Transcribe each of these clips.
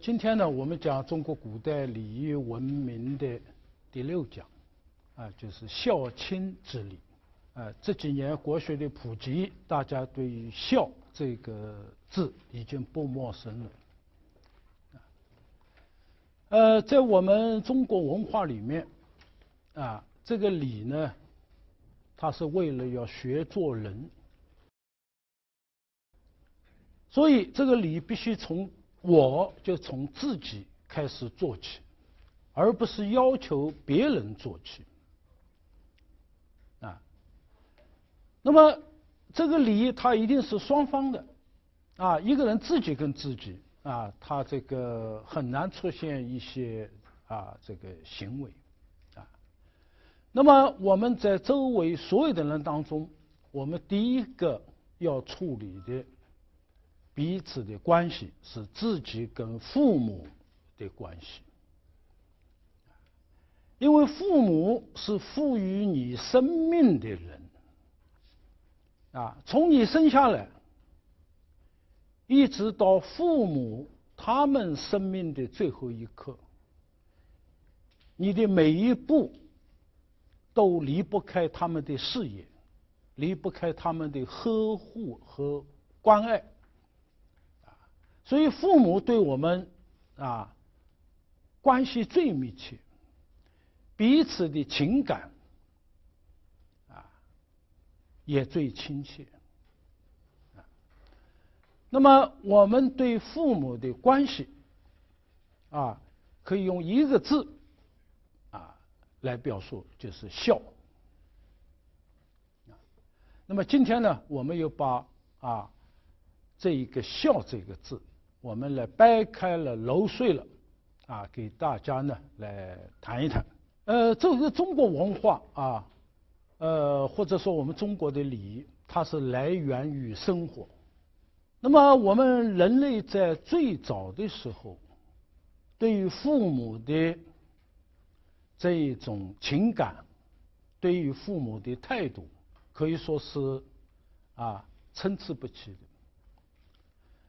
今天呢，我们讲中国古代礼仪文明的第6讲，就是孝亲之礼。这几年国学的普及，大家对于孝这个字已经不陌生了。在我们中国文化里面，这个礼呢，它是为了要学做人，所以这个礼必须从自己开始做起，而不是要求别人做起。那么这个礼它一定是双方的，一个人自己跟自己他这个很难出现一些这个行为那么我们在周围所有的人当中，我们第一个要处理的彼此的关系是自己跟父母的关系，因为父母是赋予你生命的人，从你生下来一直到父母他们生命的最后一刻，你的每一步都离不开他们的视野，离不开他们的呵护和关爱。所以父母对我们关系最密切，彼此的情感也最亲切。那么我们对父母的关系可以用一个字来表述，就是孝。那么今天呢，我们又把这一个孝这个字，我们来掰开了揉碎了给大家呢来谈一谈。这个中国文化或者说我们中国的礼仪，它是来源于生活。那么我们人类在最早的时候，对于父母的这一种情感，对于父母的态度，可以说是参差不齐的。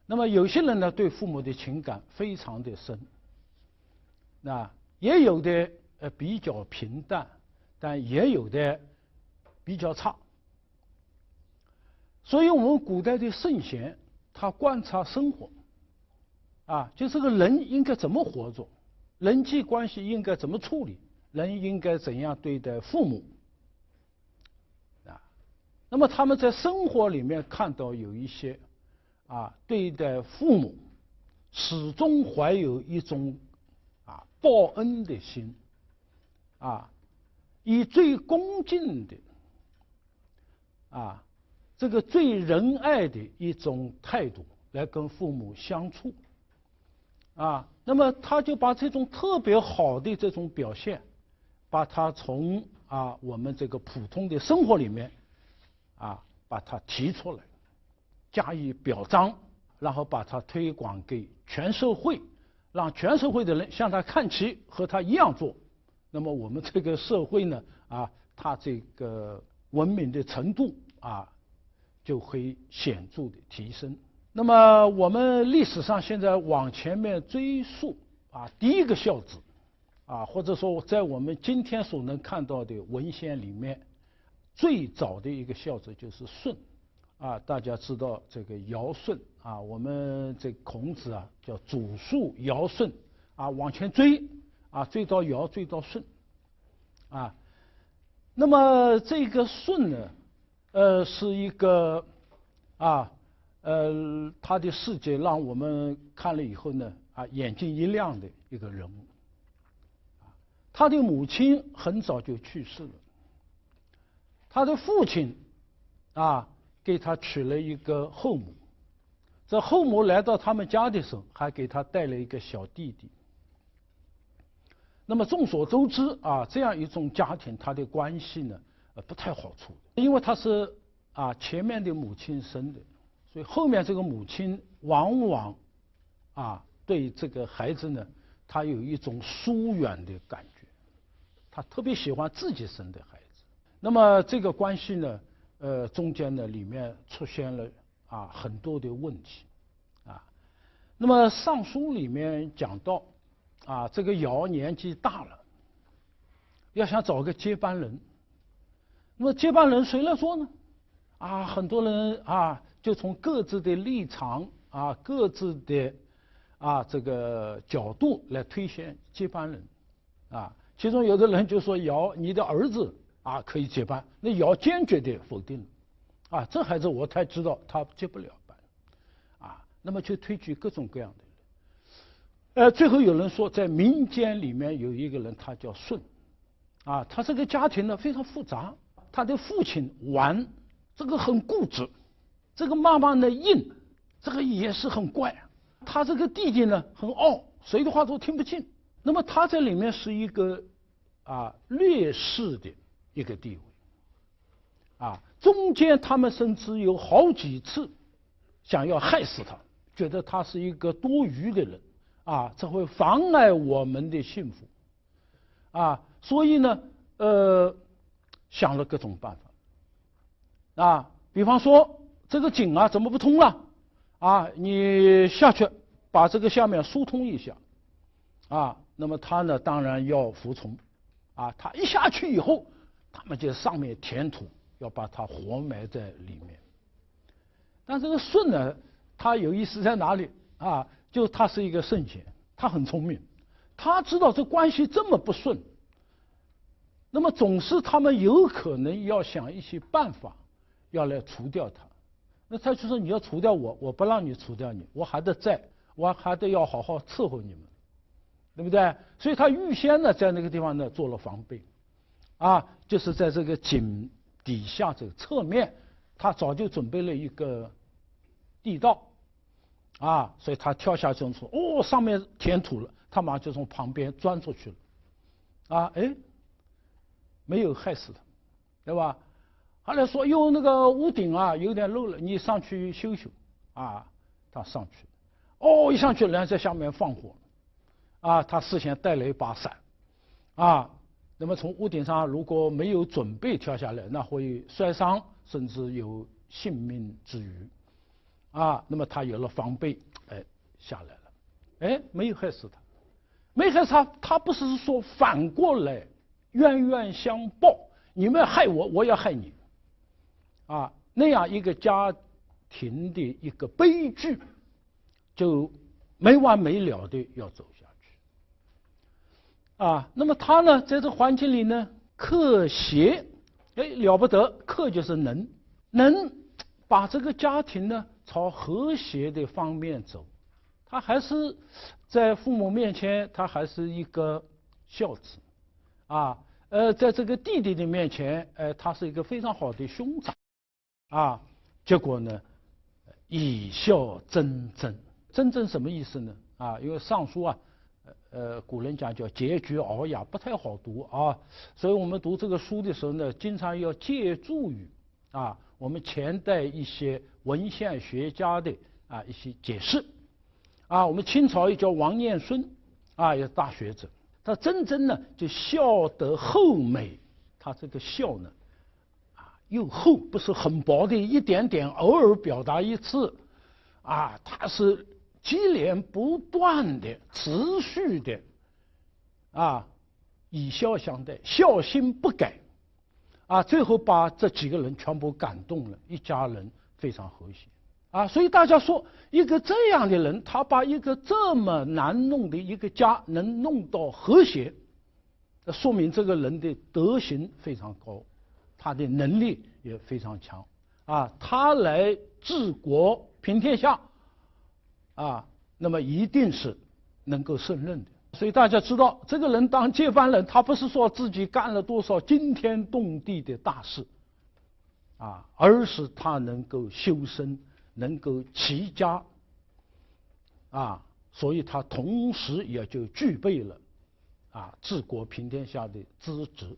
那么有些人呢，对父母的情感非常的深，也有的比较平淡，但也有的比较差。所以我们古代的圣贤，他观察生活就这个人应该怎么活着，人际关系应该怎么处理，人应该怎样对待父母那么他们在生活里面看到有一些对待父母始终怀有一种报恩的心以最恭敬的这个最仁爱的一种态度来跟父母相处那么他就把这种特别好的这种表现，把它从我们这个普通的生活里面把它提出来，加以表彰，然后把它推广给全社会，让全社会的人向他看齐，和他一样做。那么我们这个社会呢它这个文明的程度就会显著的提升。那么我们历史上现在往前面追溯第一个孝子或者说在我们今天所能看到的文献里面，最早的一个孝子就是舜大家知道这个尧舜我们这孔子叫祖述尧舜往前追追到尧，追到舜那么这个舜呢是一个他的事迹让我们看了以后呢眼睛一亮的一个人物。他的母亲很早就去世了，他的父亲给他娶了一个后母，这后母来到他们家的时候，还给他带了一个小弟弟。那么众所周知这样一种家庭，他的关系呢不太好处，因为他是前面的母亲生的，所以后面这个母亲往往对这个孩子呢，他有一种疏远的感觉，他特别喜欢自己生的孩子。那么这个关系呢中间呢里面出现了很多的问题那么《尚书》里面讲到，这个尧年纪大了，要想找个接班人，那么接班人谁来做呢？很多人就从各自的立场各自的这个角度来推选接班人其中有的人就说尧，你的儿子可以接班，那尧坚决地否定了这孩子我才知道他接不了班那么就推举各种各样的人最后有人说在民间里面有一个人他叫舜他这个家庭呢非常复杂，他的父亲完这个很固执，这个妈妈呢硬，这个也是很怪，他这个弟弟呢很傲，谁的话都听不进。那么他在里面是一个劣势的一个地位中间他们甚至有好几次想要害死他，觉得他是一个多余的人这会妨碍我们的幸福所以呢想了各种办法比方说这个井怎么不通了你下去把这个下面疏通一下那么他呢当然要服从他一下去以后，他们就上面填土，要把他活埋在里面。但这个舜呢，他有意思在哪里就他是一个圣贤，他很聪明，他知道这关系这么不顺，那么总是他们有可能要想一些办法要来除掉他。那他就说你要除掉我，我不让你除掉你，我还得在，我还得要好好伺候你们，对不对？所以他预先呢在那个地方呢做了防备就是在这个井底下这个侧面，他早就准备了一个地道所以他跳下去说上面填土了，他马上就从旁边钻出去了没有害死他，对吧？后来说那个屋顶有点漏了，你上去修修他上去一上去人家在下面放火他事先带了一把伞那么从屋顶上如果没有准备跳下来，那会摔伤甚至有性命之虞那么他有了防备下来了没有害死他，没害死他，他不是说反过来冤冤相报，你们害我，我要害你那样一个家庭的一个悲剧就没完没了的要走下去那么他呢在这环境里呢克协了不得，克就是能把这个家庭呢朝和谐的方面走，他还是在父母面前他还是一个孝子在这个弟弟的面前他是一个非常好的兄长结果呢以孝争争什么意思呢因为尚书古人讲叫结局聱牙，不太好读所以我们读这个书的时候呢经常要借助于我们前代一些文献学家的一些解释我们清朝也叫王念孙也是大学者，他真正呢就孝德厚美，他这个孝呢又厚，不是很薄的一点点偶尔表达一次他是接连不断的持续的以孝相待，孝心不改最后把这几个人全部感动了，一家人非常和谐所以大家说一个这样的人，他把一个这么难弄的一个家能弄到和谐，说明这个人的德行非常高，他的能力也非常强他来治国平天下那么一定是能够胜任的。所以大家知道这个人当接班人，他不是说自己干了多少惊天动地的大事而是他能够修身，能够齐家所以他同时也就具备了治国平天下的资质。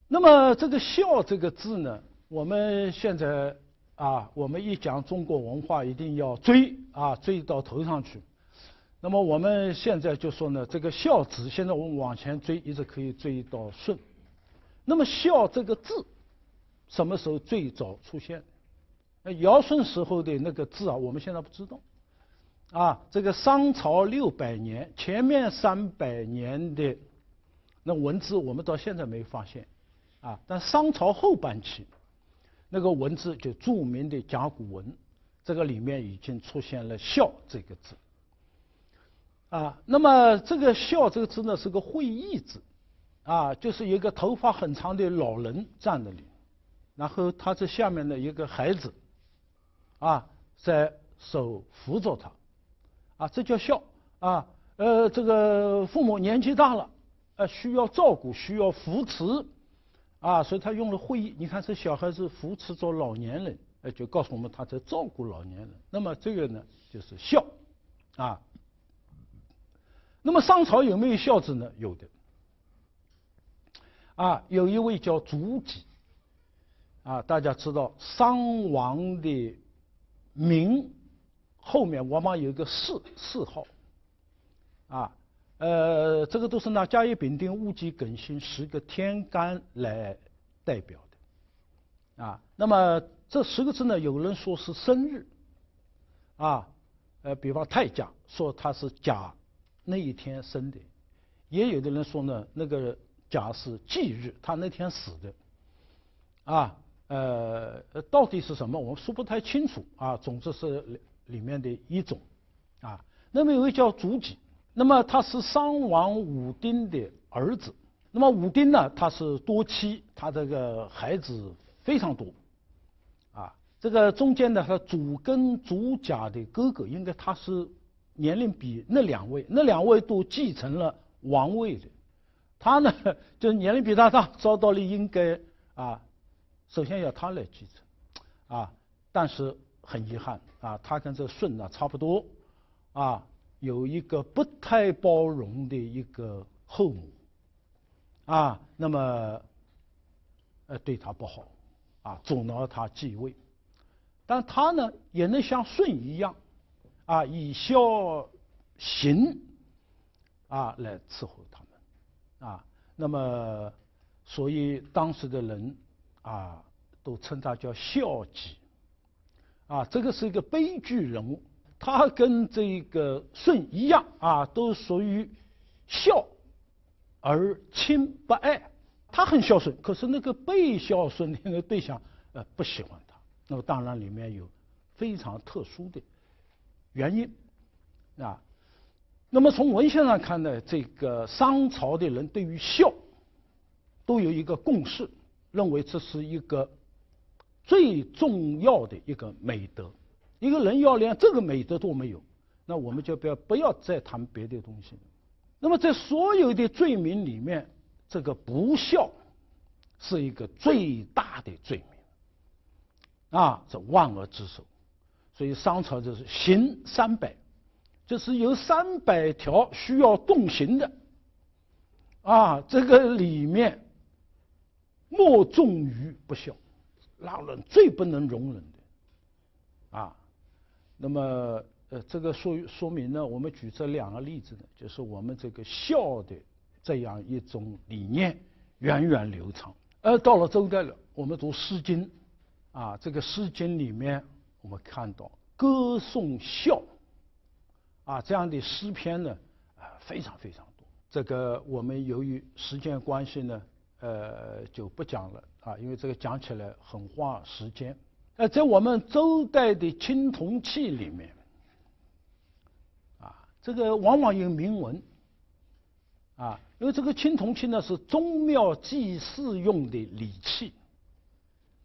那么这个孝这个字呢，我们现在啊，我们一讲中国文化，一定要追啊，追到头上去。那么我们现在就说呢，这个孝子，现在我们往前追，一直可以追到舜。那么孝这个字，什么时候最早出现？尧舜时候的那个字啊，我们现在不知道。啊，这个商朝600年，前面300年的那文字，我们到现在没发现。啊，但商朝后半期，那个文字就著名的甲骨文，这个里面已经出现了孝这个字。啊，那么这个孝这个字呢，是个会意字。啊，就是一个头发很长的老人站那里，然后他这下面的一个孩子，啊，在手扶着他，啊，这叫孝啊。这个父母年纪大了，需要照顾，需要扶持，啊，所以他用了会意。你看这小孩子扶持着老年人，就告诉我们他在照顾老年人。那么这个呢，就是孝，啊。那么商朝有没有孝字呢？有的。啊，有一位叫祖己，啊，大家知道商王的名后面往往有一个谥号，啊，这个都是拿甲乙丙丁戊己庚辛10个天干来代表的，啊，那么这10个字呢，有人说是生日，啊，比方太甲说他是甲那一天生的，也有的人说呢，那个甲是忌日，他那天死的，啊，到底是什么，我们说不太清楚啊。总之是里面的一种，啊。那么有一位叫祖己，那么他是商王武丁的儿子。那么武丁呢，他是多妻，他这个孩子非常多，啊，这个中间呢，他祖跟祖甲的哥哥，应该他是年龄比那两位都继承了王位的。他呢，就是年龄比他大，照道理应该啊，首先要他来继承，啊，但是很遗憾啊，他跟这舜呢差不多，啊，有一个不太包容的一个后母，啊，那么对他不好，啊，阻挠他继位，但他呢也能像舜一样，啊，以孝行，啊来伺候他们。啊，那么，所以当时的人啊，都称他叫孝己，啊，这个是一个悲剧人物。他跟这个舜一样啊，都属于孝而亲不爱。他很孝顺，可是那个被孝顺的那个对象不喜欢他。那么当然里面有非常特殊的原因，啊。那么从文献上看呢，这个商朝的人对于孝都有一个共识，认为这是一个最重要的一个美德。一个人要连这个美德都没有，那我们就不要再谈别的东西了。那么在所有的罪名里面，这个不孝是一个最大的罪名，啊，这万恶之首。所以商朝就是刑300。就是有300条需要动刑的，啊，这个里面莫重于不孝，让人最不能容忍的，啊，那么这个说明呢，我们举这2个例子呢，就是我们这个孝的这样一种理念源远流长。到了周代了，我们读《诗经》，啊，这个《诗经》里面我们看到歌颂孝。啊，这样的诗篇呢，非常非常多。这个我们由于时间关系呢，就不讲了啊，因为这个讲起来很花时间。在我们周代的青铜器里面，啊，这个往往有铭文，啊，因为这个青铜器呢是宗庙祭祀用的礼器，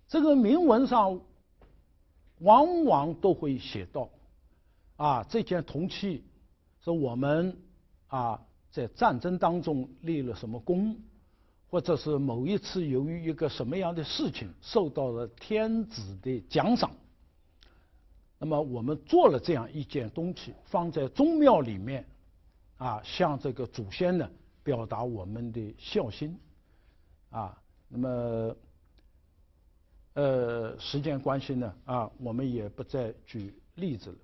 这个铭文上往往都会写到。啊，这件铜器是我们啊在战争当中立了什么功，或者是某一次由于一个什么样的事情受到了天子的奖赏，那么我们做了这样一件东西，放在宗庙里面，啊，向这个祖先呢表达我们的孝心，啊，那么时间关系呢，我们也不再举例子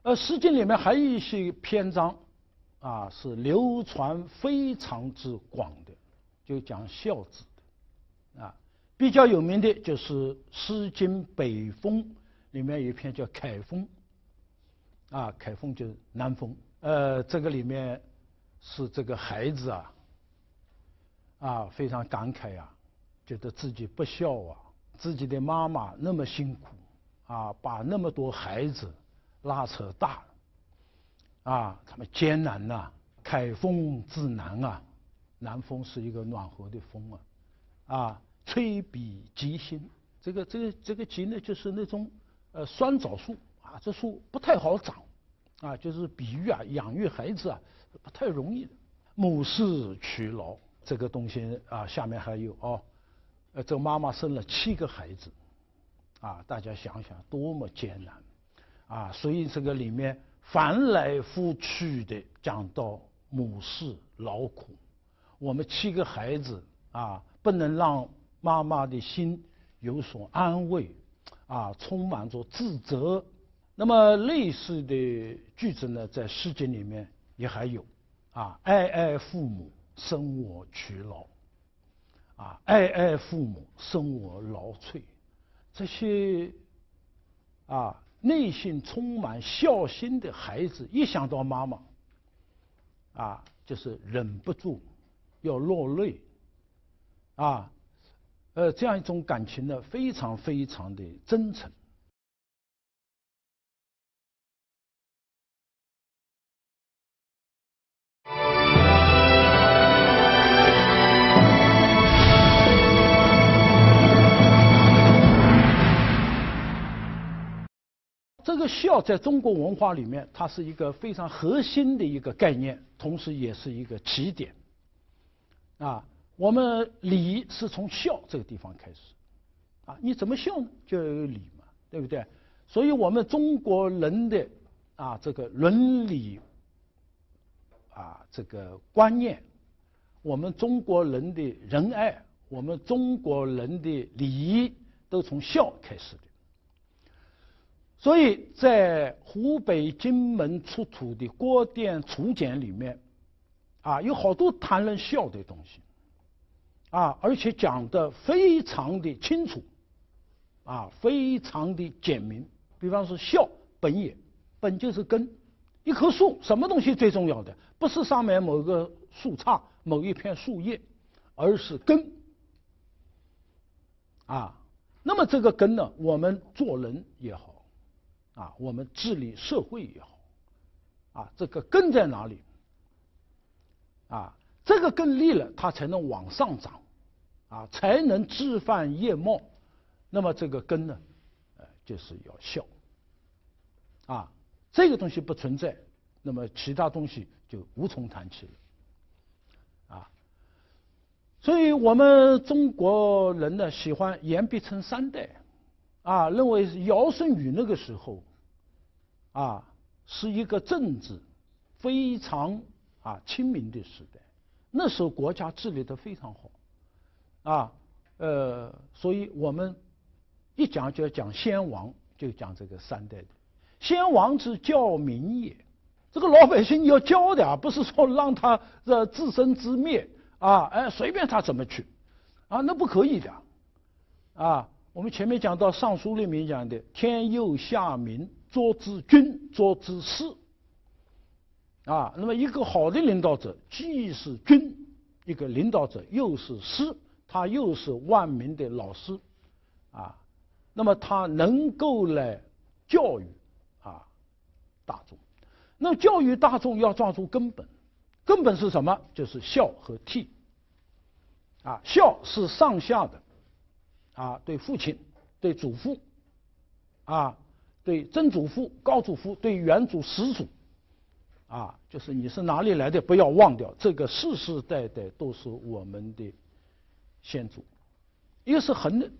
了。诗经里面还有一些篇章，是流传非常之广的，就讲孝子的，比较有名的就是《诗经·北风》里面有一篇叫《凯风》，凯风就是南风，这个里面是这个孩子非常感慨觉得自己不孝自己的妈妈那么辛苦把那么多孩子拉扯大了他们艰难凯风自南南风是一个暖和的风吹彼极心，这个极呢，就是那种酸枣树这树不太好长就是比喻养育孩子不太容易的。母氏劬劳这个东西下面还有这个妈妈生了7个孩子大家想想多么艰难所以这个里面翻来覆去的讲到母氏劳苦，我们7个孩子不能让妈妈的心有所安慰充满着自责。那么类似的句子呢，在诗经里面也还有哀哀父母生我劬劳哀哀父母生我劳瘁，这些内心充满孝心的孩子一想到妈妈就是忍不住要落泪这样一种感情呢，非常非常的真诚。这个孝在中国文化里面，它是一个非常核心的一个概念，同时也是一个起点我们礼是从孝这个地方开始你怎么孝呢？就要有礼嘛，对不对？所以我们中国人的这个伦理这个观念，我们中国人的仁爱，我们中国人的礼仪，都从孝开始的。所以在湖北荆门出土的郭店楚简里面有好多谈论孝的东西而且讲得非常的清楚非常的简明。比方说孝本也，本就是根，一棵树什么东西最重要的？不是上面某个树杈某一片树叶，而是根那么这个根呢，我们做人也好我们治理社会也好这个根在哪里这个根立了，它才能往上长才能枝繁叶茂。那么这个根呢就是要孝这个东西不存在，那么其他东西就无从谈起了所以我们中国人呢喜欢言必称3代认为尧舜禹那个时候是一个政治非常清明的时代，那时候国家治理得非常好所以我们一讲就要讲先王，就讲这个3代的。先王之教民也，这个老百姓要教的不是说让他自生自灭随便他怎么去那不可以的我们前面讲到《尚书》里面讲的天佑下民，作之君，作之师那么一个好的领导者既是君，一个领导者又是师，他又是万民的老师那么他能够来教育大众。那教育大众要抓住根本，根本是什么？就是孝和悌孝是上下的对父亲，对祖父对曾祖父、高祖父，对远祖、始祖就是你是哪里来的，不要忘掉，这个世世代代都是我们的先祖。一个是横的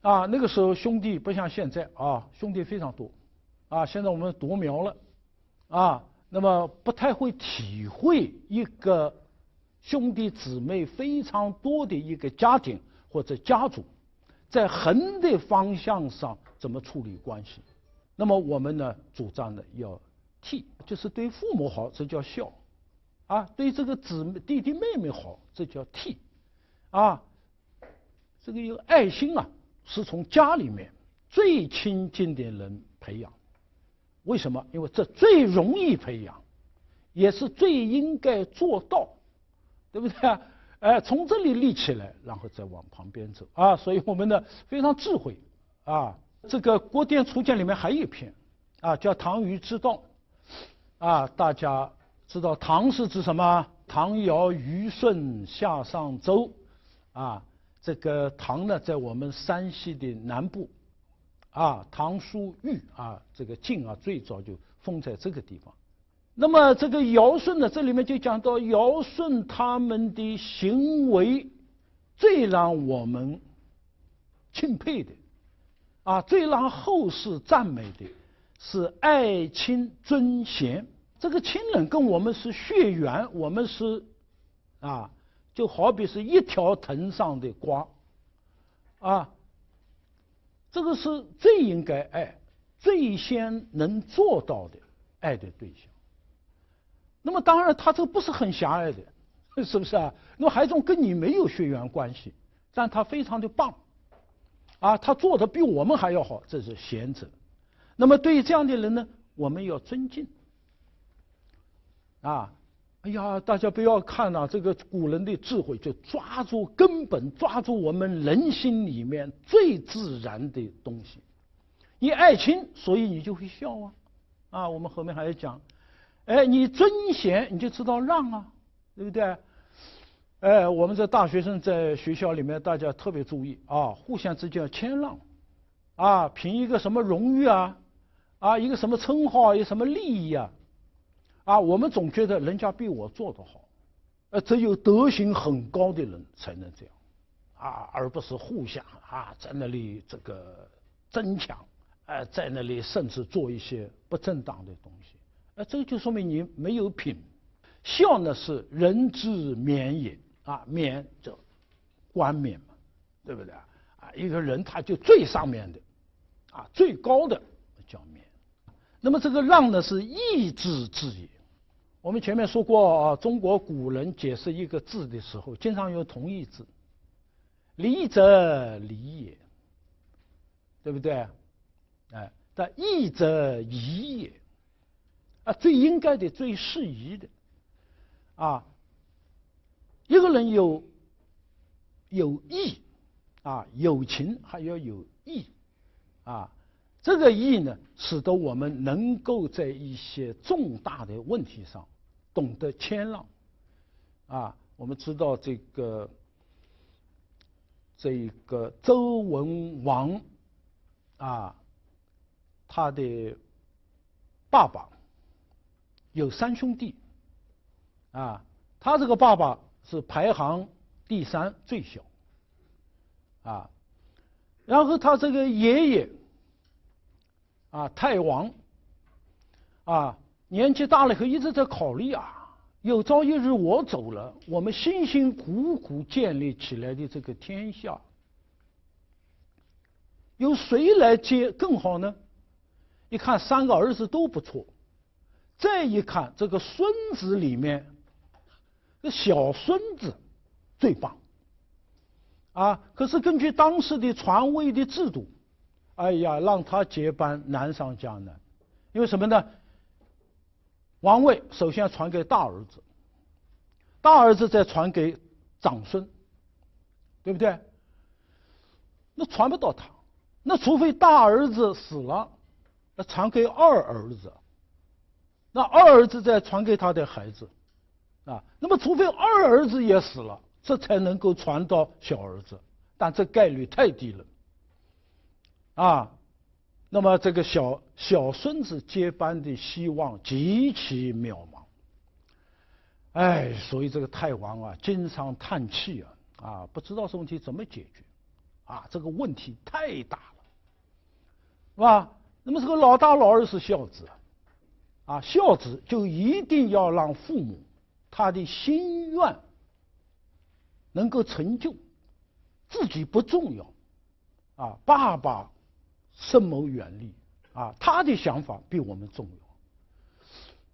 那个时候兄弟不像现在兄弟非常多现在我们夺苗了那么不太会体会一个兄弟姊妹非常多的一个家庭或者家族，在横的方向上怎么处理关系。那么我们呢主张呢要悌，就是对父母好，这叫孝啊；对这个弟弟妹妹好，这叫悌啊。这个有爱心啊，是从家里面最亲近的人培养。为什么？因为这最容易培养，也是最应该做到，对不对啊？从这里立起来，然后再往旁边走啊。所以我们呢非常智慧啊。这个《国典初见》里面还有一篇啊，叫《唐虞之道》啊。大家知道唐是指什么？唐尧虞舜夏商周啊。这个唐呢，在我们山西的南部啊，唐叔虞啊，这个晋啊，最早就封在这个地方。那么这个尧舜呢，这里面就讲到尧舜他们的行为最让我们钦佩的啊，最让后世赞美的是爱亲尊贤。这个亲人跟我们是血缘，我们是啊，就好比是一条藤上的瓜啊，这个是最应该爱、最先能做到的爱的对象。那么当然，他这不是很狭隘的，是不是啊？那么还有一种跟你没有血缘关系，但他非常的棒啊，他做的比我们还要好，这是贤者。那么对于这样的人呢，我们要尊敬啊。哎呀，大家不要看啊，这个古人的智慧就抓住根本，抓住我们人心里面最自然的东西。你爱亲，所以你就会孝啊。啊，我们后面还要讲，哎，你尊贤，你就知道让啊，对不对？哎，我们这大学生在学校里面，大家特别注意啊，互相之间要谦让啊，凭一个什么荣誉啊，一个什么称号，一个什么利益啊。我们总觉得人家比我做得好，只有德行很高的人才能这样，而不是互相在那里这个争抢，在那里甚至做一些不正当的东西，这个就说明你没有品。孝呢是人之冕也冕者冠冕嘛，对不对一个人他就最上面的最高的叫冕。那么这个让呢是义之至也。我们前面说过中国古人解释一个字的时候，经常用同义字，礼者礼也，对不对？但义者宜也，最应该的、最适宜的，一个人有义有情，还要有义这个义呢，使得我们能够在一些重大的问题上懂得谦让我们知道这个周文王他的爸爸有3兄弟他这个爸爸是排行第3，最小然后他这个爷爷太王年纪大了以后一直在考虑有朝一日我走了，我们辛辛苦苦建立起来的这个天下，由谁来接更好呢？一看3个儿子都不错，再一看这个孙子里面，这小孙子最棒可是根据当时的传位的制度，让他接班难上加难，因为什么呢？王位首先传给大儿子，大儿子再传给长孙，对不对？那传不到他，那除非大儿子死了，那传给二儿子，那二儿子再传给他的孩子那么除非二儿子也死了，这才能够传到小儿子，但这概率太低了那么这个小孙子接班的希望极其渺茫所以这个太王经常叹气不知道这问题怎么解决这个问题太大了，是吧？那么这个老大老二是孝子孝子就一定要让父母他的心愿能够成就，自己不重要，啊，爸爸深谋远虑，啊，他的想法比我们重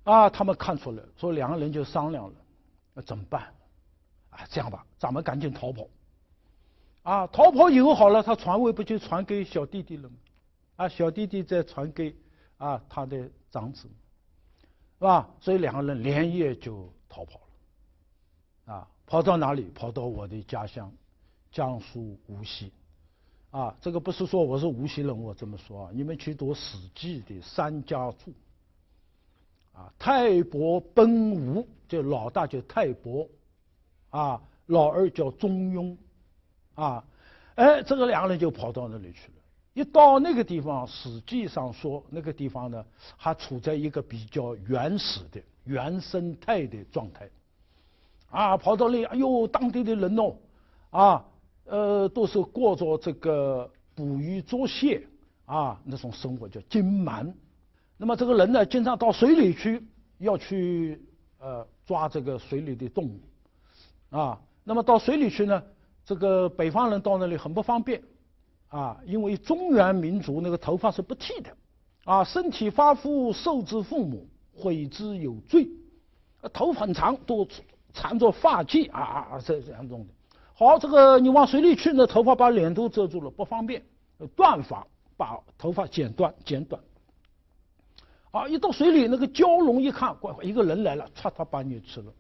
要，啊，他们看出来，说两个人就商量了，那怎么办？啊，这样吧，咱们赶紧逃跑，啊，逃跑以后好了，他传位不就传给小弟弟了吗？啊，小弟弟再传给啊他的长子，是吧？所以两个人连夜就逃跑了，啊，跑到哪里？跑到我的家乡江苏无锡，啊，这个不是说我是无锡人，我这么说啊，你们去读《史记》的三家注，啊，泰伯奔吴，就老大叫泰伯，啊，老二叫中庸，啊，哎，这个两个人就跑到那里去了。一到那个地方，《史记》上说那个地方呢，还处在一个比较原始的原生态的状态，啊，跑到那，哎呦，当地的人哦，啊，都是过着这个捕鱼捉蟹啊那种生活，叫金蛮。那么这个人呢，经常到水里去，要去抓这个水里的动物，啊，那么到水里去呢，这个北方人到那里很不方便。啊，因为中原民族那个头发是不剃的，啊，身体发肤受之父母，悔之有罪，头很长，都缠着发髻啊，这样弄的。好，这个你往水里去，那头发把脸都遮住了，不方便，断发，把头发剪短。啊，一到水里，那个蛟龙一看，乖，一个人来了，他把你吃了，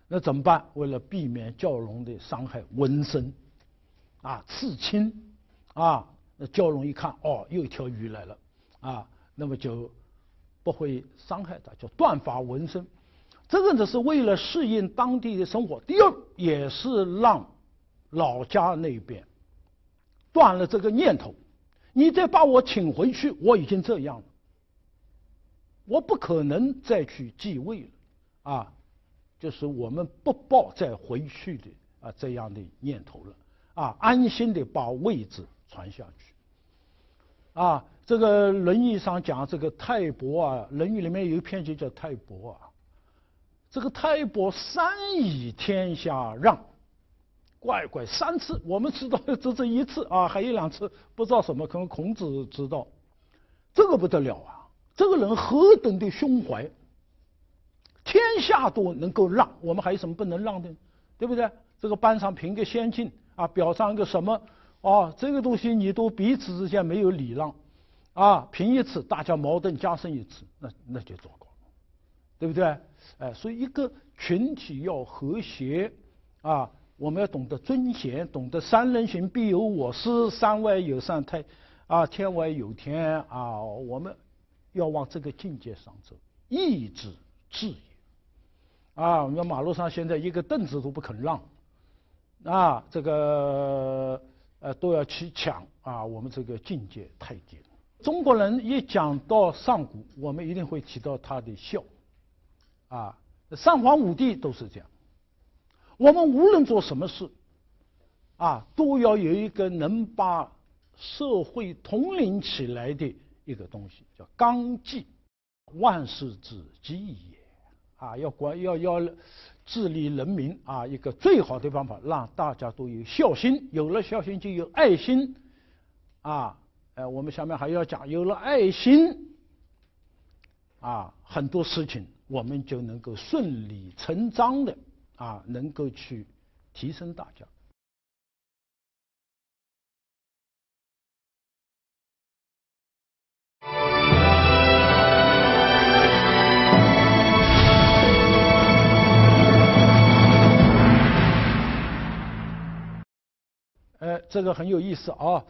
那怎么办？为了避免蛟龙的伤害，纹身，啊，刺青。啊，那蛟龙一看，哦，又一条鱼来了，啊，那么就不会伤害它，叫断发纹身。这个呢是为了适应当地的生活。第二，也是让老家那边断了这个念头，你再把我请回去，我已经这样了，我不可能再去继位了，啊，就是我们不抱再回去的啊这样的念头了，啊，安心的把位置传下去，啊，这个《论语》上讲这个泰伯啊，《论语》里面有一篇就叫泰伯啊。这个泰伯三以天下让，乖3次，我们知道这一次啊，还有2次不知道什么，可能孔子知道。这个不得了啊！这个人何等的胸怀，天下都能够让，我们还有什么不能让的，对不对？这个班上评个先进啊，表彰一个什么？哦，这个东西你都彼此之间没有礼让，啊，评一次大家矛盾加深一次，那就糟糕，对不对？哎，所以一个群体要和谐啊，我们要懂得尊贤，懂得三人行必有我师，山外有山台，啊，天外有天啊，我们要往这个境界上走，义之治也。啊，我们马路上现在一个凳子都不肯让，啊，这个都要去抢啊，我们这个境界太低了。中国人一讲到上古，我们一定会提到他的孝，啊，三皇五帝都是这样。我们无论做什么事，啊，都要有一个能把社会统领起来的一个东西，叫纲纪，万事之基也。啊，要治理人民啊，一个最好的方法，让大家都有孝心，有了孝心就有爱心，啊，我们下面还要讲，有了爱心，啊，很多事情我们就能够顺理成章的啊，能够去提升大家。这个很有意思啊！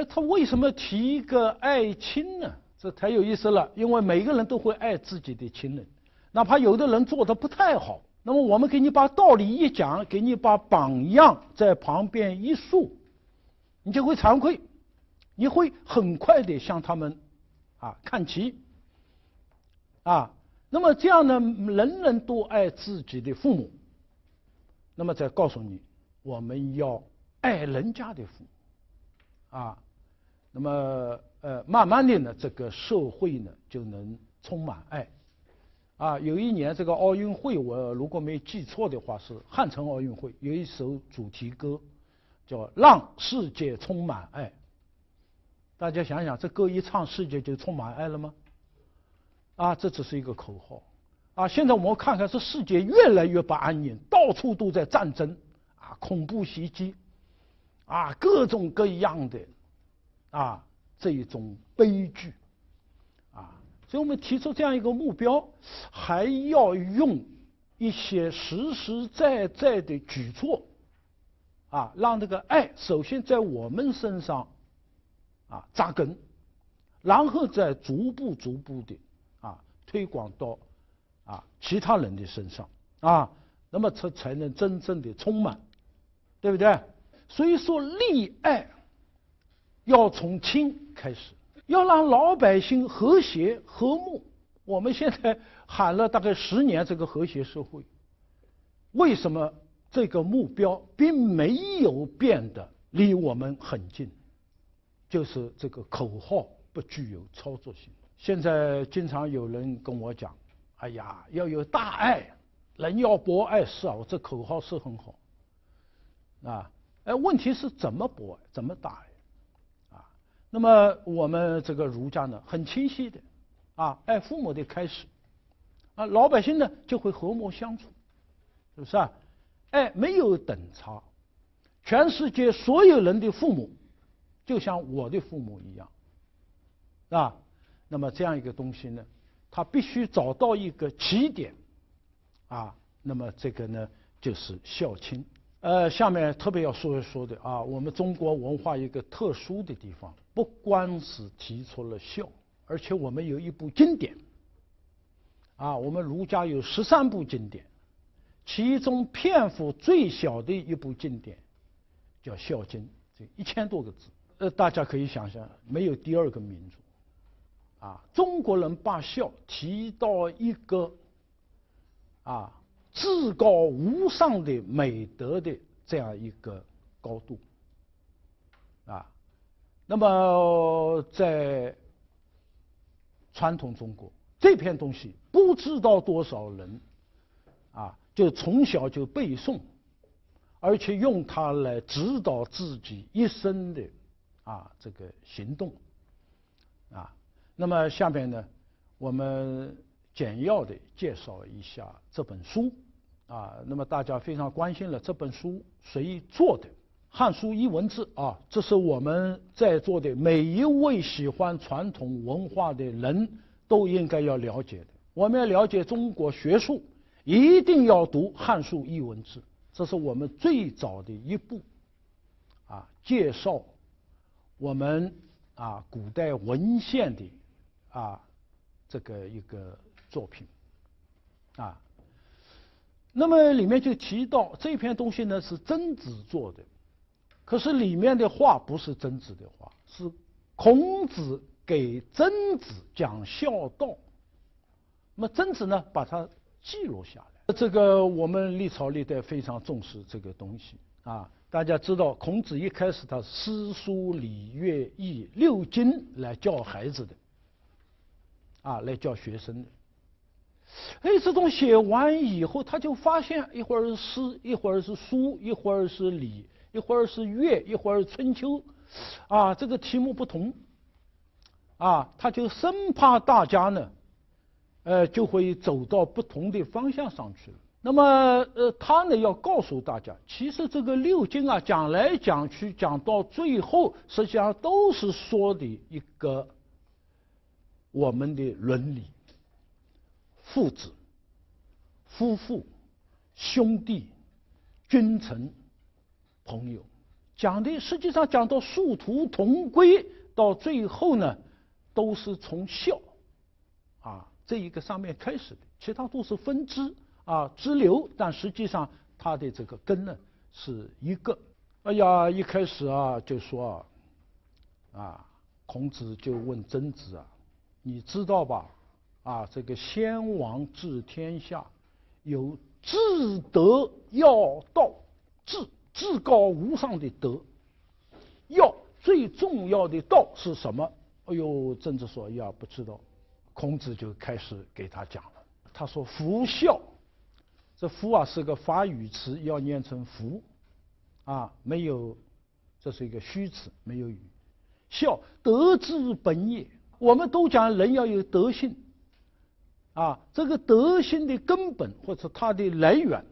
他为什么提一个爱亲呢？这太有意思了，因为每个人都会爱自己的亲人，哪怕有的人做得不太好，那么我们给你把道理一讲，给你把榜样在旁边一竖，你就会惭愧，你会很快的向他们啊看齐啊。那么这样呢，人人都爱自己的父母，那么再告诉你，我们要爱人家的父母啊，那么慢慢的呢，这个社会呢就能充满爱啊。有一年这个奥运会，我如果没记错的话，是汉城奥运会，有一首主题歌叫让世界充满爱。大家想想，这歌一唱，世界就充满爱了吗？啊，这只是一个口号。啊，现在我们看看，这世界越来越不安宁，到处都在战争，啊，恐怖袭击，啊，各种各样的，啊，这一种悲剧，啊，所以我们提出这样一个目标，还要用一些实实在在的举措，啊，让这个爱首先在我们身上，啊，扎根，然后再逐步的，啊，推广到。啊，其他人的身上啊，那么这才能真正的充满，对不对？所以说，立爱要从轻开始，要让老百姓和谐和睦。我们现在喊了大概10年这个和谐社会，为什么这个目标并没有变得离我们很近？就是这个口号不具有操作性。现在经常有人跟我讲。哎呀，要有大爱，人要博爱。是啊，我这口号是很好，啊，问题是怎么博爱，怎么大爱，啊？那么我们这个儒家呢，很清晰的，啊，爱父母的开始，啊，老百姓呢就会和睦相处，是不是啊？爱没有等差，全世界所有人的父母，就像我的父母一样，啊，那么这样一个东西呢？他必须找到一个起点，啊，那么这个呢就是孝亲。下面特别要说一说的啊，我们中国文化一个特殊的地方，不光是提出了孝，而且我们有一部经典，啊，我们儒家有13部经典，其中篇幅最小的一部经典叫《孝经》，这1000多个字。大家可以想象，没有第二个民族。啊，中国人把孝提到一个啊至高无上的美德的这样一个高度，啊，那么在传统中国，这篇东西不知道多少人啊，就从小就背诵，而且用它来指导自己一生的啊这个行动，啊。那么下面呢，我们简要的介绍一下这本书，啊，那么大家非常关心了这本书谁做的，《汉书艺文志》啊，这是我们在座的每一位喜欢传统文化的人都应该要了解的。我们要了解中国学术，一定要读《汉书艺文志》，这是我们最早的一部啊介绍我们啊古代文献的。啊，这个一个作品，啊，那么里面就提到这篇东西呢是曾子做的，可是里面的话不是曾子的话，是孔子给曾子讲孝道，那么曾子呢把它记录下来。这个我们历朝历代非常重视这个东西啊，大家知道孔子一开始他诗书礼乐易6经来教孩子的。啊，来教学生的。哎，这种写完以后，他就发现一会儿是诗，一会儿是书，一会儿是礼，一会儿是乐，一会儿是春秋，啊，这个题目不同，啊，他就生怕大家呢，就会走到不同的方向上去了。那么，他呢要告诉大家，其实这个6经啊，讲来讲去，讲到最后，实际上都是说的一个。我们的伦理、父子、夫妇、兄弟、君臣、朋友，讲的实际上讲到殊途同归，到最后呢，都是从孝啊这一个上面开始的，其他都是分支啊支流，但实际上它的这个根呢是一个。哎呀，一开始啊就说啊，孔子就问曾子啊。你知道吧？啊，这个先王治天下，有至德要道，至高无上的德，要最重要的道是什么？哎呦，曾子说呀，不知道。孔子就开始给他讲了。他说：“夫孝，这夫啊是个法语词，要念成福，啊，没有这是一个虚词，没有语。孝，德之本也。我们都讲人要有德性，这个德性的根本或者它的来源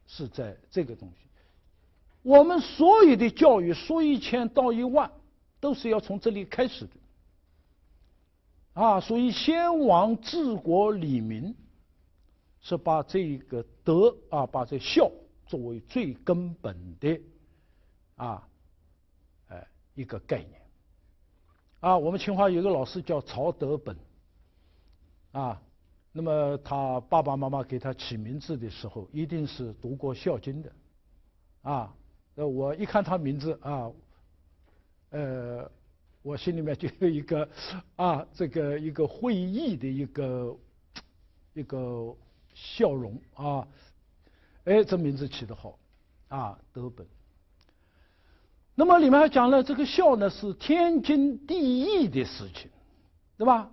是在这个东西。我们所有的教育，说1000道10000，都是要从这里开始的。所以先王治国理民，是把这个德把这孝作为最根本的一个概念。我们清华有个老师叫曹德本，那么他爸爸妈妈给他起名字的时候，一定是读过《孝经》的。我一看他名字我心里面就有一个这个一个会意的一个笑容这名字起得好德本。那么里面还讲了，这个孝呢是天经地义的事情，对吧？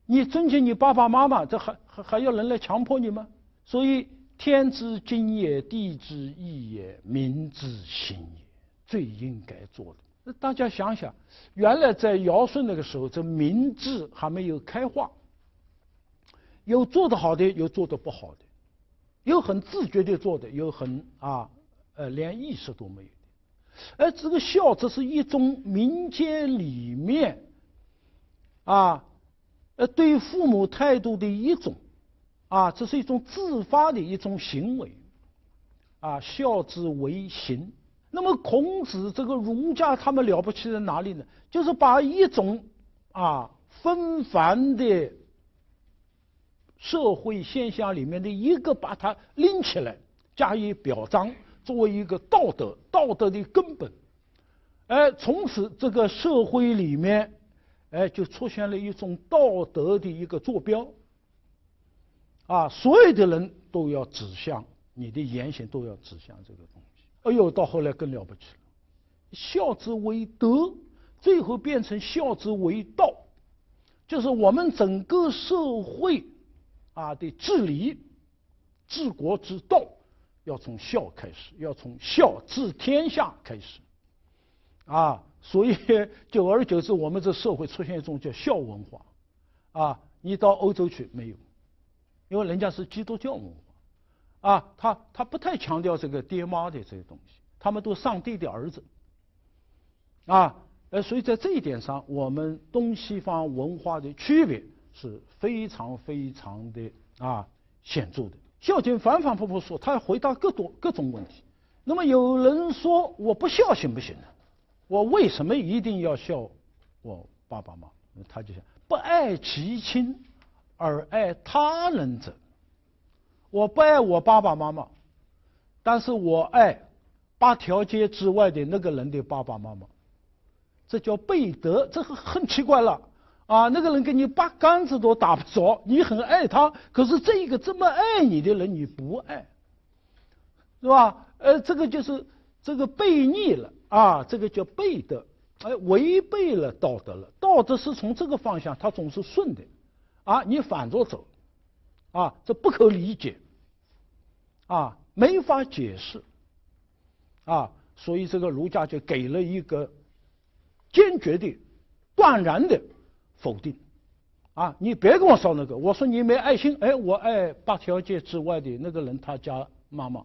你尊敬你爸爸妈妈，这还要人来强迫你吗？所以天之经也，地之义也，民之行也，最应该做的。那大家想想，原来在尧舜那个时候，这民治还没有开化，有做得好的，有做得不好的，有很自觉的做的，有很连意识都没有的。而这个孝，这是一种民间里面对父母态度的一种这是一种自发的一种行为孝之为行。那么孔子这个儒家他们了不起在哪里呢？就是把一种纷繁的社会现象里面的一个，把它拎起来加以表彰，作为一个道德的根本。从此这个社会里面就出现了一种道德的一个坐标所有的人都要指向你的言行，都要指向这个东西。到后来更了不起了，孝之为德，最后变成孝之为道，就是我们整个社会的治理、治国之道要从孝开始，要从孝治天下开始所以久而久之，我们这社会出现一种叫孝文化你到欧洲去没有，因为人家是基督教文化他不太强调这个爹妈的这些东西，他们都上帝的儿子所以在这一点上，我们东西方文化的区别是非常非常的显著的。孝经反反复复说，他要回答各种问题。那么有人说我不孝行不行呢？我为什么一定要孝我爸爸妈妈？他就想，不爱其亲而爱他人者。我不爱我爸爸妈妈，但是我爱8条街之外的那个人的爸爸妈妈，这叫背德，这很奇怪了那个人给你8竿子都打不着，你很爱他，可是这个这么爱你的人你不爱，是吧？这个就是这个悖逆了这个叫背德，违背了道德了。道德是从这个方向，它总是顺的你反着走这不可理解没法解释所以这个儒家就给了一个坚决的、断然的否定你别跟我说那个，我说你没爱心，我爱8条街之外的那个人他家妈妈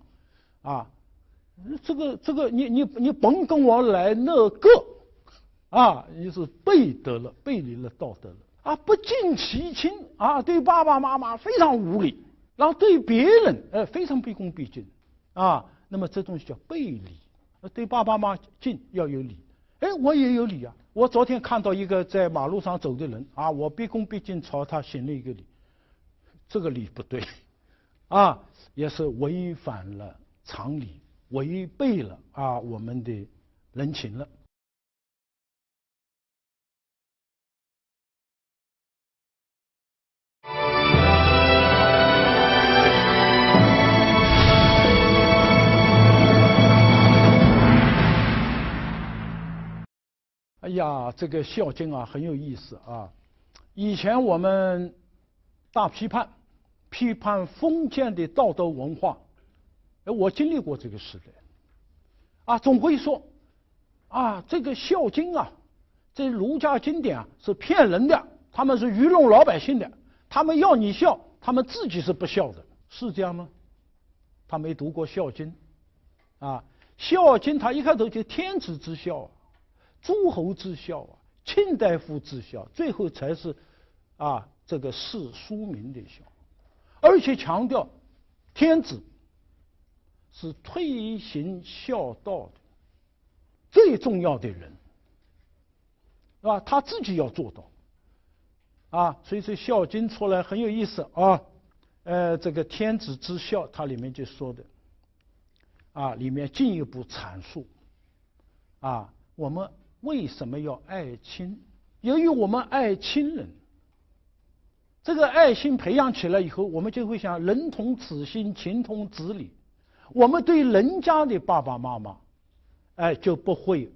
这个你甭跟我来那个你是背德了，背离了道德了不敬其亲对爸爸妈妈非常无礼，然后对别人非常毕恭毕敬那么这东西叫背礼。对爸爸妈妈敬要有礼，我也有礼我昨天看到一个在马路上走的人我毕恭毕敬朝他行了一个礼，这个礼不对也是违反了常理，违背了我们的人情了。哎呀，这个《孝经》很有意思以前我们大批判封建的道德文化，我经历过这个时代总会说这个孝经啊，这儒家经典啊是骗人的，他们是愚弄老百姓的，他们要你孝，他们自己是不孝的，是这样吗？他没读过《孝经》啊，《孝经》他一开头就天子之孝啊，诸侯之孝啊，卿大夫之孝，最后才是这个士庶民的孝，而且强调天子是推行孝道的最重要的人，是吧？他自己要做到所以这《孝经》出来很有意思啊。这个天子之孝，它里面就说的里面进一步阐述我们为什么要爱亲？由于我们爱亲人，这个爱心培养起来以后，我们就会想人同此心，情同子理。我们对人家的爸爸妈妈，就不会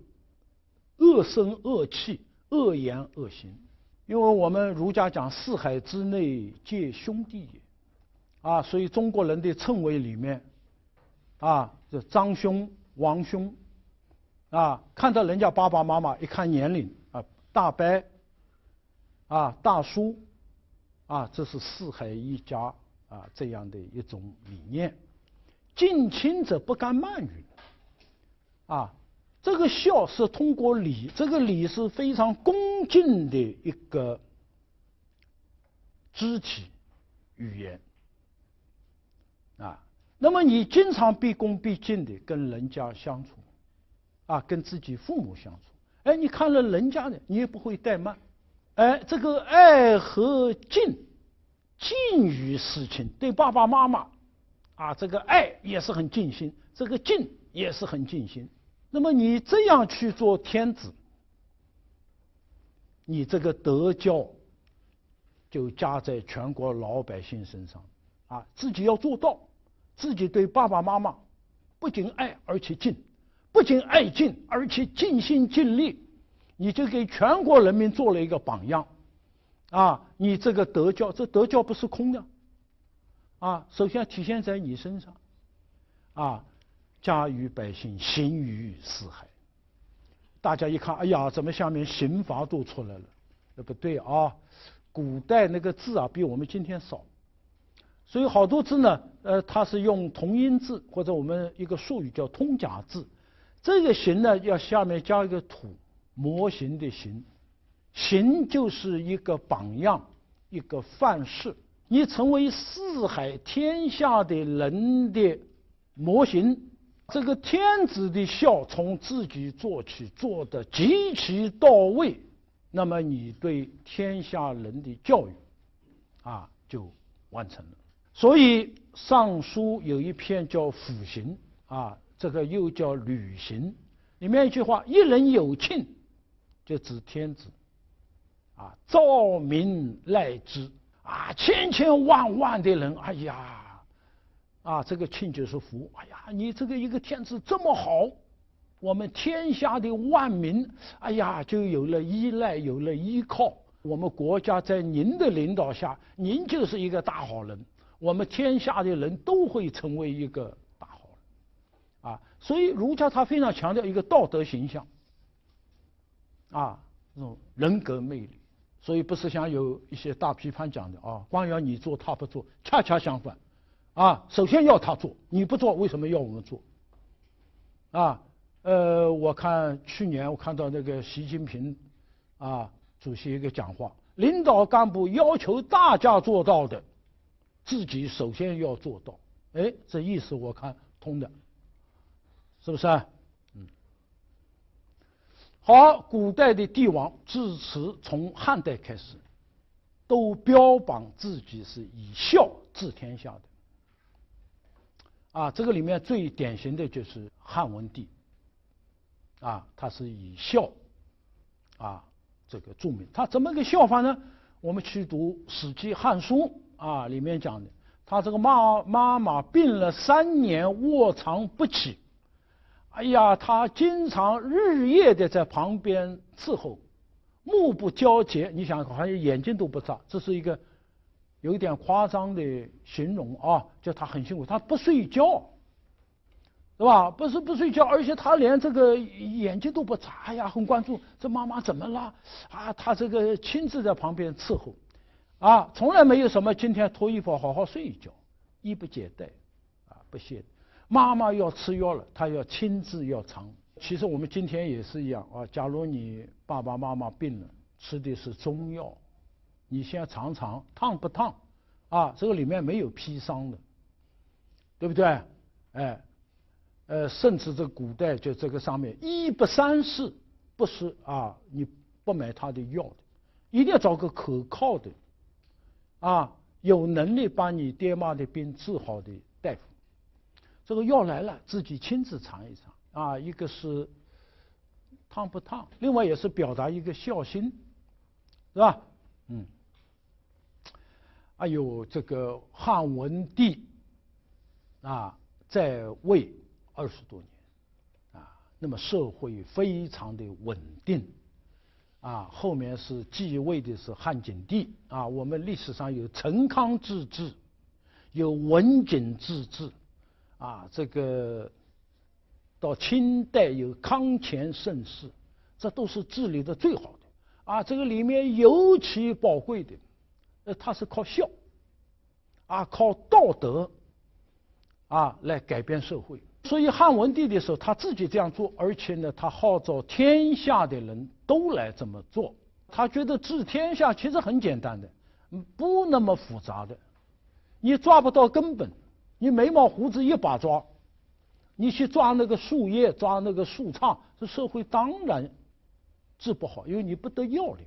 恶声恶气、恶言恶行，因为我们儒家讲四海之内皆兄弟也所以中国人的称谓里面这张兄、王兄看到人家爸爸妈妈，一看年龄大伯大叔这是四海一家这样的一种理念。近亲者不敢慢语这个孝是通过礼，这个礼是非常恭敬的一个肢体语言那么你经常毕恭毕敬的跟人家相处跟自己父母相处，你看了人家的，你也不会怠慢，这个爱和敬于事情，对爸爸妈妈这个爱也是很尽心，这个敬也是很尽心。那么你这样去做天子，你这个德教就加在全国老百姓身上自己要做到，自己对爸爸妈妈不仅爱而且敬，不仅爱敬而且尽心尽力，你就给全国人民做了一个榜样你这个德教，这德教不是空的首先体现在你身上家于百姓，行于四海。大家一看，哎呀，怎么下面刑罚都出来了？那不对古代那个字比我们今天少，所以好多字呢，它是用同音字，或者我们一个术语叫通假字。这个刑呢，要下面加一个土，模型的形，形就是一个榜样，一个范式。你成为四海天下的人的模型。这个天子的孝从自己做起，做得极其到位，那么你对天下人的教育就完成了。所以《尚书》有一篇叫《辅行》这个又叫《履行》，里面一句话：一人有庆，就指天子兆民赖之千千万万的人，哎呀这个庆就是福，哎呀，你这个一个天子这么好，我们天下的万民，哎呀，就有了依赖，有了依靠。我们国家在您的领导下，您就是一个大好人，我们天下的人都会成为一个大好人所以儒家他非常强调一个道德形象这种人格魅力。所以不是像有一些大批判讲的光要你做他不做，恰恰相反首先要他做，你不做为什么要我们做我看去年我看到那个习近平主席一个讲话，领导干部要求大家做到的，自己首先要做到，这意思我看通的，是不是好，古代的帝王至此从汉代开始都标榜自己是以孝治天下的这个里面最典型的就是汉文帝他是以孝这个著名。他怎么个孝法呢？我们去读《史记·汉书》里面讲的，他这个妈妈病了3年卧床不起，哎呀，他经常日夜的在旁边伺候，目不交接，你想好像眼睛都不眨，这是一个有一点夸张的形容就他很辛苦，他不睡觉，对吧？不是不睡觉，而且他连这个眼睛都不眨，哎呀，很关注这妈妈怎么了啊？他这个亲自在旁边伺候，啊，从来没有什么今天脱衣服好好睡一觉，衣不解带，啊，不懈。妈妈要吃药了，他要亲自要尝。其实我们今天也是一样啊，假如你爸爸妈妈病了，吃的是中药，你先尝尝烫不烫，啊，这个里面没有砒霜的，对不对？哎。甚至这古代就这个上面医不三世，不是啊，你不买他的药的，一定要找个可靠的，啊，有能力把你爹妈的病治好的大夫。这个药来了，自己亲自尝一尝啊，一个是烫不烫，另外也是表达一个孝心，是吧？嗯。哎呦，这个汉文帝啊，在位20多年，啊，那么社会非常的稳定，啊，后面是继位的是汉景帝，啊，我们历史上有陈康治治，有文景之治，啊，这个到清代有康乾盛世，这都是治理的最好的，啊，这个里面尤其宝贵的，它是靠孝，啊，靠道德，啊，来改变社会。所以汉文帝的时候，他自己这样做，而且呢，他号召天下的人都来这么做。他觉得治天下其实很简单的，不那么复杂的。你抓不到根本，你眉毛胡子一把抓，你去抓那个树叶，抓那个树杈，这社会当然治不好，因为你不得要领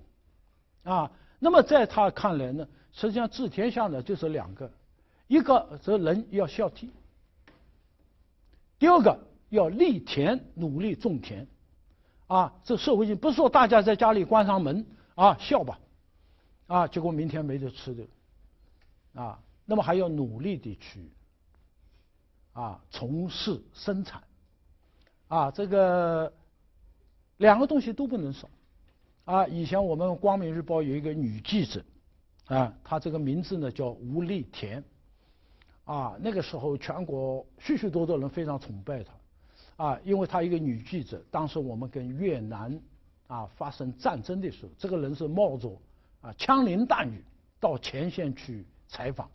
啊。那么在他看来呢，实际上治天下呢就是两个，一个这人要孝悌。第二个要力田，努力种田，啊，这社会性不是说大家在家里关上门啊笑吧，啊，结果明天没得吃的，啊，那么还要努力的去，啊，从事生产，啊，这个两个东西都不能少，啊，以前我们光明日报有一个女记者，啊，她这个名字呢叫吴丽田。啊，那个时候全国许许多多人非常崇拜她，啊，因为她一个女记者。当时我们跟越南啊发生战争的时候，这个人是冒着啊枪林弹雨到前线去采访，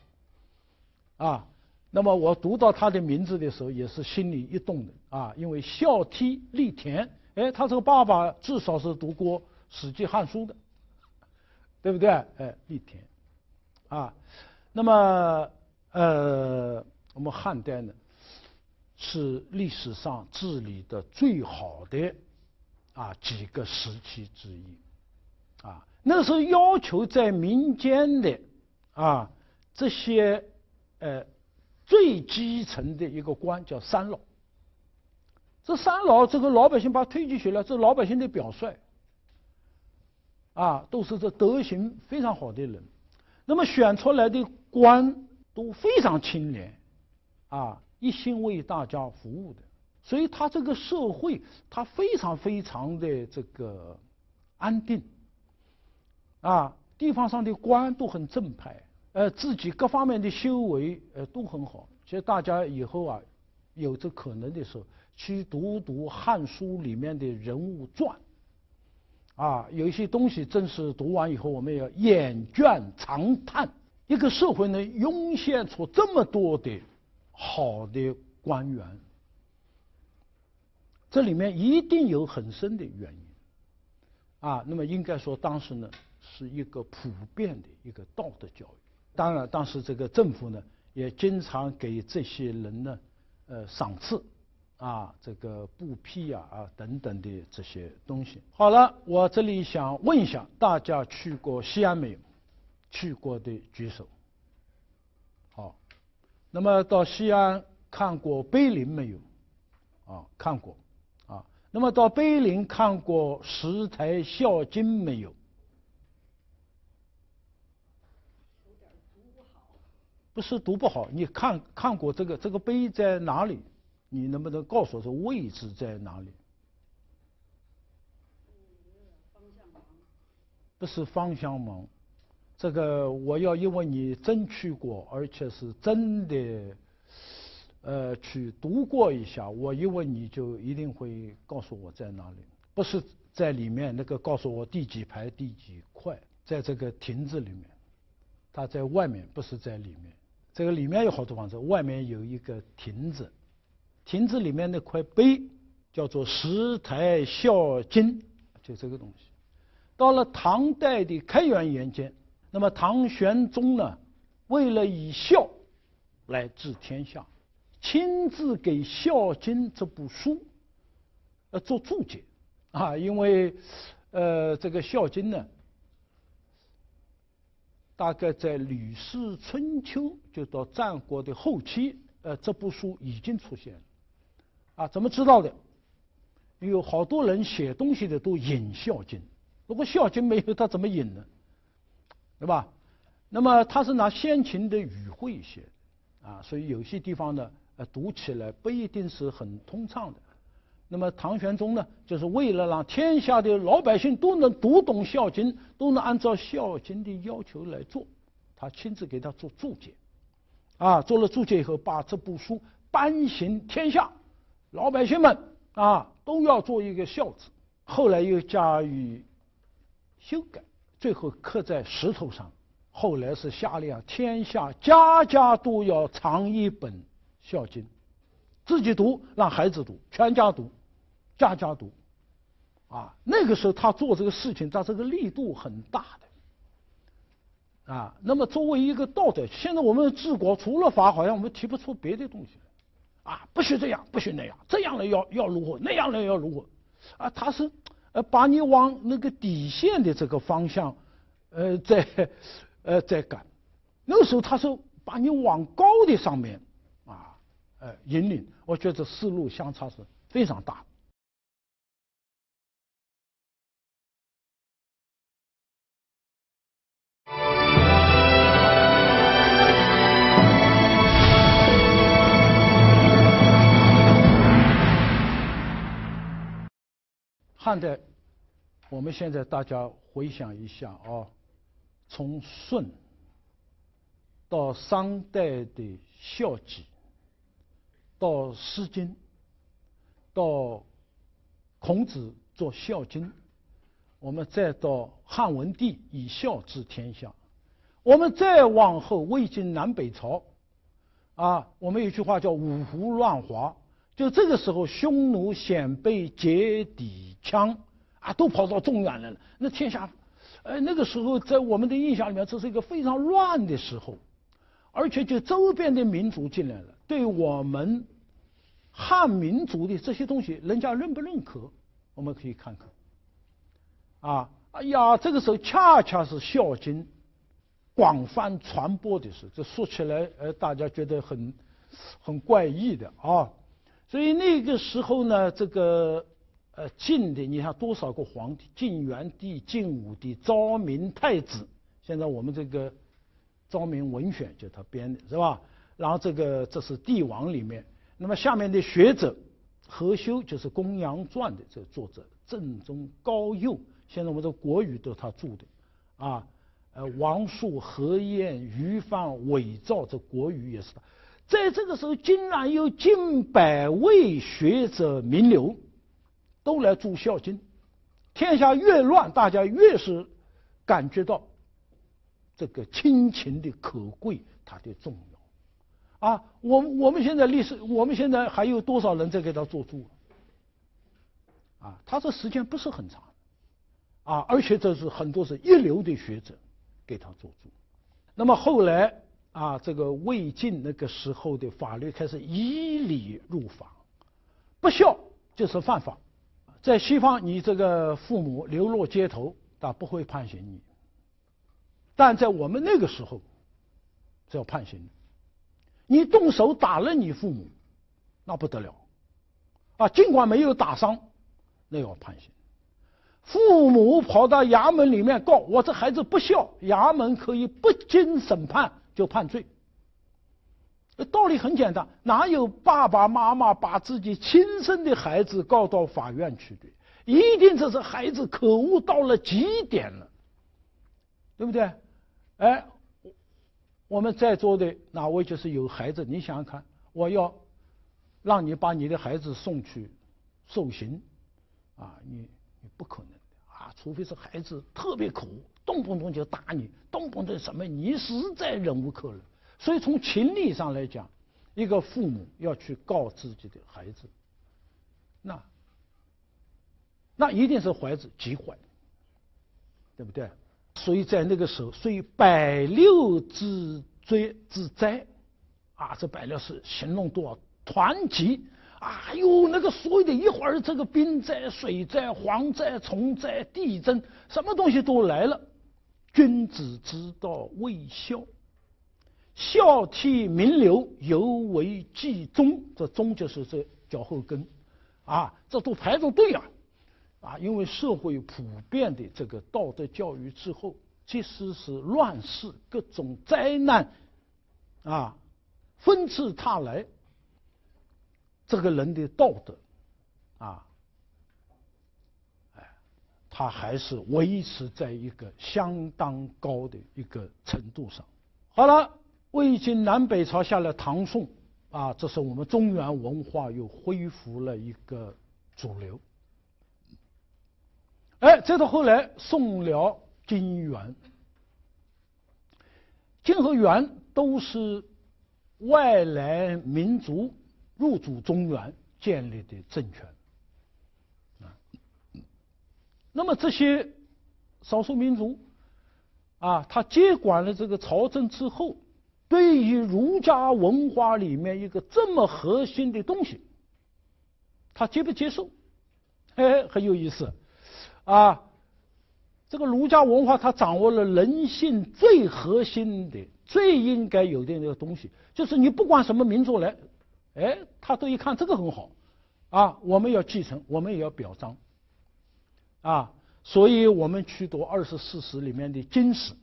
啊，那么我读到她的名字的时候，也是心里一动的啊，因为孝悌力田，哎，她这个爸爸至少是读过《史记》《汉书》的，对不对？哎，力田，啊，那么。我们汉代呢，是历史上治理的最好的啊几个时期之一，啊，那时候要求在民间的啊这些最基层的一个官叫三老，这三老这个老百姓把他推举起来，这老百姓的表率，啊，都是这德行非常好的人，那么选出来的官。都非常清廉，啊，一心为大家服务的，所以他这个社会，他非常非常的这个安定，啊，地方上的官都很正派，自己各方面的修为都很好。其实大家以后啊，有这可能的时候，去读读《汉书》里面的人物传，啊，有一些东西真是读完以后，我们要眼倦长叹。一个社会呢，涌现出这么多的好的官员，这里面一定有很深的原因，啊，那么应该说当时呢是一个普遍的一个道德教育。当然，当时这个政府呢也经常给这些人呢，赏赐，啊，这个布匹啊等等的这些东西。好了，我这里想问一下，大家去过西安没有？去过的举手。好，那么到西安看过碑林没有？啊，看过。啊，那么到碑林看过石台孝经没有？有点读不好。不是读不好，你看过这个碑在哪里？你能不能告诉我这位置在哪里？方向盲。不是方向盲。这个我要因为你真去过，而且是真的去读过一下，我一问你就一定会告诉我在哪里，不是在里面那个告诉我第几排第几块，在这个亭子里面，它在外面，不是在里面。这个里面有好多房子，外面有一个亭子，亭子里面那块碑叫做石台孝经，就这个东西。到了唐代的开元年间，那么唐玄宗呢，为了以孝来治天下，亲自给《孝经》这部书做注解啊，因为这个《孝经》呢，大概在吕氏春秋就到战国的后期，这部书已经出现了啊。怎么知道的？有好多人写东西的都引《孝经》，如果《孝经》没有，他怎么引呢？对吧？那么他是拿先秦的语汇写的啊，所以有些地方呢，读起来不一定是很通畅的。那么唐玄宗呢，就是为了让天下的老百姓都能读懂《孝经》，都能按照《孝经》的要求来做，他亲自给他做注解，啊，做了注解以后，把这部书颁行天下，老百姓们啊都要做一个孝字。后来又加以修改，最后刻在石头上。后来是下令天下家家都要藏一本《孝经》，自己读，让孩子读，全家读，家家读，啊，那个时候他做这个事情，他这个力度很大的，啊，那么作为一个道德，现在我们治国除了法，好像我们提不出别的东西来，啊，不许这样，不许那样，这样了要如何，那样了要如何，啊，他是把你往那个底线的这个方向，在赶，那个时候他是把你往高的上面啊，引领，我觉得思路相差是非常大的。汉代，我们现在大家回想一下啊，从舜到商代的孝己，到诗经，到孔子做孝经，我们再到汉文帝以孝治天下，我们再往后魏晋南北朝，啊，我们有句话叫五胡乱华。就这个时候，匈奴、鲜卑、羯、氐、羌啊，都跑到中原来了。那天下，那个时候在我们的印象里面，这是一个非常乱的时候，而且就周边的民族进来了，对我们汉民族的这些东西，人家认不认可？我们可以看看。哎呀，这个时候恰恰是《孝经》广泛传播的时候，这说起来，大家觉得很怪异的啊。所以那个时候呢，这个晋的，你看多少个皇帝？晋元帝、晋武帝、昭明太子，现在我们这个昭明文选就他编的是吧？然后这是帝王里面，那么下面的学者，何修就是《公羊传》的这个作者，郑宗、高佑，现在我们的国语都他著的啊。王树、何晏、于范、韦照，这国语也是他。在这个时候，竟然有近百位学者名流都来著《孝经》，天下越乱，大家越是感觉到这个亲情的可贵，它的重要。啊，我们现在历史，我们现在还有多少人在给他做注？啊，他这时间不是很长，啊，而且这是很多是一流的学者给他做注。那么后来。啊，这个魏晋那个时候的法律开始以礼入法，不孝就是犯法。在西方，你这个父母流落街头，他不会判刑你；但在我们那个时候，是要判刑的。你动手打了你父母，那不得了啊！尽管没有打伤，那要判刑。父母跑到衙门里面告我这孩子不孝，衙门可以不经审判就判罪。道理很简单，哪有爸爸妈妈把自己亲生的孩子告到法院去的？一定这是孩子可恶到了极点了，对不对？我们在座的哪位就是有孩子？你想想看，我要让你把你的孩子送去受刑，啊，你不可能的啊，除非是孩子特别可恶，动不动就打你，动不动什么，你实在忍无可忍。所以从情理上来讲，一个父母要去告自己的孩子，那一定是孩子极坏，对不对？所以在那个时候，所以百六之追之灾，啊，这百六是形容多少团结。哎呦，那个所有的一会儿这个冰灾、水灾、蝗灾、虫灾、地震，什么东西都来了。君子之道未孝，孝悌名流，犹为计忠。这忠就是这脚后跟，啊，这都排着队啊。啊，因为社会普遍的这个道德教育之后，即使是乱世，各种灾难，啊，纷至沓来，这个人的道德，啊，他还是维持在一个相当高的一个程度上。好了，魏晋南北朝下来，唐宋，啊，这是我们中原文化又恢复了一个主流。哎，再到后来，宋辽金元，金和元都是外来民族入主中原建立的政权。那么这些少数民族，啊，他接管了这个朝政之后，对于儒家文化里面一个这么核心的东西，他接不接受？哎，很有意思。啊，这个儒家文化，它掌握了人性最核心的、最应该有的那个东西，就是你不管什么民族来，哎，他都一看这个很好，啊，我们要继承，我们也要表彰，啊，所以我们去读24史里面的经史，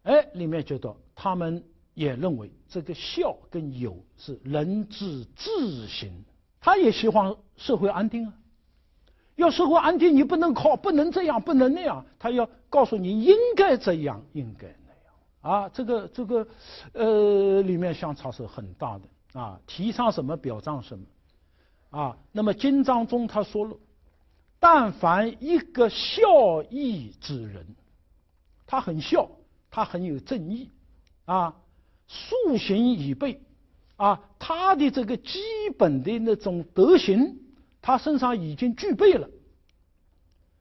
哎，里面觉得他们也认为这个孝跟友是人之至行，他也希望社会安定啊。要社会安定，你不能不能这样，不能那样，他要告诉你应该这样，应该那样啊。这个里面相差是很大的啊。提倡什么，表彰什么啊。那么金章中他说了，但凡一个孝义之人，他很孝，他很有正义啊，素行已备啊，他的这个基本的那种德行，他身上已经具备了，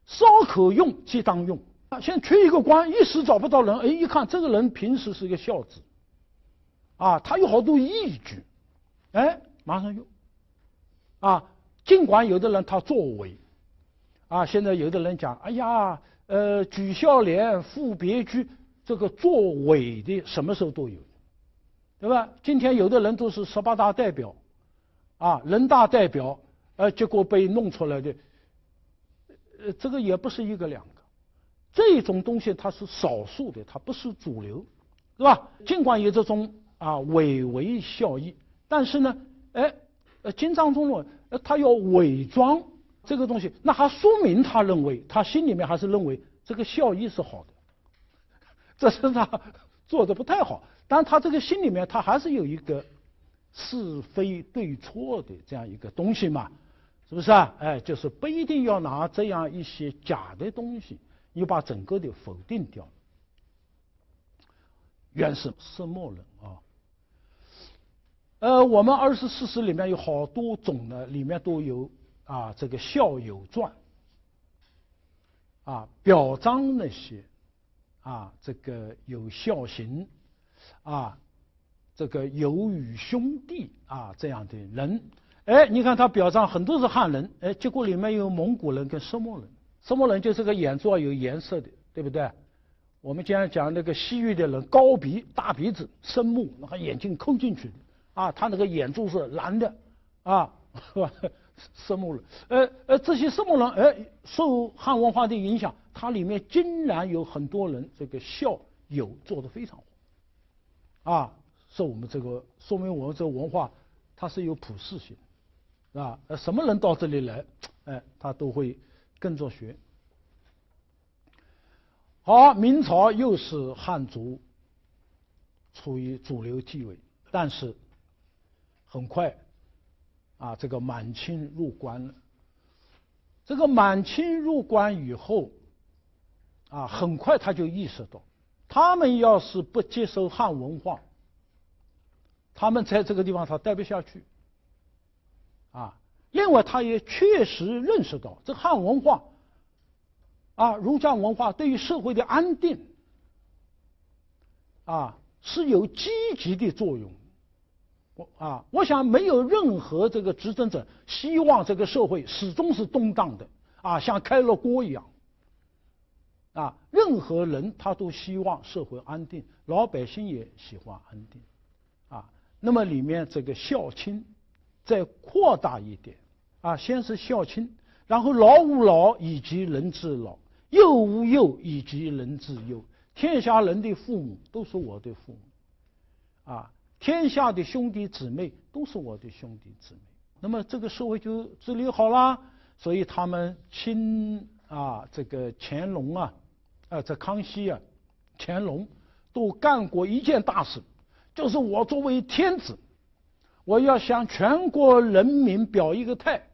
稍可用即当用。现在缺一个官，一时找不到人，哎，一看这个人平时是个孝子，啊，他有好多义举，哎，马上用，啊，尽管有的人他作为，啊，现在有的人讲，哎呀，举孝廉，赴别居，这个作为的什么时候都有，对吧？今天有的人都是18大代表，啊，人大代表。结果被弄出来的，这个也不是一个两个，这种东西它是少数的，它不是主流，是吧？尽管有这种伪为孝义，但是呢，金章中论他要伪装这个东西，那还说明他认为他心里面还是认为这个孝义是好的，这是他做的不太好，但他这个心里面他还是有一个是非对错的这样一个东西嘛。是不是啊？哎，就是不一定要拿这样一些假的东西，你把整个的否定掉。原是色墨人啊。我们24史里面有好多种呢，里面都有这个孝友传，表彰那些这个有孝行这个友与兄弟这样的人。哎，你看他表彰很多是汉人，哎，结果里面有蒙古人跟色墨人。色墨人就是个眼珠有颜色的，对不对？我们经常讲那个西域的人，高鼻大鼻子，深目，那个眼睛抠进去的他那个眼珠是蓝的是吧？色墨人，这些色墨人，受汉文化的影响，它里面竟然有很多人这个孝友做得非常好，是我们这个说明我们这个文化它是有普适性。什么人到这里来，他都会跟着学。好，明朝又是汉族处于主流地位，但是很快这个满清入关了。这个满清入关以后，很快他就意识到，他们要是不接受汉文化，他们在这个地方他待不下去。另外，他也确实认识到，这汉文化，儒家文化对于社会的安定，是有积极的作用。我想没有任何这个执政者希望这个社会始终是动荡的，像开了锅一样。任何人他都希望社会安定，老百姓也喜欢安定。那么里面这个孝亲再扩大一点，先是孝亲，然后老吾老以及人之老，幼吾幼以及人之幼。天下人的父母都是我的父母，天下的兄弟姊妹都是我的兄弟姊妹。那么这个社会就治理好了。所以他们亲这个乾隆这康熙乾隆都干过一件大事，就是我作为天子，我要向全国人民表一个态，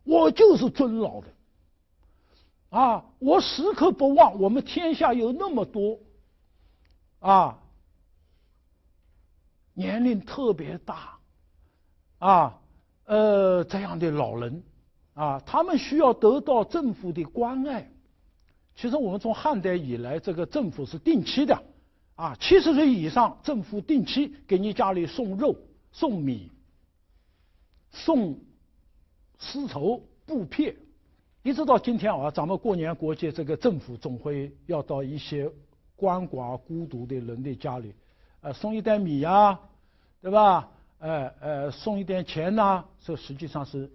我就是尊老的。我时刻不忘我们天下有那么多年龄特别大这样的老人他们需要得到政府的关爱。其实我们从汉代以来，这个政府是定期的70岁以上，政府定期给你家里送肉、送米、送丝绸、布片。一直到今天咱们过年过节，这个政府总会要到一些鳏寡孤独的人的家里，送一袋米对吧？送一点钱这实际上是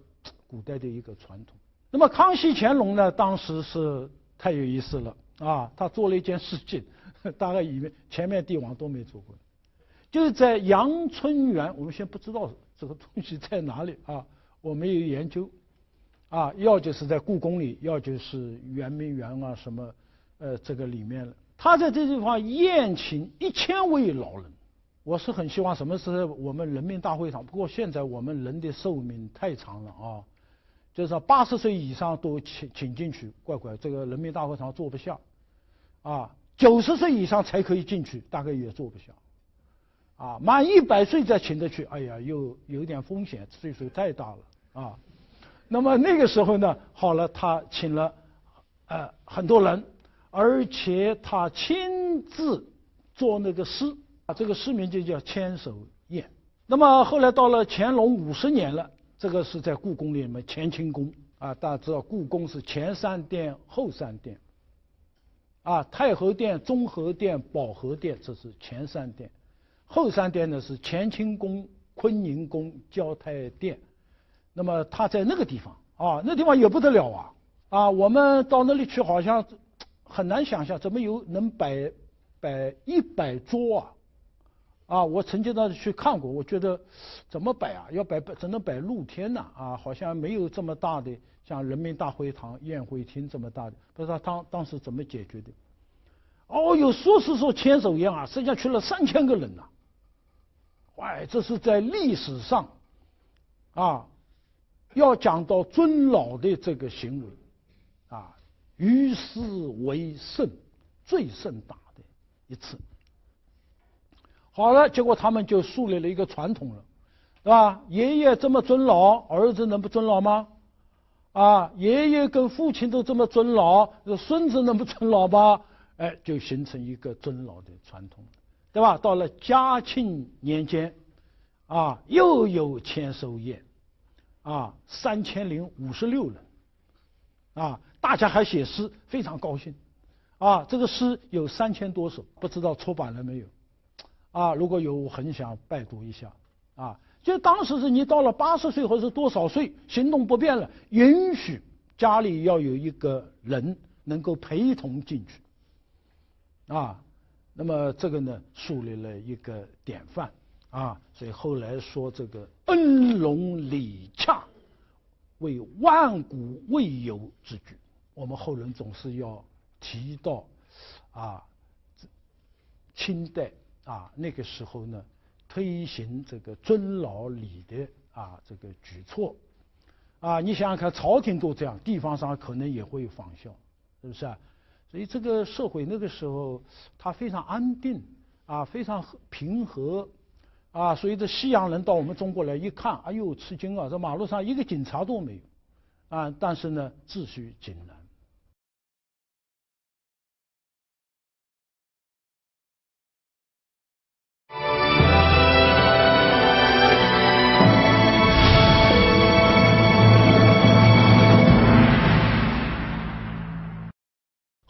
古代的一个传统。那么康熙、乾隆呢，当时是太有意思了他做了一件事情，大概前面帝王都没做过，就是在阳春园，我们先不知道这个东西在哪里我没有研究要就是在故宫里，要就是圆明园什么这个里面了。他在这地方宴请1000位老人。我是很希望什么是我们人民大会堂，不过现在我们人的寿命太长了就是80岁以上都请进去，乖乖，这个人民大会堂坐不下90岁以上才可以进去，大概也坐不下满100岁再请得去，哎呀，又有点风险，岁数太大了那么那个时候呢，好了，他请了很多人，而且他亲自做那个诗，这个诗名就叫《千手宴》。那么后来到了乾隆50年了，这个是在故宫里面乾清宫大家知道故宫是前3殿后3殿太和殿、中和殿、保和殿，这是前3殿。后3殿呢是乾清宫、坤宁宫、交泰殿。那么他在那个地方那地方也不得了我们到那里去好像很难想象怎么能摆100桌我曾经到去看过，我觉得怎么摆要摆只能摆露天好像没有这么大的像人民大会堂、宴会厅这么大的，不知道当时怎么解决的。有说是说千手宴实际上去了3000个人这是在历史上要讲到尊老的这个行为于世为盛，最盛大的一次。好了，结果他们就树立了一个传统了，对吧？爷爷这么尊老，儿子能不尊老吗？爷爷跟父亲都这么尊老，孙子能不尊老吗？就形成一个尊老的传统，对吧？到了嘉庆年间又有千手宴3056人大家还写诗，非常高兴这个诗有3000多首，不知道出版了没有如果有，我很想拜读一下就当时是你到了80岁或者是多少岁行动不便了，允许家里要有一个人能够陪同进去那么这个呢树立了一个典范所以后来说这个恩隆礼洽为万古未有之举。我们后人总是要提到清代那个时候呢推行这个尊老礼的这个举措。你想想看，朝廷都这样，地方上可能也会仿效，是不是啊？所以这个社会那个时候它非常安定非常平和所以这西洋人到我们中国来一看，哎呦吃惊啊！这马路上一个警察都没有但是呢秩序井然。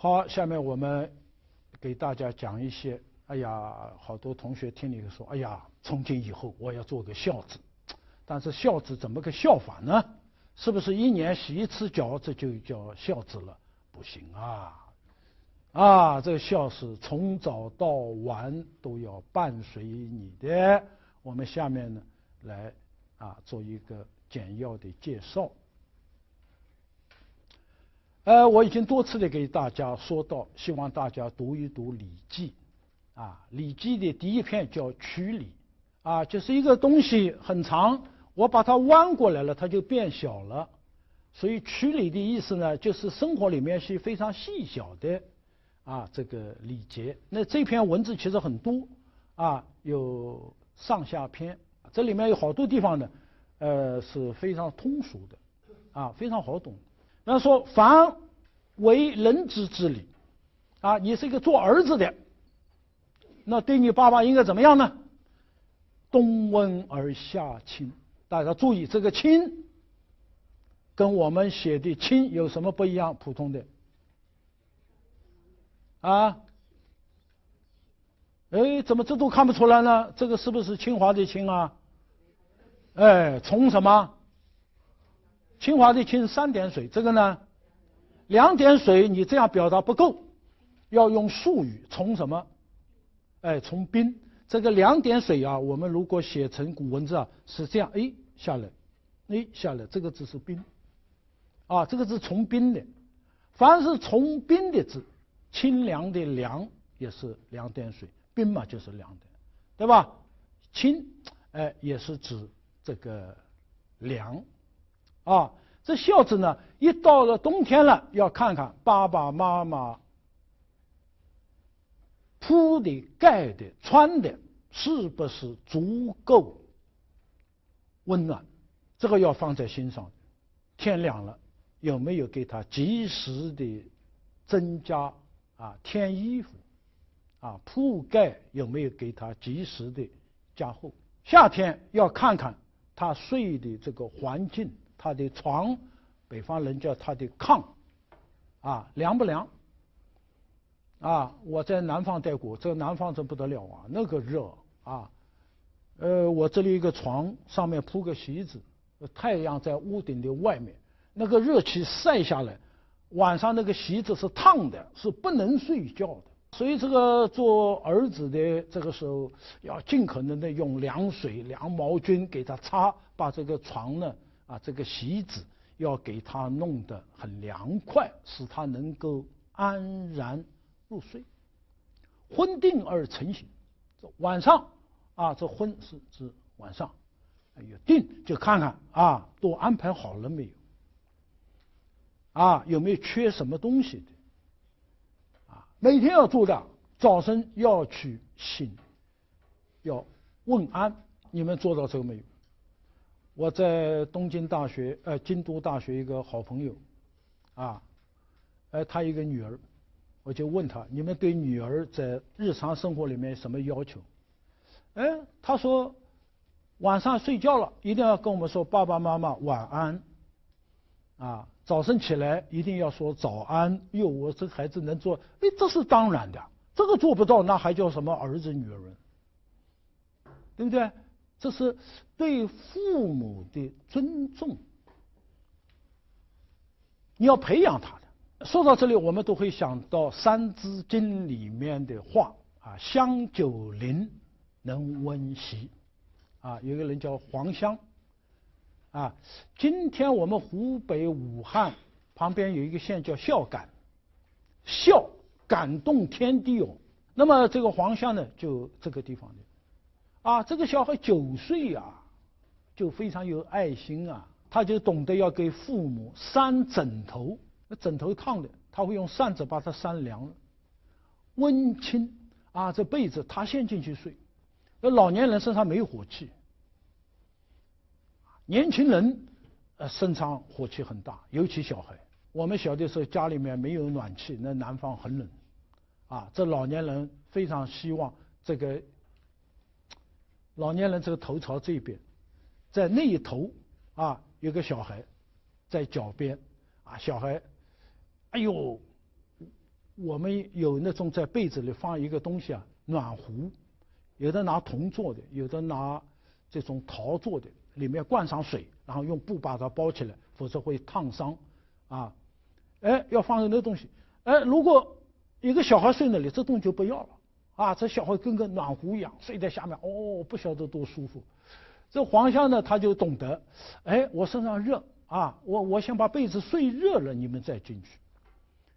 好，下面我们给大家讲一些。好多同学听了以后说，从今以后我要做个孝子。但是孝子怎么个孝法呢？是不是1年洗一次脚，这就叫孝子了？不行这个孝是从早到晚都要伴随你的。我们下面呢来做一个简要的介绍。我已经多次的给大家说到，希望大家读一读《礼记》《礼记》的第一篇叫曲礼就是一个东西很长，我把它弯过来了，它就变小了。所以曲礼的意思呢，就是生活里面是非常细小的这个礼节。那这篇文字其实很多有上下篇，这里面有好多地方呢是非常通俗的非常好懂。那说凡为人之之礼你是一个做儿子的，那对你爸爸应该怎么样呢？冬温而夏亲。大家注意，这个亲跟我们写的亲有什么不一样？普通的怎么这都看不出来呢？这个是不是清华的清从什么？清华的清3点水，这个呢2点水，你这样表达不够，要用术语，从什么？从宾。这个2点水我们如果写成古文字是这样，下来，下来，这个字是宾这个字从宾的。凡是从宾的字，清凉的凉也是2点水，宾嘛就是2点，对吧？清也是指这个凉这孝子呢，一到了冬天了，要看看爸爸妈妈铺的、盖的、穿的是不是足够温暖，这个要放在心上。天凉了，有没有给他及时的增加添衣服铺盖有没有给他及时的加厚。夏天要看看他睡的这个环境，他的床，北方人叫他的炕凉不凉我在南方待过，这个南方真不得了那个热我这里一个床上面铺个席子，太阳在屋顶的外面，那个热气晒下来，晚上那个席子是烫的，是不能睡觉的。所以这个做儿子的这个时候要尽可能的用凉水、凉毛巾给他擦，把这个床呢这个席子要给他弄得很凉快，使他能够安然入睡。昏定而成醒，晚上这昏是指晚上，有定就看看都安排好了没有有没有缺什么东西的每天要做的，早晨要去醒，要问安。你们做到这个没有？我在东京大学京都大学一个好朋友他一个女儿，我就问他，你们对女儿在日常生活里面什么要求？他说晚上睡觉了一定要跟我们说爸爸妈妈晚安早晨起来一定要说早安。我这孩子能做，这是当然的，这个做不到那还叫什么儿子女儿人，对不对？这是对父母的尊重，你要培养他的。说到这里，我们都会想到《三字经》里面的话香九龄，能温席有一个人叫黄香今天我们湖北武汉旁边有一个县叫孝感，孝感动天地那么这个黄香呢，就这个地方的这个小孩9岁就非常有爱心啊，他就懂得要给父母扇枕头，那枕头烫的，他会用扇子把它扇凉了，温馨啊，这被子他先进去睡。那老年人身上没有火气，年轻人身上火气很大，尤其小孩。我们小的时候家里面没有暖气，那南方很冷，啊，这老年人非常希望这个老年人这个头朝这边，在那一头啊有个小孩在脚边啊，小孩，哎呦，我们有那种在被子里放一个东西啊，暖壶，有的拿铜做的，有的拿这种陶做的，里面灌上水，然后用布把它包起来，否则会烫伤啊。哎，要放那东西，哎，如果一个小孩睡那里，这东西就不要了啊，这小孩跟个暖壶一样睡在下面，哦，不晓得多舒服。这黄香呢，他就懂得，哎，我身上热啊，我先把被子睡热了，你们再进去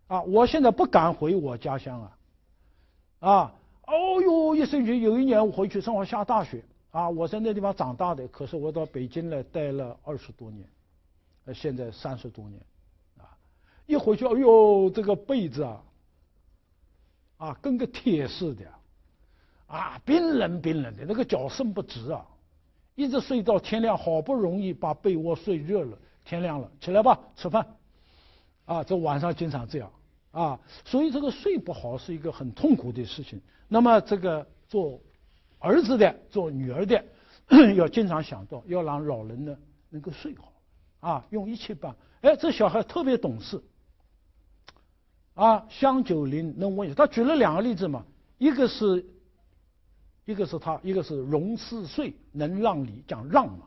啊，我现在不敢回我家乡啊，哦呦，一生气，有一年我回去正好下大雪啊，我在那地方长大的，可是我到北京来待了20多年，现在30多年。一回去，哎呦，这个被子啊，跟个铁似的，啊，冰冷冰冷的，那个脚伸不直啊，一直睡到天亮，好不容易把被窝睡热了，天亮了，起来吧，吃饭，啊，这晚上经常这样啊，所以这个睡不好是一个很痛苦的事情。那么这个做儿子的、做女儿的，要经常想到要让老人呢能够睡好，啊，用一切办。哎，这小孩特别懂事。啊，香九龄能温他举了2个例子嘛，一个是融四岁能让梨，讲让嘛，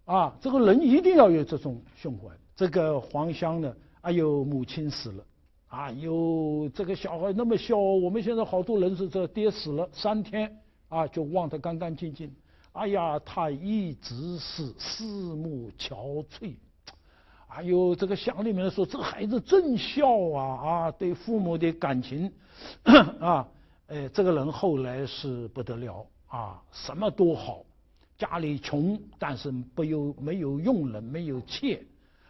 啊，这个人一定要有这种胸怀。这个黄香呢，哎呦，母亲死了，哎呦，这个小孩那么小，我们现在好多人是这爹死了3天啊，就忘得干干净净，哎呀，他一直是四目憔悴。哎呦，这个乡里面说这孩子真孝啊，对父母的感情啊，这个人后来是不得了啊，什么都好，家里穷，但是没有佣人，没有妾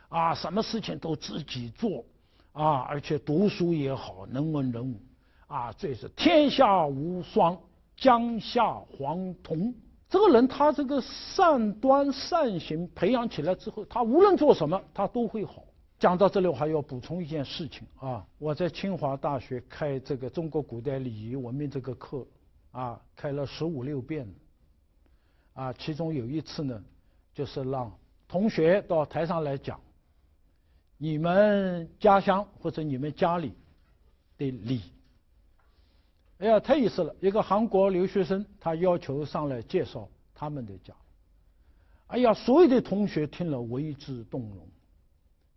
啊，什么事情都自己做啊，而且读书也好，能文能武啊，这是天下无双，江夏黄铜。这个人他这个善端善行培养起来之后，他无论做什么他都会好。讲到这里，我还要补充一件事情啊，我在清华大学开这个中国古代礼仪文明这个课啊，开了15、16遍啊，其中有一次呢，就是让同学到台上来讲你们家乡或者你们家里的礼。哎呀，太有意思了！一个韩国留学生，他要求上来介绍他们的家。哎呀，所有的同学听了为之动容，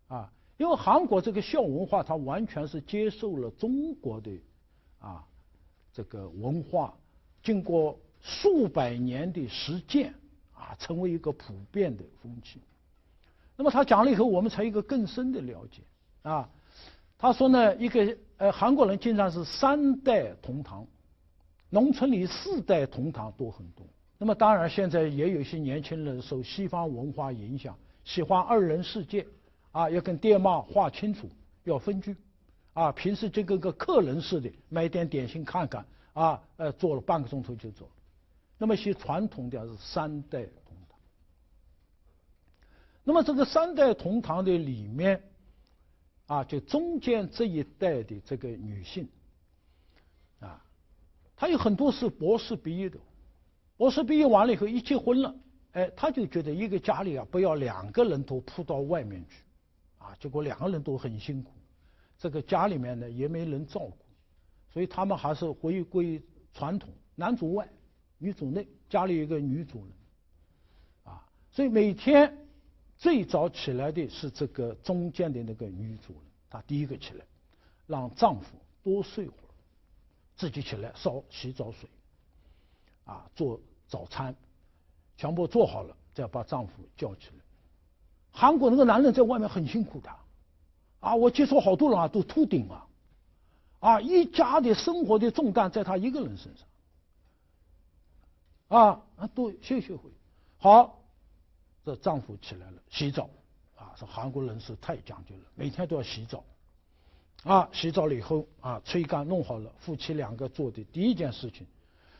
啊，因为韩国这个孝文化，它完全是接受了中国的这个文化，经过数百年的实践啊，成为一个普遍的风气。那么他讲了以后，我们才有一个更深的了解啊。他说呢，一个韩国人经常是3代同堂，农村里4代同堂都很多。那么当然，现在也有一些年轻人受西方文化影响，喜欢2人世界啊，要跟爹妈划清楚，要分居啊，平时就跟个客人似的，买点点心看看啊，坐了半个钟头就走了。那么些传统的是3代同堂。那么这个3代同堂的里面啊，就中间这一代的这个女性啊，她有很多是博士毕业的，博士毕业完了以后一结婚了，哎，她就觉得一个家里啊，不要2个人都扑到外面去啊，结果2个人都很辛苦，这个家里面呢也没人照顾，所以他们还是回归传统，男主外女主内，家里有一个女主人啊，所以每天最早起来的是这个中间的那个女主人，她第一个起来，让丈夫多睡会儿，自己起来洗澡水，啊，做早餐，全部做好了，再把丈夫叫起来。韩国那个男人在外面很辛苦的，啊，我接触好多人啊，都秃顶啊，一家的生活的重担在他一个人身上，都休息会。好，这丈夫起来了，洗澡，说韩国人是太讲究了，每天都要洗澡，洗澡了以后吹干弄好了，夫妻两个做的第一件事情，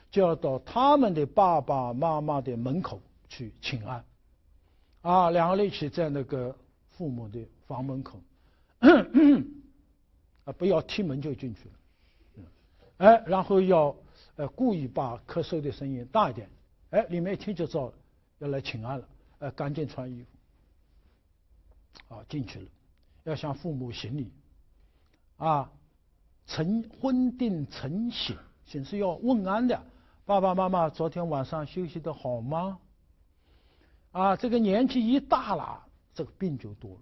就要到他们的爸爸妈妈的门口去请安，两个人一起在那个父母的房门口，不要踢门就进去了，然后要故意把咳嗽的声音大一点，里面一听就知道要来请安了，赶紧穿衣服，进去了，要向父母行礼，婚定晨醒，醒是要问安的，爸爸妈妈昨天晚上休息的好吗？这个年纪一大了，这个病就多了。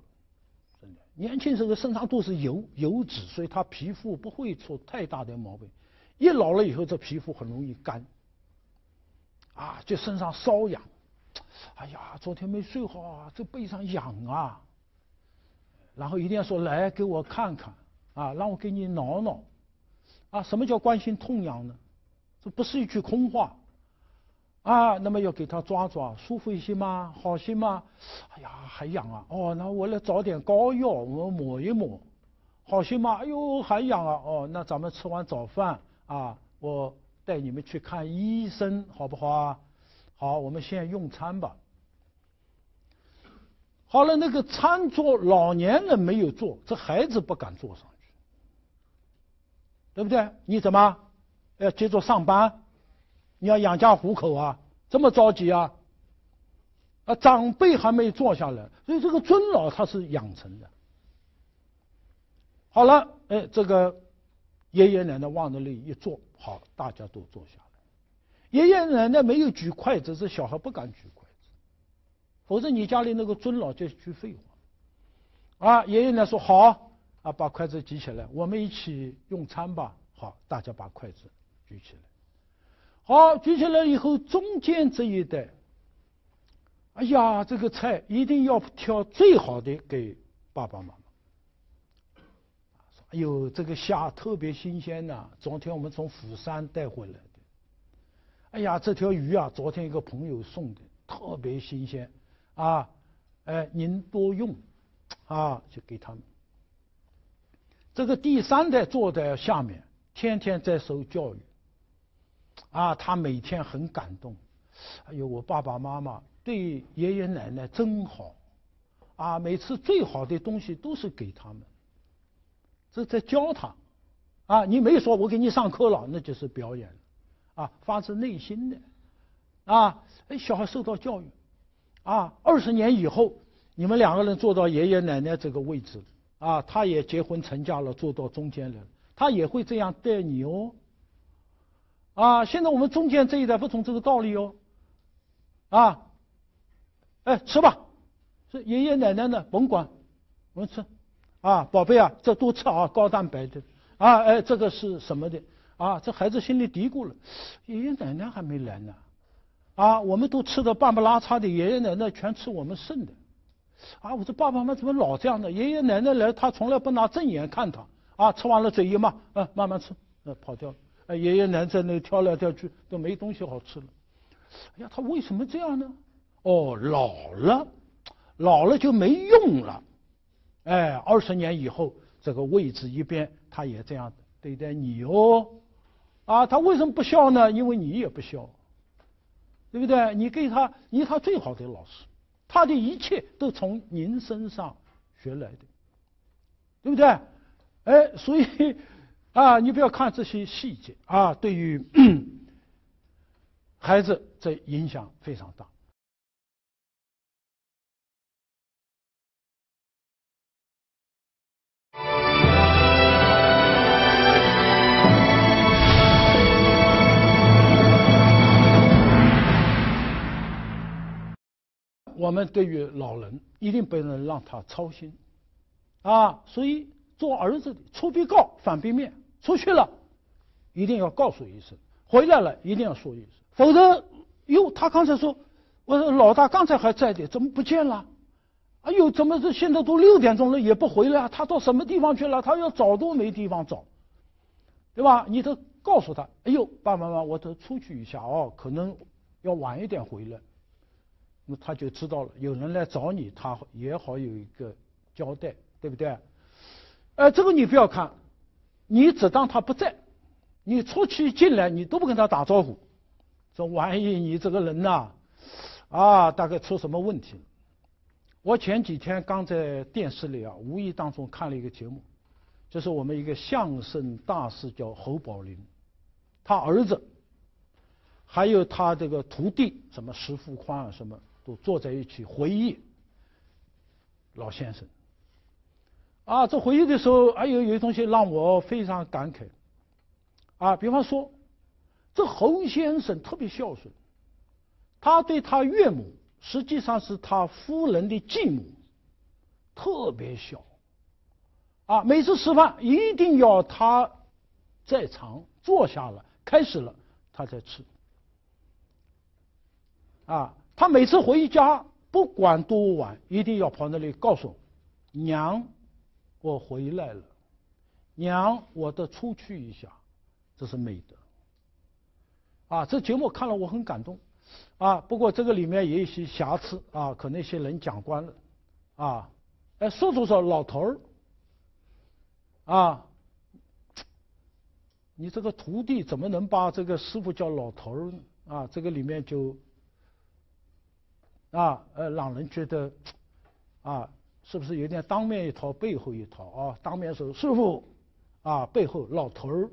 真的，年轻时候身上都是油脂，所以他皮肤不会出太大的毛病。一老了以后，这皮肤很容易干，就身上瘙痒。哎呀，昨天没睡好啊，这背上痒啊。然后一定要说来给我看看，让我给你挠挠。什么叫关心痛痒呢？这不是一句空话。那么要给他抓抓，舒服一些吗？好些吗？哎呀，还痒啊！那我来找点膏药，我抹一抹，好些吗？哎呦，还痒啊！那咱们吃完早饭我带你们去看医生，好不好啊？好，我们先用餐吧。好了，那个餐桌老年人没有坐，这孩子不敢坐上去，对不对？你怎么要接着上班？你要养家糊口啊，这么着急啊？长辈还没坐下来，所以这个尊老他是养成的。好了，这个爷爷奶奶往那里一坐，好，大家都坐下来。爷爷奶奶没有举筷子，这小孩不敢举筷子，否则你家里那个尊老就是句废话。爷爷奶奶说好，把筷子举起来，我们一起用餐吧。好，大家把筷子举起来。好，举起来以后，中间这一袋，哎呀，这个菜一定要挑最好的给爸爸妈妈。哎呦，这个虾特别新鲜呐，昨天我们从釜山带回来的。哎呀，这条鱼昨天一个朋友送的，特别新鲜您多用就给他们。这个第三代坐在下面，天天在受教育。他每天很感动，哎呦，我爸爸妈妈对爷爷奶奶真好，每次最好的东西都是给他们，这在教他，你没说我给你上课了，那就是表演了，发自内心的，小孩受到教育，20年以后，你们两个人坐到爷爷奶奶这个位置，他也结婚成家了，坐到中间来了，他也会这样待你哦。现在我们中间这一代不懂这个道理哦，吃吧，这爷爷奶奶呢甭管，我们吃，宝贝这多吃高蛋白的，这个是什么的这孩子心里嘀咕了，爷爷奶奶还没来呢，我们都吃的半不拉碴的，爷爷奶奶全吃我们剩的，我说爸爸妈妈怎么老这样的？爷爷奶奶来，他从来不拿正眼看他，吃完了嘴一抹，慢慢吃，跑掉了。爷爷奶奶在那挑来挑去都没东西好吃了。哎呀，他为什么这样呢？老了就没用了。20年以后，这个位置一变，他也这样对待你哦。他为什么不孝呢？因为你也不孝，对不对？你给他，你是他最好的老师，他的一切都从您身上学来的，对不对？所以。你不要看这些细节对于孩子这影响非常大。我们对于老人一定不能让他操心所以做儿子的出必告反必面。出去了，一定要告诉一声；回来了，一定要说一声，否则，他刚才说，我说老大刚才还在的，怎么不见了？怎么这现在都6点钟了也不回来？他到什么地方去了？他要找都没地方找，对吧？你都告诉他，爸爸妈妈，我都出去一下可能要晚一点回来。那他就知道了，有人来找你，他也好有一个交代，对不对？这个你不要看，你只当他不在，你出去进来你都不跟他打招呼，说万一你这个人呐，大概出什么问题了。我前几天刚在电视里无意当中看了一个节目，就是我们一个相声大师叫侯宝林，他儿子还有他这个徒弟什么石富宽什么都坐在一起回忆老先生。这回忆的时候，有一东西让我非常感慨。比方说，这侯先生特别孝顺，他对他岳母，实际上是他夫人的继母，特别孝。每次吃饭一定要他在场，坐下了，开始了，他才吃。他每次回家，不管多晚，一定要跑那里告诉娘，我回来了，娘，我得出去一下，这是美德。这节目看了我很感动。不过这个里面也有一些瑕疵可能一些人讲惯了。说老头儿你这个徒弟怎么能把这个师傅叫老头儿呢？这个里面就让人觉得是不是有点当面一套背后一套当面说师傅背后老头儿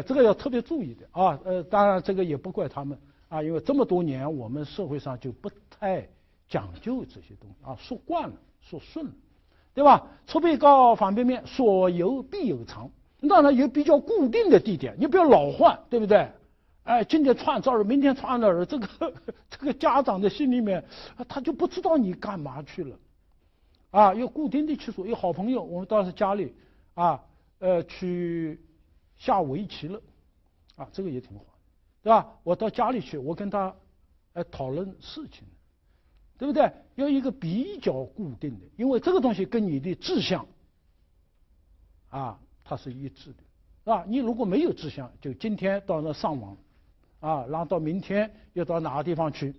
这个要特别注意的当然这个也不怪他们因为这么多年我们社会上就不太讲究这些东西说惯了，说顺了，对吧？出背高反背面，所由必有常。当然有比较固定的地点，你不要老换，对不对？今天穿这儿，明天穿那儿，这个家长的心里面他就不知道你干嘛去了要固定的去说。有好朋友，我们当时家里去下围棋了这个也挺好，对吧？我到家里去，我跟他讨论事情，对不对？要一个比较固定的，因为这个东西跟你的志向它是一致的你如果没有志向，就今天到那上网然后到明天又到哪个地方去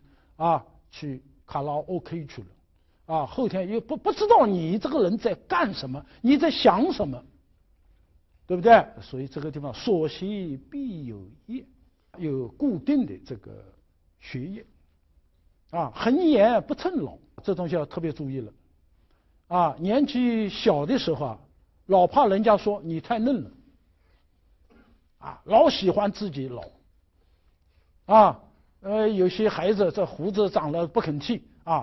去卡拉 OK 去了后天又不知道你这个人在干什么，你在想什么，对不对？所以这个地方所习必有业，有固定的这个学业恒言不称老，这东西要特别注意了年纪小的时候老怕人家说你太嫩了老喜欢自己老有些孩子这胡子长了不肯剃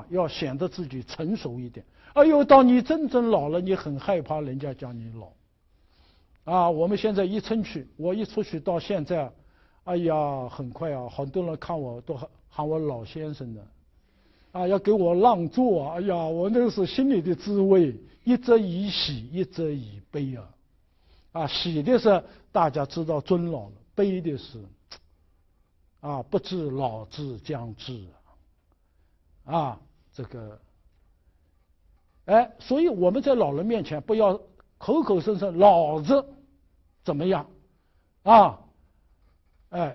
要显得自己成熟一点。到你真正老了，你很害怕人家讲你老我们现在我一出去到现在很快很多人看我都喊我老先生的要给我让座我那个是心里的滋味，一则以喜，一则以悲喜的是大家知道尊老了，悲的是不知老之将至这个所以我们在老人面前不要口口声声老子怎么样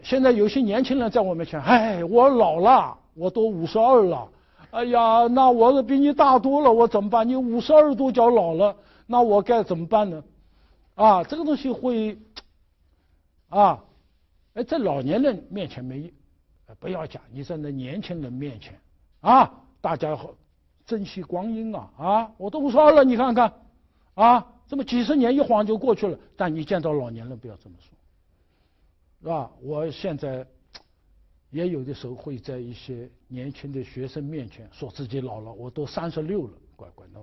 现在有些年轻人在我面前我老了，我都52了，那我比你大多了，我怎么办？你52都叫老了，那我该怎么办呢？这个东西会在老年人面前没不要讲，你在那年轻人面前大家珍惜光阴我都52了，你看看这么几十年一晃就过去了，但你见到老年人不要这么说，是吧？我现在也有的时候会在一些年轻的学生面前说自己老了，我都36了，乖乖的，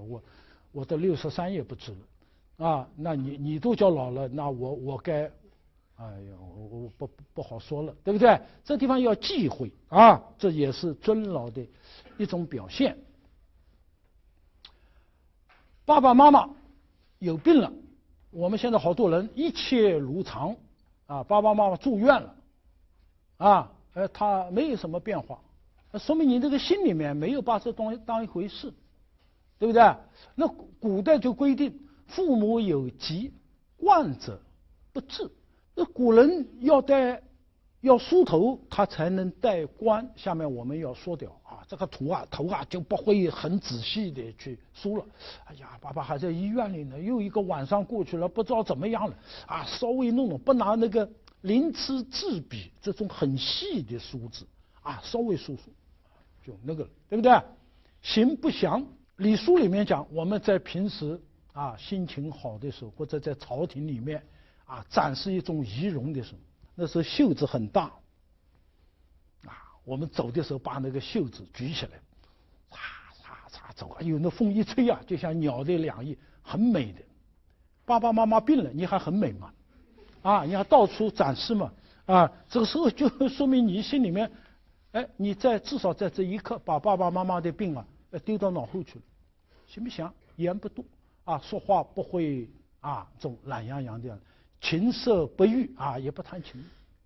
我都63也不止了那你都叫老了，那我该我不好说了，对不对？这地方要忌讳这也是尊老的一种表现。爸爸妈妈有病了，我们现在好多人一切如常爸爸妈妈住院了他没有什么变化，说明你这个心里面没有把这东西当一回事，对不对？那古代就规定父母有疾，患者不治。那古人要梳头，他才能戴冠。下面我们要说掉这个头啊就不会很仔细的去梳了。哎呀，爸爸还在医院里呢，又一个晚上过去了，不知道怎么样了啊，稍微弄，不拿那个鳞次栉比这种很细的梳子啊，稍微梳，就那个，对不对？行不祥，礼书里面讲，我们在平时啊心情好的时候，或者在朝廷里面啊展示一种仪容的时候，那时候袖子很大。我们走的时候把那个袖子举起来，擦走，哎呦，那风一吹啊，就像鸟的两翼，很美的。爸爸妈妈病了，你还很美嘛？啊，你还到处展示嘛？啊，这个时候就说明你心里面，哎，你至少在这一刻把爸爸妈妈的病啊丢到脑后去了，行不行？言不多啊，说话不会啊这种懒洋洋的，琴瑟不语啊，也不弹琴。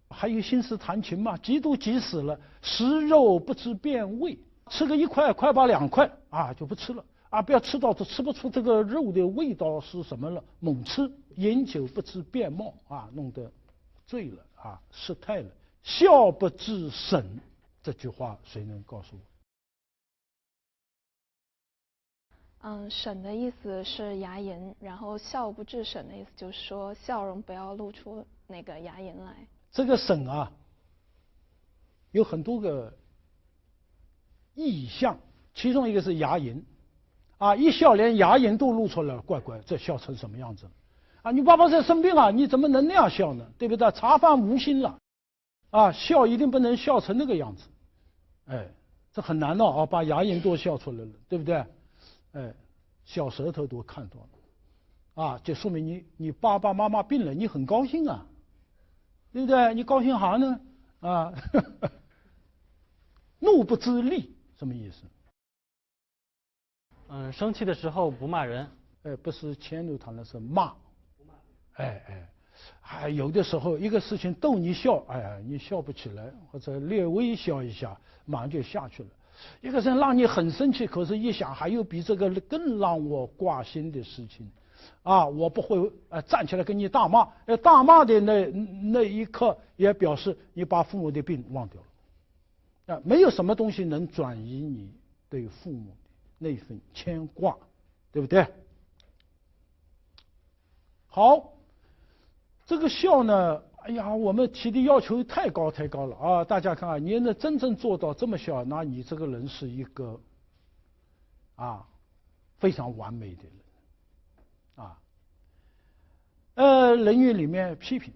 还有心思弹琴嘛？急都急死了，食肉不知变味，吃个1块快把2块啊就不吃了啊！不要吃到吃不出这个肉的味道是什么了，猛吃。饮酒不知变貌啊，弄得醉了啊，失态了。笑不知审，这句话谁能告诉我？审的意思是牙龈，然后笑不至审的意思就是说笑容不要露出那个牙龈来。这个审啊，有很多个意象，其中一个是牙龈，啊，一笑连牙龈都露出来了，怪，这笑成什么样子了？啊，你爸爸在生病啊，你怎么能那样笑呢？对不对？茶饭无心了，啊，笑一定不能笑成那个样子，哎，这很难的啊，把牙龈都笑出来了，对不对？哎，小舌头都看到了，啊，就说明你爸爸妈妈病了，你很高兴啊。对不对？你高兴啥呢？啊，怒不知力什么意思？生气的时候不骂人。不是迁怒他，那是骂。还有的时候一个事情逗你笑，哎呀，你笑不起来，或者略微笑一下，马上就下去了。一个人让你很生气，可是一想还有比这个更让我挂心的事情。啊，我不会站起来跟你大骂，大骂的那一刻也表示你把父母的病忘掉了，啊，没有什么东西能转移你对父母的那份牵挂，对不对？好，这个笑呢，哎呀，我们提的要求太高了啊！大家看啊，你能真正做到这么笑，那你这个人是一个非常完美的人。人语里面批评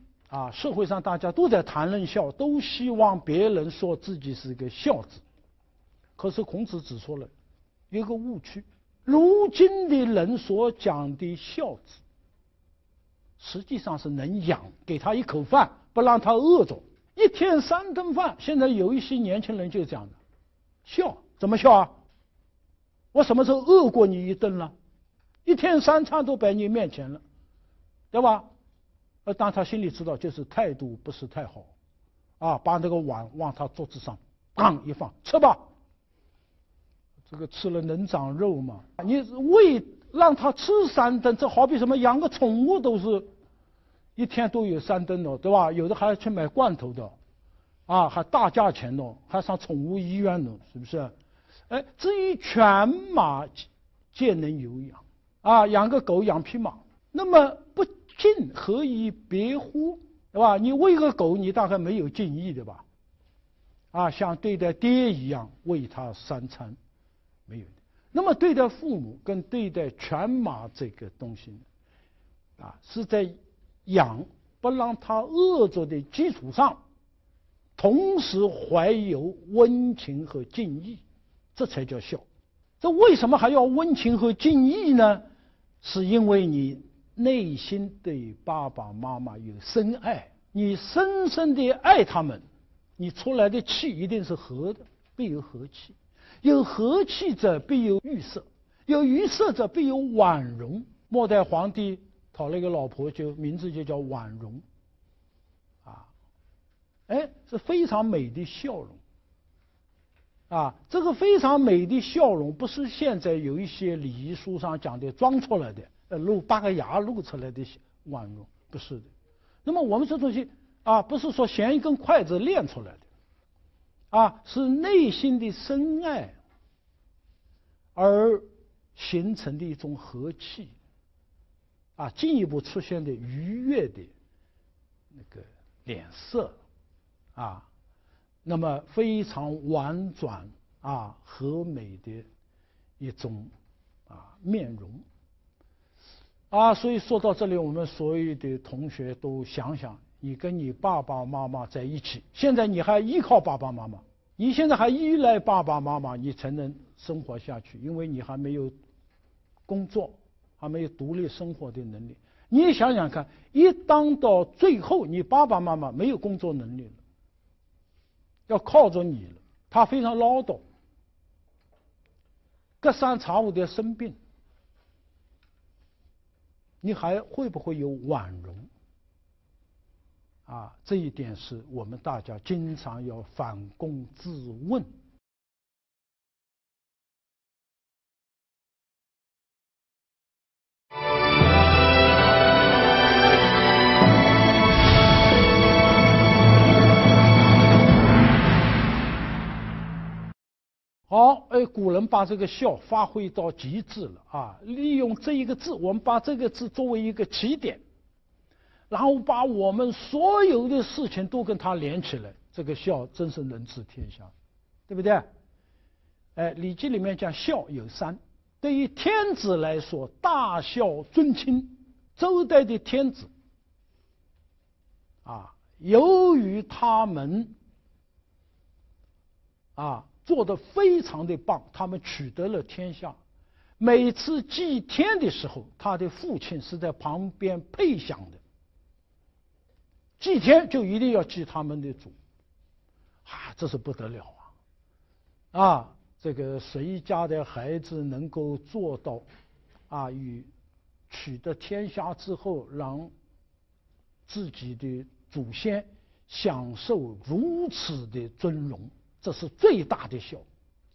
社会上大家都在谈论笑，都希望别人说自己是个孝子。可是孔子指出了一个误区，如今的人所讲的孝子，实际上是能养，给他一口饭，不让他饿着，1天3顿饭。现在有一些年轻人就讲的，孝怎么孝啊？我什么时候饿过你一顿了？1天3餐都摆你面前了。对吧？但他心里知道，就是态度不是太好，把那个碗往他桌子上当一放，吃吧。这个吃了能长肉吗？你让他吃3顿，这好比什么养个宠物都是1天都有3顿的，对吧？有的还要去买罐头的，还大价钱的，还上宠物医院的，是不是？至于犬马皆能有养，养个狗养匹马，那么不敬何以别乎？对吧？你喂个狗，你大概没有敬意的吧？像对待爹一样喂他3餐，没有的。那么对待父母跟对待犬马这个东西呢，是在养不让他饿着的基础上，同时怀有温情和敬意，这才叫孝。这为什么还要温情和敬意呢？是因为你内心对爸爸妈妈有深爱，你深深的爱他们，你出来的气一定是和的，必有和气。有和气者必有预设，有预设者必有婉容。末代皇帝讨了一个老婆，名字就叫婉容，是非常美的笑容。这个非常美的笑容，不是现在有一些礼仪书上讲的装出来的，露8个牙露出来的婉容，不是的。那么我们这东西不是说衔一根筷子练出来的，是内心的深爱而形成的一种和气，进一步出现的愉悦的那个脸色，那么非常婉转和美的一种面容。所以说到这里，我们所有的同学都想想，你跟你爸爸妈妈在一起，现在你还依靠爸爸妈妈，你现在还依赖爸爸妈妈，你才能生活下去，因为你还没有工作，还没有独立生活的能力。你想想看，一当到最后，你爸爸妈妈没有工作能力了，要靠着你了，他非常唠叨，隔三差五的生病，你还会不会有婉容？这一点是我们大家经常要反躬自问。好，古人把这个孝发挥到极致了利用这一个字，我们把这个字作为一个起点，然后把我们所有的事情都跟它连起来，这个孝真是能治天下，对不对？《礼记》里面讲孝有三，对于天子来说，大孝尊亲。周代的天子由于他们做得非常的棒，他们取得了天下。每次祭天的时候，他的父亲是在旁边配享的。祭天就一定要祭他们的主，这是不得了这个谁家的孩子能够做到与取得天下之后，让自己的祖先享受如此的尊荣，这是最大的孝。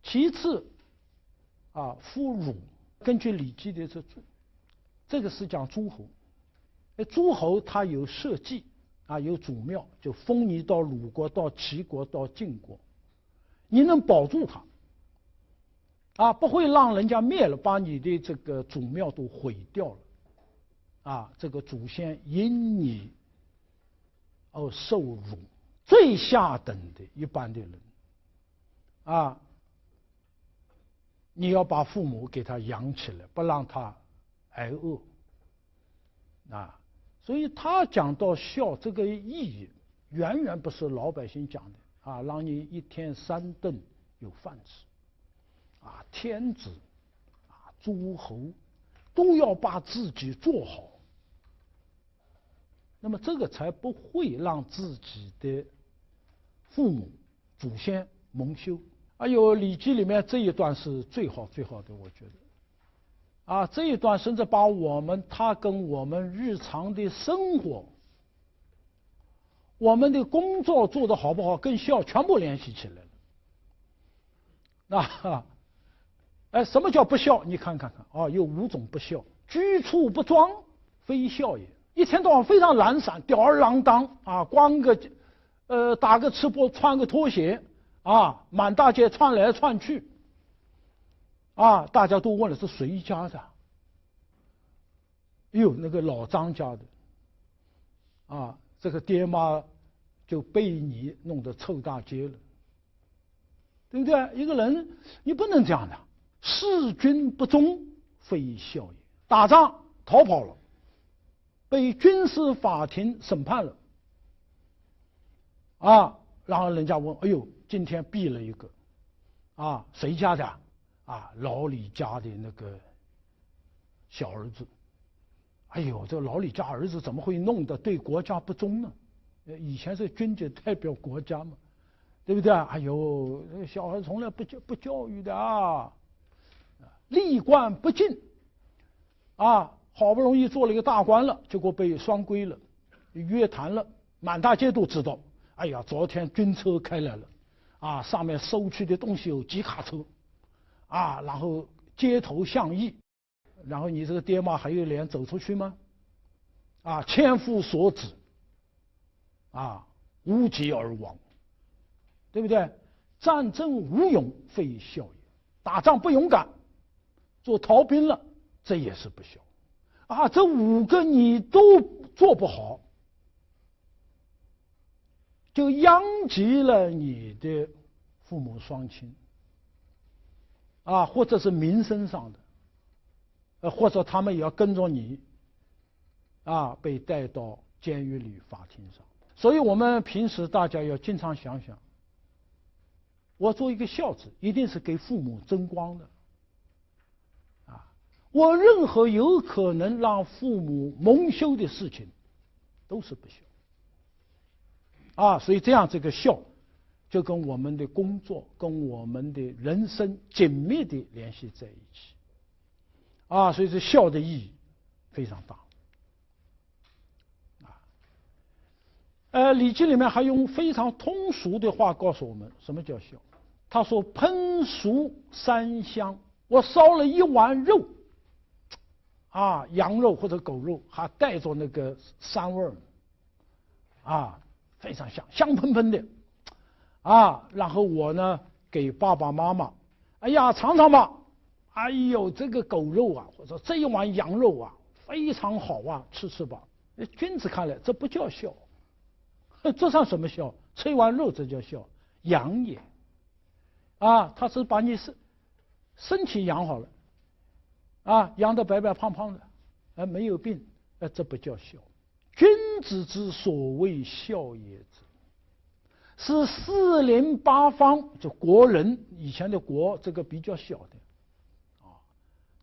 其次夫汝，根据《礼记》的这个是讲诸侯。诸侯他有社稷有祖庙，就封你到鲁国、到齐国、到晋国，你能保住他不会让人家灭了，把你的这个祖庙都毁掉了这个祖先因你而受辱。最下等的一般的人你要把父母给他养起来，不让他挨饿所以他讲到孝这个意义，远远不是老百姓讲的让你一天三顿有饭吃天子诸侯都要把自己做好，那么这个才不会让自己的父母祖先蒙羞。《礼记》里面这一段是最好的，我觉得这一段甚至把他跟我们日常的生活，我们的工作做得好不好，跟孝全部联系起来了。什么叫不孝？你看看有5种不孝：居处不庄，非孝也；一天到晚非常懒散，吊儿郎当光个打个赤膊，穿个拖鞋满大街窜来窜去大家都问了是谁家的？那个老张家的这个爹妈就被你弄得臭大街了，对不对？一个人你不能这样的，弑君不忠，非孝也。打仗逃跑了，被军事法庭审判了然后人家问，今天毙了一个谁家的老李家的那个小儿子。这老李家儿子怎么会弄得对国家不忠呢？以前是军队代表国家嘛，对不对？小孩从来不教育的历官不进好不容易做了一个大官了，结果被双规了，约谈了，满大街都知道。昨天军车开来了上面收去的东西有几卡车然后街头巷议，然后你这个爹妈还有脸走出去吗？千夫所指无疾而亡，对不对？战争无勇，非孝也。打仗不勇敢做逃兵了，这也是不孝。啊，这5个你都做不好，就殃及了你的父母双亲，啊，或者是名声上的，或者他们也要跟着你，啊，被带到监狱里、法庭上。所以我们平时大家要经常想想，我做一个孝子，一定是给父母争光的，啊，我任何有可能让父母蒙羞的事情，都是不孝。啊，所以这个孝，就跟我们的工作、跟我们的人生紧密地联系在一起。啊，所以这孝的意义非常大。《礼记》里面还用非常通俗的话告诉我们什么叫孝。他说：“烹熟3香，我烧了1碗肉，啊，羊肉或者狗肉，还带着那个膻味儿，啊，非常香，香喷喷的，啊，然后我呢给爸爸妈妈，哎呀，尝尝吧，哎呦，这个狗肉啊，或者这一碗羊肉啊，非常好啊，吃吧。君子看来这不叫孝。”这算什么孝？吃一碗肉这叫孝，养也。啊，他是把你身体养好了，啊，养得白白胖胖的，没有病，这不叫孝。君子之所谓孝也者，是四邻八方，就国人，以前的国这个比较小的，啊，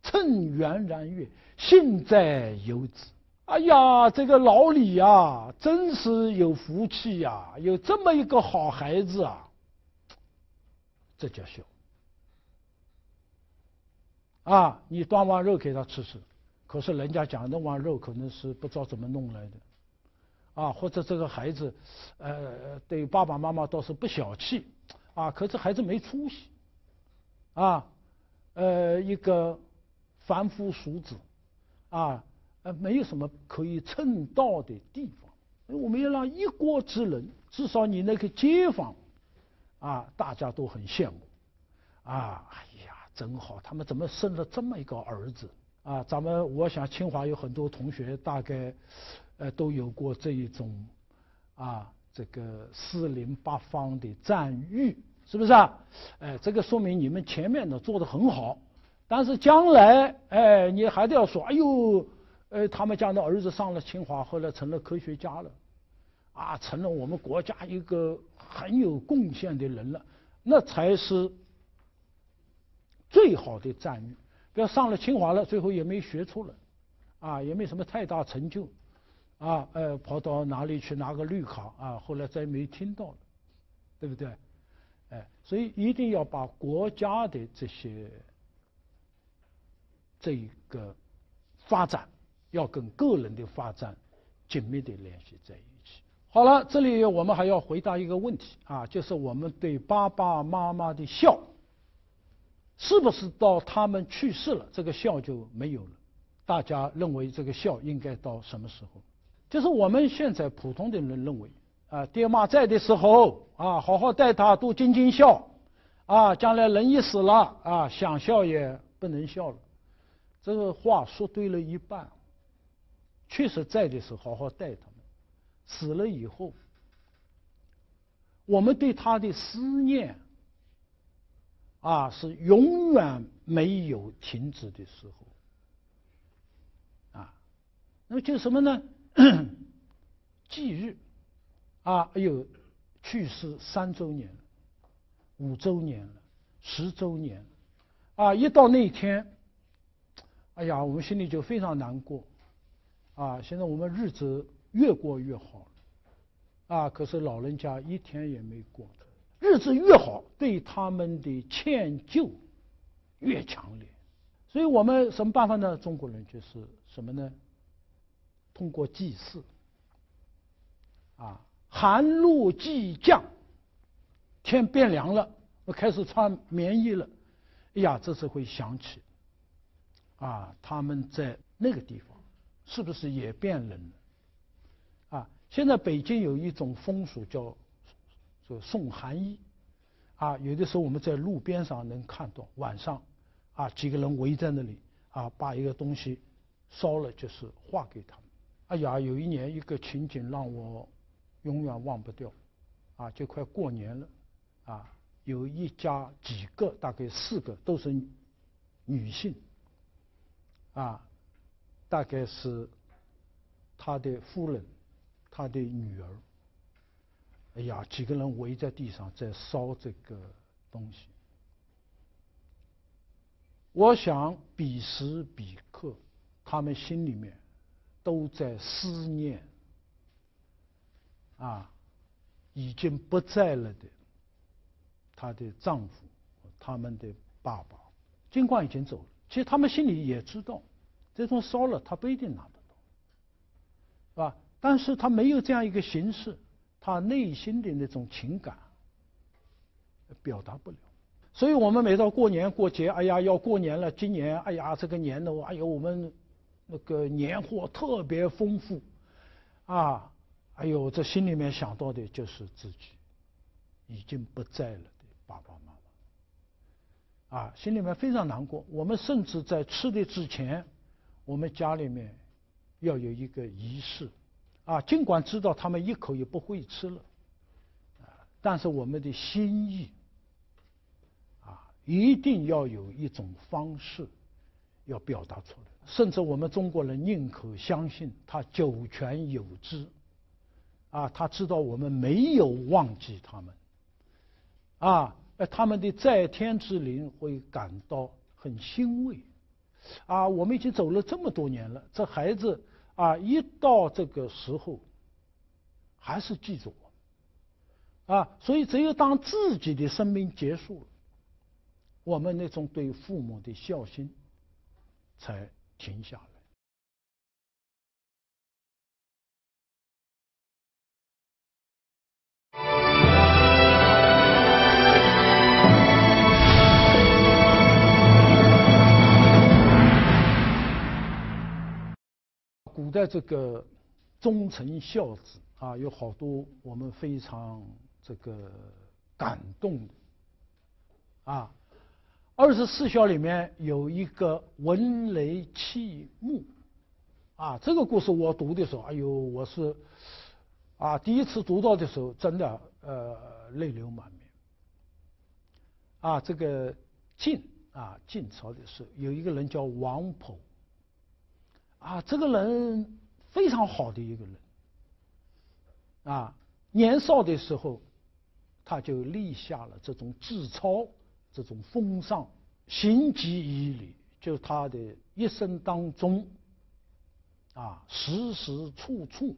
趁元然悦，幸在有子。哎呀，这个老李啊，真是有福气呀，有这么一个好孩子啊，这叫孝。啊，你端碗肉给他吃，可是人家讲那碗肉可能是不知道怎么弄来的，啊，或者这个孩子，对爸爸妈妈倒是不小气，啊，可是孩子没出息，啊，一个凡夫俗子，啊。没有什么可以称道的地方，我们要让一国之人，至少你那个街坊，啊，大家都很羡慕，啊，哎呀，真好，他们怎么生了这么一个儿子啊？我想清华有很多同学大概，都有过这一种，啊，这个四邻八方的赞誉，是不是啊？这个说明你们前面呢做得很好，但是将来，你还得要说，哎呦。他们家的儿子上了清华，后来成了科学家了，啊，成了我们国家一个很有贡献的人了，那才是最好的赞誉。不要上了清华了，最后也没学出来，啊，也没什么太大成就，啊，跑到哪里去拿个绿卡啊，后来再没听到了，对不对？所以一定要把国家的这个发展。要跟个人的发展紧密地联系在一起。好了，这里我们还要回答一个问题啊，就是我们对爸爸妈妈的孝，是不是到他们去世了，这个孝就没有了？大家认为这个孝应该到什么时候？就是我们现在普通的人认为，啊，爹妈在的时候啊，好好待他，都尽尽孝，啊，将来人一死了啊，想孝也不能孝了。这个话说对了一半。确实在的时候好好待他们，死了以后，我们对他的思念，啊，是永远没有停止的时候，啊，那么就什么呢？忌日，啊，哎呦，去世3周年了，5周年了，10周年了，啊，一到那一天，哎呀，我们心里就非常难过。啊，现在我们日子越过越好，啊，可是老人家一天也没过，日子越好，对他们的歉疚越强烈。所以我们什么办法呢？中国人就是什么呢？通过祭祀，啊，寒露既降，天变凉了，我开始穿棉衣了，哎呀，这次会想起，啊，他们在那个地方。是不是也变冷了？啊，现在北京有一种风俗叫送寒衣，啊，有的时候我们在路边上能看到，晚上，几个人围在那里把一个东西烧了，就是画给他们。哎呀，有一年一个情景让我永远忘不掉，就快过年了，有一家几个大概4个都是女性，大概是他的夫人，他的女儿。哎呀，几个人围在地上在烧这个东西。我想彼时彼刻，他们心里面都在思念已经不在了的她的丈夫，他们的爸爸。尽管已经走了，其实他们心里也知道，这种烧了他不一定拿得到，是吧？但是他没有这样一个形式，他内心的那种情感表达不了。所以我们每到过年过节，哎呀要过年了，今年哎呀这个年呢，哎呦我们那个年货特别丰富哎呦这心里面想到的就是自己已经不在了的爸爸妈妈，心里面非常难过。我们甚至在吃的之前，我们家里面要有一个仪式尽管知道他们一口也不会吃了但是我们的心意一定要有一种方式要表达出来。甚至我们中国人宁可相信他九泉有知他知道我们没有忘记他们他们的在天之灵会感到很欣慰我们已经走了这么多年了，这孩子一到这个时候还是记住我所以只有当自己的生命结束了，我们那种对父母的孝心才停下来。古代这个忠臣孝子有好多我们非常这个感动的24孝里面有一个闻雷弃牧这个故事我读的时候，哎呦我是第一次读到的时候真的泪流满面这个晋朝的时候有一个人叫王溥这个人非常好的一个人年少的时候他就立下了这种志操，这种风尚，行己以礼，就他的一生当中时时处处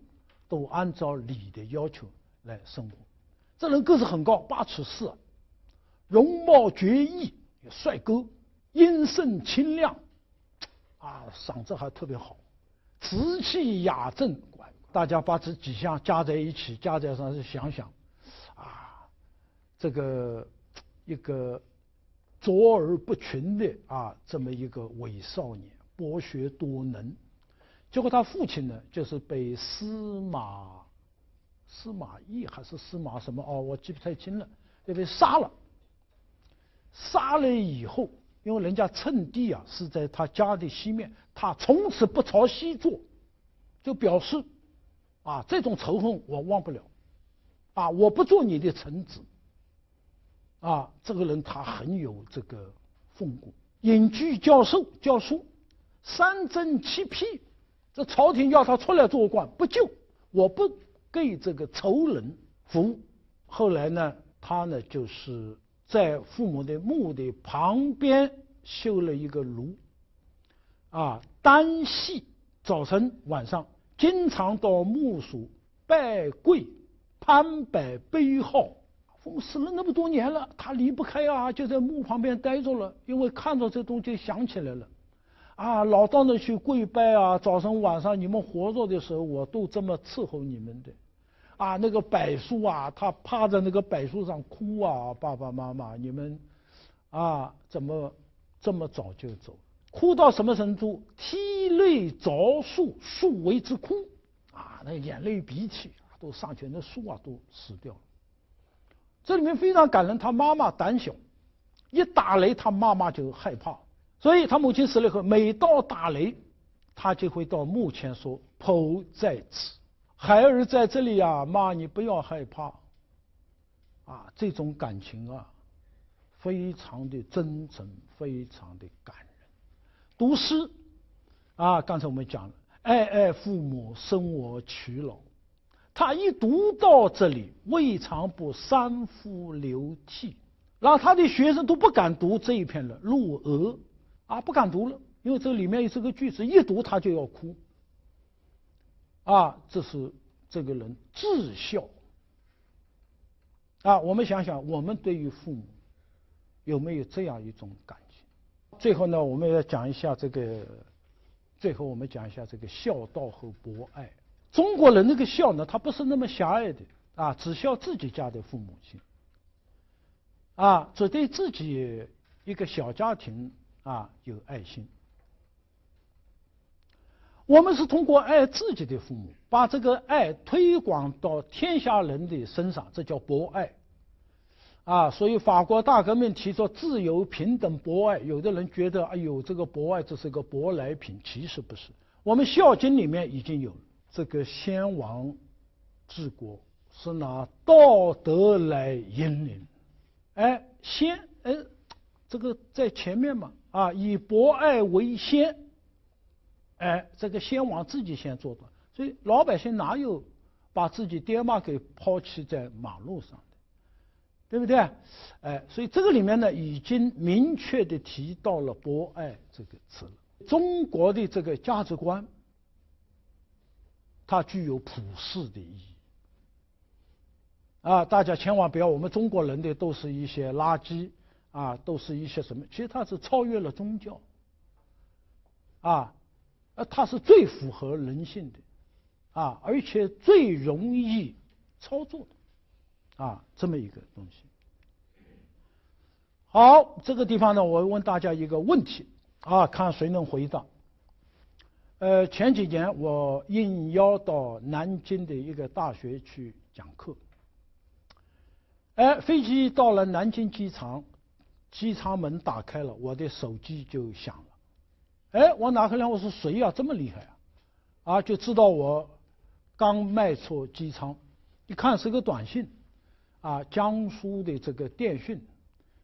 都按照礼的要求来生活。这人个子很高，8尺4，容貌绝异，帅哥，音声清亮嗓子还特别好，瓷器雅正。大家把这几项加在一起，加在上去想想这个一个卓而不群的这么一个伪少年，博学多能。结果他父亲呢，就是被司马懿还是司马什么我记不太清了，就被杀了。杀了以后，因为人家称帝是在他家的西面，他从此不朝西坐，就表示这种仇恨我忘不了我不做你的臣子这个人他很有这个风骨，隐居教书，3征7辟，这朝廷要他出来做官不就，我不给这个仇人服务。后来呢，他呢就是在父母的墓的旁边修了一个炉单系，早晨晚上经常到墓署拜跪攀拜碑号。父母死了那么多年了，他离不开就在墓旁边待着了，因为看到这东西想起来了老到那去跪拜早晨晚上你们活着的时候我都这么伺候你们的那个柏树他趴在那个柏树上哭爸爸妈妈你们怎么这么早就走，哭到什么程度，涕泪凿树，树为之哭那眼泪鼻涕都上去，那树都死掉了。这里面非常感人，他妈妈胆小，一打雷他妈妈就害怕所以他母亲死了以后，每到打雷，他就会到墓前说：“剖在此，孩儿在这里呀，妈你不要害怕。”啊，这种感情啊，非常的真诚，非常的感人。读诗啊，刚才我们讲了，哀哀父母，生我娶老。他一读到这里，未尝不三夫流涕，让他的学生都不敢读这一篇了，入额啊，不敢读了，因为这里面有这个句子，一读他就要哭。啊，这是这个人至孝。啊，我们想想，我们对于父母有没有这样一种感情？最后呢，我们要讲一下这个，最后我们讲一下这个孝道和博爱。中国人那个孝呢，他不是那么狭隘的啊，只孝自己家的父母亲，啊，只对自己一个小家庭啊有爱心。我们是通过爱自己的父母，把这个爱推广到天下人的身上，这叫博爱。啊，所以法国大革命提出自由、平等、博爱，有的人觉得，哎呦，这个博爱这是个舶来品，其实不是。我们《孝经》里面已经有了，这个先王治国是拿道德来引领，哎，这个在前面嘛，啊，以博爱为先。哎，这个先王自己先做到，所以老百姓哪有把自己爹妈给抛弃在马路上的，对不对？哎，所以这个里面呢，已经明确的提到了博爱这个词了。中国的这个价值观，它具有普世的意义。啊，大家千万不要，我们中国人的都是一些垃圾啊，都是一些什么？其实它是超越了宗教。啊。它是最符合人性的，啊，而且最容易操作的，啊，这么一个东西。好，这个地方呢，我问大家一个问题，啊，看谁能回答。前几年我应邀到南京的一个大学去讲课，飞机到了南京机场，机舱门打开了，我的手机就响了。我拿回来，我说谁呀，这么厉害啊？啊，就知道我刚迈出机舱，一看是个短信，啊，江苏的这个电讯，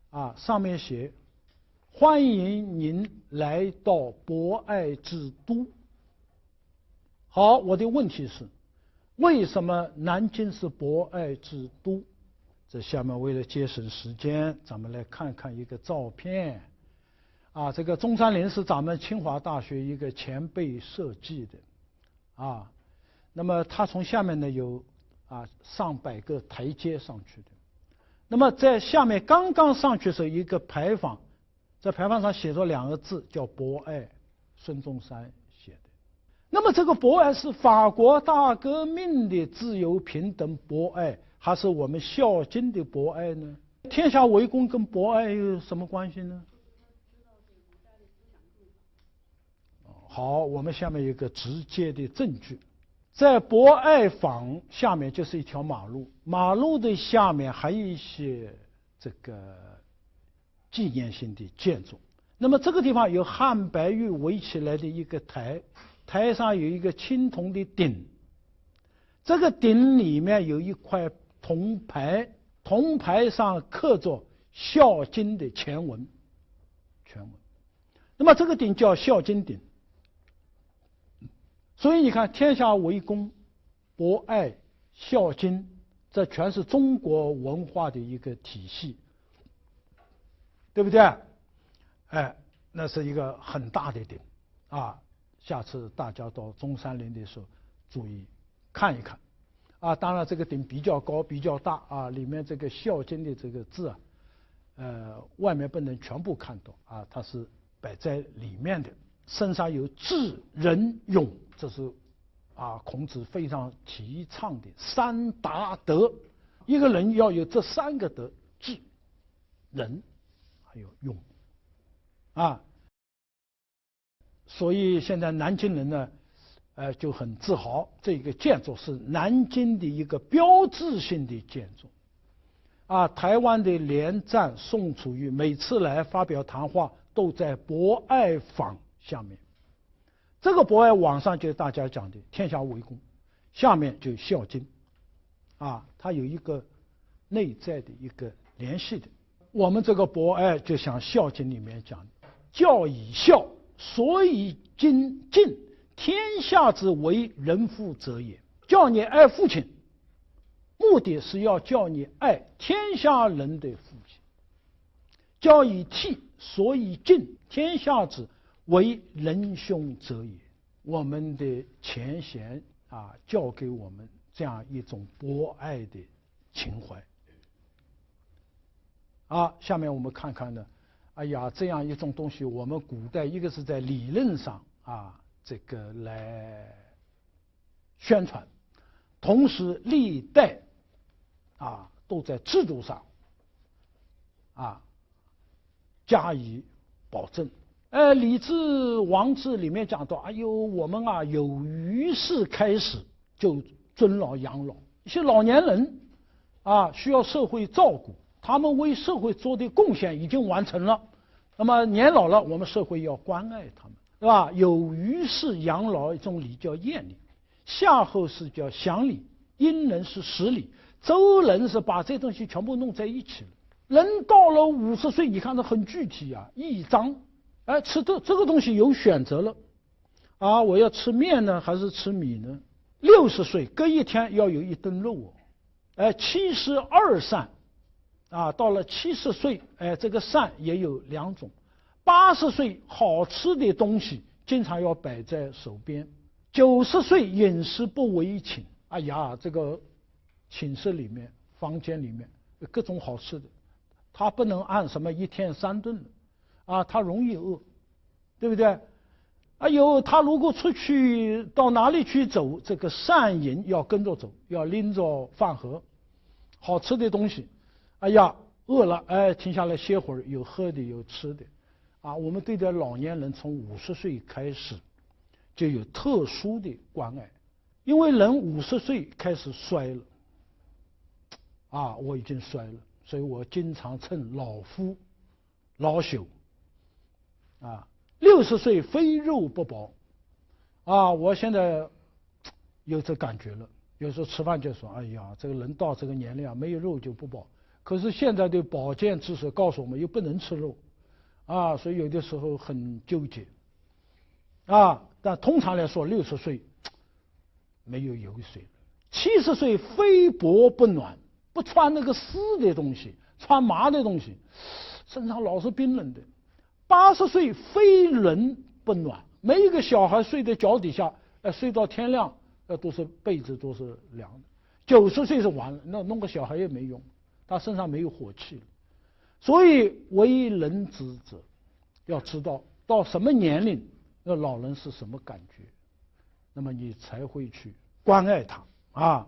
啊，上面写欢迎您来到博爱之都。好，我的问题是，为什么南京是博爱之都？这下面为了节省时间，咱们来看看一个照片。啊，这个中山陵是咱们清华大学一个前辈设计的，啊，那么它从下面呢有上百个台阶上去的，那么在下面刚刚上去是一个牌坊，在牌坊上写着2个字叫博爱，孙中山写的。那么这个博爱是法国大革命的自由、平等、博爱，还是我们《孝经》的博爱呢？天下为公跟博爱有什么关系呢？好，我们下面有一个直接的证据，在博爱坊下面就是一条马路，马路的下面还有一些这个纪念性的建筑。那么这个地方有汉白玉围起来的一个台，台上有一个青铜的鼎，这个鼎里面有一块铜牌，铜牌上刻着《孝经》的全文。那么这个鼎叫孝经鼎。所以你看，天下为公、博爱、孝经，这全是中国文化的一个体系，对不对？那是一个很大的鼎啊！下次大家到中山陵的时候，注意看一看啊！当然，这个鼎比较高、比较大啊，里面这个孝经的这个字啊，外面不能全部看到啊，它是摆在里面的。身上有智、仁、勇，这是孔子非常提倡的3大德。一个人要有这3个德：智、仁，还有勇啊。所以现在南京人呢，就很自豪，这个建筑是南京的一个标志性的建筑。台湾的连战、宋楚瑜每次来发表谈话，都在博爱坊下面。这个博爱网上就是大家讲的天下为公，下面就《孝经》，它有一个内在的一个联系的。我们这个博爱就像《孝经》里面讲的，教以孝，所以敬，天下之为人父者也。叫你爱父亲，目的是要叫你爱天下人的父亲。教以悌，所以敬，天下之为人兄者也。我们的前贤教给我们这样一种博爱的情怀。下面我们看看呢，这样一种东西，我们古代一个是在理论上这个来宣传，同时历代都在制度上加以保证。礼制王制里面讲到，我们有于是开始就尊老养老，一些老年人需要社会照顾，他们为社会做的贡献已经完成了，那么年老了，我们社会要关爱他们，对吧？有于是养老一种礼叫宴礼，夏后是叫祥礼，殷人是食礼，周人是把这东西全部弄在一起了。人到了50岁，你看这很具体一章，吃这个东西有选择了我要吃面呢还是吃米呢？60岁隔一天要有一顿肉72膳到了70岁这个膳也有2种。80岁好吃的东西经常要摆在手边。90岁饮食不为寝，这个寝室里面房间里面各种好吃的，他不能按什么1天3顿他容易饿，对不对？他如果出去到哪里去走，这个膳饮要跟着走，要拎着饭盒，好吃的东西，饿了停下来歇会儿，有喝的有吃的我们对待老年人从50岁开始就有特殊的关爱，因为人50岁开始衰了我已经衰了，所以我经常称老夫老朽60岁非肉不饱我现在有这感觉了，有时候吃饭就说这个人到这个年龄没有肉就不饱。可是现在的保健知识告诉我们又不能吃肉所以有的时候很纠结但通常来说60岁没有油水了。70岁非薄不暖，不穿那个丝的东西，穿麻的东西，身上老是冰冷的。80岁非冷不暖，每一个小孩睡在脚底下睡到天亮都是被子都是凉的。90岁是完了，那弄个小孩也没用，他身上没有火气了。所以为人之者要知道到什么年龄那老人是什么感觉，那么你才会去关爱他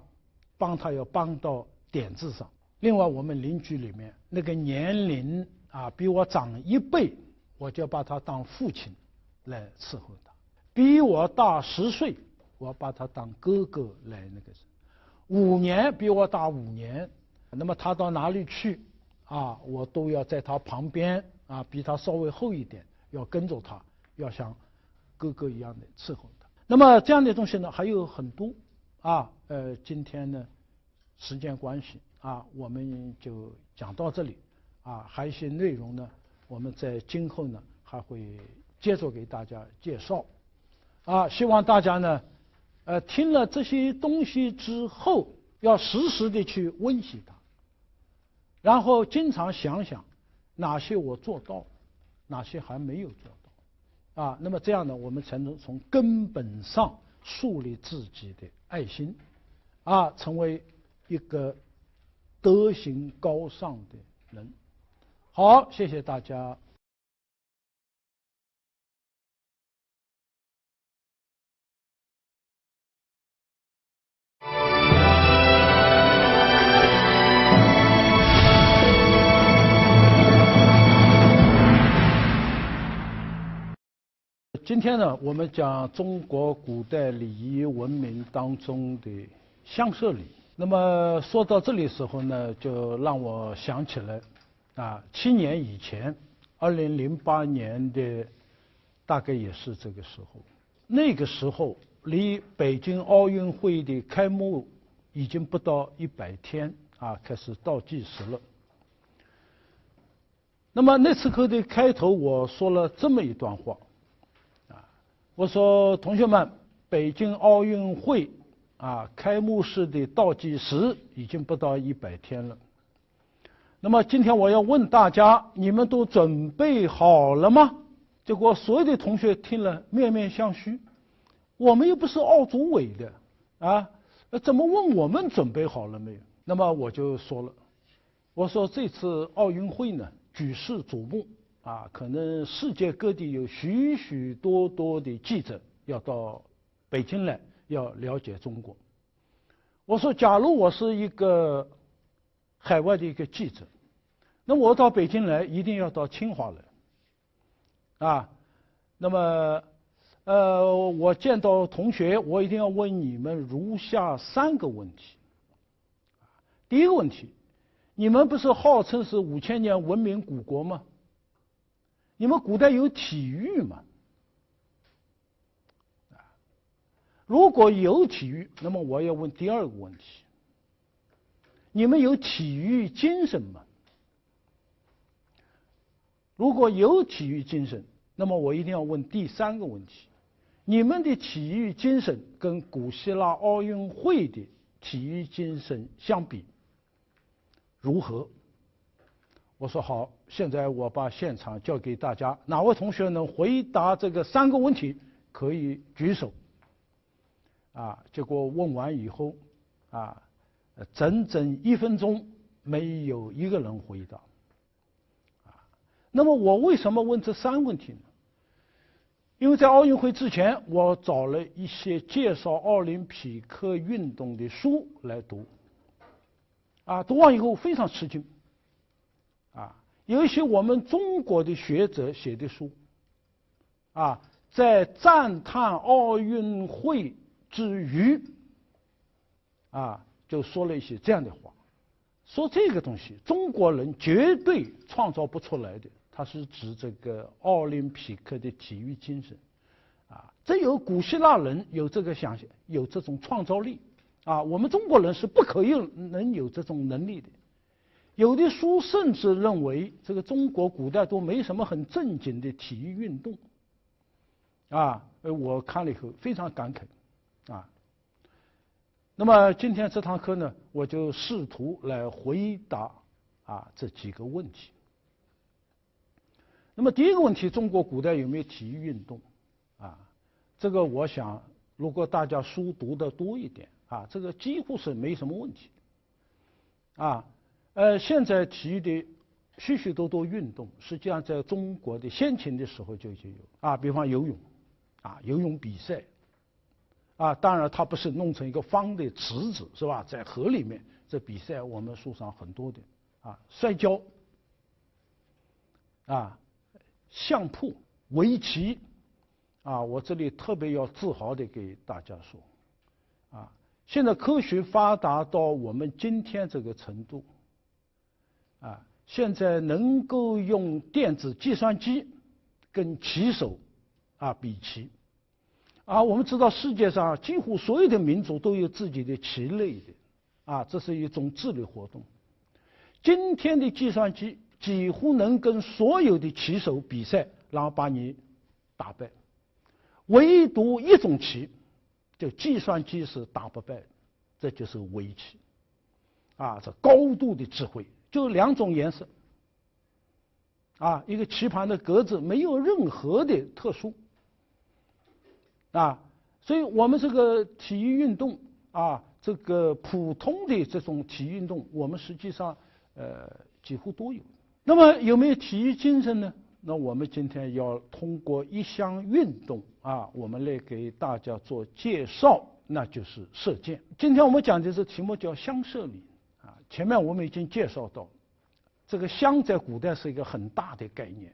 帮他要帮到点子上。另外我们邻居里面那个年龄比我长1倍，我就把他当父亲来伺候他；比我大10岁，我把他当哥哥来那个；5年比我大5年，那么他到哪里去我都要在他旁边比他稍微厚一点，要跟着他，要像哥哥一样的伺候他。那么这样的东西呢还有很多今天呢时间关系我们就讲到这里还有一些内容呢我们在今后呢还会接着给大家介绍希望大家呢听了这些东西之后要时时的去温习它，然后经常想想哪些我做到，哪些还没有做到那么这样呢我们才能从根本上树立自己的爱心成为一个德行高尚的人。好，谢谢大家。今天呢，我们讲中国古代礼仪文明当中的香舍礼。那么说到这里时候呢，就让我想起来7年以前2008年的大概也是这个时候，那个时候离北京奥运会的开幕已经不到100天啊，开始倒计时了。那么那次课的开头我说了这么一段话，我说同学们，北京奥运会开幕式的倒计时已经不到100天了。那么今天我要问大家，你们都准备好了吗？结果所有的同学听了面面相觑，我们又不是奥组委的怎么问我们准备好了没有？那么我就说了，我说这次奥运会呢举世瞩目可能世界各地有许许多多的记者要到北京来，要了解中国。我说假如我是一个海外的一个记者，那么我到北京来一定要到清华来那么我见到同学，我一定要问你们如下3个问题。第一个问题，你们不是号称是5000年文明古国吗？你们古代有体育吗？如果有体育，那么我要问第2个问题，你们有体育精神吗？如果有体育精神，那么我一定要问第3个问题，你们的体育精神跟古希腊奥运会的体育精神相比如何？我说好，现在我把现场交给大家，哪位同学能回答这个3个问题可以举手。结果问完以后整整1分钟没有一个人回答。那么我为什么问这3个问题呢？因为在奥运会之前，我找了一些介绍奥林匹克运动的书来读读完以后非常吃惊有一些我们中国的学者写的书在赞叹奥运会之余就说了一些这样的话，说这个东西中国人绝对创造不出来的，它是指这个奥林匹克的体育精神这有古希腊人有这个想象，有这种创造力我们中国人是不可能有这种能力的。有的书甚至认为这个中国古代都没什么很正经的体育运动我看了以后非常感慨那么今天这堂课呢，我就试图来回答这几个问题。那么第一个问题，中国古代有没有体育运动这个我想如果大家书读得多一点这个几乎是没什么问题现在体育的许许多多运动，实际上在中国的先秦的时候就已经有比方游泳游泳比赛当然它不是弄成一个方的池子是吧，在河里面，这比赛我们书上很多的摔跤相扑、围棋我这里特别要自豪的给大家说现在科学发达到我们今天这个程度现在能够用电子计算机跟棋手比棋我们知道世界上几乎所有的民族都有自己的棋类的这是一种智力活动。今天的计算机几乎能跟所有的棋手比赛，然后把你打败，唯独一种棋就计算机是打不败的，这就是围棋这高度的智慧，就2种颜色一个棋盘的格子没有任何的特殊所以我们这个体育运动这个普通的这种体育运动，我们实际上几乎都有。那么有没有体育精神呢？那我们今天要通过一项运动我们来给大家做介绍，那就是射箭。今天我们讲的这题目叫香射礼前面我们已经介绍到，这个香在古代是一个很大的概念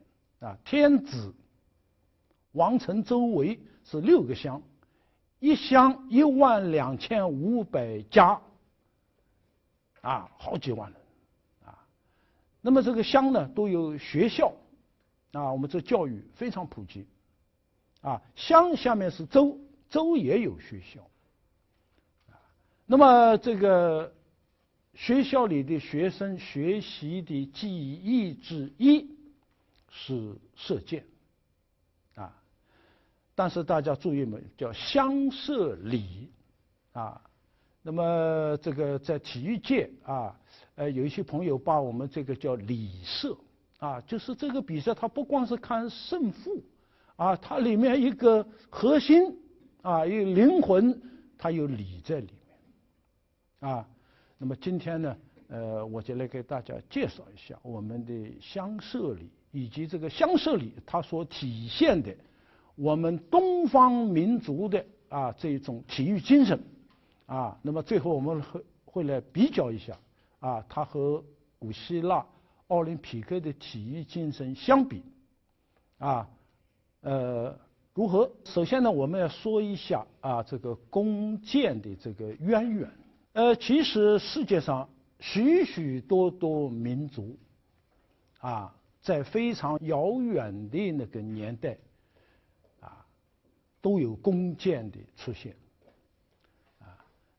天子王城周围是6个乡，一乡12500家好几万人那么这个乡呢都有学校啊，我们这教育非常普及，啊，乡下面是州，州也有学校，那么这个学校里的学生学习的技艺之一是射箭，啊，但是大家注意没，叫乡社里，啊，那么这个在体育界啊，有一些朋友把我们这个叫礼社，啊，就是这个比赛它不光是看胜负，啊，它里面一个核心啊，一个灵魂，它有礼在里面，啊，那么今天呢，我就来给大家介绍一下我们的乡社礼，以及这个乡社礼它所体现的我们东方民族的啊这种体育精神，啊，那么最后我们会来比较一下，啊，它和古希腊奥林匹克的体育精神相比，啊，如何？首先呢，我们要说一下啊，这个弓箭的这个渊源。其实世界上许许多多民族，啊，在非常遥远的那个年代，啊，都有弓箭的出现。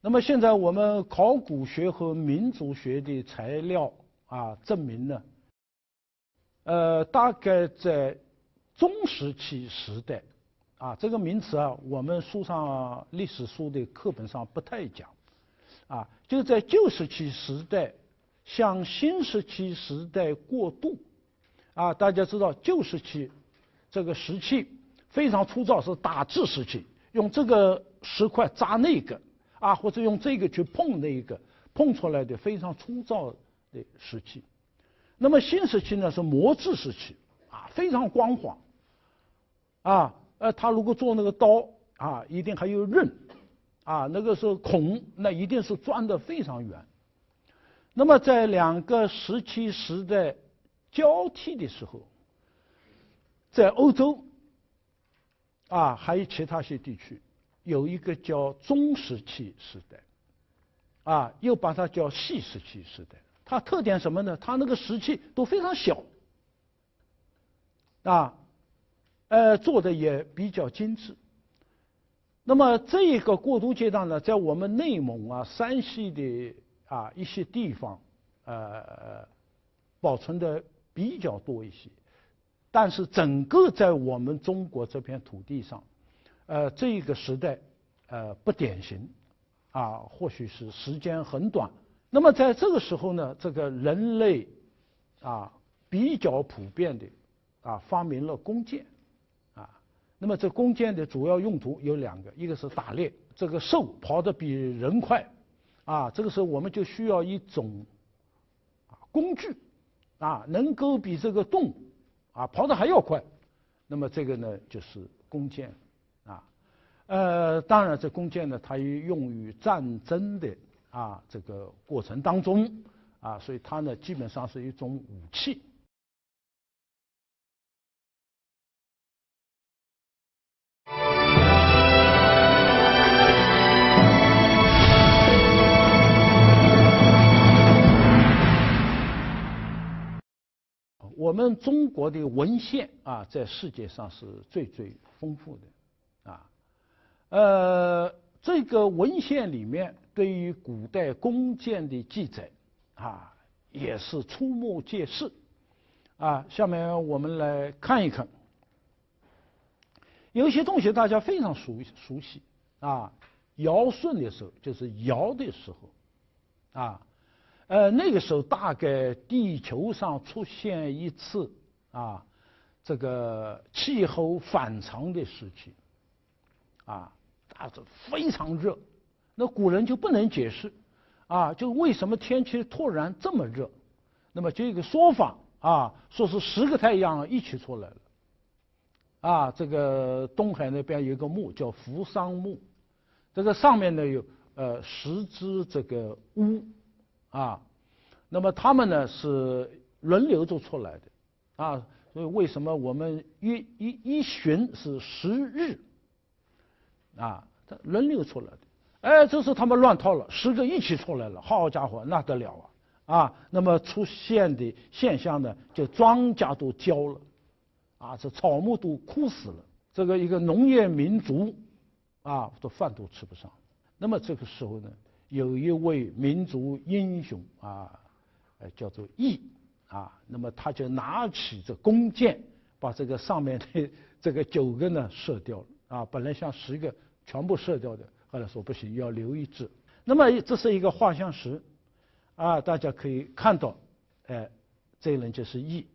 那么现在我们考古学和民族学的材料啊证明呢，大概在中石器时代，啊，这个名词啊，我们书上历史书的课本上不太讲，啊，就在旧石器时代向新石器时代过渡，啊，大家知道旧石器这个石器非常粗糙，是打制石器，用这个石块扎那个。啊，或者用这个去碰那一个，碰出来的非常粗糙的石器。那么新石器呢是磨制石器，啊，非常光滑。啊，它如果做那个刀啊，一定还有刃，啊，那个是孔，那一定是钻得非常圆。那么在两个石器时代交替的时候，在欧洲，啊，还有其他些地区。有一个叫中石器时代，啊，又把它叫细石器时代。它特点什么呢？它那个石器都非常小，啊，做的也比较精致。那么这一个过渡阶段呢，在我们内蒙啊、山西的啊一些地方，保存的比较多一些。但是整个在我们中国这片土地上，这个时代，不典型，啊，或许是时间很短。那么在这个时候呢，这个人类，啊，比较普遍的，啊，发明了弓箭，啊，那么这弓箭的主要用途有两个，一个是打猎，这个兽跑得比人快，啊，这个时候我们就需要一种，工具，啊，能够比这个动物，啊，跑得还要快，那么这个呢就是弓箭。当然，这弓箭呢，它也用于战争的啊这个过程当中啊，所以它呢基本上是一种武器。我们中国的文献啊，在世界上是最丰富的。这个文献里面对于古代弓箭的记载啊，也是触目皆是啊。下面我们来看一看，有一些东西大家非常熟悉啊。尧舜的时候，就是尧的时候啊，那个时候大概地球上出现一次啊，这个气候反常的时期啊。这非常热，那古人就不能解释，啊，就为什么天气突然这么热？那么这个说法啊，说是10个太阳一起出来了，啊，这个东海那边有一个墓叫扶桑墓，这个上面呢有10只这个乌，啊，那么他们呢是轮流着出来的，啊，所以为什么我们一旬是10日？啊，轮流出来的，这是他们乱套了，10个一起出来了，好家伙，那得了啊！啊，那么出现的现象呢，就庄稼都焦了，啊，这草木都枯死了，这个一个农业民族啊，这饭都吃不上。那么这个时候呢，有一位民族英雄啊，叫做羿啊，那么他就拿起这弓箭，把这个上面的这个9个呢射掉了啊，本来像10个全部射掉的，后来说不行，要留一只。那么这是一个画像石啊，大家可以看到，这人就是羿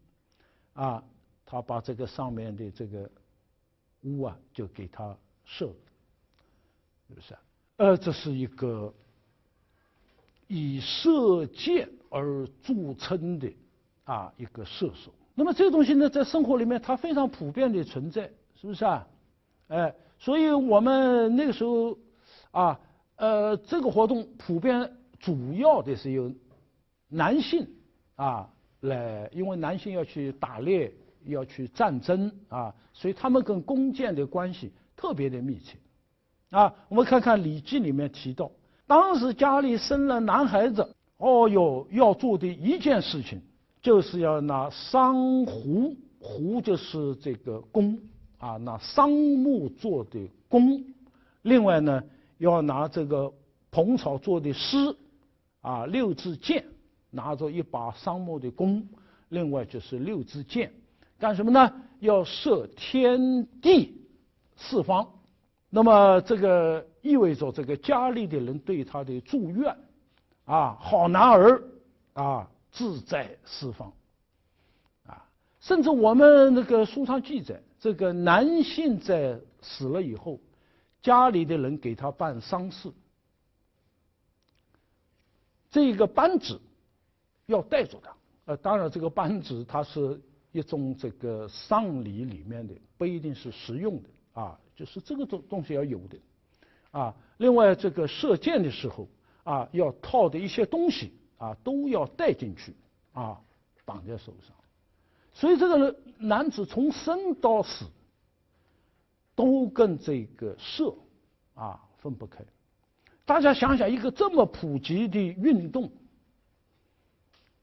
啊，他把这个上面的这个乌啊，就给他射了，是不是？这是一个以射箭而著称的啊一个射手。那么这个东西呢，在生活里面它非常普遍的存在，是不是啊？所以我们那个时候啊，这个活动普遍主要的是由男性啊来，因为男性要去打猎，要去战争啊，所以他们跟弓箭的关系特别的密切。啊，我们看看《礼记》里面提到，当时家里生了男孩子，要做的一件事情，就是要拿桑斛，斛就是这个弓啊，拿桑木做的弓，另外呢，要拿这个蓬草做的狮，啊，6支箭，拿着一把桑木的弓，另外就是6支箭，干什么呢？要射天地四方。那么这个意味着这个家里的人对他的祝愿啊，好男儿啊，志在四方啊，甚至我们那个书上记载，这个男性在死了以后，家里的人给他办丧事，这个扳指要带着他，当然这个扳指它是一种这个丧礼里面的，不一定是实用的啊。就是这个东西要有的，啊，另外这个射箭的时候啊，要套的一些东西啊，都要带进去啊，绑在手上。所以这个男子从生到死都跟这个射啊分不开。大家想想，一个这么普及的运动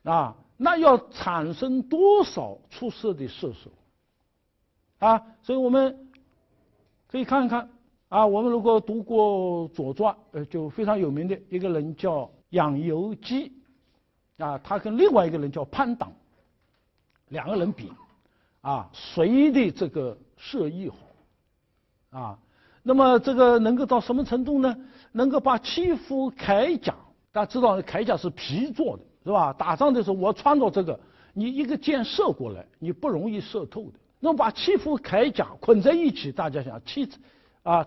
啊，那要产生多少出色的射手啊？所以我们可以看看啊，我们如果读过《左传》，就非常有名的一个人叫养由基，啊，他跟另外一个人叫潘党，两个人比，啊，谁的这个射艺好，啊，那么这个能够到什么程度呢？能够把7副铠甲，大家知道铠甲是皮做的，是吧？打仗的时候我穿着这个，你一个箭射过来，你不容易射透的。那么把7副铠甲捆在一起，大家想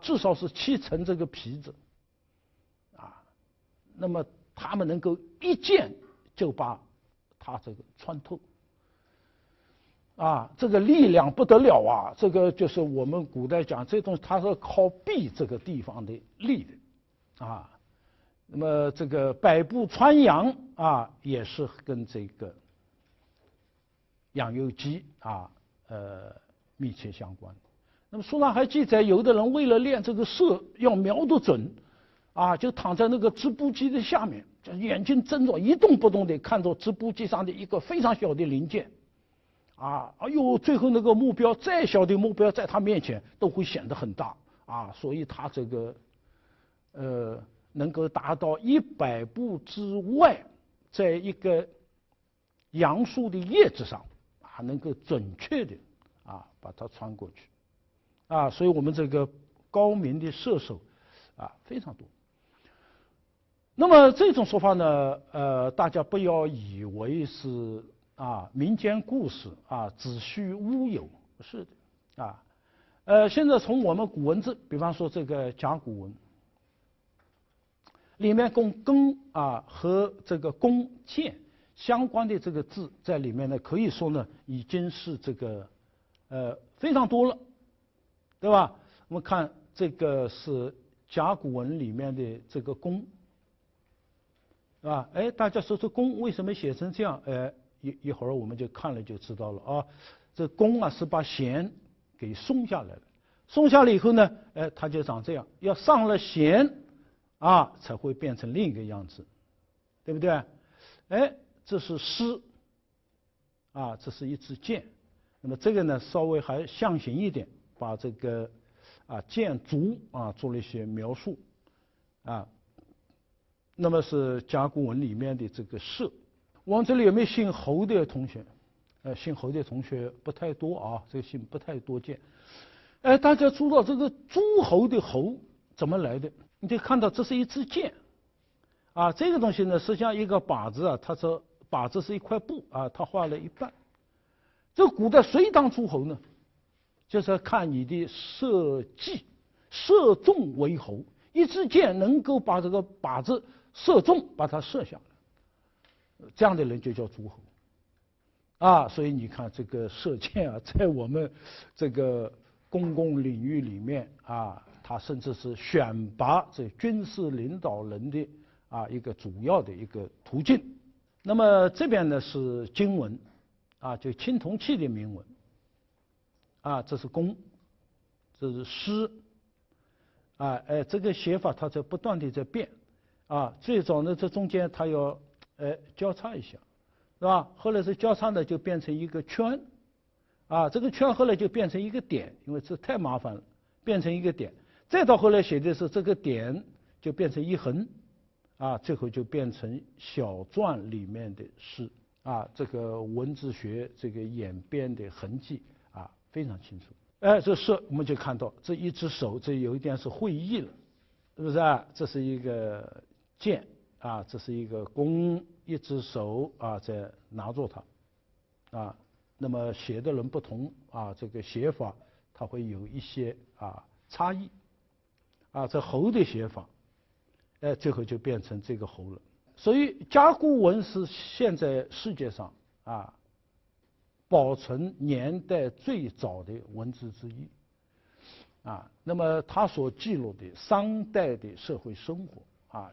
至少是7层这个皮子，啊，那么他们能够一箭就把它这个穿透，啊，这个力量不得了啊！这个就是我们古代讲这东西，它是靠臂这个地方的力的，啊，那么这个百步穿杨啊，也是跟这个养由基啊。密切相关。那么书上还记载，有的人为了练这个射，要瞄得准，啊，就躺在那个织布机的下面，就眼睛睁着，一动不动地看着织布机上的一个非常小的零件，啊，哎呦，最后那个目标再小的目标，在他面前都会显得很大啊，所以他这个能够达到100步之外，在一个杨树的叶子上。能够准确的啊把它穿过去，啊，所以我们这个高明的射手啊非常多。那么这种说法呢，大家不要以为是啊民间故事啊子虚乌有，不是的啊。现在从我们古文字，比方说这个甲骨文里面，弓啊和这个弓箭相关的这个字在里面呢，可以说呢已经是这个非常多了，对吧？我们看这个是甲骨文里面的这个弓，啊，大家说这弓为什么写成这样？一会儿我们就看了就知道了啊。这弓啊是把弦给松下来了，松下来以后呢，它就长这样，要上了弦啊才会变成另一个样子，对不对？这是狮，啊，这是一支箭，那么这个呢稍微还象形一点，把这个箭竹做了一些描述那么是甲骨文里面的这个射。我们这里有没有姓侯的同学？姓侯的同学不太多这个姓不太多见。大家知道这个诸侯的侯怎么来的？你就看到这是一支箭这个东西呢，实际上一个靶子它这靶子是一块布它画了一半。这古代谁当诸侯呢？就是看你的射技，射中为侯。一支箭能够把这个靶子射中，把它射下来，这样的人就叫诸侯所以你看这个射箭在我们这个公共领域里面它甚至是选拔这军事领导人的一个主要的一个途径。那么这边呢是经文就青铜器的铭文这是弓，这是诗这个写法它在不断的在变最早呢这中间它要交叉一下，是吧？后来是交叉呢就变成一个圈这个圈后来就变成一个点，因为这太麻烦了，变成一个点。再到后来写的是这个点就变成一横最后就变成小篆里面的诗这个文字学这个演变的痕迹非常清楚。这射我们就看到这一只手，这有一点是会意了，是不是这是一个箭这是一个弓，一只手在拿住它那么写的人不同这个写法它会有一些差异这侯的写法最后就变成这个侯了。所以甲骨文是现在世界上保存年代最早的文字之一那么它所记录的商代的社会生活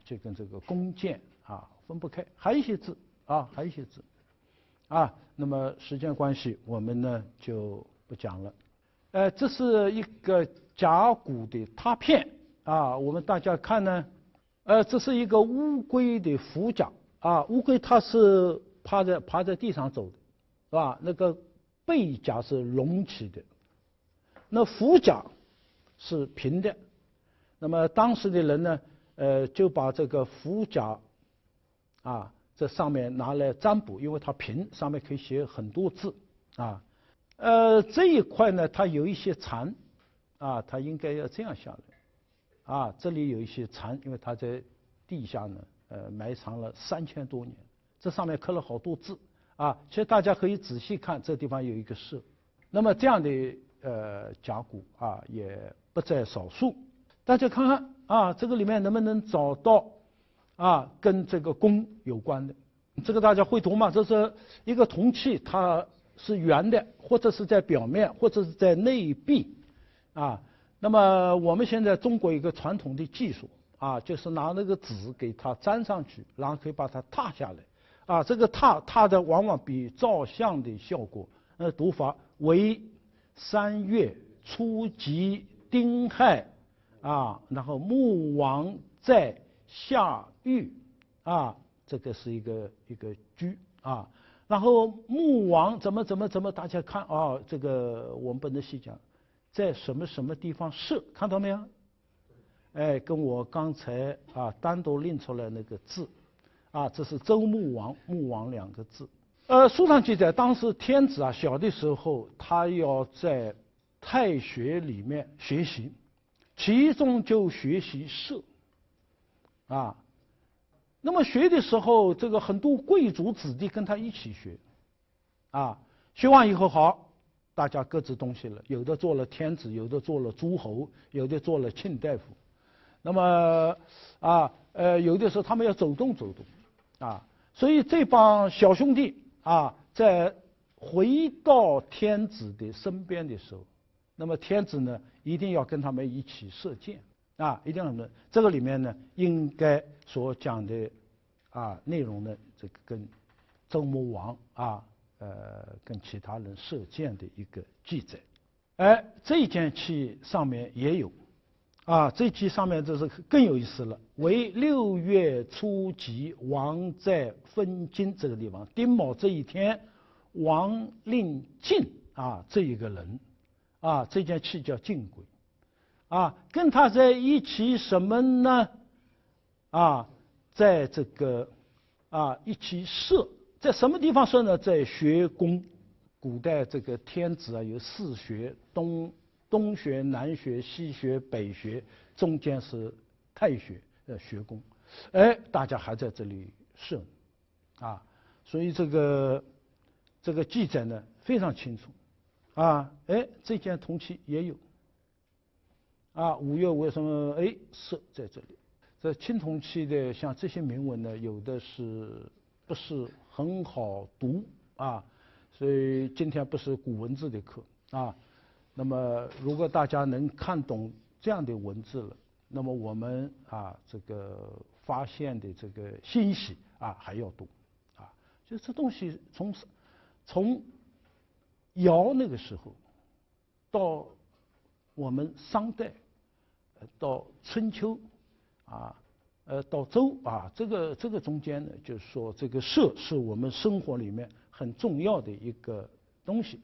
就跟这个弓箭分不开。还有一些字还有一些字那么时间关系我们呢就不讲了。这是一个甲骨的拓片我们大家看呢这是一个乌龟的腹甲乌龟它是趴在地上走的，是吧？那个背甲是隆起的，那腹甲是平的。那么当时的人呢就把这个腹甲这上面拿来占卜，因为它平，上面可以写很多字这一块呢它有一些残它应该要这样下来这里有一些残，因为它在地下呢埋藏了3000多年，这上面刻了好多字其实大家可以仔细看，这地方有一个射。那么这样的甲骨也不在少数。大家看看这个里面能不能找到跟这个弓有关的。这个大家会读吗？这是一个铜器，它是圆的，或者是在表面，或者是在内壁那么我们现在中国有一个传统的技术就是拿那个纸给它粘上去，然后可以把它拓下来这个拓的往往比照相的效果。读法为3月初吉丁亥然后穆王在下狱这个是一个居然后穆王怎么，大家看这个我们不能细讲，在什么地方射，看到没有？跟我刚才单独拎出来那个字这是周穆王，穆王2个字。书上记载，当时天子小的时候，他要在太学里面学习，其中就学习射那么学的时候，这个很多贵族子弟跟他一起学学完以后好，大家各自东西了，有的做了天子，有的做了诸侯，有的做了卿大夫。那么有的时候他们要走动所以这帮小兄弟在回到天子的身边的时候，那么天子呢一定要跟他们一起射箭一定要这个里面呢应该所讲的内容呢，这个跟周穆王跟其他人射箭的一个记载。这一件器上面也有这一期上面这是更有意思了，为6月初吉，王在分金这个地方，丁卯这一天，王令进这一个人这件器叫晋轨跟他在一起什么呢？在这个一起射，在什么地方射呢？在学宫。古代这个天子有4穴，东穴、南穴、西穴、北穴，中间是太穴学宫。大家还在这里射所以这个记载呢非常清楚这件铜器也有5月为什么射在这里？这青铜器的像这些铭文呢，有的不是很好读所以今天不是古文字的课那么如果大家能看懂这样的文字了，那么我们这个发现的这个欣喜还要多就这东西从尧那个时候到我们商代到春秋到周这个中间呢，就是说这个射是我们生活里面很重要的一个东西。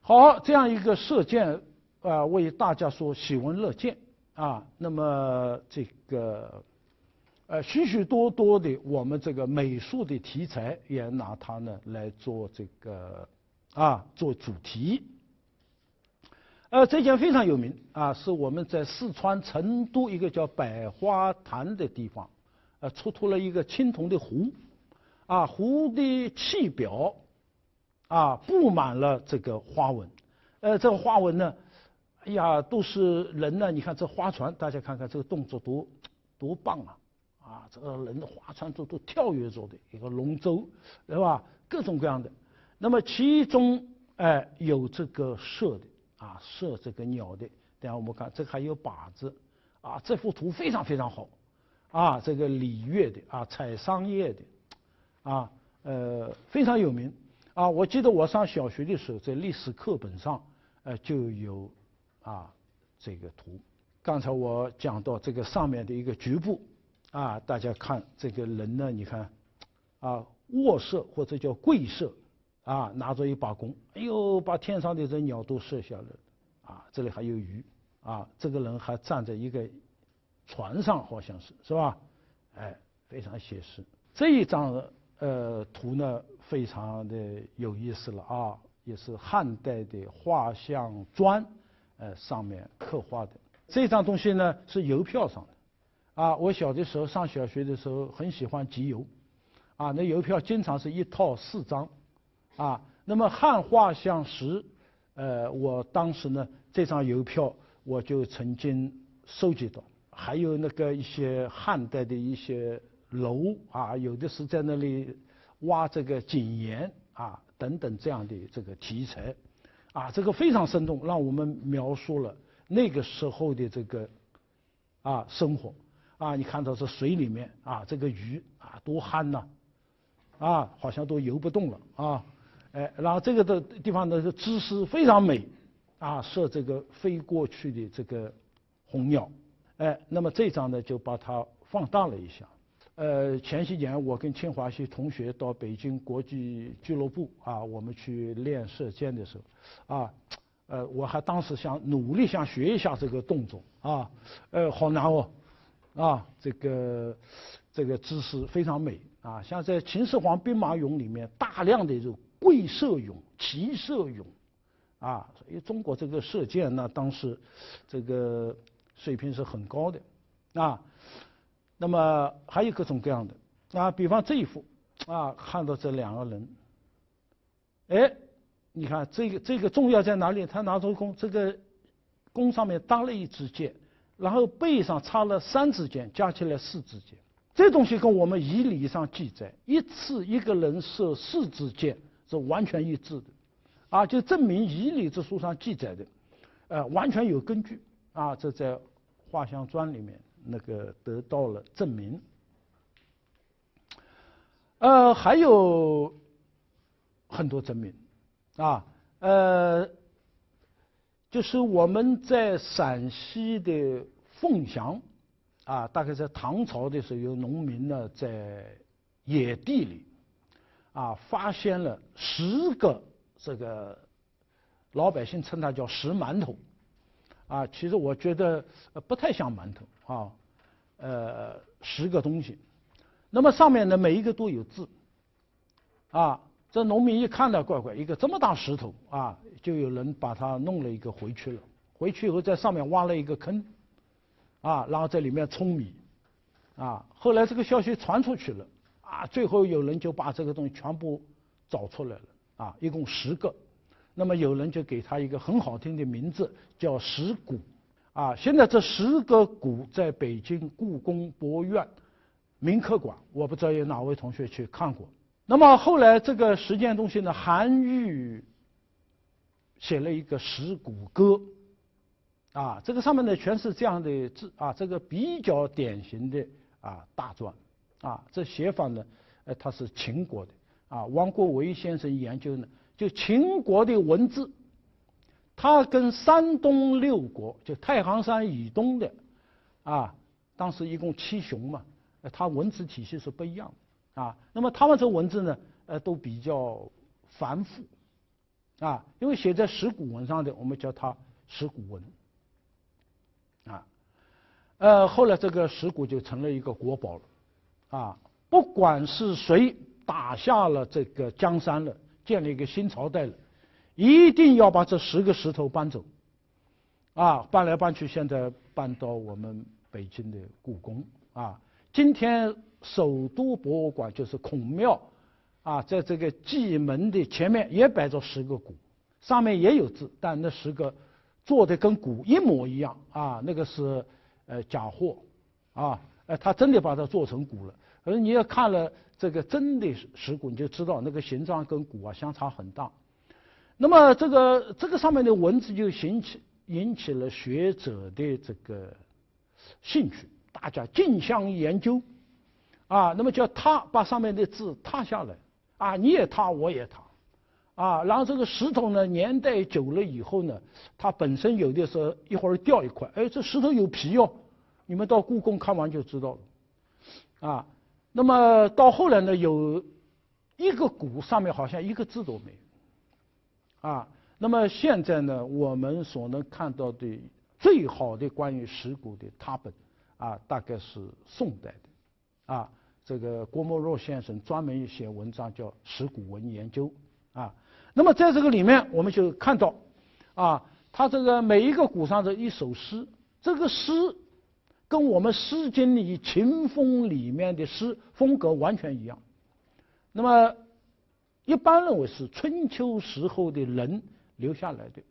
好，这样一个射箭为大家所喜闻乐见那么这个许许多多的我们这个美术的题材也拿它呢来做这个做主题。这件非常有名是我们在四川成都一个叫百花潭的地方出土了一个青铜的壶壶的器表布满了这个花纹。这个花纹呢，哎呀，都是人呢。你看这划船，大家看看这个动作多棒这个人的划船都跳跃着的一个龙舟，对吧？各种各样的。那么其中有这个射的射这个鸟的。等下我们看，这个还有靶子这幅图非常非常好这个礼乐的采桑叶的非常有名我记得我上小学的时候，在历史课本上就有这个图。刚才我讲到这个上面的一个局部大家看这个人呢，你看卧射或者叫跪射拿着一把弓，哎呦，把天上的这鸟都射下来这里还有鱼这个人还站在一个船上，好像是吧？非常写实。这一张图呢非常的有意思了也是汉代的画像砖上面刻画的。这张东西呢是邮票上的我小的时候上小学的时候很喜欢集邮那邮票经常是一套4张那么汉画像石我当时呢这张邮票我就曾经收集到，还有那个一些汉代的一些楼有的是在那里挖这个井盐等等这样的这个题材这个非常生动，让我们描述了那个时候的这个生活你看到这水里面这个鱼多憨呐好像都游不动了然后这个的地方呢姿势非常美射这个飞过去的这个红鸟那么这张呢就把它放大了一下。前些年我跟清华系同学到北京国际俱乐部我们去练射箭的时候我还当时努力想学一下这个动作好难这个姿势非常美像在秦始皇兵马俑里面大量的这种跪射俑、骑射俑所以中国这个射箭呢当时这个水平是很高的那么还有各种各样的比方这一幅看到这2个人你看这个重要在哪里？他拿着弓，这个弓上面搭了1支箭，然后背上插了3支箭，加起来4支箭。这东西跟我们仪礼上记载一次一个人射4支箭是完全一致的就证明仪礼之书上记载的完全有根据这在画像砖里面那个得到了证明。还有很多证明就是我们在陕西的凤翔，啊，大概在唐朝的时候，有农民呢在野地里，啊，发现了10个这个老百姓称它叫石馒头，啊，其实我觉得不太像馒头啊，10个东西，那么上面呢每一个都有字，啊，这农民一看呢，怪怪，一个这么大石头啊，就有人把它弄了一个回去了，回去以后在上面挖了一个坑，啊，然后在里面舂米，啊，后来这个消息传出去了，啊，最后有人就把这个东西全部找出来了，啊，一共10个，那么有人就给他一个很好听的名字叫石鼓，啊，现在这10个鼓在北京故宫博物院铭刻馆，我不知道有哪位同学去看过。那么后来这个10件东西呢，韩愈写了一个石鼓歌，啊，这个上面呢全是这样的字，啊，这个比较典型的啊大篆，啊，这写法呢，它是秦国的，啊，王国维先生研究呢，就秦国的文字，它跟山东6国，就太行山以东的，啊，当时一共7雄嘛，它文字体系是不一样的。啊，那么他们这文字呢，都比较繁复，啊，因为写在石鼓文上的，我们叫它石鼓文，啊，后来这个石鼓就成了一个国宝了，啊，不管是谁打下了这个江山了，建立一个新朝代了，一定要把这10个石头搬走，啊，搬来搬去，现在搬到我们北京的故宫，啊，今天首都博物馆就是孔庙，啊，在这个蓟门的前面也摆着10个鼓，上面也有字，但那10个做的跟鼓一模一样，啊，那个是假货，啊，他真的把它做成鼓了。而你要看了这个真的石鼓，你就知道那个形状跟鼓啊相差很大。那么这个上面的文字就引起了学者的这个兴趣，大家竞相研究。啊，那么叫踏，把上面的字踏下来，啊，你也踏，我也踏，啊，然后这个石头呢，年代久了以后呢，它本身有的时候一会儿掉一块，哎，这石头有皮哦，你们到故宫看完就知道了，啊，那么到后来呢，有一个鼓上面好像一个字都没有，啊，那么现在呢，我们所能看到的最好的关于石鼓的拓本，啊，大概是宋代的，啊。这个郭沫若先生专门写文章叫《石鼓文研究》，啊，那么在这个里面我们就看到，啊，他这个每一个鼓上的一首诗，这个诗跟我们《诗经》里秦风里面的诗风格完全一样。那么一般认为是春秋时候的人留下来的，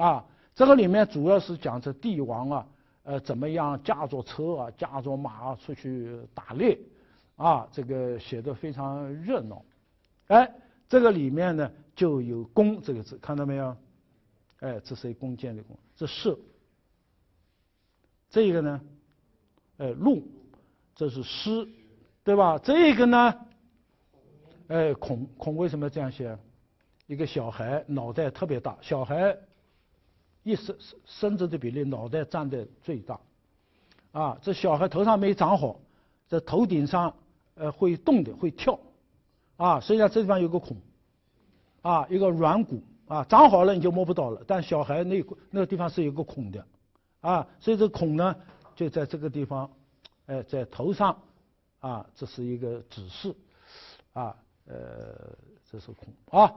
啊，这个里面主要是讲这帝王啊，怎么样驾着车啊，驾着马啊出去打猎。啊，这个写得非常热闹，哎，这个里面呢就有“弓”这个字，看到没有？哎，这是弓箭的弓，这射。这个呢，鹿，这是狮，对吧？这个呢，孔为什么这样写？一个小孩脑袋特别大，小孩一身子的比例，脑袋占的最大，啊，这小孩头上没长好，这头顶上。会动的，会跳，啊，实际上这地方有个孔，啊，一个软骨，啊，长好了你就摸不到了，但小孩那个地方是有个孔的，啊，所以这孔呢就在这个地方，在头上，啊，这是一个指示，啊，这是孔，啊，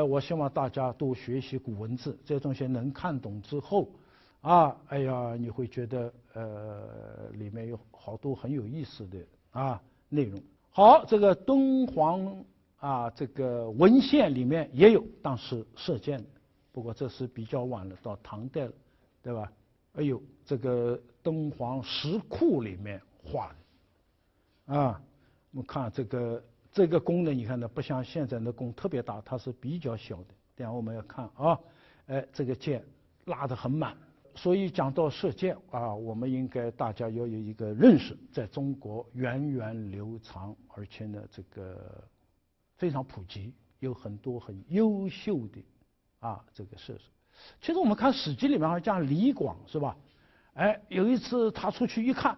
我希望大家多学习古文字，这东西能看懂之后，啊，哎呀，你会觉得里面有好多很有意思的啊。内容好，这个敦煌啊，这个文献里面也有当时射箭的，不过这是比较晚了，到唐代了，对吧？哎呦，这个敦煌石窟里面画的，啊，我们看这个弓呢，你看呢，不像现在的弓特别大，它是比较小的。等下我们要看啊，哎，这个箭拉得很满。所以讲到射箭啊，我们应该大家要有一个认识，在中国源远流长，而且呢，这个非常普及，有很多很优秀的啊这个射手。其实我们看《史记》里面好像讲李广是吧？哎，有一次他出去一看，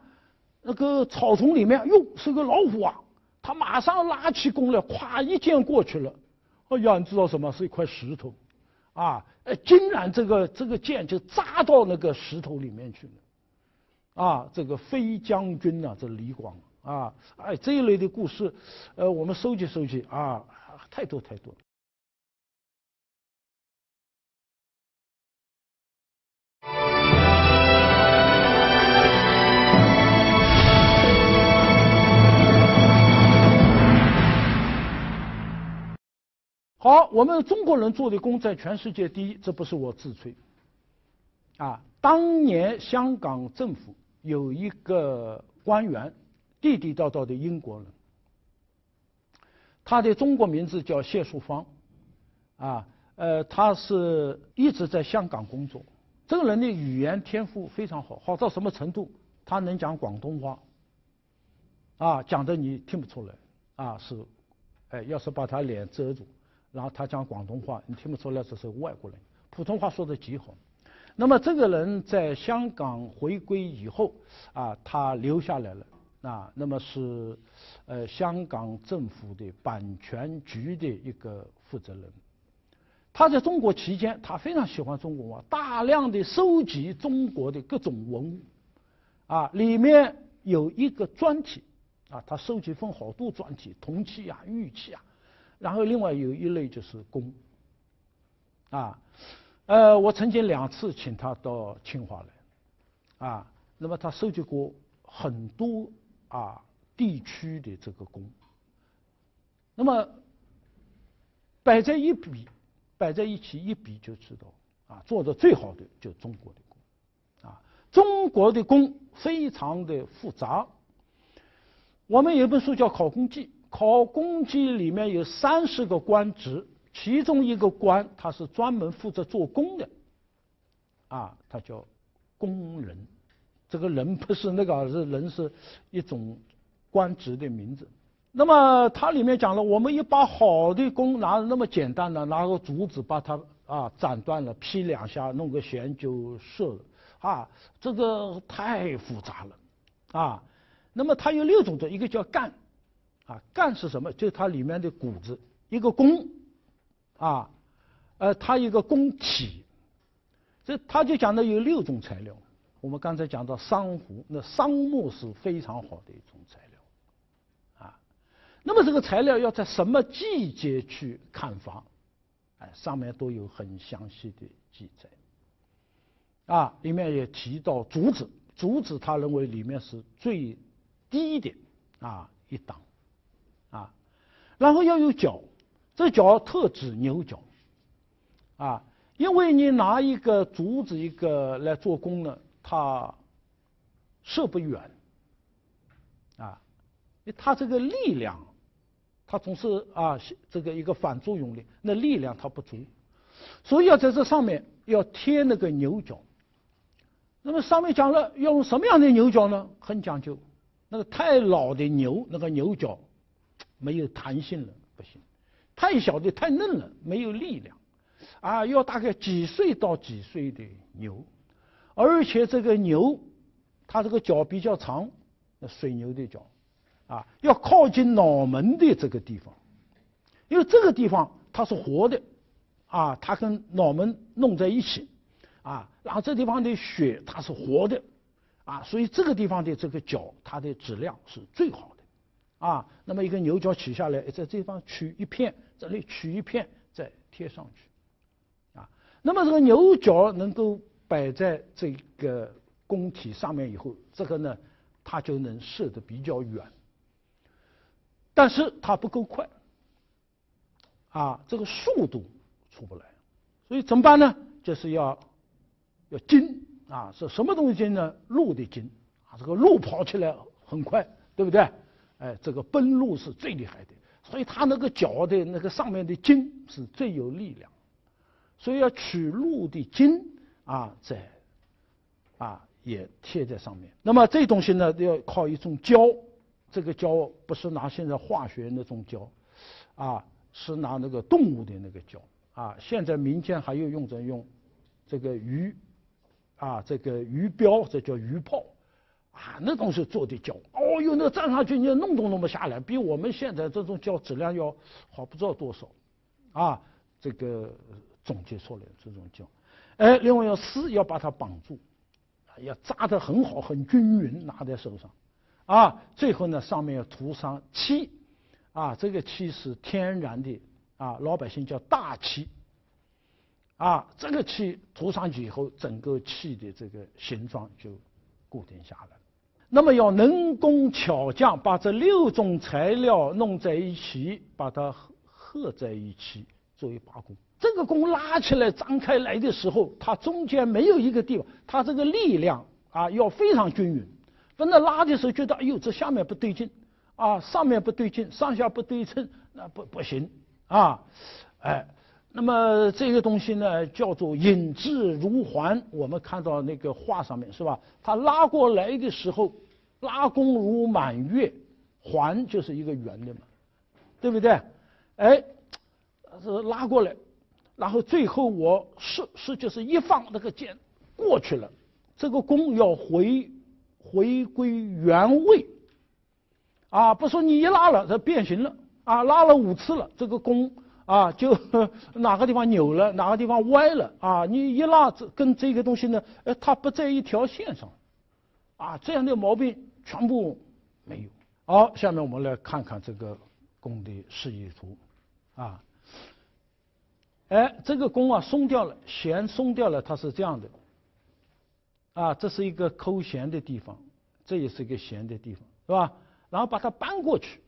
那个草丛里面，哟，是个老虎啊！他马上拉起弓来，咵一箭过去了。哎呀，你知道什么？是一块石头，啊，竟然这个箭就扎到那个石头里面去了。啊，这个飞将军呐，这李广啊，哎，这一类的故事，我们收集收集啊，太多太多。好，我们中国人做的工在全世界第一，这不是我自吹。啊，当年香港政府有一个官员，地地道道的英国人，他的中国名字叫谢树芳，啊，他是一直在香港工作。这个人的语言天赋非常好，好到什么程度？他能讲广东话，啊，讲的你听不出来，啊，是，要是把他脸遮住。然后他讲广东话，你听不出来这是外国人，普通话说得极好。那么这个人在香港回归以后啊，他留下来了啊，那么是香港政府的版权局的一个负责人。他在中国期间，他非常喜欢中国文化，大量的收集中国的各种文物啊，里面有一个专题啊，他收集分好多专题，铜器啊、玉器啊。然后另外有一类就是弓，啊，我曾经2次请他到清华来，啊，那么他收集过很多啊地区的这个弓，那么摆在一起一比就知道，啊，做的最好的就是中国的弓，啊，中国的弓非常的复杂。我们有一本书叫《考弓记》。考弓记里面有30个官职，其中一个官他是专门负责做弓的，啊，他叫弓人。这个人不是那个人，是一种官职的名字。那么它里面讲了，我们一把好的弓拿那么简单的，拿个竹子把它斩断了，劈2下，弄个弦就射了，啊，这个太复杂了，啊，那么它有6种的，一个叫干。啊，干是什么？就是它里面的骨子，一个弓，啊，它一个弓体，这他就讲的有6种材料。我们刚才讲到桑斛，那桑木是非常好的一种材料，啊，那么这个材料要在什么季节去砍伐？哎，上面都有很详细的记载，啊，里面也提到竹子，竹子他认为里面是最低的一档。啊，然后要有角，这角特指牛角，啊，因为你拿一个竹子来做弓呢，它射不远，啊，它这个力量，它总是这个一个反作用力，那力量它不足，所以要在这上面要贴那个牛角。那么上面讲了要用什么样的牛角呢？很讲究，那个太老的牛，那个牛角没有弹性了，不行；太小的太嫩了，没有力量，啊，要大概几岁到几岁的牛，而且这个牛，它这个角比较长，水牛的角，啊，要靠近脑门的这个地方，因为这个地方它是活的，啊，它跟脑门弄在一起，啊，然后这地方的血它是活的，啊，所以这个地方的这个角它的质量是最好的。啊，那么一个牛角取下来，在这地方取一片，这里取一片，再贴上去，啊，那么这个牛角能够摆在这个弓体上面以后，这个呢，它就能射得比较远，但是它不够快，啊，这个速度出不来，所以怎么办呢？就是要筋，啊，是什么东西筋呢？鹿的筋，啊，这个鹿跑起来很快，对不对？哎，这个奔鹿是最厉害的，所以它那个脚的那个上面的筋是最有力量，所以要取鹿的筋也贴在上面。那么这东西呢，要靠一种胶，这个胶不是拿现在化学那种胶，是拿那个动物的那个胶，现在民间还有用这个鱼这个鱼镖，这叫鱼炮那东西做的胶，哟，那站上去你弄都弄不下来，比我们现在这种胶质量要好不知道多少这个总结出来这种胶。另外要把它绑住，要扎得很好很均匀，拿在手上最后呢上面要涂上漆这个漆是天然的老百姓叫大漆这个漆涂上去以后，整个漆的这个形状就固定下来。那么要能工巧匠，把这6种材料弄在一起，把它合在一起作为把弓。这个弓拉起来张开来的时候，它中间没有一个地方，它这个力量要非常均匀。反正拉的时候觉得，哎呦，这下面不对劲上面不对劲，上下不对称，那不行那么这个东西呢，叫做引质如环。我们看到那个画上面是吧？它拉过来的时候，拉弓如满月，环就是一个圆的嘛，对不对？拉过来，然后最后我是就是一放那个箭过去了，这个弓要回归原位不说你一拉了它变形了拉了5次了，这个弓就哪个地方扭了，哪个地方歪了你一拉跟这个东西呢，它不在一条线上这样的毛病全部没有。好，下面我们来看看这个弓的示意图这个弓松掉了，弦松掉了，它是这样的这是一个扣弦的地方，这也是一个弦的地方，是吧？然后把它搬过去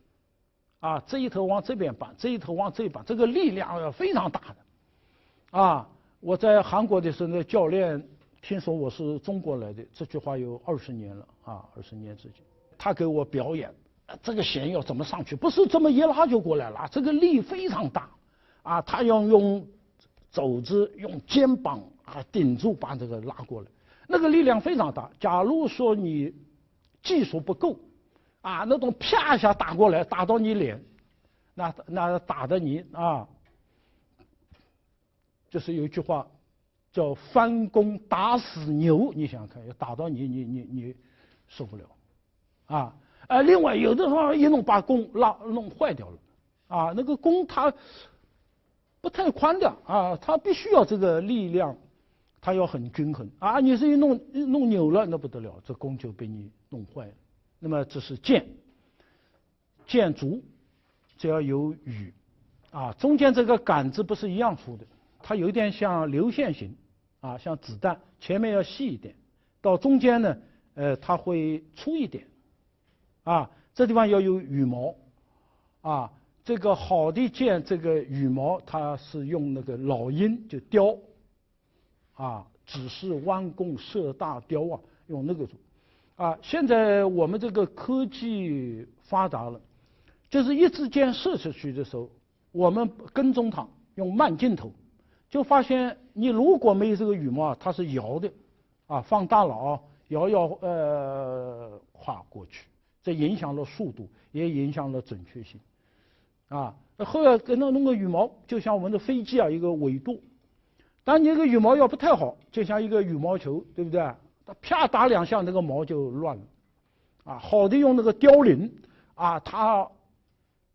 这一头往这边搬，这一头往这边搬，这个力量要非常大的我在韩国的时候，那教练听说我是中国来的，这句话有20年了20年之前，他给我表演这个弦要怎么上去，不是这么一拉就过来了，这个力非常大他要用肘子用肩膀顶住把这个拉过来，那个力量非常大。假如说你技术不够那种啪一下打过来，打到你脸，那打的你就是有一句话叫翻弓打死牛，你想想看，要打到你受不了另外有的时候一弄把弓弄坏掉了那个弓它不太宽的它必须要这个力量，它要很均衡你是一弄扭了，那不得了，这弓就被你弄坏了。那么这是箭足，这要有羽中间这个杆子不是一样粗的，它有点像流线型像子弹，前面要细一点，到中间呢它会粗一点这地方要有羽毛这个好的箭，这个羽毛它是用那个老鹰就雕只是弯弓射大雕用那个做现在我们这个科技发达了，就是一支箭射出去的时候，我们跟踪它用慢镜头，就发现你如果没有这个羽毛它是摇的放大了摇跨过去，这影响了速度，也影响了准确性后来跟它弄个羽毛，就像我们的飞机一个尾舵，但你这个羽毛要不太好，就像一个羽毛球，对不对？它啪打2下，那个毛就乱了好的用那个凋零它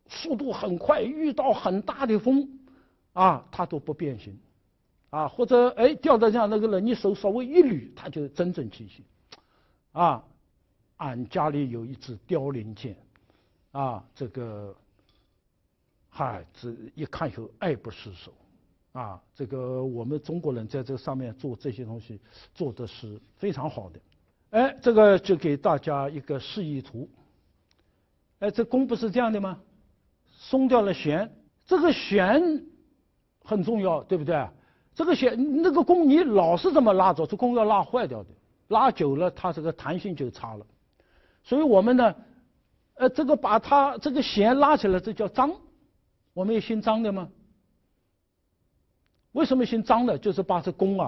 速度很快，遇到很大的风它都不变形或者掉到这样那个了，你手稍微一捋，它就整整齐齐俺家里有一支凋零箭这个这一看以后爱不释手这个我们中国人在这上面做这些东西做的是非常好的这个就给大家一个示意图这弓不是这样的吗？松掉了弦，这个弦很重要，对不对？这个弦那个弓你老是这么拉着，这弓要拉坏掉的，拉久了它这个弹性就差了。所以我们呢这个把它这个弦拉起来，这叫张。我们有姓张的吗？为什么姓张呢？就是把这弓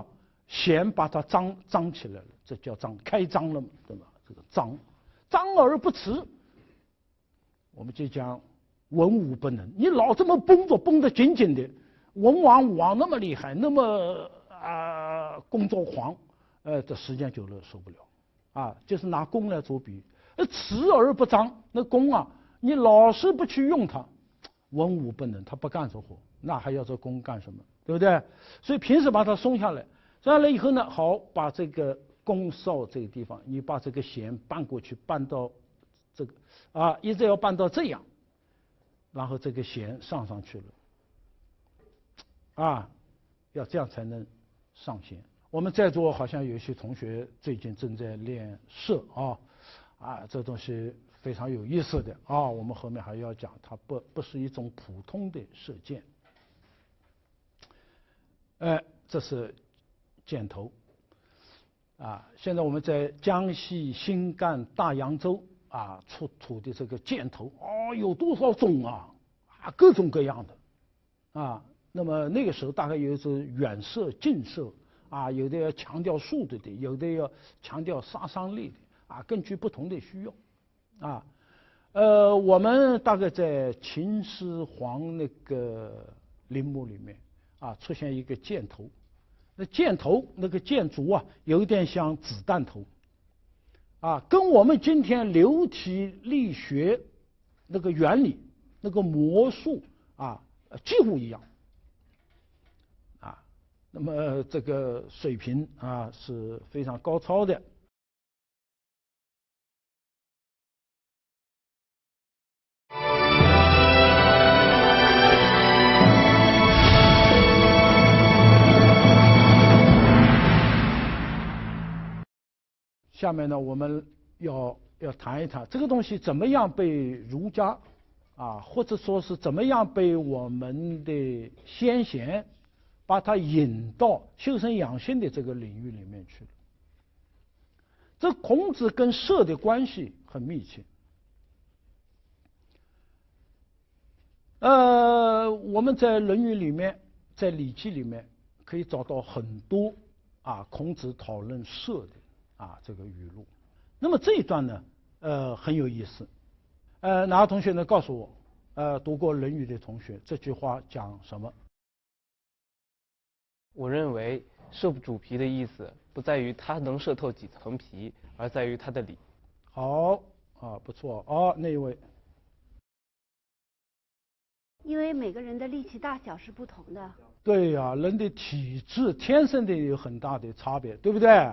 弦把它张起来了，这叫张，开张了嘛，对吧？这个张而不辞，我们就讲文武不能。你老这么绷得紧紧的，文王武王那么厉害，那么工作狂，这时间久了受不了，就是拿弓来做比喻，持而不张，那弓啊，你老是不去用它，文武不能，他不干这活，那还要这弓干什么？对不对？所以平时把它松下来，松下来以后呢，好把这个弓梢这个地方，你把这个弦搬过去，搬到这个一直要搬到这样，然后这个弦上去了，要这样才能上弦。我们在座好像有些同学最近正在练射这东西非常有意思的我们后面还要讲，它不是一种普通的射箭。这是箭头现在我们在江西新干大洋洲出土的这个箭头有多少种各种各样的那么那个时候大概有是远射近射有的要强调速度的，有的要强调杀伤力的根据不同的需要我们大概在秦始皇那个陵墓里面出现一个箭头，那箭头那个箭足有点像子弹头跟我们今天流体力学那个原理那个魔术几乎一样那么这个水平是非常高超的。下面呢，我们要谈一谈这个东西怎么样被儒家或者说是怎么样被我们的先贤把它引到修身养性的这个领域里面去了。这孔子跟射的关系很密切。我们在《论语》里面，在《礼记》里面可以找到很多孔子讨论射的这个语录。那么这一段呢很有意思。哪个同学能告诉我读过《论语》的同学这句话讲什么？我认为射不主皮的意思不在于它能射透几层皮，而在于它的理。好不错那一位。因为每个人的力气大小是不同的。对呀，人的体质天生的有很大的差别，对不对？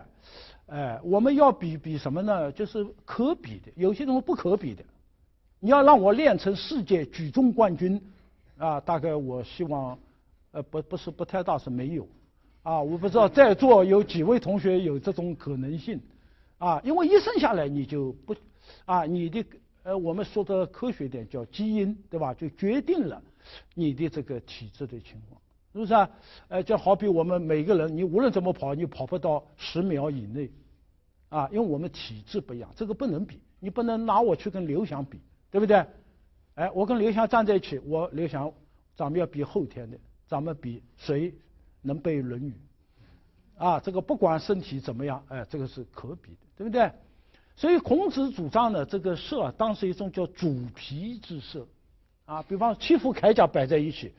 我们要比什么呢？就是可比的，有些东西不可比的。你要让我练成世界举重冠军大概我希望不太大是没有我不知道在座有几位同学有这种可能性因为一生下来你就不你的我们说的科学点叫基因，对吧？就决定了你的这个体质的情况，是不是就好比我们每个人，你无论怎么跑，你跑不到10秒以内因为我们体质不一样，这个不能比，你不能拿我去跟刘翔比，对不对？我跟刘翔站在一起，刘翔咱们要比后天的，咱们比谁能背《论语》这个不管身体怎么样这个是可比的，对不对？所以孔子主张呢，这个射当时一种叫主皮之射比方七副铠甲摆在一起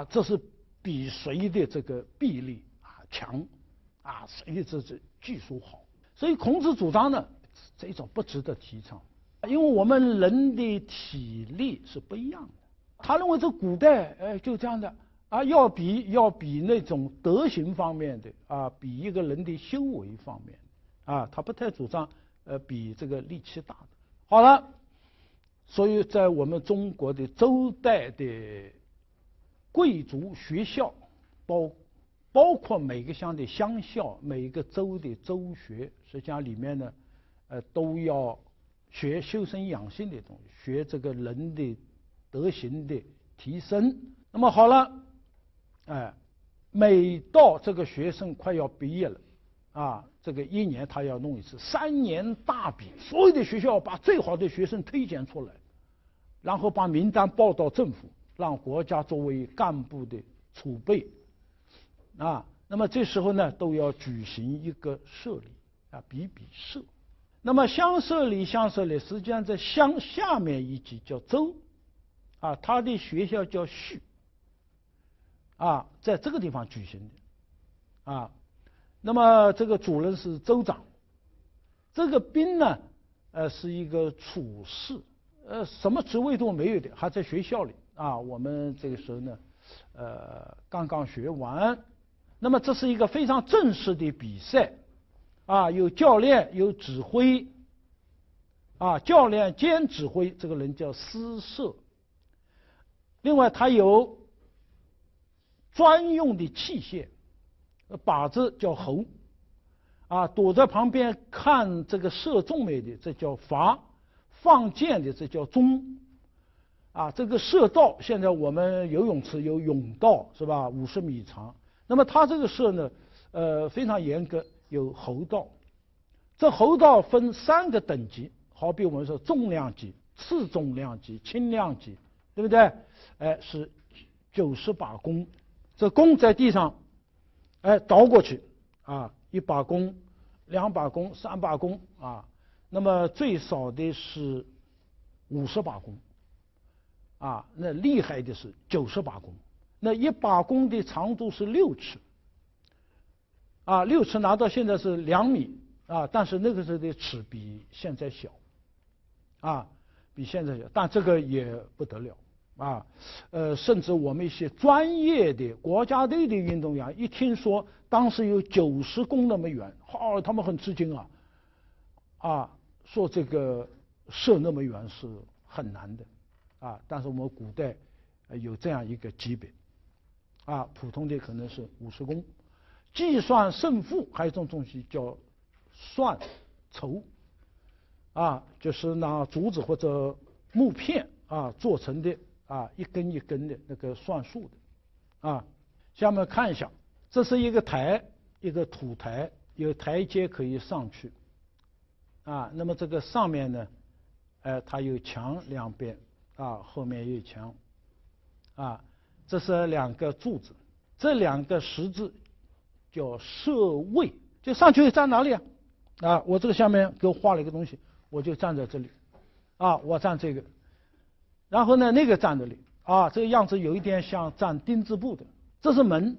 这是比谁的这个臂力强谁的这技术好。所以孔子主张呢，这种不值得提倡，因为我们人的体力是不一样的。他认为这古代就这样的要比那种德行方面的比一个人的修为方面他不太主张比这个力气大的。好了，所以在我们中国的周代的贵族学校，包括每个乡的乡校，每个州的州学，实际上里面呢都要学修身养性的东西，学这个人的德行的提升。那么好了每到这个学生快要毕业了这个1年他要弄一次3年大比，所有的学校把最好的学生推荐出来，然后把名单报到政府，让国家作为干部的储备那么这时候呢都要举行一个射礼比射。那么乡射礼实际上在乡下面一级叫州他的学校叫序在这个地方举行的。啊。那么这个主人是州长，这个兵呢，是一个处士，什么职位都没有的，还在学校里啊。我们这个时候呢，刚刚学完。那么这是一个非常正式的比赛，啊，有教练，有指挥，啊，教练兼指挥，这个人叫司摄。另外，他有专用的器械，靶子叫侯，啊，躲在旁边看这个射中没的，这叫伐；放箭的，这叫中。啊，这个射道，现在我们游泳池有泳道，是吧？50米长。那么他这个射呢，非常严格，有侯道。这侯道分3个等级，好比我们说重量级、次重量级、轻量级，对不对？是90把弓，这弓在地上，倒过去，啊，1把弓、2把弓、3把弓，啊，那么最少的是50把弓，啊，那厉害的是90把弓。那1把弓的长度是6尺，啊，6尺拿到现在是2米，啊，但是那个时候的尺比现在小，啊，比现在小，但这个也不得了，啊，甚至我们一些专业的国家队的运动员一听说当时有90公那么远，他们很吃惊啊，啊，说这个射那么远是很难的，啊，但是我们古代有这样一个级别。啊，普通的可能是50公，计算胜负还有一种东西叫算筹，啊，就是拿竹子或者木片啊做成的啊一根一根的那个算数的，啊，下面看一下，这是一个台，一个土台，有台阶可以上去，啊，那么这个上面呢，它有墙2边，啊，后面也有墙，啊。这是2个柱子，这2个十字叫射位，就上去站哪里啊？啊，我这个下面给我画了一个东西，我就站在这里，啊，我站这个，然后呢那个站这里，啊，这个样子有一点像站丁字步的。这是门，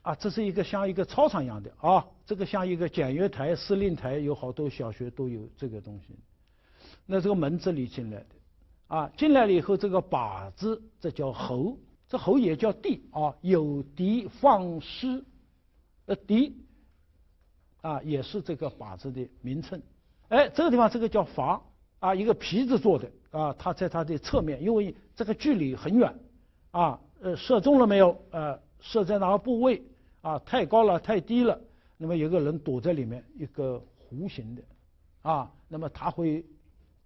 啊，这是一个像一个操场一样的，啊，这个像一个检阅台、司令台，有好多小学都有这个东西。那这个门这里进来的，啊，进来了以后这个靶子，这叫侯。这侯也叫地啊，有敌放矢，敌啊也是这个靶子的名称。这个地方这个叫伐啊，一个皮子做的啊，它在它的侧面，因为这个距离很远啊，射中了没有？射在哪个部位啊？太高了，太低了，那么有个人躲在里面，一个弧形的啊，那么他会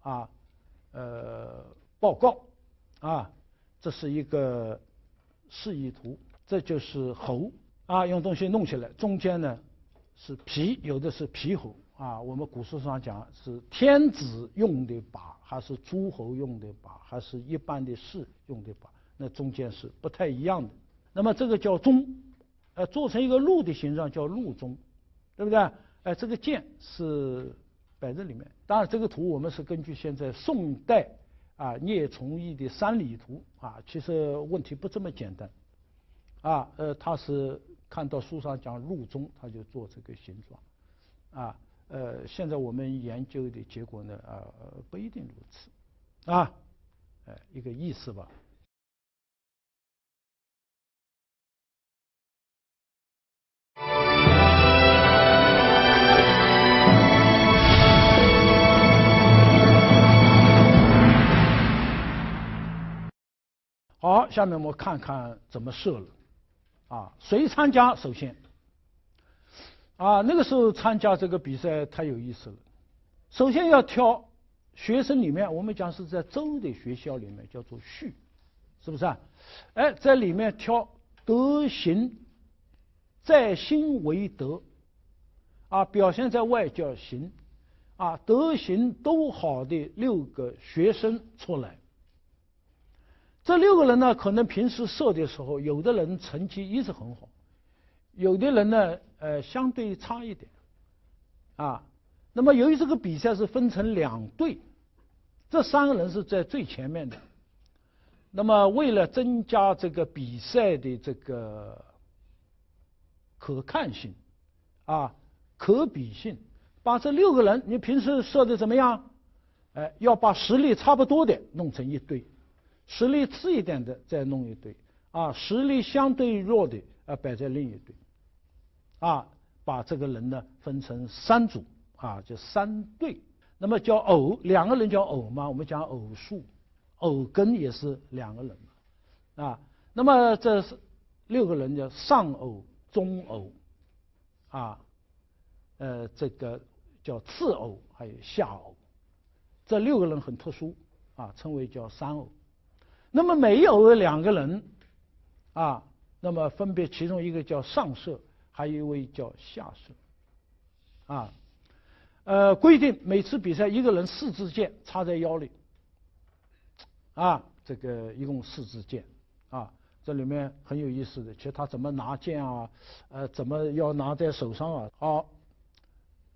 啊报告啊，这是一个示意图，这就是侯啊，用东西弄起来，中间呢是皮，有的是皮侯啊。我们古书上讲是天子用的靶，还是诸侯用的靶，还是一般的士用的靶，那中间是不太一样的。那么这个叫钟，做成一个鹿的形状叫鹿钟，对不对？这个箭是摆在里面。当然，这个图我们是根据现在宋代啊聂崇义的三里图啊，其实问题不这么简单啊。他是看到书上讲鹿钟，他就做这个形状啊。现在我们研究的结果呢，不一定如此啊，一个意思吧。好，下面我们看看怎么射了。啊，谁参加？首先，啊，那个时候参加这个比赛太有意思了。首先要挑学生里面，我们讲是在州的学校里面叫做序，是不是啊？在里面挑德行，在心为德，啊，表现在外叫行，啊，德行都好的6个学生出来。这6个人呢，可能平时射的时候，有的人成绩一直很好，有的人呢，相对差一点，啊，那么由于这个比赛是分成2队，这3个人是在最前面的。那么为了增加这个比赛的这个可看性，可比性，把这6个人，你平时射的怎么样？要把实力差不多的弄成一堆，实力次一点的再弄一堆，实力相对弱的摆在另一堆，把这个人呢分成3组，就3对。那么叫偶，2个人叫偶嘛，我们讲偶数，偶根也是2个人嘛，那么这6个人叫上偶、中偶，这个叫次偶，还有下偶。这6个人很特殊，称为叫3偶。那么每偶有2个人，那么分别其中一个叫上射，还有一位叫下射，规定每次比赛1个人4支箭插在腰里，这个一共4支箭，这里面很有意思的，其实他怎么拿箭怎么要拿在手上好，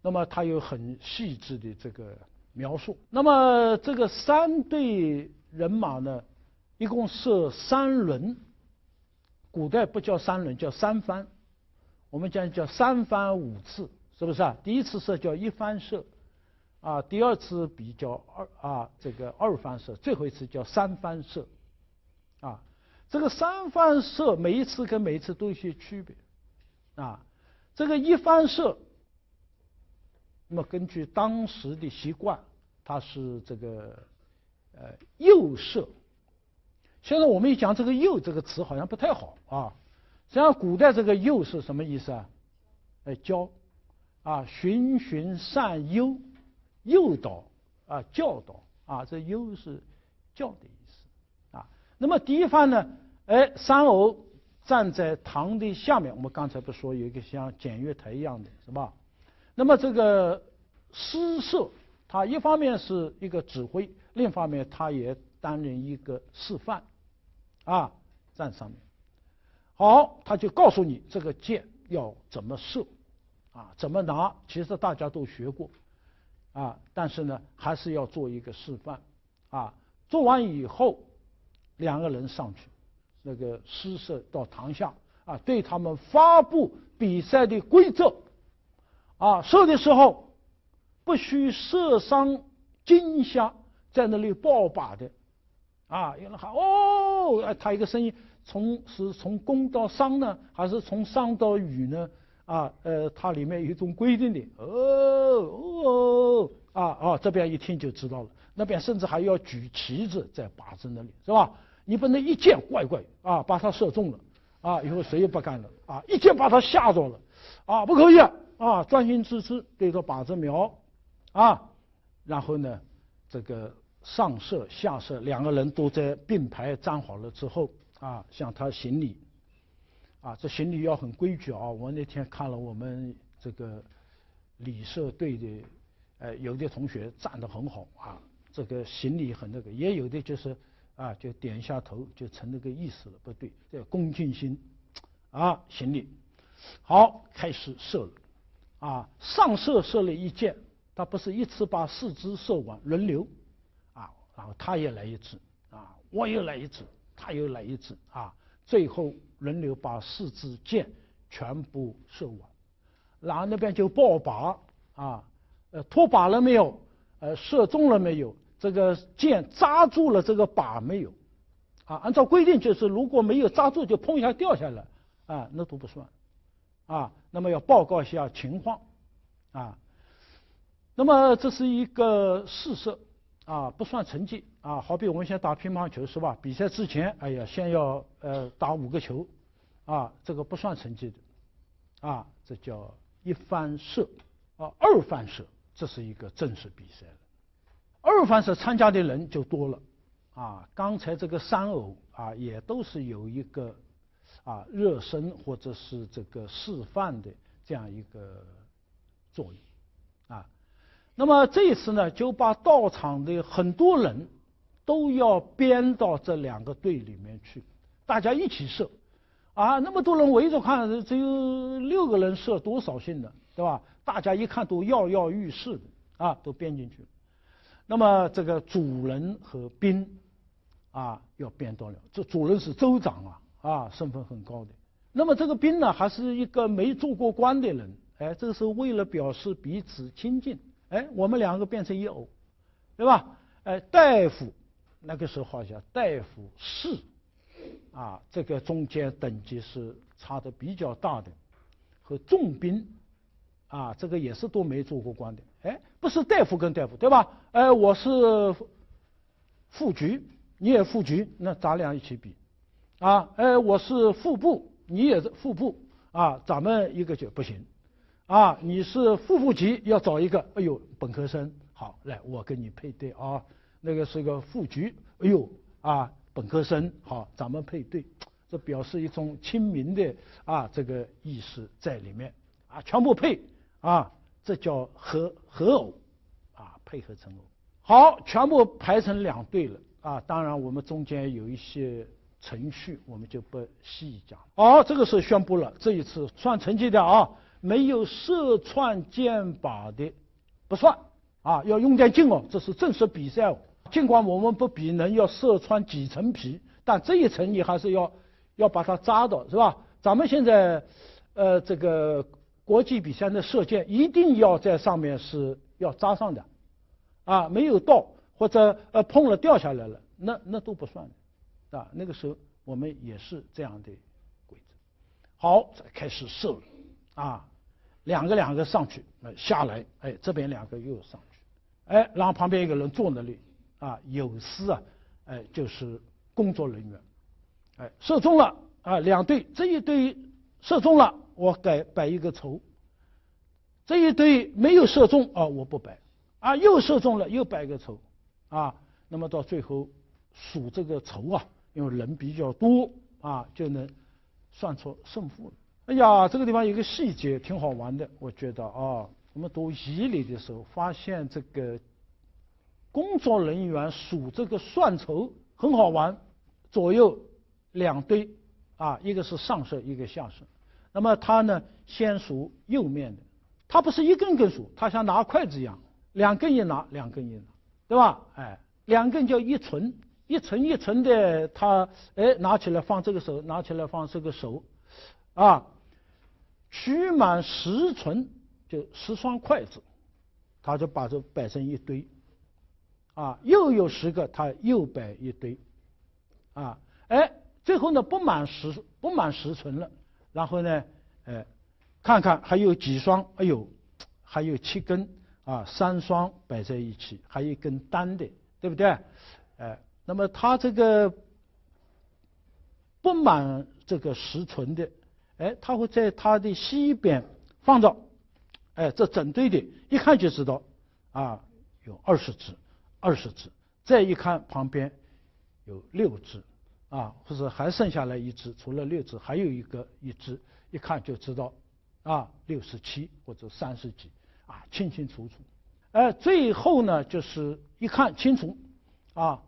那么他有很细致的这个描述。那么这个3队人马呢，一共射3轮，古代不叫3轮，叫3番，我们讲叫3番5次，是不是第一次射叫1番射，第二次比叫这个2番射，最后一次叫3番射，这个3番射每一次跟每一次都有些区别，这个1番射，那么根据当时的习惯，它是这个右射。现在我们一讲这个右这个词好像不太好实际上古代这个右是什么意思教循循善诱，诱导教导这诱是教的意思那么第一番呢3偶站在堂的下面，我们刚才不说有一个像检阅台一样的是吧？那么这个师射，他一方面是一个指挥，另一方面他也担任一个示范站上面。好，他就告诉你这个箭要怎么射怎么拿，其实大家都学过但是呢还是要做一个示范做完以后2个人上去，那个师射到堂下对他们发布比赛的规则射的时候不许射伤惊吓在那里抱靶的有人喊他一个声音是从弓到伤呢，还是从伤到羽呢？它里面有一种规定的这边一听就知道了，那边甚至还要举旗子在靶子那里，是吧？你不能一箭怪把它射中了以后谁也不干了一箭把它吓着了不可以专心致志对着靶子瞄然后呢这个上射下射2个人都在并排站好了之后向他行礼这行礼要很规矩我那天看了我们这个礼射队的有的同学站得很好这个行礼很那个，也有的就是就点一下头就成那个意思了，不对，这恭敬心行礼。好，开始射了上射射了1箭，他不是一次把4支射完，轮流然后他也来一支我又来一支，他又来一支最后轮流把4支箭全部射完，然后那边就报靶脱靶了没有射中了没有，这个箭扎住了这个靶没有按照规定就是如果没有扎住就砰一下掉下来那都不算那么要报告一下情况那么这是一个试射不算成绩好比我们先打乒乓球是吧？比赛之前先要打5个球这个不算成绩的这叫1番射2番射，这是一个正式比赛了。2番射参加的人就多了刚才这个3偶也都是有一个热身或者是这个示范的这样一个作用那么这一次呢，就把到场的很多人都要编到这2个队里面去，大家一起射那么多人围着看，只有6个人射多扫兴的，对吧？大家一看都跃跃欲试的都编进去了。那么这个主人和兵要编到了，这主人是州长身份很高的。那么这个兵呢，还是一个没做过官的人，哎，这个时候为了表示彼此亲近，哎，我们两个变成一偶，对吧？哎，大夫那个时候好像大夫士，啊，这个中间等级是差的比较大的，和重兵，啊，这个也是都没做过官的，哎，不是大夫跟大夫，对吧？哎，我是副局，你也副局，那咱俩一起比，啊，哎，我是副部，你也是副部，啊，咱们一个就不行，啊，你是副级，要找一个，哎呦，本科生，好，来，我跟你配对啊，那个是个副局，哎呦，啊，本科生，好，咱们配对，这表示一种亲民的啊这个意识在里面，啊，全部配，啊，这叫合偶，啊，配合成偶。好，全部排成两队了啊！当然，我们中间有一些程序，我们就不细讲。好，这个是宣布了，这一次算成绩的啊，没有射穿箭靶的不算啊，要用点劲哦，这是正式比赛哦。尽管我们不比人要射穿几层皮，但这一层你还是要把它扎到，是吧？咱们现在这个国际比赛的射箭一定要在上面是要扎上的。啊，没有到或者碰了掉下来了，那都不算的，啊，那个时候我们也是这样的规则。好，再开始射了，啊，两个上去，下来，哎，这边两个又上去，哎，然后旁边一个人坐那里，啊，有司啊，哎，就是工作人员，哎，射中了，啊，两队，这一队射中了，我摆一个筹，这一队没有射中，啊，我不摆。啊，又射中了，又摆个筹，啊，那么到最后数这个筹啊，因为人比较多啊，就能算出胜负了。哎呀，这个地方有个细节挺好玩的，我觉得啊，我们读仪礼的时候发现这个工作人员数这个算筹很好玩，左右两堆啊，一个是上射，一个下射。那么他呢，先数右面的，他不是一根根数，他像拿筷子一样。两根一拿，两根一拿，对吧？哎，两根叫一存，一层一层的，他哎拿起来放这个手，拿起来放这个手，啊，取满10存就10双筷子，他就把这摆成一堆，啊，又有10个，他又摆一堆，啊，哎，最后呢不满10存了，然后呢，看看还有几双，哎呦，还有7根。啊，3双摆在一起，还有一根单的，对不对？那么它这个不满这个10存的，哎，它会在它的西边放着，哎，这整堆的，一看就知道，啊，有20只，再一看旁边有6只，啊，或者还剩下来1只，除了6只，还有一只，一看就知道，啊，67或者30几。啊，清清楚楚，最后呢，就是一看清楚，啊，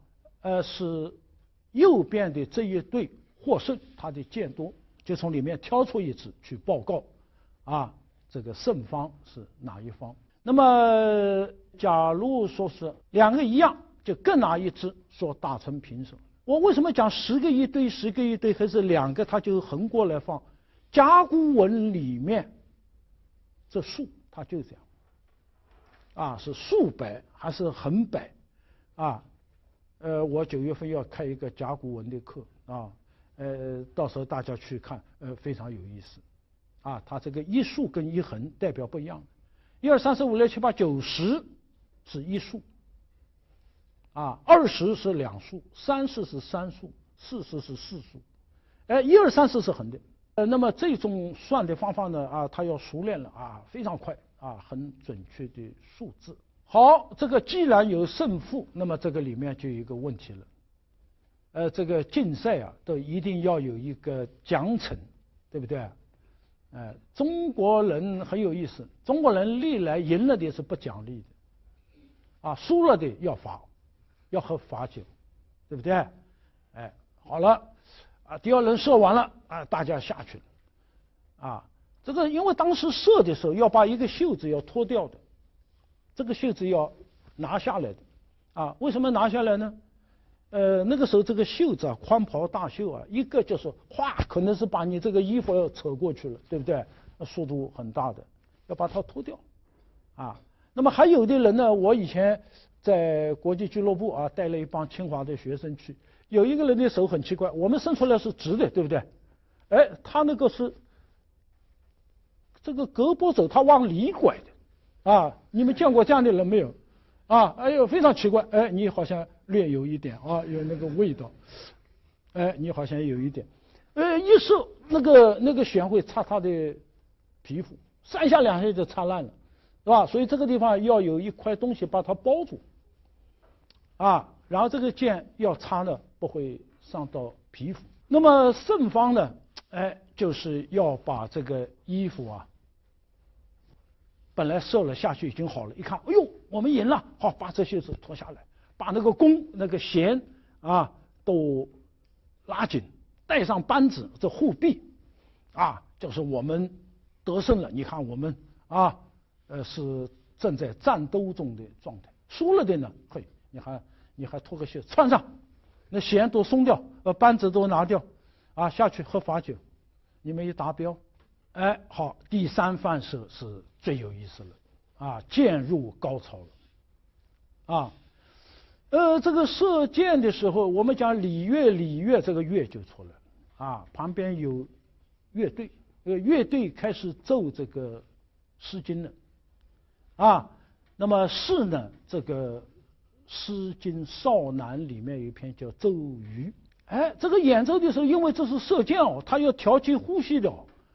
是右边的这一队获胜，他的箭多，就从里面挑出一支去报告，啊，这个胜方是哪一方？那么，假如说是两个一样，就各拿一支，说打成平手。我为什么讲10个一堆，10个一堆，还是2个，它就横过来放？甲骨文里面这数，它就这样。啊，是竖摆还是横摆？啊，我9月份要开一个甲骨文的课啊，到时候大家去看，非常有意思。啊，它这个一竖跟一横代表不一样的。1、2、3、4、5、6、7、8、9、10是一竖，啊，20是2竖，30是3竖，40是4竖。1、2、3、4是横的。那么这种算的方法呢，啊，它要熟练了啊，非常快。啊，很准确的数字。好，这个既然有胜负，那么这个里面就有一个问题了。这个竞赛啊，都一定要有一个奖惩，对不对？中国人很有意思，中国人历来赢了的是不奖励的，啊，输了的要罚，要喝罚酒，对不对？哎，好了，啊，第二轮射完了，啊，大家下去了，啊。这个因为当时射的时候要把一个袖子要脱掉的，这个袖子要拿下来的，啊，为什么拿下来呢？那个时候这个袖子啊，宽袍大袖啊，一个就是哗，可能是把你这个衣服要扯过去了，对不对？那速度很大的，要把它脱掉，啊。那么还有的人呢，我以前在国际俱乐部啊带了一帮清华的学生去，有一个人的手很奇怪，我们伸出来是直的，对不对？哎，他那个是这个胳膊肘他往里拐的，啊，你们见过这样的人没有？啊，哎呦，非常奇怪，哎，你好像略有一点啊，有那个味道，哎，你好像有一点，一射那个弦会擦他的皮肤，3下2下就擦烂了，是吧？所以这个地方要有一块东西把它包住，啊，然后这个剑要插呢不会伤到皮肤。那么胜方呢，哎，就是要把这个衣服啊，本来射了下去已经好了，一看，哎呦，我们赢了，好，把这袖子脱下来，把那个弓那个弦啊都拉紧，带上扳子，这护臂，啊，就是我们得胜了。你看我们啊，是正在战斗中的状态。输了的呢，嘿，你还脱个袖穿上，那弦都松掉，扳子都拿掉，啊，下去喝罚酒，你们一达标，哎，好，第3番射是最有意思了，啊，渐入高潮了，啊，这个射箭的时候，我们讲礼乐，这个乐就出来了，啊，旁边有乐队，乐队开始奏这个《诗经》了，啊，那么诗呢，这个《诗经·少南》里面有一篇叫《奏虞》，哎，这个演奏的时候，因为这是射箭哦，它要调节呼吸的，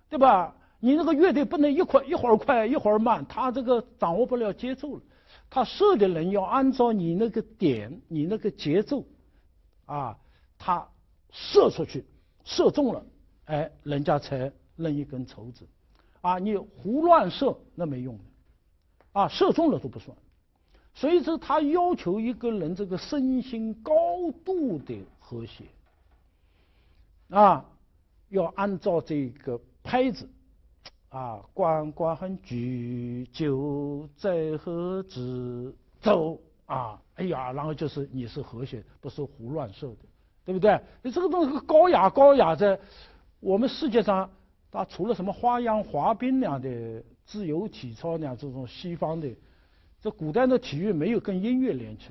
对吧？你那个乐队不能一会儿快一会儿慢，他这个掌握不了节奏了。他射的人要按照你那个点，你那个节奏，啊，他射出去，射中了，哎，人家才扔一根绸子，啊，你胡乱射那没用的，啊，射中了都不算。所以说他要求一个人这个身心高度的和谐，啊，要按照这个拍子。啊，关关雎鸠，在河之洲啊！哎呀，然后就是你是和谐，不是胡乱射的，对不对？你这个东西高雅，在我们世界上，它除了什么花样滑冰那样的自由体操那样这种西方的，这古代的体育没有跟音乐连起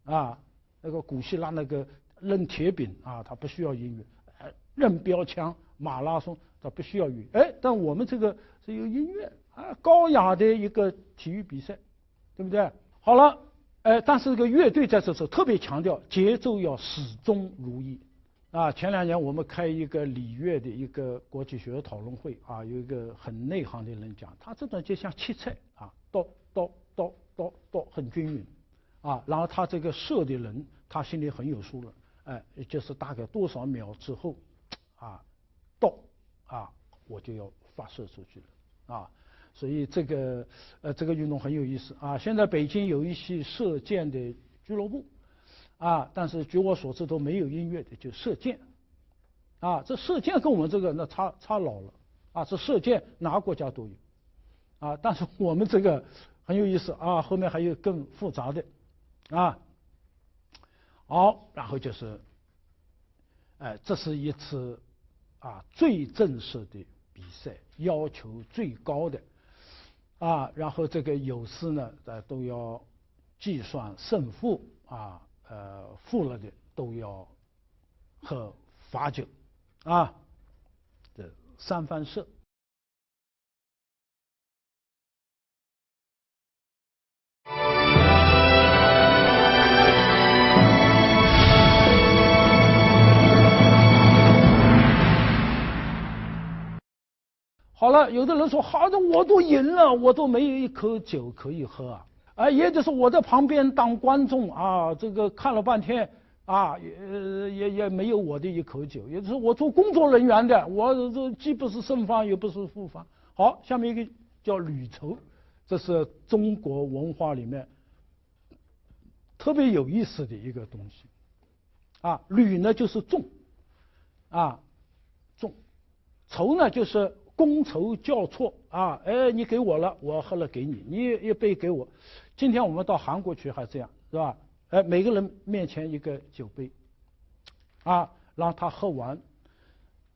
来啊。那个古希腊那个扔铁饼啊，它不需要音乐，扔标枪、马拉松。它不需要语，哎，但我们这个是有音乐啊，高雅的一个体育比赛，对不对？好了，但是这个乐队在这时候特别强调节奏要始终如一，啊，前2年我们开一个礼乐的一个国际学讨论会啊，有一个很内行的人讲，他这种就像切菜啊，哆，很均匀，啊，然后他这个射的人他心里很有数了，哎，就是大概多少秒之后，啊，哆。啊，我就要发射出去了啊，所以这个运动很有意思啊。现在北京有一些射箭的俱乐部啊，但是据我所知都没有音乐的，就射箭啊。这射箭跟我们这个那差老了啊，这射箭哪个国家都有啊，但是我们这个很有意思啊，后面还有更复杂的啊。好，然后就是，这是一次。啊，最正式的比赛，要求最高的，啊，然后这个有时呢，都要计算胜负啊，负了的都要喝罚酒，啊，这3番射。好了，有的人说，好的，我都赢了，我都没有一口酒可以喝啊，也就是我在旁边当观众啊，这个看了半天啊，也没有我的一口酒，也就是我做工作人员的，我这既不是胜方，也不是负方。好，下面一个叫吕筹，这是中国文化里面特别有意思的一个东西啊。吕呢就是重啊，重，筹呢就是觥筹交错啊，哎，你给我了，我喝了给你，你一杯给我。今天我们到韩国去还这样，是吧？每个人面前一个酒杯，让他喝完，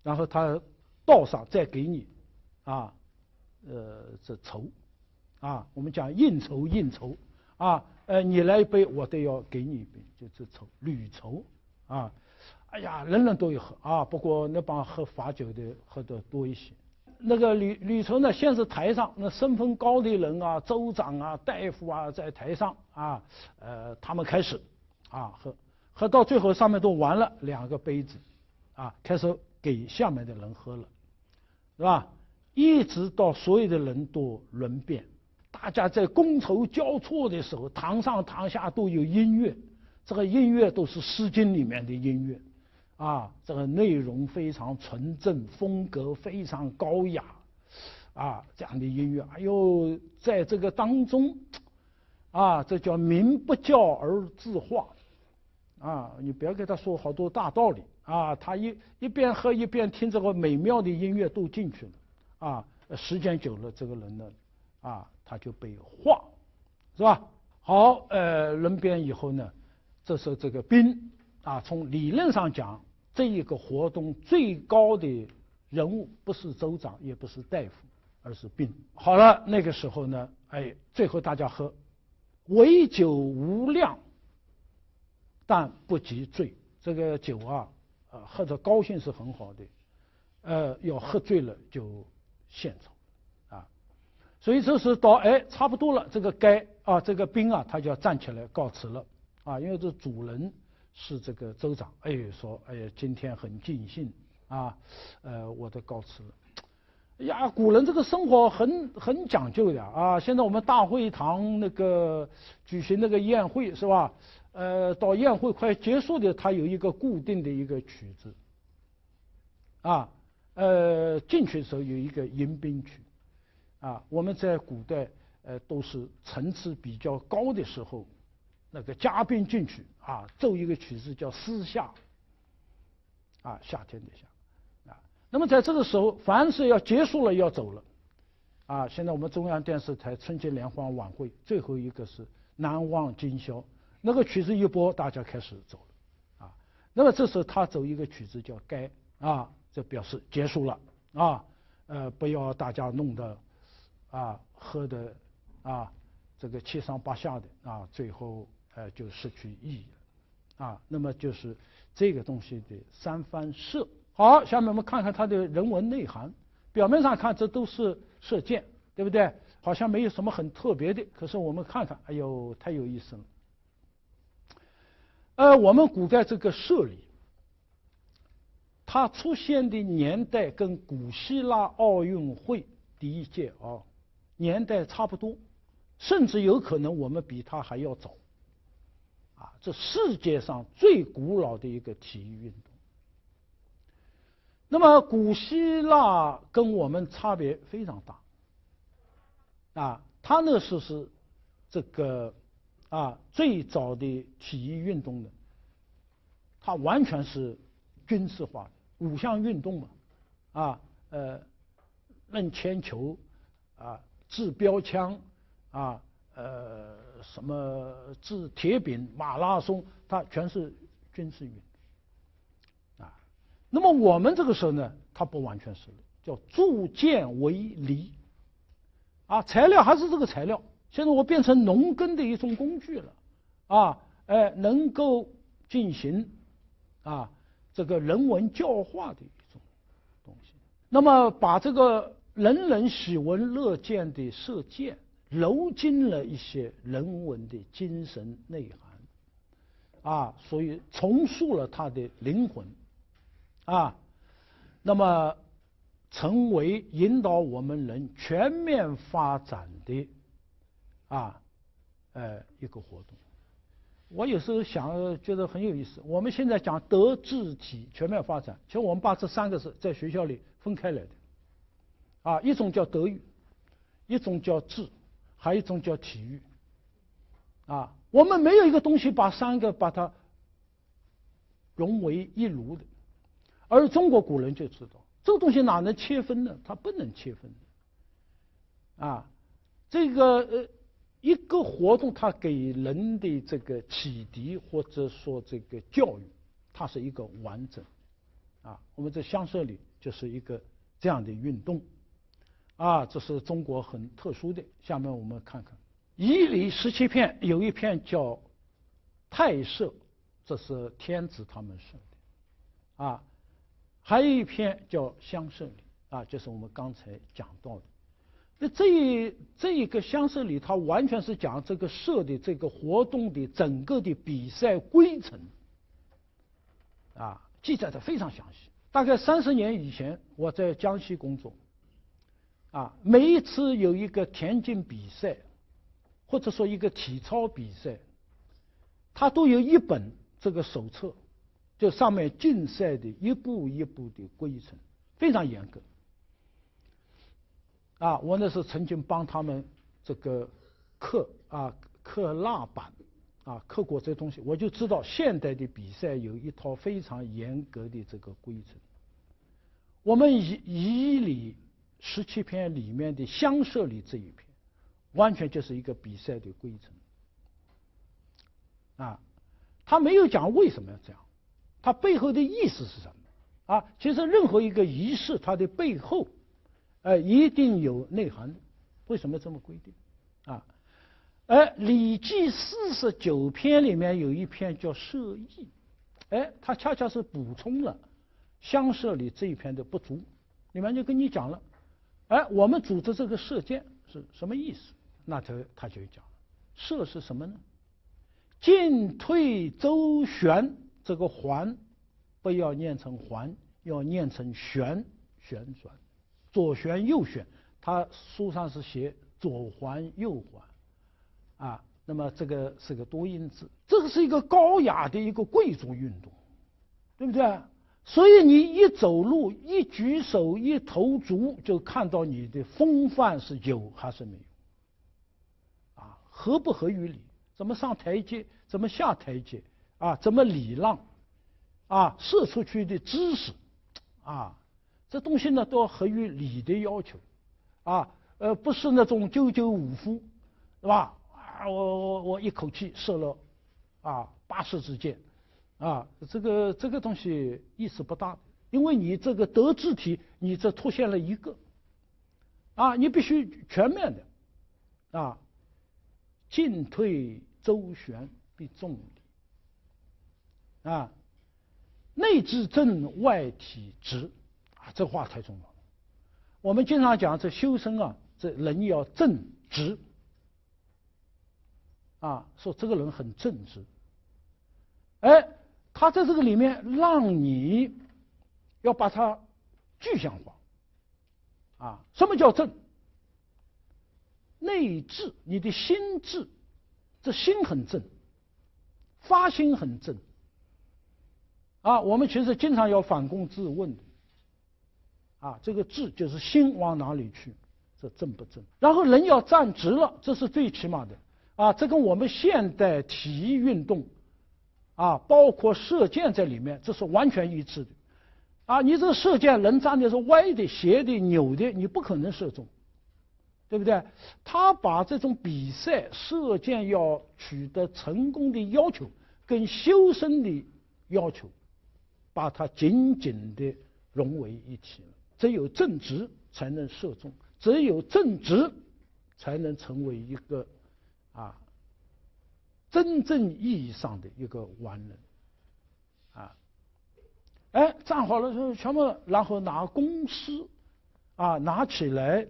然后他倒上再给你，这酬，我们讲应酬，你来一杯，我都要给你一杯，就这酬，旅酬，哎呀，人人都有喝不过那帮喝罚酒的喝得多一些。那个旅酬呢，先是台上那身份高的人州长大夫在台上他们开始喝到最后上面都完了2个杯子开始给下面的人喝了，是吧？一直到所有的人都轮变，大家在觥筹交错的时候，堂上堂下都有音乐，这个音乐都是《诗经》里面的音乐。这个内容非常纯正，风格非常高雅，这样的音乐，哎呦，在这个当中，这叫民不教而自化，你不要给他说好多大道理，他一边喝一边听这个美妙的音乐都进去了，时间久了，这个人呢，他就被化，是吧？好，轮变以后呢，这时候这个宾从理论上讲，这一个活动最高的人物不是州长，也不是大夫，而是宾。好了，那个时候呢，最后大家喝，唯酒无量，但不及醉。这个酒喝着高兴是很好的，要喝醉了就献丑所以这时到差不多了，这个这个宾他就要站起来告辞了因为这主人是这个州长，说今天很尽兴我的告辞了。呀，古人这个生活很讲究的现在我们大会堂那个举行那个宴会是吧？到宴会快结束的，它有一个固定的一个曲子进去的时候有一个迎宾曲我们在古代都是层次比较高的时候，那个嘉宾进去奏一个曲子叫私夏夏天的夏那么在这个时候，凡是要结束了要走了现在我们中央电视台春节联欢晚会最后一个是难忘今宵，那个曲子一播，大家开始走了那么这时候他走一个曲子叫该这表示结束了不要大家弄得喝的这个七上八下的最后就失去意义了那么就是这个东西的三番射。好，下面我们看看它的人文内涵。表面上看这都是射箭，对不对？好像没有什么很特别的，可是我们看看，哎呦，太有意思了。我们古代这个射礼，它出现的年代跟古希腊奥运会第一届年代差不多，甚至有可能我们比它还要早这世界上最古老的一个体育运动。那么古希腊跟我们差别非常大它那是这个最早的体育运动呢，它完全是军事化的5项运动嘛扔铅球掷标枪什么掷铁饼、马拉松，它全是军事运动那么我们这个时候呢，它不完全是叫铸剑为犁材料还是这个材料，现在我变成农耕的一种工具了能够进行这个人文教化的一种东西。那么把这个人人喜闻乐见的射箭揉进了一些人文的精神内涵所以重塑了它的灵魂那么成为引导我们人全面发展的一个活动。我有时候想觉得很有意思，我们现在讲德智体全面发展，其实我们把这3个是在学校里分开来的一种叫德育，一种叫智，还有一种叫体育我们没有一个东西把3个把它融为一炉的，而中国古人就知道这个东西哪能切分呢？它不能切分这个一个活动它给人的这个启迪或者说这个教育，它是一个完整。我们这香舍里就是一个这样的运动。这是中国很特殊的。下面我们看看仪礼17片，有一片叫太舍，这是天子他们设的。还有一篇叫香舍里，就是我们刚才讲到的。那这一个香舍里，它完全是讲这个社的这个活动的整个的比赛规程，记载的非常详细。大概30年以前，我在江西工作，每一次有一个田径比赛，或者说一个体操比赛，它都有一本这个手册，就上面竞赛的一步一步的规程，非常严格。我那时曾经帮他们这个刻蜡板，刻过这东西，我就知道现代的比赛有一套非常严格的这个规程。我们仪礼17篇里面的香舍里这一篇，完全就是一个比赛的规程。他没有讲为什么要这样，他背后的意思是什么？其实任何一个仪式，它的背后，一定有内涵。为什么这么规定？《礼记》49篇里面有一篇叫社议，它恰恰是补充了香舍里这一篇的不足。里面就跟你讲了，我们组织这个射箭是什么意思？那他就讲，射是什么呢？进退周旋，这个环不要念成环，要念成旋转，左旋右旋。他书上是写左环右环，那么这个是个多音字，这个是一个高雅的一个贵族运动，对不对？所以你一走路，一举手，一投足，就看到你的风范是有还是没有，合不合于理？怎么上台阶？怎么下台阶？怎么礼让？射出去的姿势，这东西呢都要合于礼的要求，不是那种九五夫，是吧？我一口气射了80支箭，这个东西意思不大，因为你这个德智体，你这出现了一个，你必须全面的，进退周旋必重礼，内至正，外体直，这话太重要了。我们经常讲这修身这人要正直，说这个人很正直，他在这个里面让你要把它具象化，什么叫正？内至，你的心智，这心很正，发心很正，我们其实经常要反躬自问的，这个志就是心往哪里去，这正不正？然后人要站直了，这是最起码的，这跟我们现代体育运动，包括射箭在里面，这是完全一致的，你这个射箭人站的是歪的、斜的、扭的，你不可能射中，对不对？他把这种比赛射箭要取得成功的要求跟修身的要求，把它紧紧的融为一体了。只有正直才能射中，只有正直才能成为一个真正意义上的一个完人。站好了之后，全部然后拿弓矢，拿起来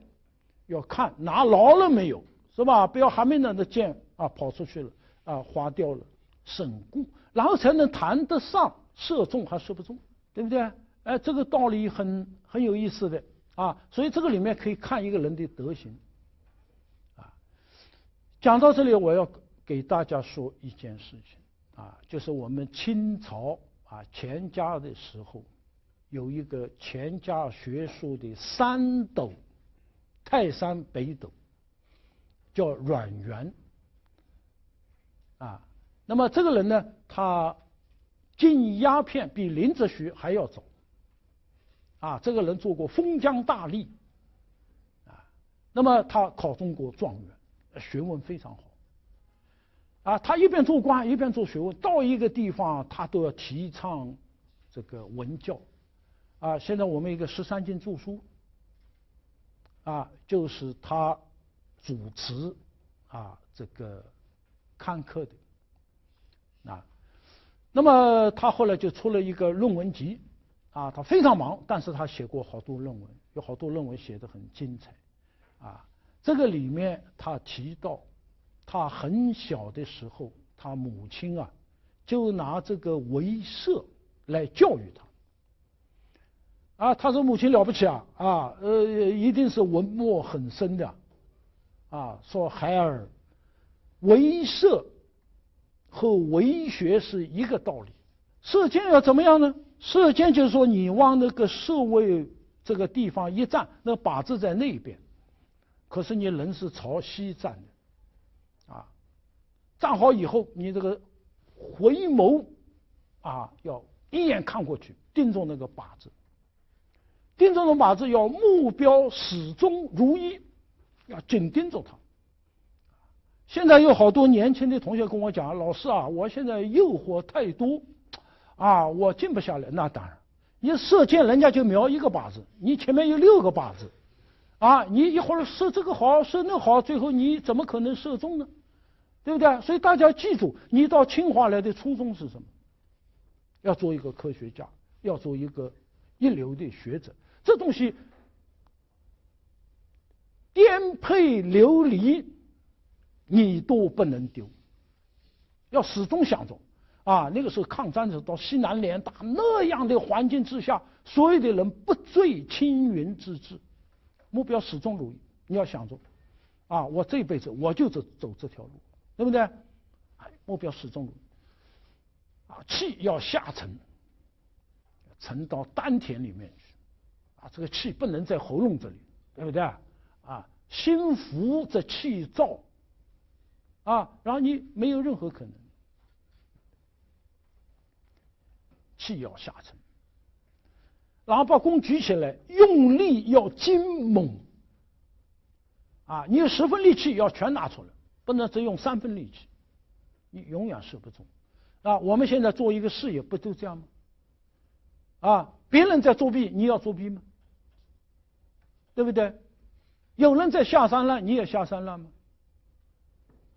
要看拿牢了没有，是吧？不要还没那箭跑出去了，花掉了，审固，然后才能谈得上射中还射不中，对不对？这个道理很有意思的所以这个里面可以看一个人的德行。讲到这里，我要给大家说一件事情就是我们清朝钱家的时候，有一个钱家学术的三斗，泰山北斗，叫阮元那么这个人呢，他禁鸦片比林则徐还要早这个人做过封疆大吏那么他考中过状元，学问非常好。啊，他一边做官一边做学问，到一个地方他都要提倡这个文教。啊，现在我们一个13经著书，啊，就是他主持啊这个刊刻的。啊，那么他后来就出了一个论文集。啊，他非常忙，但是他写过好多论文，有好多论文写得很精彩。啊，这个里面他提到，他很小的时候，他母亲啊，就拿这个为社来教育他。啊，他说母亲了不起啊，一定是文墨很深的。啊，说孩儿，为社和为学是一个道理。射箭要怎么样呢？射箭就是说你往那个射位这个地方一站，那靶子在那边，可是你人是朝西站的。啊，站好以后，你这个回眸啊，要一眼看过去，盯着那个靶子，盯着那靶子，要目标始终如一，要紧盯着它。现在有好多年轻的同学跟我讲，老师啊，我现在诱惑太多，啊，我静不下来。那当然，你射箭人家就瞄一个靶子，你前面有6个靶子，啊，你一会儿射这个好，射那好，最后你怎么可能射中呢？对不对？所以大家记住，你到清华来的初衷是什么？要做一个科学家，要做一个一流的学者。这东西颠沛流离，你都不能丢，要始终想着。啊，那个时候抗战的时候，到西南联大那样的环境之下，所有的人不坠青云之志，目标始终如一。你要想着，啊，我这辈子我就走这条路，对不对？目标始终如一。啊，气要下沉，沉到丹田里面去。啊，这个气不能在喉咙这里，对不对？啊，心浮则气躁。啊，然后你没有任何可能。气要下沉，然后把弓举起来，用力要精猛。啊，你有10分力气要全拿出来，不能只用3分力气，你永远射不中。啊，我们现在做一个事业不都这样吗？啊，别人在作弊，你要作弊吗？对不对？有人在下三滥，你也下三滥吗？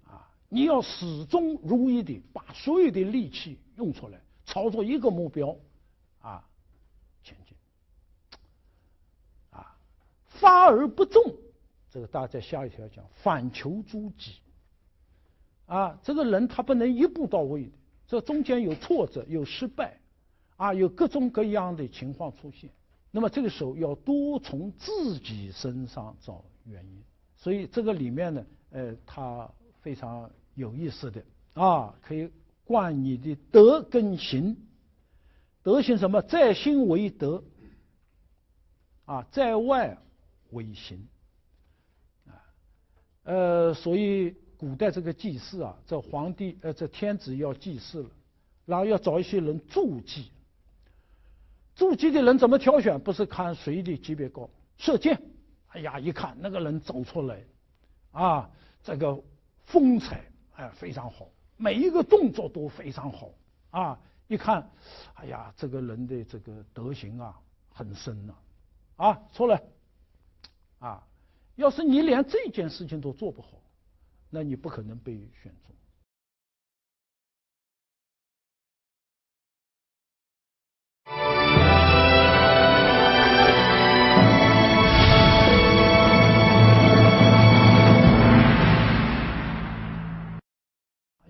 啊，你要始终如一的把所有的力气用出来，朝着一个目标啊前进。啊，发而不中，这个大家在下一条讲反求诸己。啊，这个人他不能一步到位的，这中间有挫折，有失败，啊，有各种各样的情况出现。那么这个时候要多从自己身上找原因。所以这个里面呢，它非常有意思的啊，可以贯你的德跟行。德行什么？在心为德，啊，在外为行。啊，所以古代这个祭祀啊，这皇帝这天子要祭祀了，然后要找一些人助祭。助祭的人怎么挑选？不是看谁的级别高，射箭，哎呀，一看那个人走出来，啊，这个风采非常好，每一个动作都非常好，啊，一看，哎呀，这个人的这个德行啊很深呐，啊，出来，啊，要是你连这件事情都做不好，那你不可能被选中。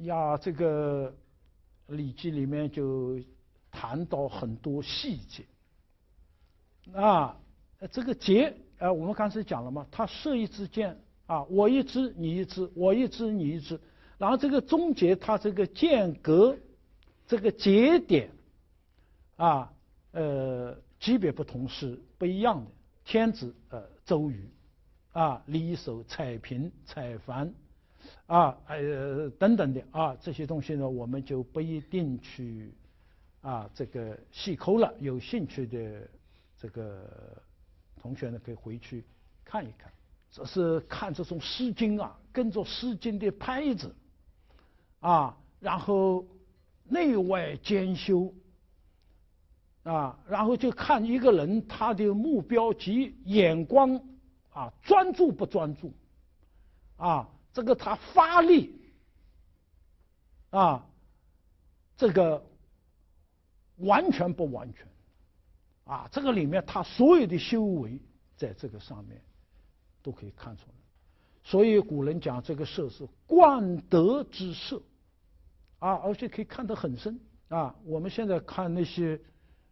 呀，这个《礼记》里面就谈到很多细节。啊，这个节我们刚才讲了嘛，他射一支箭啊，我一支你一支，我一支你一支，然后这个终结它这个间隔，这个节点啊，级别不同是不一样的。天子周瑜啊，李守、彩屏、采樊。啊，等等的啊，这些东西呢，我们就不一定去这个细抠了。有兴趣的这个同学呢，可以回去看一看。这是看这种《诗经》啊，跟着《诗经》的拍子啊，然后内外兼修啊，然后就看一个人他的目标及眼光啊，专注不专注啊，这个他发力啊，这个完全不完全啊，这个里面他所有的修为在这个上面都可以看出来。所以古人讲这个色是贯德之色啊，而且可以看得很深啊。我们现在看那些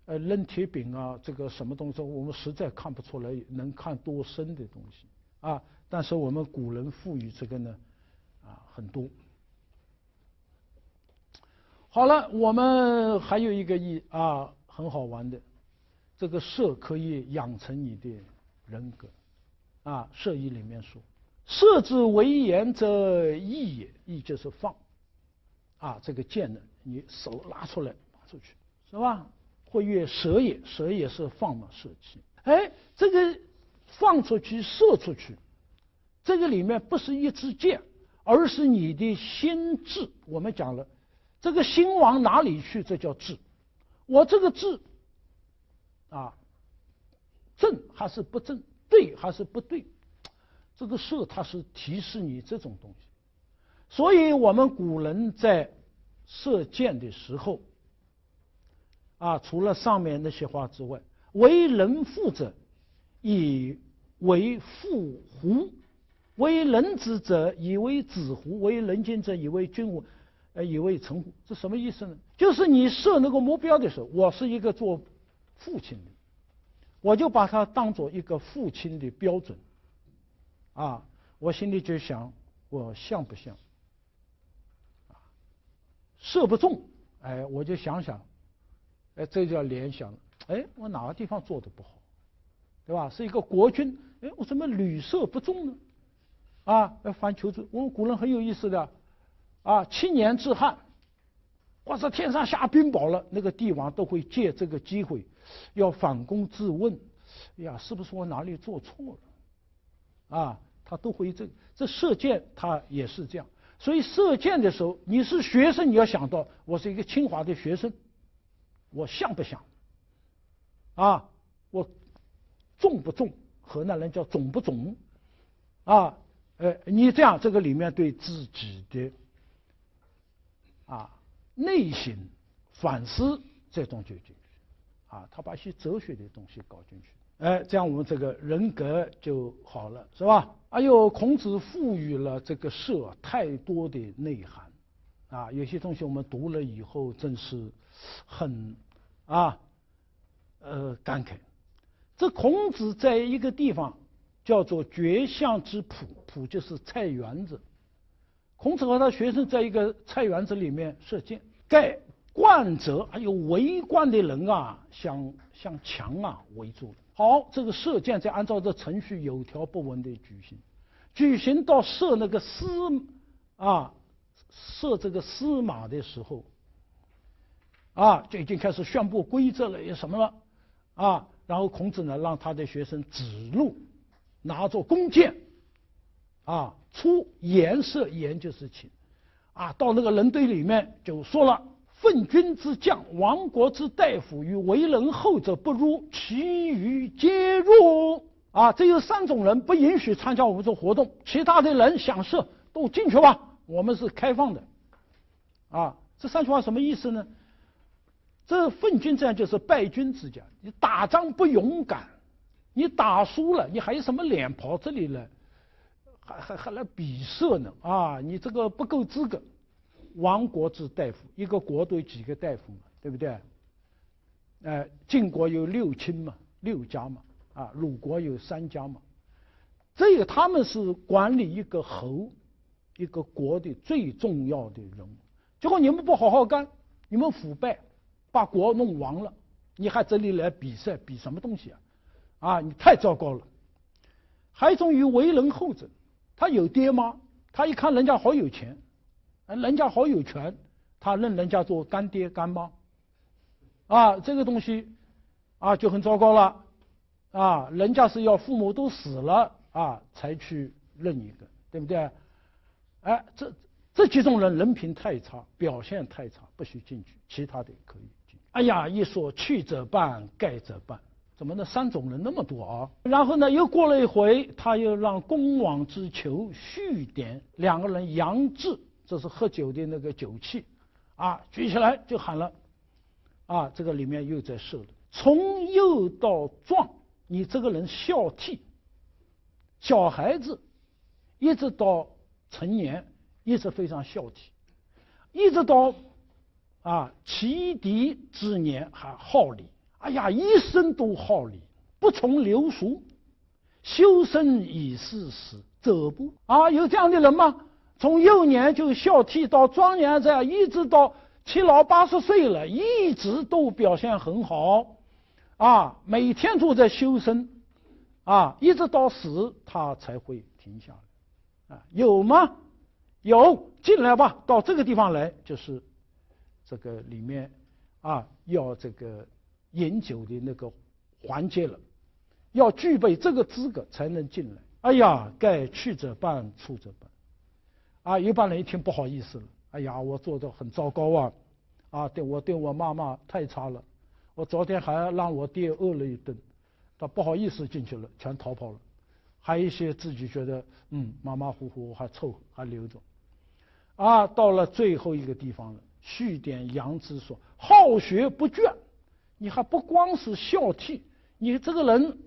扔铁饼啊，这个什么东西，我们实在看不出来能看多深的东西啊。但是我们古人赋予这个呢啊很多。好了，我们还有一个很好玩的，这个色可以养成你的人格啊。《色义》里面说：“色之为言者，义也。”义就是放啊，这个剑呢，你手拉出来，拿出去，是吧？或曰射也，射也是放嘛，射气。哎，这个放出去、射出去，这个里面不是一支箭，而是你的心智。我们讲了，这个心往哪里去，这叫智。我这个智啊，正还是不正，对还是不对，这个射它是提示你这种东西。所以我们古人在射箭的时候啊，除了上面那些话之外，为人父者以为父乎？为人子者以为子乎？为人君者以为君乎？以为臣乎？这什么意思呢？就是你设那个目标的时候，我是一个做父亲的，我就把它当做一个父亲的标准啊，我心里就想，我像不像？射不中，哎，我就想想，哎，这就要联想了，哎，我哪个地方做的不好，对吧？是一个国君，哎，我怎么屡射不中呢？啊，要翻求助。我们古人很有意思的，啊，7年之旱，或者天上下冰雹了，那个帝王都会借这个机会，要反躬自问，呀，是不是我哪里做错了？啊，他都会这射箭，他也是这样。所以射箭的时候，你是学生，你要想到我是一个清华的学生，我像不像？啊，我中不中？河南人叫肿不肿？啊，你这样这个里面对自己的内心反思这种就进去啊，他把一些哲学的东西搞进去，这样我们这个人格就好了，是吧？哎呦，孔子赋予了这个射太多的内涵啊，有些东西我们读了以后真是很感慨。这孔子在一个地方叫做绝巷之圃，圃就是菜园子。孔子和他学生在一个菜园子里面射箭，盖观者，还有围观的人啊，像墙围住了。好，这个射箭再按照这程序有条不紊的举行到射那个射这个司马的时候就已经开始宣布规则了，也什么了然后孔子呢让他的学生指路，拿着弓箭出颜射，颜就是请到那个人堆里面就说了：奋军之将，亡国之大夫，与为人后者不入，其余皆入。这有3种人不允许参加我们这活动，其他的人想射都进去吧，我们是开放的。这3句话什么意思呢？这奋军这样就是败军之将，你打仗不勇敢，你打输了，你还有什么脸跑这里来，还来比射呢？你这个不够资格。亡国之大夫，一个国都有几个大夫嘛，对不对？晋国有6卿嘛，6家嘛，鲁国有3家嘛。这个他们是管理一个侯、一个国的最重要的人物。结果你们不好好干，你们腐败，把国弄亡了，你还这里来比赛，比什么东西你太糟糕了。还有一种与为人后者，他有爹妈，他一看人家好有钱。人家好有权，他认人家做干爹干妈，这个东西就很糟糕了，人家是要父母都死了才去认一个，对不对？哎，这几种人人品太差，表现太差，不许进去，其他的可以进去。哎呀，一说去者半，盖者半，怎么那3种人那么多啊？然后呢，又过了一回，他又让公往之囚续点2个人扬掷，这是喝酒的那个酒器，举起来就喊了，这个里面又在射了。从幼到壮，你这个人孝悌，小孩子一直到成年，一直非常孝悌，一直到其嫡之年还好礼。哎呀，一生都好礼，不从流俗，修身以事时，则不有这样的人吗？从幼年就孝悌到壮年，这样一直到7老80岁了，一直都表现很好，每天都在修身，一直到死他才会停下来，有吗？有，进来吧，到这个地方来，就是这个里面要这个饮酒的那个环节了，要具备这个资格才能进来。哎呀，该去者半，出者半。一般人一听不好意思了，哎呀，我做得很糟糕我对我妈妈太差了，我昨天还让我爹饿了一顿，他不好意思进去了，全逃跑了。还有一些自己觉得马马虎虎还凑合还留着，到了最后一个地方了，续点扬之说好学不倦，你还不光是孝悌，你这个人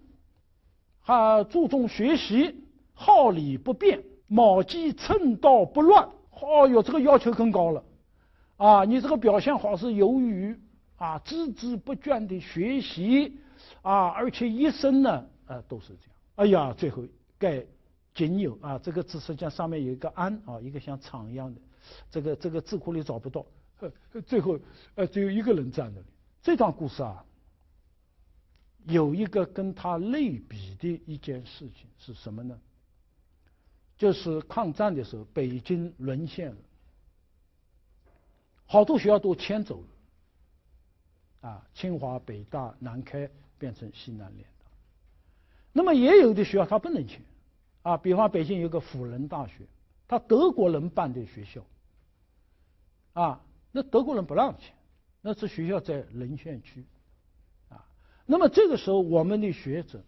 还注重学习，好礼不变，卯鸡称道不乱。这个要求更高了你这个表现好是由于孜孜不倦的学习而且一生呢都是这样。哎呀，最后盖仅有这个字实际上上面有一个安一个像厂一样的，这个字库里找不到，最后只有一个人站那里。这段故事有一个跟他类比的一件事情是什么呢？就是抗战的时候，北京沦陷了，好多学校都迁走了清华、北大、南开变成西南联大。那么也有的学校它不能迁比方北京有个辅仁大学，它德国人办的学校那德国人不让迁，那是学校在沦陷区那么这个时候我们的学者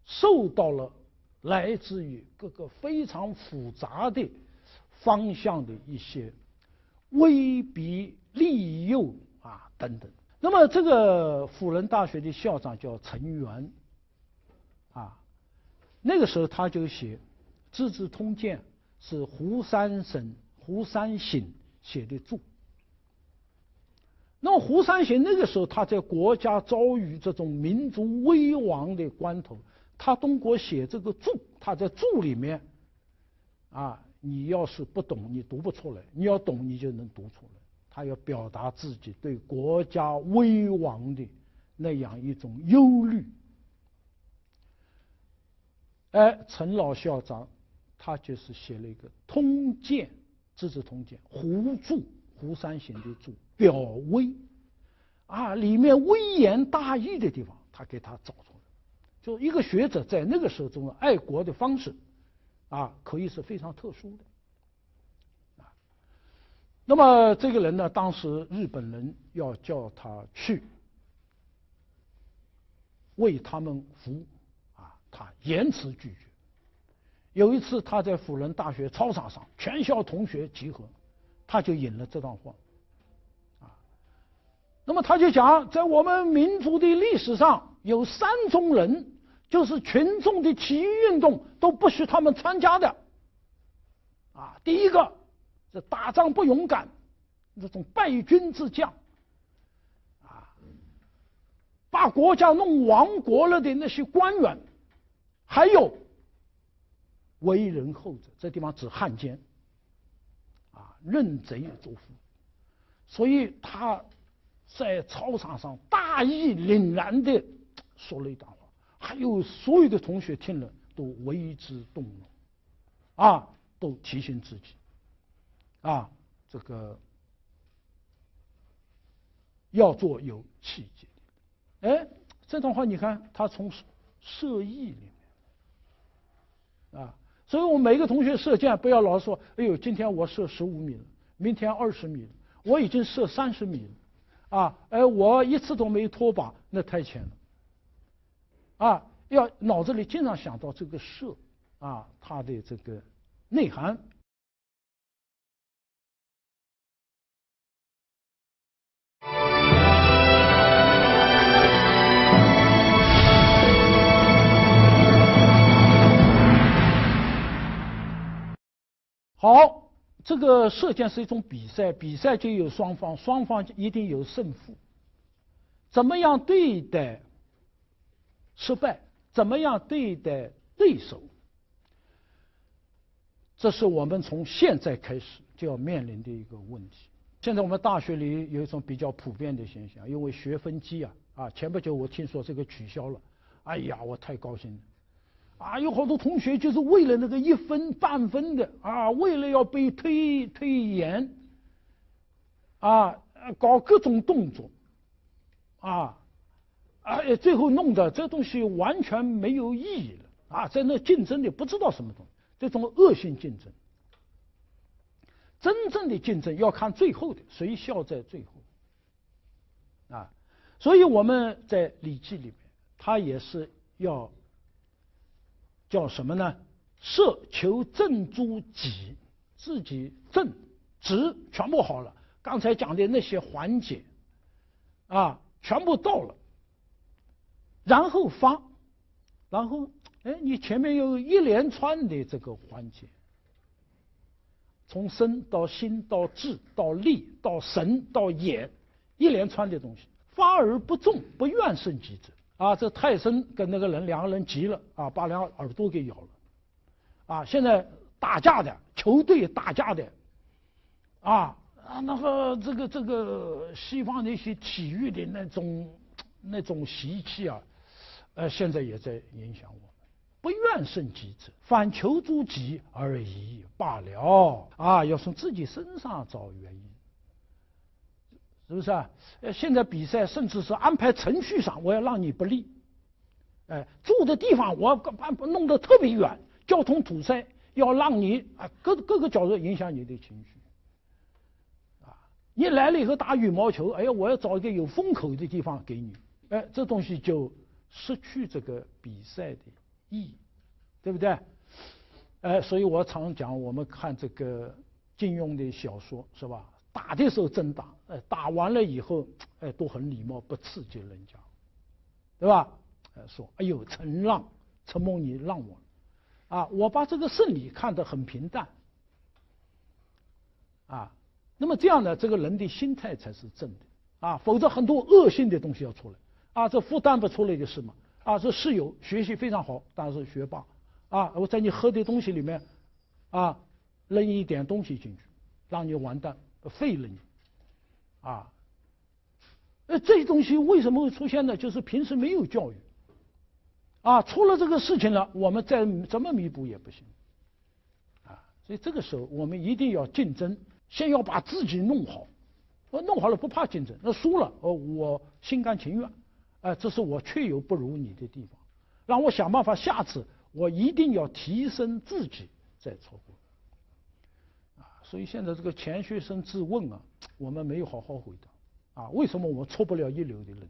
受到了来自于各个非常复杂的方向的一些威逼利诱等等。那么这个辅仁大学的校长叫陈元那个时候他就写《资治通鉴》是胡三省写的注。那么胡三省那个时候他在国家遭遇这种民族危亡的关头，他通过写这个注，他在注里面你要是不懂你读不出来，你要懂你就能读出来。他要表达自己对国家危亡的那样一种忧虑。陈老校长他就是写了一个通鉴，资治通鉴，胡三省的注，表威里面微言大义的地方他给他找出来。就一个学者在那个时候中的爱国的方式可以是非常特殊的那么这个人呢，当时日本人要叫他去为他们服务他严词拒绝。有一次他在辅仁大学操场上，全校同学集合，他就引了这段话那么他就讲，在我们民族的历史上有3种人，就是群众的体育运动都不许他们参加的第一个是打仗不勇敢，这种败军之将把国家弄亡国了的那些官员，还有为人后者，这地方指汉奸认贼作父。所以他在操场上大义凛然地说了一段话，还有所有的同学听了都为之动容都提醒自己这个要做有气节的。这段话你看他从社义里面啊。所以我每个同学射箭不要老说，哎呦，今天我射15米了，明天20米了，我已经射30米了，啊，我一次都没脱靶，那太浅了。啊，要脑子里经常想到这个射，啊，它的这个内涵。好，这个射箭是一种比赛，比赛就有双方，双方一定有胜负。怎么样对待失败？怎么样对待对手？这是我们从现在开始就要面临的一个问题。现在我们大学里有一种比较普遍的现象，因为学分机前不久我听说这个取消了，哎呀，我太高兴了。有好多同学就是为了那个1分半分的为了要被推延搞各种动作最后弄得这东西完全没有意义了在那竞争的不知道什么东西，这种恶性竞争。真正的竞争要看最后的谁笑在最后所以我们在《礼记》里面，它也是要叫什么呢？射求正诸己，自己正直全部好了，刚才讲的那些环节全部到了，然后发，然后你前面有一连串的这个环节，从身到心到志到力到神到眼，一连串的东西，发而不中，不愿胜己者。这泰森跟那个人两个人急了把两个耳朵给咬了现在打架的球队打架的那个这个西方那些体育的那种习气现在也在影响我们。不愿胜己者，反求诸己而已罢了要从自己身上找原因。是不是现在比赛甚至是安排程序上，我要让你不利，住的地方我弄得特别远，交通堵塞，要让你各个角度影响你的情绪你来了以后打羽毛球，我要找一个有风口的地方给你，这东西就失去这个比赛的意义，对不对？所以我常讲，我们看这个金庸的小说是吧？打的时候真打，打完了以后，都很礼貌，不刺激人家，对吧？说，哎呦，承让，承蒙你让我，我把这个胜利看得很平淡，那么这样呢，这个人的心态才是正的，否则很多恶性的东西要出来，这复旦不出来的事嘛，这室友学习非常好，但是学霸，我在你喝的东西里面，扔一点东西进去，让你完蛋。废了你这些东西为什么会出现呢？就是平时没有教育出了这个事情了，我们再怎么弥补也不行所以这个时候我们一定要竞争，先要把自己弄好，弄好了不怕竞争，那输了我心甘情愿这是我确有不如你的地方，让我想办法下次我一定要提升自己再错过所以现在这个钱学森自问我们没有好好回答为什么我们出不了一流的人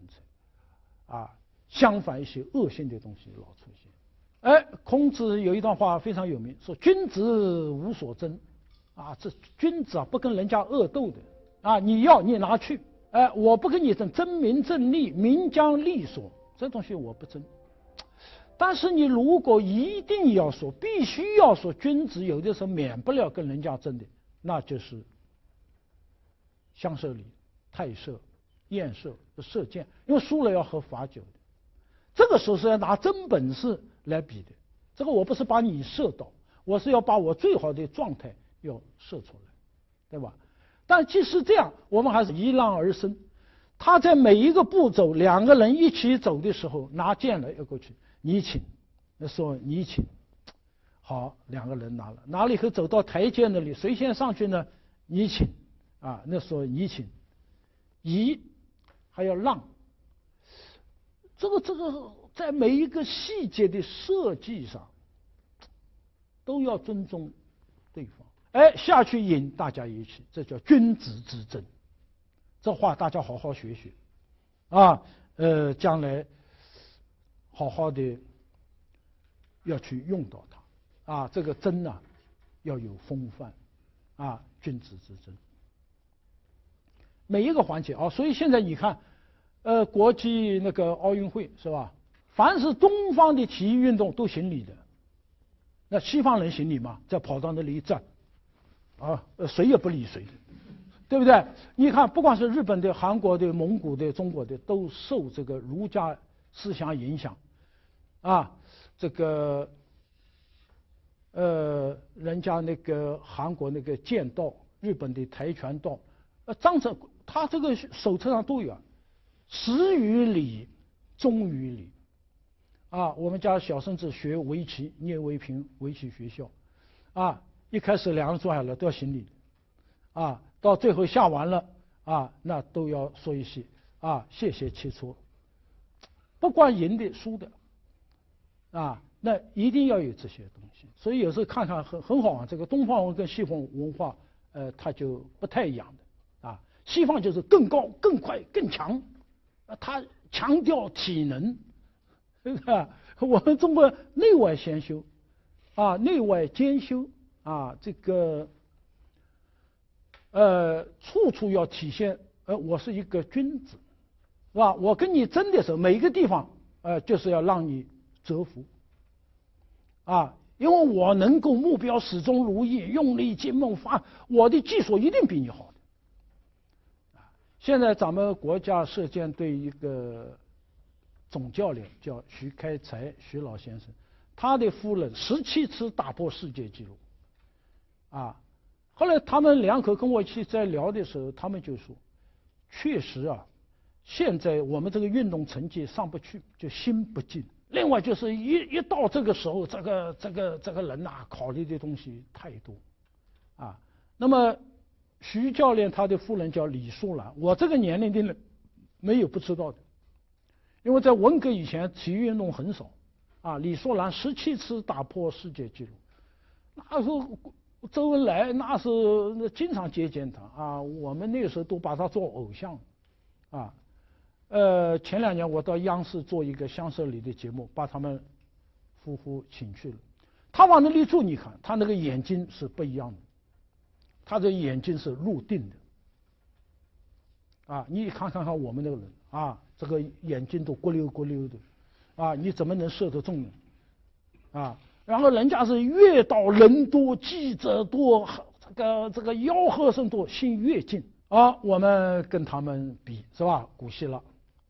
才相反一些恶性的东西老出现孔子有一段话非常有名，说君子无所争这君子不跟人家恶斗的你要你拿去我不跟你争，争名争利，名将利所，这东西我不争。但是你如果一定要说，必须要说，君子有的时候免不了跟人家争的，那就是香射礼、太射、宴射、射箭，因为输了要喝罚酒的。这个时候是要拿真本事来比的。这个我不是把你射倒，我是要把我最好的状态要射出来，对吧？但即使这样，我们还是揖让而生。他在每一个步骤，两个人一起走的时候，拿剑来要过去，你请，说你请，好，两个人拿了以后走到台阶那里，谁先上去呢？你请，那说你请，揖还要让，这个在每一个细节的设计上，都要尊重对方。哎，下去引大家一起，这叫君子之争。这话大家好好学学，啊，将来好好的要去用到它，啊，这个争啊要有风范，啊，君子之争。每一个环节啊，所以现在你看，国际那个奥运会是吧？凡是东方的体育运动都行礼的，那西方人行礼吗？在跑道那里一站，啊，谁也不理谁的。对不对？你看，不管是日本的、韩国的、蒙古的、中国的，都受这个儒家思想影响，啊，这个，人家那个韩国那个剑道，日本的跆拳道，张成他这个手册上都有，始于礼，终于礼，啊，我们家小孙子学围棋，聂卫平围棋学校，啊，一开始两人坐下来都要行礼，啊。到最后下完了啊，那都要说一些啊，谢谢切磋。不管赢的输的，啊，那一定要有这些东西。所以有时候看看很好玩，这个东方文化跟西方文化，它就不太一样的啊。西方就是更高、更快、更强，它强调体能，对吧？我们中国内外兼修，啊，内外兼修啊，这个。处处要体现，我是一个君子，是吧？我跟你争的时候，每个地方，就是要让你折服，啊，因为我能够目标始终如一，用力进猛发，我的技术一定比你好的。现在咱们国家射箭队一个总教练叫徐开才，徐老先生，他的夫人17次打破世界纪录，啊。后来他们两口跟我一起在聊的时候，他们就说，确实啊，现在我们这个运动成绩上不去，就心不静。另外就是一到这个时候，这个人呐，考虑的东西太多，啊。那么徐教练他的夫人叫李淑兰，我这个年龄的人没有不知道的，因为在文革以前体育运动很少，啊，李淑兰17次打破世界纪录，那时候。周恩来那是经常接见他啊，我们那个时候都把他做偶像，啊，前2年我到央视做一个乡社里的节目，把他们夫妇请去了。他往那里住，你看他那个眼睛是不一样的，他的眼睛是入定的，啊，你看我们那个人啊，这个眼睛都咕溜咕溜的，啊，你怎么能射得中呢？啊。然后人家是越到人多记者多，这个吆喝声多，心越静啊。我们跟他们比是吧？古希腊，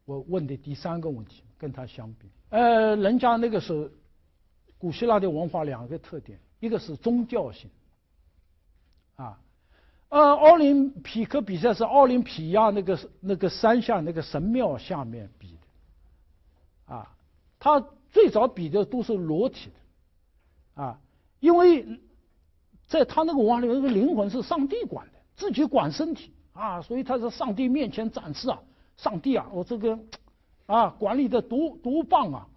我问的第3个问题跟他相比，人家那个时候古希腊的文化2个特点，一个是宗教性，啊，奥林匹克比赛是奥林匹亚那个山下那个神庙下面比的，啊，他最早比的都是裸体的。啊，因为在他那个文化里面，那个灵魂是上帝管的，自己管身体啊，所以他在上帝面前展示啊，上帝啊，我这个啊管理的多棒啊，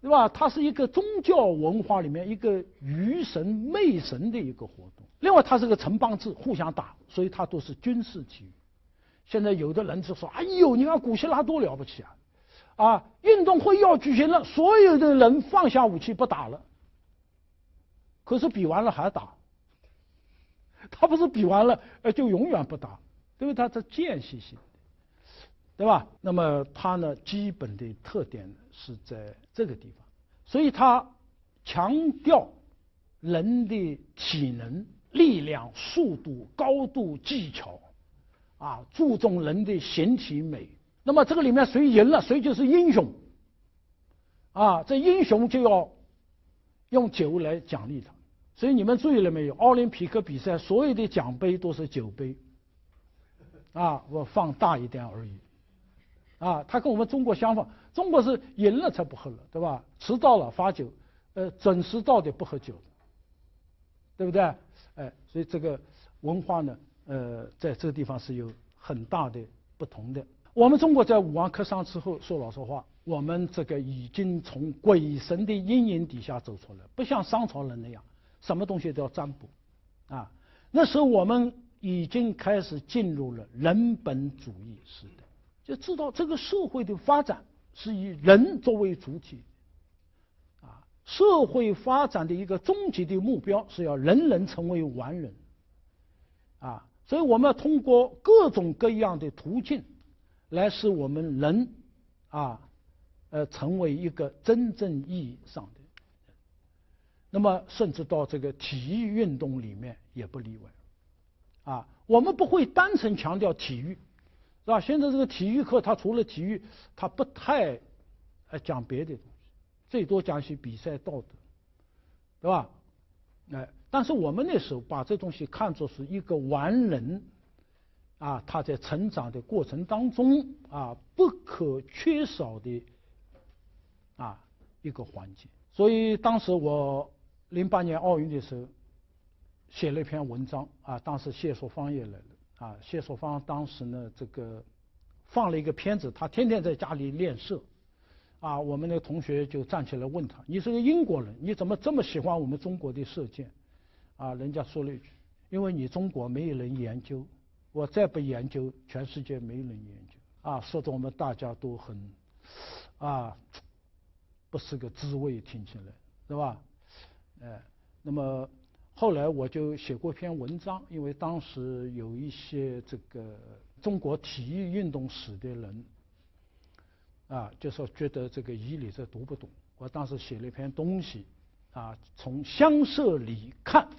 对吧？它是一个宗教文化里面一个愚神媚神的一个活动。另外，它是个城邦制，互相打，所以它都是军事体育。现在有的人就说：“哎呦，你看古希腊多了不起啊！啊，运动会要举行了，所有的人放下武器不打了。”可是比完了还打，他不是比完了就永远不打，对不对？他是间歇性的，对吧？那么它呢，基本的特点是在这个地方，所以它强调人的体能、力量、速度、高度、技巧，啊，注重人的形体美。那么这个里面谁赢了，谁就是英雄，啊，这英雄就要用酒来奖励他。所以你们注意了没有？奥林匹克比赛所有的奖杯都是酒杯，啊，我放大一点而已，啊，它跟我们中国相反，中国是赢了才不喝了，对吧？迟到了罚酒，准时到的不喝酒，对不对？所以这个文化呢，在这个地方是有很大的不同的。我们中国在武王克商之后，说老实话，我们这个已经从鬼神的阴影底下走出来，不像商朝人那样。什么东西都要占卜，啊，那时候我们已经开始进入了人本主义时代，就知道这个社会的发展是以人作为主体，啊，社会发展的一个终极的目标是要人人成为完人，啊，所以我们要通过各种各样的途径来使我们人成为一个真正意义上的人。那么甚至到这个体育运动里面也不例外，啊，我们不会单纯强调体育，是吧？现在这个体育课，它除了体育，它不太讲别的东西，最多讲些比赛道德，对吧？但是我们那时候把这东西看作是一个完人，啊，他在成长的过程当中啊不可缺少的一个环节。所以当时我08年奥运的时候写了一篇文章啊，当时谢淑芳也来了啊，谢淑芳当时呢这个放了一个片子，他天天在家里练射啊，我们那个同学就站起来问他，你是个英国人，你怎么这么喜欢我们中国的射箭啊？人家说了一句，因为你中国没有人研究，我再不研究，全世界没人研究啊，说的我们大家都很不是个滋味，听起来是吧？那么后来我就写过一篇文章，因为当时有一些这个中国体育运动史的人就说觉得这个仪礼这读不懂，我当时写了一篇东西从乡社里看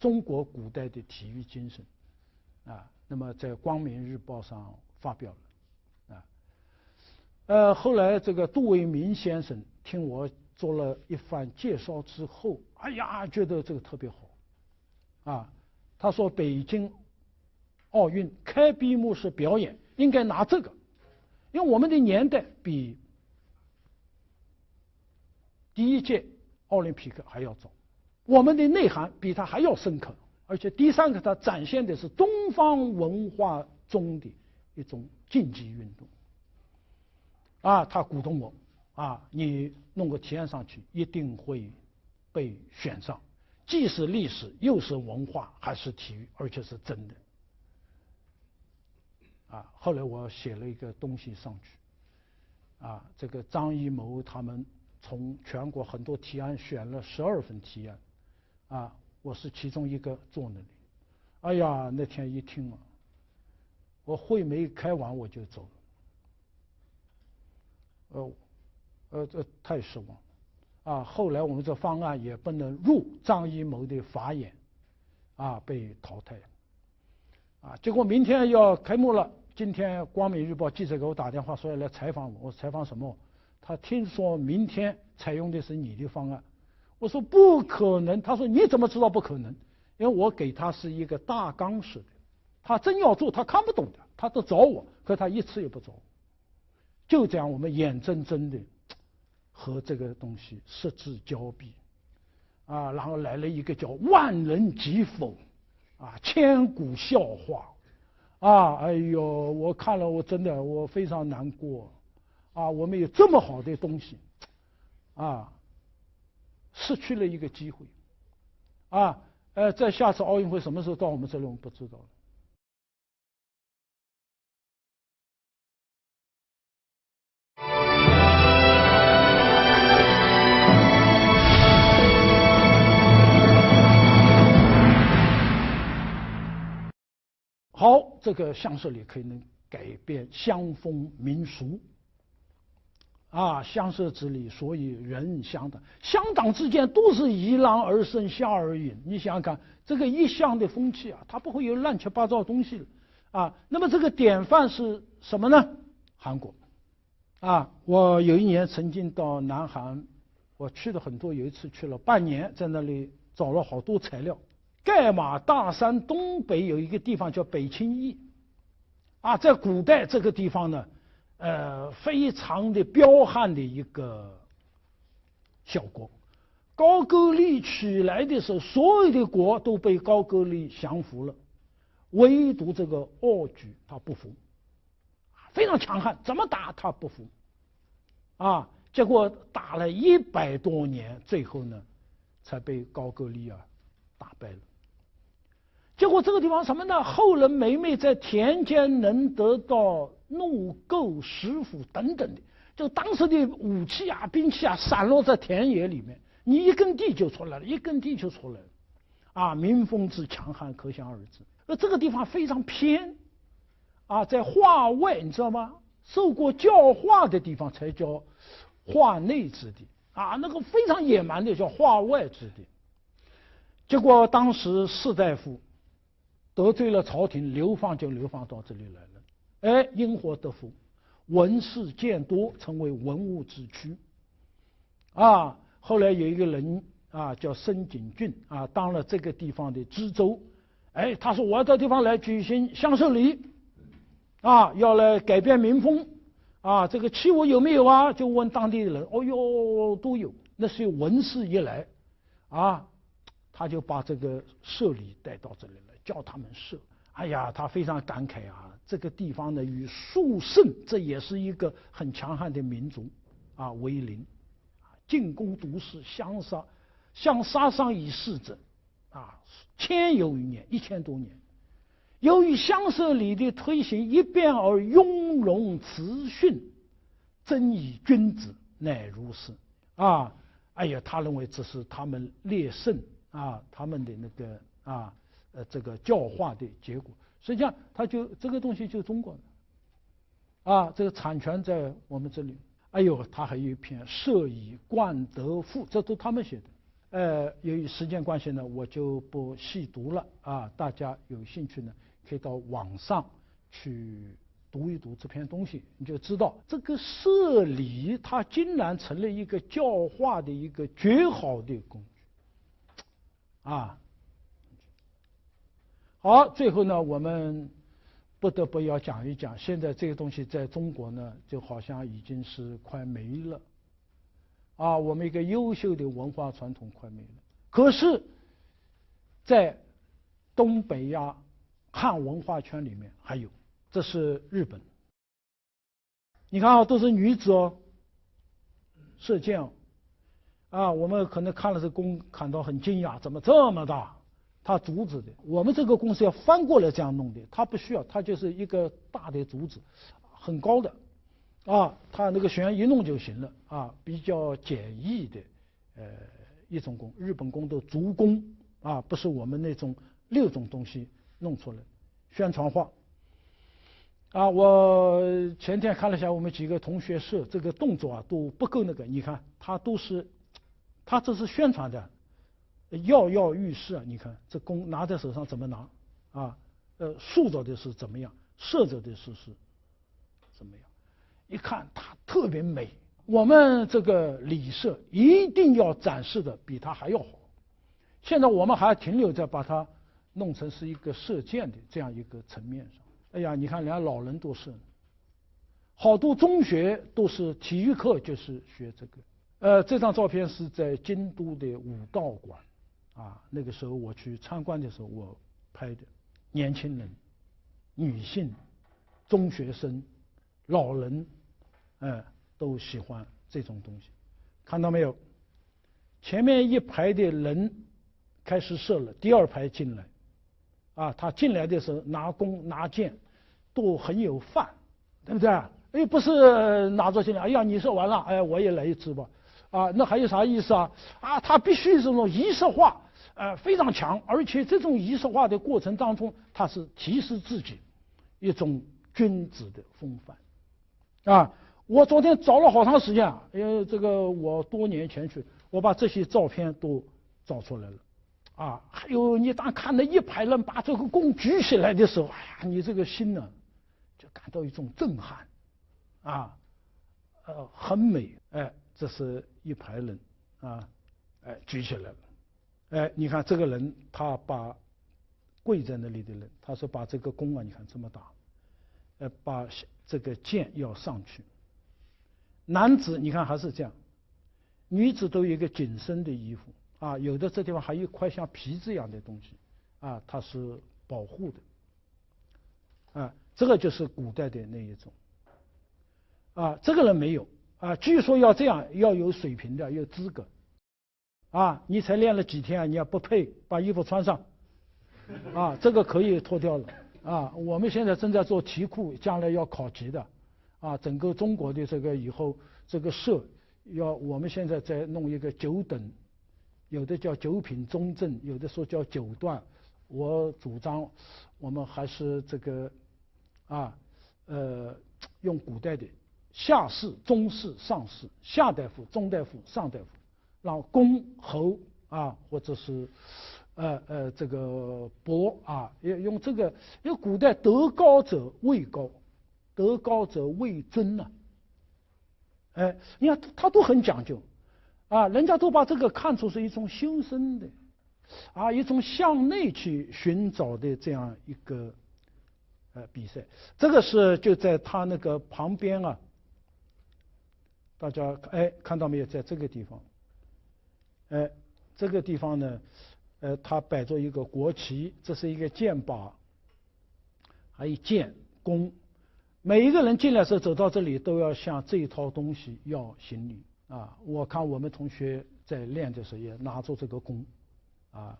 中国古代的体育精神那么在《光明日报》上发表了后来这个杜维明先生听我做了一番介绍之后，哎呀，觉得这个特别好他说北京奥运开闭幕式表演应该拿这个，因为我们的年代比第一届奥林匹克还要早，我们的内涵比它还要深刻，而且第三个它展现的是东方文化中的一种竞技运动他鼓动我你弄个提案上去一定会被选上，既是历史又是文化还是体育，而且是真的后来我写了一个东西上去这个张艺谋他们从全国很多提案选了12份提案我是其中一个做那里，哎呀，那天一听我会没开完我就走了，这太失望后来我们这方案也不能入张艺谋的法眼被淘汰结果明天要开幕了，今天光明日报记者给我打电话说要来采访我，我采访什么？他听说明天采用的是你的方案，我说不可能，他说你怎么知道不可能？因为我给他是一个大纲式的，他真要做他看不懂的，他都找我，可他一次也不找我，就这样我们眼睁睁的和这个东西失之交臂然后来了一个叫万人疾风千古笑话哎呦，我看了我真的我非常难过我们有这么好的东西失去了一个机会在下次奥运会什么时候到我们这里我们不知道了。好，这个乡社里可以能改变乡风民俗乡社之礼，所以人乡党，乡党之间都是一狼而生，下而饮。你想想看，这个一乡的风气它不会有乱七八糟的东西那么这个典范是什么呢？韩国我有一年曾经到南韩，我去的很多，有一次去了半年，在那里找了好多材料。盖马大山东北有一个地方叫北青邑在古代这个地方呢非常的彪悍的一个小国，高句丽起来的时候，所有的国都被高句丽降服了，唯独这个奥举他不服，非常强悍，怎么打他不服结果打了100多年，最后呢才被高句丽打败了。结果这个地方什么呢？后人每每在田间能得到怒钩、石斧等等的，就当时的武器啊、兵器啊，散落在田野里面，你一根地就出来了，一根地就出来了，啊，民风之强悍可想而知。这个地方非常偏，啊，在化外，你知道吗？受过教化的地方才叫化内之地，啊，那个非常野蛮的叫化外之地。结果当时士大夫得罪了朝廷，流放就流放到这里来了。哎，因祸得福，文士渐多，成为文物之区。啊，后来有一个人啊，叫申景俊啊，当了这个地方的知州。哎，他说我要到地方来举行乡社礼，啊，要来改变民风。啊，这个器物有没有啊？就问当地的人。哦哟，都有。那是有文士一来，啊，他就把这个社礼带到这里来，叫他们社。哎呀，他非常感慨啊，这个地方呢与肃慎，这也是一个很强悍的民族啊为邻，进攻毒士，向杀伤以示者，啊，1000有余年，1000多年。由于乡社礼的推行一变而雍容慈训，真以君子乃如是啊！哎呀，他认为这是他们列圣啊，他们的那个啊这个教化的结果。实际上，他就这个东西就中国的啊，这个产权在我们这里。哎呦，他还有一篇《社以冠德赋》，这都他们写的。由于时间关系呢，我就不细读了啊。大家有兴趣呢，可以到网上去读一读这篇东西，你就知道这个社礼它竟然成了一个教化的一个绝好的工具啊。好，最后呢，我们不得不要讲一讲，现在这个东西在中国呢，就好像已经是快没了啊，我们一个优秀的文化传统快没了。可是，在东北亚汉文化圈里面还有，这是日本。你看啊，都是女子哦，射箭哦，啊，我们可能看了这弓，感到很惊讶，怎么这么大？它竹子的，我们这个弓是要翻过来这样弄的，它不需要，它就是一个大的竹子，很高的，啊，它那个弦一弄就行了啊，比较简易的一种弓，日本弓都竹弓啊，不是我们那种6种东西弄出来，宣传化。啊，我前天看了一下我们几个同学社这个动作啊都不够那个，你看他都是，他这是宣传的，跃跃欲试啊！你看这弓拿在手上怎么拿啊？竖着的是怎么样，射着的是怎么样？一看它特别美。我们这个礼社一定要展示的比它还要好。现在我们还停留在把它弄成是一个射箭的这样一个层面上。哎呀，你看人家老人都射，好多中学都是体育课就是学这个。这张照片是在京都的武道馆啊，那个时候我去参观的时候我拍的，年轻人、女性、中学生、老人，都喜欢这种东西。看到没有？前面一排的人开始射了，第2排进来，啊，他进来的时候拿弓拿箭都很有范，对不对？哎，不是拿着进来，哎呀，你射完了，哎，我也来一支吧，啊，那还有啥意思啊？啊，他必须这种仪式化，非常强，而且这种仪式化的过程当中，他是提示自己一种君子的风范，啊。我昨天找了好长时间啊，因为这个我多年前去，我把这些照片都找出来了，啊，还有你当看那一排人把这个弓举起来的时候，哎呀，你这个心呢，就感到一种震撼，啊，很美，哎，这是一排人，啊，哎，举起来了，哎，你看这个人，他把跪在那里的人，他说把这个弓啊，你看这么大，把这个箭要上去。男子你看还是这样，女子都有一个紧身的衣服啊，有的这地方还有一块像皮子一样的东西啊，它是保护的啊，这个就是古代的那一种啊，这个人没有啊，据说要这样要有水平的，有资格啊，你才练了几天，你也不配把衣服穿上，啊，这个可以脱掉了，啊，我们现在正在做题库，将来要考级的，啊，整个中国的这个以后这个社我们现在在弄一个9等，有的叫9品中正，有的说叫9段，我主张我们还是这个，用古代的下士、中士、上士，下大夫、中大夫、上大夫。让公侯啊，或者是这个伯啊，用这个，因为古代德高者位高，德高者位尊呐。你看他都很讲究啊，人家都把这个看作是一种修身的啊，一种向内去寻找的这样一个比赛。这个是就在他那个旁边啊，大家看到没有，在这个地方。这个地方呢，它摆着一个国旗，这是一个箭靶，还有箭弓。每一个人进来时候走到这里都要向这一套东西要行礼啊。我看我们同学在练的时候也拿着这个弓啊，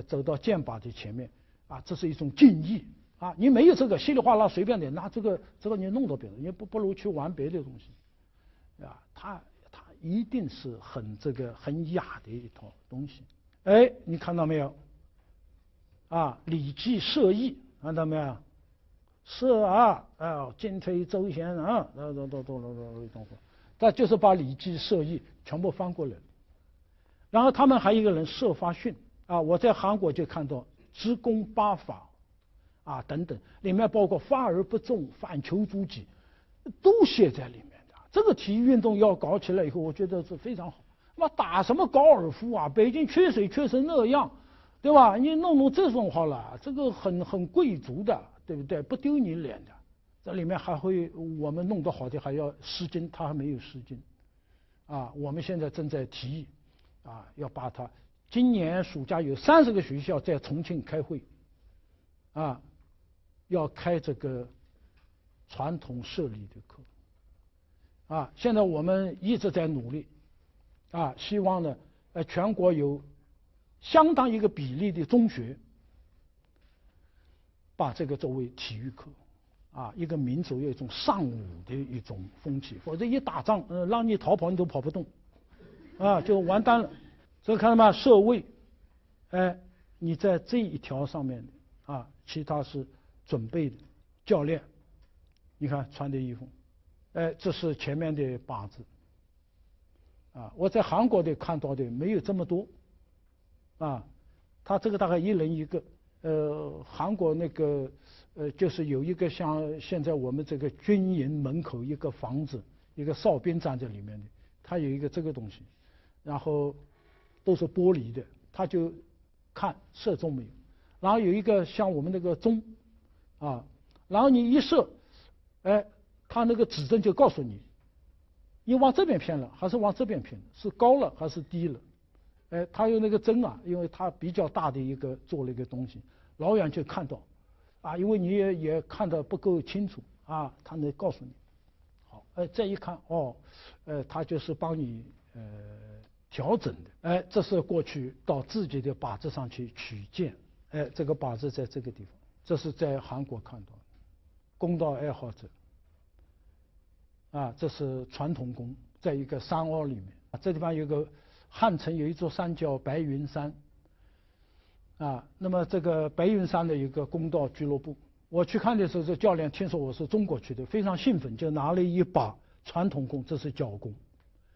走到箭靶的前面啊，这是一种敬意啊。你没有这个稀里哗啦随便的拿这个你弄到别人，你不如去玩别的东西啊。他一定是很雅的一套东西。你看到没有？啊，礼记射御，看到没有？射啊，进退周旋啊，他就是把礼记射御全部翻过来。然后他们还有一个人射发训啊，我在韩国就看到直攻八法啊等等，里面包括发而不中、反求诸己，都写在里面。这个体育运动要搞起来以后，我觉得是非常好。打什么高尔夫啊？北京缺水缺成那样，对吧？你弄这种好了，这个很贵族的，对不对？不丢你脸的。这里面还会我们弄得好的还要诗经，他还没有诗经啊。我们现在正在提议啊，要把它今年暑假有30个学校在重庆开会啊，要开这个传统社理的课。现在我们一直在努力，希望呢，全国有相当一个比例的中学，把这个作为体育课，一个民族有一种尚武的一种风气，否则一打仗，让你逃跑你都跑不动，就完蛋了。所以看到吗？社卫，你在这一条上面其他是准备的教练，你看穿的衣服。这是前面的靶子，我在韩国的看到的没有这么多，他这个大概1人1个，韩国那个就是有一个像现在我们这个军营门口一个房子，一个哨兵站在里面的，他有一个这个东西，然后都是玻璃的，他就看射中没有，然后有一个像我们那个钟，然后你一射，他那个指针就告诉你，你往这边偏了还是往这边偏，是高了还是低了。他用那个针因为它比较大的一个做了一个东西，老远就看到，因为你也看得不够清楚他能告诉你。好，再一看他就是帮你调整的。这是过去到自己的靶子上去取箭，这个靶子在这个地方，这是在韩国看到的，弓道爱好者。这是传统弓，在一个山坳里面。这地方有个汉城有一座山叫白云山，那么这个白云山的一个弓道俱乐部，我去看的时候，这教练听说我是中国去的，非常兴奋，就拿了一把传统弓，这是角弓。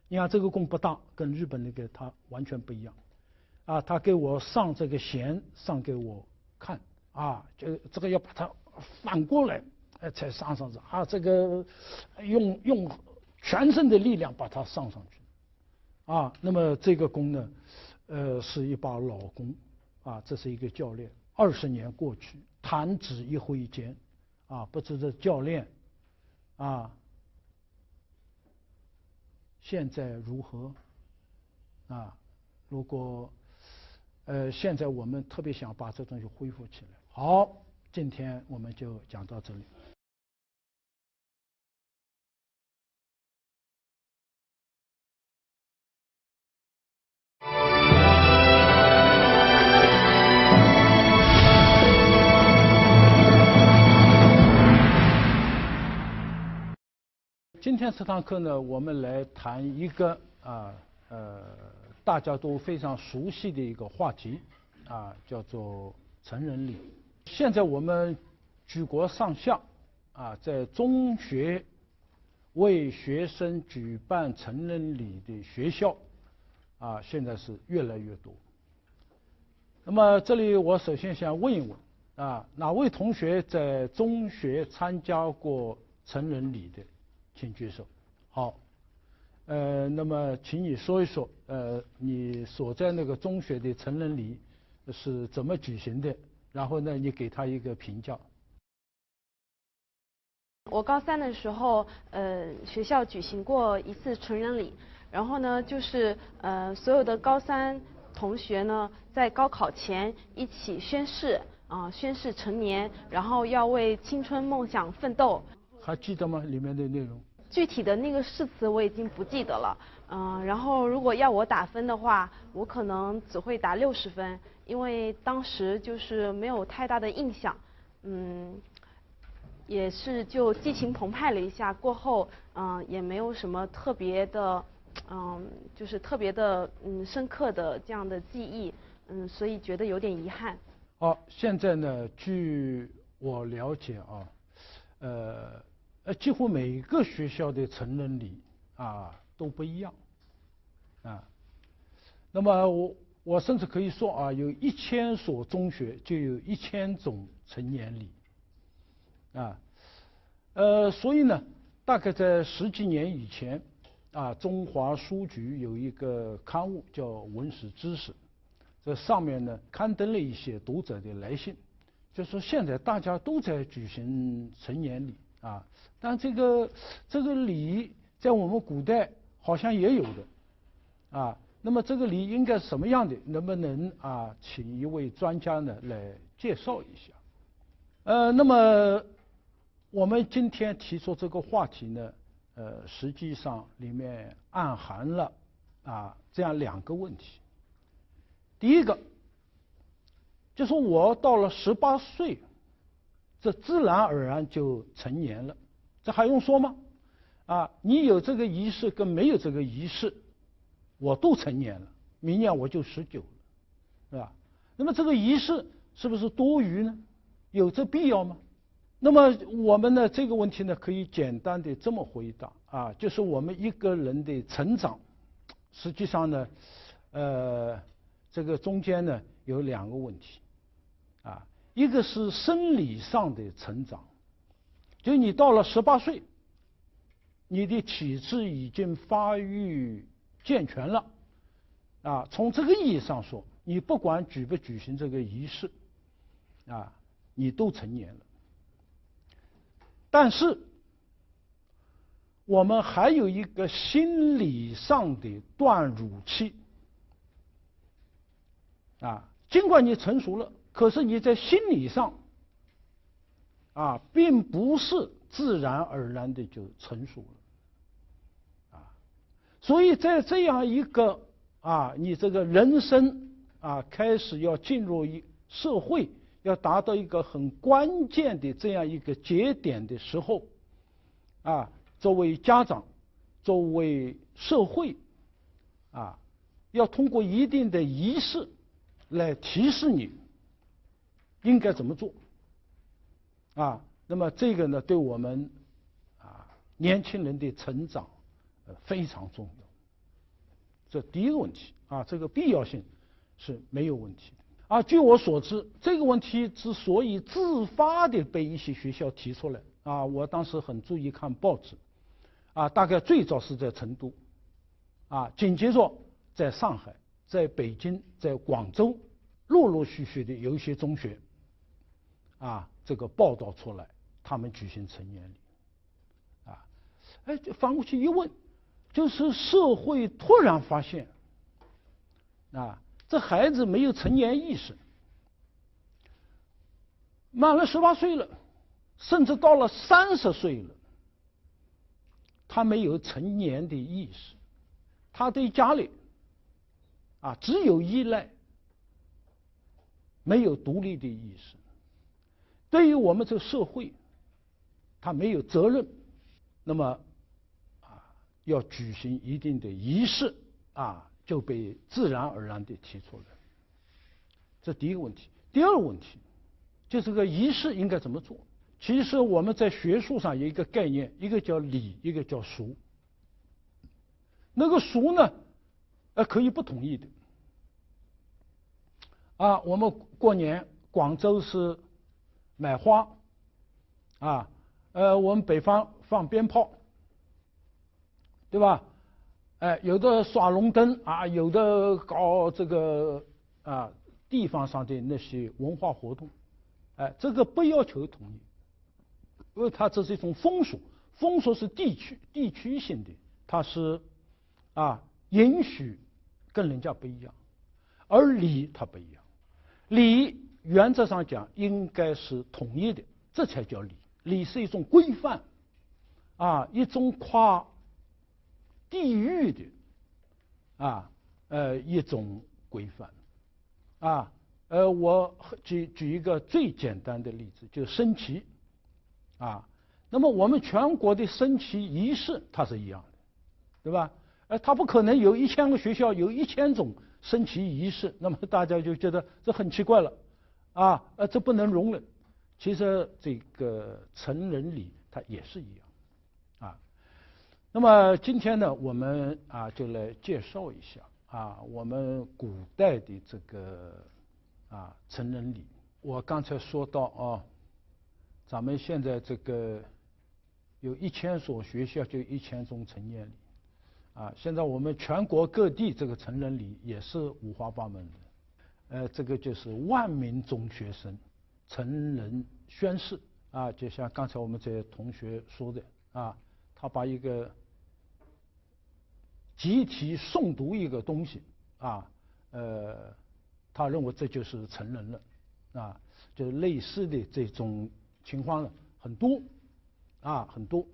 你看这个弓不大，跟日本那个它完全不一样。他给我上这个弦，上给我看，就这个要把它反过来。才上去这个用全身的力量把它上去那么这个弓呢是一把老弓这是一个教练，20年过去，弹指一挥间不知这教练现在如何如果现在我们特别想把这东西恢复起来。好，今天我们就讲到这里。今天这堂课呢，我们来谈一个大家都非常熟悉的一个话题叫做成人礼。现在我们举国上下在中学为学生举办成人礼的学校现在是越来越多。那么这里我首先想问一问哪位同学在中学参加过成人礼的，请举手。好，那么请你说一说你所在那个中学的成人礼是怎么举行的，然后呢你给他一个评价。我高三的时候学校举行过一次成人礼，然后呢就是所有的高三同学呢在高考前一起宣誓宣誓成年，然后要为青春梦想奋斗。还记得吗？里面的内容？具体的那个誓词我已经不记得了，然后如果要我打分的话，我可能只会打60分，因为当时就是没有太大的印象，也是就激情澎湃了一下，过后也没有什么特别的，就是特别的深刻的这样的记忆，所以觉得有点遗憾。好，现在呢，据我了解几乎每个学校的成人礼都不一样那么我甚至可以说有1000所中学就有1000种成年礼所以呢，大概在10几年以前中华书局有一个刊物叫《文史知识》，这上面呢刊登了一些读者的来信，就说现在大家都在举行成年礼但这个礼在我们古代好像也有的那么这个礼应该是什么样的？能不能请一位专家呢来介绍一下？那么我们今天提出这个话题呢，实际上里面暗含了这样2个问题。第一个就是我到了18岁，这自然而然就成年了，这还用说吗？你有这个仪式跟没有这个仪式，我都成年了，明年我就19了，是吧？那么这个仪式是不是多余呢？有这必要吗？那么我们呢这个问题呢可以简单的这么回答就是我们一个人的成长，实际上呢这个中间呢有2个问题一个是生理上的成长，就你到了18岁，你的体质已经发育健全了从这个意义上说，你不管举不举行这个仪式你都成年了。但是我们还有一个心理上的断乳期尽管你成熟了，可是你在心理上并不是自然而然的就成熟了所以在这样一个你这个人生开始要进入社会，要达到一个很关键的这样一个节点的时候作为家长，作为社会要通过一定的仪式来提示你应该怎么做那么这个呢对我们年轻人的成长非常重要。这第一个问题这个必要性是没有问题的据我所知，这个问题之所以自发的被一些学校提出来我当时很注意看报纸大概最早是在成都紧接着在上海，在北京，在广州，陆陆续续的有一些中学这个报道出来，他们举行成年礼反过去一问，就是社会突然发现这孩子没有成年意识，满了18岁了，甚至到了30岁了，他没有成年的意识，他对家里只有依赖，没有独立的意识，对于我们这个社会他没有责任。那么要举行一定的仪式啊，就被自然而然地提出来。这第一个问题。第二个问题，就这个仪式应该怎么做？其实我们在学术上有一个概念，一个叫礼，一个叫俗。那个俗呢，可以不同意的。啊，我们过年广州是买花，啊，我们北方放鞭炮，对吧？有的耍龙灯啊，有的搞这个啊地方上的那些文化活动，这个不要求统一，因为它这是一种风俗，风俗是地区性的，它是啊允许跟人家不一样，而礼它不一样，礼原则上讲应该是统一的，这才叫礼。礼是一种规范，啊，一种跨地域的啊一种规范，啊我举一个最简单的例子，就是升旗，啊，那么我们全国的升旗仪式它是一样的，对吧？它不可能有1000个学校有1000种升旗仪式，那么大家就觉得这很奇怪了，啊，这不能容忍。其实这个成人礼它也是一样，啊，那么今天呢，我们啊就来介绍一下啊我们古代的这个啊成人礼。我刚才说到啊，咱们现在这个有1000所学校就1000种成年礼。啊，现在我们全国各地这个成人礼也是五花八门的，这个就是万名中学生成人宣誓啊，就像刚才我们这些同学说的啊，他把一个集体诵读一个东西啊，他认为这就是成人了啊，就类似的这种情况呢很多啊，很多。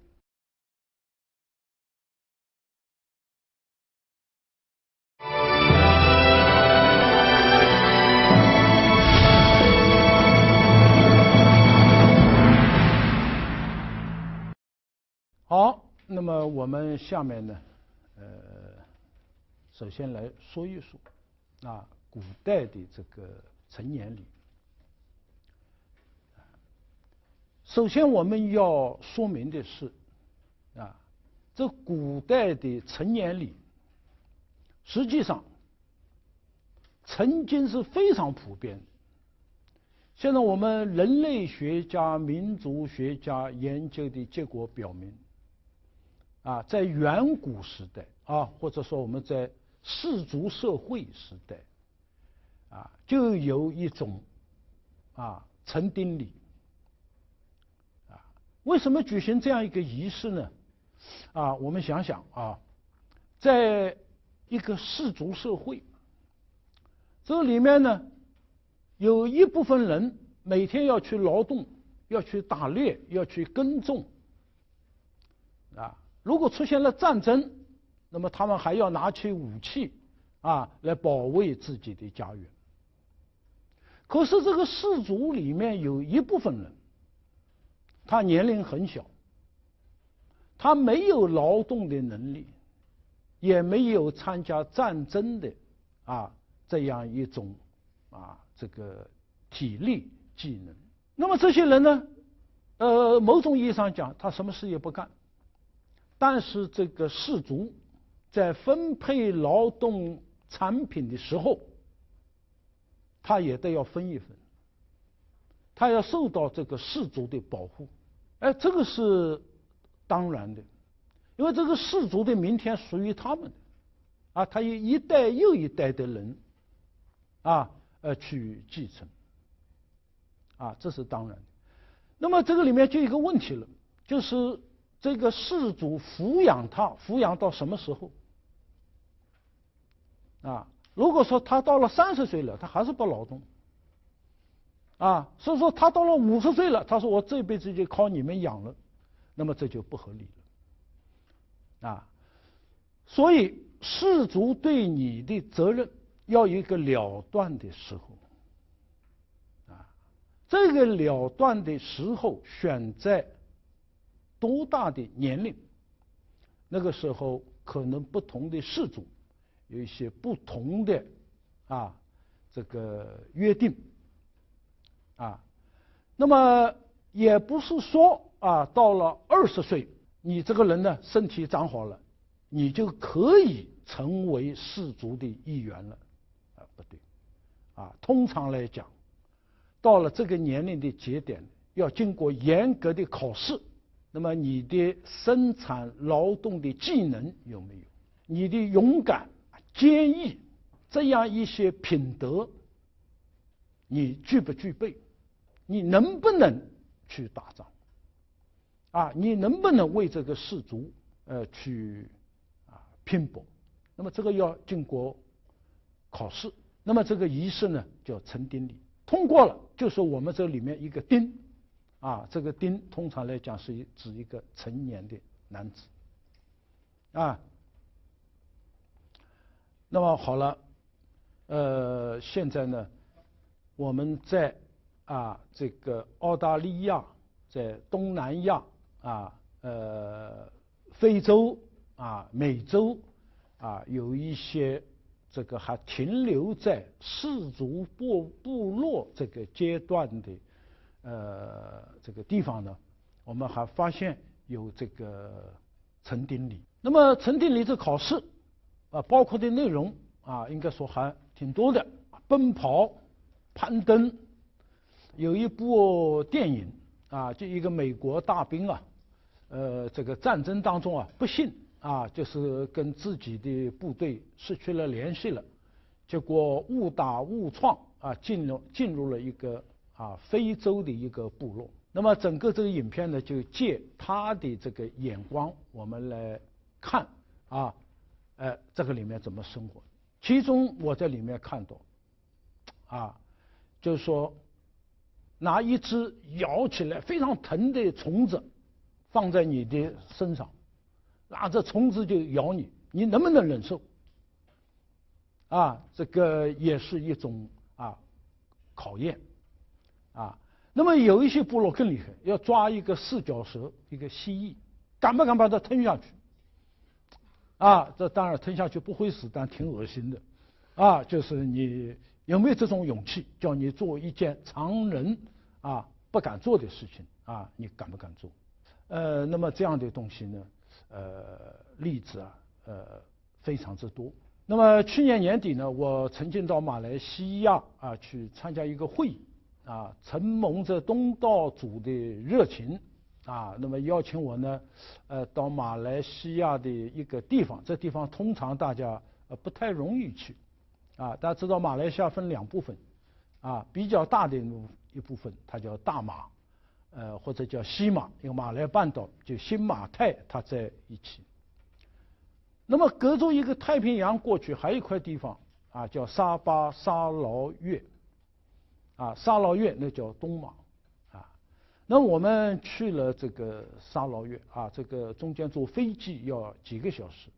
好，那么我们下面呢，首先来说一说啊，古代的这个成年礼。首先我们要说明的是，啊，这古代的成年礼，实际上曾经是非常普遍的。现在我们人类学家、民族学家研究的结果表明，啊，在远古时代啊，或者说我们在氏族社会时代，啊，就有一种啊成丁礼。啊，为什么举行这样一个仪式呢？啊，我们想想啊，在一个氏族社会，这里面呢，有一部分人每天要去劳动，要去打猎，要去耕种，啊。如果出现了战争，那么他们还要拿起武器啊来保卫自己的家园。可是这个氏族里面有一部分人，他年龄很小，他没有劳动的能力，也没有参加战争的啊这样一种啊这个体力技能。那么这些人呢，某种意义上讲，他什么事也不干。但是这个氏族在分配劳动产品的时候，他也得要分一分，他要受到这个氏族的保护。这个是当然的，因为这个氏族的明天属于他们的，啊，他有一代又一代的人啊去继承，啊，这是当然的。那么这个里面就有一个问题了，就是这个氏族抚养他，抚养到什么时候？啊，如果说他到了30岁了，他还是不劳动，啊，所以说他到了50岁了，他说我这辈子就靠你们养了，那么这就不合理了，啊，所以氏族对你的责任要有一个了断的时候，啊，这个了断的时候选在多大的年龄？那个时候可能不同的氏族有一些不同的这个约定那么也不是说到了20岁，你这个人呢身体长好了，你就可以成为氏族的一员了不对通常来讲，到了这个年龄的节点，要经过严格的考试。那么你的生产劳动的技能有没有？你的勇敢、坚毅这样一些品德，你具不具备？你能不能去打仗？你能不能为这个氏族去拼搏？那么这个要经过考试。那么这个仪式呢叫成丁礼，通过了就是我们这里面一个丁这个丁通常来讲是指一个成年的男子那么好了现在呢我们在这个澳大利亚，在东南亚非洲美洲有一些这个还停留在氏族部落这个阶段的这个地方呢，我们还发现有这个成丁礼。那么成丁礼这考试包括的内容应该说还挺多的，奔跑、攀登。有一部电影就一个美国大兵这个战争当中不幸就是跟自己的部队失去了联系了，结果误打误撞进入了一个非洲的一个部落。那么整个这个影片呢，就借他的这个眼光，我们来看这个里面怎么生活。其中我在里面看到就是说拿一只咬起来非常疼的虫子放在你的身上，这虫子就咬你，你能不能忍受？这个也是一种考验那么有一些部落更厉害，要抓一个四脚蛇，一个蜥蜴，敢不敢把它吞下去？这当然吞下去不会死，但挺恶心的就是你有没有这种勇气，叫你做一件常人不敢做的事情你敢不敢做？那么这样的东西呢例子非常之多。那么去年年底呢，我曾经到马来西亚去参加一个会议承蒙着东道主的热情那么邀请我呢到马来西亚的一个地方，这地方通常大家不太容易去大家知道马来西亚分两部分比较大的一部分它叫大马或者叫西马，因为马来半岛就新马泰它在一起。那么隔着一个太平洋过去还有一块地方叫沙巴沙劳越沙劳越那叫东马那我们去了这个沙劳越这个中间坐飞机要几个小时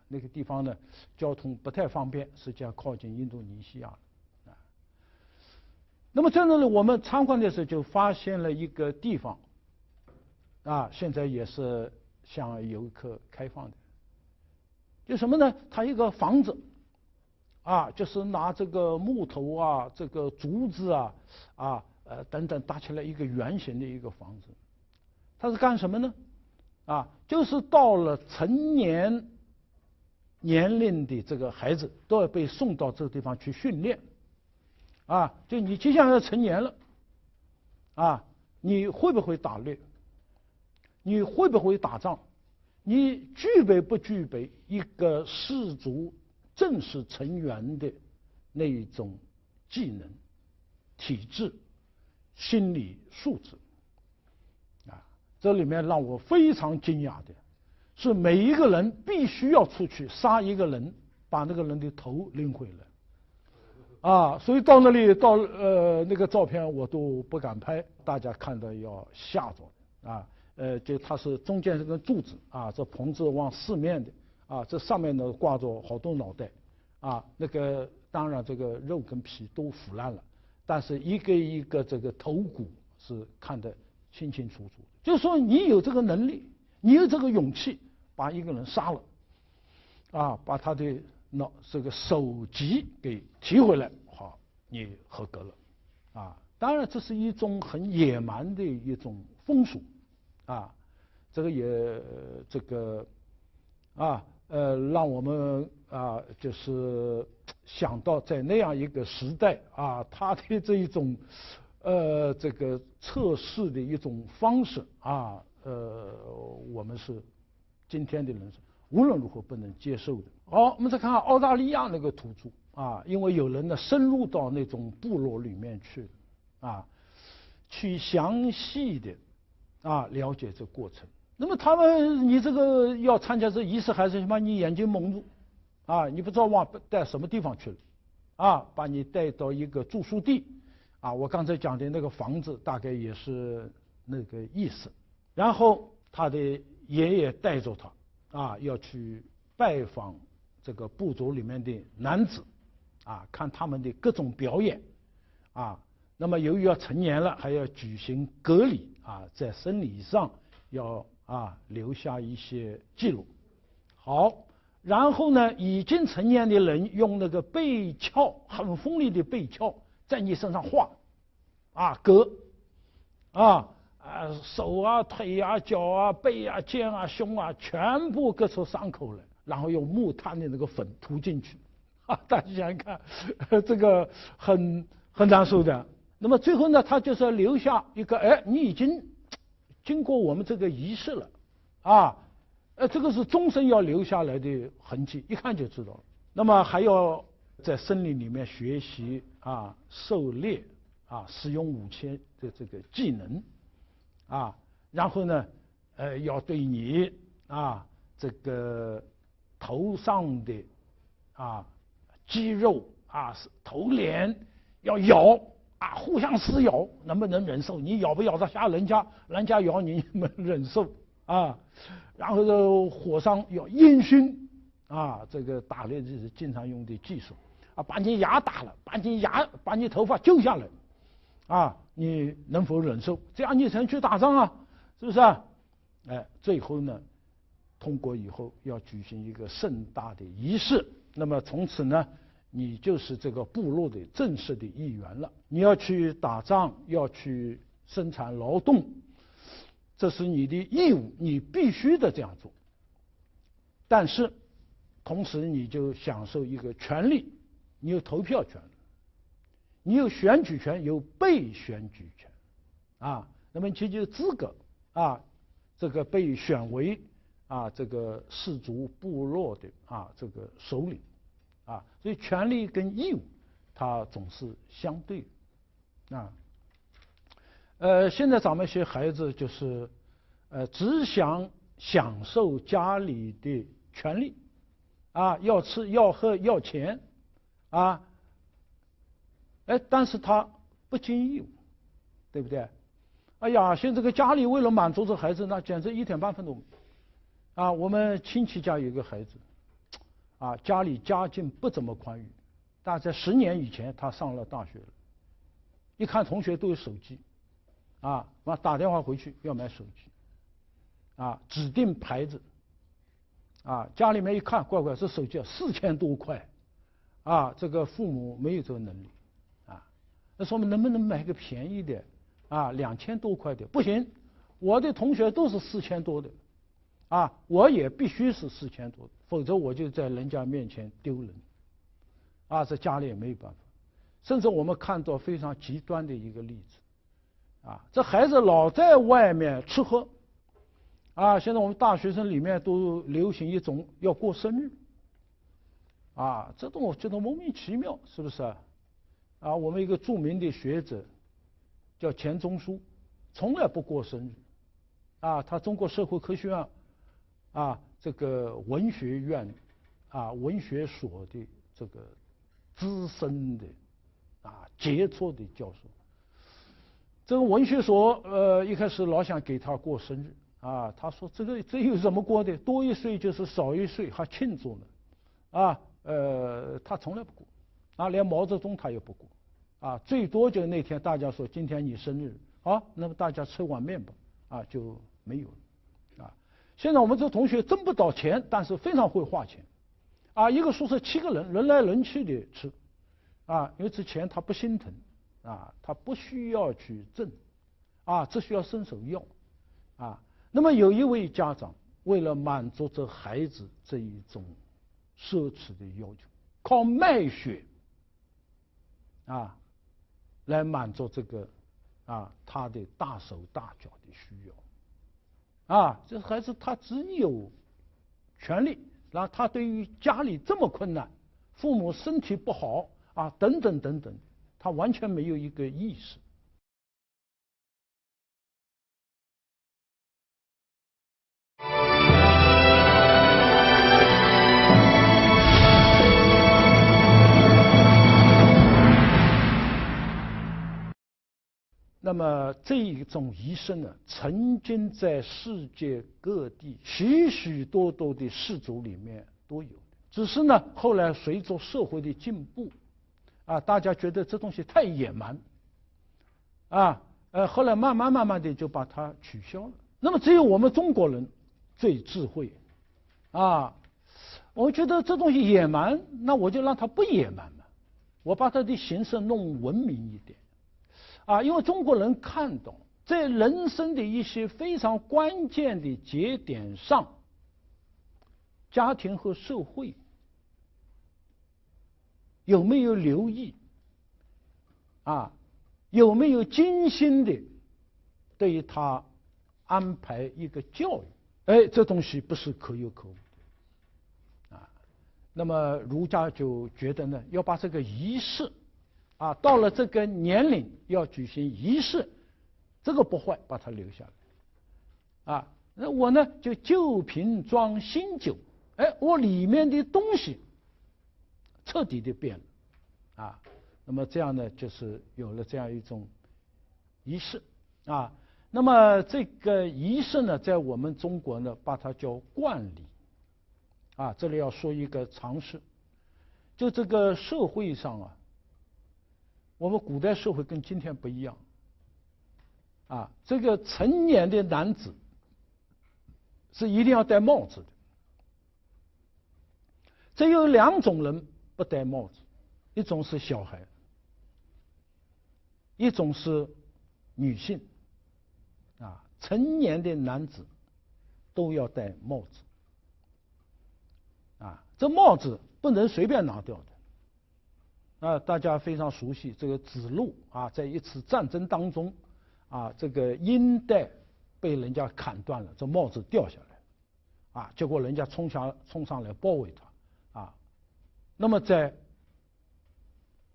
那个地方呢交通不太方便，实际上靠近印度尼西亚那么在那里我们参观的时候就发现了一个地方现在也是向游客开放的，就什么呢？它一个房子就是拿这个木头这个竹子等等搭起来一个圆形的一个房子。它是干什么呢？就是到了成年年龄的这个孩子都要被送到这个地方去训练就你即将要成年了你会不会打猎？你会不会打仗？你具备不具备一个氏族正式成员的那一种技能、体质、心理素质这里面让我非常惊讶的是，每一个人必须要出去杀一个人，把那个人的头拎回来所以到那里那个照片我都不敢拍，大家看到要吓着就它是中间是根柱子这棚子往四面的这上面呢挂着好多脑袋那个当然这个肉跟皮都腐烂了，但是一个一个这个头骨是看得清清楚楚。就是说你有这个能力，你有这个勇气，把一个人杀了，把他的这个首级给提回来，好，你合格了，当然这是一种很野蛮的一种风俗，这个也让我们就是想到在那样一个时代他的这一种这个测试的一种方式我们是今天的人是无论如何不能接受的。好，我们再看看澳大利亚那个土著因为有人呢深入到那种部落里面去去详细的了解这过程。那么他们，你这个要参加这仪式还是什么？你眼睛蒙住，你不知道带什么地方去了，把你带到一个住宿地，我刚才讲的那个房子大概也是那个意思。然后他的爷爷带着他，要去拜访这个部族里面的男子，看他们的各种表演，那么由于要成年了，还要举行割礼，在生理上要留下一些记录。好，然后呢，已经成年的人用那个背鞘，很锋利的背鞘，在你身上划，割，手腿脚背肩胸全部割出伤口来，然后用木炭的那个粉涂进去，大家想想看，这个很难受的。那么最后呢，他就是要留下一个，你已经经过我们这个仪式了，这个是终身要留下来的痕迹，一看就知道了。那么还要在森林里面学习狩猎使用武器的这个技能然后呢要对你这个头上的肌肉头脸要咬互相撕咬，能不能忍受？你咬不咬得下人家，人家咬你能不能忍受然后这火上要烟熏这个打猎是经常用的技术把你牙打了，把你头发揪下来你能否忍受？这样你才能去打仗是不是最后呢，通过以后要举行一个盛大的仪式，那么从此呢，你就是这个部落的正式的一员了。你要去打仗，要去生产劳动，这是你的义务，你必须的这样做。但是同时你就享受一个权利，你有投票权，你有选举权，有被选举权那么其就资格这个被选为这个氏族部落的这个首领所以权利跟义务它总是相对的现在咱们些孩子就是只想享受家里的权利要吃要喝要钱但是他不尽义务，对不对？现在这个家里为了满足这孩子，那简直一点半分都没有我们亲戚家有一个孩子家里家境不怎么宽裕，大概10年以前他上了大学了，一看同学都有手机打电话回去要买手机指定牌子家里面一看乖乖，这手机4000多块这个父母没有这个能力那说明能不能买个便宜的2000多块的？不行，我的同学都是4000多的我也必须是4000多的，否则我就在人家面前丢人这家里也没有办法。甚至我们看到非常极端的一个例子这孩子老在外面吃喝现在我们大学生里面都流行一种要过生日这种我觉得莫名其妙，是不是我们一个著名的学者叫钱钟书，从来不过生日他中国社会科学院这个文学院文学所的这个资深的杰出的教授。这个文学所一开始老想给他过生日他说这有什么过的，多一岁就是少一岁，还庆祝呢他从来不过连毛泽东他也不过最多就那天大家说今天你生日那么大家吃碗面吧就没有了现在我们这同学挣不到钱，但是非常会花钱，啊，一个宿舍7个人，轮来轮去的吃，啊，因为这钱他不心疼，啊，他不需要去挣，啊，只需要伸手要，啊，那么有一位家长为了满足这孩子这一种奢侈的要求，靠卖血，啊，来满足这个，啊，他的大手大脚的需要，啊，这孩子他只有权利，然后他对于家里这么困难，父母身体不好啊，等等等等，他完全没有一个意识。那么这一种仪式呢，曾经在世界各地许许多多的氏族里面都有，只是呢，后来随着社会的进步，啊，大家觉得这东西太野蛮，啊，后来慢慢的就把它取消了。那么只有我们中国人最智慧，啊，我觉得这东西野蛮，那我就让它不野蛮嘛，我把它的形式弄文明一点。啊，因为中国人看懂在人生的一些非常关键的节点上，家庭和社会有没有留意，啊，有没有精心的对他安排一个教育？哎，这东西不是可有可无的，啊，那么儒家就觉得呢，要把这个仪式。啊，到了这个年龄要举行仪式，这个不坏，把它留下来。啊，那我呢就旧瓶装新酒，哎，我里面的东西彻底的变了，啊，那么这样呢就是有了这样一种仪式，啊，那么这个仪式呢，在我们中国呢，把它叫冠礼，啊，这里要说一个常识，就这个社会上啊。我们古代社会跟今天不一样，啊，这个成年的男子是一定要戴帽子的。这有2种人不戴帽子，一种是小孩，一种是女性，啊，成年的男子都要戴帽子，啊，这帽子不能随便拿掉的。啊，大家非常熟悉这个子路啊，在一次战争当中，啊，这个缨带被人家砍断了，这帽子掉下来，啊，结果人家冲上来包围他，啊，那么在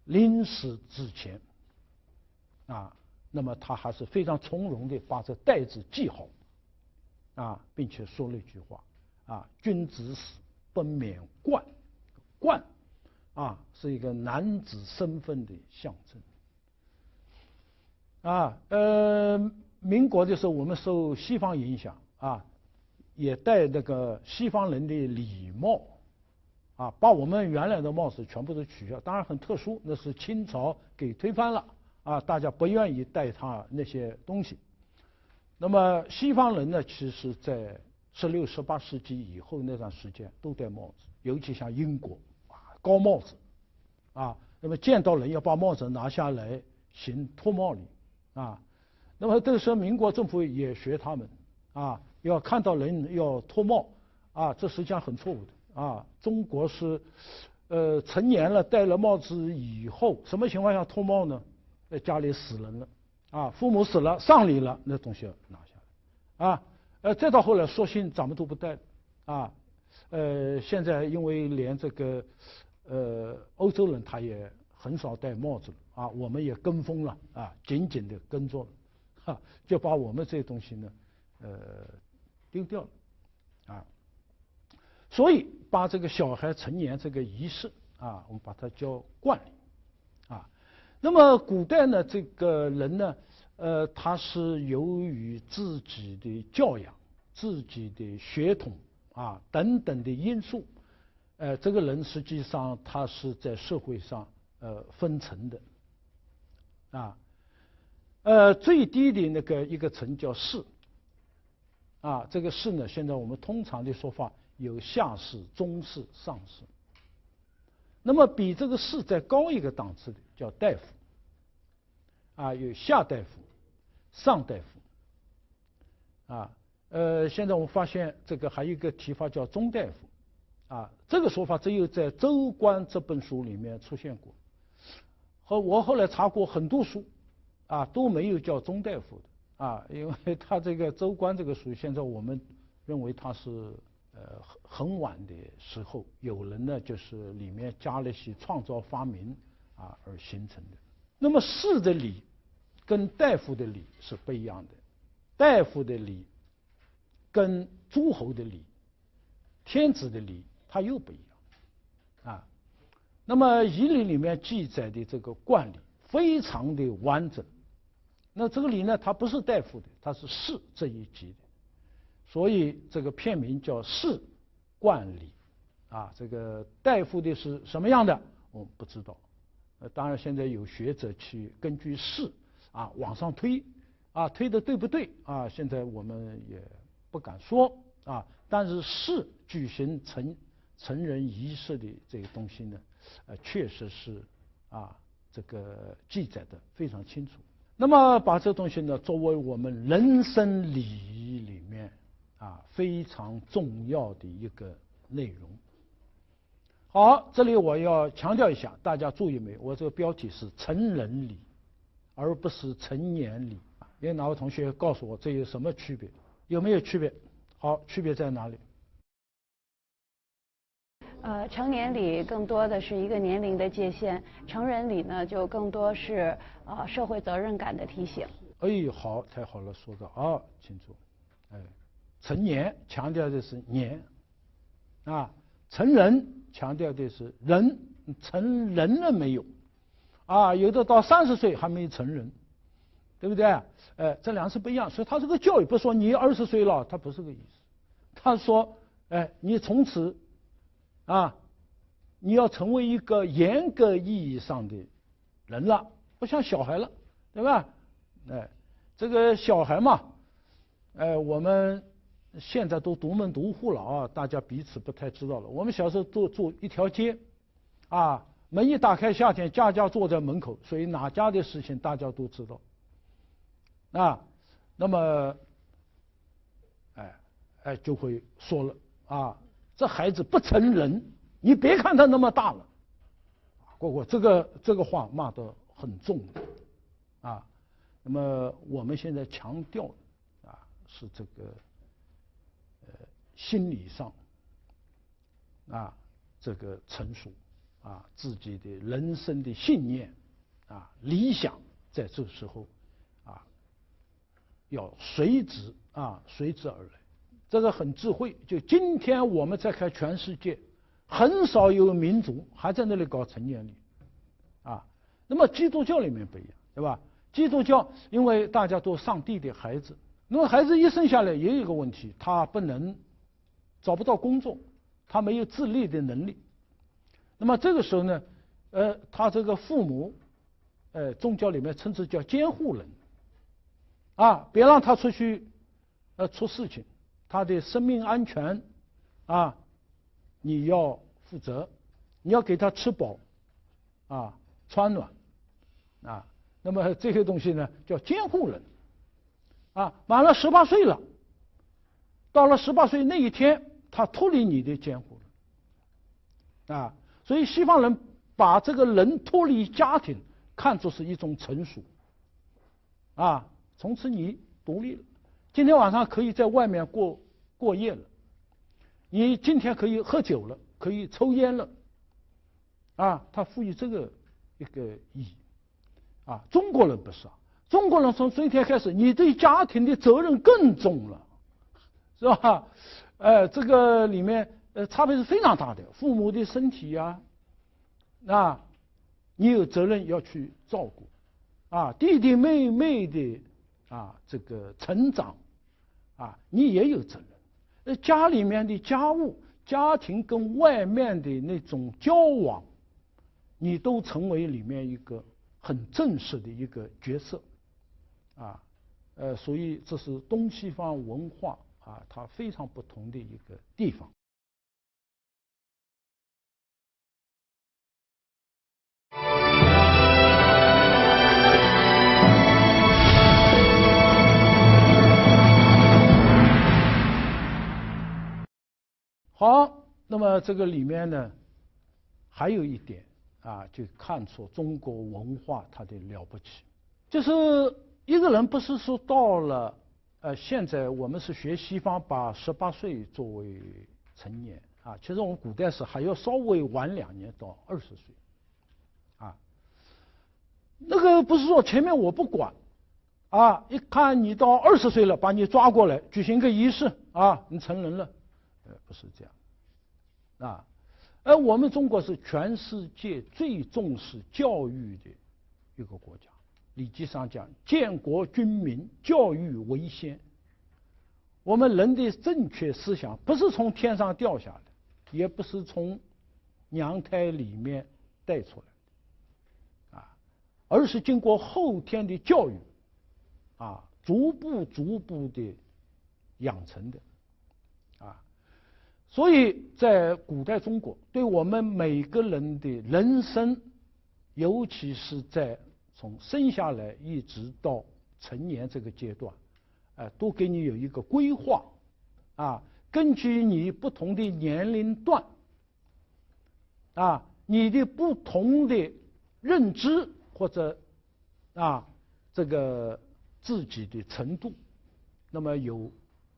临死之前，啊，那么他还是非常从容的把这带子系好，啊，并且说了一句话，啊，君子死不免冠，冠。啊，是一个男子身份的象征。啊，民国的时候，我们受西方影响啊，也戴那个西方人的礼帽，啊，把我们原来的帽子全部都取消。当然很特殊，那是清朝给推翻了，啊，大家不愿意戴他那些东西。那么西方人呢，其实在16、18世纪以后那段时间都戴帽子，尤其像英国。高帽子，啊，那么见到人要把帽子拿下来行脱帽礼，啊，那么这个时候民国政府也学他们，啊，要看到人要脱帽，啊，这实际上很错误的，啊，中国是，成年了戴了帽子以后，什么情况下脱帽呢？在家里死人了，啊，父母死了丧礼了，那东西要拿下来，啊，再到后来索性咱们都不戴了，啊，现在因为连这个。欧洲人他也很少戴帽子了啊，我们也跟风了啊，紧紧的跟着了，哈，就把我们这些东西呢，丢掉了，啊，所以把这个小孩成年这个仪式啊，我们把它叫冠礼，啊，那么古代呢，这个人呢，他是由于自己的教养、自己的血统啊等等的因素。这个人实际上他是在社会上分层的，啊，最低的那个一个层叫士，啊，这个士呢，现在我们通常的说法有下士、中士、上士。那么比这个士再高一个档次的叫大夫，啊，有下大夫、上大夫，啊，现在我们发现这个还有一个提法叫中大夫，啊，这个说法只有在《周官》这本书里面出现过，和我后来查过很多书，啊，都没有叫中大夫的，啊，因为他这个《周官》这个书，现在我们认为它是很晚的时候，有人呢就是里面加了些创造发明啊而形成的。那么士的礼跟大夫的礼是不一样的，大夫的礼跟诸侯的礼、天子的礼它又不一样啊。那么《仪礼》里面记载的这个冠礼非常的完整。那这个礼呢，它不是大夫的，它是士这一级的。所以这个片名叫士冠礼，啊，这个大夫的是什么样的，我们不知道。当然现在有学者去根据士啊往上推，啊推的对不对啊？现在我们也不敢说啊。但是士举行成人仪式的这个东西呢，确实是啊这个记载的非常清楚。那么把这东西呢作为我们人生礼仪里面啊非常重要的一个内容。好，这里我要强调一下，大家注意没有？我这个标题是成人礼，而不是成年礼。有哪位同学告诉我这有什么区别？有没有区别？好，区别在哪里？成年礼更多的是一个年龄的界限，成人礼呢就更多是社会责任感的提醒。哎，好，太好了，说的啊清楚。哎，成年强调的是年，啊，成人强调的是人，成人了没有？啊，有的到30岁还没成人，对不对？这两是不一样，所以他这个教育不说你20岁了，他不是个意思，他说，你从此。啊，你要成为一个严格意义上的人了，不像小孩了，对吧？这个小孩嘛，我们现在都独门独户了啊，大家彼此不太知道了。我们小时候都住一条街，啊，门一打开，夏天家家坐在门口，所以哪家的事情大家都知道。啊，那么，就会说了啊。这孩子不成人，你别看他那么大了，这个话骂得很重啊。那么我们现在强调的啊是这个心理上啊这个成熟啊自己的人生的信念啊理想，在这时候啊要随之而来。这个很智慧。就今天我们再看全世界，很少有民族还在那里搞成年礼，啊，那么基督教里面不一样，对吧？基督教因为大家都上帝的孩子，那么孩子一生下来也有一个问题，他找不到工作，他没有自立的能力。那么这个时候呢，他这个父母，宗教里面称之叫监护人，啊，别让他出去，出事情。他的生命安全啊，你要负责，你要给他吃饱啊穿暖啊，那么这些东西呢叫监护人啊。满了18岁了，到了18岁那一天，他脱离你的监护人啊。所以西方人把这个人脱离家庭看作是一种成熟啊，从此你独立了。今天晚上可以在外面过夜了，你今天可以喝酒了，可以抽烟了，啊，他赋予这个一个意义，啊，中国人不是啊，中国人从这一天开始，你对家庭的责任更重了，是吧？这个里面差别是非常大的，父母的身体呀，啊，你有责任要去照顾，啊，弟弟妹妹的这个成长。啊，你也有责任。家里面的家务、家庭跟外面的那种交往，你都成为里面一个很正式的一个角色，啊，所以这是东西方文化它非常不同的一个地方。好，那么这个里面呢，还有一点就看出中国文化它的了不起，就是一个人不是说到了现在我们是学西方，把18岁作为成年其实我们古代是还要稍微晚2年到20岁那个不是说前面我不管一看你到20岁了，把你抓过来举行个仪式你成人了，不是这样而我们中国是全世界最重视教育的一个国家。礼记上讲，建国君民，教育为先。我们人的正确思想不是从天上掉下来，也不是从娘胎里面带出来而是经过后天的教育逐步的养成的所以在古代中国，对我们每个人的人生，尤其是在从生下来一直到成年这个阶段都给你有一个规划根据你不同的年龄段你的不同的认知或者这个自己的程度，那么有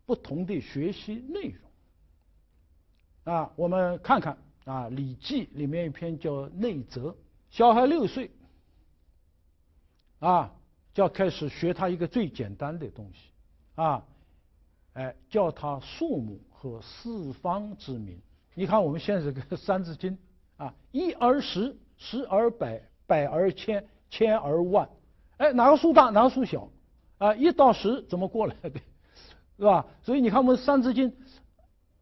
不同的学习内容我们看看《礼记》里面一篇叫《内则》，小孩6岁就要开始学他一个最简单的东西叫他数目和四方之名。你看我们现在这个《三字经》1而10，10而百，百而千，千而万。哪个数大，哪个数小1到10怎么过来的，是吧？所以你看我们《三字经》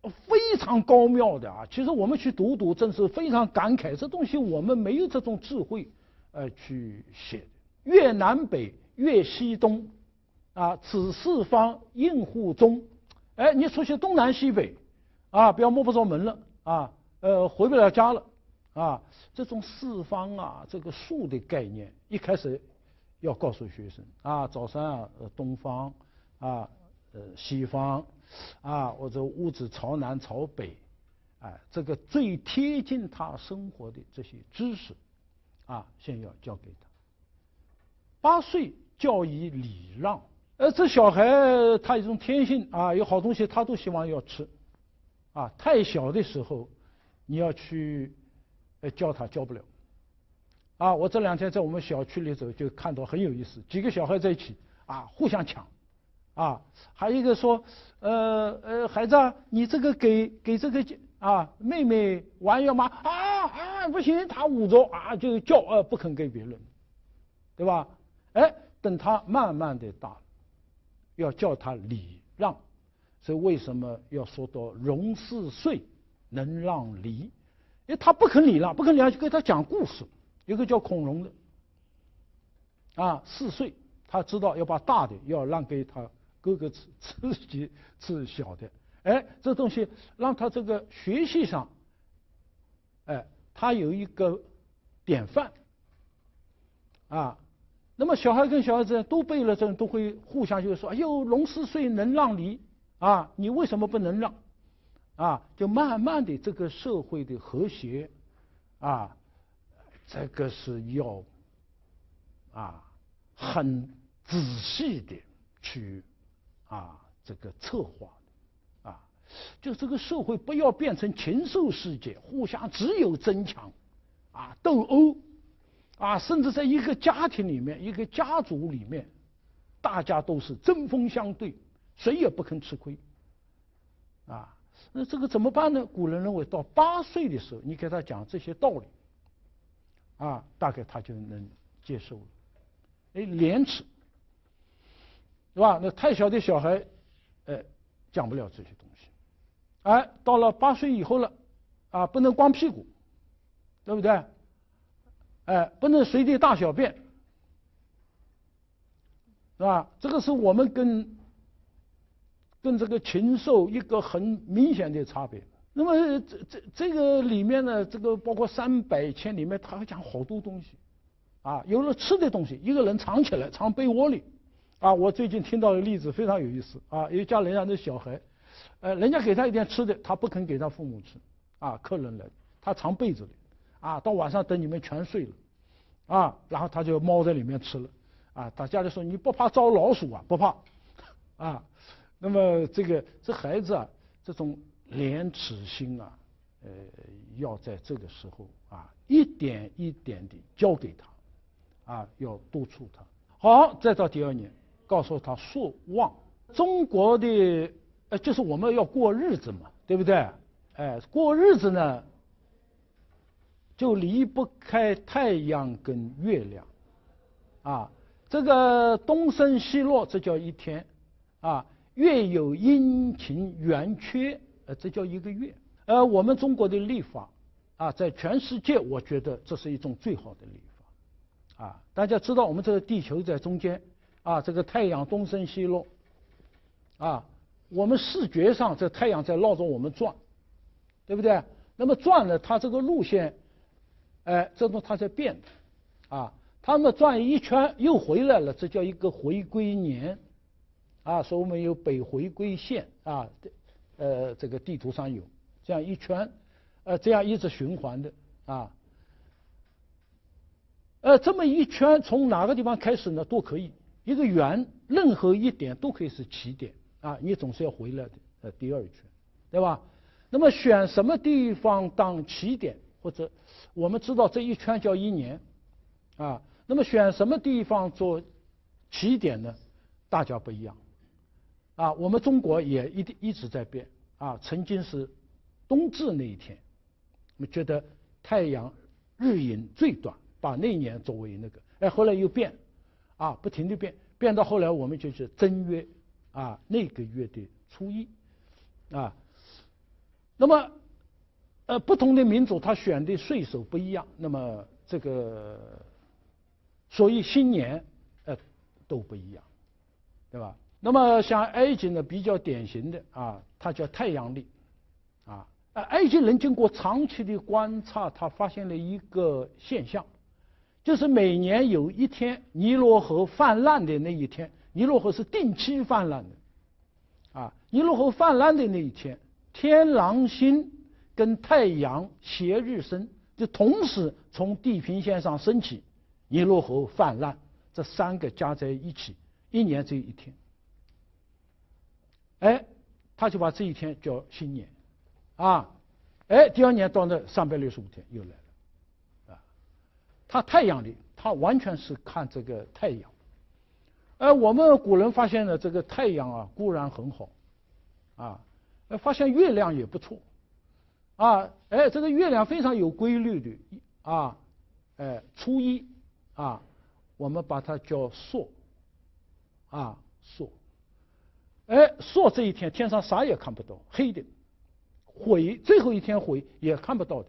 非常高妙的其实我们去读真是非常感慨，这东西我们没有这种智慧去写的。越南北，越西东此四方应互中。你出去东南西北不要摸不着门了回不了家了这种四方这个数的概念一开始要告诉学生早上东方西方或者屋子朝南朝北这个最贴近他生活的这些知识先要教给他。8岁教以礼让，这小孩他有一种天性有好东西他都希望要吃太小的时候你要去教他教不了我这2天在我们小区里走就看到很有意思，几个小孩在一起互相抢还有一个说孩子你这个给这个妹妹玩要吗不行，他捂着就叫不肯给别人，对吧？等他慢慢的大了，要叫他礼让。所以为什么要说到融4岁能让梨？因为他不肯礼让，就给他讲故事。有个叫孔融的4岁他知道要把大的要让给他哥哥吃，自己吃小的。这东西让他这个学习上他有一个典范那么小孩跟小孩子都背了这都会互相就说融4岁能让梨你为什么不能让就慢慢的这个社会的和谐这个是要很仔细的去这个策划就这个社会不要变成禽兽世界，互相只有争抢斗殴甚至在一个家庭里面，一个家族里面，大家都是针锋相对，谁也不肯吃亏那这个怎么办呢？古人认为到8岁的时候，你给他讲这些道理大概他就能接受了。廉耻，是吧？那太小的小孩讲不了这些东西。到了8岁以后了不能光屁股，对不对？不能随地大小便，是吧？这个是我们跟跟这个禽兽一个很明显的差别。那么这个里面呢，这个包括300篇里面，他还讲好多东西，啊，有了吃的东西，一个人藏起来，藏被窝里，啊，我最近听到的例子非常有意思，啊，有家人家的小孩，人家给他一点吃的，他不肯给他父母吃，啊，客人来，他藏被子里，啊，到晚上等你们全睡了，啊，然后他就猫在里面吃了，啊，他家里说你不怕招老鼠啊？不怕，啊，那么这孩子啊，这种廉耻心啊，要在这个时候啊，一点一点地教给他，啊，要督促他。好，再到第2年，告诉他朔望。中国的就是我们要过日子嘛，对不对？过日子呢，就离不开太阳跟月亮，啊，这个东升西落，这叫一天，啊，月有阴晴圆缺。这叫一个月。我们中国的历法啊，在全世界，我觉得这是一种最好的历法。啊，大家知道我们这个地球在中间，啊，这个太阳东升西落，啊，我们视觉上这太阳在绕着我们转，对不对？那么转呢，它这个路线，这种它在变，啊，它们转一圈又回来了，这叫一个回归年，啊，所以我们有北回归线啊。这个地图上有这样一圈，这样一直循环的啊，这么一圈从哪个地方开始呢？都可以，一个圆任何一点都可以是起点啊，你总是要回来的，第2圈，对吧？那么选什么地方当起点，或者我们知道这一圈叫1年，啊，那么选什么地方做起点呢？大家不一样。啊，我们中国也一直在变啊。曾经是冬至那一天，我们觉得太阳日影最短，把那年作为那个，后来又变，啊，不停地变到后来我们就是正月，啊，那个月的初1，啊，那么不同的民族他选的岁首不一样，那么这个所以新年都不一样，对吧？那么像埃及呢，比较典型的啊，它叫太阳历，啊，埃及人经过长期的观察，他发现了一个现象，就是每年有一天尼罗河泛滥的那一天，尼罗河是定期泛滥的，啊，尼罗河泛滥的那一天，天狼星跟太阳斜日升，就同时从地平线上升起，尼罗河泛滥，这3个加在一起，一年只有一天。他就把这一天叫新年，啊，第2年到那365天又来了，啊，他太阳历，他完全是看这个太阳，我们古人发现了这个太阳啊固然很好，啊，发现月亮也不错，啊，这个月亮非常有规律的，啊，初1，啊，我们把它叫朔，啊，朔。朔这一天天上啥也看不到，黑的，晦最后一天晦也看不到的，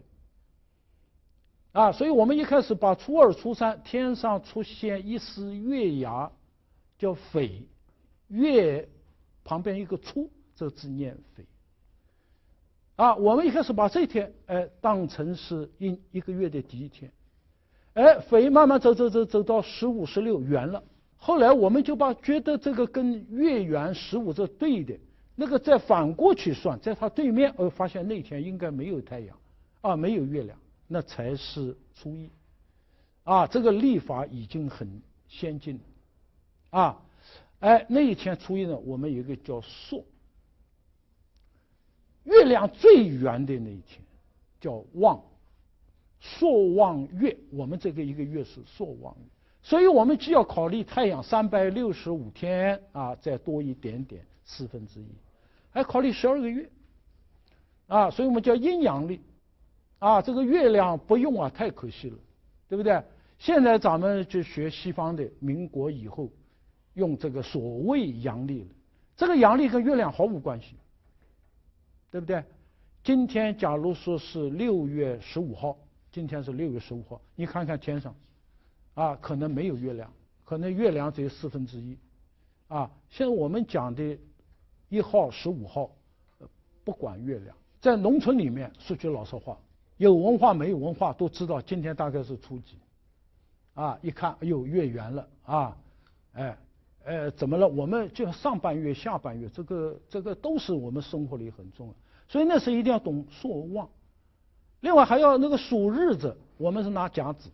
啊，所以我们一开始把初2、初3天上出现一丝月牙，叫绯，月旁边一个初，这字念绯，啊，我们一开始把这一天当成是一个月的第1天，绯慢慢走到15、16圆了。后来我们就觉得这个跟月圆15这对的，那个再反过去算，在它对面，发现那天应该没有太阳，啊，没有月亮，那才是初1，啊，这个历法已经很先进了，啊，那一天初1呢，我们有一个叫朔，月亮最圆的那一天叫望，朔望月，我们这个一个月是朔望月。所以我们既要考虑太阳365天啊，再多一点点1/4，还考虑12个月，啊，所以我们叫阴阳历，啊，这个月亮不用啊，太可惜了，对不对？现在咱们就学西方的，民国以后用这个所谓阳历了，这个阳历跟月亮毫无关系，对不对？今天假如说是6月15号，今天是6月15号，你看看天上。啊，可能没有月亮，可能月亮只有1/4，啊，现在我们讲的1号、15号，不管月亮。在农村里面，说句老实话，有文化没有文化都知道，今天大概是初几，一看，哎呦，月圆了啊，怎么了？我们就上半月、下半月，这个都是我们生活里很重要，所以那时候一定要懂朔望。另外还要那个数日子，我们是拿甲子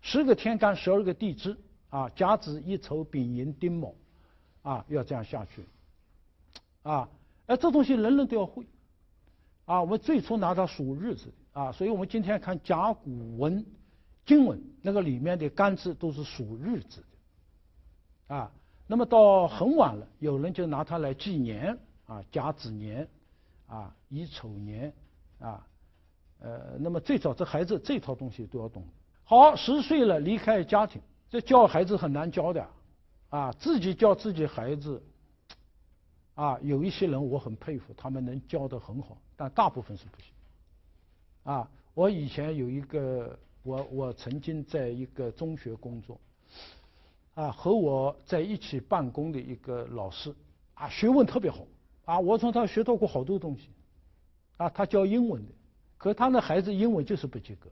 ，10个天干，12个地支甲子、乙丑、丙寅、丁卯，要这样下去，这东西人人都要会，我们最初拿它数日子所以我们今天看甲骨文、金文，那个里面的干字都是数日子的，那么到很晚了，有人就拿它来纪年甲子年，乙丑年，那么最早这孩子这套东西都要懂。好，10岁了离开家庭，这教孩子很难教的，自己教自己孩子，有一些人我很佩服，他们能教得很好，但大部分是不行。我以前有一个，我曾经在一个中学工作，和我在一起办公的一个老师，学问特别好，我从他学到过好多东西，他教英文的，可他那孩子英文就是不及格，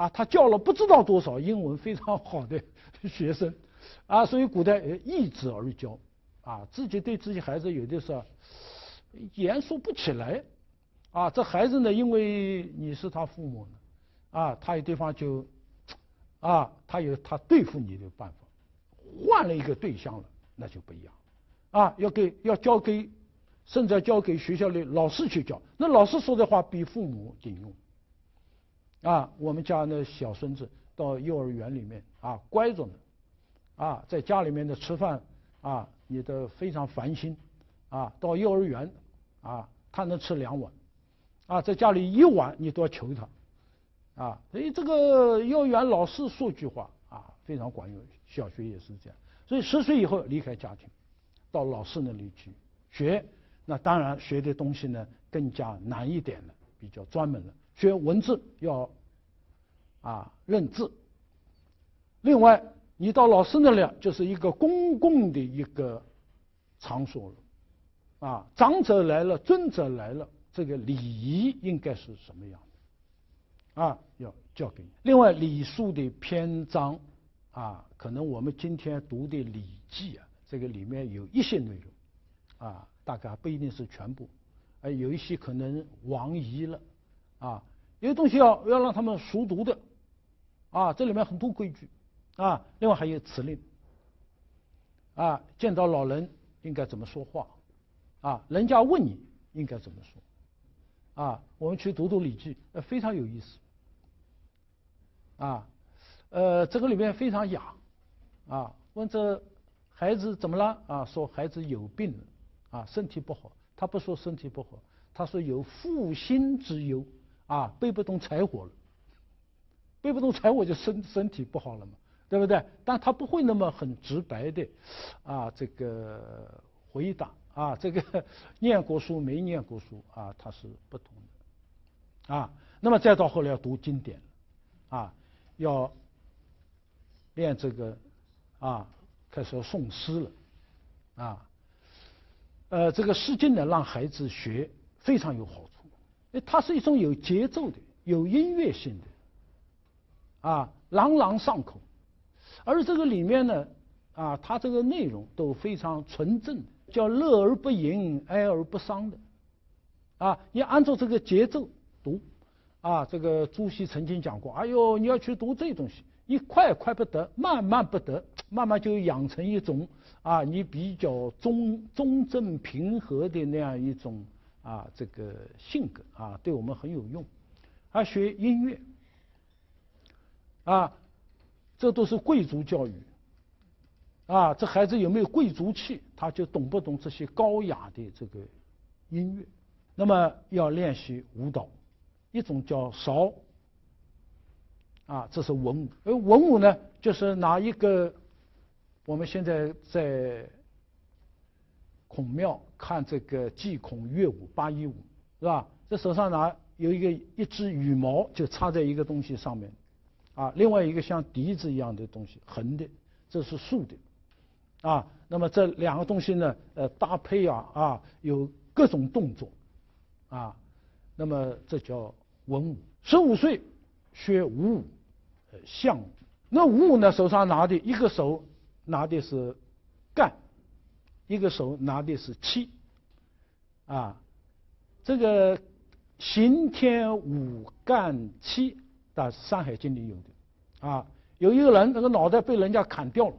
他教了不知道多少英文非常好的学生，所以古代易子而教，自己对自己孩子有的时候严肃不起来，这孩子呢，因为你是他父母呢，他有地方就，他有他对付你的办法，换了一个对象了，那就不一样，要交给，甚至要交给学校的老师去教，那老师说的话比父母顶用。我们家那小孙子到幼儿园里面乖着呢，在家里面的吃饭你的非常烦心，到幼儿园他能吃2碗，在家里1碗你都要求他，所以这个幼儿园老师说句话非常管用，小学也是这样。所以10岁以后离开家庭，到老师那里去学，那当然学的东西呢更加难一点了，比较专门了。学文字要认字，另外你到老师那里就是一个公共的一个场所了，长者来了，尊者来了，这个礼仪应该是什么样的要教给你。另外礼数的篇章可能我们今天读的《礼记》这个里面有一些内容大概不一定是全部，有一些可能亡佚了有些东西要让他们熟读的这里面很多规矩另外还有辞令见到老人应该怎么说话人家问你应该怎么说我们去读读《礼记》非常有意思这个里面非常雅问这孩子怎么了说孩子有病了身体不好，他不说身体不好，他说有负心之忧背不动柴火了，背不动柴火就身体不好了嘛，对不对？但他不会那么很直白的这个回答这个念过书没念过书他是不同的那么再到后来要读经典要练这个开始要诵诗了这个诗经呢让孩子学非常有好处，它是一种有节奏的、有音乐性的朗朗上口，而这个里面呢它这个内容都非常纯正的，叫乐而不淫，哀而不伤的你按照这个节奏读这个朱熹曾经讲过，哎呦，你要去读这东西，你快不得，慢不得，慢慢就养成一种你比较中正平和的那样一种这个性格对我们很有用。还学音乐这都是贵族教育这孩子有没有贵族气，他就懂不懂这些高雅的这个音乐。那么要练习舞蹈，一种叫韶这是文舞，而文舞呢就是拿一个，我们现在在孔庙看这个祭孔乐舞、八佾舞，是吧？这手上拿有一只羽毛，就插在一个东西上面另外一个像笛子一样的东西横的，这是竖的啊，那么这两个东西呢，搭配有各种动作，啊，那么这叫文武。15岁学武武，相武。那武武呢，手上拿的一个手拿的是干，一个手拿的是漆，啊，这个行天武干漆，在《山海经》里有的，啊，有一个人那个脑袋被人家砍掉了，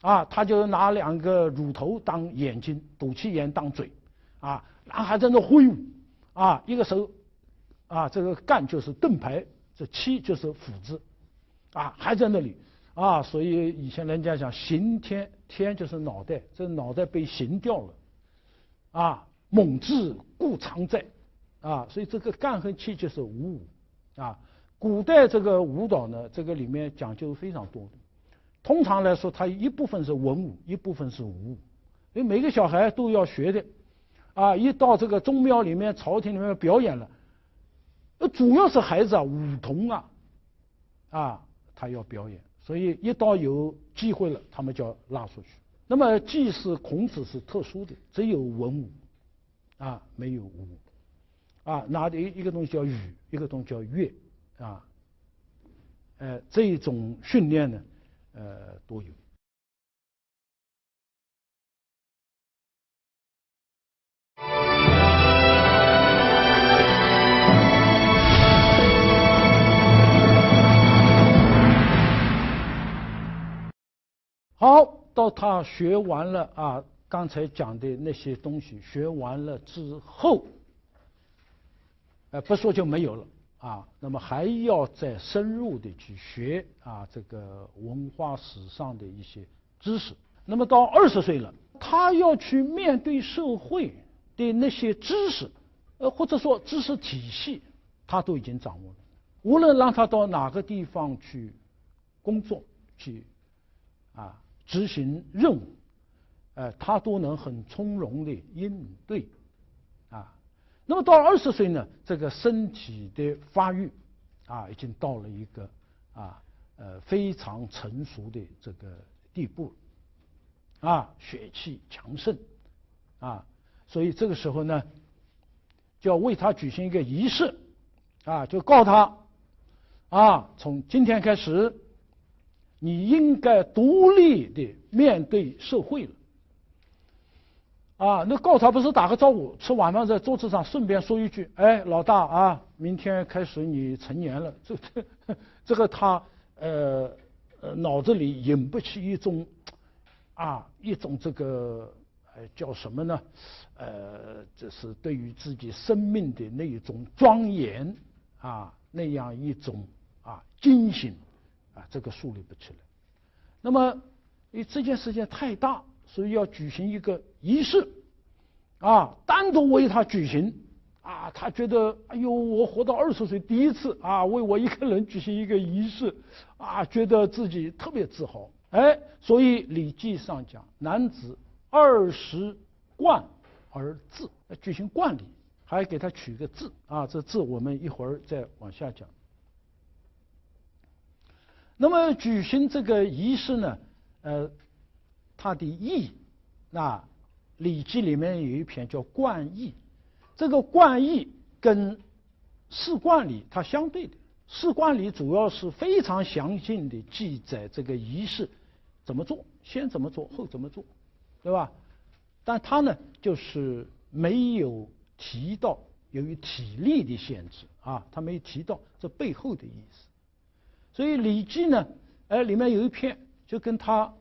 啊，他就拿2个乳头当眼睛，肚脐眼当嘴，啊，然后还在那挥舞，啊，一个手，啊，这个干就是盾牌，这漆就是斧子，啊，还在那里，啊，所以以前人家讲刑天，天就是脑袋，这脑袋被刑掉了，啊，猛志故常在，啊，所以这个干和漆就是武武，啊，古代这个舞蹈呢，这个里面讲究非常多的。通常来说，它一部分是文武，一部分是武武，因为每个小孩都要学的，啊，一到这个宗庙里面、朝廷里面表演了，主要是孩子舞童他要表演，所以一到有机会了，他们就要拉出去。那么祭祀孔子是特殊的，只有文武，没有武，拿的一个东西叫羽，一个东西叫乐，这种训练呢，都有。好，到他学完了刚才讲的那些东西学完了之后，不说就没有了那么还要再深入的去学这个文化史上的一些知识。那么到20岁了，他要去面对社会的那些知识，或者说知识体系，他都已经掌握了。无论让他到哪个地方去工作，去执行任务，他都能很从容的应对那么到20岁呢，这个身体的发育已经到了一个非常成熟的这个地步血气强盛所以这个时候呢，就要为他举行一个仪式就告他从今天开始，你应该独立的面对社会了那告他不是打个招呼，吃晚饭在桌子上顺便说一句，老大明天开始你成年了，这个他脑子里引不起一种这个叫什么呢？这是对于自己生命的那一种庄严那样一种惊醒这个树立不起来。那么因为这件事情太大，所以要举行一个仪式单独为他举行他觉得哎呦，我活到20岁第一次为我一个人举行一个仪式觉得自己特别自豪所以《礼记》上讲，男子20冠而制，举行冠礼，还给他取个字这字我们一会儿再往下讲。那么举行这个仪式呢，它的意《礼记》里面有一篇叫《冠义》，这个冠义跟释冠礼它相对的。释冠礼主要是非常详尽的记载这个仪式怎么做，先怎么做，后怎么做，对吧？但它呢，就是没有提到由于体力的限制它没有提到这背后的意思。所以《礼记》呢，里面有一篇就跟它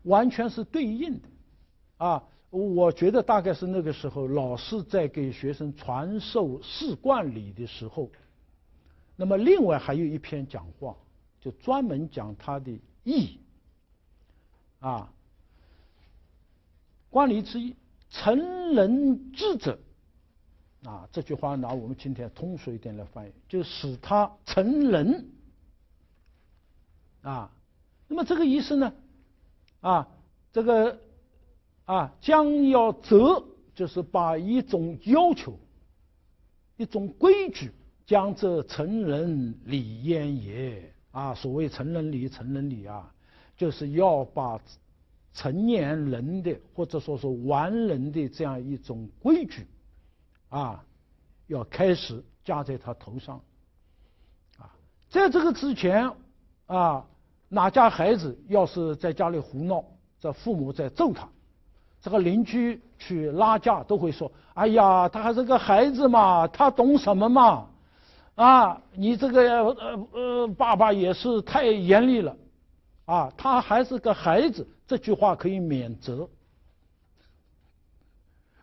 完全是对应的我觉得大概是那个时候老师在给学生传授释冠礼的时候，那么另外还有一篇讲话，就专门讲它的意冠礼之意，成人之者这句话拿我们今天通俗一点来翻译，就使他成人那么这个意思呢这个将要责，就是把一种要求一种规矩将这成人礼焉也所谓成人礼就是要把成年人的或者说是完人的这样一种规矩啊，要开始加在他头上啊。在这个之前啊，哪家孩子要是在家里胡闹，这父母在揍他，这个邻居去拉架都会说：“哎呀，他还是个孩子嘛，他懂什么嘛？啊，你这个爸爸也是太严厉了，啊，他还是个孩子。”这句话可以免责。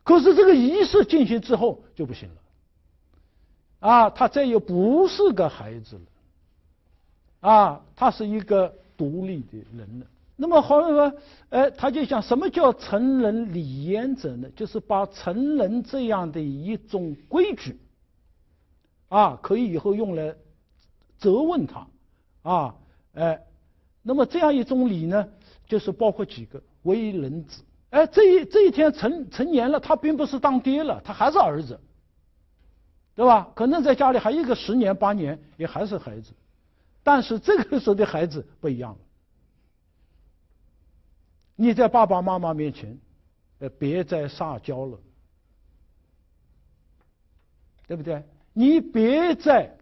可是这个仪式进行之后就不行了，啊，他再也不是个孩子了，啊，他是一个独立的人了。那么好什么？他就讲什么叫成人礼严者呢？就是把成人这样的一种规矩，啊，可以以后用来责问他，啊，那么这样一种礼呢，就是包括几个为人子。这一天成年了，他并不是当爹了，他还是儿子，对吧？可能在家里还有一个10年8年，也还是孩子，但是这个时候的孩子不一样了。你在爸爸妈妈面前，别再撒娇了，对不对？你别再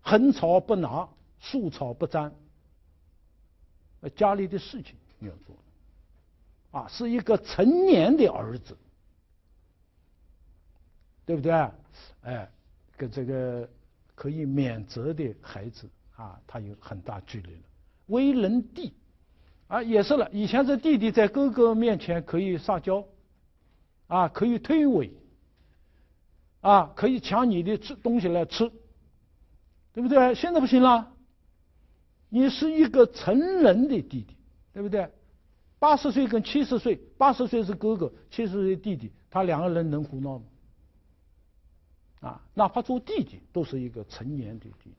横草不拿，竖草不沾。家里的事情你要做，是一个成年的儿子，对不对？跟这个可以免责的孩子他有很大距离了。为人弟也是了，以前这弟弟在哥哥面前可以撒娇，可以推诿，可以抢你的东西来吃，对不对？现在不行了，你是一个成人的弟弟，对不对？80岁跟70岁，80岁是哥哥，70岁弟弟，他2个人能胡闹吗？哪怕做弟弟都是一个成年的弟弟。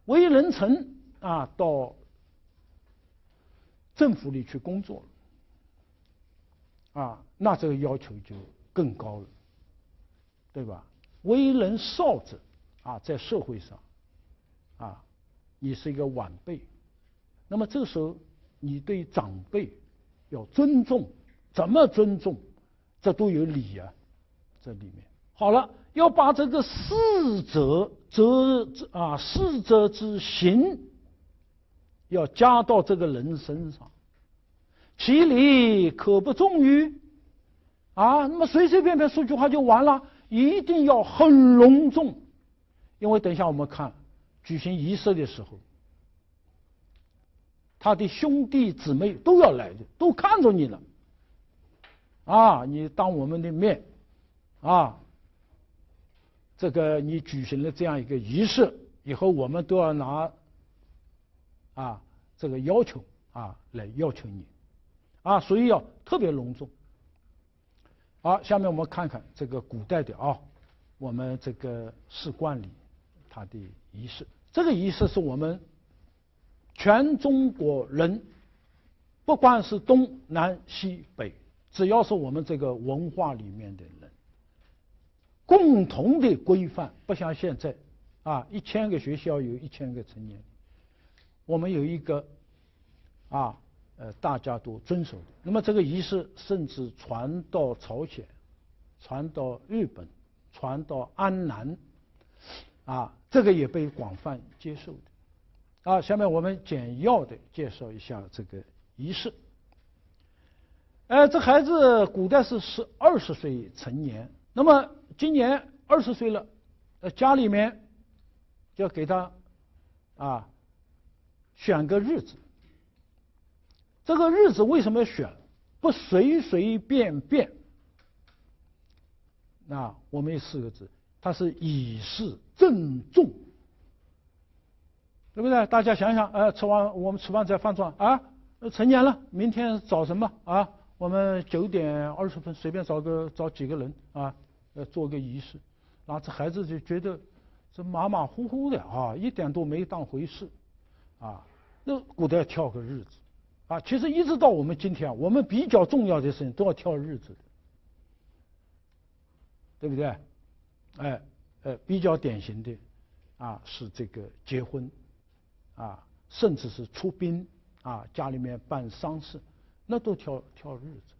为人臣到政府里去工作了，那这个要求就更高了，对吧？为人少者在社会上你是一个晚辈，那么这个时候你对长辈要尊重，怎么尊重，这都有理这里面。好了，要把这个逝者之行要加到这个人身上，其礼可不重于那么随随便便说句话就完了，一定要很隆重。因为等一下我们看举行仪式的时候，他的兄弟姊妹都要来的，都看着你了你当我们的面这个你举行了这样一个仪式以后，我们都要拿这个要求来要求你所以要特别隆重。好，下面我们看看这个古代的我们这个仕冠礼它的仪式。这个仪式是我们全中国人，不管是东南西北，只要是我们这个文化里面的人，共同的规范。不像现在1000个学校有1000个成年，我们有一个大家都遵守的。那么这个仪式甚至传到朝鲜，传到日本，传到安南这个也被广泛接受的下面我们简要的介绍一下这个仪式。这孩子古代是20岁成年，那么今年20岁了，家里面就要给他选个日子。这个日子为什么要选？不随随便便。我们有4个字，它是以示郑重，对不对？大家想想，我们吃完在饭桌成年了，明天找什么我们9点20分随便找几个人做个仪式，然后这孩子就觉得这马马虎虎的一点都没当回事那古代挑个日子其实一直到我们今天我们比较重要的事情都要挑日子的，对不对？比较典型的是这个结婚甚至是出殡啊，家里面办丧事，那都挑日子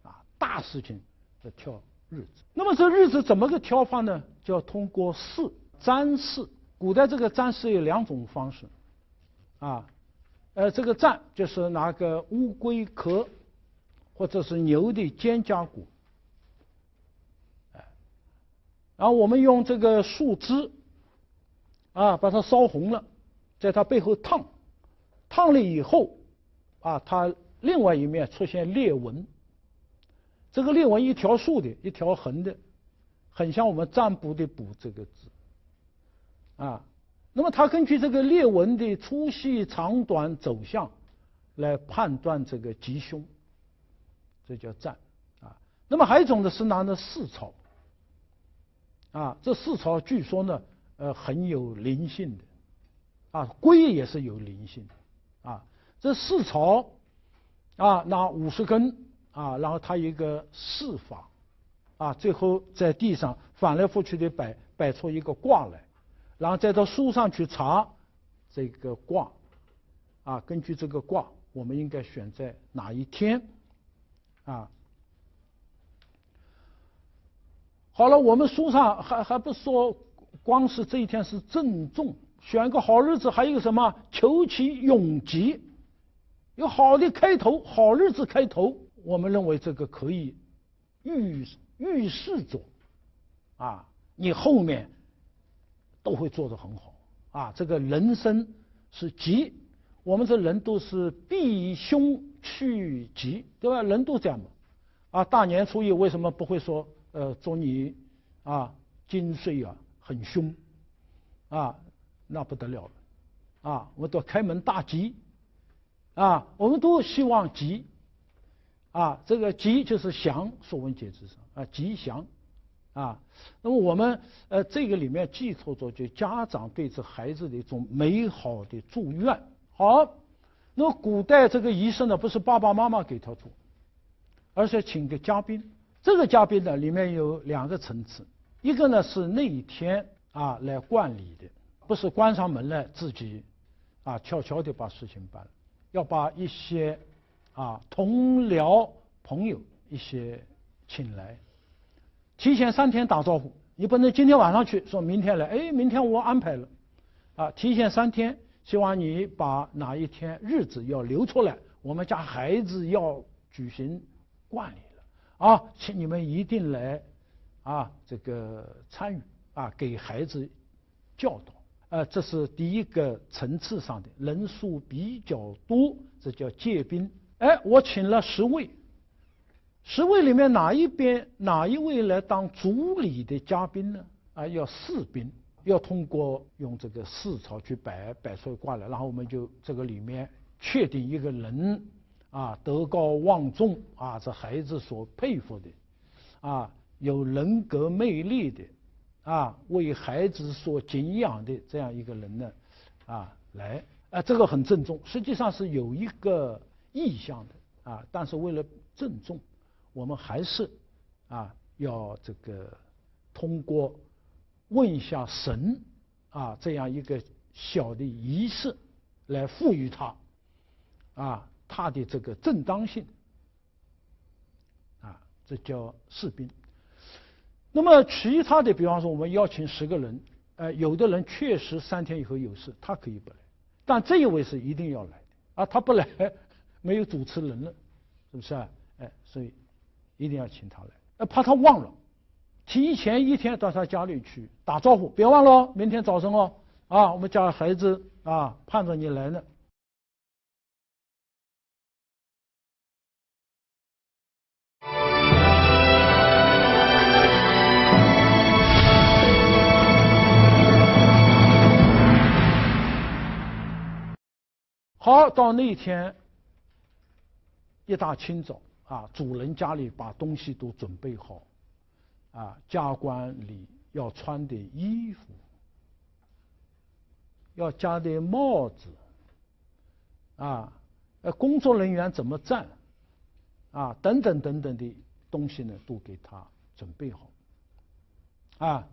啊，大事情要挑日子。那么这日子怎么个挑法呢？就要通过饰占饰。古代这个占饰有2种方式啊，这个占就是拿个乌龟壳或者是牛的肩胛骨，然后我们用这个树枝啊把它烧红了，在它背后烫了以后啊，它另外一面出现裂纹，这个裂纹一条竖的，一条横的，很像我们占卜的卜这个字啊。那么它根据这个裂纹的粗细长短走向来判断这个吉凶，这叫占啊。那么还有一种呢是拿的四草啊，这四草据说呢很有灵性的啊，龟也是有灵性的啊。这四草啊拿50根啊，然后它有一个饰法啊，最后在地上翻来覆去的摆出一个卦来，然后再到书上去查这个卦啊，根据这个卦我们应该选在哪一天啊。好了，我们书上还不说光是这一天是郑重，选个好日子，还有一个什么求其永吉，有好的开头，好日子开头，我们认为这个可以预示着啊，你后面都会做得很好啊。这个人生是吉，我们这人都是避凶趋吉，对吧？人都这样嘛。啊，大年初一为什么不会说祝你啊金岁啊很凶啊？那不得了了啊！我都开门大吉啊，我们都希望吉啊。这个吉就是祥，《说文解字》上啊，吉祥啊。那么我们这个里面寄托着就家长对这孩子的一种美好的祝愿。好，那么古代这个仪式呢，不是爸爸妈妈给他做，而是请个嘉宾。这个嘉宾呢，里面有2个层次，一个呢是那一天啊来管理的，不是关上门来自己啊悄悄地把事情办了，要把一些啊同僚朋友一些请来，提前3天打招呼，你不能今天晚上去说明天来，哎，明天我安排了啊，提前3天，希望你把哪一天日子要留出来，我们家孩子要举行冠礼了啊，请你们一定来啊，这个参与啊，给孩子教导。这是第一个层次上的，人数比较多，这叫借宾。哎，我请了10位，10位里面哪一位来当主礼的嘉宾呢？啊，要4宾，要通过用这个4草去摆出卦来，然后我们就这个里面确定一个人啊德高望重啊，这孩子所佩服的啊，有人格魅力的啊，为孩子所敬仰的这样一个人呢啊来这个很郑重，实际上是有一个意向的啊，但是为了郑重，我们还是啊要这个通过问一下神啊这样一个小的仪式来赋予它啊它的这个正当性啊，这叫士兵。那么其他的，比方说我们邀请10个人，有的人确实3天以后有事，他可以不来，但这一位是一定要来的啊，他不来没有主持人了，是不是啊？所以一定要请他来，怕他忘了，提前1天到他家里去打招呼，别忘了明天早晨哦，啊，我们家孩子啊盼着你来呢。好，到那天一大清早啊，主人家里把东西都准备好啊，加冠礼要穿的衣服，要加的帽子啊，工作人员怎么站啊，等等等等的东西呢，都给他准备好啊。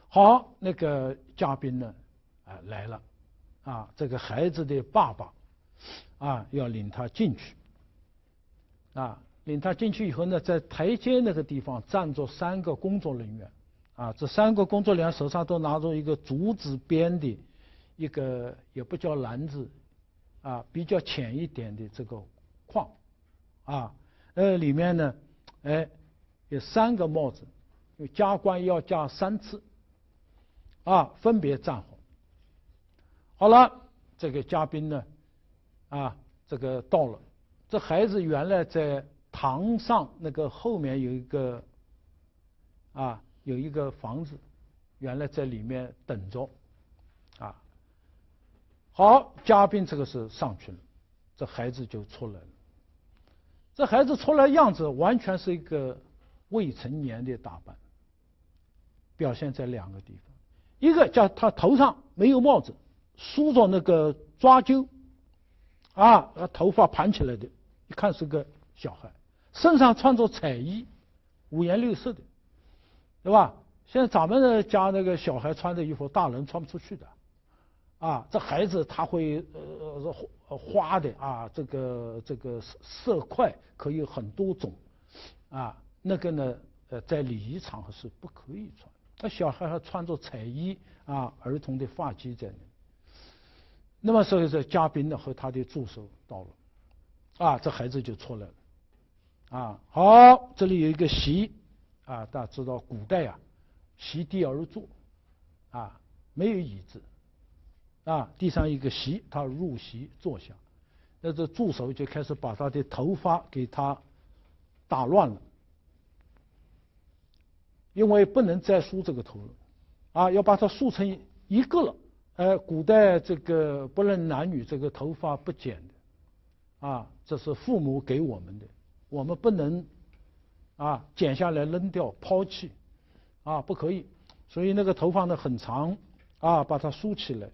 好，那个嘉宾呢来了这个孩子的爸爸要领他进去，领他进去以后呢，在台阶那个地方站着3个工作人员，这3个工作人员手上都拿着一个竹子编的一个也不叫篮子，比较浅一点的这个框，里面呢，有3个帽子，因为加冠要加3次，分别站好。好了，这个嘉宾呢，这个到了，这孩子原来在堂上那个后面有一个房子，原来在里面等着，好，嘉宾这个时候上去了，这孩子就出来了。这孩子出来样子完全是一个未成年的打扮，表现在2个地方，一个叫他头上没有帽子，梳着那个抓阄，头发盘起来的，一看是个小孩，身上穿着彩衣，5颜6色的，对吧？现在咱们家那个小孩穿的衣服，大人穿不出去的，这孩子他会花的这个色块可以有很多种，那个呢在礼仪场合是不可以穿。那小孩还穿着彩衣儿童的发髻在那里。那么所以说嘉宾呢和他的助手到了，这孩子就出来了，好，这里有一个席，大家知道古代席地而坐，没有椅子，地上一个席，他入席坐下，那这助手就开始把他的头发给他打乱了，因为不能再梳这个头了，要把它梳成一个了。古代这个不论男女，这个头发不剪的，这是父母给我们的，我们不能剪下来扔掉抛弃，不可以。所以那个头发呢很长，把它梳起来，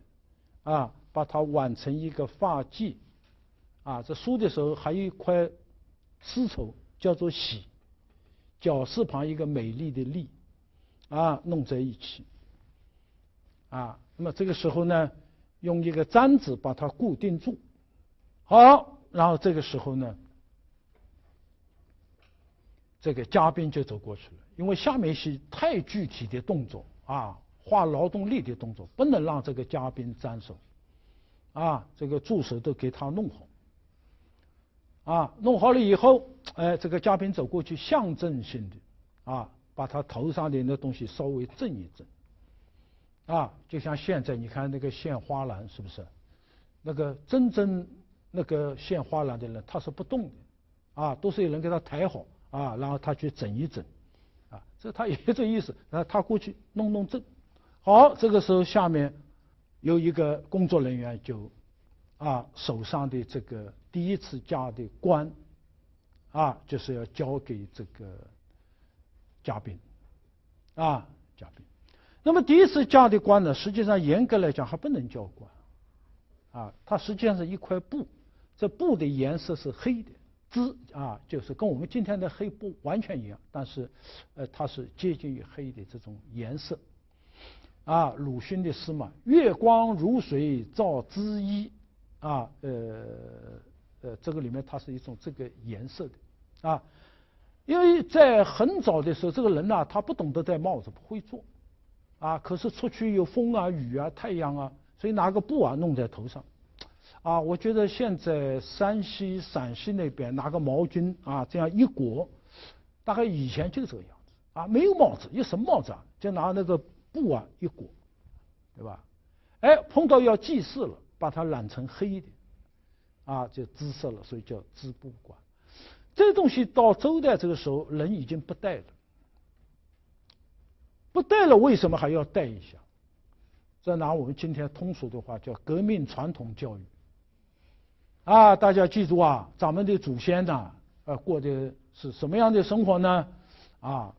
把它挽成一个发髻，这梳的时候还有一块丝绸叫做喜，绞丝旁一个美丽的丽，弄在一起，那么这个时候呢，用一个簪子把它固定住，好，然后这个时候呢，这个嘉宾就走过去了，因为下面是太具体的动作花劳动力的动作，不能让这个嘉宾沾手，这个助手都给他弄好，弄好了以后，这个嘉宾走过去，象征性的把他头上的那东西稍微正一正。就像现在你看那个献花篮，是不是？那个真正那个献花篮的人，他是不动的，都是有人给他抬好，然后他去整一整，这他也这意思，他过去弄正。好，这个时候下面有一个工作人员就手上的这个第一次加的冠，就是要交给这个嘉宾，嘉宾。那么第一次加的冠呢，实际上严格来讲还不能叫冠，它实际上是一块布，这布的颜色是黑的，就是跟我们今天的黑布完全一样，但是它是接近于黑的这种颜色，鲁迅的诗嘛，月光如水照织衣，这个里面它是一种这个颜色的，因为在很早的时候，这个人他不懂得戴帽子，不会做。可是出去有风雨太阳所以拿个布弄在头上，我觉得现在山西陕西那边拿个毛巾这样一裹，大概以前就这个样子，没有帽子，有什么帽子就拿那个布一裹，对吧？碰到要祭祀了，把它染成黑的，就姿色了，所以叫织布冠。这东西到周代这个时候人已经不戴了，不戴了，为什么还要戴一下？这拿我们今天通俗的话叫革命传统教育。大家记住咱们的祖先过的是什么样的生活呢？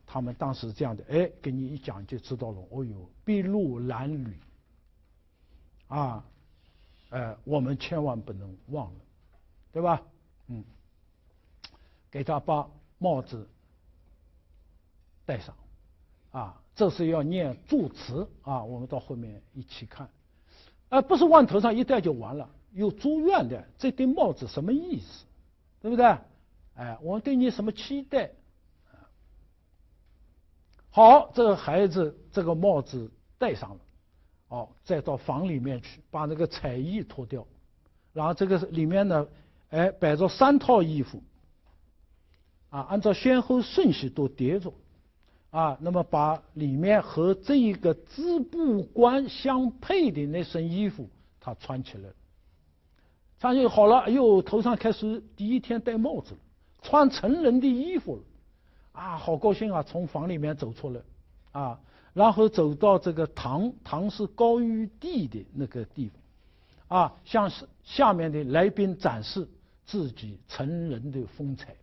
他们当时这样的，给你一讲就知道了。筚路蓝缕，我们千万不能忘了，对吧？给他把帽子戴上。这是要念祝词我们到后面一起看。不是往头上一戴就完了，有祝愿的，这顶帽子什么意思，对不对？我对你什么期待？好，这个孩子这个帽子戴上了，再到房里面去把那个彩衣脱掉，然后这个里面呢，摆着3套衣服，按照先后顺序都叠着，那么把里面和这一个织布官相配的那身衣服他穿起来了，穿起好了，哎呦，头上开始第一天戴帽子了，穿成人的衣服了。好高兴啊！从房里面走出来，然后走到这个堂是高于地的那个地方，向下面的来宾展示自己成人的风采，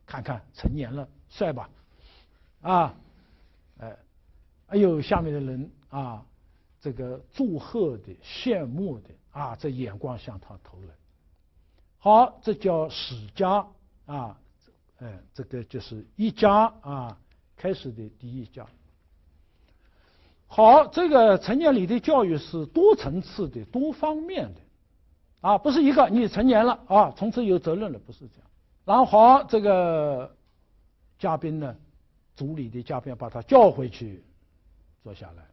看看成年了，帅吧？哎呦，下面的人这个祝贺的、羡慕的这眼光向他投来。好，这叫史家这个就是一家开始的第一家。好，这个成年礼的教育是多层次的、多方面的，不是一个你成年了从此有责任了，不是这样。然后好，这个嘉宾呢，族里的嘉宾把他叫回去，坐下来，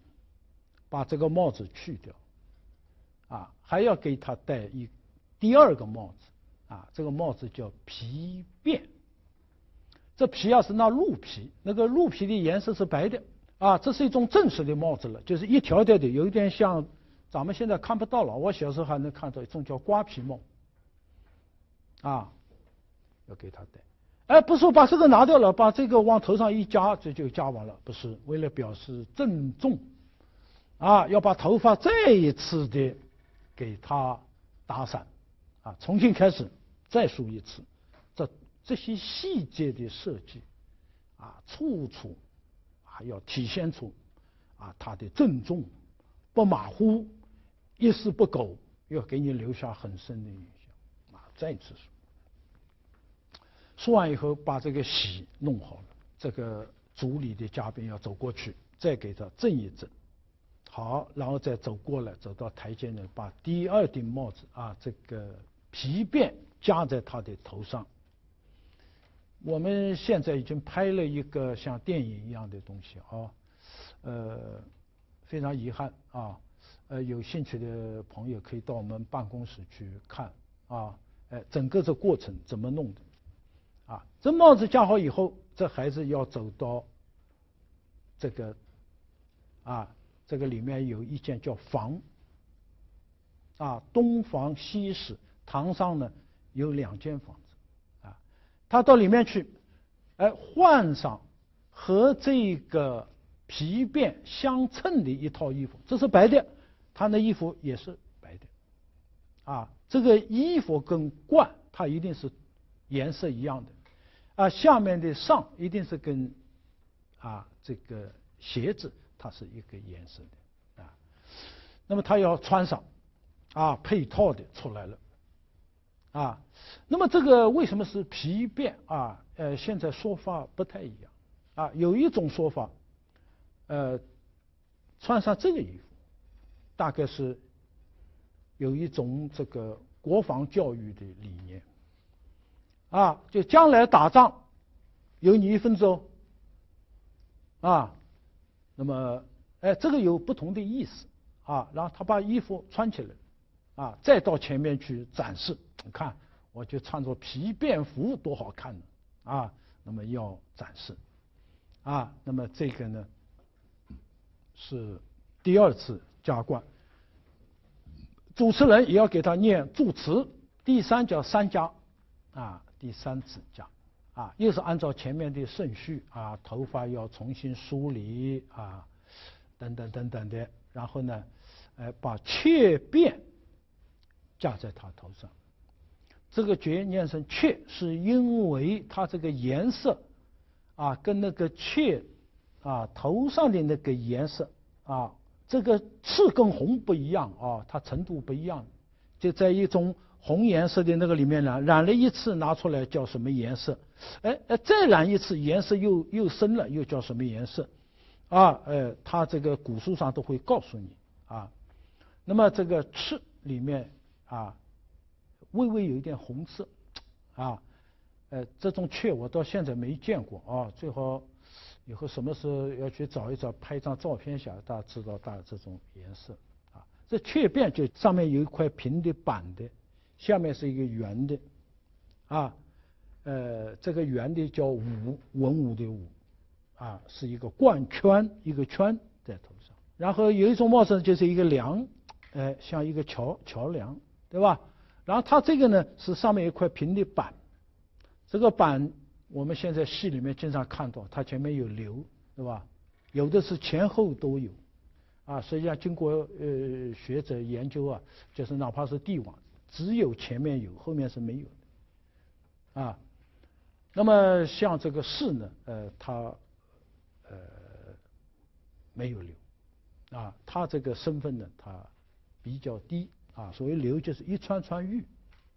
把这个帽子去掉，还要给他戴第二个帽子，这个帽子叫皮辫。这皮是那鹿皮，那个鹿皮的颜色是白的这是一种正式的帽子了，就是一条条的，有一点像咱们现在看不到了，我小时候还能看到一种叫瓜皮帽，要给他戴。不是说把这个拿掉了，把这个往头上一夹，这就夹完了，不是，为了表示郑重要把头发再一次的给他打散重新开始，再梳一次。这些细节的设计处处要体现出他的郑重，不马虎，一丝不苟，要给你留下很深的印象再次说完以后，把这个喜弄好了，这个族里的嘉宾要走过去，再给他正一正，好，然后再走过来，走到台阶呢，把第二顶帽子这个皮辫夹在他的头上。我们现在已经拍了一个像电影一样的东西非常遗憾有兴趣的朋友可以到我们办公室去看整个这过程怎么弄的这帽子架好以后，这孩子要走到这个这个里面有一间叫房东房西室，堂上呢有2间房子他到里面去，换上和这个皮辫相称的一套衣服，这是白的，他那衣服也是白的，这个衣服跟冠它一定是颜色一样的，下面的上一定是跟这个鞋子它是一个颜色的那么他要穿上配套的出来了那么这个为什么是皮辫现在说法不太一样有一种说法穿上这个衣服大概是有一种这个国防教育的理念就将来打仗有你一份子那么这个有不同的意思然后他把衣服穿起来再到前面去展示，你看我就穿着皮便服多好看呢那么要展示那么这个呢是第2次加冠，主持人也要给他念祝词，第3叫三加第3次加又是按照前面的顺序头发要重新梳理等等等等的，然后呢把雀辫架在他头上，这个雀念成雀是因为它这个颜色跟那个雀头上的那个颜色这个赤跟红不一样它程度不一样，就在一种红颜色的那个里面染了一次拿出来叫什么颜色，再染一次颜色又深了又叫什么颜色它这个古书上都会告诉你啊。那么这个赤里面啊，微微有一点红色啊，这种雀我到现在没见过啊，最好以后什么时候要去找一找，拍一张照片下，大家知道大概这种颜色啊。这雀变就上面有一块平的板的，下面是一个圆的啊，这个圆的叫武，文武的武啊，是一个冠圈，一个圈在头上。然后有一种帽子就是一个梁，像一个桥梁，对吧？然后它这个呢是上面一块平的板，这个板我们现在戏里面经常看到，它前面有流，对吧？有的是前后都有，啊，实际上经过学者研究啊，就是哪怕是帝王，只有前面有，后面是没有的，啊。那么像这个士呢，他没有流，啊，他这个身份呢，他比较低啊，所谓流就是一串串玉，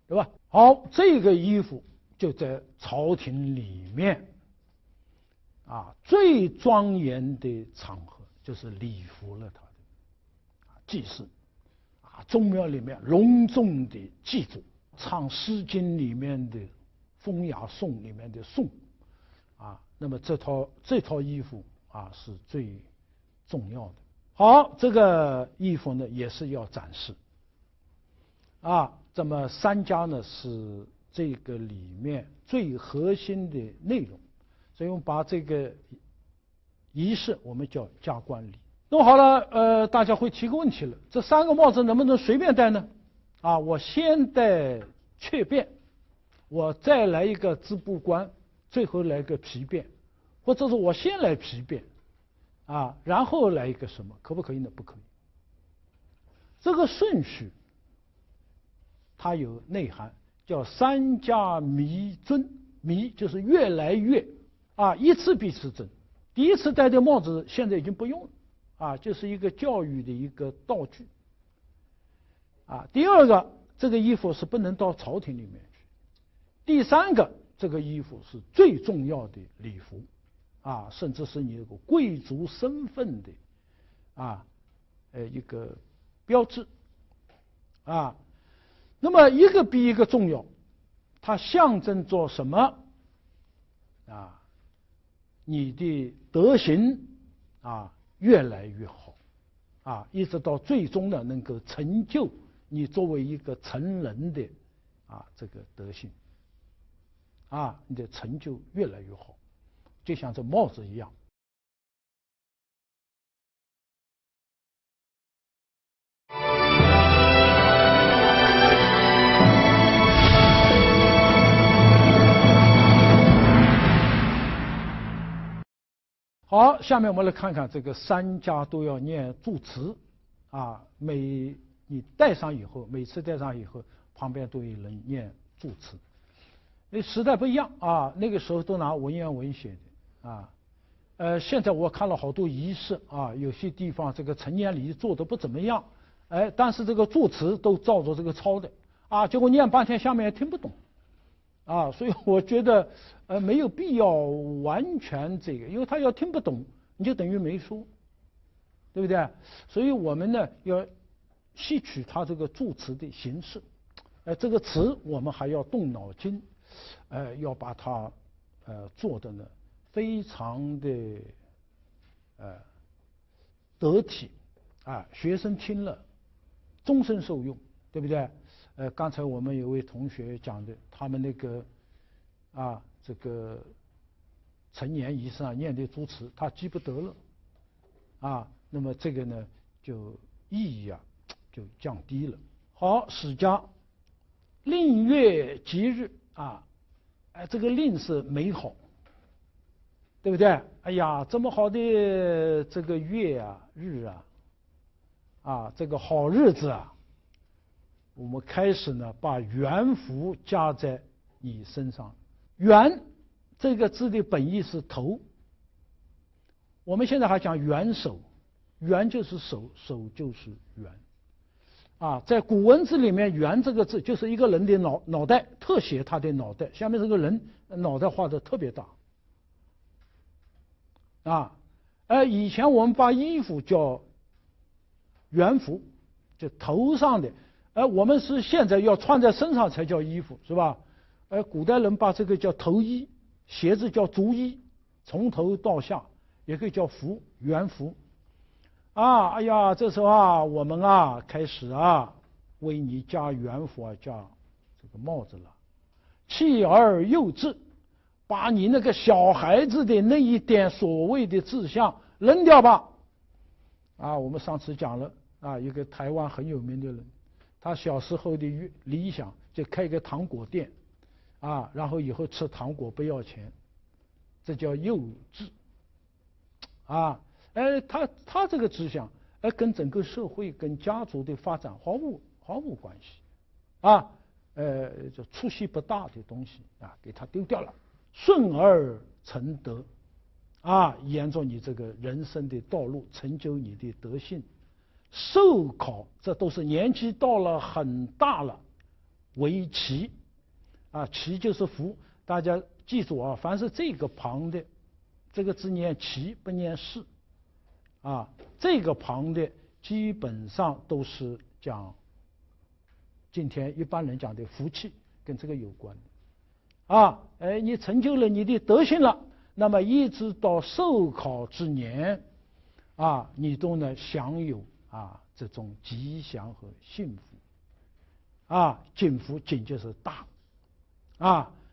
对吧？好，这个衣服就在朝廷里面啊最庄严的场合，就是礼服了他的祭祀啊，宗庙里面隆重的祭祖，唱《诗经》里面的《风雅颂》里面的颂啊，那么这套衣服啊是最重要的。好，这个衣服呢也是要展示啊。这么三家呢是这个里面最核心的内容，所以我们把这个仪式我们叫加冠礼。弄好了，大家会提个问题了，这三个帽子能不能随便戴呢？啊，我先戴雀变，我再来一个织布冠，最后来个皮变，或者是我先来皮变啊，然后来一个什么，可不可以呢？不可以。这个顺序它有内涵，叫三家弥尊，弥就是越来越啊，一次比一次尊。第一次戴的帽子现在已经不用了啊，就是一个教育的一个道具啊。第二个，这个衣服是不能到朝廷里面去。第三个，这个衣服是最重要的礼服啊，甚至是你这个贵族身份的啊一个标志啊。那么一个比一个重要，它象征着什么啊？你的德行啊越来越好啊，一直到最终呢能够成就你作为一个成人的啊这个德行啊，你的成就越来越好，就像这帽子一样。好，下面我们来看看这个三家都要念祝词啊，你戴上以后，每次戴上以后，旁边都有人念祝词。那时代不一样啊，那个时候都拿文言文写的啊，现在我看了好多仪式啊，有些地方这个成年礼做的不怎么样，但是这个祝词都照着这个抄的啊，结果念半天下面也听不懂啊，所以我觉得没有必要完全这个，因为他要听不懂，你就等于没说，对不对？所以我们呢要吸取他这个祝词的形式，这个词我们还要动脑筋，要把它做的呢非常的得体啊，学生听了终身受用，对不对？刚才我们有位同学讲的，他们那个这个成年仪式上念的祝词，他记不得了啊，那么这个呢就意义就降低了。好，史家令月吉日啊，这个令是美好，对不对？哎呀，这么好的这个月啊日啊，这个好日子啊，我们开始呢把元符加在你身上。元这个字的本意是头，我们现在还讲元首，元就是手，手就是元啊。在古文字里面，元这个字就是一个人的脑袋，特写他的脑袋，下面这个人脑袋画的特别大啊。以前我们把衣服叫元服，就头上的，我们是现在要穿在身上才叫衣服，是吧？古代人把这个叫头衣，鞋子叫足衣，从头到下也可以叫服，元服。哎呀，这时候我们开始为你加元服加这个帽子了。弃而幼稚，把你那个小孩子的那一点所谓的志向扔掉吧。我们上次讲了一个台湾很有名的人，他小时候的理想就开个糖果店，然后以后吃糖果不要钱，这叫幼稚。他这个志向，跟整个社会、跟家族的发展毫无关系，这出息不大的东西给他丢掉了，顺而成德，沿着你这个人生的道路，成就你的德性。受考，这都是年纪到了很大了，为奇，奇就是福，大家记住凡是这个旁的，这个字念奇不念士。这个旁的基本上都是讲今天一般人讲的福气，跟这个有关的。你成就了你的德性了，那么一直到受考之年，你都能享有这种吉祥和幸福。景福，景就是大，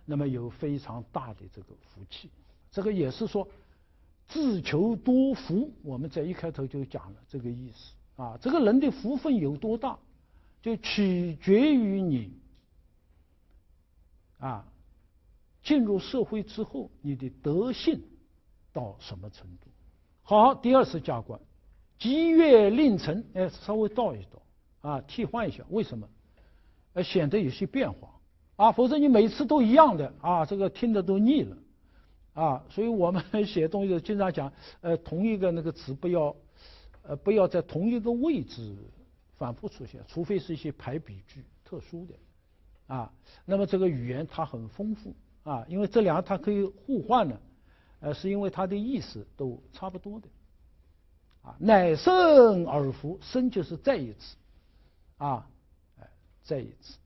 那么有非常大的这个福气。这个也是说自求多福，我们在一开头就讲了这个意思这个人的福分有多大，就取决于你进入社会之后你的德性到什么程度。好，第二次加官，吉月令臣，稍微倒一倒替换一下，为什么？显得有些变化否则你每次都一样的这个听得都腻了。所以我们写东西经常讲，同一个那个词不要在同一个位置反复出现，除非是一些排比句特殊的那么这个语言它很丰富因为这两个它可以互换呢，是因为它的意思都差不多的乃生而服，生就是再一次再一次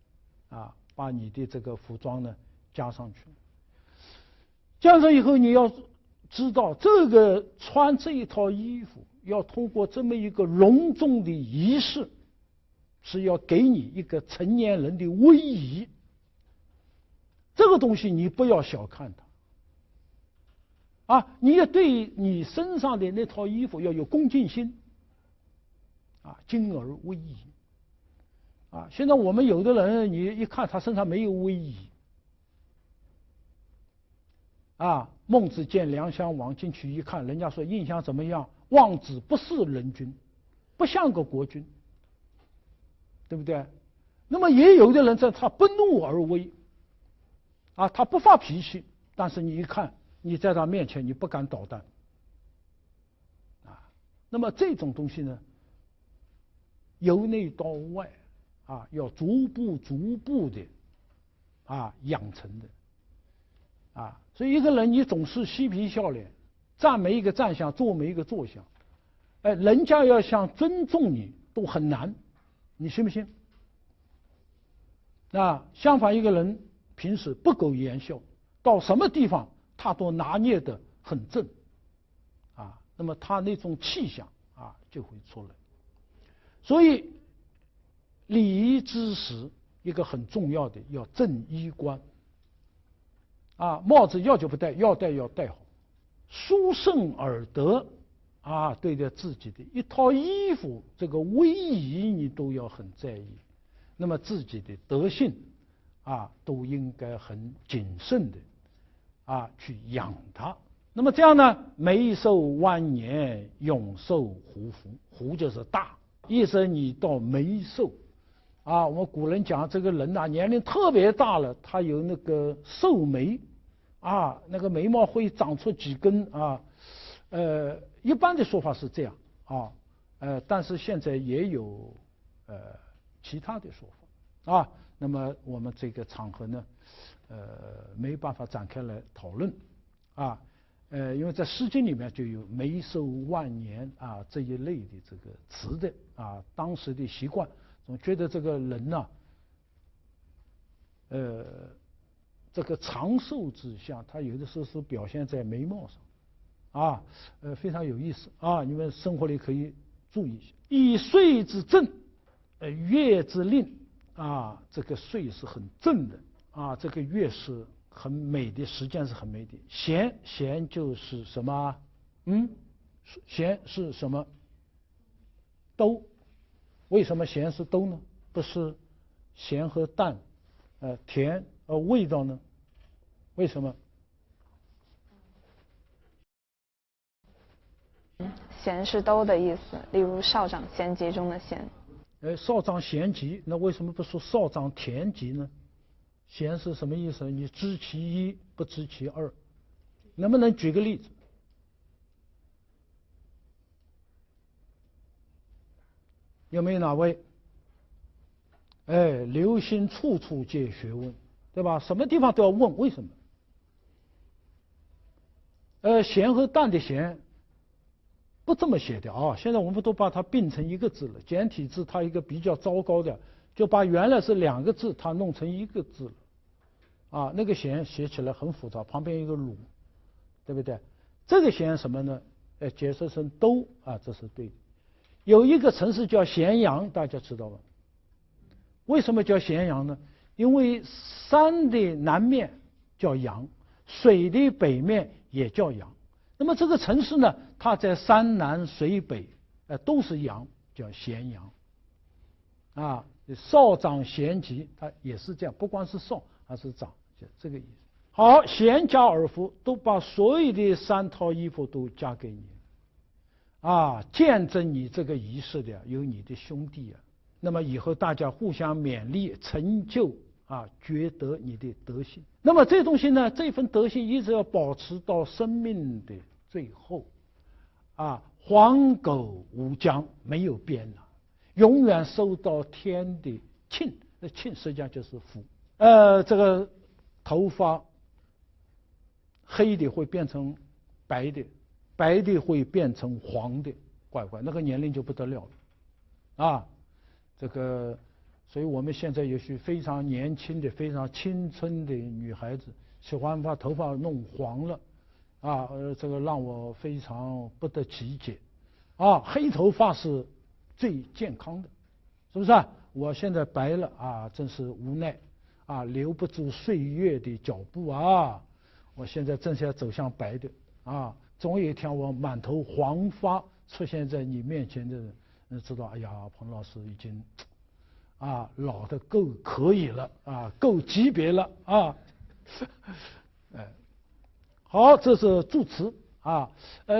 把你的这个服装呢加上去。加上以后，你要知道，这个穿这一套衣服，要通过这么一个隆重的仪式，是要给你一个成年人的威仪。这个东西你不要小看它你也对你身上的那套衣服要有恭敬心敬而威仪现在我们有的人，你一看他身上没有威仪孟子见良乡王，进去一看，人家说印象怎么样？望子不似人君，不像个国君，对不对？那么也有的人他不怒而威他不发脾气，但是你一看，你在他面前你不敢捣蛋那么这种东西呢，由内到外要逐步的养成的所以一个人你总是嬉皮笑脸，站没一个站相，坐没一个坐相，人家要想尊重你都很难，你信不信？相反一个人平时不苟言笑，到什么地方他都拿捏得很正那么他那种气象就会出来。所以礼仪之时，一个很重要的要正衣冠帽子要就不戴，要戴要戴好，殊胜而得对待自己的一套衣服，这个威仪你都要很在意，那么自己的德性都应该很谨慎的去养它。那么这样呢，眉寿万年，永寿胡服，胡就是大，一生你到眉寿我们古人讲这个人年龄特别大了，他有那个寿眉那个眉毛会长出几根一般的说法是这样但是现在也有其他的说法那么我们这个场合呢没办法展开来讨论因为在《诗经》里面就有梅寿万年啊这一类的这个词的啊，当时的习惯总觉得这个人呢，这个长寿之象，它有的时候是表现在眉毛上，啊，非常有意思啊，你们生活里可以注意一下。以岁之正，月之令啊，这个岁是很正的啊，这个月是很美的，时间是很美的。咸就是什么？咸是什么？兜。为什么咸是兜呢？不是咸和淡，甜味道呢？为什么？咸是兜的意思，例如少长咸集中的咸。少长咸集，那为什么不说少长甜集呢？咸是什么意思？你知其一，不知其二。能不能举个例子？有没有哪位？留心处处皆学问，对吧？什么地方都要问，为什么？咸和淡的咸不这么写的啊，现在我们都把它并成一个字了。简体字它一个比较糟糕的，就把原来是2个字，它弄成一个字了。啊，那个咸写起来很复杂，旁边一个鲁，对不对？这个咸什么呢？解释成兜啊，这是对的。有一个城市叫咸阳，大家知道吧？为什么叫咸阳呢？因为山的南面叫阳，水的北面也叫阳。那么这个城市呢，它在山南水北，都是阳，叫咸阳。啊，少长咸集，它也是这样，不光是少，还是长，就这个意思。好，咸加尔夫都把所有的3套衣服都加给你，啊，见证你这个仪式的有你的兄弟啊。那么以后大家互相勉励，成就啊，觉得你的德行。那么这东西呢，这份德行一直要保持到生命的最后，啊，黄狗无疆，没有边了，永远受到天的庆。那庆实际上就是福。这个头发黑的会变成白的，白的会变成黄的，乖乖，那个年龄就不得了了，啊。这个，所以我们现在有些非常年轻的、非常青春的女孩子，喜欢把头发弄黄了，啊，这个让我非常不得其解，啊，黑头发是最健康的，是不是啊？我现在白了啊，真是无奈，啊，留不住岁月的脚步啊，我现在正是要走向白的，啊，总有一天我满头黄发出现在你面前的人。知道，哎呀，彭老师已经啊老得够可以了啊，够级别了啊。好，这是祝词啊。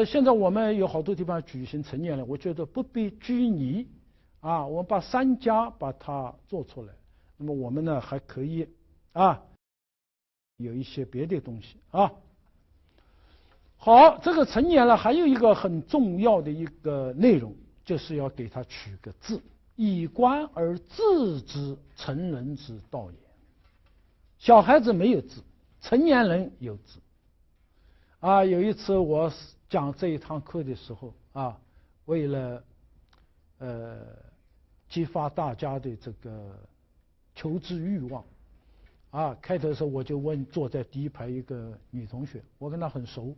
现在我们有好多地方举行成年了，我觉得不必拘泥啊，我们把3家把它做出来。那么我们呢还可以啊有一些别的东西啊。好，这个成年了还有一个很重要的一个内容。就是要给他取个字，以观而治之，成人之道也。小孩子没有字，成年人有字。啊，有一次我讲这一堂课的时候啊，为了激发大家的这个求知欲望，啊，开头的时候我就问坐在第一排一个女同学，我跟她很熟，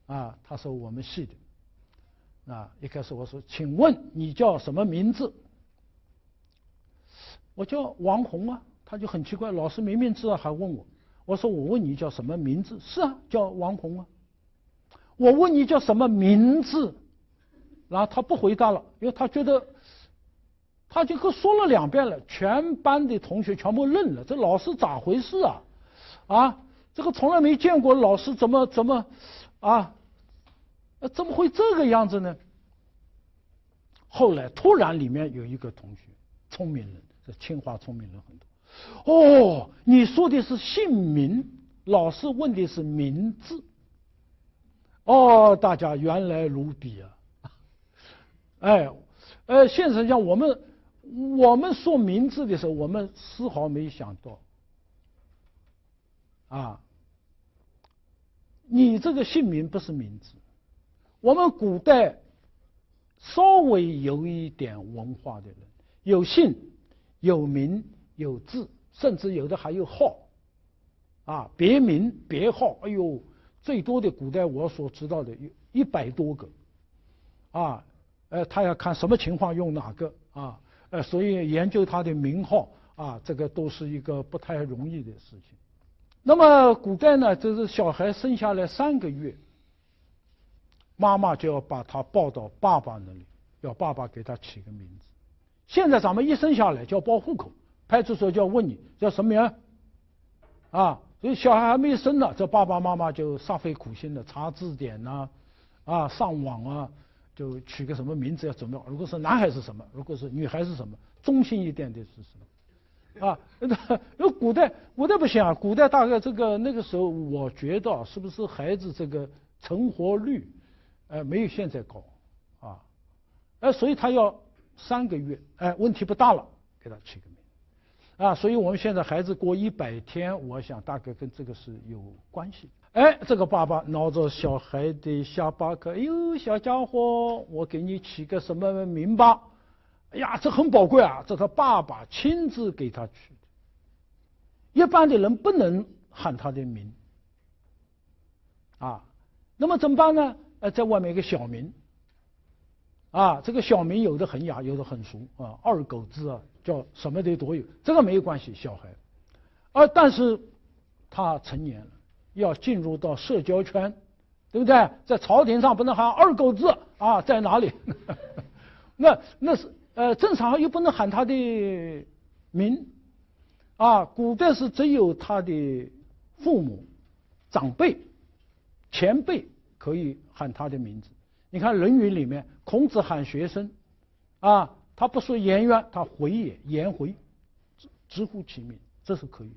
啊，她说我们系的。啊，一开始我说，请问你叫什么名字？我叫王红啊，他就很奇怪，老师明明知道还问我。我说我问你叫什么名字？是啊，叫王红啊。我问你叫什么名字？然后他不回答了，因为他觉得他就说了2遍了，全班的同学全部愣了，这老师咋回事啊？啊，这个从来没见过老师怎么啊？怎么会这个样子呢？后来突然里面有一个同学，聪明人，这清华聪明人很多。哦，你说的是姓名，老师问的是名字。哦，大家原来如彼啊！现实上我们说名字的时候，我们丝毫没想到啊。你这个姓名不是名字。我们古代稍微有一点文化的人，有姓、有名、有字，甚至有的还有号，啊，别名、别号，哎呦，最多的古代我所知道的有100多个，啊，他要看什么情况用哪个啊，所以研究他的名号啊，这个都是一个不太容易的事情。那么古代呢，就是小孩生下来3个月，妈妈就要把他抱到爸爸那里，要爸爸给他起个名字。现在咱们一生下来就要报户口，派出所就要问你叫什么名啊，所以小孩还没生呢，这爸爸妈妈就煞费苦心的查字典呐，上网啊，就取个什么名字要准备好。如果是男孩是什么，如果是女孩是什么，中性一点的是什么？因为古代不行啊，古代大概那个时候，我觉得是不是孩子这个成活率，没有现在高，所以他要3个月，问题不大了，给他起个名，所以我们现在孩子过100天，我想大概跟这个是有关系。这个爸爸挠着小孩的下巴壳，哎呦，小家伙，我给你起个什么名吧？哎呀，这很宝贵啊，这个爸爸亲自给他取的，一般的人不能喊他的名，那么怎么办呢？在外面一个小名，这个小名有的很雅，有的很俗，2狗子啊，叫什么的都有，这个没有关系，小孩，但是他成年了，要进入到社交圈，对不对？在朝廷上不能喊2狗子啊，在哪里？那是。正常又不能喊他的名，古代是只有他的父母、长辈、前辈可以喊他的名字。你看《论语》里面，孔子喊学生，他不说颜渊，他回也，颜回，直呼其名，这是可以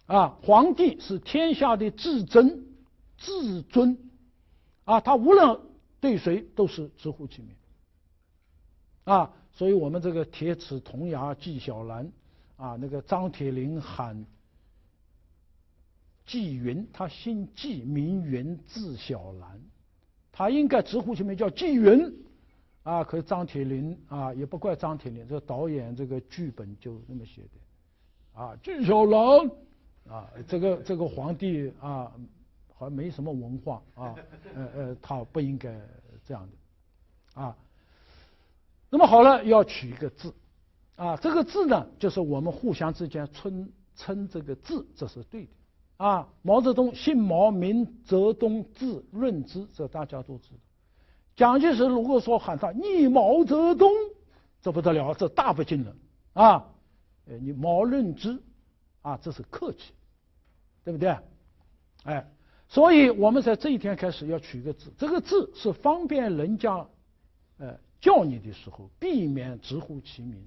的。皇帝是天下的至真、至尊，他无论对谁都是直呼其名。所以我们这个铁齿铜牙纪晓岚，那个张铁林喊纪云，他姓纪，名云，字小岚，他应该直呼其名叫纪云，可是张铁林也不怪张铁林，这个导演这个剧本就那么写的，纪晓岚，这个皇帝好像没什么文化他不应该这样的那么好了，要取一个字，这个字呢，就是我们互相之间称这个字，这是对的，毛泽东姓毛，名泽东，字润之，这大家都知道。蒋介石如果说喊他你毛泽东，这不得了，这大不敬了你毛润之这是客气，对不对？所以我们在这一天开始要取一个字，这个字是方便人家叫你的时候避免直呼其名，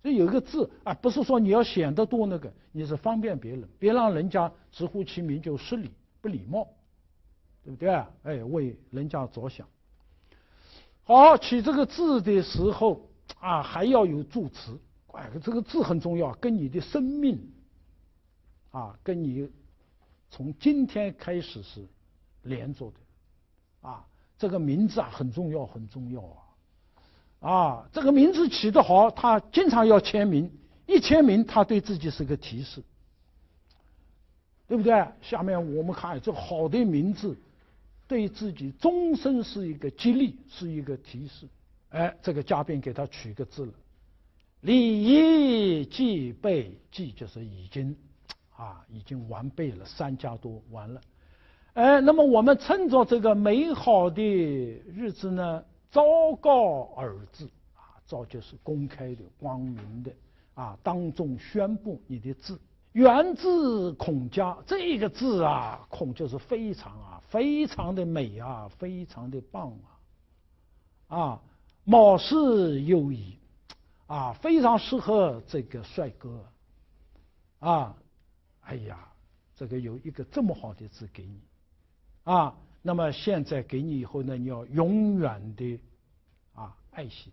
所以有一个字不是说你要显得多那个，你是方便别人，别让人家直呼其名就失礼不礼貌，对不对？为人家着想。好，起这个字的时候还要有助词，这个字很重要，跟你的生命跟你从今天开始是连着的这个名字很重要，很重要这个名字起得好，他经常要签名，一签名他对自己是个提示，对不对？下面我们看这好的名字对自己终身是一个激励，是一个提示。这个嘉宾给他取个字了，礼仪既备，既就是已经完备了，3加多完了。那么我们趁着这个美好的日子呢，昭告尔字昭就是公开的、光明的当众宣布你的字。源自孔家，这个字孔就是非常的美非常的棒貌似优异非常适合这个帅哥哎呀，这个有一个这么好的字给你那么现在给你以后呢，你要永远的爱惜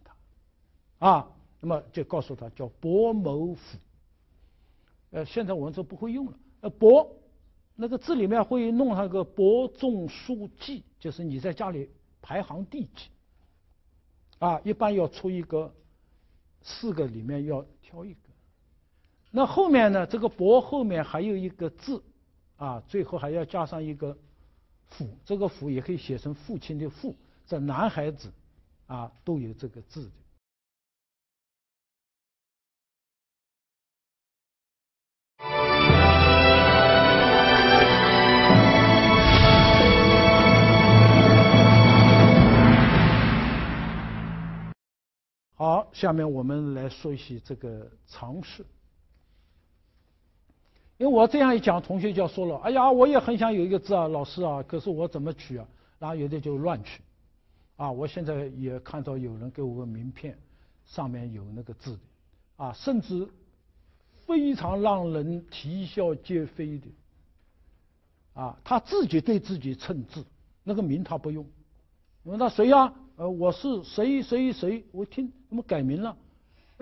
它那么就告诉他叫伯谋府。现在我们这不会用了，伯那个字里面会弄上个伯仲叔季，就是你在家里排行第几。一般要出一个4个里面要挑一个。那后面呢，这个伯后面还有一个字，最后还要加上一个父，这个父也可以写成父亲的父，这男孩子都有这个字的。好，下面我们来说一些这个常识。因为我这样一讲，同学就要说了，哎呀，我也很想有一个字老师可是我怎么取啊？然后有的就乱取。我现在也看到有人给我个名片，上面有那个字的，甚至非常让人啼笑皆非的。他自己对自己称字，那个名他不用。问他谁呀？我是谁谁谁，我听怎么改名了？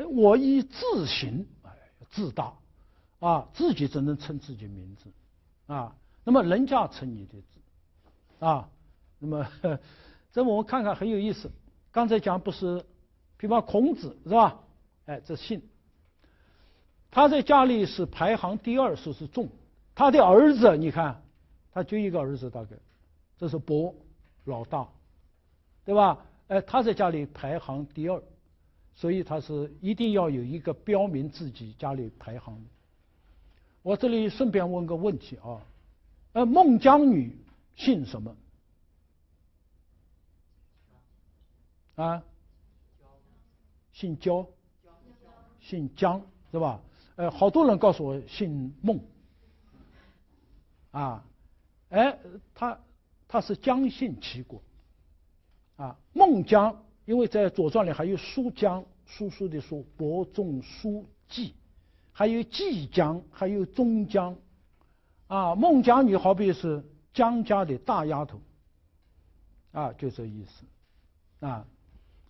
我以自行，自大，自己只能称自己名字，那么人家称你的字，那么这我们看看很有意思。刚才讲不是，比方孔子是吧？这姓，他在家里是排行第2，说是仲。他的儿子，你看，他就一个儿子，大概，这是伯，老大。对吧？他在家里排行第2，所以他是一定要有一个标明自己家里排行的。我这里顺便问个问题孟姜女姓什么？姓焦，姓姜，是吧？好多人告诉我姓孟，他是姜姓齐国。孟姜，因为在《左传》里还有叔姜，叔叔的叔，伯仲叔季，还有季姜，还有钟姜。孟姜女好比是姜家的大丫头，就这意思。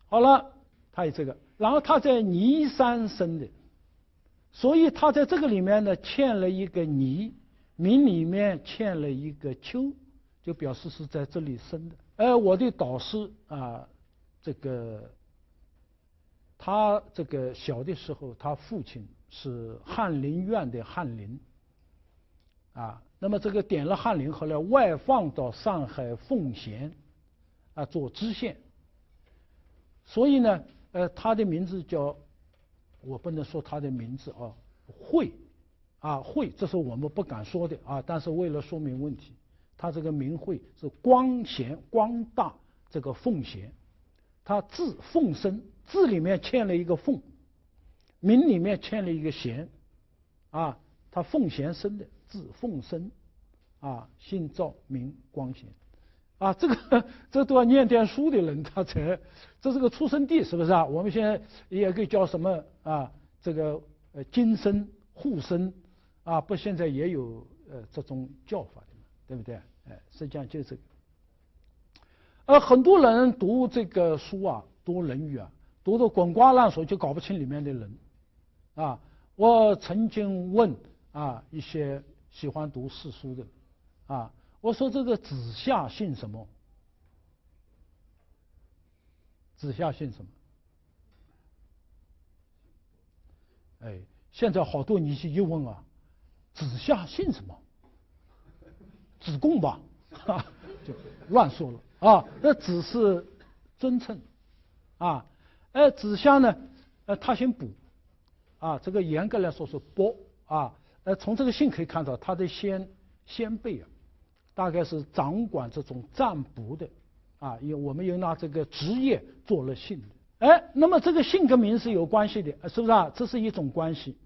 好了，他有这个，然后他在尼山生的，所以他在这个里面呢欠了一个尼，名里面欠了一个丘，就表示是在这里生的。我的导师他这个小的时候，他父亲是翰林院的翰林，那么这个点了翰林，后来外放到上海奉贤，做知县。所以呢，他的名字叫，我不能说他的名字惠，惠，这是我们不敢说的但是为了说明问题。他这个名讳是光贤，光大，这个奉贤，他字奉生，字里面欠了一个奉，名里面欠了一个贤，他奉贤生的，字奉生，姓赵，名光贤，这都要念点书的人，他才，这是个出生地，是不是我们现在也可以叫什么这个金生、户生不，现在也有这种叫法的。对不对？实际上就是这个。很多人读这个书读《论语》读得滚瓜烂熟，就搞不清里面的人。我曾经问一些喜欢读史书的我说这个子夏姓什么？子夏姓什么？现在好多你去一问子夏姓什么？子贡吧，就乱说了那子是尊称子夏呢，他姓卜这个严格来说是伯从这个姓可以看到他的先辈大概是掌管这种占卜的因为我们有拿这个职业做了姓的那么这个姓跟名是有关系的是不是这是一种关系，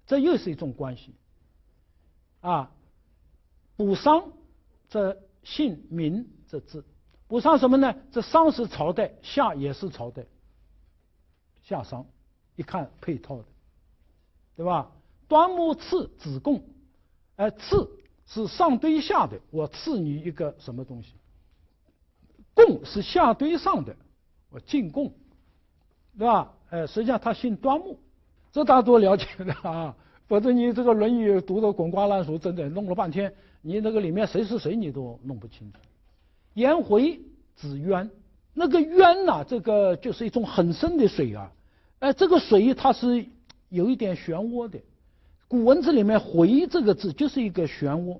这又是一种关系卜商，这姓名这字，卜商什么呢？这商是朝代，夏也是朝代，夏商，一看配套的，对吧？端木赐子贡，赐是上堆下的，我赐你一个什么东西？贡是下堆上的，我进贡，对吧？实际上他姓端木，这大家都了解的否则你这个《论语》读得滚瓜烂熟，真的弄了半天，你那个里面谁是谁你都弄不清楚。颜回指渊，那个渊呐，这个就是一种很深的水啊，这个水它是有一点漩涡的。古文字里面回这个字就是一个漩涡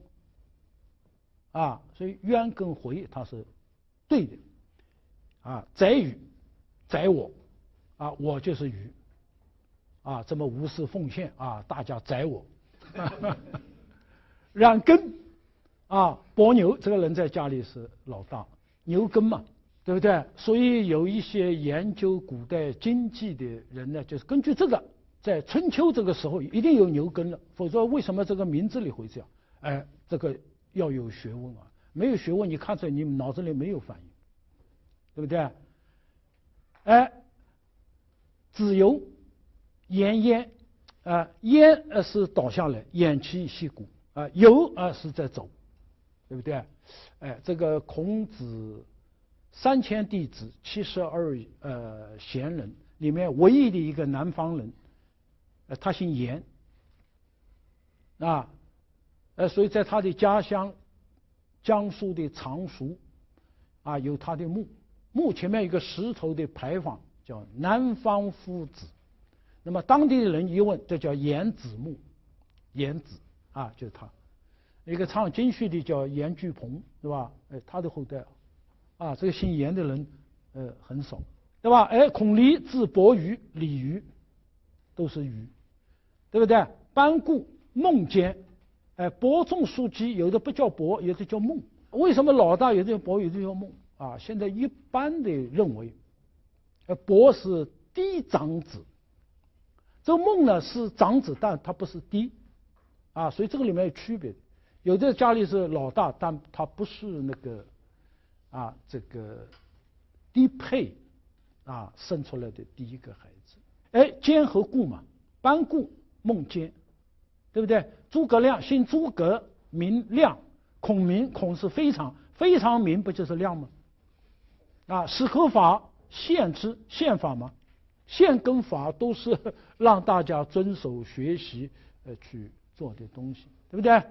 啊，所以渊跟回它是对的啊。宰予，宰我啊，我就是鱼啊，这么无私奉献啊，大家宰我。冉耕啊，伯牛，这个人在家里是老大，牛耕嘛，对不对？所以有一些研究古代经济的人呢，就是根据这个。在春秋这个时候一定有牛耕了，否则为什么这个名字里会这样？这个要有学问啊，没有学问，你看出来你脑子里没有反应，对不对？子游，颜渊，渊是倒下来，偃旗息鼓游是在走，对不对？这个孔子3000弟子72贤人里面唯一的一个南方人。他姓颜啊，所以在他的家乡江苏的常熟啊，有他的墓，墓前面有一个石头的牌坊，叫南方夫子。那么当地的人一问，这叫颜子墓，颜子啊，就是他。一个唱京剧的叫颜巨鹏，对吧？他的后代啊，这个姓颜的人很少，对吧？孔鲤字伯鱼、鲤鱼，都是鱼。对不对？班固、孟坚，伯仲叔姬，有的不叫伯，有的叫孟。为什么老大有的叫伯，有的叫孟啊？现在一般的认为，伯是嫡长子，这个孟呢是长子，但他不是嫡啊，所以这个里面有区别。有的家里是老大，但他不是那个这个嫡配啊生出来的第一个孩子。坚和固嘛，班固。孟坚，对不对？诸葛亮姓诸葛，名亮。孔明，孔是非常，非常名不就是亮吗？史可法，宪之，宪法嘛，宪跟法都是让大家遵守学习去做的东西，对不对？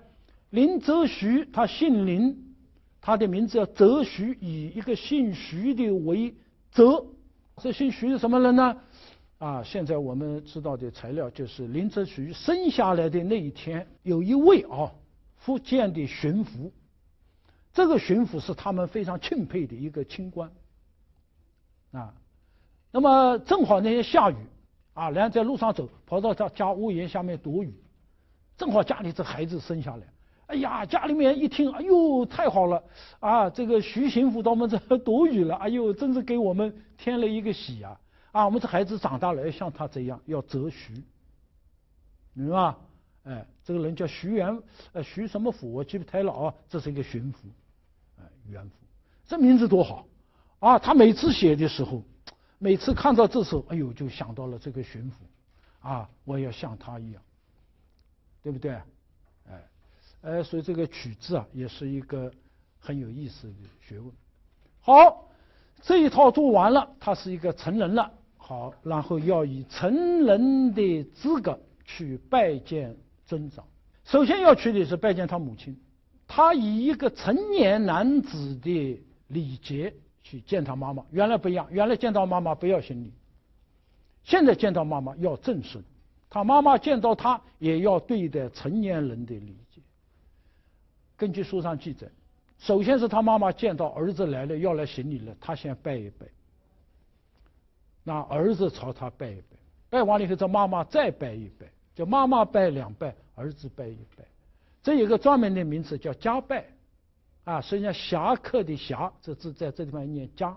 林则徐，他姓林，他的名字叫则徐，以一个姓徐的为则。这姓徐是什么人呢？现在我们知道的材料就是林则徐生下来的那一天，有一位福建的巡抚，这个巡抚是他们非常钦佩的一个清官那么正好那天下雨然后在路上走，跑到他家屋檐下面躲雨，正好家里这孩子生下来，哎呀，家里面一听，哎呦，太好了这个徐巡抚到我们这躲雨了，哎呦，真是给我们添了一个喜我们这孩子长大了要像他这样，要择徐，明白吧？这个人叫徐元，徐什么府我记不太了这是一个巡抚，元辅，这名字多好他每次写的时候，每次看到这时候，哎呦，就想到了这个巡抚我要像他一样，对不对？所以这个取字也是一个很有意思的学问。好，这一套做完了，他是一个成人了。好，然后要以成人的资格去拜见尊长。首先要去的是拜见他母亲，他以一个成年男子的礼节去见他妈妈。原来不一样，原来见到妈妈不要行礼，现在见到妈妈要正式，他妈妈见到他也要对待成年人的礼节。根据书上记载，首先是他妈妈见到儿子来了，要来行礼了，他先拜一拜，那儿子朝他拜一拜，拜完了以后，这妈妈再拜一拜，就妈妈拜2拜，儿子拜1拜。这有个专门的名词叫加拜实际上侠客的侠这字在这地方念加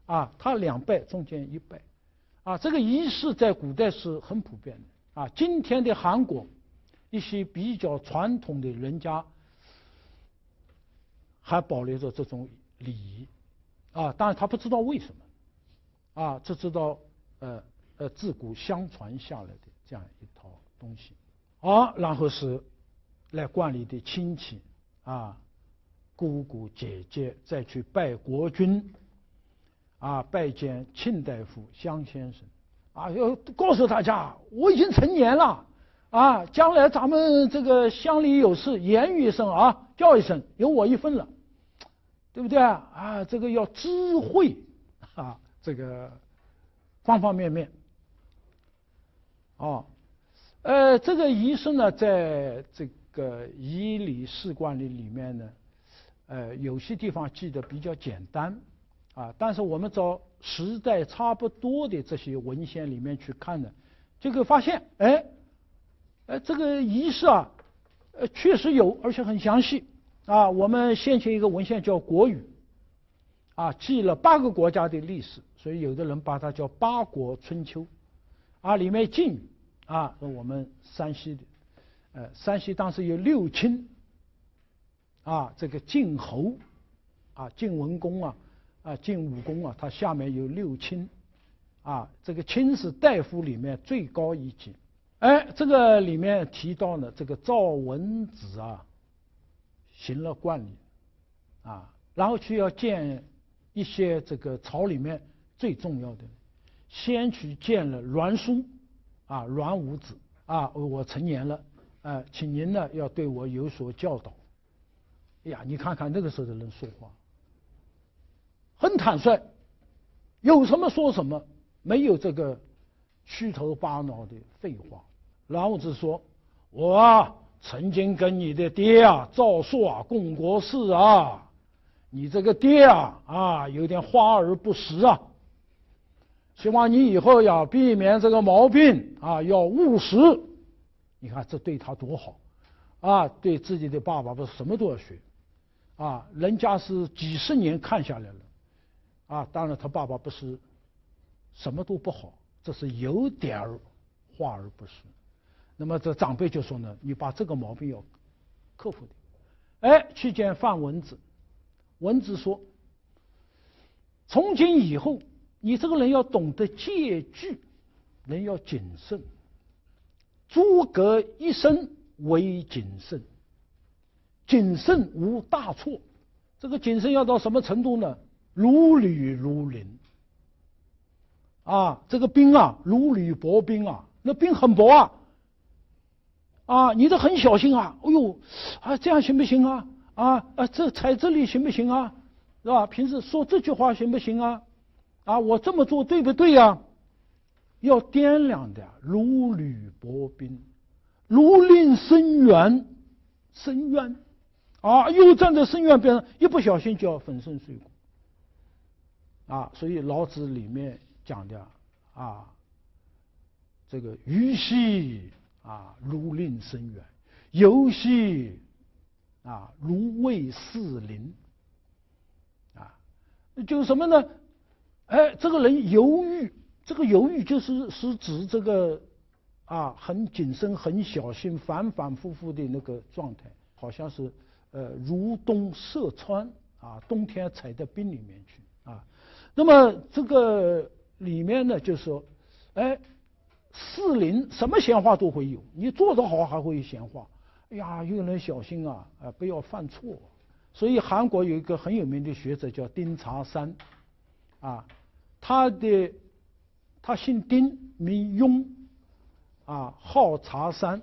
他2拜中间1拜这个仪式在古代是很普遍的今天的韩国一些比较传统的人家还保留着这种礼仪当然他不知道为什么只知道自古相传下来的这样一套东西然后是来观礼的亲戚姑姑姐姐，再去拜国君拜见卿大夫、乡先生要告诉大家我已经成年了啊，将来咱们这个乡里有事，言语一声啊，叫一声，有我一份了，对不对啊？这个要知会啊，这个方方面面。这个仪式呢，在这个仪礼事惯例里面呢，有些地方记得比较简单啊，但是我们找时代差不多的这些文献里面去看呢，就会发现，这个仪式啊，确实有，而且很详细啊。我们先前一个文献叫《国语》，啊，记了8个国家的历史，所以有的人把它叫八国春秋，啊，里面晋语啊，我们山西的，山西当时有6卿，啊，这个晋侯，啊，晋文公啊，晋武公啊，他下面有6卿，啊，这个卿是大夫里面最高一级。这个里面提到呢，这个赵文子啊，行了冠礼，啊，然后去要见一些这个朝里面最重要的，先去见了栾书，啊，栾武子，啊，我成年了，请您呢要对我有所教导。哎呀，你看看那个时候的人说话，很坦率，有什么说什么，没有这个虚头巴脑的废话。栾武子说：“我啊，曾经跟你的爹啊赵朔啊共过事啊，你这个爹啊有点华而不实啊，希望你以后要避免这个毛病啊，要务实。”你看这对他多好啊！对自己的爸爸不是什么都要学啊，人家是几十年看下来了啊。当然他爸爸不是什么都不好，这是有点儿华而不实。那么这长辈就说呢，你把这个毛病要克服的。去见范文子，文子说：“从今以后，你这个人要懂得戒惧，人要谨慎。诸葛一生为谨慎，谨慎无大错。这个谨慎要到什么程度呢？如履如林。啊，这个冰啊，如履薄冰啊，那冰很薄啊。啊，你得很小心啊！哎呦，这样行不行啊？这踩这里行不行啊？是吧？平时说这句话行不行啊？我这么做对不对呀？要掂量的，如履薄冰，如临深渊，深渊啊！又站在深渊边上，一不小心就要粉身碎骨所以老子里面讲的这个鱼戏如临深渊，游戏如畏似林就是什么呢？这个人犹豫，这个犹豫是指这个很谨慎、很小心、反反复复的那个状态，好像是如冬涉川冬天踩在冰里面去那么这个里面呢，就是说，四邻什么闲话都会有，你做得好还会有闲话。哎呀，用人小心不要犯错。所以韩国有一个很有名的学者叫丁察山，他姓丁，名雍，号察山，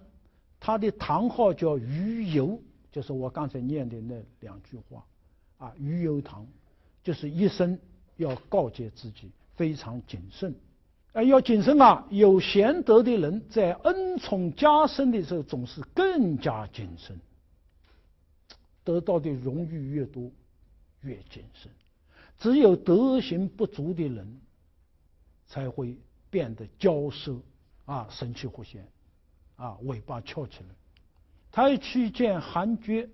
他的堂号叫于游，就是我刚才念的那2句话于游堂，就是一生要告诫自己非常谨慎。要谨慎有贤德的人在恩宠加深的时候总是更加谨慎，得到的荣誉越多越谨慎。只有德行不足的人才会变得骄奢神气活现尾巴翘起来。他去见韩厥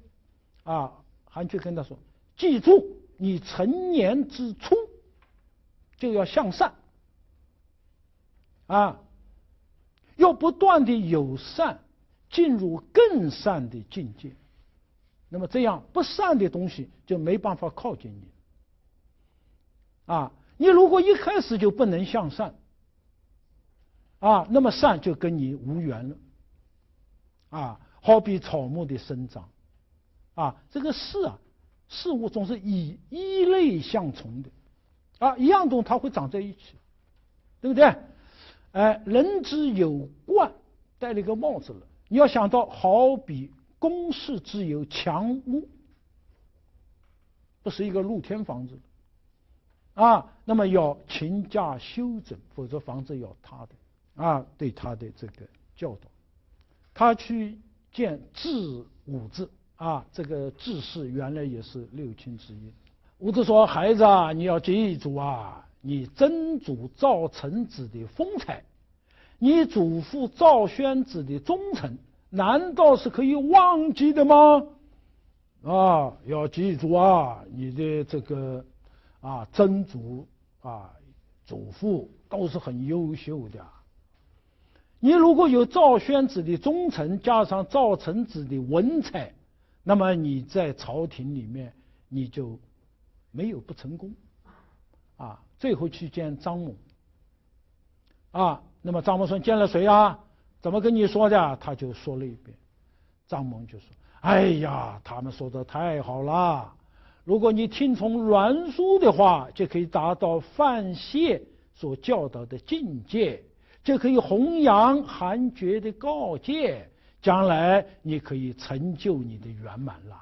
韩厥跟他说：“记住，你成年之初就要向善要不断的有善，进入更善的境界。那么这样不善的东西就没办法靠近你你如果一开始就不能向善那么善就跟你无缘了好比草木的生长这个事物总是以一类相从的一样东西它会长在一起，对不对？人之有冠，戴了一个帽子了。你要想到，好比宫室之有墙屋，不是一个露天房子啊，那么要勤加修整，否则房子要塌的啊。对他的这个教导，他去见智武子啊，这个智氏原来也是六亲之一。武子说：“孩子啊，你要记住啊，你曾祖赵成子的风采，你祖父赵宣子的忠诚，难道是可以忘记的吗？啊，要记住啊，你的这个啊曾祖啊祖父都是很优秀的。你如果有赵宣子的忠诚，加上赵成子的文采，那么你在朝廷里面你就没有不成功。啊，最后去见张猛啊，那么张猛说：“见了谁啊？怎么跟你说的？”他就说了一遍。张猛就说：“哎呀，他们说的太好了，如果你听从栾书的话，就可以达到范谢所教导的境界，就可以弘扬韩厥的告诫，将来你可以成就你的圆满了。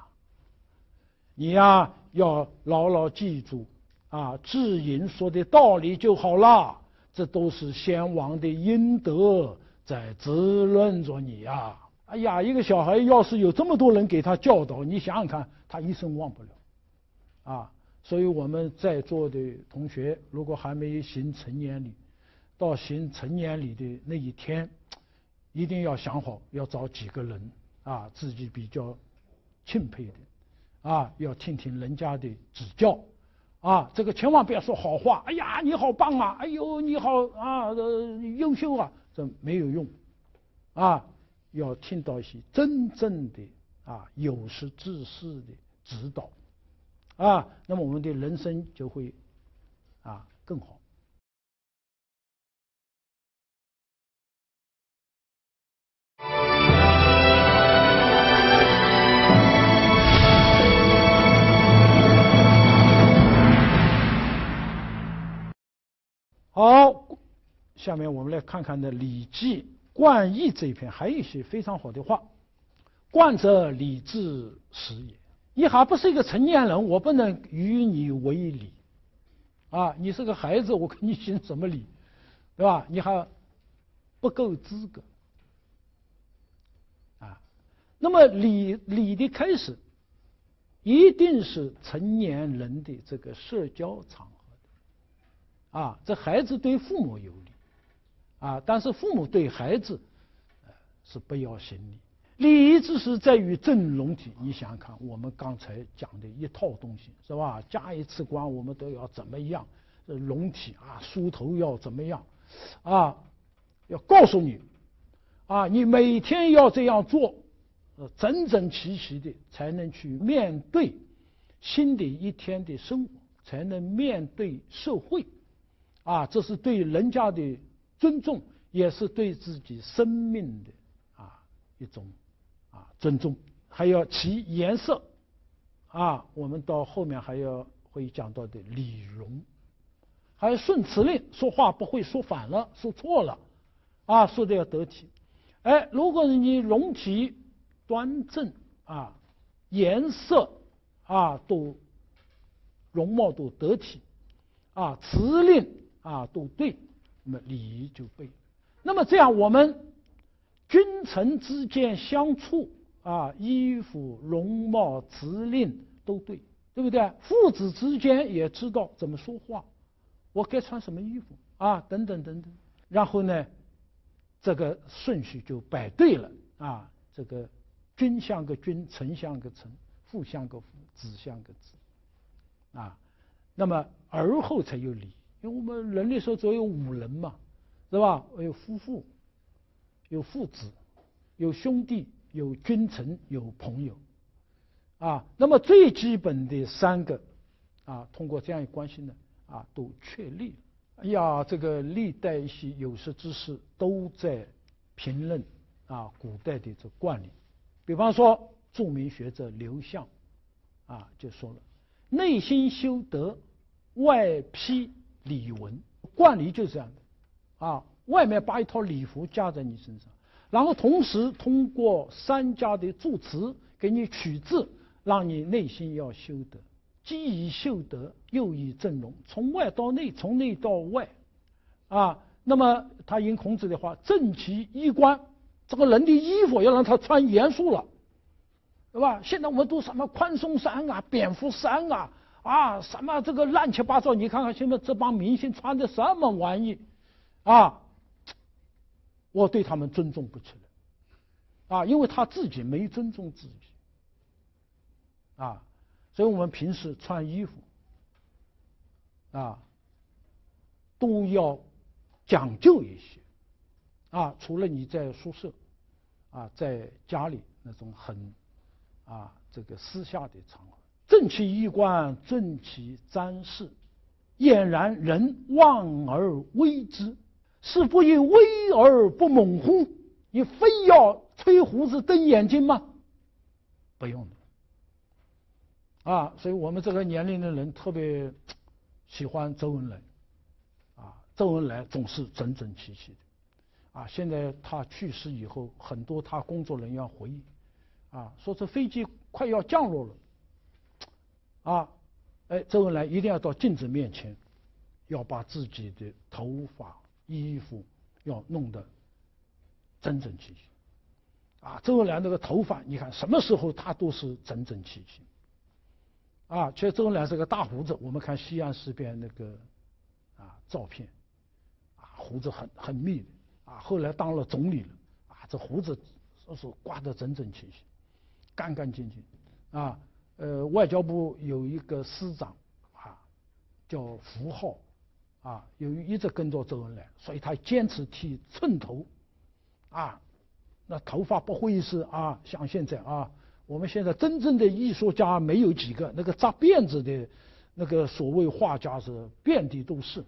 你呀，要牢牢记住啊，智隐说的道理就好了，这都是先王的阴德在滋润着你呀。哎呀，一个小孩要是有这么多人给他教导，你想想看，他一生忘不了啊。所以我们在座的同学，如果还没行成年礼，到行成年礼的那一天，一定要想好，要找几个人啊，自己比较钦佩的啊，要听听人家的指教。啊，这个千万不要说好话。哎呀，你好棒啊！哎呦，你好啊，优秀啊！这没有用，啊，要听到一些真正的啊有识之士的指导，啊，那么我们的人生就会啊更好。好，下面我们来看看呢《礼记·冠义》这一篇，还有一些非常好的话。冠者，礼之始也。你还不是一个成年人，我不能与你为礼啊！你是个孩子，我跟你行什么礼，对吧？你还不够资格啊。那么礼的开始，一定是成年人的这个社交场合。啊，这孩子对父母有礼，啊，但是父母对孩子，是不要行礼。礼仪之实在于正龙体。你想想看，我们刚才讲的一套东西，是吧？加一次官，我们都要怎么样？龙体啊，梳头要怎么样？啊，要告诉你，啊，你每天要这样做，整整齐齐的，才能去面对新的一天的生活，才能面对社会。啊，这是对人家的尊重，也是对自己生命的啊一种啊尊重。还要其颜色啊，我们到后面还要会讲到的礼容，还有顺辞令，说话不会说反了，说错了啊，说的要得体。哎，如果你容体端正啊，颜色啊都容貌都得体啊，辞令啊都对，那么礼仪就备。那么这样我们君臣之间相处啊，衣服容貌辞令都对，对不对？父子之间也知道怎么说话，我该穿什么衣服啊，等等等等。然后呢，这个顺序就摆对了啊，这个君像个君，臣像个臣，父像个父，子像个子啊。那么而后才有礼，因为我们人类说只有5人嘛，是吧？有夫妇，有父子，有兄弟，有君臣，有朋友啊。那么最基本的3个啊，通过这样一关系呢啊，都确立了。哎呀，这个历代一些有识之士都在评论啊古代的这冠礼。比方说著名学者刘向啊就说了，内心修德，外披礼文。冠礼就是这样的啊，外面把一套礼服加在你身上，然后同时通过三家的助持给你取字，让你内心要修德，既以修德，又以正容，从外到内，从内到外，那么他引孔子的话，正其衣冠，这个人的衣服要让他穿严肃了，对吧？现在我们都什么宽松衫啊、蝙蝠衫啊，什么这个乱七八糟，你看看现在这帮明星穿的什么玩意我对他们尊重不起来因为他自己没尊重自己所以我们平时穿衣服都要讲究一些除了你在宿舍在家里那种很这个私下的场合，正其衣冠，正其瞻视，俨然人望而威之，是不以威而不猛乎？你非要吹胡子瞪眼睛吗？不用的所以我们这个年龄的人特别喜欢周恩来周恩来总是整整齐齐的现在他去世以后，很多他工作人员回忆说这飞机快要降落了周恩来一定要到镜子面前，要把自己的头发衣服要弄得整整齐齐周恩来那个头发你看什么时候他都是整整齐齐其实周恩来是个大胡子，我们看西安事变那个照片胡子很密的后来当了总理了这胡子是刮得整整齐齐干干净净外交部有一个司长叫符号由于一直跟着周恩来，所以他坚持剃寸头那头发不会是像现在我们现在真正的艺术家没有几个，那个扎辫子的那个所谓画家是遍地都是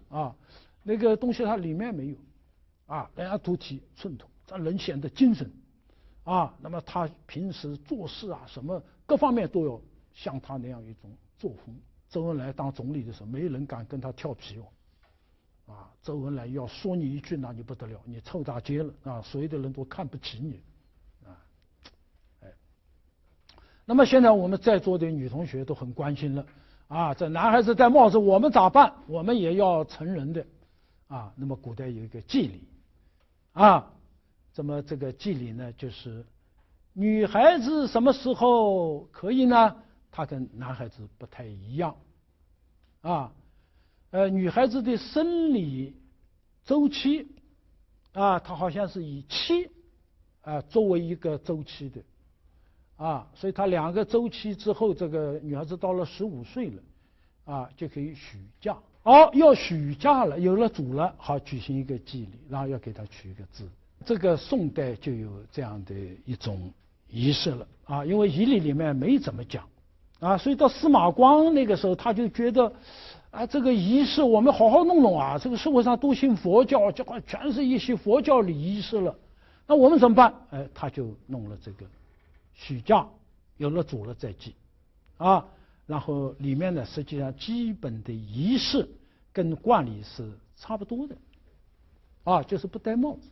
那个东西它里面没有人家都剃寸头，这人显得精神那么他平时做事什么各方面都要像他那样一种作风。周恩来当总理的时候，没人敢跟他跳皮周恩来要说你一句，那你不得了，你臭大街了所有的人都看不起你那么现在我们在座的女同学都很关心了这男孩子戴帽子我们咋办？我们也要成人的那么古代有一个祭礼这么这个祭礼呢，就是女孩子什么时候可以呢？她跟男孩子不太一样女孩子的生理周期她好像是以7作为一个周期的所以她2个周期之后，这个女孩子到了15岁了就可以许嫁要许嫁了，有了主了，好举行一个祭礼，然后要给她取一个字。这个宋代就有这样的一种仪式了因为仪礼里面没怎么讲所以到司马光那个时候，他就觉得这个仪式我们好好弄弄这个社会上都信佛教，这块全是一些佛教礼仪式了，那我们怎么办？他就弄了这个许嫁，有了主了再祭然后里面呢，实际上基本的仪式跟惯例是差不多的就是不戴帽子。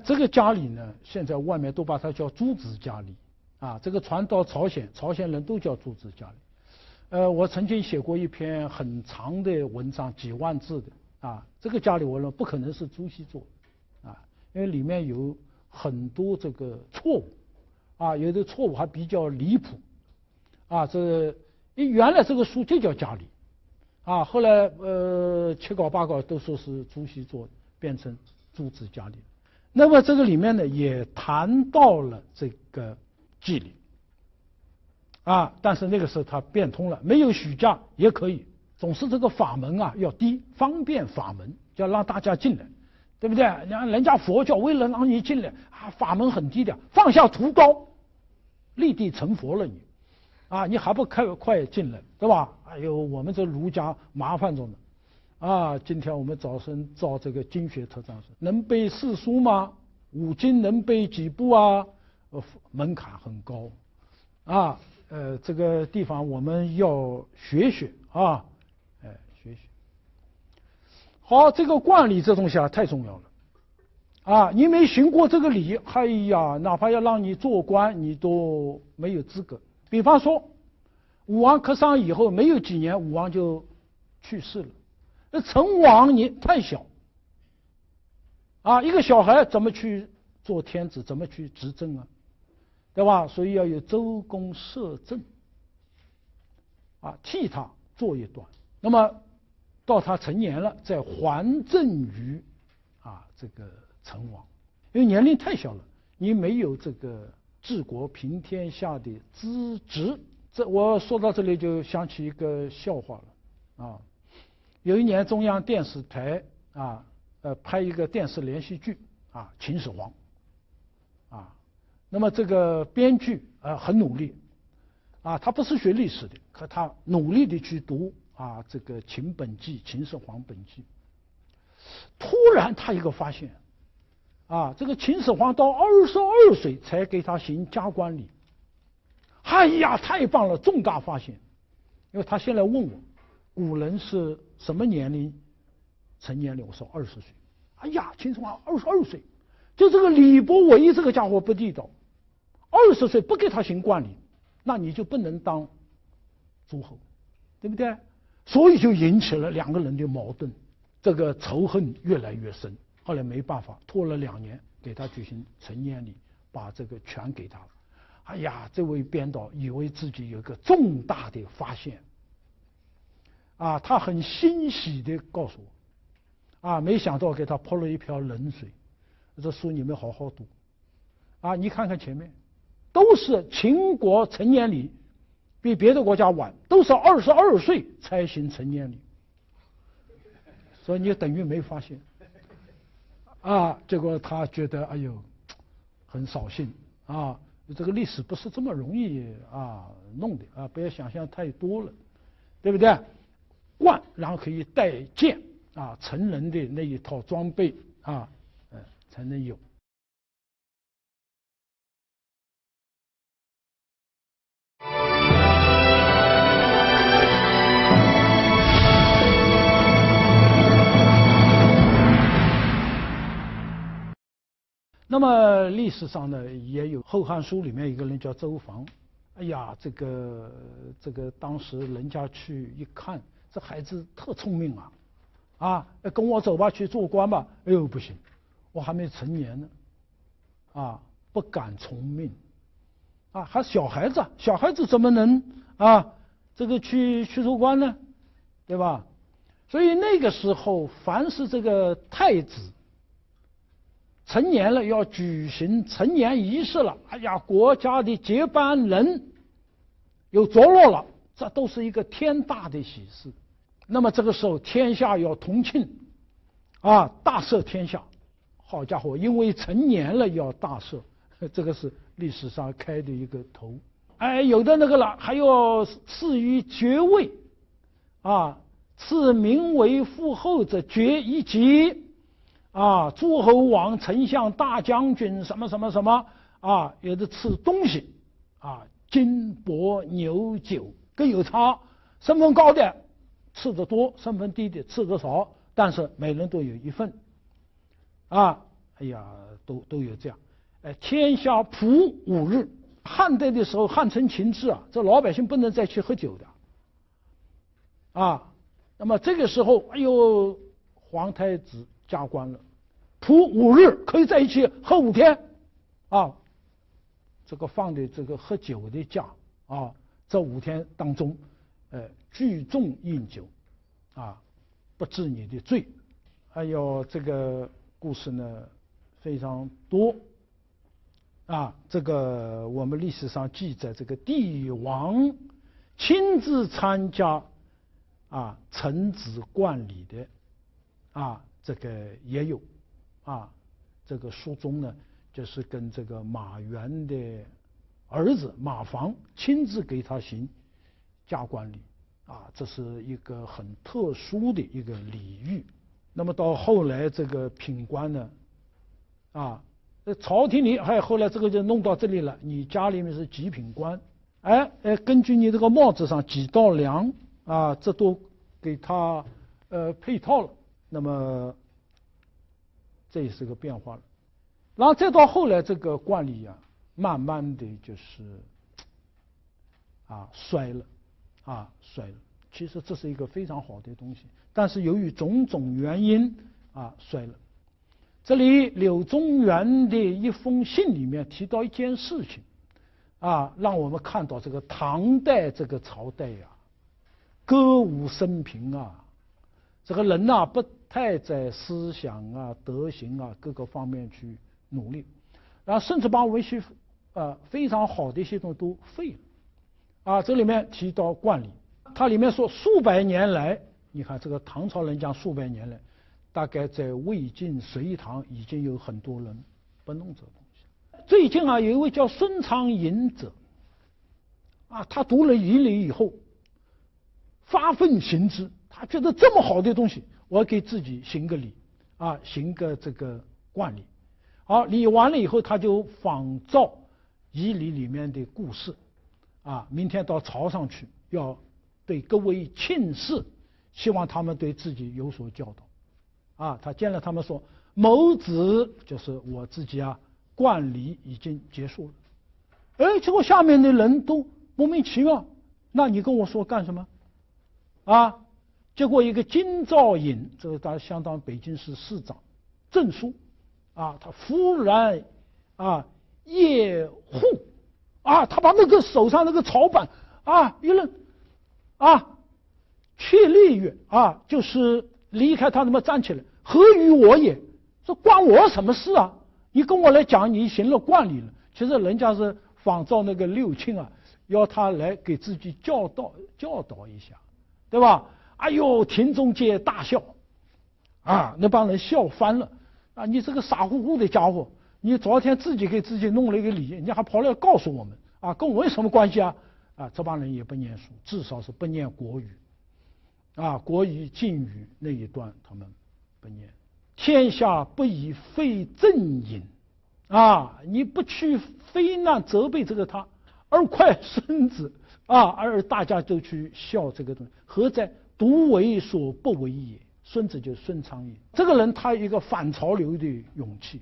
这个家礼呢，现在外面都把它叫诸子家礼这个传到朝鲜，朝鲜人都叫诸子家礼。我曾经写过一篇很长的文章，几万字的这个家礼我认为不可能是朱熹做的因为里面有很多这个错误有的错误还比较离谱这原来这个书就叫家礼后来七搞八搞都说是朱熹做的，变成诸子家礼。那么这个里面呢也谈到了这个祭礼但是那个时候他变通了，没有许嫁也可以，总是这个法门要低，方便法门，就要让大家进来，对不对？人家佛教为了让你进来法门很低的，放下屠刀，立地成佛了你你还不快进来，对吧？哎呦，我们这儒家麻烦着呢今天我们早晨照这个经学特章是能背4书吗？5经能背几部门槛很高这个地方我们要学学学学。好，这个惯例这东西太重要啊，你没行过这个礼，哎呀，哪怕要让你做官，你都没有资格。比方说，武王克商以后，没有几年，武王就去世了。那成王你太小，啊，一个小孩怎么去做天子，怎么去执政啊？对吧？所以要有周公摄政，啊，替他做一段。那么到他成年了，再还政于这个成王，因为年龄太小了，你没有这个治国平天下的资质。我说到这里就想起一个笑话了啊。有一年中央电视台拍一个电视连续剧秦始皇那么这个编剧很努力他不是学历史的，可他努力的去读这个秦本纪、秦始皇本纪。突然他一个发现这个秦始皇到22岁才给他行加官礼。哎呀，太棒了，重大发现！因为他现在问我，古人是什么年龄成年礼？我说20岁。哎呀，秦始皇22岁，就这个李伯维这个家伙不地道，20岁不给他行冠礼，那你就不能当诸侯，对不对？所以就引起了两个人的矛盾，这个仇恨越来越深。后来没办法，拖了2年给他举行成年礼，把这个权给他了。哎呀，这位编导以为自己有个重大的发现他很欣喜地告诉我没想到给他泼了一瓢冷水。这书你们好好读你看看前面都是秦国成年礼比别的国家晚，都是22岁才行成年礼，所以你等于没发现结果他觉得哎呦很扫兴这个历史不是这么容易弄的不要想象太多了，对不对？冠然后可以带剑成人的那一套装备才能有。那么历史上呢，也有《后汉书》里面一个人叫周防。哎呀，这个当时人家去一看，这孩子特聪明跟我走吧，去做官吧。哎呦，不行，我还没成年呢，不敢从命，还小孩子，小孩子怎么能这个去做官呢？对吧？所以那个时候，凡是这个太子成年了，要举行成年仪式了，哎呀，国家的接班人有着落了，这都是一个天大的喜事。那么这个时候天下要同庆大赦天下。好家伙，因为成年了要大赦，这个是历史上开的一个头。有的那个了，还要赐予爵位赐名为父后者爵一级诸侯王、丞相、大将军什么什么什么有的赐东西金帛牛酒各有差，身份高的赐得多，身份低的赐得少，但是每人都有一份哎呀，都有这样。天下普5日，汉代的时候汉承秦制这老百姓不能再去喝酒的那么这个时候哎呦，皇太子加官了，普5日可以在一起喝5天这个放的这个喝酒的假这5天当中聚众饮酒不治你的罪。还有这个故事呢非常多这个我们历史上记载，这个帝王亲自参加臣子冠礼的这个也有这个书中呢就是跟这个马援的儿子马房亲自给他行加冠礼这是一个很特殊的一个礼遇。那么到后来这个品官呢朝廷里后来这个就弄到这里了，你家里面是几品官根据你这个帽子上几道梁这都给他配套了。那么这也是个变化了。然后再到后来，这个冠礼啊，慢慢的就是衰了，衰了。其实这是一个非常好的东西，但是由于种种原因衰了。这里柳宗元的一封信里面提到一件事情让我们看到这个唐代这个朝代歌舞升平这个人不太在思想德行各个方面去努力，然后甚至把文学非常好的一些东西都废了这里面提到冠礼，它里面说数百年来，你看这个唐朝人讲数百年来，大概在魏晋隋唐已经有很多人不弄这个东西。最近有一位叫孙昌寅者他读了仪礼以后发奋行之，他觉得这么好的东西，我给自己行个礼行个这个冠礼。好，礼完了以后，他就仿照仪礼里面的故事明天到朝上去，要对各位庆事，希望他们对自己有所教导他见了他们说，某子就是我自己冠礼已经结束了。结果下面的人都莫名其妙，那你跟我说干什么结果一个金兆尹，这个他相当北京市市长郑书他忽然夜护他把那个手上那个草板一扔却立曰就是离开他，那么站起来，何于我也？说关我什么事你跟我来讲你行了冠礼了。其实人家是仿照那个六卿要他来给自己教导一下，对吧？哎呦，庭中皆大笑那帮人笑翻了你这个傻乎乎的家伙，你昨天自己给自己弄了一个礼，你还跑来告诉我们跟我有什么关系这帮人也不念书，至少是不念国语国语晋语那一段他们不念。天下不以非正淫你不去非难责备这个他，而快孙子而大家都去笑这个东西，何在独为所不为也？孙子就是孙昌寅，这个人他一个反潮流的勇气，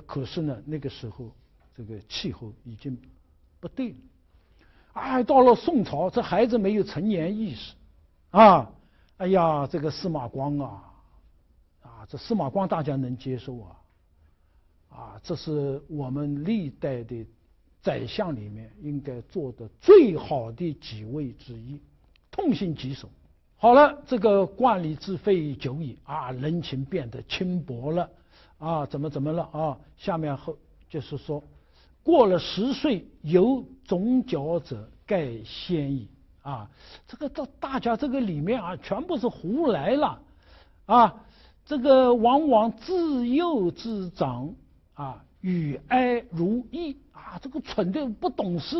可是呢那个时候这个气候已经不对了到了宋朝，这孩子没有成年意识哎呀，这个司马光这司马光大家能接受这是我们历代的宰相里面应该做的最好的几位之一，痛心疾首。好了，这个冠礼之废久矣人情变得轻薄了怎么了下面就是说，过了10岁有总角者，盖先矣这个大家这个里面全部是胡来了这个往往自幼之长与哀如意这个蠢的不懂事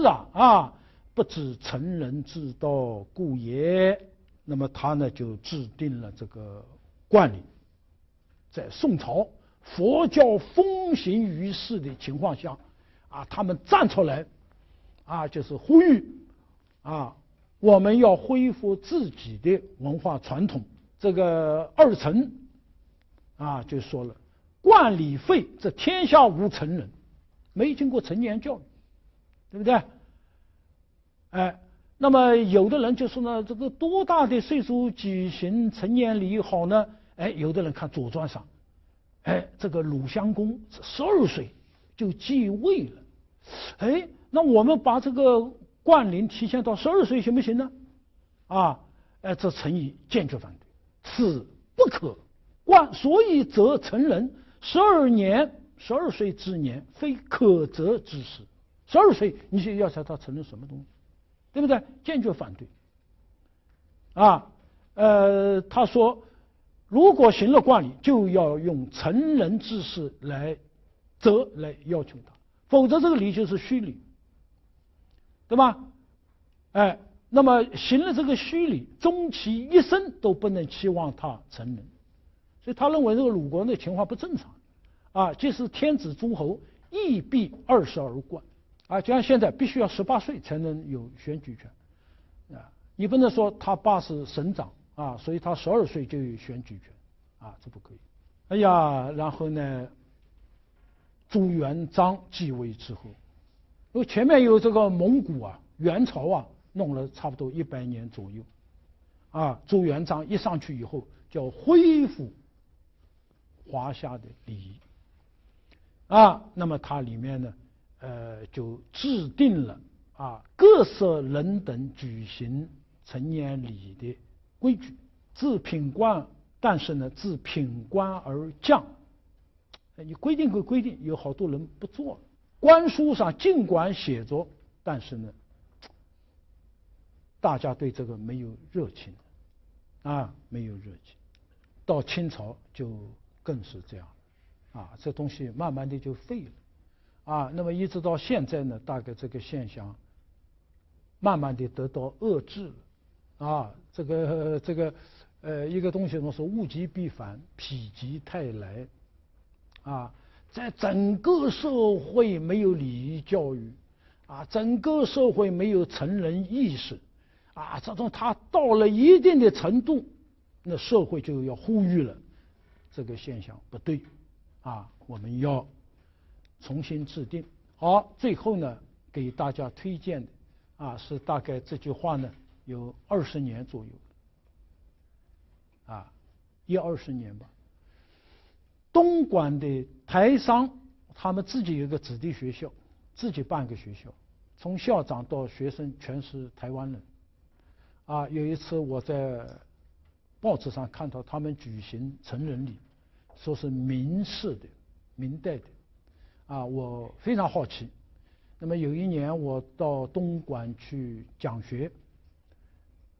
不知成人之道故也。那么他呢就制定了这个冠礼。在宋朝佛教风行于世的情况下他们站出来就是呼吁我们要恢复自己的文化传统。这个二程就说了，冠礼废，这天下无成人，没经过成年教育，对不对？那么有的人就说呢，这个多大的岁数举行成年礼好呢？有的人看《左传》上，这个鲁襄公12岁就继位了，那我们把这个冠龄提前到12岁行不行呢？这陈毅坚决反对，此不可。所以则成人12岁之年，非可责之事。12岁你就要求他承认什么东西，对不对？坚决反对。他说，如果行了冠礼，就要用成人之事来要求他，否则这个礼就是虚礼，对吧？那么行了这个虚礼，终其一生都不能期望他成人。所以他认为这个鲁国的情况不正常即使天子诸侯亦必20而冠就像现在必须要18岁才能有选举权你不能说他爸是省长所以他12岁就有选举权这不可以。然后呢，朱元璋继位之后，因为前面有这个蒙古啊、元朝啊，弄了差不多100年左右，朱元璋一上去以后，就要恢复华夏的礼仪，那么它里面呢，就制定了各色人等举行成年礼的规矩，自品官，但是呢，自品官而降。你规定归规定，有好多人不做了。官书上尽管写着，但是呢，大家对这个没有热情，没有热情。到清朝就更是这样，这东西慢慢的就废了，那么一直到现在呢，大概这个现象慢慢的得到遏制了，这个一个东西呢是物极必反，否极泰来。在整个社会没有礼仪教育，整个社会没有成人意识，这种他到了一定的程度，那社会就要呼吁了，这个现象不对，我们要重新制定。好，最后呢，给大家推荐的是大概这句话呢有20年左右，20年吧。东莞的台商他们自己有个子弟学校，自己办个学校，从校长到学生全是台湾人。有一次我在报纸上看到他们举行成人礼，说是明式的、明代的，我非常好奇。那么有一年我到东莞去讲学，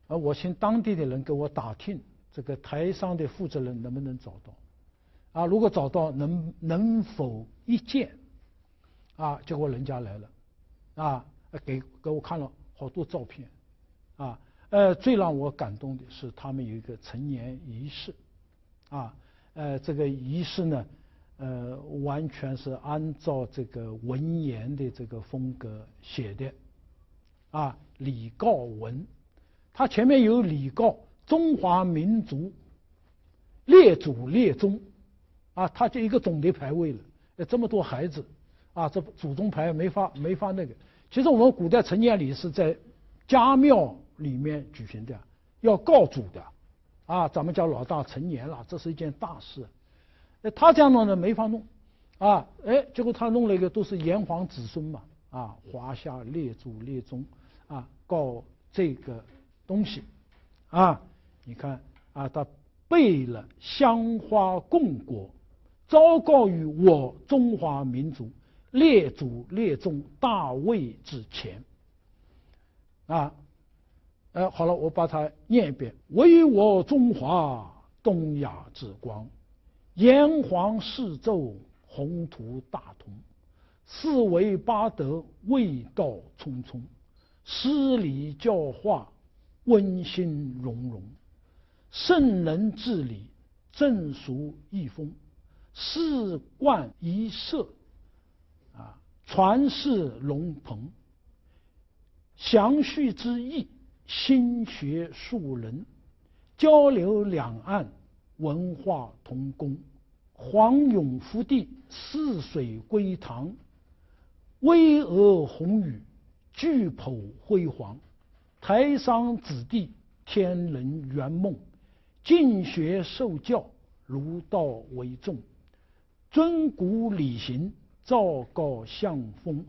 我请当地的人给我打听这个台商的负责人能不能找到。如果找到能否一见，结果人家来了，给我看了好多照片，最让我感动的是他们有一个成年仪式，这个仪式呢，完全是按照这个文言的这个风格写的，礼告文，它前面有礼告中华民族列祖列宗。他就一个总的牌位了，这么多孩子，这祖宗牌没法那个。其实我们古代成年礼是在家庙里面举行的，要告祖的，咱们家老大成年了，这是一件大事。他这样弄呢没法弄，结果他弄了一个都是炎黄子孙嘛，华夏列祖列宗，告这个东西，你看他备了香花供果。昭告于我中华民族列祖列宗大位之前，好了，我把它念一遍：唯我中华东亚之光，炎黄世纣宏图大同，四维八德味道匆匆，诗礼教化温馨融融，圣人治理正俗义风。仕冠仪社，传世龙鹏，详叙之意，心学树人，交流两岸，文化同工，黄永福地，泗水归堂，巍峨宏宇，巨叟辉煌，台商子弟，天人圆梦，进学受教，儒道为重。尊古礼行，昭告相风，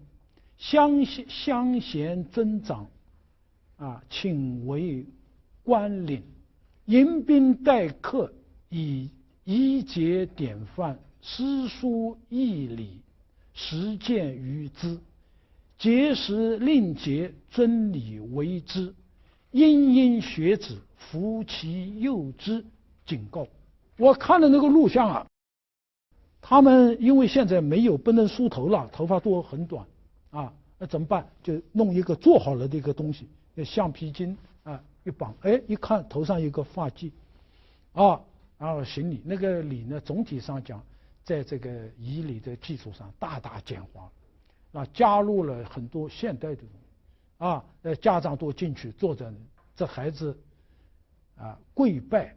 乡贤尊长，请为官领，迎宾待客，以仪节典范，诗书义礼，实践于兹。节时令节，尊礼为之，殷殷学子，扶其幼之。警告。我看了那个录像他们因为现在没有不能梳头了，头发都很短那怎么办？就弄一个做好了的一个东西，橡皮筋一绑，一看头上有个发髻然后行礼，那个礼呢，总体上讲，在这个仪礼的基础上大大简化，加入了很多现代的东西家长都进去坐着，这孩子跪拜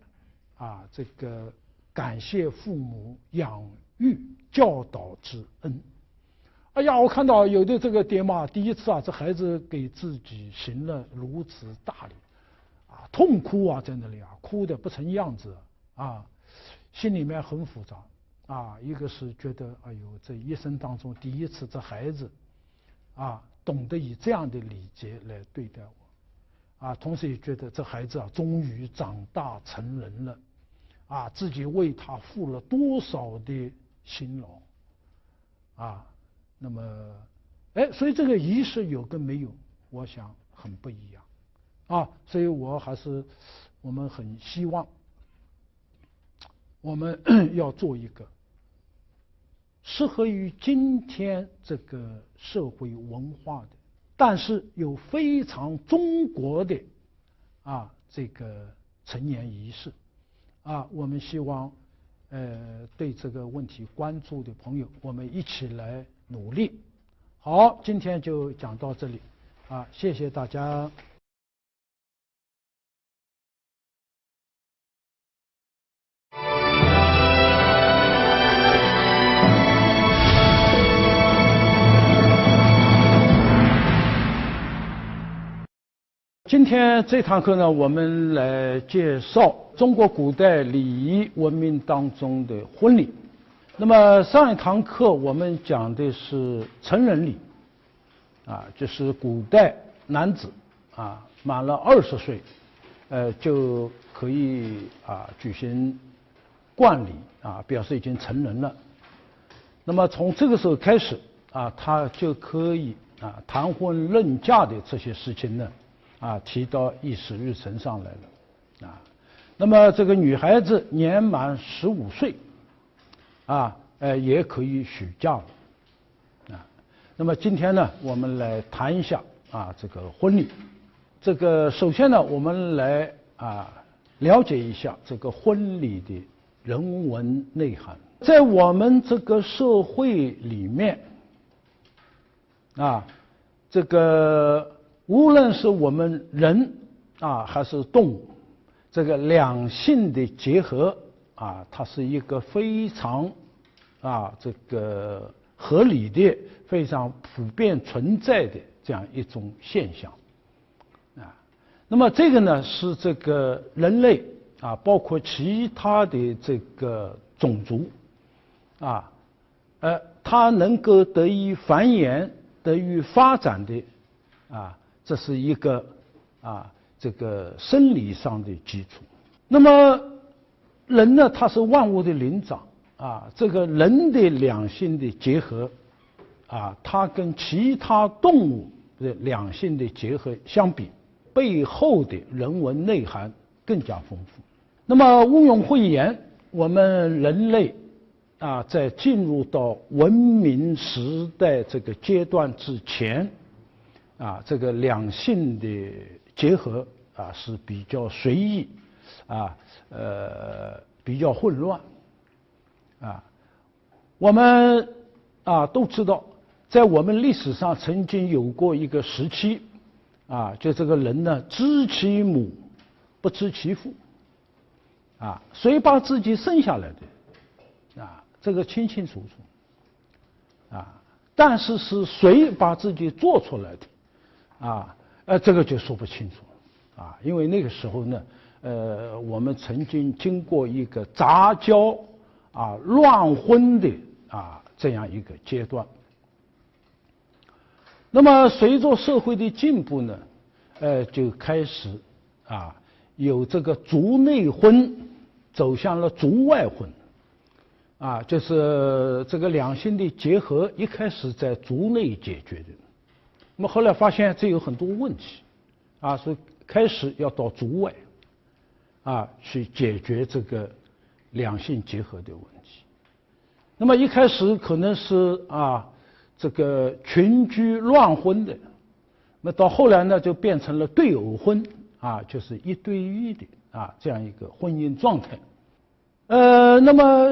这个感谢父母养育教导之恩哎呀，我看到有的这个爹妈第一次啊，这孩子给自己行了如此大礼，啊，痛哭啊，在那里啊，哭得不成样子啊，心里面很复杂啊。一个是觉得，哎呦，这一生当中第一次，这孩子啊，懂得以这样的礼节来对待我，啊，同时也觉得这孩子啊，终于长大成人了，啊，自己为他付了多少的辛劳，啊。那么，所以这个仪式有跟没有，我想很不一样，啊，所以我们很希望，我们要做一个适合于今天这个社会文化的，但是有非常中国的这个成年仪式，啊，我们希望对这个问题关注的朋友，我们一起来努力。好，今天就讲到这里，啊，谢谢大家。今天这堂课呢，我们来介绍中国古代礼仪文明当中的婚礼。那么上一堂课我们讲的是成人礼，就是古代男子满了20岁，就可以举行冠礼表示已经成人了。那么从这个时候开始他就可以谈婚论嫁的这些事情呢提到议事日程上来了那么这个女孩子年满15岁也可以许嫁了那么今天呢，我们来谈一下这个婚礼。这个首先呢，我们来了解一下这个婚礼的人文内涵。在我们这个社会里面这个无论是我们人还是动物，这个两性的结合它是一个非常这个合理的、非常普遍存在的这样一种现象那么这个呢，是这个人类包括其他的这个种族它能够得以繁衍、得以发展的这是一个这个生理上的基础。那么人呢，他是万物的灵长这个人的两性的结合它跟其他动物的两性的结合相比，背后的人文内涵更加丰富。那么毋庸讳言，我们人类在进入到文明时代这个阶段之前这个两性的结合是比较随意比较混乱我们都知道，在我们历史上曾经有过一个时期就这个人呢，知其母不知其父谁把自己生下来的这个清清楚楚但是是谁把自己做出来的这个就说不清楚因为那个时候呢我们曾经经过一个杂交乱婚的这样一个阶段。那么随着社会的进步呢就开始有这个族内婚走向了族外婚就是这个两性的结合一开始在族内解决的，那么后来发现这有很多问题所以开始要到族外去解决这个两性结合的问题。那么一开始可能是这个群居乱婚的，那到后来呢就变成了对偶婚就是一对一的这样一个婚姻状态。那么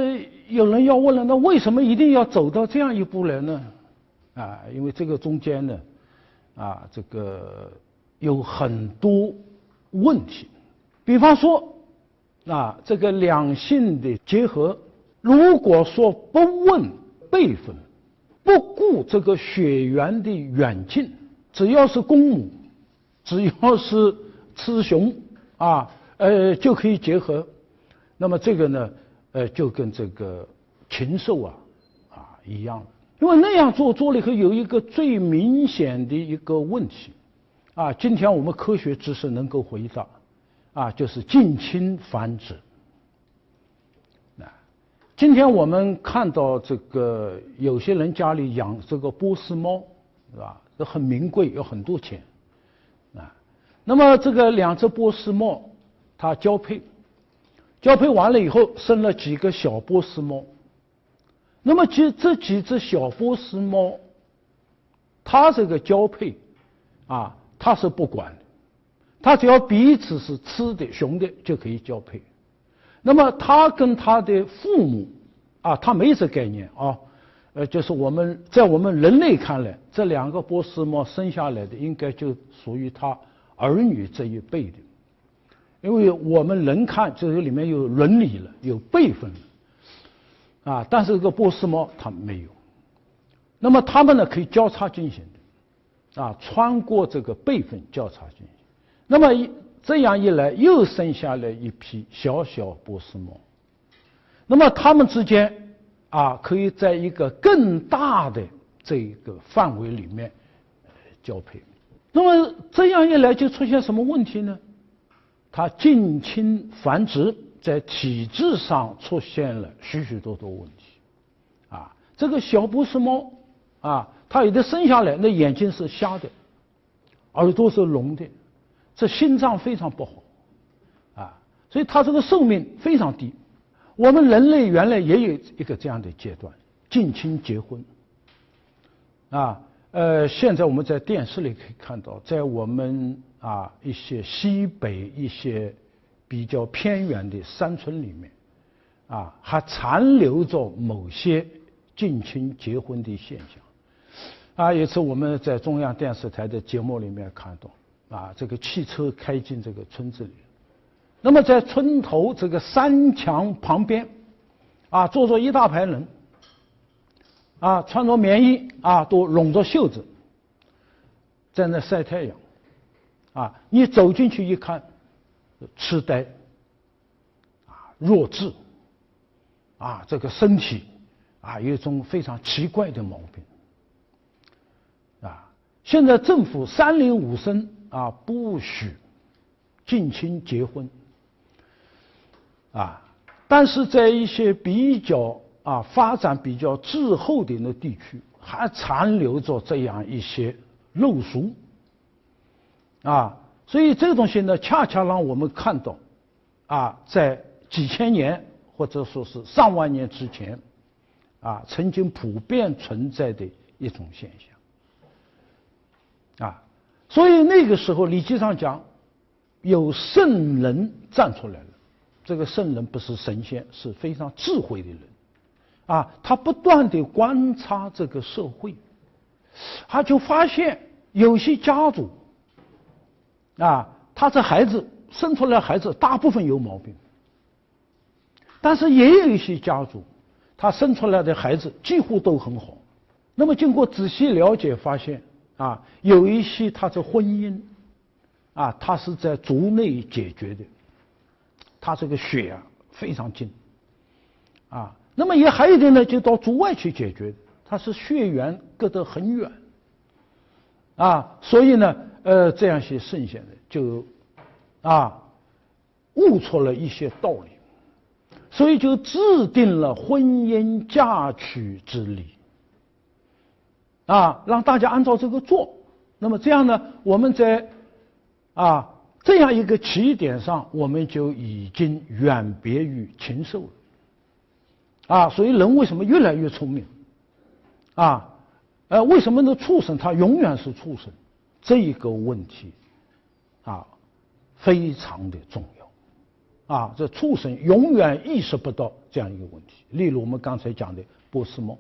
有人要问了，那为什么一定要走到这样一步来呢？因为这个中间呢这个有很多问题。比方说这个两性的结合，如果说不问辈分不顾这个血缘的远近，只要是公母，只要是雌雄啊，就可以结合。那么这个呢，就跟这个禽兽一样。因为那样做了以后，有一个最明显的一个问题啊，今天我们科学知识能够回答啊，就是近亲繁殖。今天我们看到这个有些人家里养这个波斯猫，是吧？这很名贵，要很多钱啊。那么这个2只波斯猫，它交配完了以后，生了几个小波斯猫。那么这几只小波斯猫，它这个交配啊，它是不管的，它只要彼此是雌的雄的就可以交配。那么他跟他的父母啊，他没这概念啊，就是在我们人类看来，这2个波斯猫生下来的应该就属于他儿女这一辈的，因为我们人看这个里面有伦理了，有辈分了啊，但是这个波斯猫它没有。那么它们呢可以交叉进行的啊，穿过这个辈分交叉进行。那么这样一来，又生下来一批小波斯猫。那么它们之间啊，可以在一个更大的这个范围里面交配。那么这样一来，就出现什么问题呢？它近亲繁殖在体质上出现了许多问题啊。这个小波斯猫啊，它有的生下来那眼睛是瞎的，耳朵是聋的。这心脏非常不好啊，所以它这个寿命非常低。我们人类原来也有一个这样的阶段，近亲结婚啊。现在我们在电视里可以看到，在我们一些西北一些比较偏远的山村里面啊，还残留着某些近亲结婚的现象啊。有一次我们在中央电视台的节目里面看到。这个汽车开进这个村子里，那么在村头这个山墙旁边，坐着一大排人，穿着棉衣，都拢着袖子，在那晒太阳，你走进去一看，痴呆，弱智，这个身体有一种非常奇怪的毛病，现在政府3令5申。不许近亲结婚但是在一些比较发展比较滞后的那地区，还残留着这样一些陋俗所以这个东西呢，恰恰让我们看到在几千年或者说是上万年之前曾经普遍存在的一种现象所以那个时候，礼记上讲，有圣人站出来了。这个圣人不是神仙，是非常智慧的人，他不断地观察这个社会，他就发现有些家族，他这孩子生出来孩子大部分有毛病，但是也有一些家族，他生出来的孩子几乎都很好。那么经过仔细了解，发现。有一些他的婚姻他是在族内解决的，他这个血非常近那么也还有一点呢，就到族外去解决的，他是血缘隔得很远所以呢这样些圣贤的就悟出了一些道理，所以就制定了婚姻嫁娶之礼让大家按照这个做。那么这样呢，我们在这样一个起点上，我们就已经远别于禽兽了所以人为什么越来越聪明为什么呢？畜生他永远是畜生，这一个问题非常的重要这畜生永远意识不到这样一个问题。例如我们刚才讲的波斯猫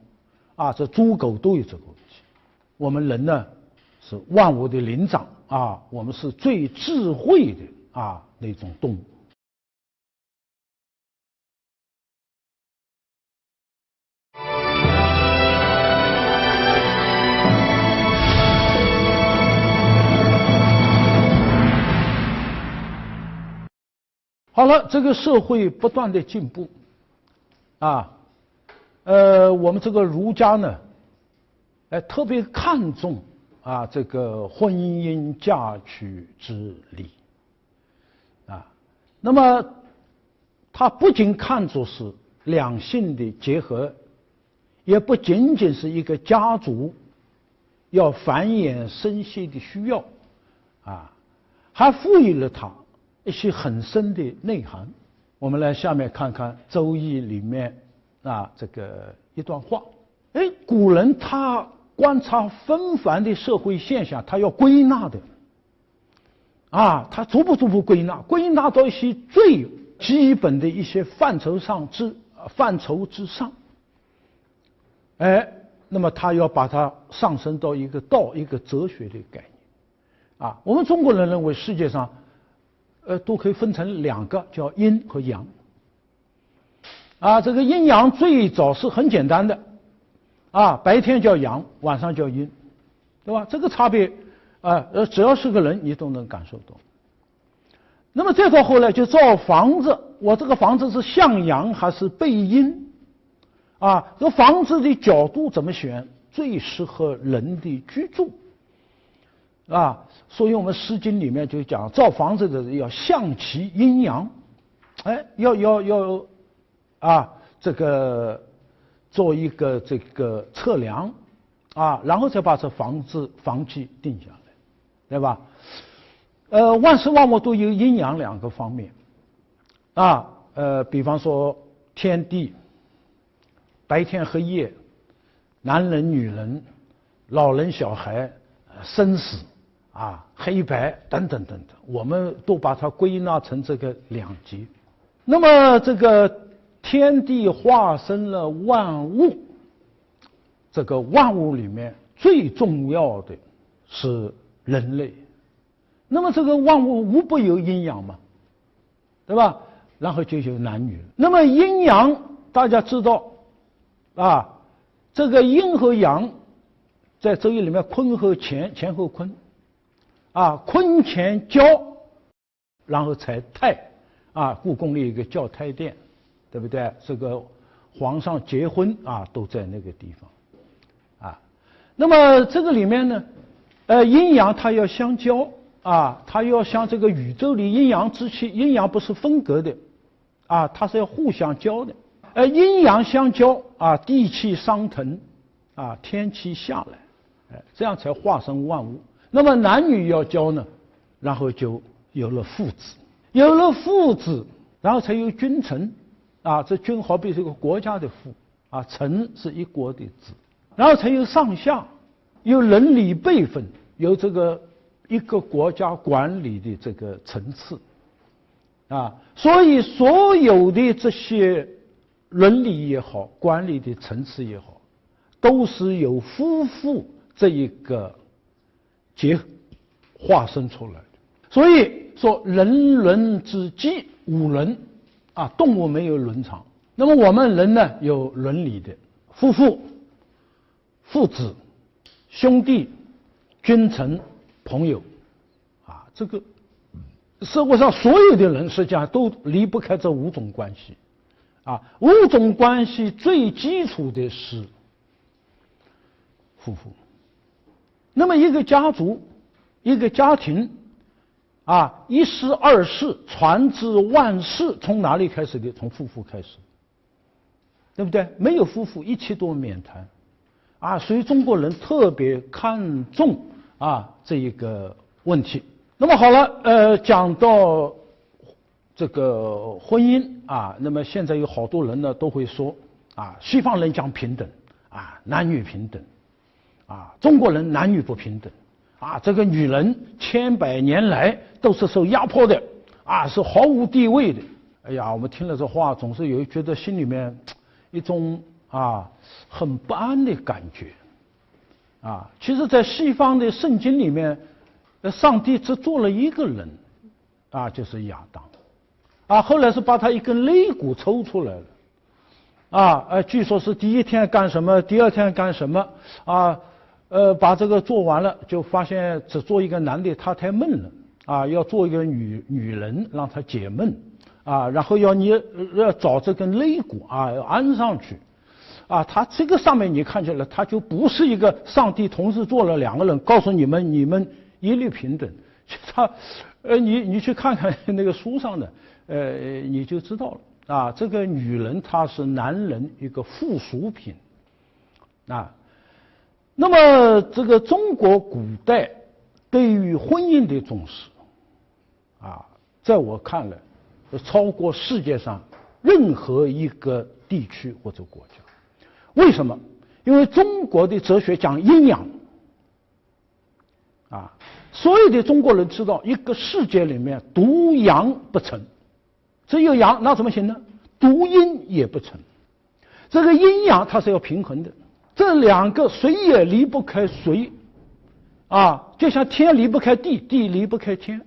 这猪狗都有这个问题。我们人呢是万物的灵长我们是最智慧的那种动物。好了，这个社会不断的进步，我们这个儒家呢，特别看重这个婚姻嫁娶之礼，那么它不仅看作是两性的结合，也不仅仅是一个家族要繁衍生息的需要，还赋予了它一些很深的内涵。我们来下面看看《周易》里面这个一段话。古人他观察纷繁的社会现象，他要归纳的，他逐步归纳到一些最基本的一些范畴之上，那么他要把它上升到一个哲学的概念，我们中国人认为世界上，都可以分成两个，叫阴和阳，这个阴阳最早是很简单的，白天叫阳，晚上叫阴，对吧？这个差别，只要是个人，你都能感受到。那么再到后来就造房子，我这个房子是向阳还是背阴？这房子的角度怎么选最适合人的居住？所以我们《诗经》里面就讲，造房子的人要象其阴阳，要这个做一个这个测量，然后再把这房契定下来，对吧？万事万物都有阴阳两个方面，比方说天地、白天黑夜、男人女人、老人小孩、生死黑白等等，我们都把它归纳成这个两极。那么这个天地化身了万物，这个万物里面最重要的是人类。那么这个万物无不有阴阳嘛，对吧？然后就有男女。那么阴阳大家知道这个阴和阳在周易里面，坤和乾，乾和坤，坤乾交，然后才泰，故宫里有一个教胎殿，对不对？这个皇上结婚都在那个地方，那么这个里面呢，阴阳它要相交，它要像这个宇宙里阴阳之气，阴阳不是分隔的，它是要互相交的。阴阳相交，地气上腾，天气下来，这样才化生万物。那么男女要交呢，然后就有了父子，有了父子，然后才有君臣，这君好比是一个国家的父，臣是一国的子，然后才有上下，有伦理辈分，有这个一个国家管理的这个层次，所以所有的这些伦理也好，管理的层次也好，都是由夫妇这一个化生出来的。所以说人伦之基，五伦，动物没有伦常，那么我们人呢有伦理的，夫妇、父子、兄弟、君臣、朋友，这个社会上所有的人实际上都离不开这五种关系。五种关系最基础的是夫妇。那么一个家族、一个家庭，一世二世传至万世，从哪里开始的？从夫妇开始，对不对？没有夫妇，一切都免谈。所以中国人特别看重这一个问题。那么好了，讲到这个婚姻那么现在有好多人呢都会说西方人讲平等男女平等中国人男女不平等这个女人千百年来都是受压迫的是毫无地位的。哎呀，我们听了这话，总是觉得心里面一种很不安的感觉其实在西方的圣经里面，上帝只做了一个人就是亚当后来是把他一根肋骨抽出来了据说是第一天干什么，第二天干什么把这个做完了，就发现只做一个男的他太闷了要做一个女人让他解闷啊，然后要找这根肋骨啊，要安上去，啊，他这个上面你看起来，他就不是一个上帝同时做了2个人，告诉你们一律平等。他，你去看看那个书上的，你就知道了啊。这个女人她是男人一个附属品，啊。那么这个中国古代对于婚姻的重视，啊，在我看来，超过世界上任何一个地区或者国家。为什么？因为中国的哲学讲阴阳。啊，所有的中国人知道，一个世界里面独阳不成，只有阳，那怎么行呢？独阴也不成。这个阴阳它是要平衡的，这2个谁也离不开谁，啊，就像天离不开地，地离不开天，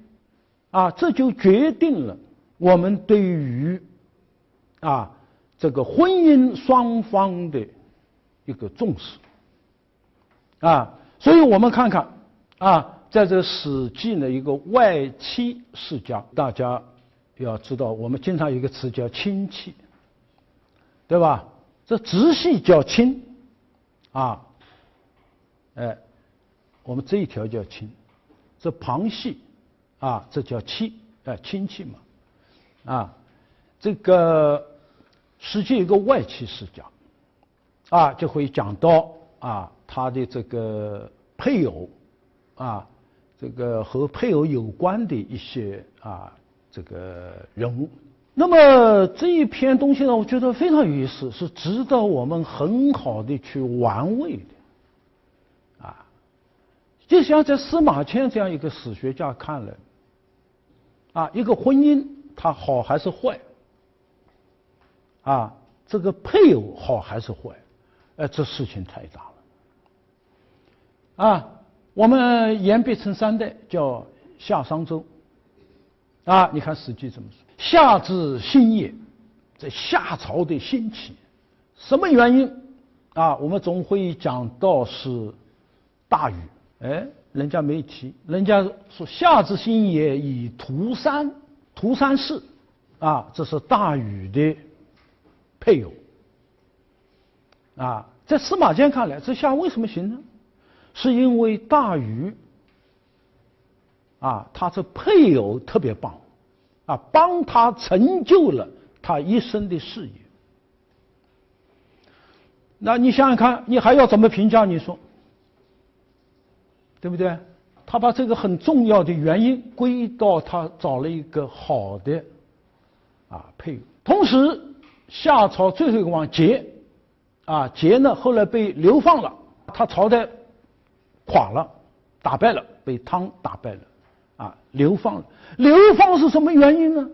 啊，这就决定了我们对于啊这个婚姻双方的一个重视，啊，所以我们看看。啊，在这《史记》呢，一个外戚世家，大家要知道，我们经常有一个词叫亲戚，对吧？这直系叫亲，啊，我们这一条叫亲，这旁系，啊，这叫戚，亲戚嘛，啊，这个《史记》有个外戚世家，啊，就会讲到啊，他的这个配偶。啊，这个和配偶有关的一些啊，这个人物。那么这一篇东西呢，我觉得非常有意思，是值得我们很好的去玩味的。啊，就像在司马迁这样一个史学家看来，啊，一个婚姻它好还是坏？啊，这个配偶好还是坏？这事情太大了。啊。我们言必称3代，叫夏商周。啊，你看《史记》怎么说？夏之兴也，这夏朝的兴起，什么原因？啊，我们总会讲到是大禹。人家没提，人家说夏之兴也，以涂山，涂山氏，啊，这是大禹的配偶。啊，在司马迁看来，这夏为什么兴呢？是因为大禹啊，他这配偶特别棒，啊，帮他成就了他一生的事业。那你想想看，你还要怎么评价？你说，对不对？他把这个很重要的原因归到他找了一个好的啊配偶。同时，夏朝最后一个王桀，啊，桀呢后来被流放了，他朝代垮了，打败了，被汤打败了，啊，流放了。流放是什么原因呢？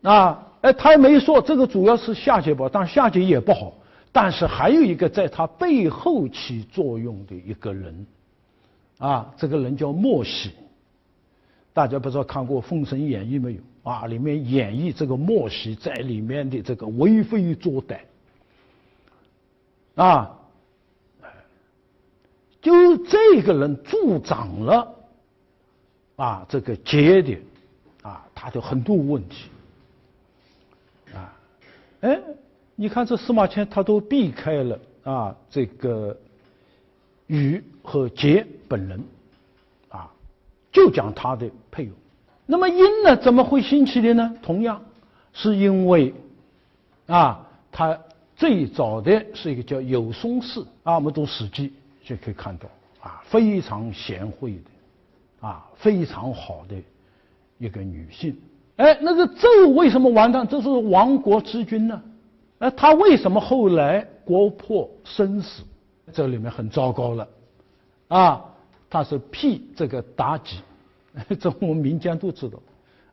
啊，他也没说这个主要是夏桀不好，但夏桀也不好，但是还有一个在他背后起作用的一个人，啊，这个人叫莫喜。大家不知道看过《封神演义》没有？啊，里面演绎这个莫喜在里面的这个为非作歹，啊。就这个人助长了啊，这个桀的啊，他的很多问题啊，你看这司马迁他都避开了啊，这个禹和桀本人啊，就讲他的配偶。那么殷呢，怎么会兴起的呢？同样是因为啊，他最早的是一个叫有松氏啊，我们读《史记》就可以看到啊，非常贤惠的啊，非常好的一个女性。那个纣为什么完蛋？这是亡国之君呢？他为什么后来国破生死？这里面很糟糕了啊！他是辟这个妲己，这我们民间都知道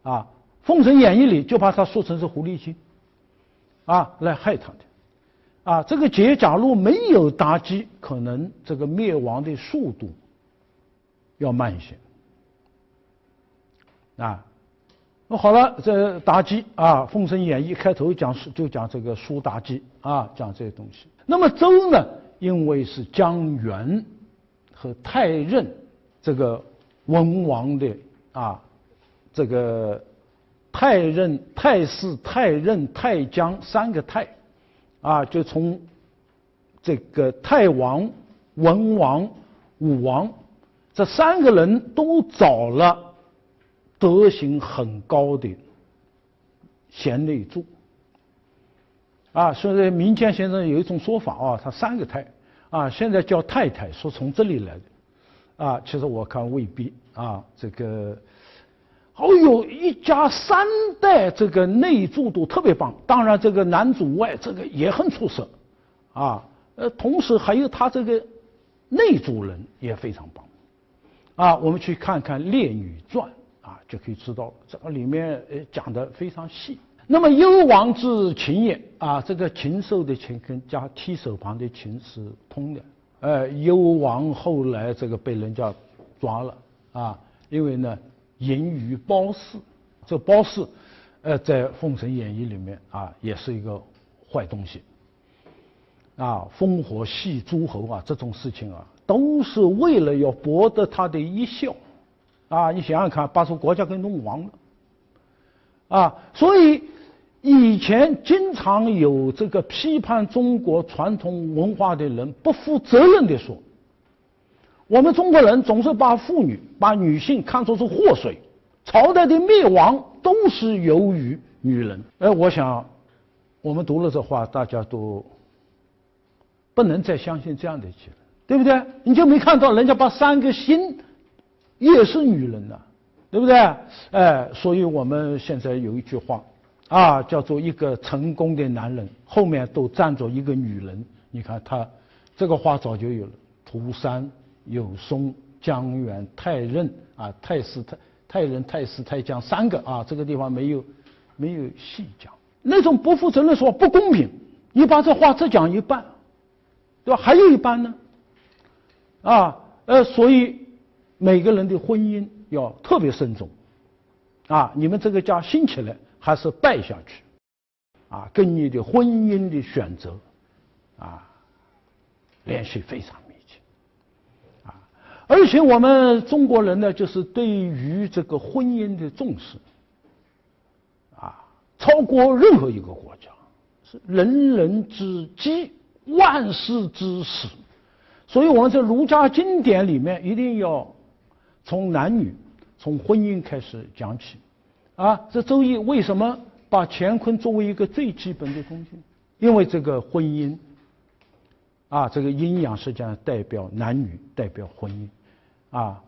啊，《封神演义》里就把他说成是狐狸精啊，来害他的。啊，这个桀假如没有妲己，可能这个灭亡的速度要慢一些。啊，那好了，这妲己啊，《封神演义》开头讲就讲这个苏妲己啊，讲这些东西。那么周呢，因为是姜元和太任这个文王的啊这个太任、太师、太任、太将三个太，啊，就从这个太王、文王、武王这三个人都找了德行很高的贤内助。啊，所以民间现在有一种说法啊，他三个太啊，现在叫太太，说从这里来的啊，其实我看未必啊，这个有一家三代这个内助都特别棒，当然这个男主外这个也很出色啊，同时还有他这个内助人也非常棒啊，我们去看看《列女传》啊，就可以知道这个里面讲的非常细。那么幽王之禽也啊，这个禽兽的禽跟加提手旁的禽是通的。幽王后来这个被人家抓了啊，因为呢淫于褒姒，这褒姒在《封神演义》里面啊也是一个坏东西啊，烽火戏诸侯啊，这种事情啊都是为了要博得他的一笑啊，你想想看，把这国家给弄亡了啊，所以以前经常有这个批判中国传统文化的人不负责任地说，我们中国人总是把妇女、把女性看作是祸水，朝代的灭亡都是由于女人。我想我们读了这话，大家都不能再相信这样的结论，对不对？你就没看到人家把三个心也是女人呐，对不对？所以我们现在有一句话啊，叫做一个成功的男人后面都站着一个女人。你看他这个话早就有了，涂山、有松、姜源、太任啊，太师、太任、太师、太将三个啊，这个地方没有细讲。那种不负责任说不公平，你把这话只讲一半，对吧？还有一半呢，啊，所以每个人的婚姻要特别慎重啊，你们这个家兴起来还是败下去啊，跟你的婚姻的选择啊联系非常密切啊。而且我们中国人呢，就是对于这个婚姻的重视啊，超过任何一个国家，是人人之基，万事之始。所以我们在儒家经典里面一定要从男女、从婚姻开始讲起啊。这周易为什么把乾坤作为一个最基本的东西？因为这个婚姻啊，这个阴阳实际上代表男女，代表婚姻啊。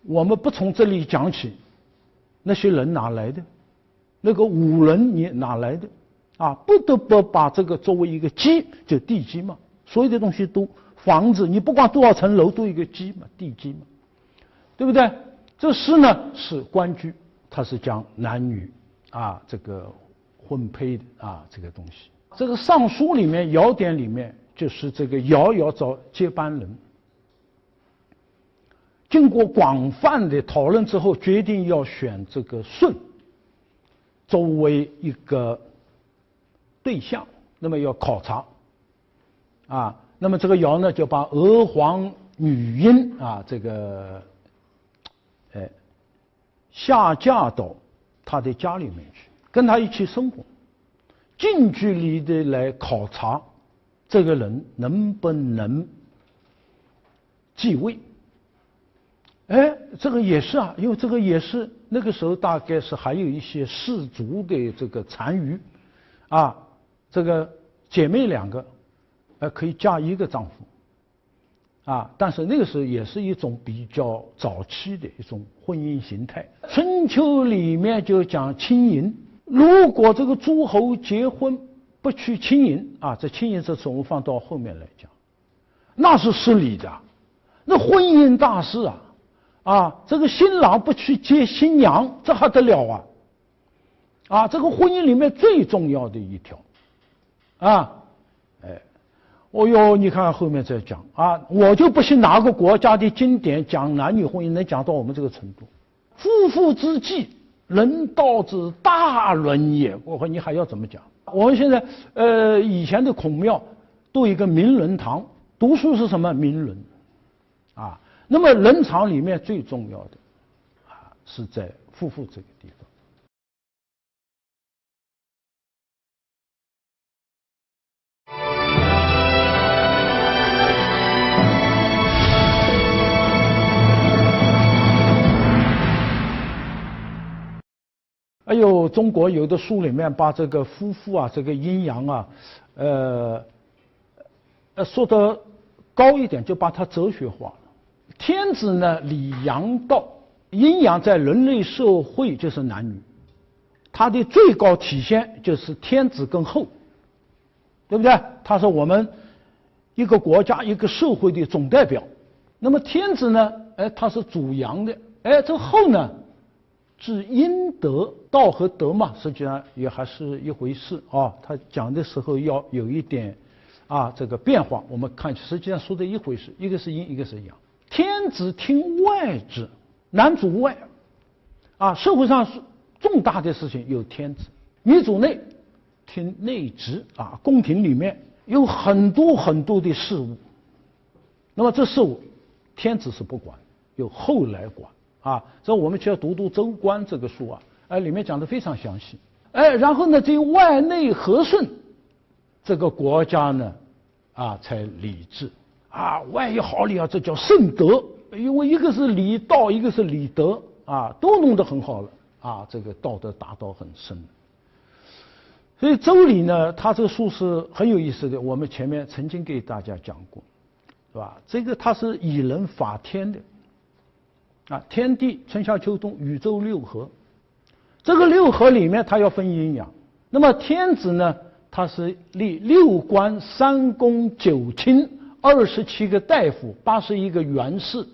我们不从这里讲起，那些人哪来的？那个武人你哪来的？啊，不得不把这个作为一个基，就地基嘛。所有的东西都房子，你不管多少层楼都有一个基嘛，地基嘛，对不对？这诗呢是官居，它是讲男女啊这个婚配的啊这个东西。这个尚书里面尧典里面就是这个尧要找接班人，经过广泛的讨论之后，决定要选这个舜作为一个对象，那么要考察啊。那么这个尧呢，就把娥皇女英啊这个下嫁到他的家里面去，跟他一起生活，近距离的来考察这个人能不能继位。这个也是啊，因为这个也是那个时候大概是还有一些氏族的这个残余啊，这个姐妹两个可以嫁一个丈夫啊，但是那个时候也是一种比较早期的一种婚姻形态。春秋里面就讲亲淫，如果这个诸侯结婚不去亲淫啊，这亲淫这次我们放到后面来讲，那是失礼的，那婚姻大事啊，这个新郎不去接新娘，这还得了啊，这个婚姻里面最重要的一条啊。你看后面再讲啊，我就不信哪个国家的经典讲男女婚姻能讲到我们这个程度。夫妇之计，人道之大伦也。我说你还要怎么讲？我们现在以前的孔庙都有一个明伦堂，读书是什么？明伦啊。那么伦常里面最重要的是在夫妇这个地方。有中国有的书里面把这个夫妇啊，这个阴阳啊，说的高一点，就把它哲学化了。天子呢理阳道，阴阳在人类社会就是男女，它的最高体现就是天子跟后，对不对？他是我们一个国家一个社会的总代表。那么天子呢，他是主阳的，这后呢治阴德，道和德嘛，实际上也还是一回事啊。他讲的时候要有一点这个变化。我们看，实际上说的一回事，一个是阴，一个是阳。天子听外之，男主外，社会上重大的事情有天子，女主内，听内职宫廷里面有很多很多的事务，那么这事务天子是不管，由后来管。所以我们需要读《周官》这个书里面讲的非常详细。然后呢，这外内和顺，这个国家呢，才理治。外有好理这叫圣德，因为一个是礼道，一个是礼德，都弄得很好了，这个道德达到很深。所以《周礼》呢，它这个书是很有意思的，我们前面曾经给大家讲过，是吧？这个它是以人法天的。天地春夏秋冬宇宙六合，这个六合里面它要分阴阳。那么天子呢，他是立6官3公9卿27个大夫81个元士，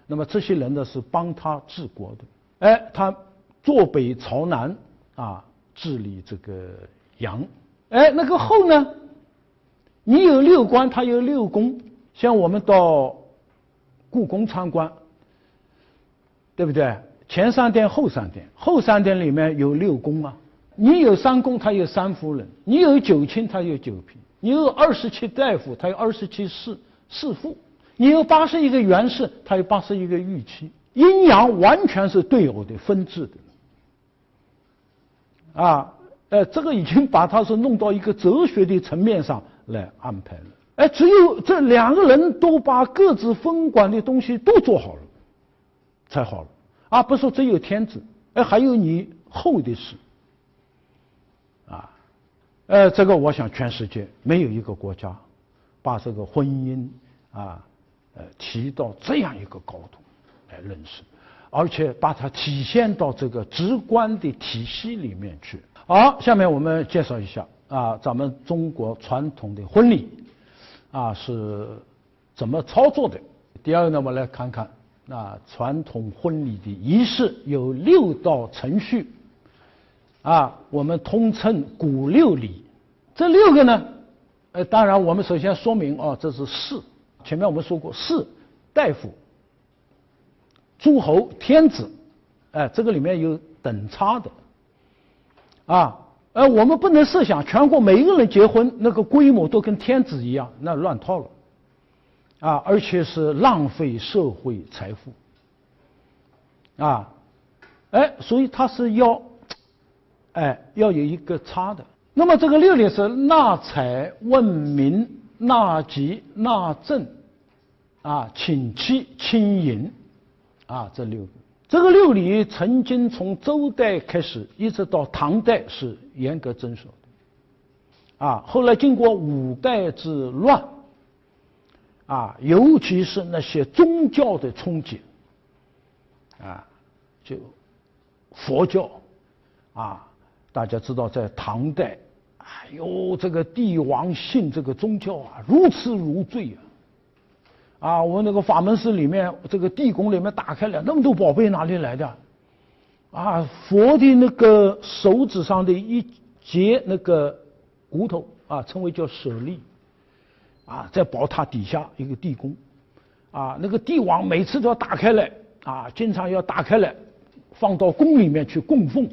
那么这些人呢是帮他治国的。他坐北朝南治理这个阳。那个后呢，你有6官，他有6宫。像我们到故宫参观，对不对？前3殿后3殿，后3殿里面有6宫你有3宫，他有3夫人；你有9卿，他有9嫔；你有27大夫，他有27侍妇；你有81个元士，他有81个御妻。阴阳完全是对偶的分治的这个已经把它是弄到一个哲学的层面上来安排了。只有这2个人都把各自分管的东西都做好了才好了不是说只有天子，还有你后的事这个我想全世界没有一个国家把这个婚姻提到这样一个高度来认识，而且把它体现到这个直观的体系里面去。好，下面我们介绍一下咱们中国传统的婚礼是怎么操作的。第二呢，我们来看看传统婚礼的仪式有6道程序我们通称古6礼。这6个呢当然我们首先说明这是士，前面我们说过士、大夫、诸侯、天子这个里面有等差的我们不能设想全国每一个人结婚那个规模都跟天子一样，那乱套了而且是浪费社会财富所以它是要有一个差的。那么这个6礼是纳采、问名、纳吉、纳赠请期、亲迎这6个。这个6礼曾经从周代开始一直到唐代是严格遵守的后来经过5代之乱尤其是那些宗教的冲击就佛教大家知道在唐代这个帝王信这个宗教如痴如醉我们那个法门寺里面这个地宫里面打开了那么多宝贝，哪里来的佛的那个手指上的一节那个骨头称为叫舍利在宝塔底下一个地宫那个帝王每次都要打开来经常要打开来放到宫里面去供奉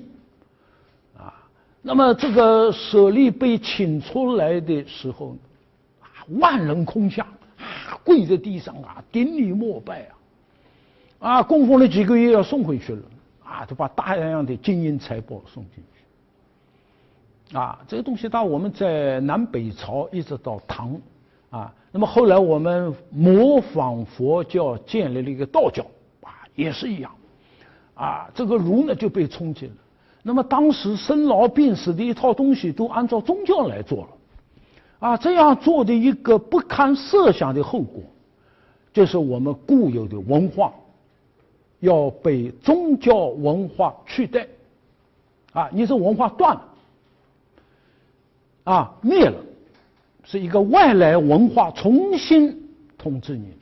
那么这个舍利被请出来的时候万人空巷跪在地上顶礼膜拜供奉了几个月要送回去了就把大量的金银财宝送进去这个东西我们在南北朝一直到唐那么后来我们模仿佛教建立了一个道教也是一样这个儒呢就被冲击了。那么当时生老病死的一套东西都按照宗教来做了，啊，这样做的一个不堪设想的后果，就是我们固有的文化要被宗教文化取代，啊，你这文化断了，啊，灭了，是一个外来文化重新统治你，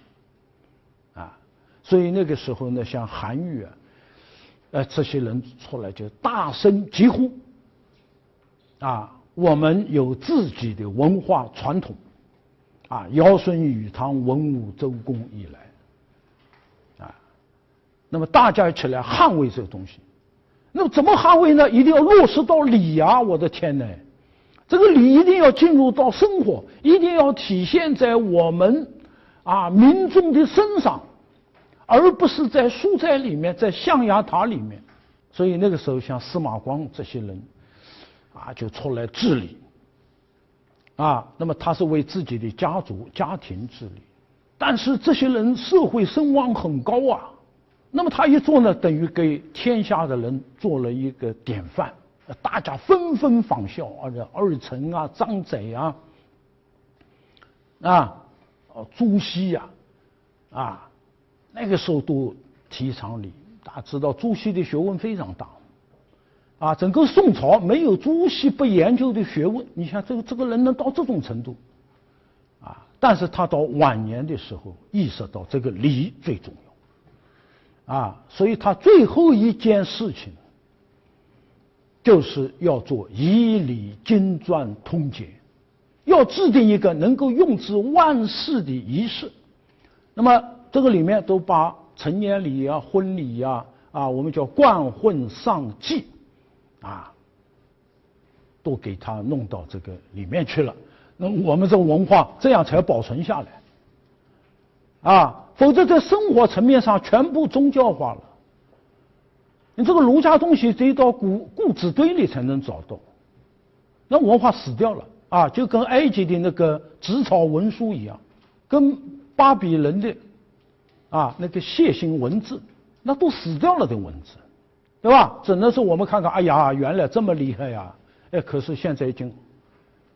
啊，所以那个时候呢，像韩愈啊，这些人出来就大声疾呼，啊，我们有自己的文化传统，啊，尧舜禹汤文武周公以来，啊，那么大家一起来捍卫这个东西，那么怎么捍卫呢？一定要落实到礼啊！我的天哪，这个礼一定要进入到生活，一定要体现在我们啊民众的身上，而不是在书斋里面，在象牙塔里面。所以那个时候，像司马光这些人啊，就出来治理啊。那么他是为自己的家族、家庭治理，但是这些人社会声望很高啊。那么他一做呢，等于给天下的人做了一个典范，大家纷纷仿效，二程啊、张载啊、朱熹呀，啊，那个时候都提倡礼。大家知道朱熹的学问非常大，啊，整个宋朝没有朱熹不研究的学问。你想这个人能到这种程度，啊，但是他到晚年的时候意识到这个礼最重要，啊，所以他最后一件事情就是要做以礼经传通解，要制定一个能够用之万世的仪式。那么这个里面都把成年礼啊、婚礼啊、我们叫冠婚丧祭啊，都给他弄到这个里面去了。那我们这个文化这样才保存下来啊，否则在生活层面上全部宗教化了。你这个儒家东西得到故纸堆里才能找到，那文化死掉了啊，就跟埃及的那个纸草文书一样，跟巴比伦的那个楔形文字，那都死掉了的文字，对吧？只能是我们看看，哎呀，原来这么厉害呀！哎，可是现在已经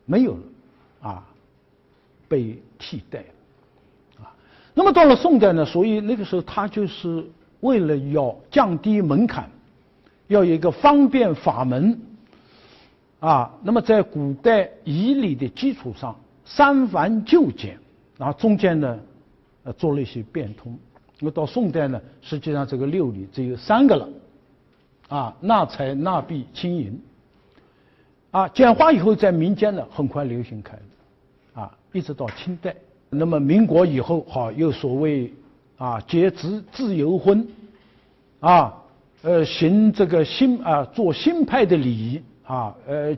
没有了，被替代了，那么到了宋代呢，所以那个时候他就是为了要降低门槛，要有一个方便法门，那么在古代仪礼的基础上，删繁就简，然后中间呢，做了一些变通。那么到宋代呢，实际上这个六礼只有3个了，纳采、纳币、清银，简化以后在民间呢很快流行开了，一直到清代。那么民国以后，又所谓结自由婚，行这个做新派的礼仪，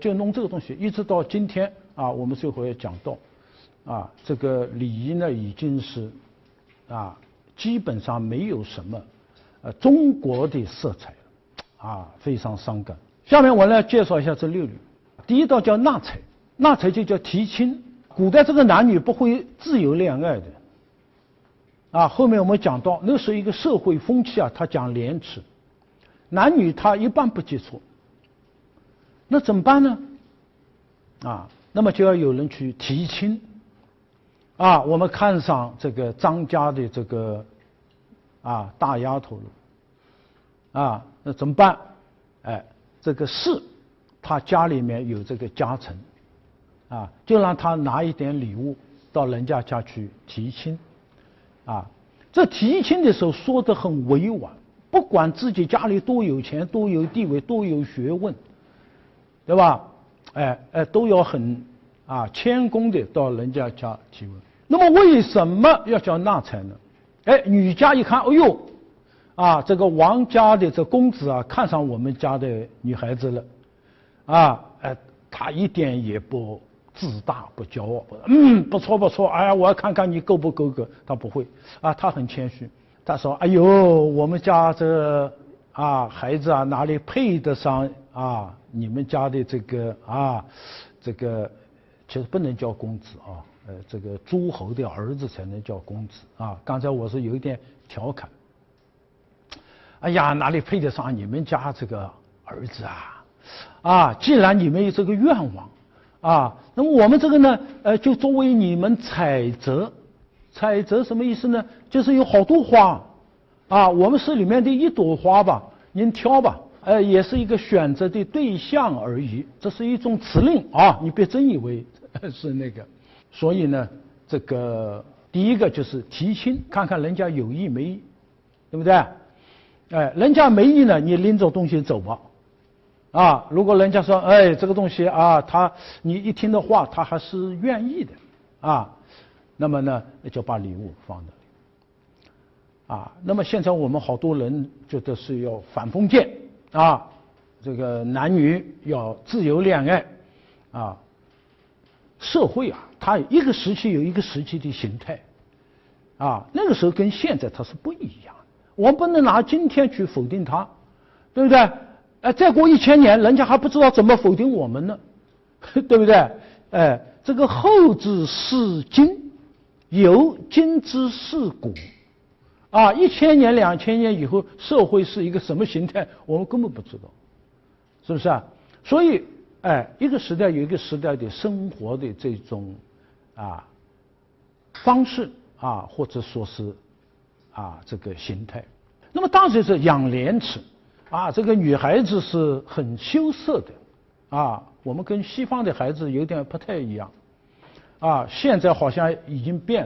就弄这个东西，一直到今天我们最后也讲到，这个礼仪呢已经是基本上没有什么中国的色彩了，非常伤感。下面我来介绍一下这6礼。第一道叫纳采，纳采就叫提亲。古代这个男女不会自由恋爱的，后面我们讲到那是一个社会风气他讲廉耻，男女他一般不接触，那怎么办呢？那么就要有人去提亲。我们看上这个张家的这个大丫头了，那怎么办？这个士他家里面有这个家臣，就让他拿一点礼物到人家家去提亲，这提亲的时候说得很委婉，不管自己家里多有钱、多有地位、多有学问，对吧？都要很谦恭的到人家家提问。那么为什么要叫纳采呢？女家一看，哎呦，这个王家的这公子看上我们家的女孩子了，他一点也不自大不骄傲，不错不错，我要看看你够不够格。他不会，他很谦虚，他说，哎呦，我们家这孩子哪里配得上你们家的这个这个其实不能叫公子这个诸侯的儿子才能叫公子刚才我是有一点调侃，哎呀，哪里配得上你们家这个儿子啊，既然你们有这个愿望，啊，那么我们这个呢，就作为你们采择。采择什么意思呢？就是有好多花，啊，我们是里面的一朵花吧，您挑吧，也是一个选择的对象而已。这是一种辞令啊，你别真以为是那个。所以呢，这个第一个就是提亲，看看人家有意没意，对不对？人家没意呢，你拎着东西走吧。啊，如果人家说，这个东西啊，你一听的话，他还是愿意的，啊。那么呢，就把礼物放那里，啊，那么现在我们好多人觉得是要反封建啊，这个男女要自由恋爱，啊，社会啊，它一个时期有一个时期的形态，啊，那个时候跟现在它是不一样的，我们不能拿今天去否定它，对不对？再过1000年，人家还不知道怎么否定我们呢，对不对？这个后之视今。由今之视古，啊，1000年、2000年以后，社会是一个什么形态，我们根本不知道，是不是啊？所以，一个时代有一个时代的生活的这种方式啊，或者说是这个形态。那么当时是养廉耻啊，这个女孩子是很羞涩的啊，我们跟西方的孩子有点不太一样。啊，现在好像已经变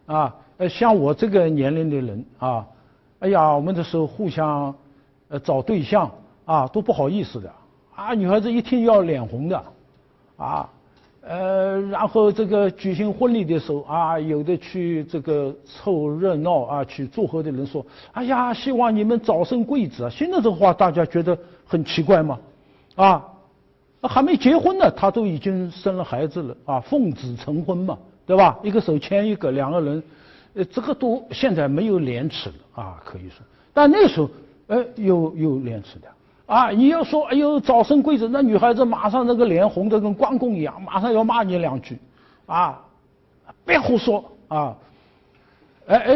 了，啊，像我这个年龄的人啊，哎呀，我们这时候互相找对象啊，都不好意思的，啊，女孩子一听要脸红的，啊，然后这个举行婚礼的时候啊，有的去这个凑热闹啊，去祝贺的人说，哎呀，希望你们早生贵子啊，现在这话大家觉得很奇怪吗？啊。还没结婚呢，他都已经生了孩子了啊，奉子成婚嘛，对吧？一个手牵一个，2个人，这个都现在没有廉耻了啊，可以说。但那时候，有廉耻的啊！你要说哎呦早生贵子，那女孩子马上那个脸红得跟关公一样，马上要骂你2句，啊，别胡说啊！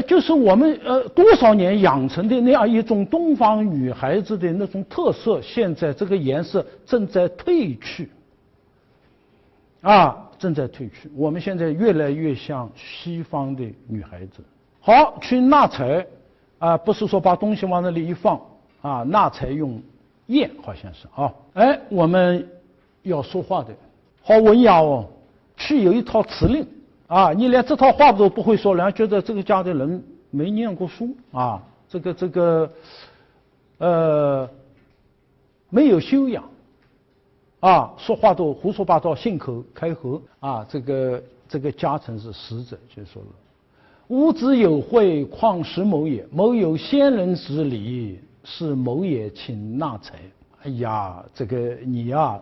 就是我们多少年养成的那样一种东方女孩子的那种特色，现在这个颜色正在褪去，啊，正在褪去。我们现在越来越像西方的女孩子。好，去纳采啊，不是说把东西往那里一放啊，纳采用砚好像是啊。我们要说话的，好文雅哦，去有一套辞令。啊，你连这套话都不会说，人家觉得这个家的人没念过书啊，这个没有修养啊，说话都胡说八道，信口开河啊，这个家臣是实者就说了，吾子有惠，况使某也？某有先人之礼，是某也请纳采。哎呀，这个你呀，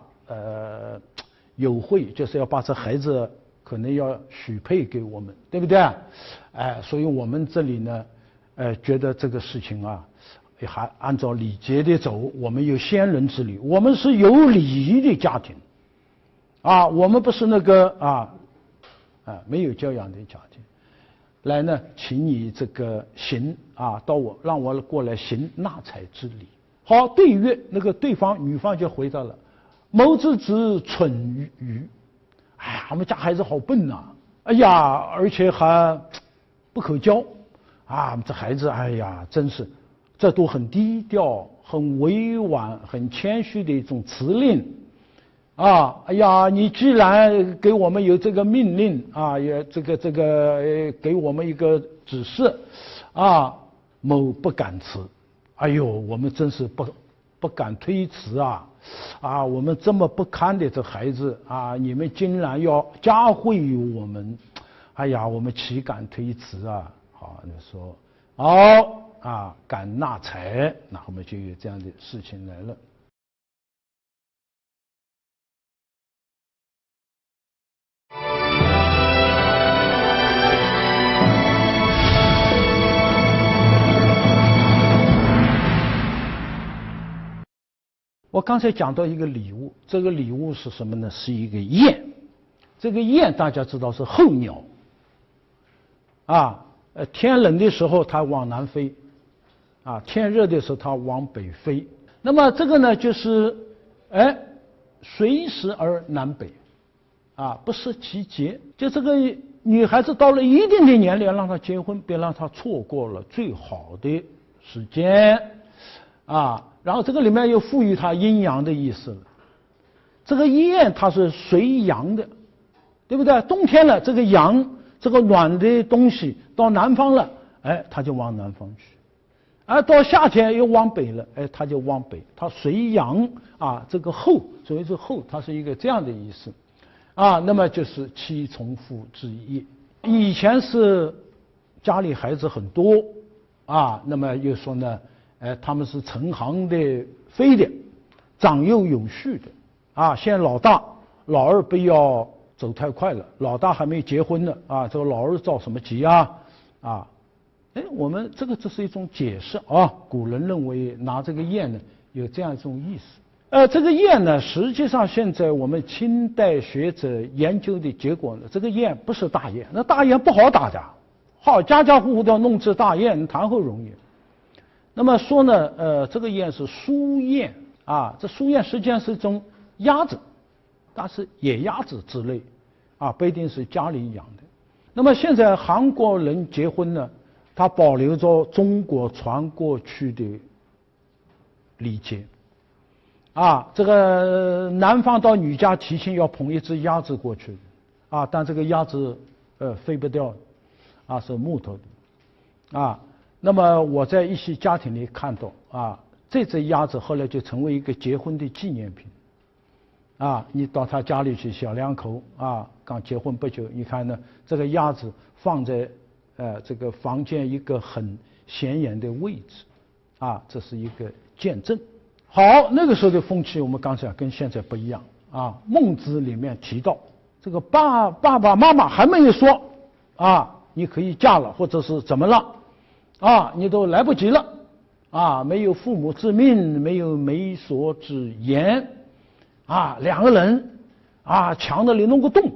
有惠就是要把这孩子。可能要许配给我们，对不对？所以我们这里呢，觉得这个事情啊，还按照礼节的走。我们有先人之礼，我们是有礼仪的家庭，啊，我们不是那个没有教养的家庭。来呢，请你这个行啊，让我过来行纳采之礼。好，对曰，那个女方就回答了：某之子蠢愚。哎呀，我们家孩子好笨呐！哎呀，而且还不可教啊！这孩子，哎呀，真是，这都很低调、很委婉、很谦虚的一种辞令啊！哎呀，你既然给我们有这个命令啊，也这个给我们一个指示啊，某不敢辞。哎呦，我们真是不敢推辞啊！啊，我们这么不堪的这孩子啊，你们竟然要加惠于我们，哎呀，我们岂敢推辞啊？好，你说好啊，敢纳采，那后面就有这样的事情来了。我刚才讲到一个礼物，这个礼物是什么呢？是一个雁。这个雁大家知道是候鸟啊，天冷的时候它往南飞，啊，天热的时候它往北飞。那么这个呢，就是随时而南北，不失其节。就这个女孩子到了一定的年龄，让她结婚，别让她错过了最好的时间，然后这个里面又赋予它阴阳的意思了。这个燕它是随阳的，对不对？冬天了，这个阳，这个暖的东西到南方了，它就往南方去。到夏天又往北了，它就往北，它随阳这个后，所谓是后，它是一个这样的意思那么就是妻从父之业。以前是家里孩子很多那么又说呢，他们是成行的飞的，长幼有序的现在老大老二不要走太快了，老大还没结婚呢这个老二着什么急我们这是一种解释古人认为拿这个雁呢有这样一种意思。这个雁呢，实际上现在我们清代学者研究的结果呢，这个雁不是大雁，那大雁不好打的，家家户户都要弄只大雁，谈何容易？那么说呢，这个雁是书雁这书雁实际上是一种鸭子，但是野鸭子之类不一定是家里养的。那么现在韩国人结婚呢，他保留着中国传过去的礼节这个男方到女家提亲要捧一只鸭子过去但这个鸭子飞不掉是木头的那么我在一些家庭里看到这只鸭子后来就成为一个结婚的纪念品你到他家里去，小两口刚结婚不久，你看呢，这个鸭子放在这个房间一个很显眼的位置这是一个见证。好，那个时候的风气我们刚才跟现在不一样孟子里面提到这个爸爸妈妈还没有说你可以嫁了或者是怎么了你都来不及了没有父母之命，没有媒妁之言两个人墙那里弄个洞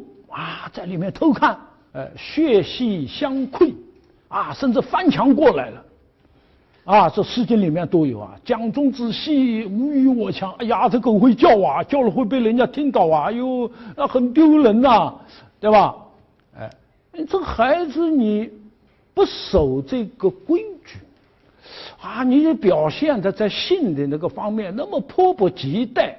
在里面偷看血隙相窥甚至翻墙过来了这诗经里面都有江中之戏无与我强，哎呀这狗会叫叫了会被人家听到很丢人对吧这孩子你不守这个规矩你就表现的在性的那个方面那么迫不及待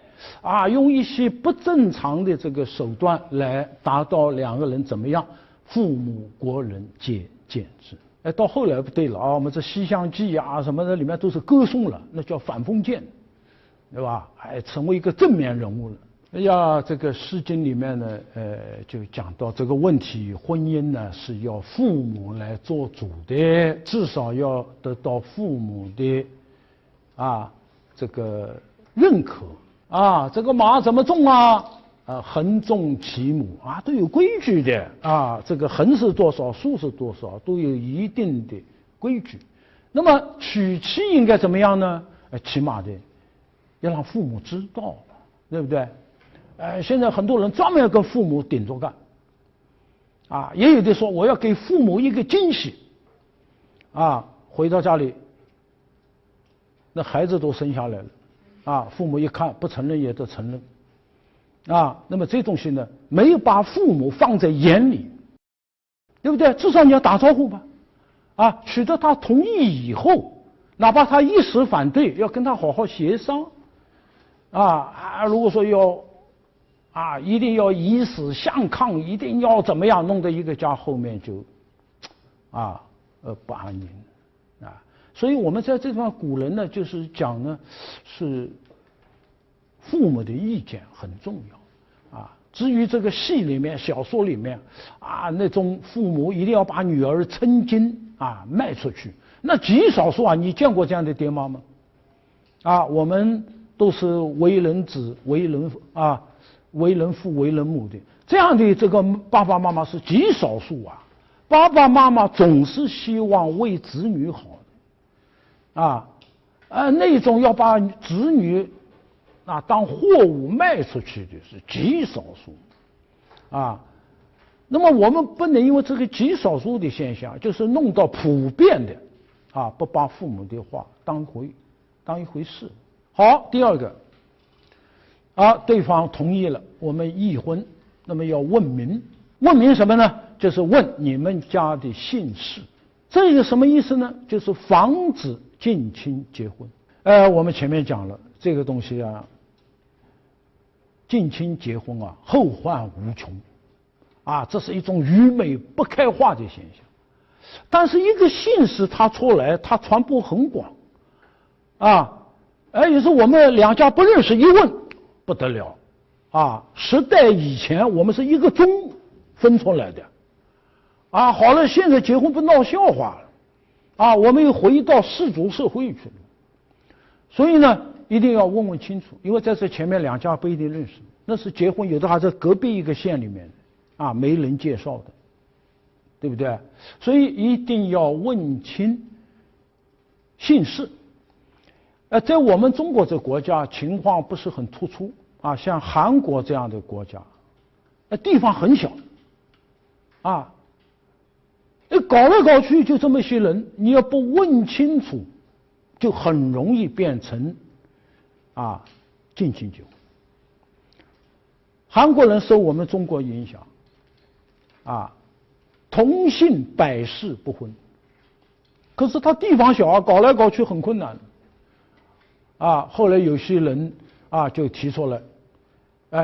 用一些不正常的这个手段来达到两个人怎么样父母国人皆见之。到后来不对了我们这《西厢记》什么的里面都是歌颂了，那叫反封建，对吧？成为一个正面人物了。这个《诗经》里面呢，就讲到这个问题，婚姻呢是要父母来做主的，至少要得到父母的这个认可这个马怎么种横纵其母都有规矩的这个横是多少，竖是多少，都有一定的规矩。那么娶妻应该怎么样呢？起码的要让父母知道，对不对？现在很多人专门要跟父母顶着干也有的说我要给父母一个惊喜回到家里那孩子都生下来了父母一看不承认也得承认那么这东西呢没有把父母放在眼里，对不对？至少你要打招呼吧取得他同意以后，哪怕他一时反对，要跟他好好协商如果说要一定要以死相抗，一定要怎么样，弄得一个家后面就不安宁所以我们在这地方古人呢就是讲呢是父母的意见很重要至于这个戏里面小说里面那种父母一定要把女儿称金卖出去，那极少数你见过这样的爹妈吗我们都是为人子为人为人父为人母的，这样的这个爸爸妈妈是极少数爸爸妈妈总是希望为子女好的那种要把子女当货物卖出去的是极少数那么我们不能因为这个极少数的现象就是弄到普遍的不把父母的话当一回事。好，第二个对方同意了，我们议婚，那么要问名，问名什么呢？就是问你们家的姓氏。这个什么意思呢？就是防止近亲结婚。我们前面讲了这个东西啊，近亲结婚啊，后患无穷，这是一种愚昧不开化的现象。但是一个姓氏它出来，它传播很广，也是我们两家不认识，一问不得了，10代以前我们是一个宗分出来的，好了，现在结婚不闹笑话了，我们又回到氏族社会去了。所以呢，一定要问问清楚，因为在这前面两家不一定认识，那是结婚有的还在隔壁一个县里面没人介绍的，对不对？所以一定要问清姓氏。在我们中国这个国家情况不是很突出像韩国这样的国家，地方很小搞来搞去就这么些人，你要不问清楚，就很容易变成近亲结婚。韩国人受我们中国影响同姓百世不婚，可是他地方小搞来搞去很困难后来有些人就提出来，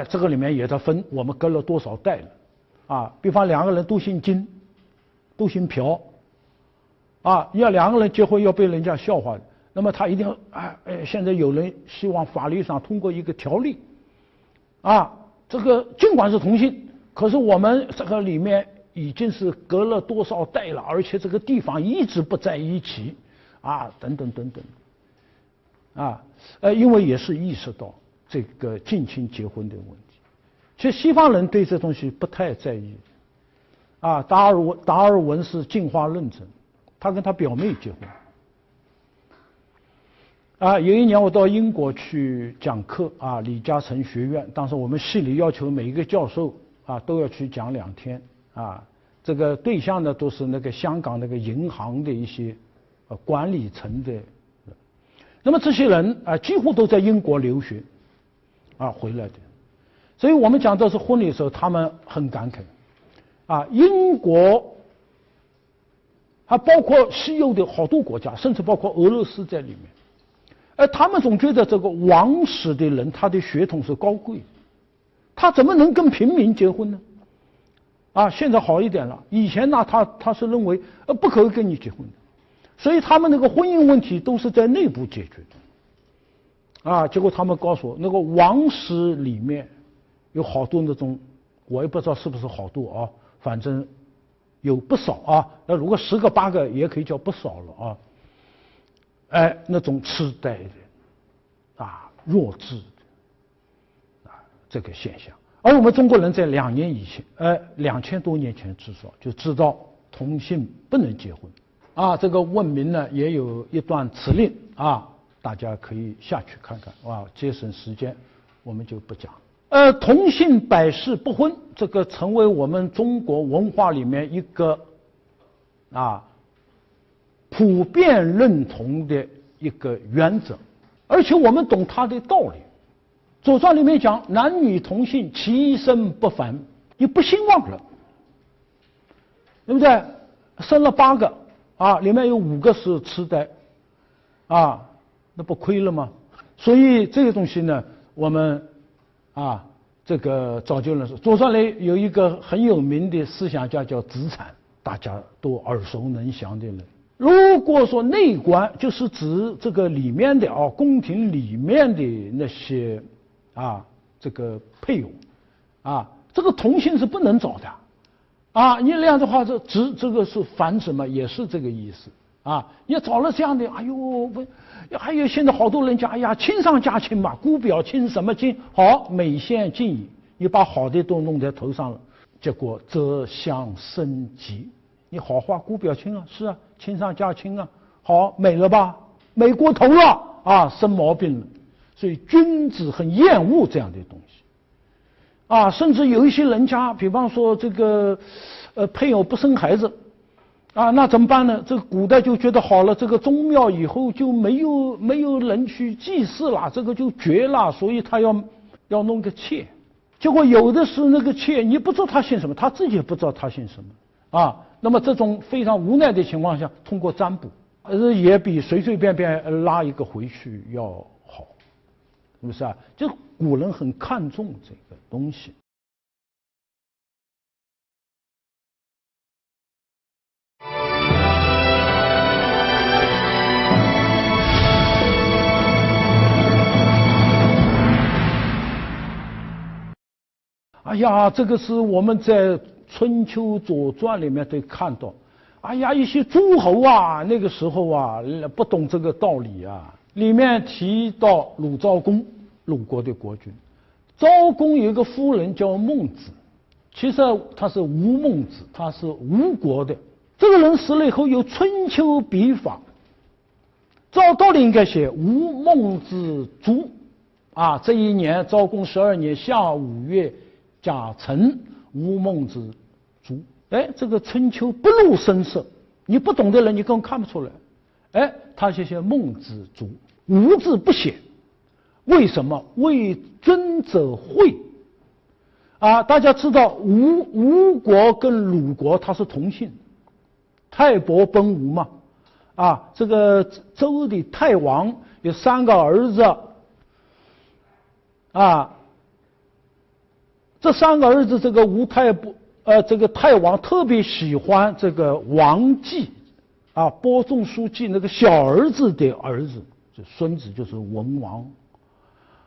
这个里面也在分我们隔了多少代了比方两个人都姓金，都姓朴要两个人结婚要被人家笑话的，那么他一定现在有人希望法律上通过一个条例这个尽管是同姓，可是我们这个里面已经是隔了多少代了，而且这个地方一直不在一起等等等等因为也是意识到这个近亲结婚的问题。其实西方人对这东西不太在意达尔文是进化论者，他跟他表妹结婚有一年我到英国去讲课李嘉诚学院，当时我们系里要求每一个教授都要去讲2天这个对象呢都是那个香港那个银行的一些管理层的人，那么这些人几乎都在英国留学回来的，所以我们讲到是婚礼的时候，他们很感慨英国还包括西欧的好多国家，甚至包括俄罗斯在里面，他们总觉得这个王室的人他的血统是高贵，他怎么能跟平民结婚呢？现在好一点了，以前呢他是认为不可以跟你结婚的，所以他们那个婚姻问题都是在内部解决的结果他们告诉我，那个王室里面有好多那种，我也不知道是不是好多反正有不少那如果10个8个也可以叫不少了那种痴呆的弱智的这个现象。而我们中国人在2年以前2000多年前至少就知道同性不能结婚这个问名呢也有一段辞令大家可以下去看看节省时间我们就不讲。同姓百世不婚，这个成为我们中国文化里面一个普遍认同的一个原则，而且我们懂它的道理。《左传》里面讲男女同姓，其身不凡，你不兴旺了，对不对？生了8个里面有5个是痴呆那不亏了吗？所以这个东西呢，我们这个早就认识。《左传》里有一个很有名的思想家叫子产，大家都耳熟能详的人。如果说内官，就是指这个里面的宫廷里面的那些这个配偶这个同性是不能找的你那样的话，这个是繁殖嘛，也是这个意思你找了这样的，还有现在好多人讲，亲上加亲嘛，姑表亲什么亲，好，美现尽矣，你把好的都弄在头上了，结果则相生疾。你好话姑表亲是亲上加亲好，美了吧，美过头了生毛病了。所以君子很厌恶这样的东西甚至有一些人家，比方说这个配偶不生孩子那怎么办呢？这个古代就觉得好了，这个宗庙以后就没有人去祭祀了，这个就绝了，所以他要要弄个妾，结果有的是那个妾，你不知道他姓什么，他自己也不知道他姓什么啊。那么这种非常无奈的情况下，通过占卜，也比随随便便拉一个回去要好，是不是啊？就古人很看重这个东西。哎呀，这个是我们在春秋左传里面都看到。哎呀，一些诸侯啊，那个时候啊，不懂这个道理啊。里面提到鲁昭公，鲁国的国君。昭公有一个夫人叫孟子，其实他是吴孟子，他是吴国的。这个人死了以后有春秋笔法，照道理应该写吴孟子卒。啊，这一年昭公12年夏5月甲辰，吴孟子卒。哎，这个春秋不露声色，你不懂的人你根本看不出来。哎，他写孟子卒，吴字不写，为什么？为尊者讳。啊，大家知道吴国跟鲁国它是同姓，泰伯奔吴嘛。啊，这个周的泰王有3个儿子。啊，这3个儿子，这个这个泰王特别喜欢这个王季，啊，播种叔季那个小儿子的儿子，这孙子就是文王，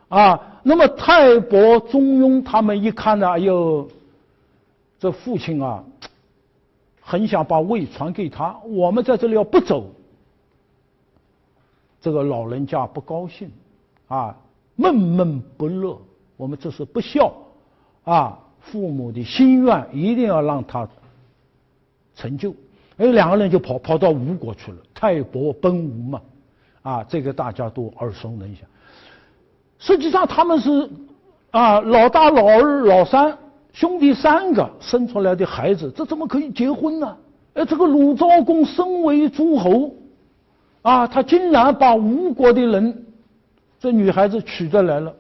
啊，那么泰伯、中庸他们一看呢，哎呦，这父亲啊，很想把位传给他，我们在这里要不走，这个老人家不高兴，啊，闷闷不乐，我们这是不孝，啊。父母的心愿一定要让他成就，哎，2个人就跑到吴国去了，泰伯奔吴嘛，啊，这个大家都耳熟能详。实际上他们是啊，老大、老二、老三兄弟3个生出来的孩子，这怎么可以结婚呢？哎，这个鲁昭公身为诸侯，啊，他竟然把吴国的人这女孩子娶得来了，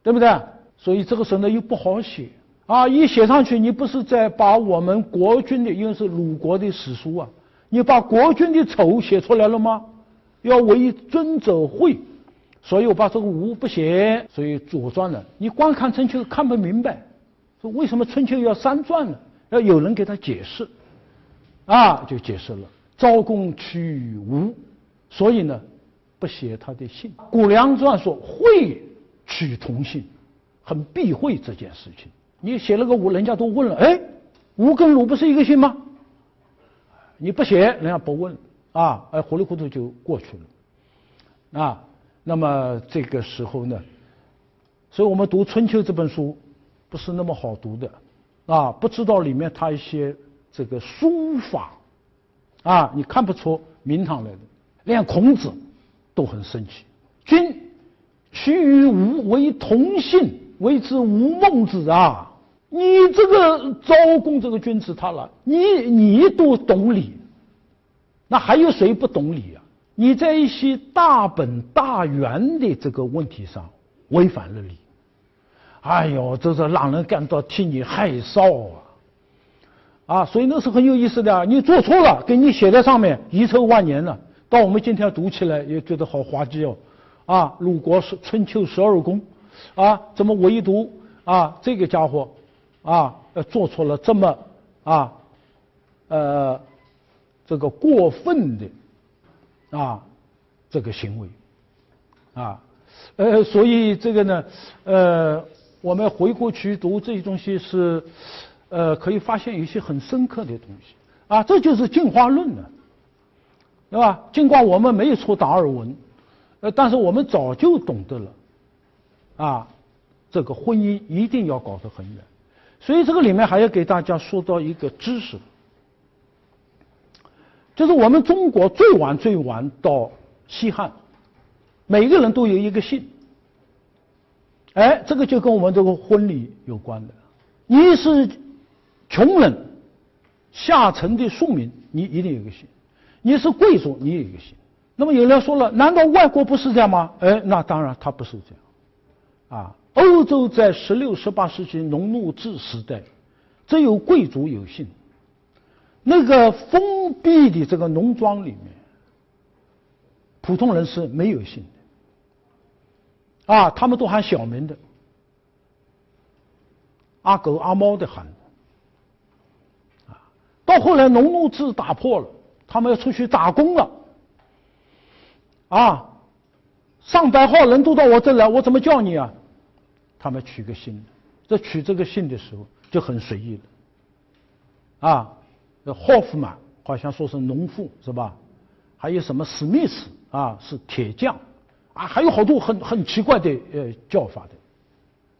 对不对？所以这个时候呢又不好写。啊，一写上去，你不是在把我们国君的，因为是鲁国的史书啊，你把国君的丑写出来了吗？要为尊者讳，所以我把这个吴不写，所以左传呢，你光看春秋看不明白，说为什么春秋要3传呢？要有人给他解释，啊，就解释了。昭公娶吴，所以呢，不写他的姓。谷梁传说讳娶同姓，很避讳这件事情。你写了个吴，人家都问了，哎，吴跟鲁不是一个姓吗？你不写，人家不问啊，糊里糊涂就过去了啊。那么这个时候呢，所以我们读《春秋》这本书不是那么好读的啊，不知道里面它一些这个书法啊，你看不出名堂来的。连孔子都很生气，君取与吴为同姓，谓之吴孟子啊！你这个昭公这个君子他了，你都懂理，那还有谁不懂理啊？你在一些大本大源的这个问题上违反了理，哎呦，这是让人感到替你害臊啊！啊，所以那是很有意思的，你做错了，给你写在上面，遗臭万年了。到我们今天读起来也觉得好滑稽哦。啊，鲁国是春秋12公，啊，怎么唯独啊这个家伙啊做出了这么啊这个过分的啊这个行为啊所以这个呢我们回过去读这些东西是可以发现有一些很深刻的东西啊，这就是进化论呢，对吧？尽管我们没有出达尔文，但是我们早就懂得了啊，这个婚姻一定要搞得很远。所以这个里面还要给大家说到一个知识，就是我们中国最晚到西汉，每个人都有一个姓，哎，这个就跟我们这个婚礼有关的。你是穷人下层的庶民，你一定有一个姓；你是贵族，你有一个姓。那么有人说了，难道外国不是这样吗？哎，那当然他不是这样啊。欧洲在16、18世纪农奴制时代，只有贵族有信。那个封闭的这个农庄里面，普通人是没有信的。啊，他们都喊小名的，阿狗阿猫的喊。啊，到后来农奴制打破了，他们要出去打工了。啊，上百号人都到我这来，我怎么叫你啊？他们取个姓，这取这个姓的时候就很随意了。啊，霍夫曼好像说是农妇是吧？还有什么史密斯啊是铁匠，啊还有好多很奇怪的叫法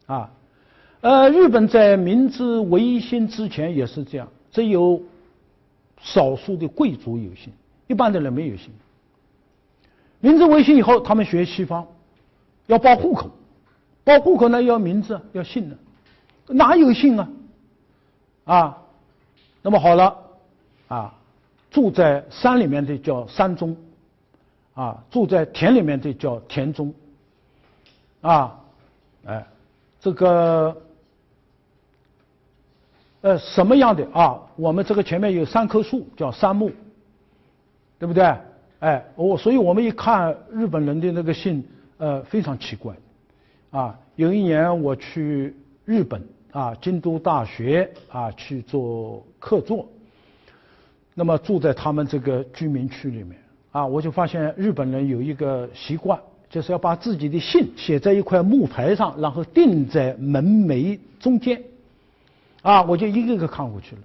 的。啊，日本在明治维新之前也是这样，只有少数的贵族有姓，一般的人没有姓。明治维新以后，他们学西方，要报户口，报户口呢要名字要姓呢，哪有姓啊？啊，那么好了，啊，住在山里面的叫山中，啊，住在田里面的叫田中，啊，哎，这个什么样的啊？我们这个前面有3棵树叫杉木，对不对？哎，所以我们一看日本人的那个姓，非常奇怪。啊，有一年我去日本啊，京都大学啊去做客座，那么住在他们这个居民区里面啊，我就发现日本人有一个习惯，就是要把自己的姓写在一块木牌上，然后钉在门楣中间。啊，我就一个个看过去了。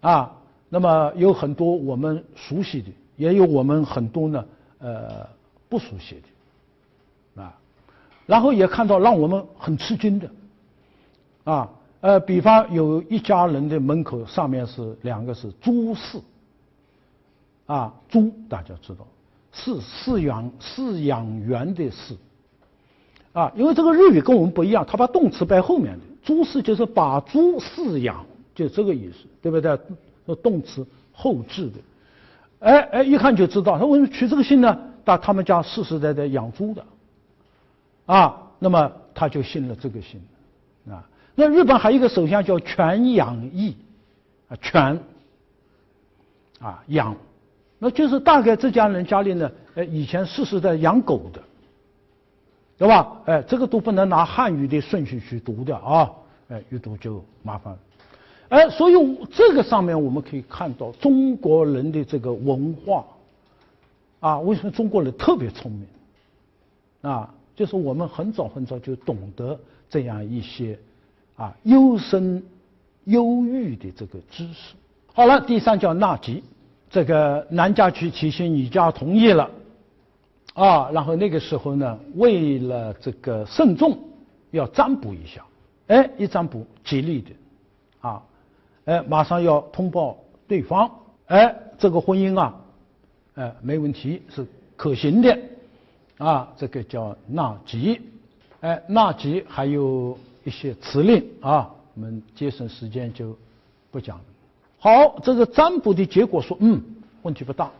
啊，那么有很多我们熟悉的。也有我们很多呢，不熟悉的，啊，然后也看到让我们很吃惊的，啊，比方有一家人的门口上面是2个是朱氏，啊，朱大家知道，饲养员的饲，啊，因为这个日语跟我们不一样，他把动词摆后面的，朱氏就是把猪饲养，就这个意思，对不对？动词后置的。一看就知道，他为什么取这个姓呢？他们家世世代代养猪的，啊，那么他就信了这个姓，啊，那日本还有一个首相叫犬养义，啊，犬，啊养，那就是大概这家人家里呢，以前世世代养狗的，对吧？这个都不能拿汉语的顺序去读的啊，一读就麻烦了。所以这个上面我们可以看到中国人的这个文化，啊，为什么中国人特别聪明？啊，就是我们很早就懂得这样一些啊优生优育的这个知识。好了，第3叫纳吉，这个男家娶妻媳，女家同意了，啊，然后那个时候呢，为了这个慎重，要占卜一下，一占卜吉利的，啊。马上要通报对方，这个婚姻啊，没问题，是可行的，啊，这个叫纳吉，纳吉还有一些辞令啊，我们节省时间就不讲了。好，这个占卜的结果说，问题不大。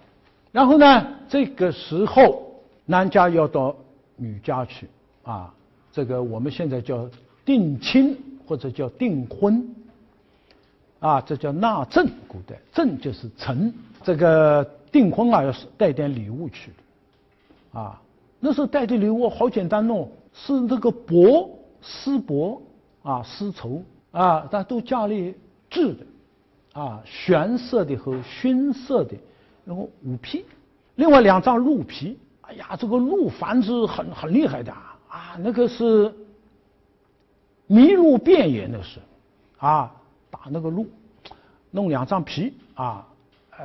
然后呢，这个时候男家要到女家去，啊，这个我们现在叫定亲或者叫订婚。啊，这叫纳赠，古代赠就是呈，这个订婚啊，要是带点礼物去的，啊，那时候带的礼物好简单哦，是那个帛、丝帛啊、丝绸啊，但都家里制的，啊，玄色的和熏色的，然后5匹，另外2张鹿皮，哎呀，这个鹿繁殖很厉害的啊，那个是麋鹿遍野，那是，啊。打那个鹿，弄2张皮啊，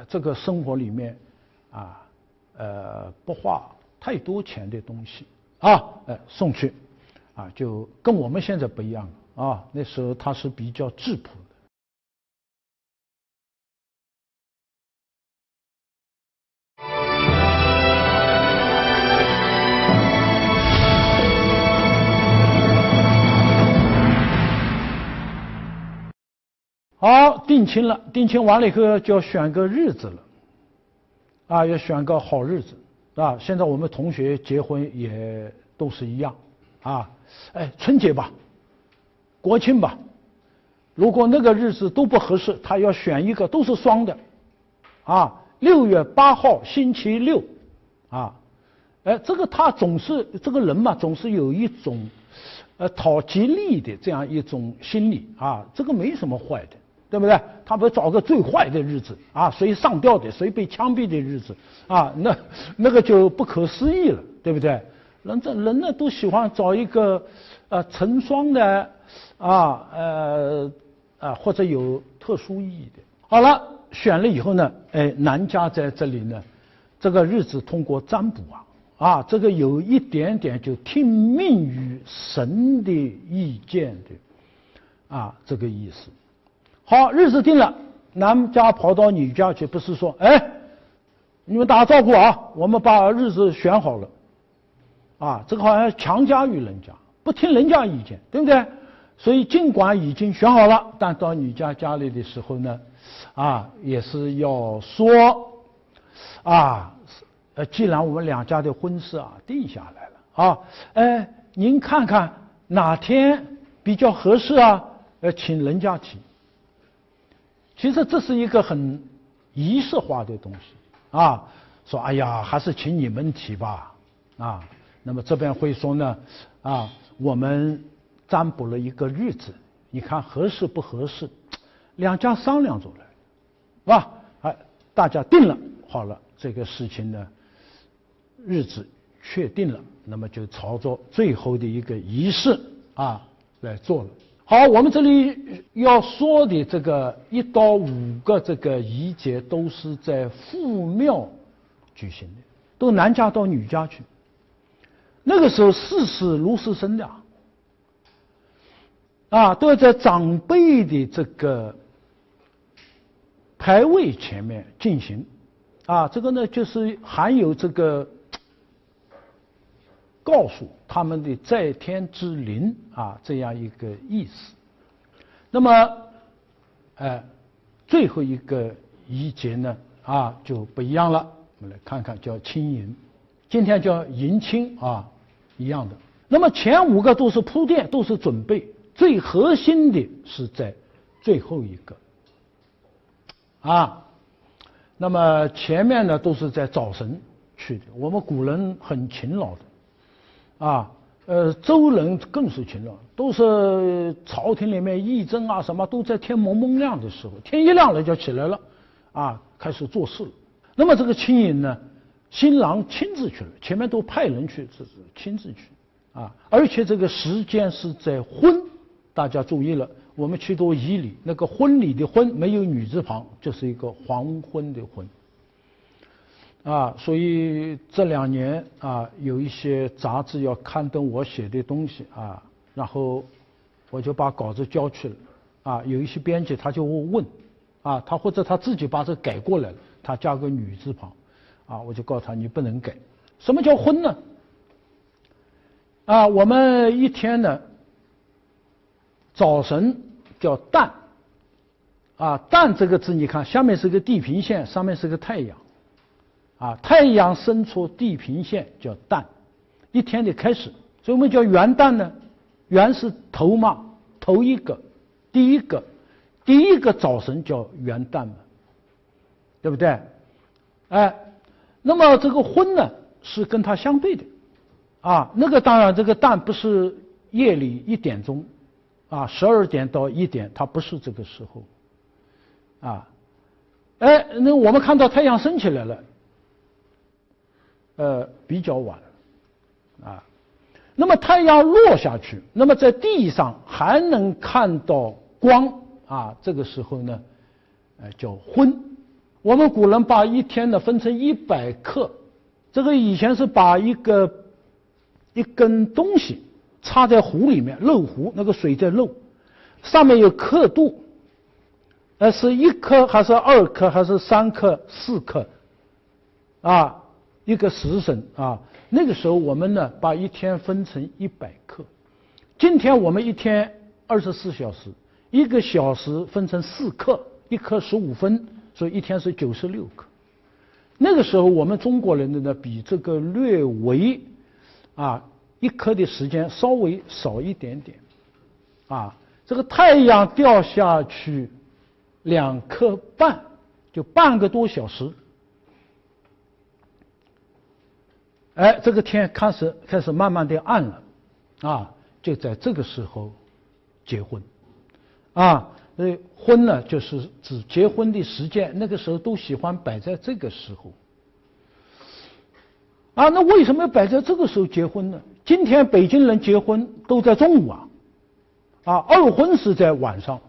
这个生活里面啊，不花太多钱的东西啊，送去，啊，就跟我们现在不一样了啊，那时候它是比较质朴的。好，定亲了，定亲完了以后就要选个日子了，啊，要选个好日子，啊，现在我们同学结婚也都是一样，啊，春节吧，国庆吧，如果那个日子都不合适，他要选一个都是双的，6月8号星期六，这个他总是这个人嘛，总是有一种讨吉利的这样一种心理这个没什么坏的，对不对？他不找个最坏的日子谁上吊的，谁被枪毙的日子那个就不可思议了，对不对？人呢都喜欢找一个成双的或者有特殊意义的。好了，选了以后呢，男家在这里呢，这个日子通过占卜这个有一点点就听命于神的意见的这个意思。好，日子定了，男家跑到女家去，不是说你们打招呼我们把日子选好了这个好像强加于人家，不听人家意见，对不对？所以尽管已经选好了，但到女家家里的时候呢也是要说既然我们两家的婚事定下来了您看看哪天比较合适请人家提。其实这是一个很仪式化的东西说哎呀还是请你们提吧那么这边会说呢我们占卜了一个日子，你看合适不合适，两家商量出来大家定了好了，这个事情呢日子确定了，那么就朝着最后的一个仪式来做了。好，我们这里要说的这个1到5个这个仪节都是在父庙举行的，都男家到女家去。那个时候事事如是生的都要在长辈的这个牌位前面进行这个呢就是含有这个告诉他们的在天之灵这样一个意思。那么最后一个仪节呢就不一样了，我们来看看叫亲迎，今天叫迎亲一样的。那么前5个都是铺垫，都是准备，最核心的是在最后一个那么前面呢都是在早晨去的，我们古人很勤劳的周人更是勤劳，都是朝廷里面议政什么都在天蒙蒙亮的时候，天一亮了就起来了开始做事了。那么这个亲迎呢，新郎亲自去了，前面都派人去，这是亲自去而且这个时间是在婚，大家注意了，我们去读仪礼，那个婚礼的婚没有女字旁，就是一个黄昏的昏所以这2年有一些杂志要刊登我写的东西然后我就把稿子交去了有一些编辑他就问他或者他自己把这改过来了，他加个女字旁我就告诉他你不能改。什么叫婚呢？我们一天呢早晨叫旦旦这个字你看下面是个地平线，上面是个太阳太阳伸出地平线叫旦，一天的开始，所以我们叫元旦呢，元是头嘛，头一个，第一个早晨叫元旦嘛，对不对？那么这个婚呢是跟它相对的那个当然这个旦不是夜里1点钟12点到1点，它不是这个时候那我们看到太阳升起来了比较晚那么太阳落下去，那么在地上还能看到光这个时候呢叫昏。我们古人把一天呢分成100克，这个以前是把一根东西插在壶里面，漏壶，那个水在漏，上面有刻度，是1克还是2克还是3克4克一个时辰那个时候我们呢把一天分成100克。今天我们一天24小时，1个小时分成4克，1克15分，所以一天是96克。那个时候我们中国人的呢比这个略微一刻的时间稍微少一点点，啊，这个太阳掉下去2刻半，就半个多小时，哎，这个天开始慢慢的暗了，啊，就在这个时候结婚，啊，所以婚呢就是指结婚的时间，那个时候都喜欢摆在这个时候。啊，那为什么要摆在这个时候结婚呢？今天北京人结婚都在中午啊，二婚是在晚上，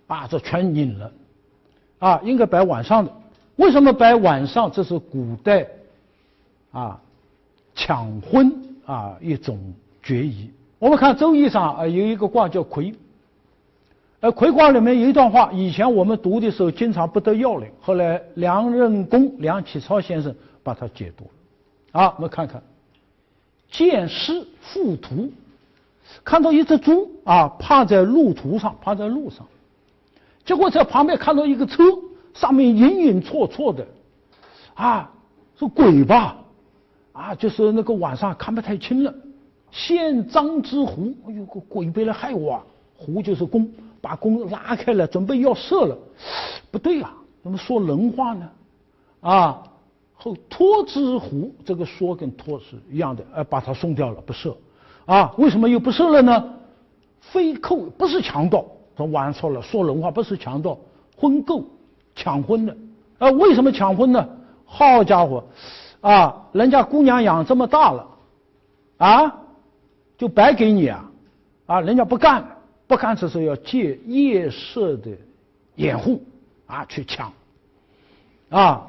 啊，这全拧了，啊，应该摆晚上的。为什么摆晚上？这是古代啊抢婚啊一种决议。我们看《周易》上有一个卦叫魁，魁卦里面有一段话，以前我们读的时候经常不得要领，后来梁任公梁启超先生把它解读了。啊，我们看看，见师附途，看到一只猪啊，趴在路途上，趴在路上，结果在旁边看到一个车，上面隐隐绰绰的，啊，是鬼吧？啊，就是那个晚上看不太清了。现张之狐，哎呦，个鬼被来害我啊！狐就是弓，把弓拉开了，准备要射了，不对啊，怎么说人话呢？啊。后托之狐，这个说跟托是一样的，把他送掉了，不射，啊，为什么又不射了呢？非寇，不是强盗，说玩错了，说人话，不是强盗，婚购，抢婚的，为什么抢婚呢？好家伙，啊，人家姑娘养这么大了，啊，就白给你啊，啊，人家不干，这时候要借夜色的掩护，啊，去抢，啊。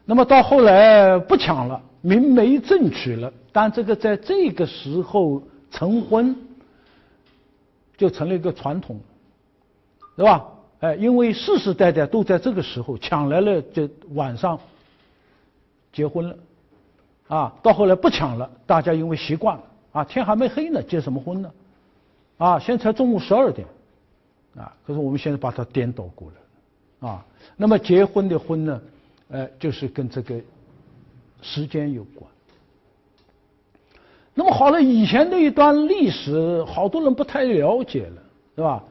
那么到后来不抢了，明媒正娶了，但这个在这个时候成婚，就成了一个传统，对吧？因为世世代代都在这个时候抢来了，就晚上结婚了，啊，到后来不抢了，大家因为习惯了，啊，天还没黑呢，结什么婚呢？啊，现在才中午12点，啊，可是我们现在把它颠倒过来，啊，那么结婚的婚呢？就是跟这个时间有关。那么好了，以前那一段历史，好多人不太了解了，是吧？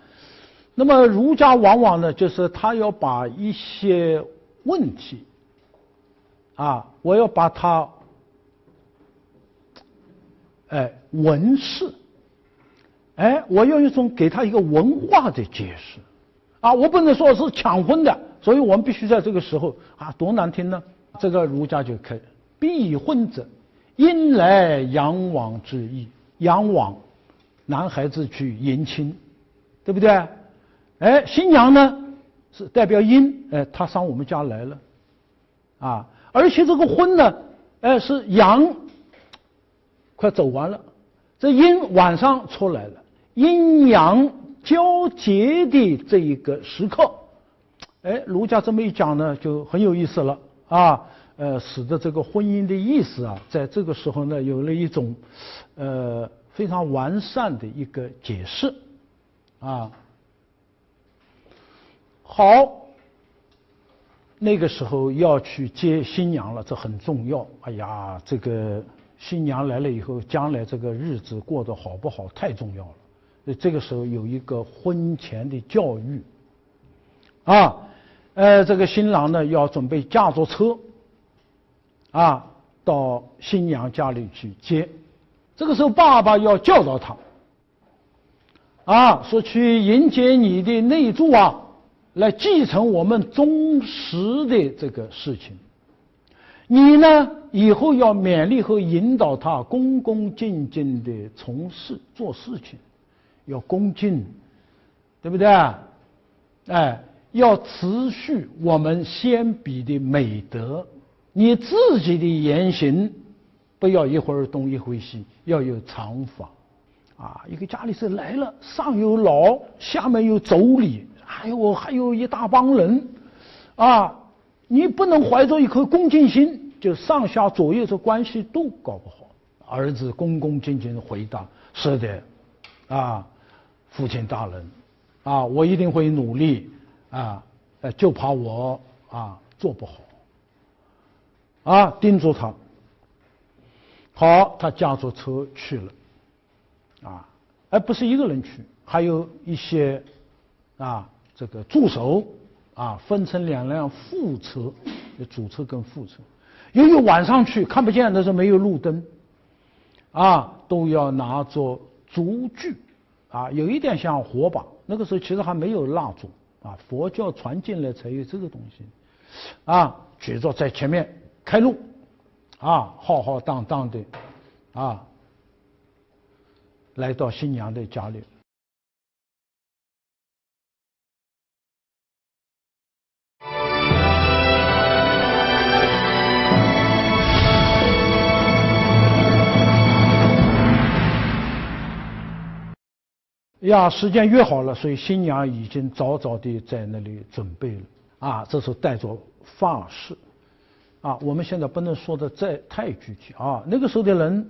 那么儒家往往呢，就是他要把一些问题，啊，我要把它，文饰，我要一种给他一个文化的解释，啊，我不能说是抢婚的。所以我们必须在这个时候啊，多难听呢！这个儒家就可以，必婚者，因来阳往之意。阳往，男孩子去迎亲，对不对？新娘呢是代表阴，她上我们家来了，啊，而且这个婚呢，是阳快走完了，这阴晚上出来了，阴阳交结的这一个时刻。儒家这么一讲呢，就很有意思了啊，使得这个婚姻的意思啊，在这个时候呢，有了一种非常完善的一个解释啊。好，那个时候要去接新娘了，这很重要。哎呀，这个新娘来了以后，将来这个日子过得好不好，太重要了。所以这个时候有一个婚前的教育啊。这个新郎呢要准备驾着车，啊，到新娘家里去接。这个时候爸爸要教导他，啊，说去迎接你的内助啊，来继承我们宗室的这个事情。你呢，以后要勉励和引导他恭恭敬敬的从事做事情，要恭敬，对不对？要持续我们先彼的美德，你自己的言行不要一会儿东一会西，要有常法。啊，一个家里是来了，上有老，下面有妯娌，还有一大帮人，啊，你不能怀着一颗恭敬心，就上下左右这关系都搞不好。儿子恭恭敬敬回答：“是的，啊，父亲大人，啊，我一定会努力。”啊，就怕我做不好，啊，叮嘱他。好，他驾着车去了，而不是一个人去，还有一些这个助手分成2辆副车，主车跟副车。由于晚上去看不见，那时候没有路灯，都要拿着烛炬，有一点像火把。那个时候其实还没有蜡烛，佛教传进来才有这个东西，举着在前面开路，浩浩荡荡的，来到新娘的家里。时间约好了，所以新娘已经早早的在那里准备了，这时候带着发饰，我们现在不能说的太具体那个时候的人，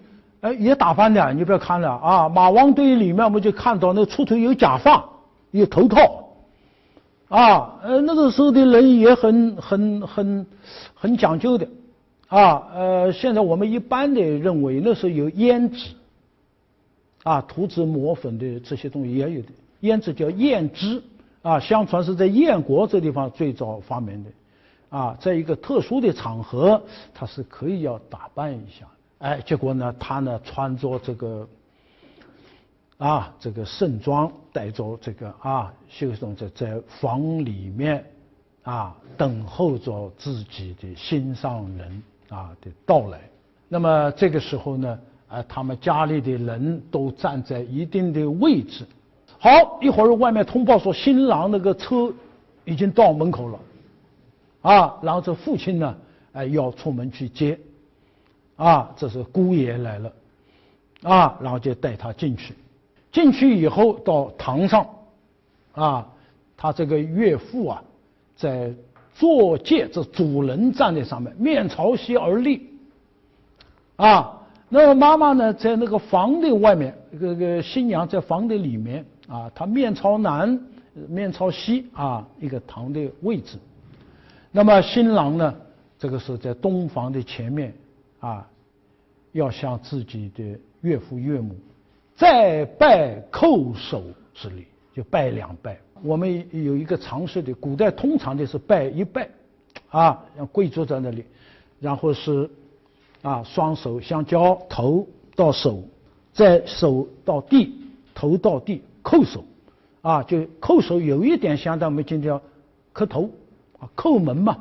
也打扮的，你不要看了马王堆里面我们就看到那出头有假发，有头套，那个时候的人也很讲究的，现在我们一般的认为那时候有胭脂。涂脂抹粉的这些东西也有的，胭脂叫胭脂，相传是在燕国这地方最早发明的，在一个特殊的场合，它是可以要打扮一下，结果呢，他呢穿着这个盛装，带着这个修生在房里面等候着自己的心上人的到来。那么这个时候呢，他们家里的人都站在一定的位置。好，一会儿外面通报说新郎那个车已经到门口了，然后这父亲呢，要出门去接，这是姑爷来了，然后就带他进去。进去以后到堂上，他这个岳父在坐戒，这主人站在上面，面朝西而立，那么妈妈呢，在那个房的外面，这个新娘在房的里面她面朝南，面朝西一个堂的位置。那么新郎呢，这个时候在东房的前面要向自己的岳父岳母再拜叩首之礼，就拜2拜。我们有一个常识的，古代通常的是拜1拜，让跪坐在那里，然后是双手相交，头到手，再手到地，头到地，叩首，就叩首有一点相当我们今天要磕头，叩门嘛，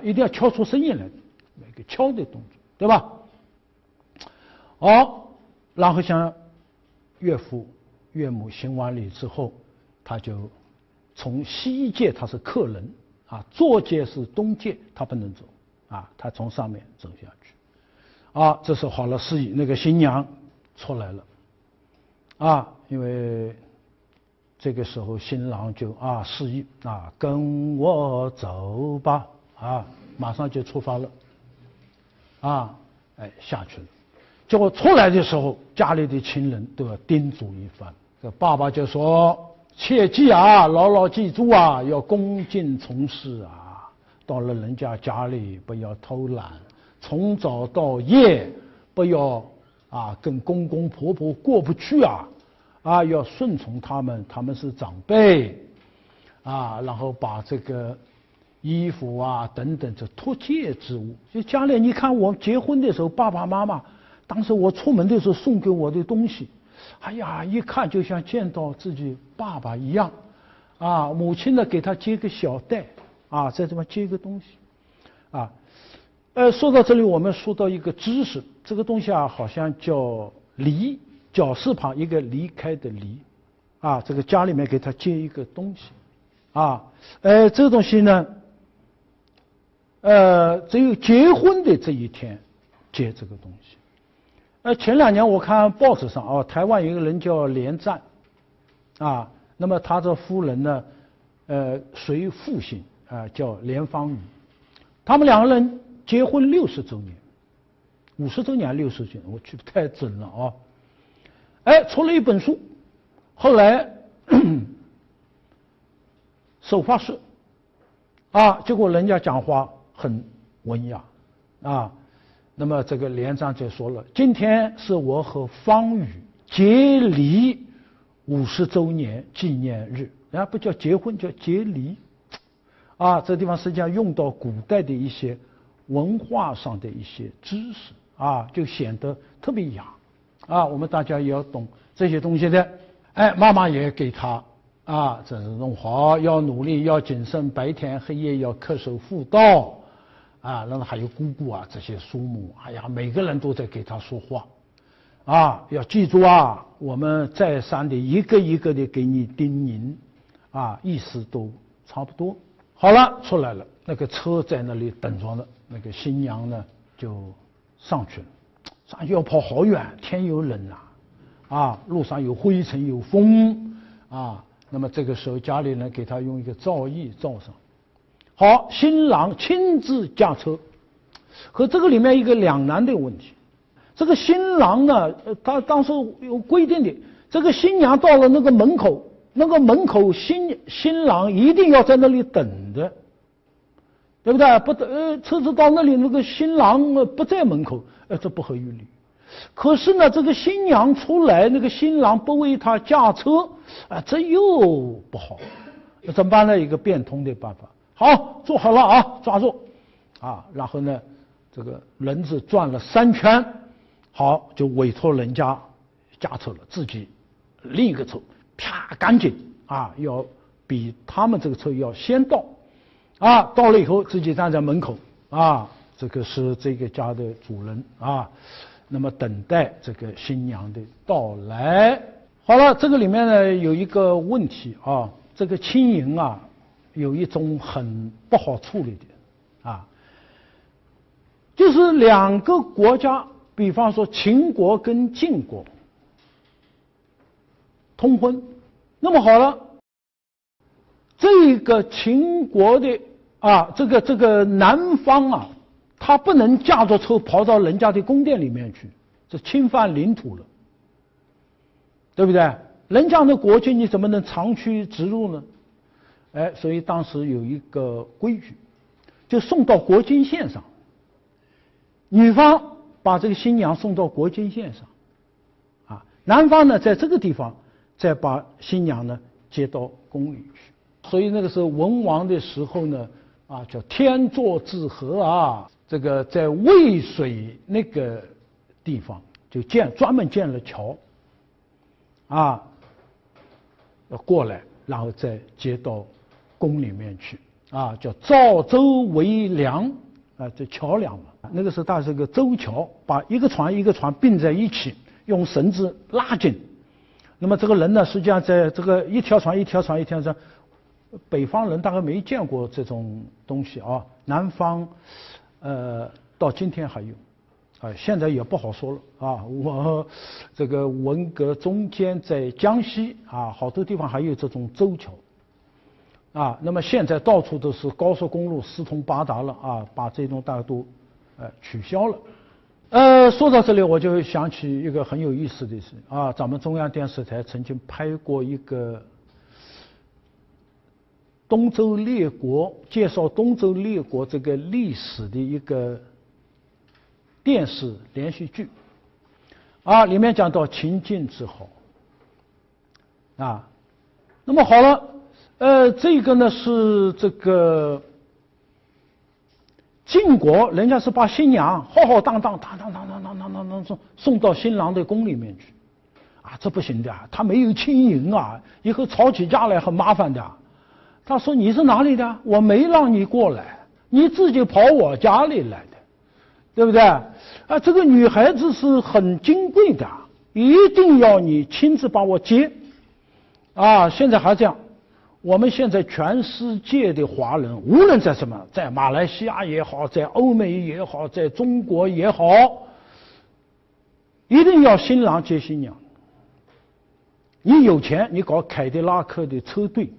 一定要敲出声音来，一个敲的动作，对吧？好，然后向岳父岳母行完礼之后，他就从西界，他是客人坐界是东界，他不能走他从上面走下去。这时候好了，司仪那个新娘出来了，因为这个时候新郎就示意跟我走吧，马上就出发了，下去了。结果出来的时候，家里的亲人都要叮嘱一番。这爸爸就说：“切记牢牢记住要恭敬从事到了人家家里不要偷懒。”从早到夜，不要跟公公婆婆过不去要顺从他们，他们是长辈然后把这个衣服等等这脱戒之物，就家里你看我结婚的时候，爸爸妈妈当时我出门的时候送给我的东西，一看就像见到自己爸爸一样母亲呢给他接个小袋在这边接个东西说到这里，我们说到一个知识，这个东西好像叫离，绞丝旁一个离开的离，这个家里面给他接一个东西，这个东西呢，只有结婚的这一天接这个东西。前2年我看报纸上台湾有一个人叫连战，那么他这夫人呢，随父姓叫连芳宇，他们2个人结婚60周年，50周年还是60周年，我记不太准了出了一本书，后来守发誓结果人家讲话很文雅那么这个连长就说了：“今天是我和芳宇结离50周年纪念日，人家不叫结婚，叫结离。啊，这地方实际上用到古代的一些文化上的一些知识啊，就显得特别雅啊。我们大家也要懂这些东西的。哎，妈妈也给他啊，这是弄好，要努力，要谨慎，白天黑夜要恪守妇道啊。然后还有姑姑啊，这些叔母，哎呀，每个人都在给他说话啊，要记住啊，我们再三的一个一个的给你叮咛啊，意思都差不多。好了，出来了，那个车在那里等着呢，那个新娘呢就上去了，上去要跑好远，天又冷啊，路上有灰尘有风啊，那么这个时候家里人给他用一个皂液罩上。好，新郎亲自驾车，和这个里面一个两难的问题。这个新郎呢，他当时有规定的，这个新娘到了那个门口。那个门口新郎一定要在那里等的，对不对？车子到那里，那个新郎不在门口，这不合于理。可是呢，这个新娘出来，那个新郎不为她驾车，这又不好。怎么办呢？一个变通的办法。好，坐好了啊，抓住啊，然后呢，这个轮子转了3圈，好，就委托人家驾车了，自己另一个车。啪，赶紧啊，要比他们这个车要先到啊，到了以后自己站在门口啊，这个是这个家的主人啊，那么等待这个新娘的到来。好了，这个里面呢有一个问题啊，这个亲迎啊有一种很不好处理的啊，就是2个国家，比方说秦国跟晋国通婚，那么好了，这个秦国的啊，这个男方啊，他不能驾着车跑到人家的宫殿里面去，这侵犯领土了，对不对？人家的国境你怎么能长驱直入呢？哎，所以当时有一个规矩，就送到国境线上，女方把这个新娘送到国境线上，啊，男方呢在这个地方。再把新娘呢接到宫里去，所以那个时候文王的时候呢，啊叫天作之合啊，这个在渭水那个地方就专门建了桥，啊，要过来，然后再接到宫里面去，啊叫造舟为梁啊，这桥梁嘛，那个时候它是个舟桥，把一个船一个船并在一起，用绳子拉紧。那么这个人呢，实际上在这个一条船，北方人大概没见过这种东西啊。南方，到今天还有，现在也不好说了啊。我这个文革中间在江西啊，好多地方还有这种舟桥，啊，那么现在到处都是高速公路四通八达了啊，把这种大家都取消了。说到这里，我就想起一个很有意思的事啊，咱们中央电视台曾经拍过一个东周列国，介绍东周列国这个历史的一个电视连续剧，啊，里面讲到秦晋之好，啊，那么好了，这个呢是这个。晋国人家是把新娘浩浩荡荡送到新郎的宫里面去，啊，这不行的，他没有亲迎啊，以后吵起架来很麻烦的。他说你是哪里的？我没让你过来，你自己跑我家里来的，对不对？啊，这个女孩子是很金贵的，一定要你亲自把我接。啊，现在还这样。我们现在全世界的华人，无论在什么，在马来西亚也好，在欧美也好，在中国也好，一定要新郎接新娘。你有钱，你搞凯迪拉克的车队，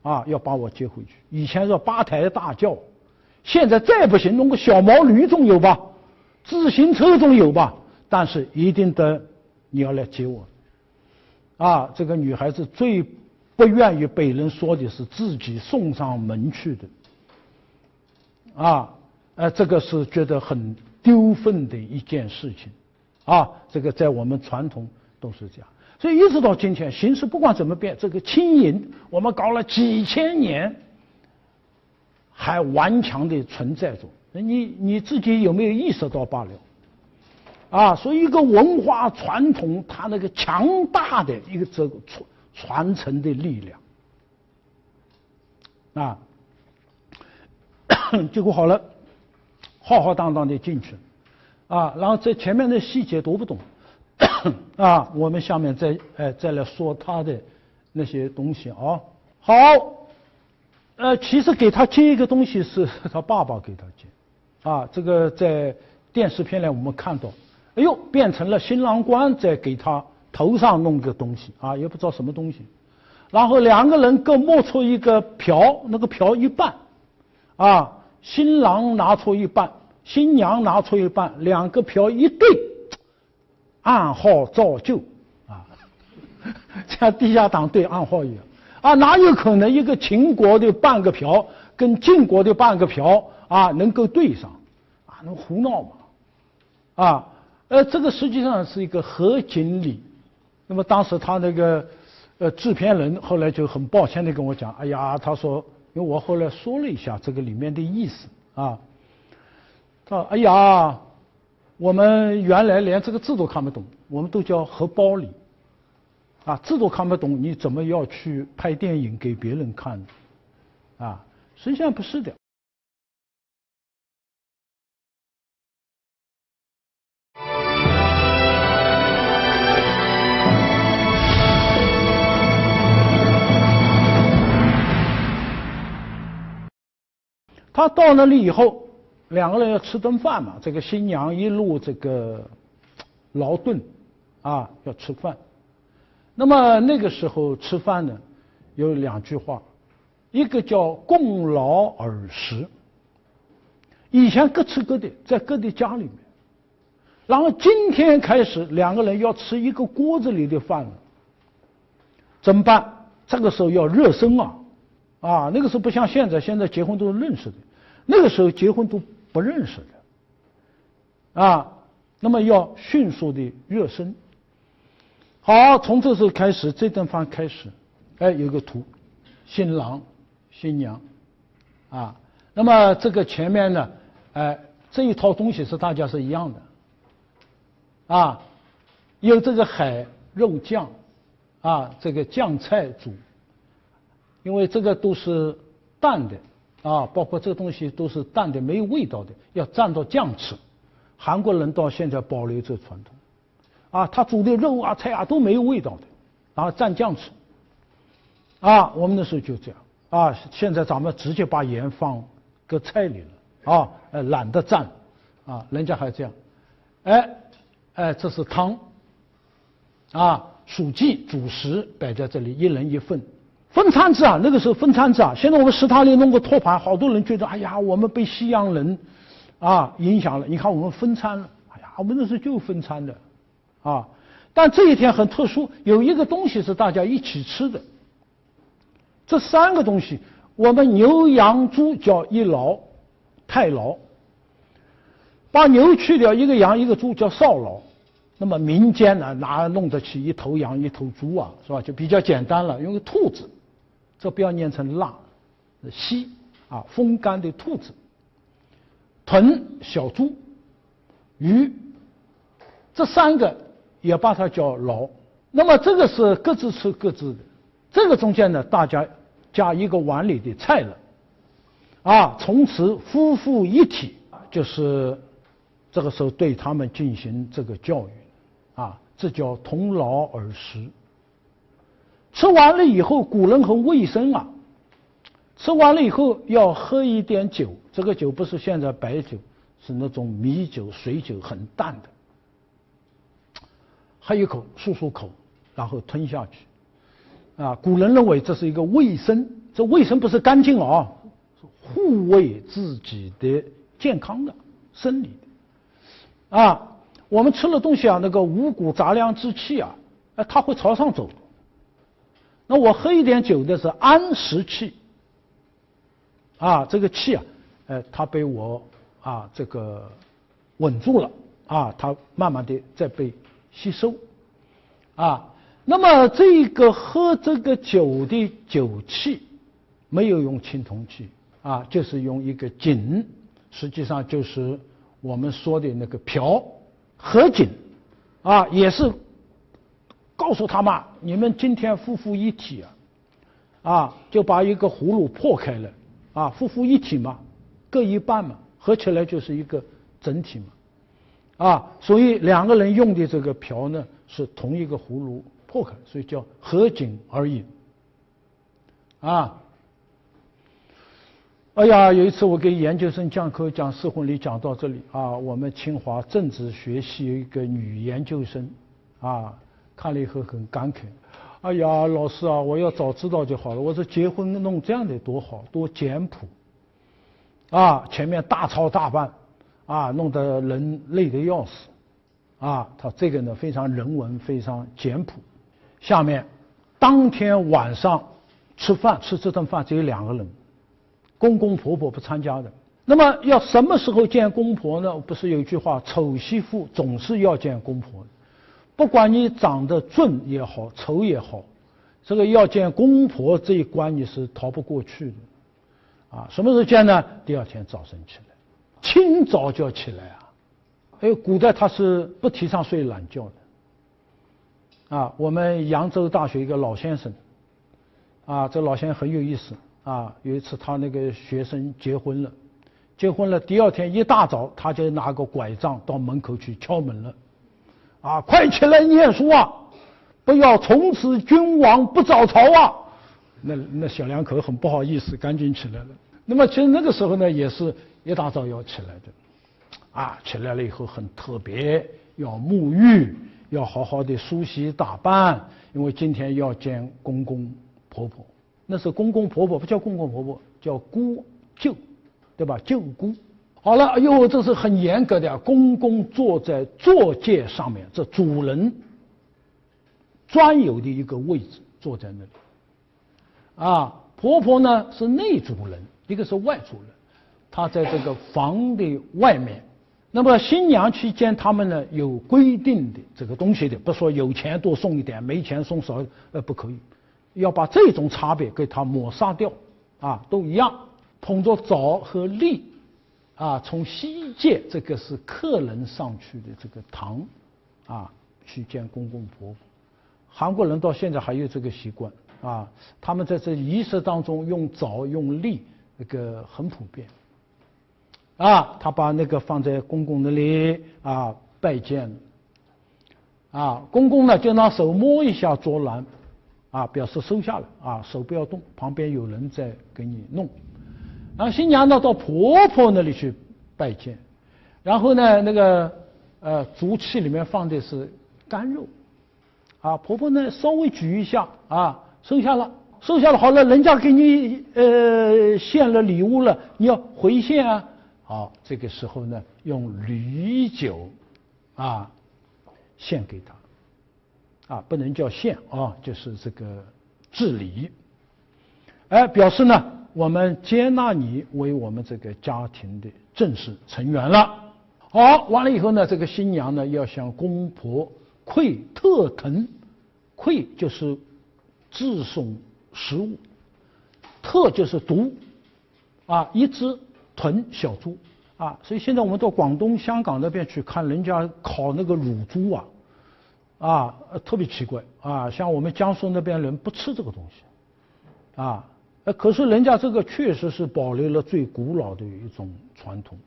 啊，要把我接回去。以前是8抬大轿，现在再不行，弄个小毛驴总有吧，自行车总有吧，但是一定得你要来接我。啊，这个女孩子最不愿意被人说的是自己送上门去的，啊，这个是觉得很丢份的一件事情，啊，这个在我们传统都是这样。所以一直到今天，形势不管怎么变，这个清淫我们搞了几千年，还顽强地存在着。你自己有没有意识到罢了？啊，所以一个文化传统，它那个强大的一个这个传承的力量，啊，结果好了，浩浩荡荡的进去，啊，然后在前面的细节读不懂，啊，我们下面再来说他的那些东西啊。好，其实给他接一个东西是他爸爸给他接，啊，这个在电视片里我们看到，哎呦，变成了新郎官在给他头上弄个东西啊，也不知道什么东西，然后两个人各摸出一个瓢，那个瓢一半，啊，新郎拿出一半，新娘拿出一半，两个瓢一对，暗号造就啊，像地下党对暗号一样啊，哪有可能一个秦国的半个瓢跟晋国的半个瓢啊能够对上啊？那胡闹嘛啊！这个实际上是一个合情理。那么当时他那个制片人后来就很抱歉地跟我讲，哎呀，他说，因为我后来说了一下这个里面的意思啊，他说，哎呀，我们原来连这个字都看不懂，我们都叫荷包里啊，字都看不懂，你怎么要去拍电影给别人看啊？实际上不是的。他到那里以后，两个人要吃顿饭嘛，这个新娘一路这个劳顿啊，要吃饭。那么那个时候吃饭呢，有两句话，一个叫共劳而食，以前各吃各的，在各的家里面，然后今天开始两个人要吃一个锅子里的饭了，怎么办？这个时候要热身啊，啊，那个时候不像现在，现在结婚都是认识的，那个时候结婚都不认识的，啊，那么要迅速的热身。好，从这时候开始，这顿饭开始，哎，有个图，新郎、新娘，啊，那么这个前面呢，这一套东西是大家是一样的，啊，有这个海肉酱，啊，这个酱菜煮，因为这个都是淡的，啊，包括这个东西都是淡的，没有味道的，要蘸到酱吃。韩国人到现在保留这个传统。啊，他煮的肉啊、菜啊都没有味道的，然后蘸酱吃。啊，我们那时候就这样。啊，现在咱们直接把盐放搁菜里了。啊，懒得蘸。啊，人家还这样。这是汤。啊，薯稷主食摆在这里，一人一份。分餐制啊，那个时候分餐制啊。现在我们食堂里弄个托盘，好多人觉得，哎呀，我们被西洋人啊影响了。你看我们分餐了，哎呀，我们那时候就分餐的。啊，但这一天很特殊，有一个东西是大家一起吃的。这三个东西，我们牛、羊、猪叫一劳、太劳，把牛去掉，一个羊一个猪叫少劳。那么民间呢，哪弄得起一头羊一头猪啊，是吧？就比较简单了，用个兔子，这不要念成腊，犀啊，风干的兔子，豚小猪，鱼，这三个。也把它叫劳，那么这个是各自吃各自的，这个中间呢，大家加一个碗里的菜了，啊，从此夫妇一体，就是这个时候对他们进行这个教育，啊，这叫同劳而食。吃完了以后，古人很卫生啊，吃完了以后要喝一点酒，这个酒不是现在白酒，是那种米酒、水酒，很淡的。喝一口漱漱口，然后吞下去。啊，古人认为这是一个卫生，这卫生不是干净啊，是护卫自己的健康的、生理的。啊，我们吃了东西啊，那个五谷杂粮之气啊，它会朝上走。那我喝一点酒的是安食气。啊，这个气啊，它被我啊这个稳住了，啊，它慢慢的在被吸收，那么这个喝这个酒的酒器没有用青铜器就是用一个井，实际上就是我们说的那个瓢合井也是告诉他们你们今天夫妇一体就把一个葫芦破开了夫妇一体嘛，各一半嘛，合起来就是一个整体嘛所以两个人用的这个瓢呢是同一个葫芦破开，所以叫合井而饮哎呀，有一次我给研究生讲课讲适婚礼讲到这里我们清华政治学系有一个女研究生看了以后很感慨，哎呀老师我要早知道就好了，我说结婚弄这样的多好，多简朴前面大操大办弄得人累得要死他这个呢非常人文，非常简朴。下面当天晚上吃这顿饭只有2个人，公公婆婆不参加的。那么要什么时候见公婆呢？不是有一句话，丑媳妇总是要见公婆的，不管你长得俊也好，丑也好，这个要见公婆这一关你是逃不过去的什么时候见呢？第二天早晨起来，清早就要起来古代他是不提倡睡懒觉的我们扬州大学一个老先生这老先生很有意思有一次他那个学生结婚了，第二天一大早他就拿个拐杖到门口去敲门了快起来念书不要从此君王不早朝那小两口很不好意思，赶紧起来了。那么其实那个时候呢也是一大早要起来的起来了以后很特别，要沐浴，要好好的梳洗打扮，因为今天要见公公婆婆。那是公公婆婆，不叫公公婆婆，叫姑舅，对吧？舅姑。好了，哎呦，这是很严格的公公坐在坐阶上面，这主人专有的一个位置，坐在那里婆婆呢是内主人，一个是外主人，她在这个房的外面。那么新娘去见他们呢，有规定的这个东西的，不说有钱多送一点，没钱送少不可以，要把这种差别给它抹杀掉都一样。捧着枣和栗从西界，这个是客人上去的这个堂去见公公婆婆。韩国人到现在还有这个习惯他们在这仪式当中用枣用栗，那个很普遍他把那个放在公公那里拜见公公呢就拿手摸一下桌栏表示收下了手不要动，旁边有人在给你弄。然后新娘呢到婆婆那里去拜见，然后呢那个竹器里面放的是干肉婆婆呢稍微举一下收下了好了，人家给你献了礼物了，你要回献好，这个时候呢用礼酒献给他不能叫献就是这个致礼，表示呢我们接纳你为我们这个家庭的正式成员了。好，完了以后呢，这个新娘呢要向公婆馈特腾，馈就是自送食物，特就是独一只豚小猪所以现在我们到广东香港那边去看人家烤那个乳猪特别奇怪像我们江苏那边人不吃这个东西可是人家这个确实是保留了最古老的一种传统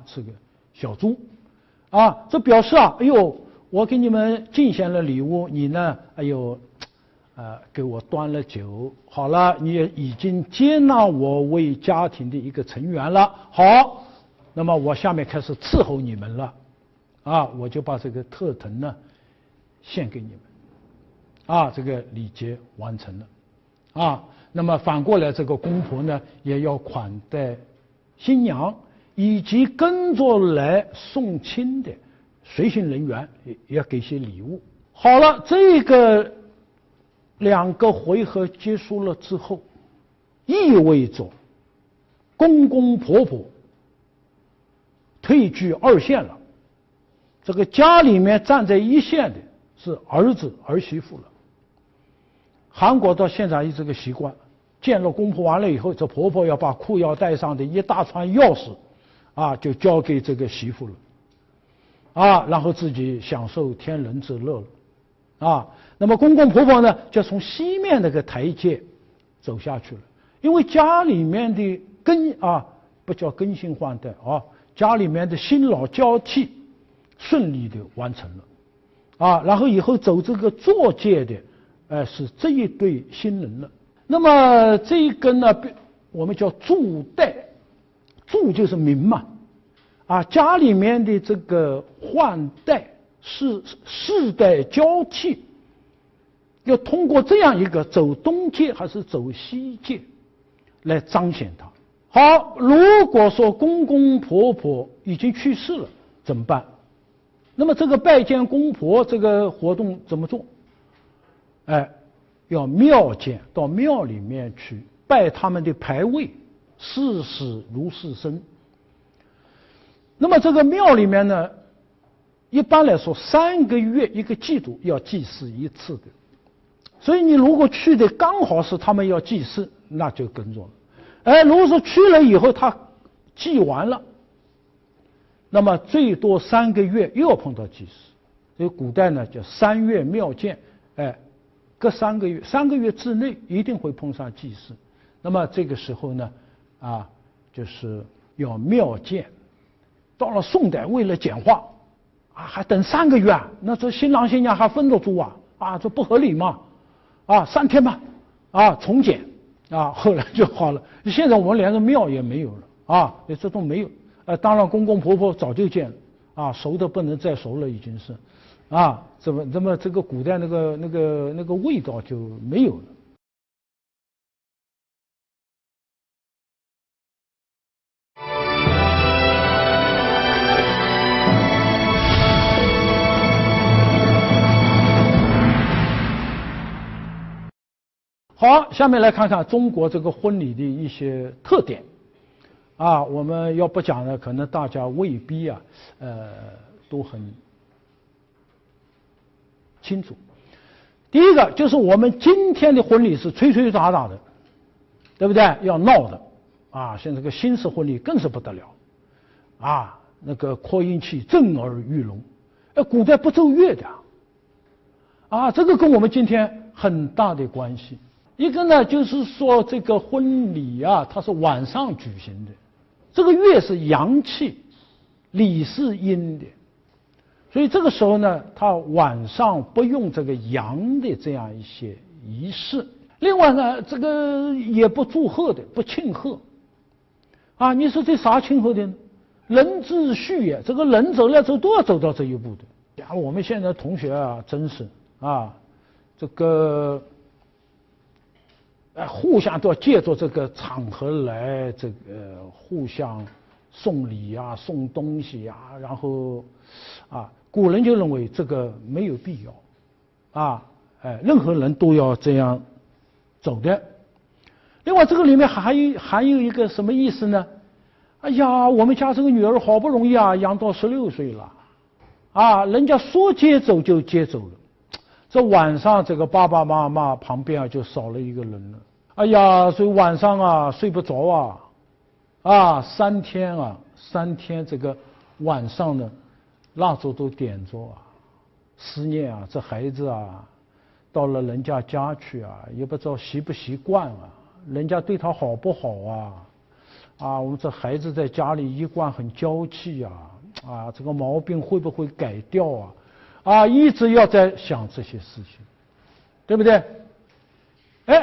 是个小猪这表示哎呦，我给你们进献了礼物，你呢哎呦给我端了酒，好了，你也已经接纳我为家庭的一个成员了。好，那么我下面开始伺候你们了我就把这个特腾呢献给你们这个礼节完成了那么反过来这个公婆呢也要款待新娘以及跟着来送亲的随行人员，也要给些礼物。好了，这个2个回合结束了之后，意味着公公婆婆退居2线了。这个家里面站在1线的是儿子儿媳妇了。韩国到现在有这个习惯，见了公婆完了以后，这婆婆要把裤腰带上的一大串钥匙就交给这个媳妇了然后自己享受天伦之乐了那么公公婆婆呢，就从西面那个台阶走下去了，因为家里面的不叫更新换代家里面的新老交替顺利的完成了然后以后走这个坐界的是这一对新人了。那么这一根呢，我们叫柱带，柱就是名嘛家里面的这个换代是世代交替，要通过这样一个走东界还是走西界来彰显它。好，如果说公公婆婆已经去世了怎么办？那么这个拜见公婆这个活动怎么做？要庙见，到庙里面去拜他们的牌位，视死如是生。那么这个庙里面呢，一般来说3个月一个季度要祭祀一次的，所以你如果去的刚好是他们要祭祀，那就跟着了。如果说去了以后他祭完了，那么最多3个月又要碰到祭祀，所以古代呢叫3月庙见，隔3个月，3个月之内一定会碰上祭祀。那么这个时候呢就是要庙见。到了宋代，为了简化还等3个月那这新郎新娘还分得住这不合理嘛3天吧从简后来就好了。现在我们连个庙也没有了这都没有当然公公婆婆早就见了熟的不能再熟了，已经是怎么这个古代那个味道就没有了。好，下面来看看中国这个婚礼的一些特点我们要不讲呢，可能大家未必都很清楚。第一个就是我们今天的婚礼是吹吹打打的，对不对？要闹的像这个新式婚礼更是不得了那个扩音器震耳欲聋，古代不奏乐的这个跟我们今天很大的关系。一个呢就是说这个婚礼它是晚上举行的，这个乐是阳气，礼是阴的，所以这个时候呢他晚上不用这个阳的这样一些仪式。另外呢这个也不祝贺的，不庆贺你说这啥庆贺的呢？人之序也，这个人走了之后都要走到这一步的。我们现在同学真是这个互相都要借助这个场合来这个互相送礼送东西然后古人就认为这个没有必要任何人都要这样走的。另外这个里面还有一个什么意思呢？我们家这个女儿好不容易养到16岁了人家说接走就接走了，这晚上这个爸爸妈妈旁边就少了一个人了。所以晚上睡不着3天这个晚上呢蜡烛都点着思念这孩子到了人家家去也不知道习不习惯人家对他好不好我们这孩子在家里一贯很娇气这个毛病会不会改掉一直要在想这些事情，对不对？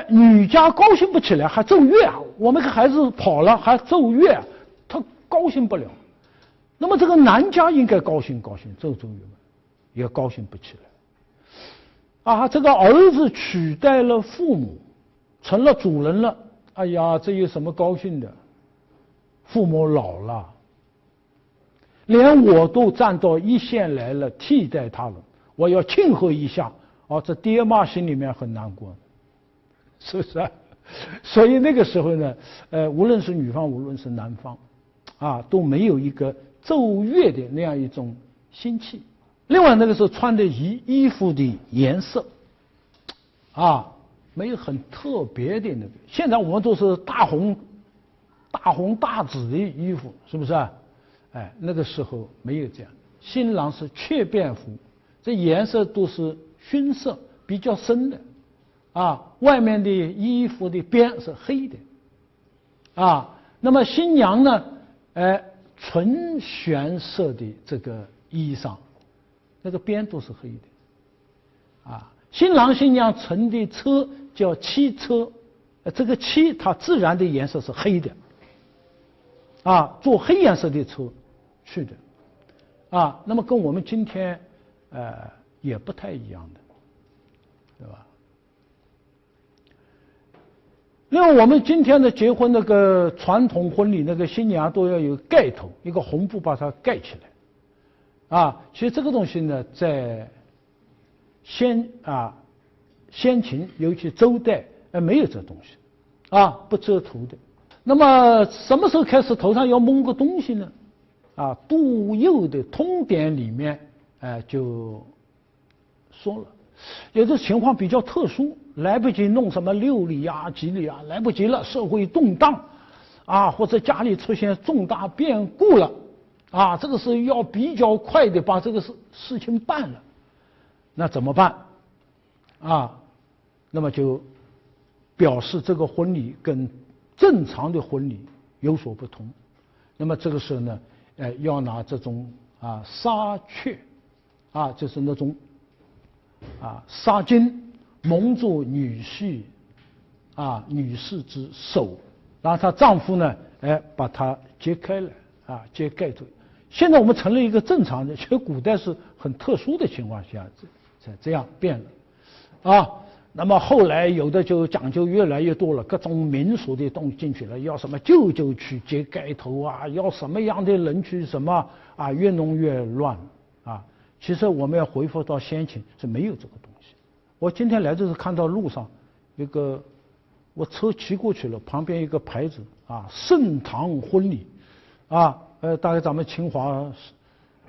女家高兴不起来还奏乐我们个孩子跑了还奏乐，他高兴不了。那么这个男家应该高兴奏乐也高兴不起来这个儿子取代了父母成了主人了，这有什么高兴的？父母老了，连我都站到一线来了，替代他了，我要庆贺一下这爹妈心里面很难过，是不是所以那个时候呢无论是女方无论是男方都没有一个奏乐的那样一种心气另外那个时候穿的衣服的颜色，没有很特别的那个。现在我们都是大红大紫的衣服，是不是啊？那个时候没有这样。新郎是雀变服，这颜色都是熏色，比较深的，外面的衣服的边是黑的，那么新娘呢，纯玄色的这个衣裳，那个边都是黑的，新郎新娘乘的车叫七车，这个七它自然的颜色是黑的，坐黑颜色的车去的，那么跟我们今天也不太一样的，对吧？另外，我们今天的结婚那个传统婚礼，那个新娘都要有盖头，一个红布把它盖起来，其实这个东西呢，在先秦，尤其周代，没有这东西，不遮头的。那么什么时候开始头上要蒙个东西呢？杜佑的通典里面，就说了，有的情况比较特殊，来不及弄什么六礼吉礼来不及了，社会动荡，或者家里出现重大变故了，这个是要比较快的把这个事情办了，那怎么办？那么就表示这个婚礼跟正常的婚礼有所不同。那么这个时候呢，要拿这种纱雀，就是那种纱巾蒙住女婿女士之手，然后她丈夫呢，把它揭开了，揭盖住。现在我们成了一个正常的，其实古代是很特殊的情况下才这样变了，那么后来有的就讲究越来越多了，各种民俗的东西进去了，要什么舅舅去揭盖头要什么样的人去什么越弄越乱其实我们要回复到先秦是没有这个东西。我今天来的时候看到路上一个，我车骑过去了，旁边一个牌子盛唐婚礼大概咱们清华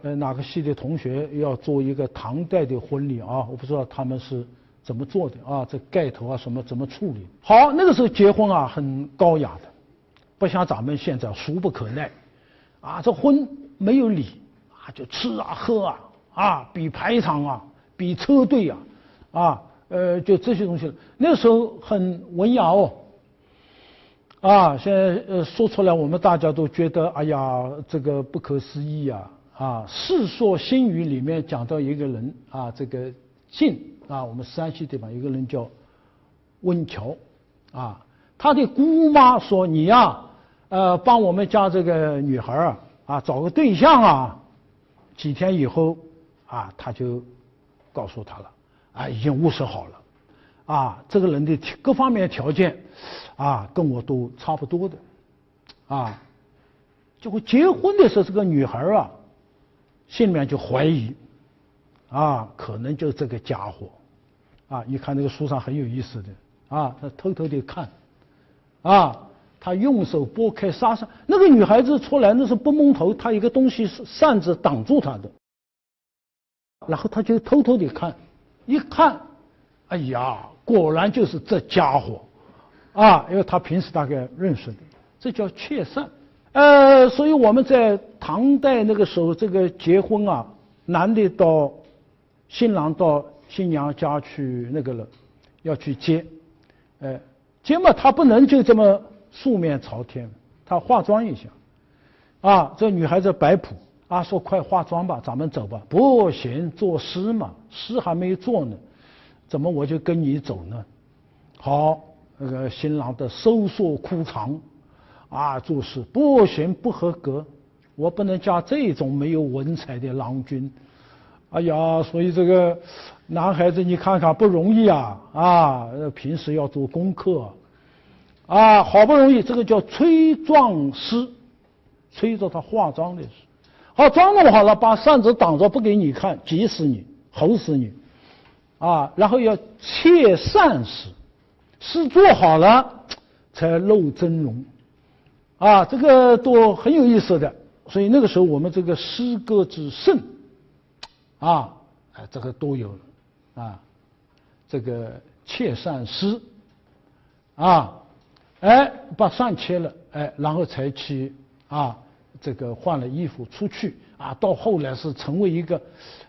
哪个系的同学要做一个唐代的婚礼我不知道他们是怎么做的这盖头什么怎么处理。好，那个时候结婚很高雅的，不像咱们现在俗不可耐这婚没有礼就吃喝比排场比车队就这些东西。那个时候很文雅现在说出来我们大家都觉得哎呀这个不可思议《世说新语》里面讲到一个人这个晋我们山西地方有个人叫温峤他的姑妈说你帮我们家这个女孩找个对象几天以后他就告诉他了已经物色好了这个人的各方面条件跟我都差不多的结果结婚的时候这个女孩心里面就怀疑可能就这个家伙你看那个书上很有意思的他偷偷的看他用手拨开纱纱，那个女孩子出来那是不蒙头，她一个东西扇子挡住她的，然后他就偷偷的看，一看哎呀果然就是这家伙因为他平时大概认识的，这叫妾扇。所以我们在唐代那个时候这个结婚男的到新郎到新娘家去那个了，要去接接嘛他不能就这么素面朝天，他化妆一下这女孩子摆谱说快化妆吧咱们走吧，不行作诗嘛，诗还没做呢，怎么我就跟你走呢？好，那个新郎的收缩哭长做事不行不合格，我不能嫁这种没有文采的郎君。哎呀，所以这个男孩子你看看不容易平时要做功课好不容易这个叫催妆师，催着他化妆的事。好，妆弄好了，把扇子挡着不给你看，急死你，吼死你然后要切扇时，诗做好了才露真容这个都很有意思的。所以那个时候我们这个诗歌之盛这个都有了啊，这个切善师把善切了，然后才去这个换了衣服出去到后来是成为一个，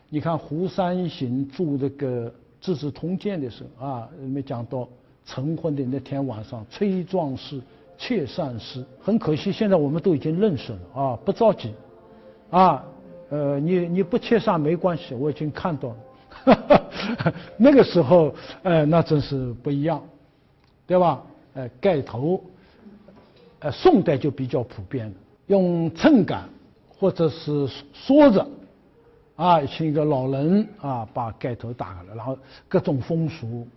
你看胡三省著这个《资治通鉴》的时候没讲到成婚的那天晚上，崔壮士切善师，很可惜现在我们都已经认识了不着急你不切善没关系，我已经看到了那个时候那真是不一样，对吧？盖头宋代就比较普遍了，用秤杆或者是梭子请一个老人把盖头打开了，然后各种风俗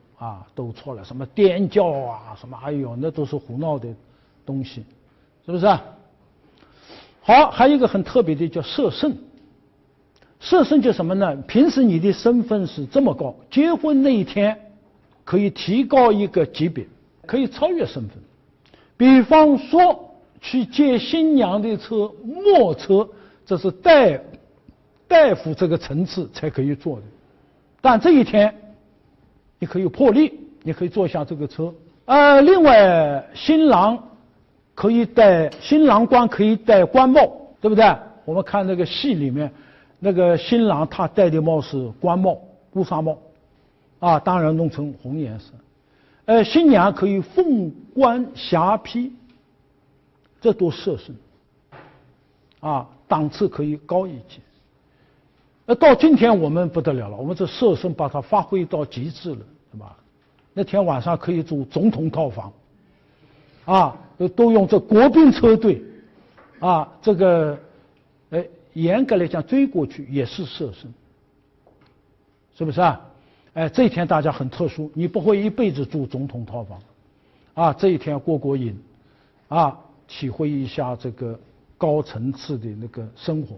都出来，什么颠教什么那都是胡闹的东西，是不是好，还有一个很特别的叫摄圣。摄圣就什么呢？平时你的身份是这么高，结婚那一天可以提高一个级别，可以超越身份。比方说去接新娘的车末车，这是大夫这个层次才可以坐的，但这一天你可以破例，你可以坐下这个车。另外新郎官可以戴官帽，对不对？我们看那个戏里面，那个新郎他戴的帽是官帽，乌纱帽当然弄成红颜色。新娘可以凤冠霞帔，这都摄圣档次可以高一级。到今天我们不得了了，我们这摄圣把它发挥到极致了，是吧？那天晚上可以住总统套房都用这国宾车队这个严格来讲追过去也是摄圣，是不是这一天大家很特殊，你不会一辈子住总统套房这一天过瘾体会一下这个高层次的那个生活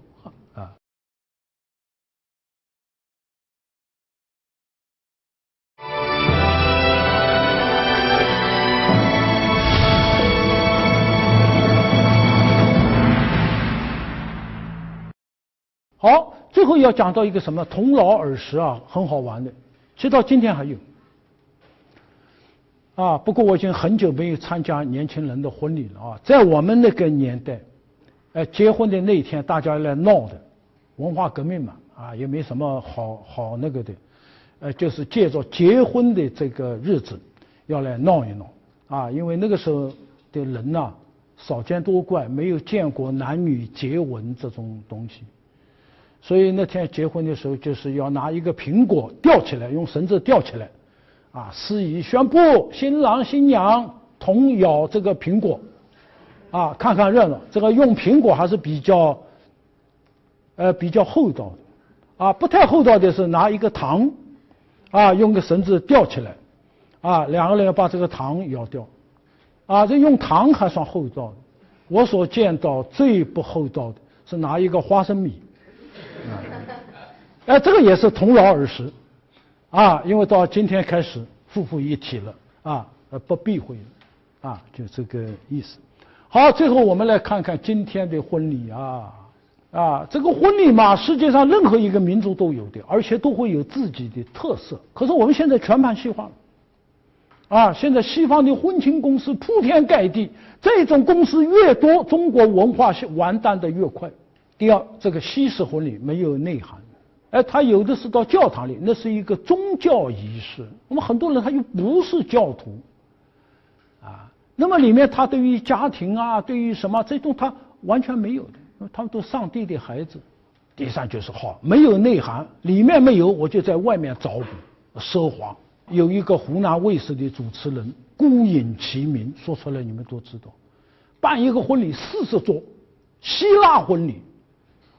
好，最后要讲到一个什么童老儿时很好玩的，其实到今天还有不过我已经很久没有参加年轻人的婚礼了在我们那个年代结婚的那一天大家来闹的，文化革命嘛也没什么好那个的就是借着结婚的这个日子要来闹一闹因为那个时候的人少见多怪，没有见过男女接吻这种东西，所以那天结婚的时候就是要拿一个苹果吊起来，用绳子吊起来司仪宣布新郎新娘同咬这个苹果看看热闹。这个用苹果还是比较厚道的不太厚道的是拿一个糖用个绳子吊起来两个人把这个糖咬掉这用糖还算厚道的。我所见到最不厚道的是拿一个花生米这个也是童老儿时因为到今天开始夫妇一体了不避讳了就这个意思。好，最后我们来看看今天的婚礼这个婚礼嘛，世界上任何一个民族都有的，而且都会有自己的特色。可是我们现在全盘西化了现在西方的婚庆公司铺天盖地，这种公司越多，中国文化完蛋的越快。第二，这个西式婚礼没有内涵他有的是到教堂里，那是一个宗教仪式，我们很多人他又不是教徒那么里面他对于家庭对于什么这种他完全没有的，因为他们都上帝的孩子。第三就是没有内涵，里面没有我就在外面找补奢华。有一个湖南卫视的主持人孤影其名，说出来你们都知道，办一个婚礼40桌，希腊婚礼，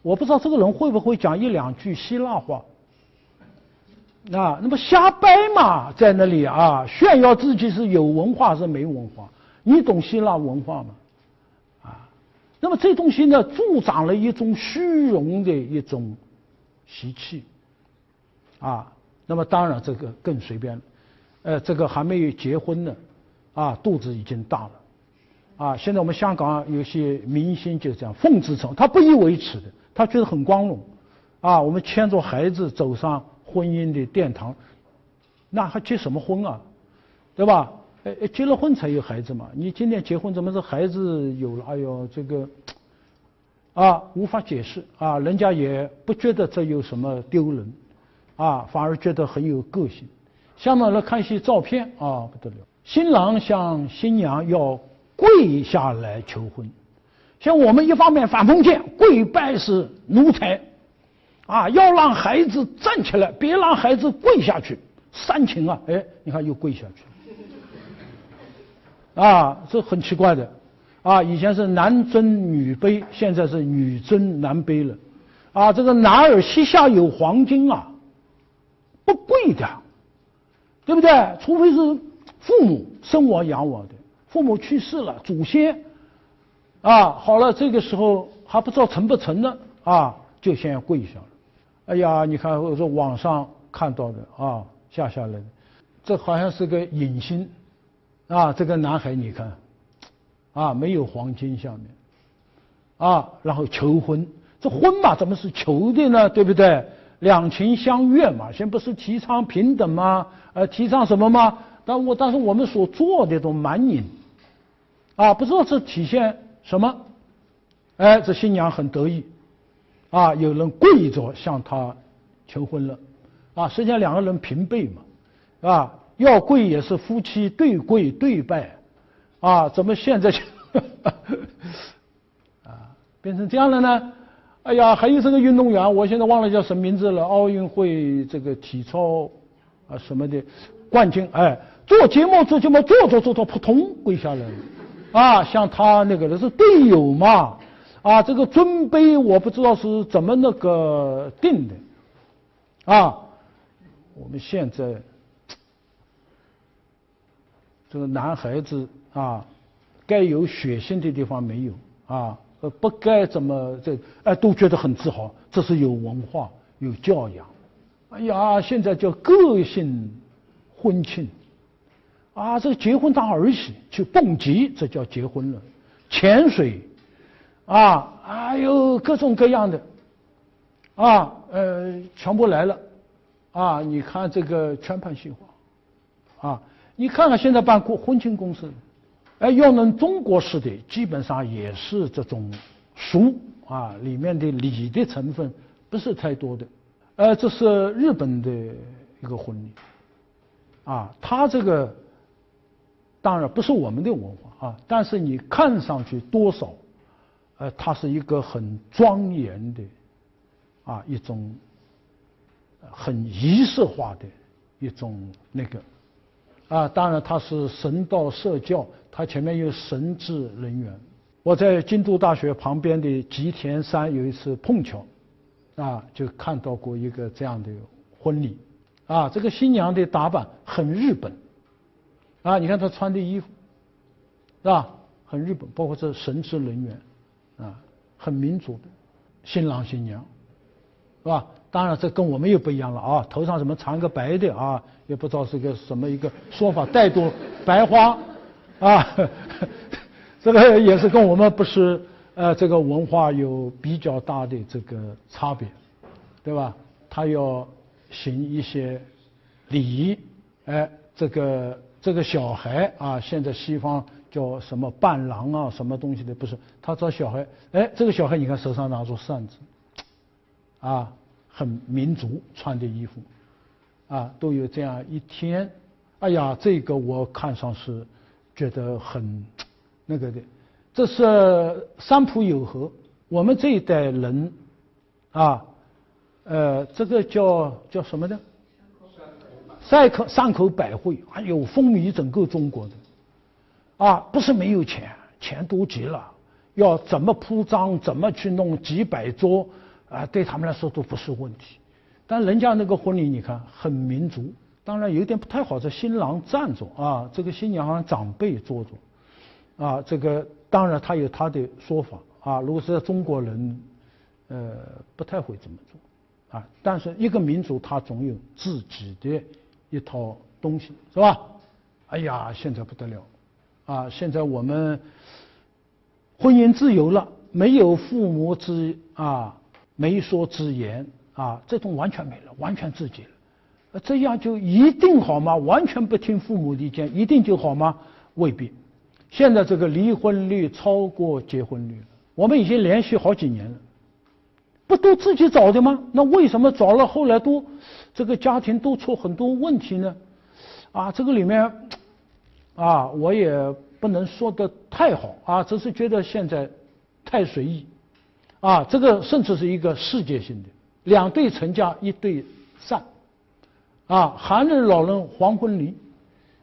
我不知道这个人会不会讲一两句希腊话那么瞎掰嘛，在那里炫耀自己是有文化是没文化，你懂希腊文化吗那么这东西呢助长了一种虚荣的一种习气那么当然这个更随便了这个还没有结婚呢肚子已经大了现在我们香港有些明星就这样奉子成，他不以为耻的，他觉得很光荣啊，我们牵着孩子走上婚姻的殿堂，那还结什么婚啊？对吧？结了婚才有孩子嘛。你今天结婚怎么是孩子有了？哎呦，这个无法解释啊，人家也不觉得这有什么丢人啊，反而觉得很有个性。下面来看一些照片啊，不得了。新郎向新娘要跪下来求婚，像我们一方面反封建，跪拜是奴才啊，要让孩子站起来，别让孩子跪下去，煽情啊！你看又跪下去啊，这很奇怪的啊。以前是男尊女卑，现在是女尊男卑了啊。这个男儿膝下有黄金啊，不跪的，对不对？除非是父母生我养我的，父母去世了，祖先啊，好了，这个时候还不知道成不成呢啊，就先要跪下了。哎呀，你看我说网上看到的啊，下来的，这好像是个影星啊，这个男孩你看啊，没有黄金下面啊，然后求婚，这婚嘛怎么是求的呢？对不对？两情相悦嘛，现在不是提倡平等吗？提倡什么吗？但是我们所做的都蛮拧啊，不知道这体现什么。这新娘很得意啊，有人跪着向她求婚了啊，实际上两个人平辈嘛啊，要跪也是夫妻对跪对拜啊，怎么现在就变成这样了呢？哎呀，还有这个运动员，我现在忘了叫什么名字了，奥运会这个体操什么的冠军，做节目做扑通跪下来了啊，像他那个的是队友嘛啊，这个尊卑我不知道是怎么那个定的啊。我们现在这个男孩子啊，该有血性的地方没有啊，不该怎么都觉得很自豪，这是有文化有教养。哎呀，现在叫个性婚庆啊，这个结婚当儿戏，去蹦极这叫结婚了，潜水啊，哎呦各种各样的啊，全部来了啊！你看这个全盘西化啊，你看看现在办婚庆公司，要能中国式的，基本上也是这种俗啊，里面的礼的成分不是太多的。这是日本的一个婚礼啊，它这个当然不是我们的文化啊，但是你看上去多少，它是一个很庄严的啊一种很仪式化的一种那个啊，当然它是神道社教，它前面有神职人员。我在京都大学旁边的吉田山有一次碰巧啊，就看到过一个这样的婚礼啊，这个新娘的打扮很日本啊，你看她穿的衣服是吧，很日本，包括这神职人员啊，很民主的新郎新娘是吧？当然这跟我们又不一样了啊，头上什么缠个白的啊，也不知道是个什么一个说法，带朵白花啊，这个也是跟我们不是这个文化有比较大的这个差别，对吧？他要行一些礼仪，这个小孩啊，现在西方叫什么伴郎啊，什么东西的，不是他找小孩，这个小孩你看手上拿着扇子，啊，很民族穿的衣服，啊，都有这样一天，哎呀，这个我看上是觉得很那个的，这是三浦友和，我们这一代人啊，这个叫什么呢？山口百惠，哎呦，风靡整个中国的，啊，不是没有钱，钱多极了，要怎么铺张，怎么去弄几百桌，啊，对他们来说都不是问题。但人家那个婚礼，你看很民族，当然有点不太好，这新郎站着啊，这个新娘好像长辈坐着，啊，这个当然他有他的说法啊，如果是中国人，不太会这么做，啊，但是一个民族他总有自己的一套东西，是吧？哎呀，现在不得了，啊，现在我们婚姻自由了，没有父母之媒妁之言啊，这种完全没了，完全自己了。这样就一定好吗？完全不听父母的意见，一定就好吗？未必。现在这个离婚率超过结婚率了，我们已经连续好几年了，不都自己找的吗？那为什么找了后来都这个家庭都出很多问题呢？啊，这个里面啊，我也不能说的太好啊，只是觉得现在太随意啊，这个甚至是一个世界性的2对成家1对散啊，韩日老人黄昏离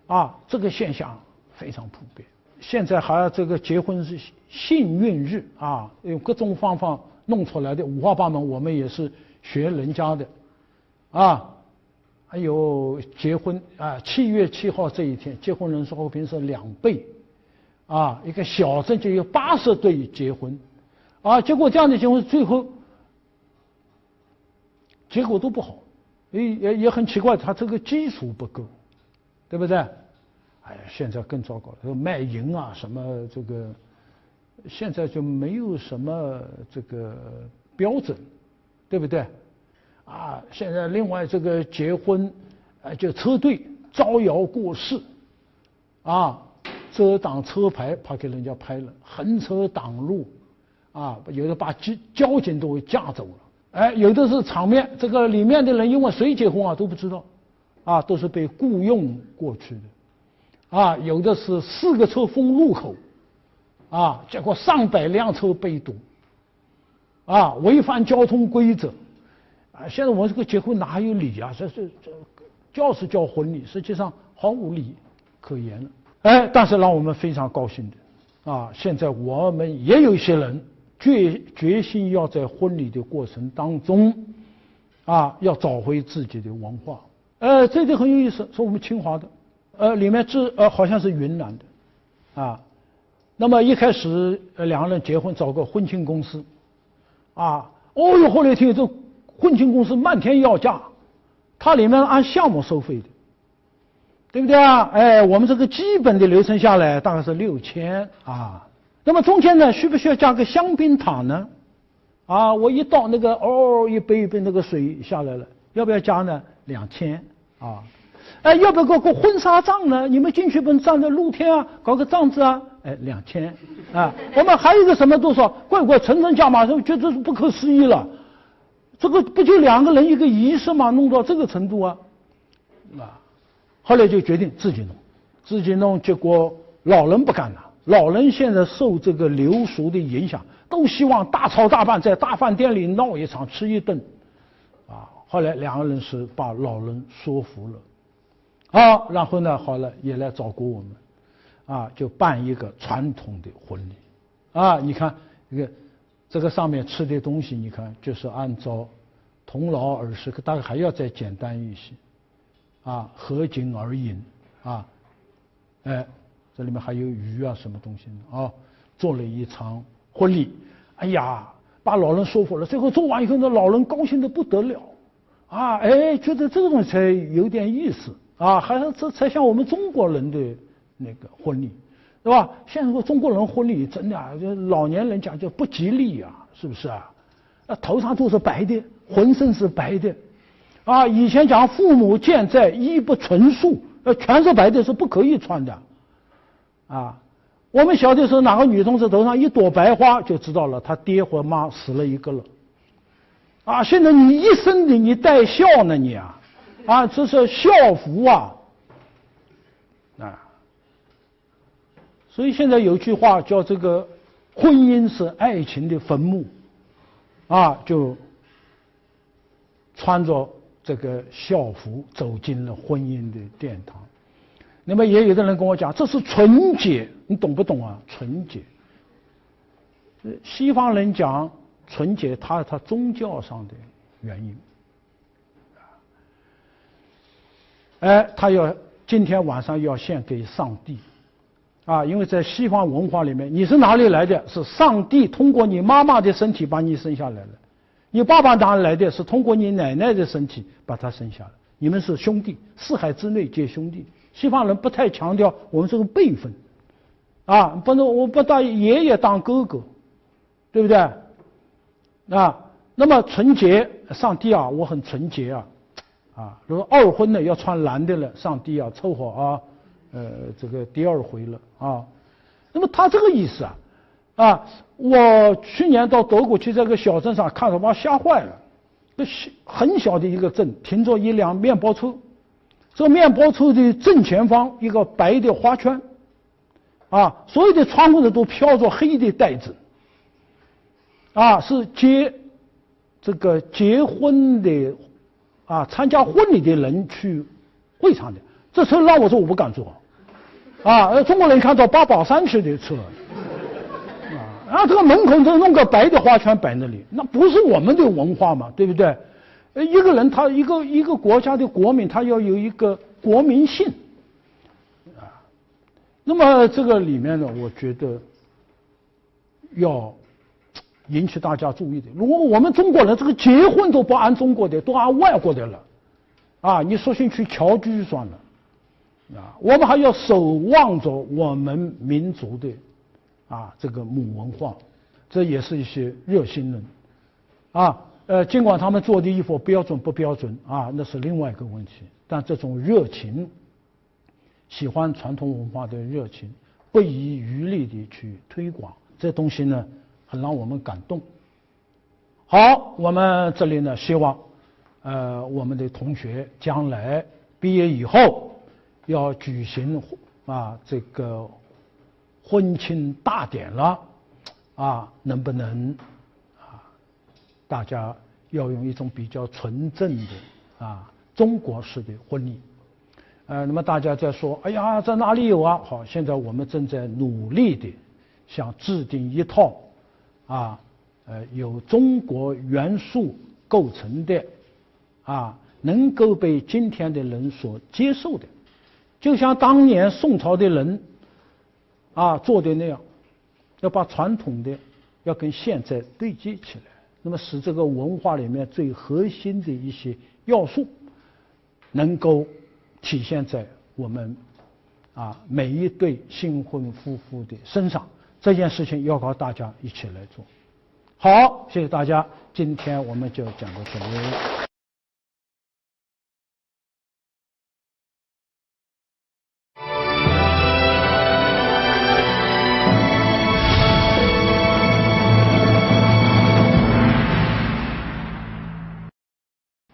啊，这个现象非常普遍。现在还这个结婚是幸运日啊，用各种方法弄出来的，五花八门，我们也是学人家的啊。还有结婚啊，7月7号这一天，结婚人数平时2倍啊，一个小镇就有80对结婚啊，结果这样的结婚最后结果都不好，也很奇怪，他这个基础不够，对不对？哎呀，现在更糟糕了，卖淫啊什么这个，现在就没有什么这个标准，对不对？啊，现在另外这个结婚，就车队招摇过市，啊，遮挡车牌怕给人家拍了，横车挡路，啊，有的把交警都架走了，哎，有的是场面，这个里面的人因为谁结婚啊都不知道，啊，都是被雇佣过去的，啊，有的是4个车封路口，啊，结果上百辆车被堵，啊，违反交通规则。现在我们这个结婚哪有理啊？这叫是叫婚礼，实际上毫无理可言了。哎，但是让我们非常高兴的啊，现在我们也有一些人决心要在婚礼的过程当中啊，要找回自己的文化。这个很有意思，是我们清华的，里面好像是云南的啊。那么一开始2个人结婚找个婚庆公司啊，哦哟，后来听这婚庆公司漫天要价，它里面按项目收费的，对不对啊？哎，我们这个基本的流程下来大概是6000啊。那么中间呢，需不需要加个香槟塔呢？啊，我一倒那个一杯那个水下来了，要不要加呢？2000啊。哎，要不要搞个婚纱帐呢？你们进去不能站在露天啊，搞个帐子啊？哎，2000啊。我们还有一个什么多少？怪层加码，觉得是不可思议了。这个不就2个人一个仪式嘛，弄到这个程度啊，后来就决定自己弄，结果老人不干了，老人现在受这个流俗的影响，都希望大操大办，在大饭店里闹一场，吃一顿，啊，后来2个人是把老人说服了，啊，然后呢，好了也来找过我们，啊，就办一个传统的婚礼，啊，你看这个上面吃的东西，你看就是按照同老而食，大概还要再简单一些，啊，合景而饮，啊，哎，这里面还有鱼啊，什么东西呢？啊，做了一场婚礼，哎呀，把老人说服了，最后做完以后，那老人高兴的不得了，啊，哎，觉得这种才有点意思，啊，还是这才像我们中国人的那个婚礼。对吧？现在说中国人婚礼真的啊，就老年人讲就不吉利啊，是不是啊？头上都是白的，浑身是白的，啊，以前讲父母健在，衣不纯素，全是白的是不可以穿的，啊，我们小的时候哪个女同志头上一朵白花就知道了，她爹或妈死了一个了，啊，现在你一生的你带孝呢你啊，这是孝服啊，啊。所以现在有句话叫这个婚姻是爱情的坟墓，啊，就穿着这个孝服走进了婚姻的殿堂。那么也有的人跟我讲，这是纯洁，你懂不懂啊？纯洁。西方人讲纯洁，他宗教上的原因。哎，他今天晚上要献给上帝。啊，因为在西方文化里面，你是哪里来的？是上帝通过你妈妈的身体把你生下来了。你爸爸哪里来的？是通过你奶奶的身体把他生下来。你们是兄弟，四海之内皆兄弟。西方人不太强调我们这个辈分，啊，不能我不把爷爷当哥哥，对不对？啊，那么纯洁，上帝啊，我很纯洁啊，如果二婚呢要穿蓝的了，上帝啊，凑合啊，这个第二回了啊。那么他这个意思我去年到德国去这个小镇上看着把我吓坏了，很小的一个镇，停着一辆面包车，这个面包车的正前方一个白的花圈，所有的窗户上都飘着黑的带子，是结婚的参加婚礼的人去会场的。这车让我说我不敢坐，中国人看到八宝山去的车，这个门口就弄个白的花圈摆那里，那不是我们的文化嘛，对不对？一个人他一个国家的国民，他要有一个国民性，那么这个里面呢，我觉得要引起大家注意的。如果我们中国人这个结婚都不按中国的，都按外国的了，你索性去侨居算了，我们还要守望着我们民族的这个母文化，这也是一些热心人尽管他们做的衣服标准不标准那是另外一个问题，但这种热情，喜欢传统文化的热情，不遗余力的去推广，这东西呢很让我们感动。好，我们这里呢希望我们的同学将来毕业以后要举行这个婚庆大典了能不能大家要用一种比较纯正的中国式的婚礼。那么大家在说，哎呀，在哪里有好，现在我们正在努力的想制定一套有中国元素构成的能够被今天的人所接受的，就像当年宋朝的人做的那样，要把传统的要跟现在对接起来，那么使这个文化里面最核心的一些要素能够体现在我们每一对新婚夫妇的身上。这件事情要靠大家一起来做。好，谢谢大家，今天我们就讲到这里。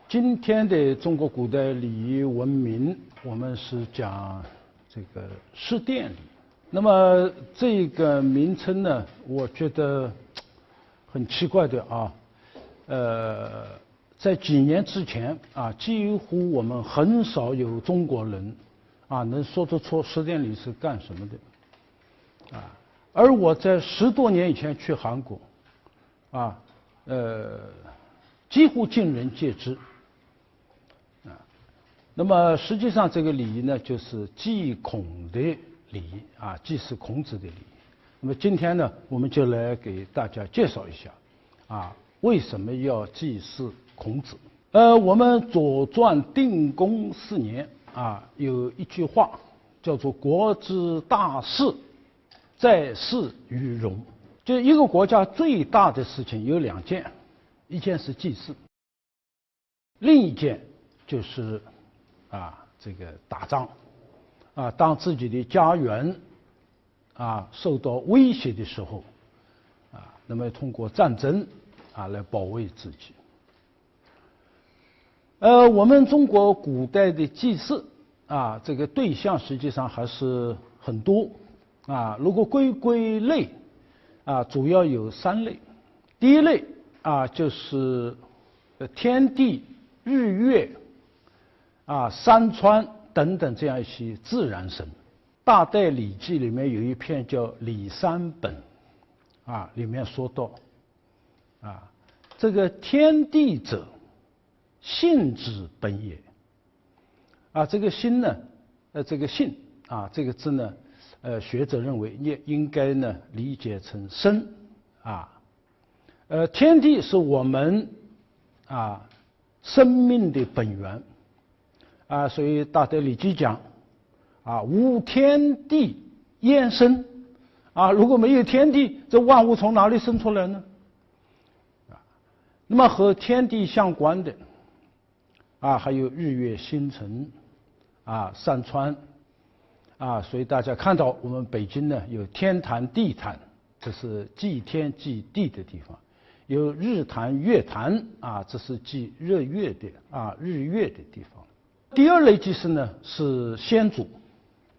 今天的中国古代礼仪文明，我们是讲这个式典礼。那么这个名称呢，我觉得很奇怪的在几年之前几乎我们很少有中国人能说得出式典礼是干什么的而我在10多年以前去韩国几乎尽人皆知那么实际上这个礼仪呢，就是祭孔的礼仪祭祀孔子的礼仪。那么今天呢，我们就来给大家介绍一下为什么要祭祀孔子。我们《左传》定公4年有一句话叫做“国之大事，在祀于戎”。就一个国家最大的事情有2件，一件是祭祀，另一件就是这个打仗当自己的家园受到威胁的时候那么通过战争来保卫自己。我们中国古代的祭祀这个对象实际上还是很多如果归类主要有3类。第一类就是天地日月山川等等这样一些自然神。大代礼记里面有一篇叫《礼三本》里面说到这个天地者，性之本也。这个心呢这个性这个字呢学者认为也应该呢理解成生天地是我们生命的本源所以大德礼记讲无天地焉生如果没有天地，这万物从哪里生出来呢？那么和天地相关的还有日月星辰山川所以大家看到我们北京呢有天坛地坛，这是祭天祭地的地方，有日坛月坛这是祭日月的地方。第二类祭祀呢是先祖，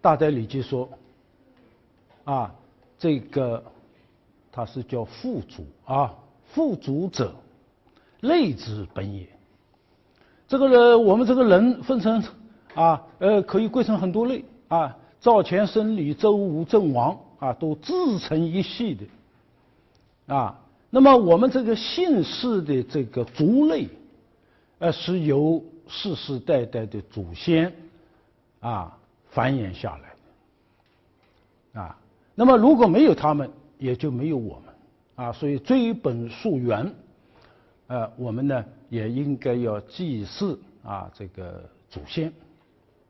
大德礼记说这个它是叫父祖父祖者，类之本也。这个呢，我们这个人分成可以归成很多类灶前生理、周武郑王都自成一系的那么我们这个姓氏的这个族类是由世世代代的祖先繁衍下来的那么如果没有他们，也就没有我们所以追本溯源我们呢也应该要祭祀这个祖先。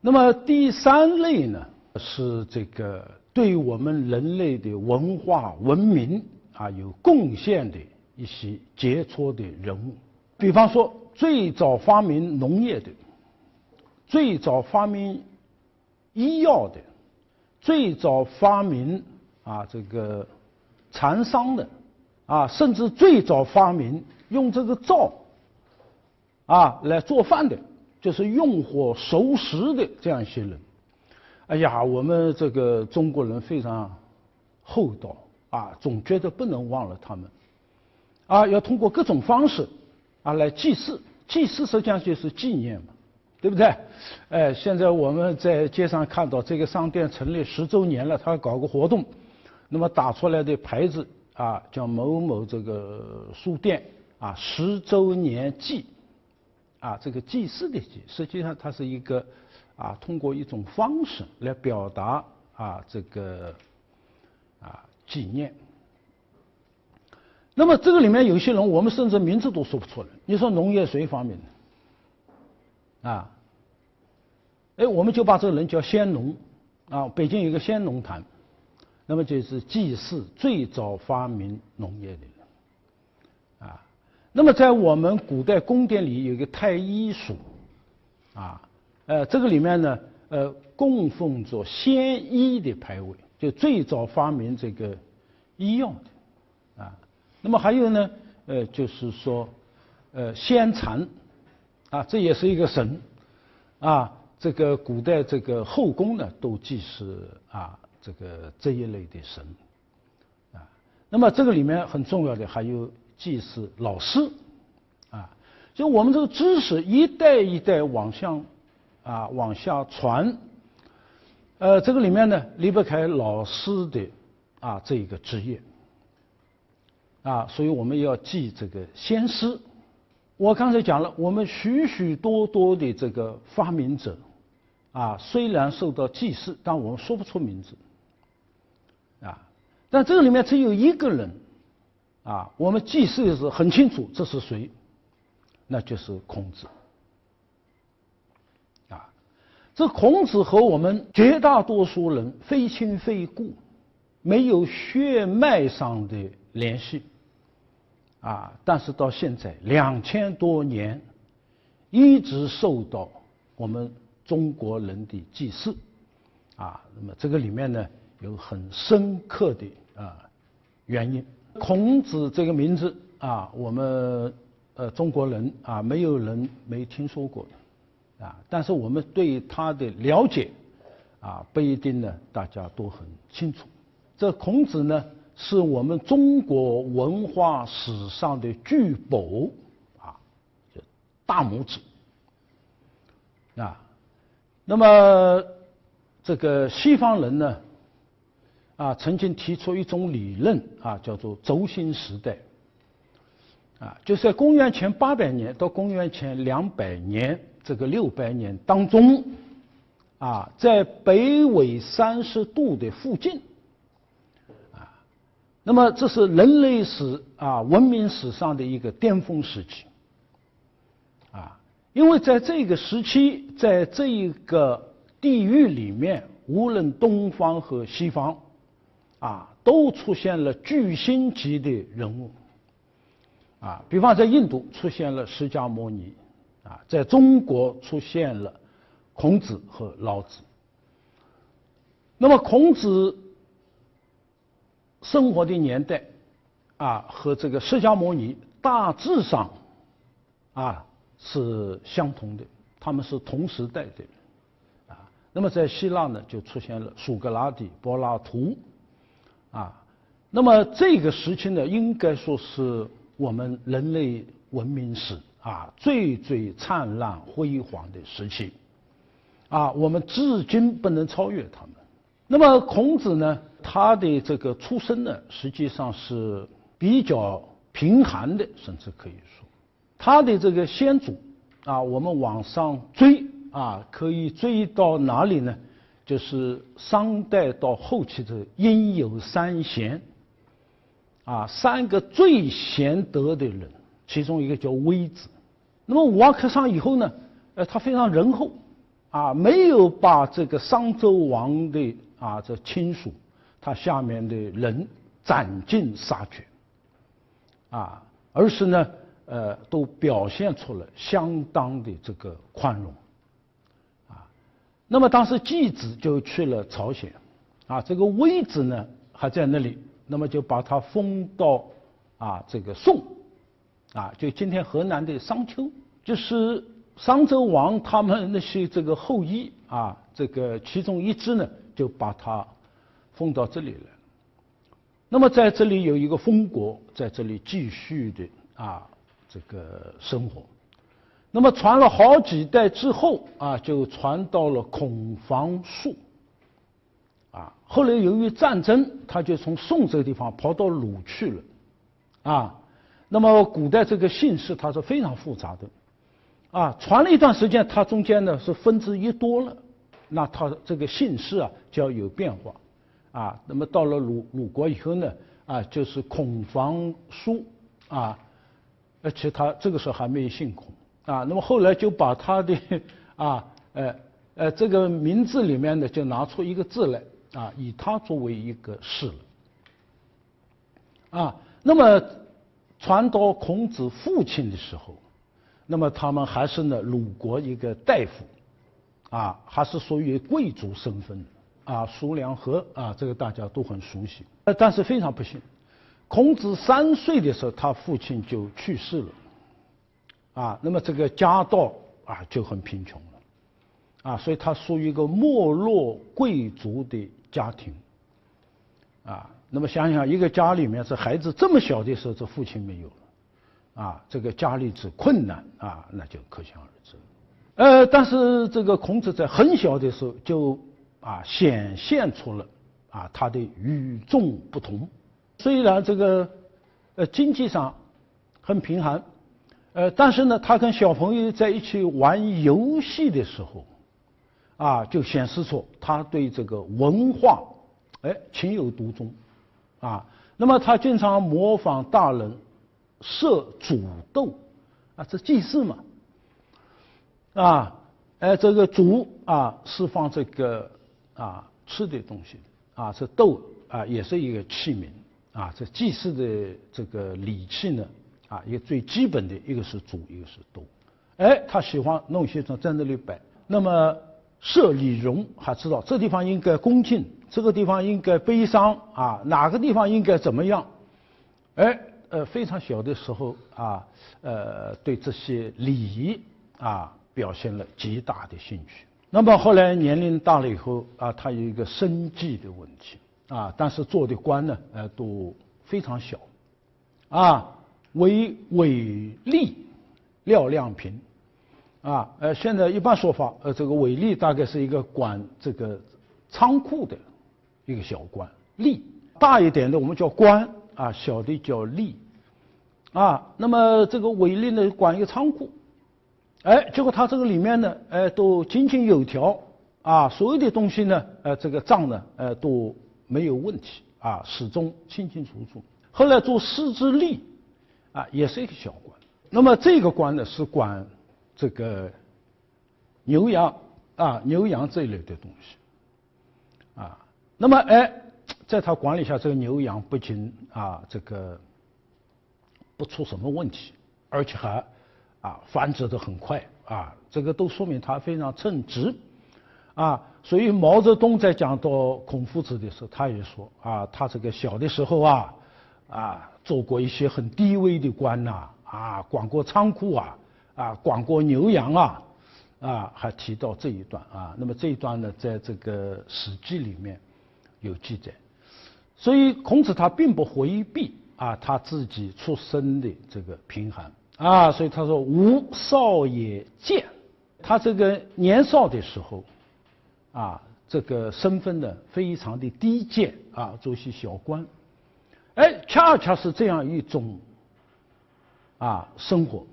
那么第三类呢是这个对我们人类的文化文明有贡献的一些杰出的人物，比方说最早发明农业的，最早发明医药的，最早发明这个蚕桑的甚至最早发明用这个灶来做饭的，就是用火熟食的这样一些人。哎呀，我们这个中国人非常厚道总觉得不能忘了他们要通过各种方式来祭祀。祭祀实际上就是纪念嘛，对不对？现在我们在街上看到这个商店成立10周年了，他搞个活动，那么打出来的牌子叫某某这个书店10周年祭这个祭祀的祭，实际上它是一个通过一种方式来表达这个纪念。那么这个里面有些人我们甚至名字都说不出来，你说农业谁发明的我们就把这个人叫先农北京有一个先农坛，那么就是祭祀最早发明农业的人那么在我们古代宫殿里有一个太医署这个里面呢供奉着先医的牌位，就最早发明这个医药的那么还有呢就是说先禅这也是一个神这个古代这个后宫呢都祭祀这一类的神那么这个里面很重要的还有祭祀老师就我们这个知识一代一代往下传这个里面呢离不开老师的这一个职业所以我们要记这个先师。我刚才讲了，我们许许多多的这个发明者虽然受到祭祀，但我们说不出名字但这个里面只有一个人我们祭祀的时候很清楚这是谁，那就是孔子这孔子和我们绝大多数人非亲非故，没有血脉上的联系但是到现在2000多年一直受到我们中国人的祭祀那么这个里面呢有很深刻的原因。孔子这个名字我们中国人没有人没听说过的但是我们对他的了解不一定呢大家都很清楚。这孔子呢是我们中国文化史上的巨宝就大拇指那么这个西方人呢曾经提出一种理论叫做轴心时代就是在公元前800年到公元前200年这个600年当中在北纬30度的附近那么这是人类史文明史上的一个巅峰时期因为在这个时期在这一个地域里面无论东方和西方都出现了巨星级的人物啊，比方在印度出现了释迦牟尼，啊，在中国出现了孔子和老子。那么孔子生活的年代啊，和这个释迦牟尼大致上啊是相同的，他们是同时代的人啊。那么在希腊呢，就出现了苏格拉底、柏拉图啊。那么这个时期呢，应该说是我们人类文明史啊最灿烂辉煌的时期啊，我们至今不能超越他们。那么孔子呢，他的这个出身呢，实际上是比较贫寒的，甚至可以说，他的这个先祖啊，我们往上追啊，可以追到哪里呢？就是商代到后期的殷有三贤啊，三个最贤德的人，其中一个叫微子。那么武王克商以后呢，他非常仁厚啊，没有把这个商纣王的啊这亲属，他下面的人斩尽杀绝啊，而是呢都表现出了相当的这个宽容啊。那么当时季子就去了朝鲜啊，这个微子呢还在那里，那么就把他封到啊这个宋啊，就今天河南的商丘，就是商纣王他们那些这个后裔啊，这个其中一支呢就把他封到这里来。那么在这里有一个封国，在这里继续的啊这个生活。那么传了好几代之后啊，就传到了孔房叔啊。后来由于战争，他就从宋这个地方跑到鲁去了啊。那么古代这个姓氏它是非常复杂的啊，传了一段时间，它中间呢是分支一多了，那它这个姓氏啊就要有变化啊。那么到了鲁国以后呢啊，就是孔房叔啊，而且他这个时候还没有姓孔啊。那么后来就把他的啊这个名字里面呢就拿出一个字来啊，以他作为一个氏了啊。那么传到孔子父亲的时候，那么他们还是呢鲁国一个大夫啊，还是属于贵族身份啊，叔梁纥啊，这个大家都很熟悉。但是非常不幸，孔子3岁的时候，他父亲就去世了啊。那么这个家道啊就很贫穷了啊，所以他属于一个没落贵族的家庭啊。那么想想一个家里面这孩子这么小的时候，这父亲没有了啊，这个家里之困难啊，那就可想而知。但是这个孔子在很小的时候就啊显现出了啊他的与众不同。虽然这个经济上很贫寒，但是呢，他跟小朋友在一起玩游戏的时候啊，就显示出他对这个文化情有独钟啊。那么他经常模仿大人设煮豆啊，这祭祀嘛啊，这个煮啊是放这个啊吃的东西啊，这豆啊也是一个器皿啊，这祭祀的这个礼器呢啊，一个最基本的一个是煮，一个是豆。他喜欢弄些东西在那里摆。那么设礼容，还知道这地方应该恭敬，这个地方应该悲伤啊，哪个地方应该怎么样？非常小的时候啊，对这些礼仪啊表现了极大的兴趣。那么后来年龄大了以后啊，他有一个生计的问题啊，但是做的官呢都非常小啊，为韦吏廖亮平啊，现在一般说法这个韦吏大概是一个管这个仓库的一个小官，吏大一点的我们叫官啊，小的叫吏啊。那么这个韦吏呢管一个仓库，结果他这个里面呢都井井有条啊，所有的东西呢这个账呢都没有问题啊，始终清清楚楚。后来做司之吏啊，也是一个小官。那么这个官呢是管这个牛羊这一类的东西啊。那么在他管理下，这个牛羊不仅啊这个不出什么问题，而且还繁殖得很快啊，这个都说明他非常称职啊。所以毛泽东在讲到孔夫子的时候，他也说他这个小的时候做过一些很低微的官管过仓库管过牛羊还提到这一段那么这一段呢，在这个《史记》里面有记载。所以孔子他并不回避他自己出身的这个贫寒所以他说吾少也贱，他这个年少的时候这个身份呢非常的低贱做些小官，恰恰是这样一种生活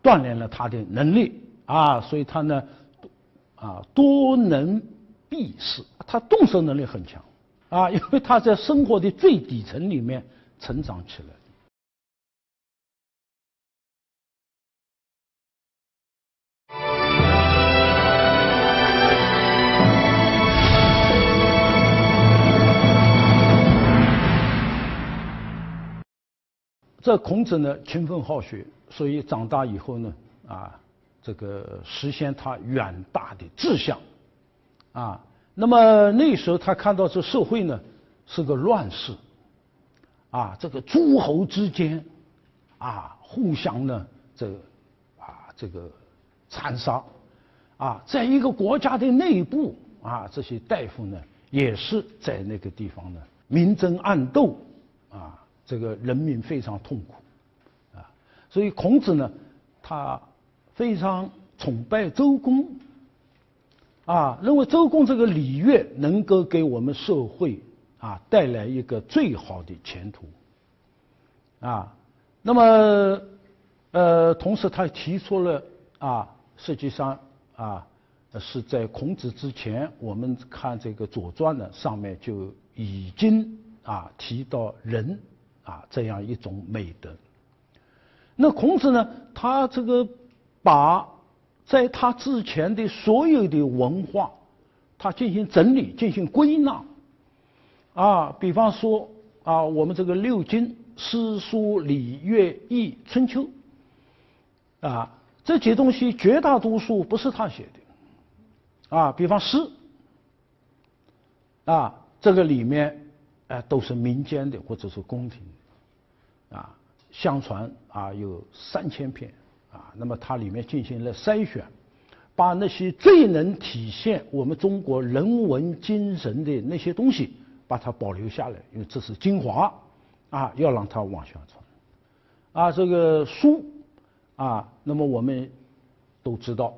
锻炼了他的能力所以他呢多能避世，他动手能力很强因为他在生活的最底层里面成长起来。这孔子呢勤奋好学，所以长大以后呢这个实现他远大的志向那么那时候他看到这社会呢是个乱世这个诸侯之间互相呢这个残杀在一个国家的内部这些大夫呢也是在那个地方呢明争暗斗这个人民非常痛苦所以孔子呢他非常崇拜周公认为周公这个礼乐能够给我们社会带来一个最好的前途那么同时他提出了实际上是在孔子之前，我们看这个《左传》呢，上面就已经提到仁这样一种美德。那孔子呢，他这个把在他之前的所有的文化，他进行整理、进行归纳比方说我们这个六经诗书礼乐易春秋这些东西绝大多数不是他写的比方诗这个里面都是民间的或者是宫廷的相传有3000篇那么它里面进行了筛选，把那些最能体现我们中国人文精神的那些东西把它保留下来，因为这是精华要让它往下传这个书那么我们都知道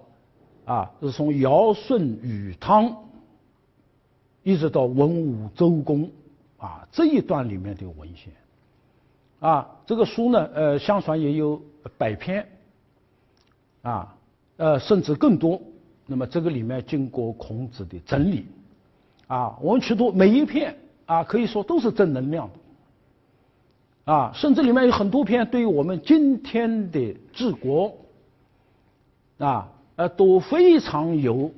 是从尧舜禹汤一直到文武周公这一段里面的文献这个书呢相传也有100篇甚至更多。那么这个里面经过孔子的整理我们去读每一篇可以说都是正能量的甚至里面有很多篇对于我们今天的治国都非常有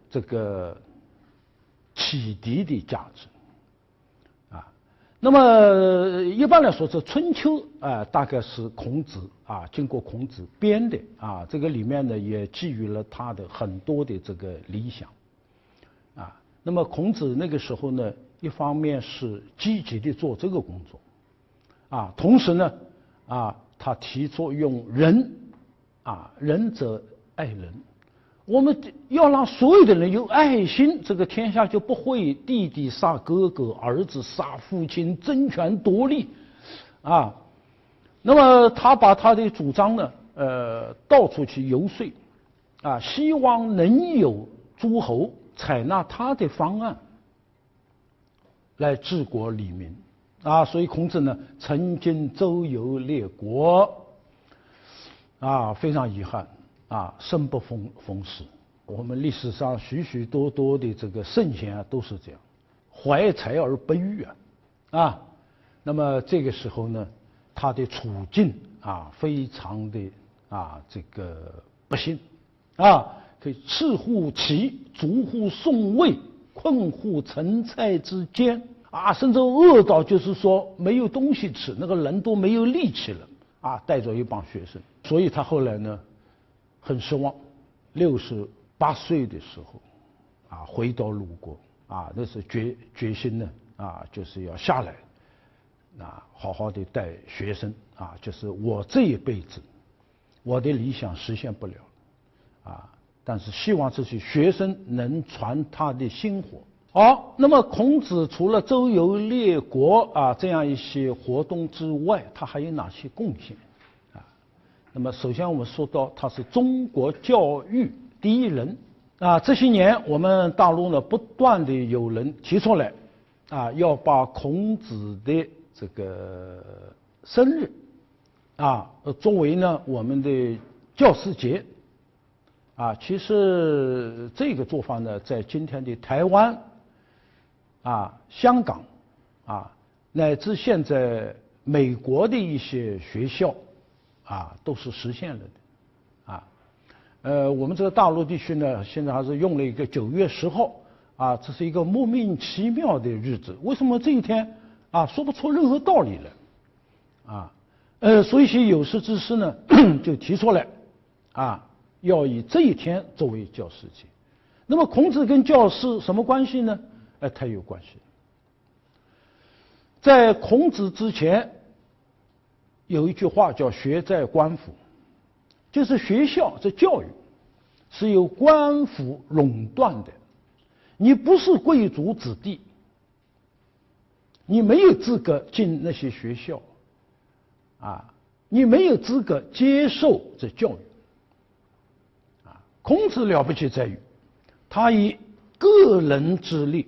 这个启迪的价值那么一般来说，这《春秋》大概是孔子经过孔子编的这个里面呢也寄予了他的很多的这个理想那么孔子那个时候呢，一方面是积极的做这个工作同时呢他提出用仁仁者爱人，我们要让所有的人有爱心，这个天下就不会弟弟杀哥哥，儿子杀父亲，争权夺利那么他把他的主张呢到处去游说希望能有诸侯采纳他的方案来治国理民所以孔子呢曾经周游列国非常遗憾生不逢时。我们历史上许许多多的这个圣贤都是这样，怀才而不遇那么这个时候呢，他的处境非常的这个不幸可以赤乎其，卒乎宋魏，困乎陈蔡之间啊，甚至饿到就是说没有东西吃，那个人都没有力气了啊，带着一帮学生，所以他后来呢很失望，68岁的时候啊回到鲁国啊，那是决心呢啊就是要下来啊好好的带学生啊，就是我这一辈子我的理想实现不了啊，但是希望这些学生能传他的薪火。好，那么孔子除了周游列国啊这样一些活动之外，他还有哪些贡献啊？那么首先我们说到他是中国教育第一人啊。这些年我们大陆呢不断的有人提出来啊，要把孔子的这个生日啊作为呢我们的教师节啊。其实这个做法呢，在今天的台湾啊、香港啊，乃至现在美国的一些学校啊，都是实现了的啊。我们这个大陆地区呢，现在还是用了一个9月10号啊，这是一个莫名其妙的日子。为什么这一天啊说不出任何道理来啊？所以些有识之士呢就提出来啊，要以这一天作为教师节。那么孔子跟教师什么关系呢？太有关系。在孔子之前，有一句话叫“学在官府”，就是学校这教育是由官府垄断的。你不是贵族子弟，你没有资格进那些学校啊，你没有资格接受这教育啊。孔子了不起在于，他以个人之力，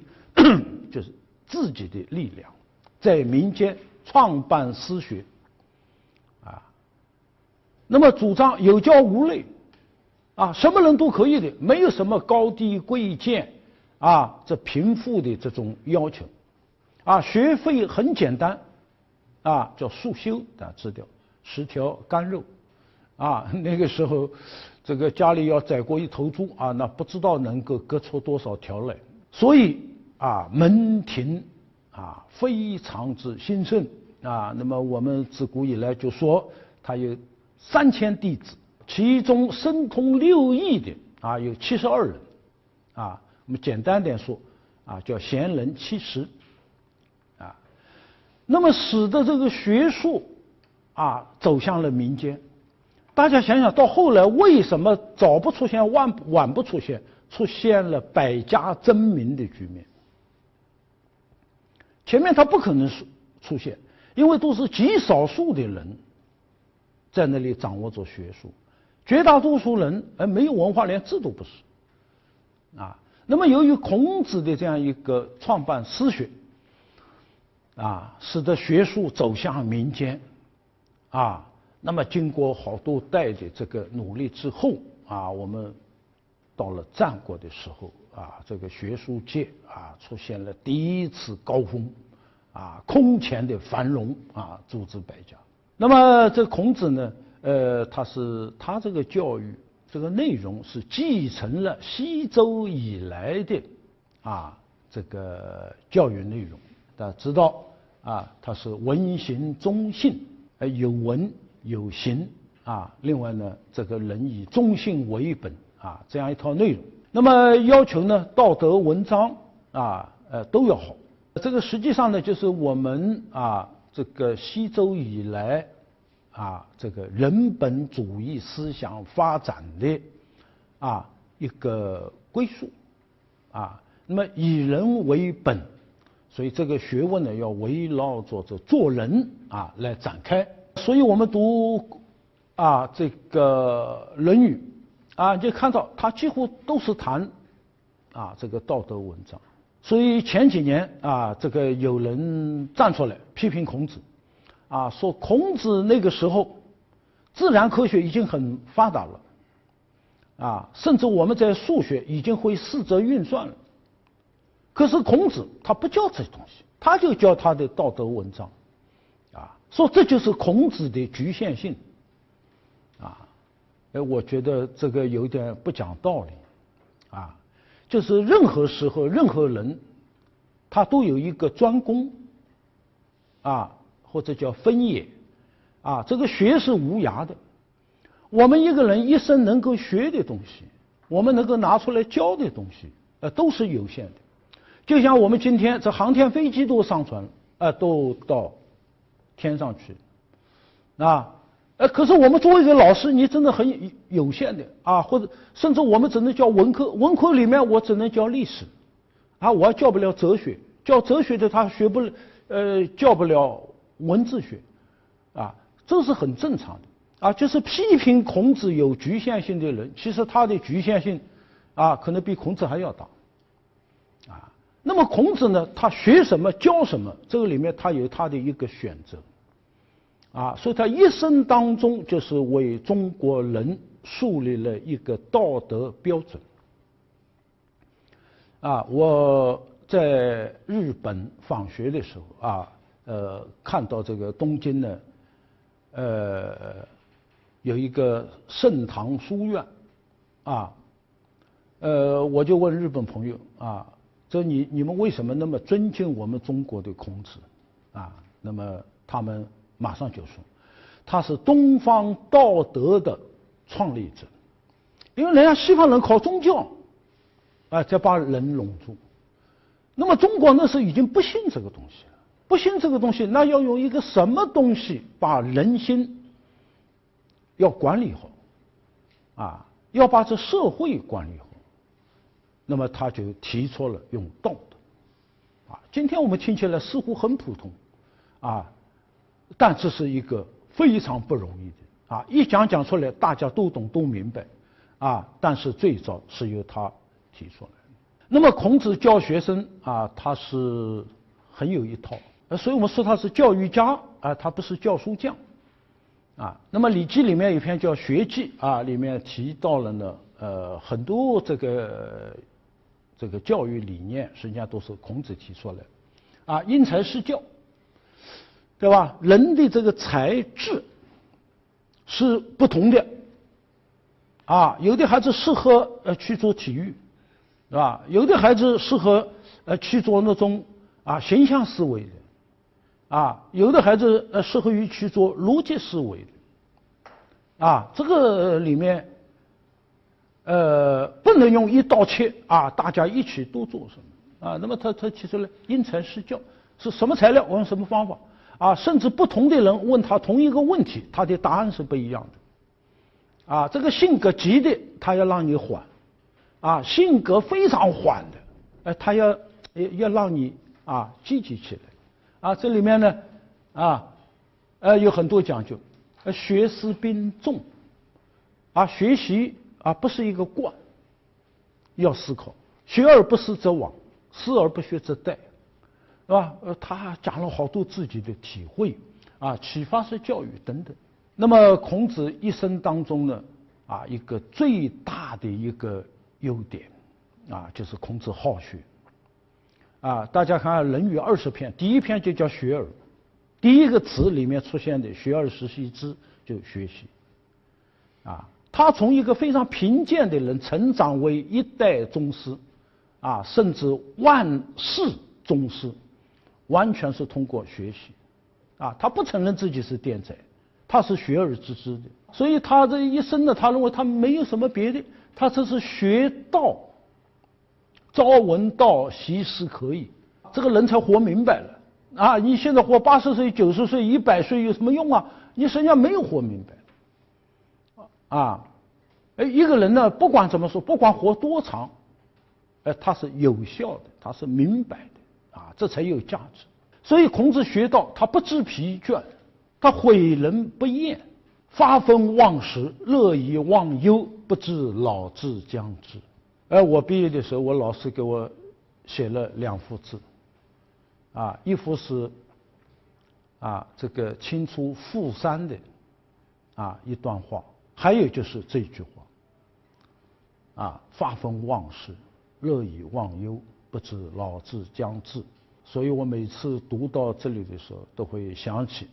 就是自己的力量，在民间创办私学啊。那么主张有教无类啊，什么人都可以的，没有什么高低贵贱啊，这贫富的这种要求啊。学费很简单啊，叫束修，大家知道，10条干肉啊。那个时候这个家里要宰过一头猪啊，那不知道能够割出多少条来。所以啊，门庭啊非常之兴盛啊。那么我们自古以来就说他有3000弟子，其中神通6艺的啊有72人啊。我们简单点说啊，叫贤人70啊。那么使得这个学术啊走向了民间。大家想想到后来为什么早不出现晚不出现，出现了百家争鸣的局面？前面它不可能出现，因为都是极少数的人在那里掌握着学术，绝大多数人没有文化，连字都不是啊。那么由于孔子的这样一个创办私学啊，使得学术走向民间啊。那么经过好多代的这个努力之后啊，我们到了战国的时候啊，这个学术界啊出现了第一次高峰啊，空前的繁荣啊，诸子百家。那么这孔子呢，他这个教育这个内容是继承了西周以来的啊这个教育内容。大家知道啊，他是文行忠信，有文有行啊，另外呢，这个人以忠信为本啊，这样一套内容。那么要求呢，道德文章啊，都要好。这个实际上呢，就是我们啊，这个西周以来啊，这个人本主义思想发展的啊一个归宿啊。那么以人为本，所以这个学问呢，要围绕着这做人啊来展开。所以我们读啊这个《论语》啊，就看到它几乎都是谈啊这个道德文章。所以前几年啊，这个有人站出来批评孔子啊，说孔子那个时候自然科学已经很发达了啊，甚至我们在数学已经会四则运算了。可是孔子他不教这些东西，他就教他的道德文章啊，说这就是孔子的局限性啊。我觉得这个有点不讲道理啊。就是任何时候任何人它都有一个专攻，或者叫分野，这个学是无涯的。我们一个人一生能够学的东西，我们能够拿出来教的东西，都是有限的。就像我们今天这航天飞机都上传了，都到天上去，可是我们作为一个老师，你真的很有限的或者甚至我们只能教文科，文科里面我只能教历史，我还教不了哲学，教哲学的他教不了文字学，这是很正常的就是批评孔子有局限性的人，其实他的局限性可能比孔子还要大那么孔子呢，他学什么教什么，这个里面他有他的一个选择所以他一生当中就是为中国人树立了一个道德标准我在日本访学的时候看到这个东京呢有一个盛唐书院我就问日本朋友这你们为什么那么尊敬我们中国的孔子那么他们马上就说他是东方道德的创立者，因为人家西方人靠宗教再把人拢住，那么中国那时候已经不信这个东西了，不信这个东西，那要用一个什么东西把人心要管理好要把这社会管理好，那么他就提出了用道德今天我们听起来似乎很普通但这是一个非常不容易的一讲出来大家都懂都明白但是最早是由他提出来的。那么孔子教学生他是很有一套所以我们说他是教育家他不是教书匠那么《礼记》里面有一篇叫《学记》里面提到了呢很多这个教育理念实际上都是孔子提出来的因材施教，对吧？人的这个才智是不同的有的孩子适合去做体育，是吧？有的孩子适合去做那种形象思维的有的孩子适合于去做逻辑思维的这个里面不能用一刀切大家一起都做什么那么他提出来因材施教，是什么材料我用什么方法甚至不同的人问他同一个问题，他的答案是不一样的这个性格急的他要让你缓性格非常缓的他要让你积极起来这里面呢有很多讲究学思并重学习不是一个惯，要思考，学而不思则罔，思而不学则殆，是吧？他讲了好多自己的体会启发式教育等等。那么孔子一生当中呢一个最大的一个优点就是孔子好学大家看《论语》20篇，第一篇就叫学而，第一个词里面出现的学而时习之就学习他从一个非常贫贱的人成长为一代宗师甚至万世宗师，完全是通过学习他不承认自己是天才，他是学而知之的，所以他这一生呢，他认为他没有什么别的，他这是学道，朝闻道，夕死可矣，这个人才活明白了你现在活80岁、90岁、100岁有什么用你实际上没有活明白一个人呢，不管怎么说，不管活多长他是有效的，他是明白的这才有价值。所以孔子学道，他不知疲倦，他诲人不厌，发愤忘食，乐以忘忧，不知老之将至。我毕业的时候，我老师给我写了2幅字一幅是这个清初傅山的一段话，还有就是这句话发愤忘食，乐以忘忧，不知老之将至。所以我每次读到这里的时候，都会想起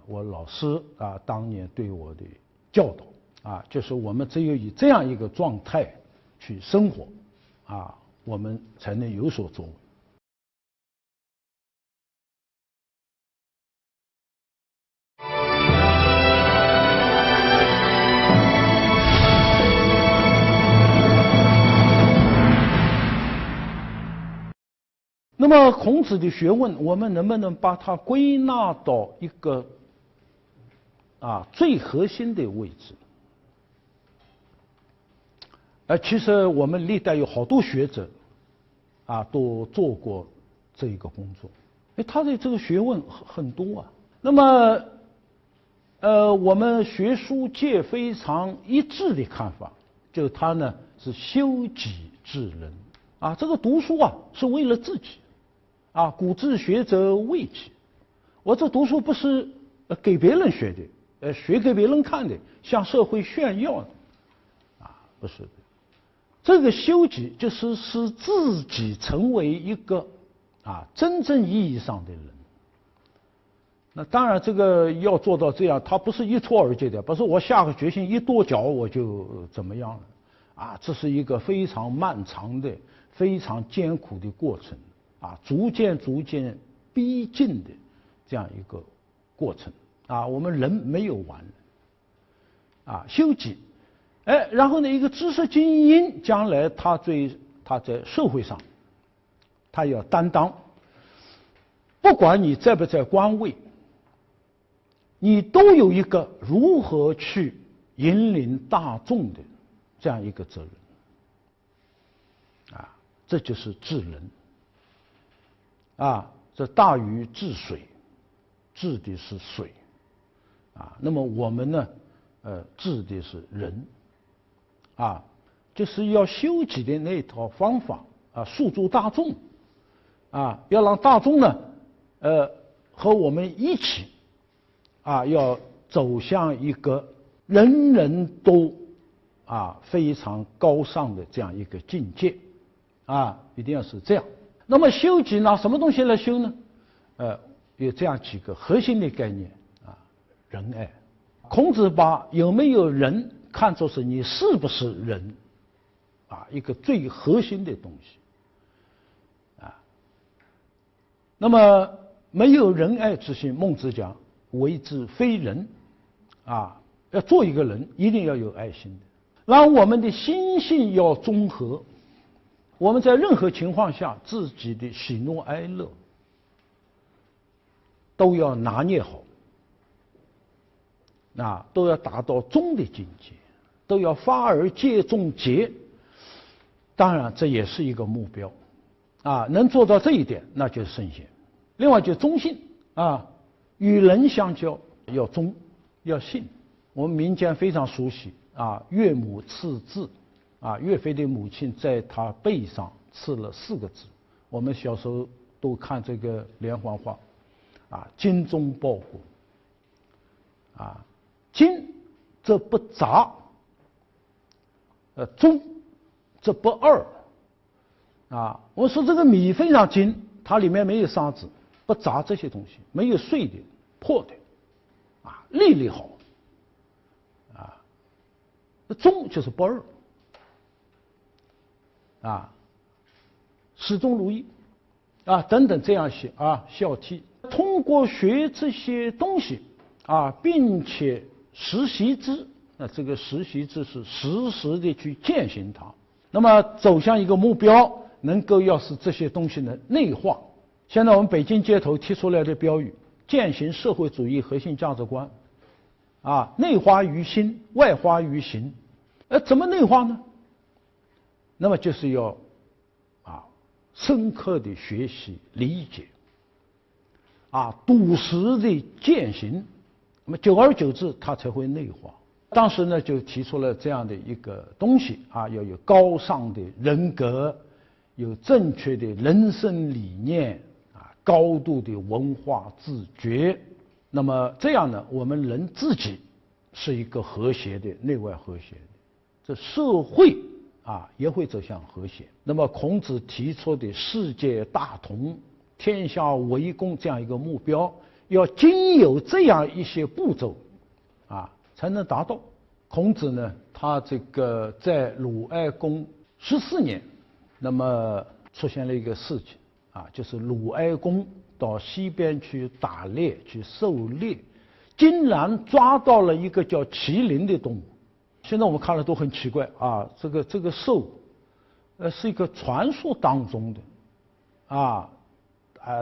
我老师当年对我的教导就是我们只有以这样一个状态去生活我们才能有所作为。那么孔子的学问，我们能不能把它归纳到一个最核心的位置？其实我们历代有好多学者都做过这一个工作。他的这个学问很多啊。那么我们学术界非常一致的看法，就是他呢是修己治人这个读书是为了自己古之学者为己。我这读书不是给别人学的，学给别人看的，向社会炫耀的不是的。这个修己就是使自己成为一个真正意义上的人。那当然，这个要做到这样，它不是一蹴而就的，不是我下个决心一跺脚我就怎么样了这是一个非常漫长的、非常艰苦的过程逐渐逼近的这样一个过程我们人没有完修己。然后呢，一个知识精英将来他在社会上，他要担当，不管你在不在官位，你都有一个如何去引领大众的这样一个责任这就是治人这大禹治水，治的是水那么我们呢治的是人就是要修己的那套方法诉诸大众要让大众呢和我们一起要走向一个人人都非常高尚的这样一个境界一定要是这样。那么修己拿什么东西来修呢？有这样几个核心的概念仁爱。孔子把有没有仁看作是你是不是人一个最核心的东西那么没有仁爱之心，孟子讲为之非人要做一个人一定要有爱心的，让我们的心性要中和，我们在任何情况下自己的喜怒哀乐都要拿捏好都要达到中的境界，都要发而皆中节。当然这也是一个目标能做到这一点那就是圣贤。另外就是忠信与人相交要忠要信。我们民间非常熟悉岳母刺字岳飞的母亲在他背上刺了4个字，我们小时候都看这个连环画精忠报国精则不杂忠则不二我说这个米非常精，它里面没有沙子，不杂这些东西，没有碎的破的粒粒好忠就是不二始终如一等等这样些孝悌。通过学这些东西并且实习之，这个实习之是实时的去践行它，那么走向一个目标，能够要使这些东西呢内化。现在我们北京街头提出来的标语，践行社会主义核心价值观内化于心，外化于行。怎么内化呢？那么就是要深刻的学习理解笃实的践行，那么久而久之它才会内化。当时呢就提出了这样的一个东西要有高尚的人格，有正确的人生理念高度的文化自觉。那么这样呢，我们人自己是一个和谐的，内外和谐的，这社会也会走向和谐。那么孔子提出的世界大同、天下为公这样一个目标，要经有这样一些步骤才能达到。孔子呢，他这个在鲁哀公14年，那么出现了一个事情就是鲁哀公到西边去打猎去狩猎，竟然抓到了一个叫麒麟的动物。现在我们看了都很奇怪这个兽是一个传说当中的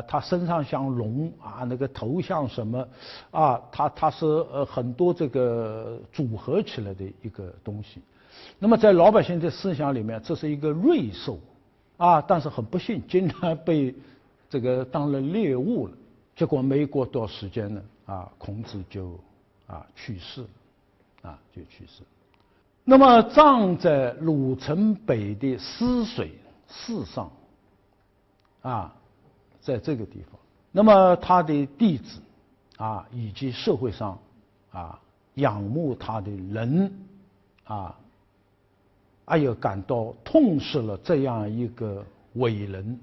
他身上像龙啊，那个头像什么啊，他是很多这个组合起来的一个东西。那么在老百姓的思想里面，这是一个瑞兽啊，但是很不幸，竟然被这个当了猎物了。结果没过多少时间呢，孔子就去世了，就去世了。那么葬在鲁城北的泗水寺上，在这个地方。那么他的弟子以及社会上仰慕他的人也感到痛失了这样一个伟人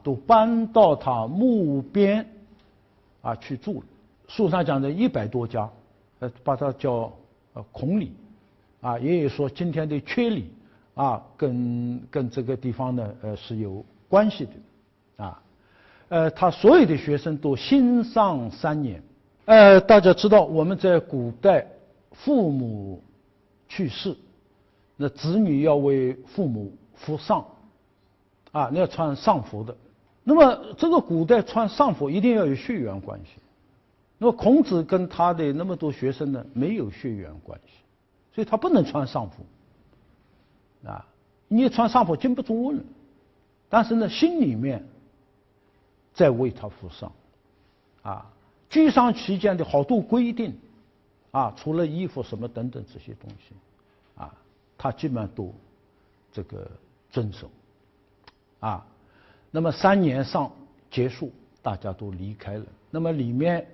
都搬到他墓边去住了。书上讲的100多家，把它叫孔里也有说今天的阙里跟这个地方呢是有关系的他所有的学生都新上3年。大家知道我们在古代父母去世，那子女要为父母服丧你要穿丧服的。那么这个古代穿丧服一定要有血缘关系。那么孔子跟他的那么多学生呢没有血缘关系，所以他不能穿丧服你穿丧服经不住问。但是呢心里面在为他服丧居丧期间的好多规定除了衣服什么等等这些东西他基本上都这个遵守那么3年丧结束，大家都离开了。那么里面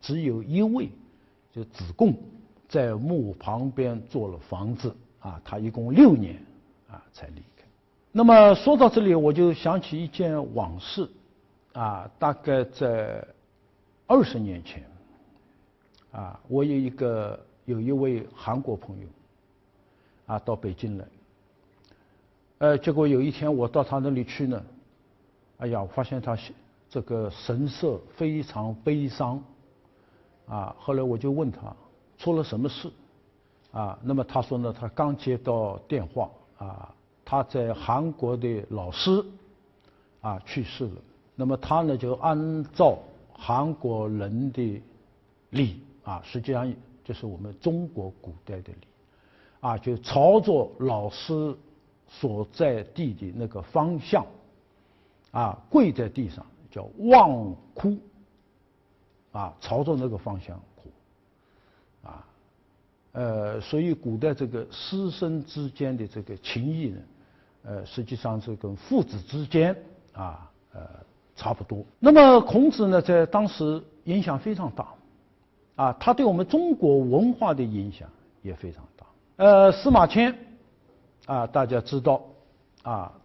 只有一位，就子贡，在墓旁边做了房子他一共6年才离开。那么说到这里，我就想起一件往事大概在20年前我有一位韩国朋友到北京来，结果有一天我到他那里去呢，我发现他这个神色非常悲伤后来我就问他出了什么事那么他说呢，他刚接到电话他在韩国的老师去世了。那么他呢就按照韩国人的礼实际上就是我们中国古代的礼就朝着老师所在地的那个方向跪在地上，叫望哭朝着那个方向哭所以古代这个师生之间的这个情谊呢实际上是跟父子之间差不多。那么孔子呢在当时影响非常大他对我们中国文化的影响也非常大。司马迁大家知道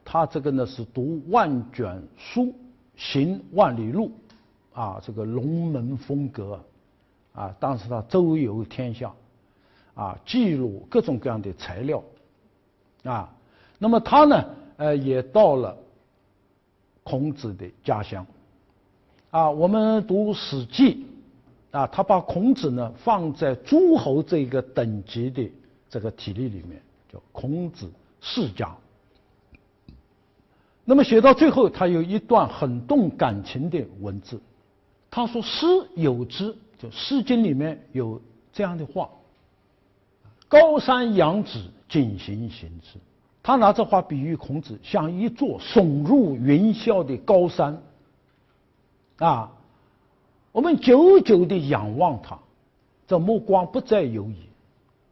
他这个呢是读万卷书，行万里路这个龙门风格当时他周游天下记录各种各样的材料那么他呢也到了孔子的家乡我们读《史记》他把孔子呢放在诸侯这个等级的这个体例里面，叫孔子世家。那么写到最后，他有一段很动感情的文字，他说：“诗有之，就《诗经》里面有这样的话：高山仰止，景行行之。”他拿这话比喻孔子像一座耸入云霄的高山我们久久地仰望他，这目光不再游移，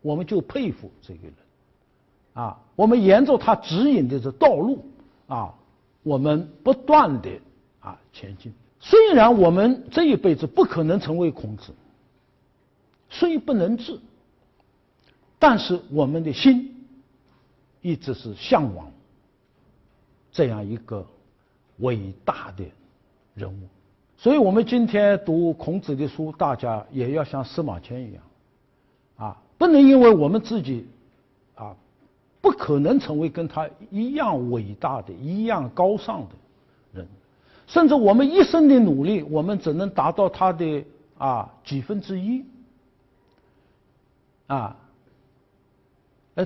我们就佩服这个人我们沿着他指引的这道路我们不断地前进。虽然我们这一辈子不可能成为孔子，虽不能至，但是我们的心一直是向往这样一个伟大的人物。所以我们今天读孔子的书，大家也要像司马迁一样不能因为我们自己不可能成为跟他一样伟大的、一样高尚的人，甚至我们一生的努力，我们只能达到他的几分之一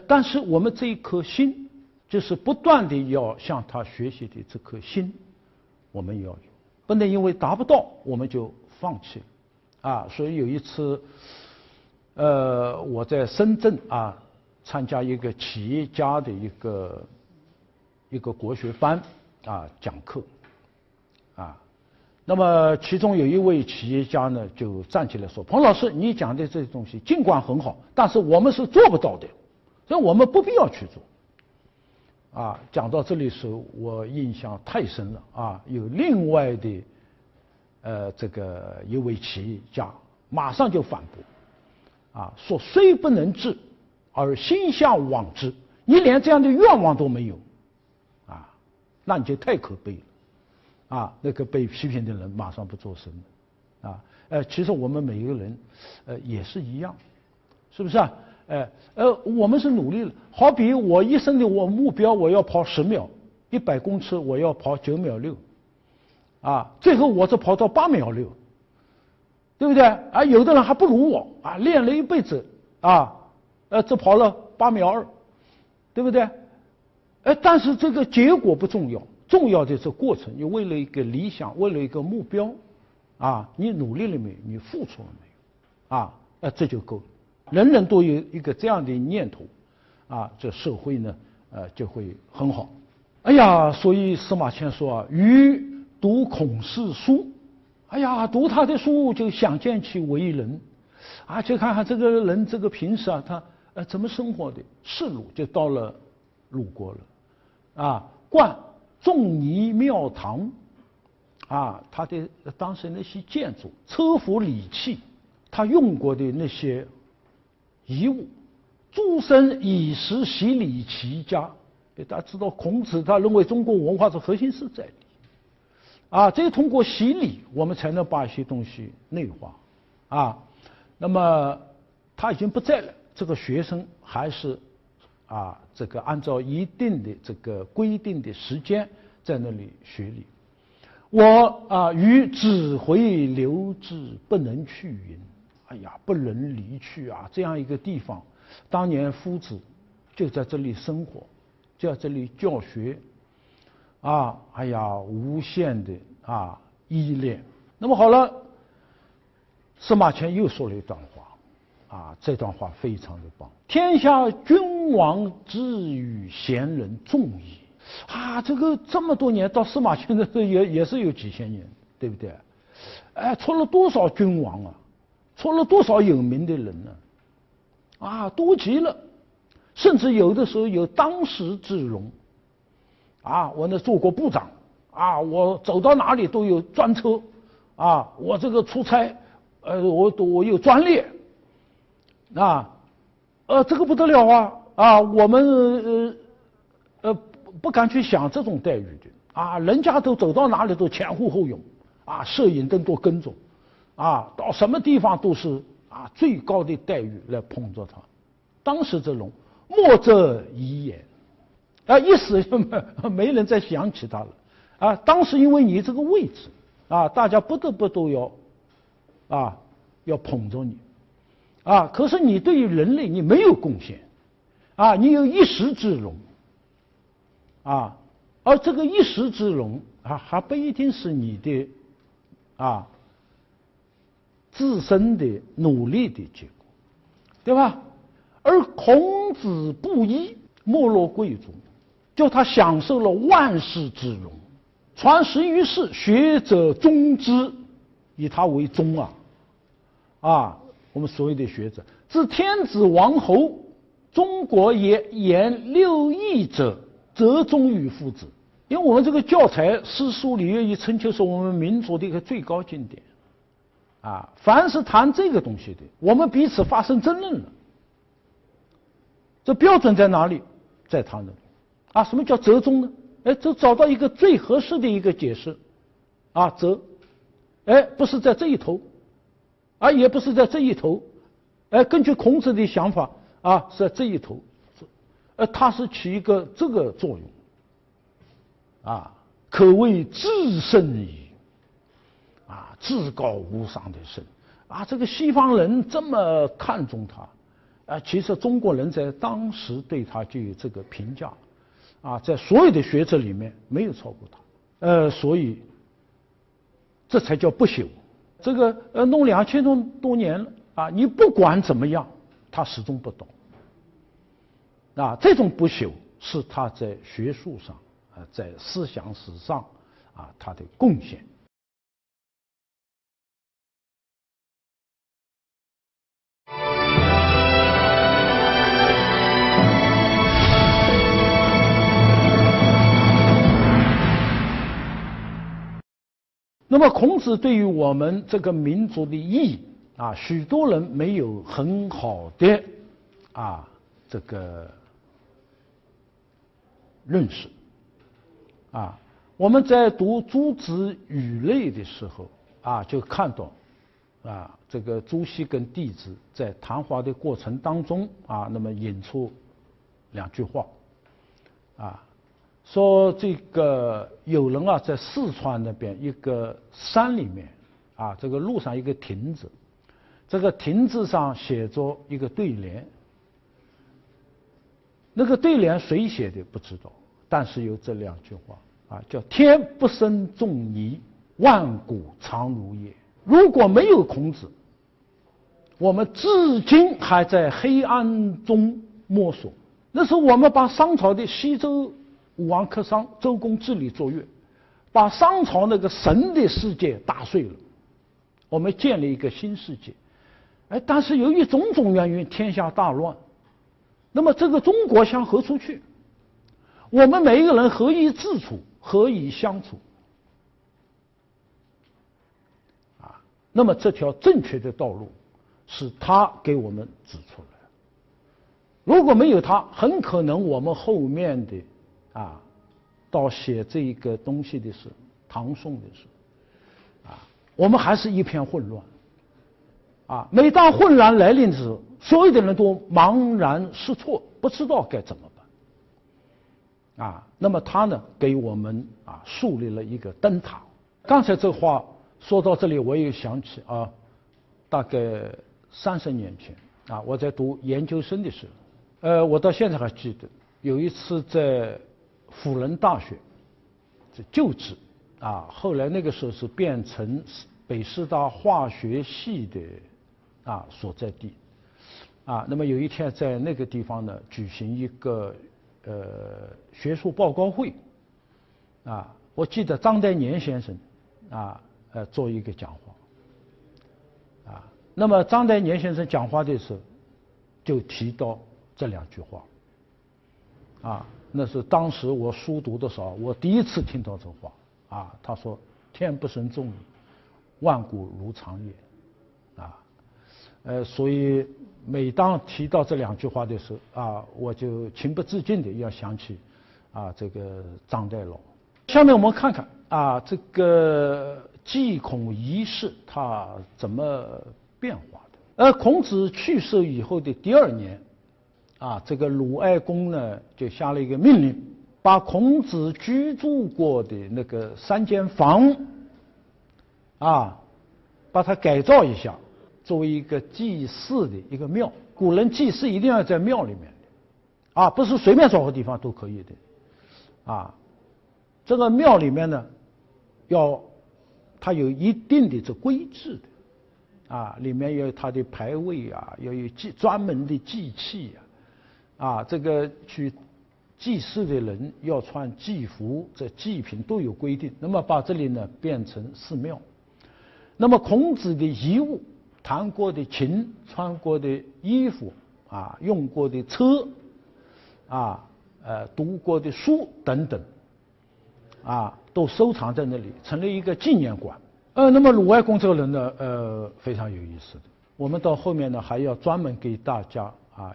但是我们这一颗心，就是不断的要向他学习的这颗心，我们要有。不能因为达不到我们就放弃啊。所以有一次，我在深圳啊参加一个企业家的一个国学班啊讲课啊，那么其中有一位企业家呢就站起来说：“彭老师，你讲的这些东西尽管很好，但是我们是做不到的，所以我们不必要去做。”啊，讲到这里时候，我印象太深了啊！有另外的这个一位企业家马上就反驳，啊，说虽不能治，而心向往之。你连这样的愿望都没有，啊，那你就太可悲了，啊，那个被批评的人马上不做声了，啊，其实我们每一个人，也是一样，是不是啊？我们是努力了。好比我一生的目标，我要跑10秒，100公尺我要跑9秒6，啊，最后我只跑到8秒6，对不对？啊，有的人还不如我啊，练了一辈子啊，只跑了8秒2，对不对？但是这个结果不重要，重要的是过程。你为了一个理想，为了一个目标，啊，你努力了没有？你付出了没有？啊，这就够了。人人都有一个这样的念头，啊，这社会呢，就会很好。哎呀，所以司马迁说啊，余读孔氏书，哎呀，读他的书就想见其为人，啊，就看看这个人这个平时啊，他怎么生活的。仕鲁就到了鲁国了，啊，观仲尼庙堂，啊，他的当时那些建筑、车服礼器，他用过的那些遗物，诸生以食习礼齐家。大家知道，孔子他认为中国文化的核心是在礼，啊，只有通过洗礼，我们才能把一些东西内化，啊，那么他已经不在了，这个学生还是啊，这个按照一定的这个规定的时间在那里学礼。我啊，余只回留之，不能去云。哎呀，不能离去啊！这样一个地方，当年夫子就在这里生活，就在这里教学，啊，哎呀，无限的啊依恋。那么好了，司马迁又说了一段话，啊，这段话非常的棒。天下君王之与贤人众矣。啊，这个这么多年到司马迁的也是有几千年，对不对？出了多少君王啊！出了多少有名的人呢？啊，多极了，甚至有的时候有当时之荣。啊，我那做过部长，啊，我走到哪里都有专车，啊，我这个出差，我有专列，啊，这个不得了啊！啊，我们不敢去想这种待遇的啊，人家都走到哪里都前呼后拥，啊，摄影灯都跟着。啊，到什么地方都是啊最高的待遇来捧着他。当时这种莫则已也，啊，一死就没人再想起他了。啊，当时因为你这个位置，啊，大家不得不都要捧着你，啊，可是你对于人类你没有贡献，啊，你有一时之荣，啊，而这个一时之荣啊，还不一定是你的，啊。自身的努力的结果，对吧？而孔子不依，没落贵族，就他享受了万世之荣，传10于世，学者宗之，以他为宗啊！啊，我们所谓的学者，自天子王侯，中国也言6艺者，则宗于夫子。因为我们这个教材诗书礼乐仪春秋是我们民族的一个最高经典。啊，凡是谈这个东西的，我们彼此发生争论了。这标准在哪里？在他那里。啊，什么叫折中呢？就找到一个最合适的一个解释。啊，折，不是在这一头，啊，也不是在这一头，根据孔子的想法，啊，是在这一头，它是起一个这个作用。啊，可谓至圣矣。啊，至高无上的圣啊！这个西方人这么看重他，其实中国人在当时对他就有这个评价，啊，在所有的学者里面没有超过他，所以这才叫不朽。这个弄2000多年了啊，你不管怎么样，它始终不倒。啊，这种不朽是他在学术上在思想史上他的贡献。那么孔子对于我们这个民族的意义许多人没有很好的这个认识我们在读诸子语类的时候就看到这个朱熹跟弟子在谈话的过程当中那么引出2句话说这个有人在四川那边一个山里面这个路上一个亭子，这个亭子上写着一个对联，那个对联谁写的不知道，但是有这2句话叫天不生仲尼，万古长如也。如果没有孔子，我们至今还在黑暗中摸索。那时候我们把商朝的西周武王克商、周公治理卓越，把商朝那个神的世界打碎了，我们建立一个新世界。但是由于种种原因，天下大乱，那么这个中国向何处去？我们每一个人何以自处，何以相处？那么这条正确的道路是他给我们指出来。如果没有他，很可能我们后面的到写这一个东西的时候，唐宋的时候我们还是一片混乱每当混乱来临的时候，所有的人都茫然失措，不知道该怎么办那么他呢给我们树立了一个灯塔。刚才这话说到这里，我也想起大概30年前我在读研究生的时候，我到现在还记得有一次在辅仁大学就职后来那个时候是变成北师大化学系的所在地那么有一天在那个地方呢举行一个学术报告会我记得张岱年先生做一个讲话那么张岱年先生讲话的时候就提到这2句话那是当时我书读的时候我第一次听到这话他说天不生仲尼，万古如长也所以每当提到这2句话的时候我就情不自禁的要想起这个张岱老。下面我们看看这个祭孔仪式它怎么变化的。孔子去世以后的第2年这个鲁哀公呢就下了一个命令，把孔子居住过的那个3间房把它改造一下，作为一个祭祀的一个庙。古人祭祀一定要在庙里面的不是随便找个地方都可以的这个庙里面呢它有一定的这规制的里面有它的牌位要有专门的祭器这个去祭祀的人要穿祭服，这祭品都有规定。那么把这里呢变成寺庙。那么孔子的遗物，弹过的琴，穿过的衣服用过的车读过的书等等都收藏在那里，成了一个纪念馆。那么鲁哀公这个人呢非常有意思的，我们到后面呢还要专门给大家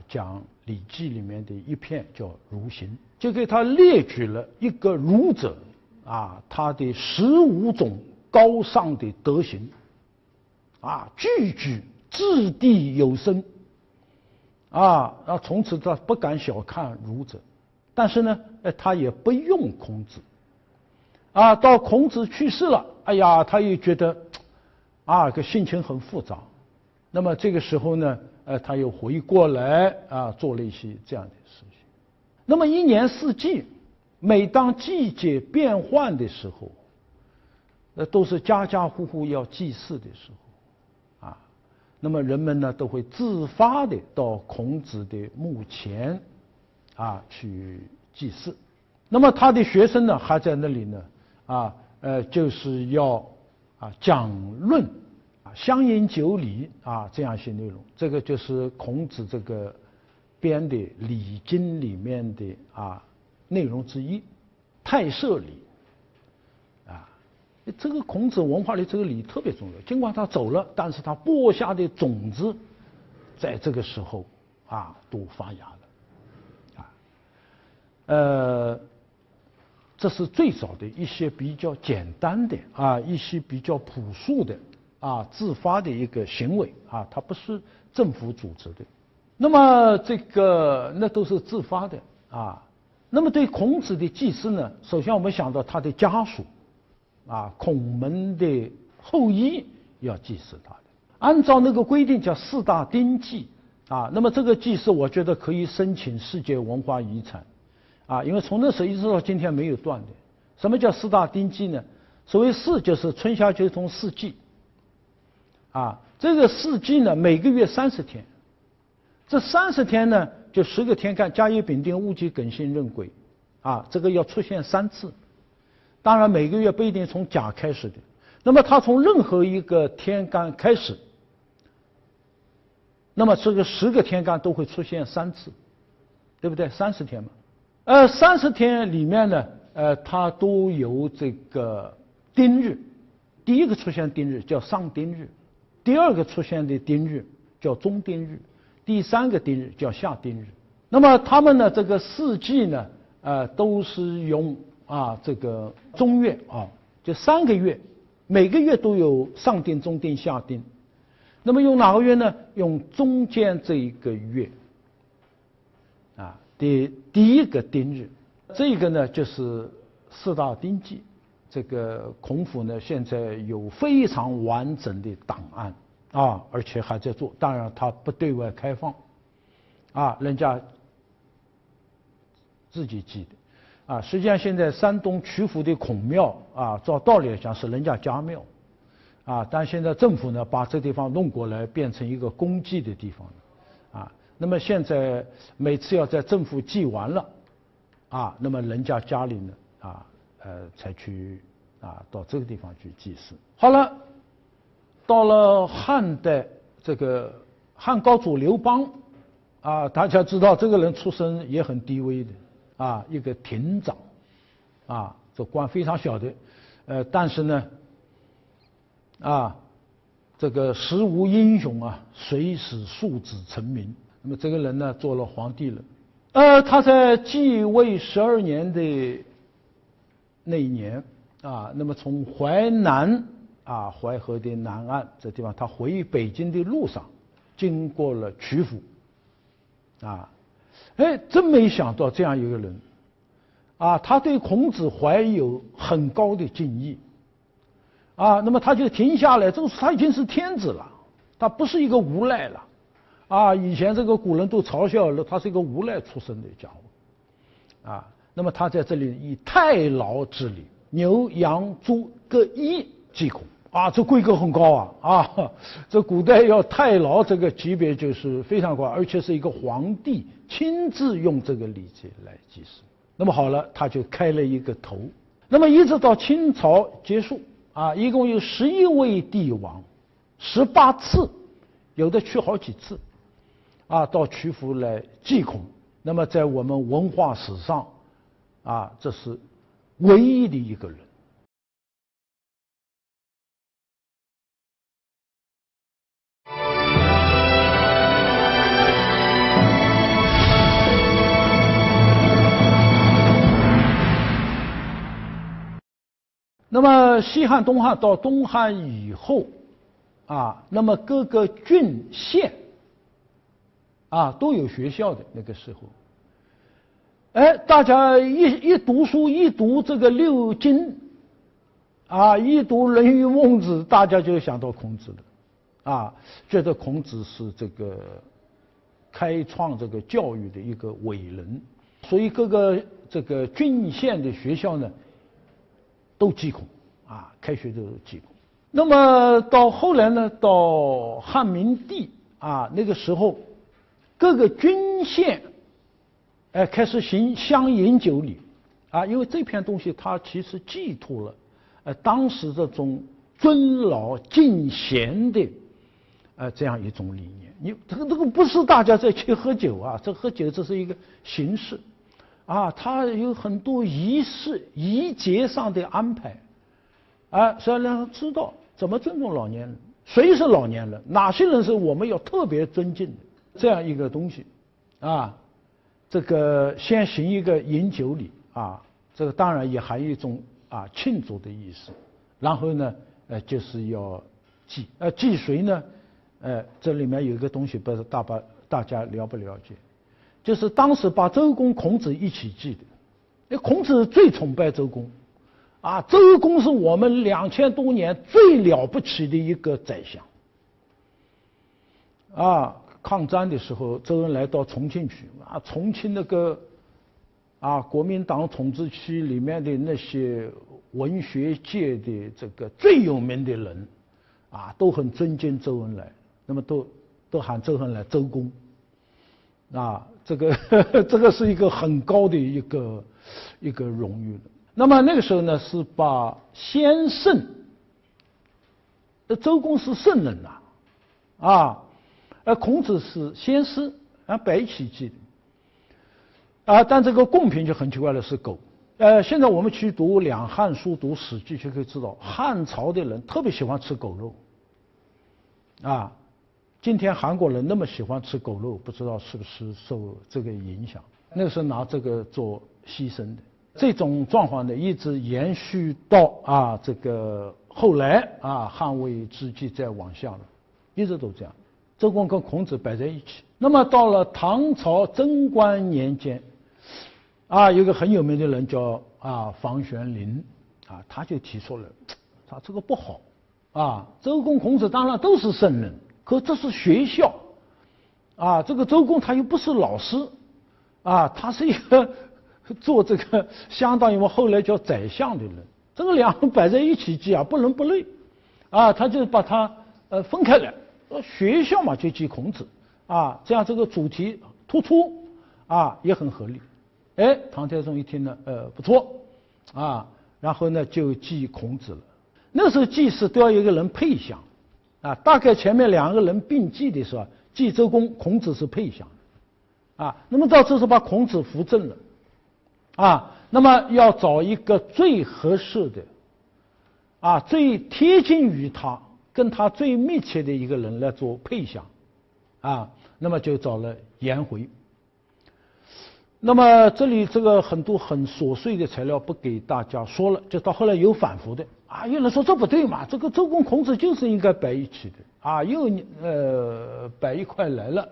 讲《礼记》里面的一篇叫《儒行》，就给他列举了一个儒者他的15种高尚的德行句句掷地有声从此他不敢小看儒者。但是呢他也不用孔子到孔子去世了，他也觉得个心情很复杂。那么这个时候呢他又回过来做了一些这样的事情。那么1年4季，每当季节变换的时候都是家家户户要祭祀的时候，啊，那么人们呢都会自发的到孔子的墓前，啊去祭祀。那么他的学生呢还在那里呢，就是要讲论香饮酒礼这样一些内容。这个就是孔子这个编的《礼经》里面的内容之一，太社礼。这个孔子文化里这个礼特别重要，尽管他走了，但是他播下的种子在这个时候都发芽了。这是最早的一些比较简单的一些比较朴素的自发的一个行为它不是政府组织的。那么那都是自发的那么对孔子的祭祀呢，首先我们想到他的家属孔门的后裔要祭祀他的，按照那个规定叫四大丁祭那么这个祭祀我觉得可以申请世界文化遗产因为从那时候一直到今天没有断的。什么叫四大丁祭呢？所谓四就是春夏秋冬四季这个四季呢每个月30天，这30天呢就10个天干，甲乙丙丁戊己庚辛壬癸这个要出现3次。当然每个月不一定从甲开始的，那么它从任何一个天干开始，那么这个10个天干都会出现3次，对不对？30天嘛。30天里面呢它都有这个丁日，第一个出现丁日叫上丁日，第二个出现的丁日叫中丁日，第三个丁日叫下丁日。那么他们呢这个四季呢都是用这个中月就3个月，每个月都有上丁、中丁、下丁。那么用哪个月呢？用中间这一个月的第一个丁日，这个呢就是四大丁祭。这个孔府呢现在有非常完整的档案而且还在做，当然它不对外开放人家自己记的实际上现在山东曲阜的孔庙照道理来讲是人家家庙但现在政府呢把这地方弄过来变成一个公祭的地方那么现在每次要在政府祭完了那么人家家里呢才去到这个地方去祭祀。好了，到了汉代，这个汉高祖刘邦大家知道这个人出身也很低微的一个亭长这官非常小的但是呢这个时无英雄谁使庶子成名。那么这个人呢做了皇帝了他在继位12年的那一年那么从淮南淮河的南岸这地方，他回北京的路上经过了曲阜真没想到这样一个人他对孔子怀有很高的敬意那么他就停下来，这个他已经是天子了，他不是一个无赖了以前这个古人都嘲笑了他是一个无赖出身的家伙那么他在这里以太牢之礼，牛羊猪各1祭孔这规格很高这古代要太牢这个级别就是非常高，而且是一个皇帝亲自用这个礼节来祭祀。那么好了，他就开了一个头。那么一直到清朝结束一共有11位帝王，18次，有的去好几次到曲阜来祭孔。那么在我们文化史上这是唯一的一个人。那么西汉、东汉到东汉以后那么各个郡县都有学校的那个时候，大家一读书，一读这个六经一读《论语》《孟子》，大家就想到孔子了觉得孔子是这个开创这个教育的一个伟人，所以各个这个郡县的学校呢都祭孔啊，开学都祭孔。那么到后来呢，到汉明帝啊那个时候，各个郡县开始行乡饮酒礼啊，因为这篇东西它其实寄托了当时这种尊老敬贤的这样一种理念。你这个不是大家在去喝酒啊，这喝酒这是一个形式啊，它有很多仪式仪节上的安排啊，所以让他知道怎么尊重老年人，谁是老年人，哪些人是我们要特别尊敬的这样一个东西啊。这个先行一个饮酒礼啊，这个当然也含有一种庆祝的意思。然后呢，就是要祭，祭谁呢？这里面有一个东西，不知道大家了不了解？就是当时把周公、孔子一起祭的。那孔子最崇拜周公，啊，周公是我们2000多年最了不起的一个宰相。啊，抗战的时候，周恩来到重庆去，啊，重庆那个国民党统治区里面的那些文学界的这个最有名的人，啊，都很尊敬周恩来，那么都喊周恩来周公，啊，这个是一个很高的一个荣誉了。那么那个时候呢，是把先圣，周公是圣人呐，孔子是先师，摆一起祭的。但这个贡品就很奇怪了，是狗。现在我们去读两汉书、读史记，就可以知道，汉朝的人特别喜欢吃狗肉。今天韩国人那么喜欢吃狗肉，不知道是不是受这个影响？那个时候拿这个做牺牲的，这种状况呢，一直延续到这个后来汉魏之际再往下了，一直都这样。周公跟孔子摆在一起。那么到了唐朝贞观年间，有个很有名的人叫房玄龄，他就提出了，他这个不好，周公孔子当然都是圣人，可这是学校，这个周公他又不是老师，他是一个做这个相当于我们后来叫宰相的人，这个两个摆在一起记不伦不类，他就把它分开来。学校嘛就记孔子，这样这个主题突出，也很合理。唐太宗一听呢，不错，然后呢就记孔子了。那时候记事都要有一个人配享，大概前面两个人并记的时候，记周公，孔子是配享，那么到这时候把孔子扶正了，那么要找一个最合适的，最贴近于他。跟他最密切的一个人来做配享，那么就找了颜回。那么这里这个很多很琐碎的材料不给大家说了，就到后来有反复的，有人说这不对嘛，这个周公孔子就是应该摆一起的，又摆一块来了，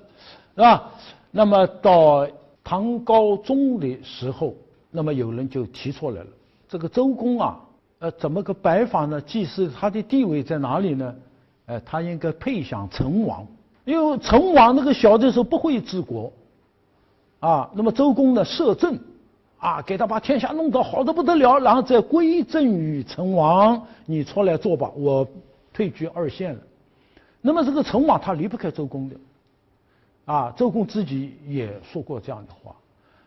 是吧？那么到唐高宗的时候，那么有人就提出来了，这个周公怎么个摆法呢？祭祀他的地位在哪里呢？他应该配享成王，因为成王那个小的时候不会治国，那么周公呢摄政，给他把天下弄得好得不得了，然后再归政于成王，你出来做吧，我退居二线了。那么这个成王他离不开周公的，周公自己也说过这样的话，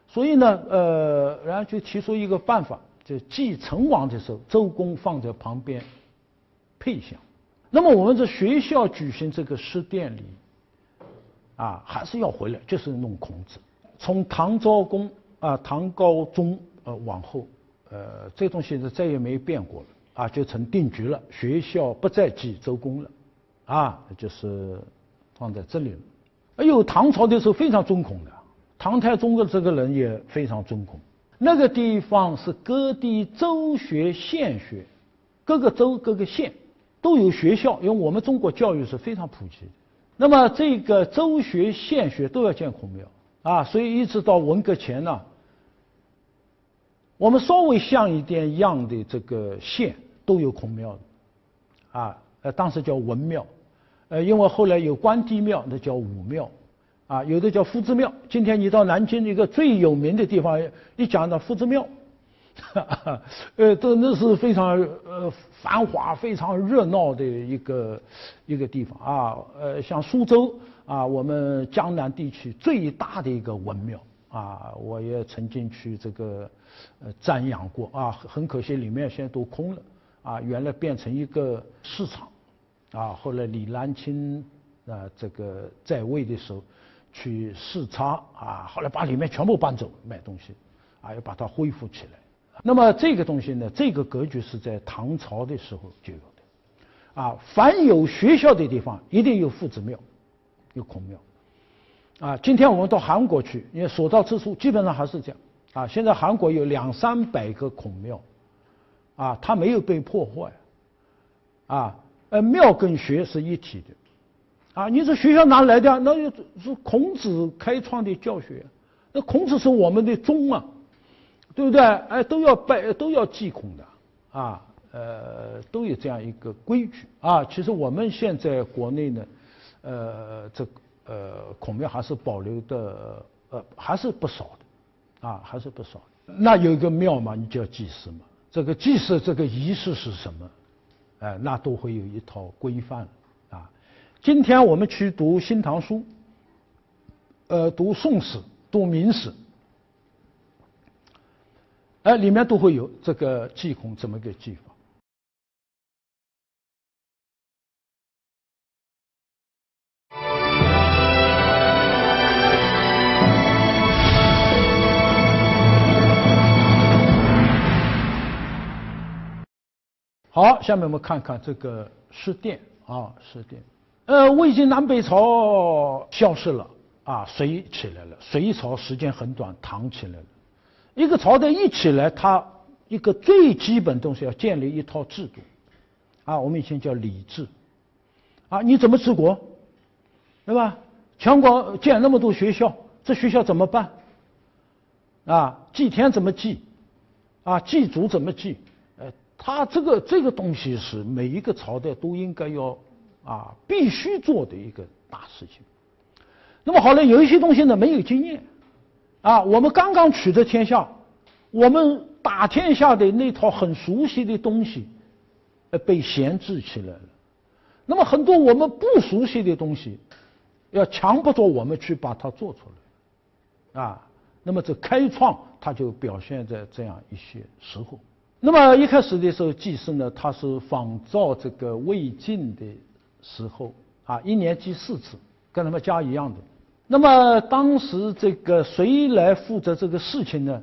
所以呢，然后就提出一个办法。就祭成王的时候，周公放在旁边配享。那么我们在学校举行这个诗典礼，还是要回来，就是弄孔子。从唐昭公唐高宗往后，这东西再也没变过了，就成定局了。学校不再记周公了，就是放在这里了。唐朝的时候非常尊孔的，唐太宗的这个人也非常尊孔。那个地方是各地州学县学，各个州各个县都有学校，因为我们中国教育是非常普及的。那么这个州学县学都要建孔庙所以一直到文革前呢，我们稍微像一点样的这个县都有孔庙的当时叫文庙，因为后来有关帝庙，那叫武庙。有的叫夫子庙。今天你到南京一个最有名的地方，一讲到夫子庙，那是非常繁华、非常热闹的一个地方啊。像苏州啊，我们江南地区最大的一个文庙啊，我也曾经去这个瞻仰过啊。很可惜，里面现在都空了啊，原来变成一个市场啊。后来李兰清这个在位的时候去视察啊，后来把里面全部搬走卖东西啊，要把它恢复起来。那么这个东西呢，这个格局是在唐朝的时候就有的，啊，凡有学校的地方一定有夫子庙，有孔庙，啊，今天我们到韩国去，因为所到之处基本上还是这样，啊，现在韩国有200-300个孔庙，啊，它没有被破坏，啊，庙跟学是一体的，啊，你这学校哪来的？那是孔子开创的教学，那孔子是我们的宗啊。对不对？哎，都要拜，都要祭孔的啊，都有这样一个规矩啊。其实我们现在国内呢，孔庙还是保留的，还是不少的，啊，还是不少的。那有一个庙嘛，你叫祭祀嘛。这个祭祀这个仪式是什么？那都会有一套规范啊。今天我们去读《新唐书》，读宋史，读明史。里面都会有这个祭孔这么个技法。好，下面我们看看这个失殿啊，失殿。魏晋南北朝消失了啊，隋起来了。隋朝时间很短，唐起来了。一个朝代一起来，它一个最基本东西要建立一套制度，啊，我们以前叫礼制，啊，你怎么治国，对吧？全国建那么多学校，这学校怎么办？啊，祭天怎么祭？啊，祭祖怎么祭？它这个东西是每一个朝代都应该要必须做的一个大事情。那么好了，有一些东西呢没有经验。啊，我们刚刚取得天下，我们打天下的那套很熟悉的东西，被闲置起来了。那么很多我们不熟悉的东西，要强迫着我们去把它做出来，啊，那么这开创它就表现在这样一些时候。那么一开始的时候，祭祀呢，它是仿照这个魏晋的时候啊，1年祭4次，跟他们家一样的。那么当时这个谁来负责这个事情呢？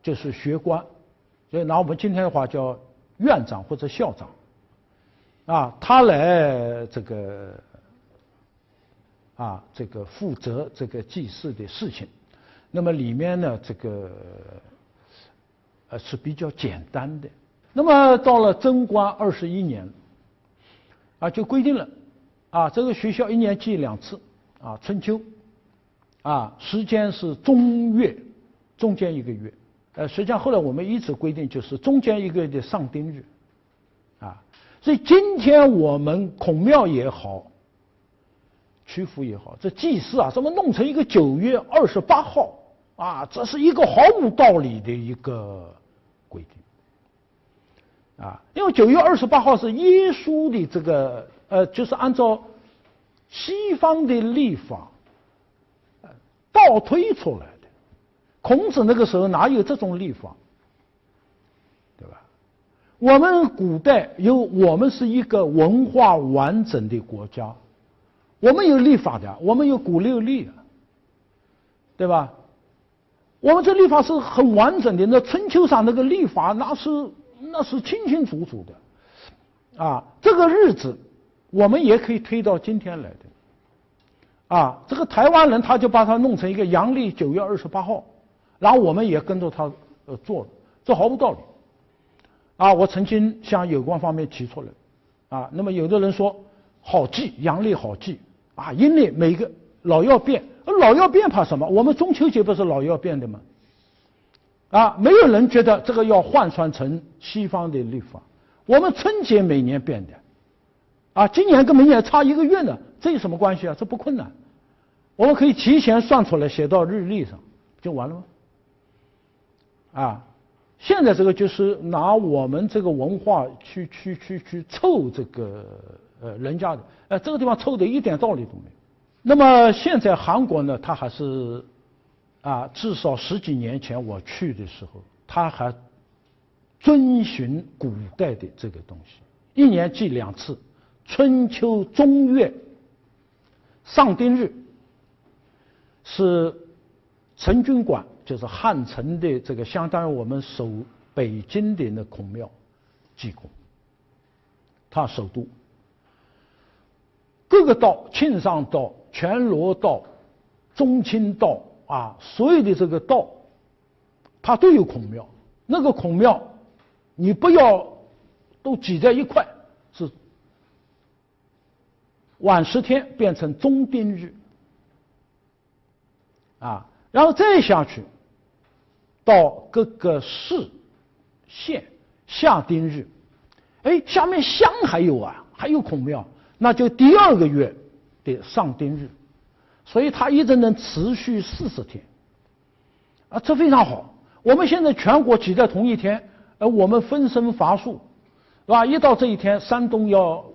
就是学官，所以拿我们今天的话叫院长或者校长，啊，他来这个负责这个祭祀的事情。那么里面呢，这个是比较简单的。那么到了贞观21年，啊，就规定了，啊，这个学校1年祭2次，啊，春秋。啊，时间是中月，中间1个月。实际上后来我们一直规定就是中间1个月的上丁日。啊，所以今天我们孔庙也好，曲阜也好，这祭祀啊，怎么弄成一个9月28号啊？这是一个毫无道理的一个规定。啊，因为9月28号是耶稣的这个就是按照西方的历法。倒推出来的，孔子那个时候哪有这种历法，对吧？我们古代我们是一个文化完整的国家，我们有历法的，我们有古六历的，对吧？我们这历法是很完整的，那春秋上那个历法那是清清楚楚的，啊，这个日子我们也可以推到今天来的。啊，这个台湾人他就把它弄成一个阳历9月28号，然后我们也跟着他做了，这毫无道理。啊，我曾经向有关方面提出来，啊，那么有的人说好记，阳历好记，啊，阴历每个老要变，老要变怕什么？我们中秋节不是老要变的吗？啊，没有人觉得这个要换算成西方的历法，我们春节每年变的，啊，今年跟明年差1个月呢，这有什么关系啊？这不困难。我们可以提前算出来，写到日历上，就完了吗？啊，现在这个就是拿我们这个文化去凑这个人家的，这个地方凑的一点道理都没有。那么现在韩国呢，它还是至少10几年前我去的时候，它还遵循古代的这个东西，1年祭2次，春秋中月上丁日是成均馆，就是汉城的这个相当于我们守北京的那孔庙祭孔，它首都。各个道，庆尚道、全罗道、中清道所有的这个道，它都有孔庙。那个孔庙，你不要都挤在一块，是晚10天变成中丁日，然后再下去，到各个市县下丁日，下面乡还有还有孔庙。那就第2个月的上丁日，所以它一直能持续40天，这非常好。我们现在全国挤在同一天，我们分身乏术，是吧？一到这一天，山东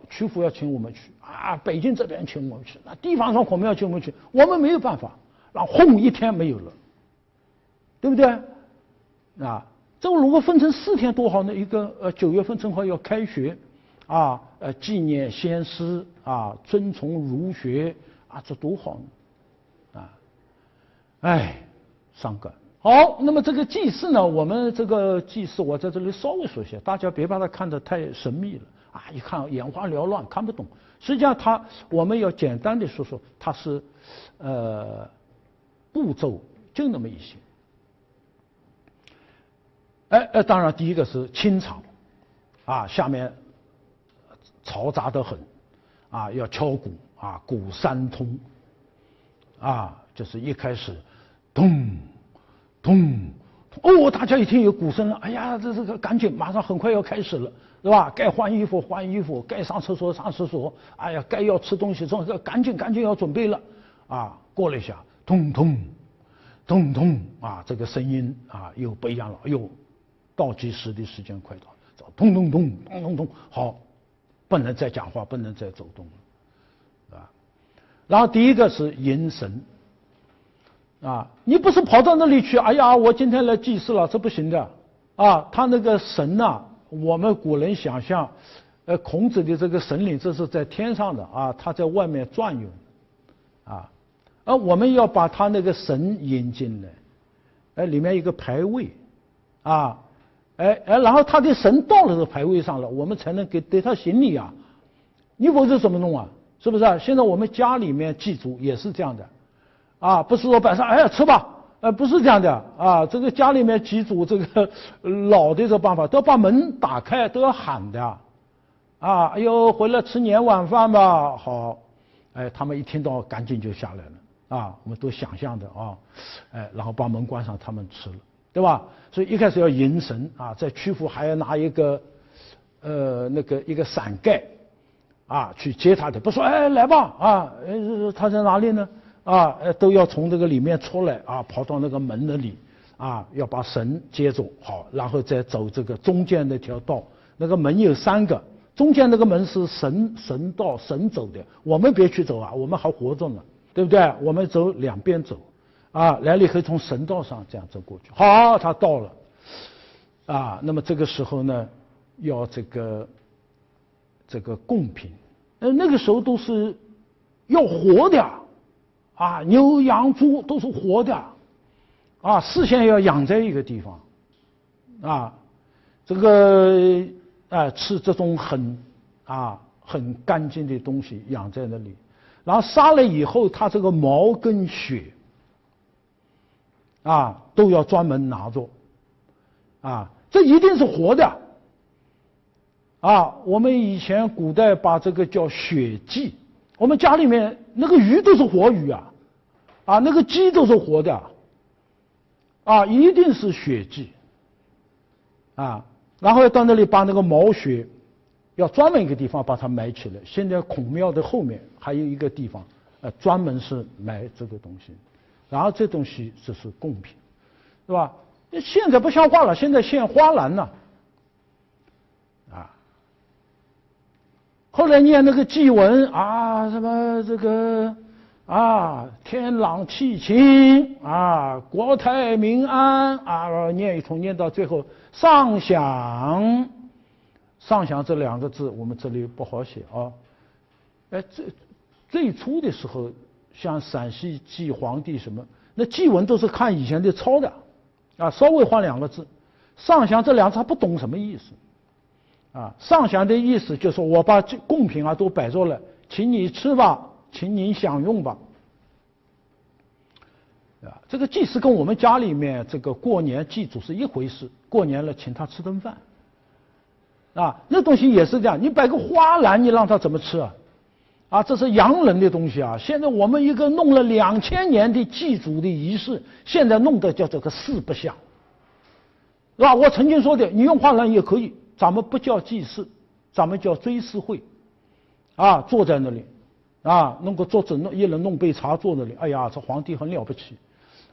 曲阜要请我们去北京这边请我们去，那地方上孔庙请我们去，我们没有办法，然后轰一天没有了，对不对？这个如果分成4天多好呢？一个9月份正好要开学。纪念先师遵从儒学这多好呢！伤感。好，那么这个祭祀呢，我们这个祭祀我在这里稍微说一下，大家别把它看得太神秘了一看眼花缭乱看不懂。实际上我们要简单的说说，它是步骤就那么一些。当然第一个是清场下面嘈杂得很要敲鼓鼓3通就是一开始咚咚咚，大家一听有鼓声了，哎呀，这个赶紧马上很快要开始了，是吧？该换衣服换衣服，该上厕所上厕所，哎呀，该要吃东西赶紧要准备了过了一下咚咚咚咚这个声音又不一样了，倒计时的时间快到，咚咚咚咚咚咚，好，不能再讲话，不能再走动了，然后第一个是迎神你不是跑到那里去，哎呀，我今天来祭祀了，这不行的他那个神我们古人想象，孔子的这个神灵，这是在天上的他在外面转悠而我们要把他那个神引进来，里面一个牌位然后他的神到了这个牌位上了，我们才能给他行礼你否则怎么弄是不是现在我们家里面祭祖也是这样的不是说摆上吃吧，不是这样的这个家里面祭祖这个老的这个办法，都要把门打开，都要喊的哎呦回来吃年晚饭吧，好，他们一听到赶紧就下来了我们都想象的然后把门关上，他们吃了，对吧？所以一开始要迎神在曲阜还要拿一个一个伞盖去接他的，不说来吧他在哪里呢都要从这个里面出来跑到那个门那里要把神接走，好，然后再走这个中间那条道，那个门有3个，中间那个门是神道神走的，我们别去走我们还活着呢，对不对？我们走2边走来了可以从神道上这样走过去，好，他到了那么这个时候呢，要这个贡品，那个时候都是要活的牛羊猪都是活的事先要养在一个地方这个吃这种很干净的东西养在那里，然后杀了以后，它这个毛跟血都要专门拿着这一定是活的我们以前古代把这个叫血祭，我们家里面那个鱼都是活鱼那个鸡都是活的一定是血祭然后到那里把那个毛血要专门一个地方把它埋起来，现在孔庙的后面还有一个地方专门是埋这个东西，然后这东西这是贡品，是吧？现在不像话了，现在献花篮了，啊。后来念那个祭文啊，什么这个啊，天朗气清啊，国泰民安啊，念一通念到最后，上想，上想这两个字我们这里不好写啊。哎，最初的时候，像陕西祭皇帝什么，那祭文都是看以前的抄的，啊，稍微换两个字，上想这两个字他不懂什么意思。啊，上想的意思就是我把这贡品啊都摆着了，请你吃吧，请您享用吧。啊，这个祭祀跟我们家里面这个过年祭祖是一回事，过年了请他吃顿饭。啊，那东西也是这样，你摆个花篮，你让他怎么吃啊？啊，这是洋人的东西啊！现在我们一个弄了2000年的祭祖的仪式，现在弄的叫这个四不像，是吧？我曾经说的，你用花篮也可以。咱们不叫祭祀，咱们叫追思会，啊，坐在那里，啊，弄个桌子，一人弄杯茶坐那里，哎呀，这皇帝很了不起，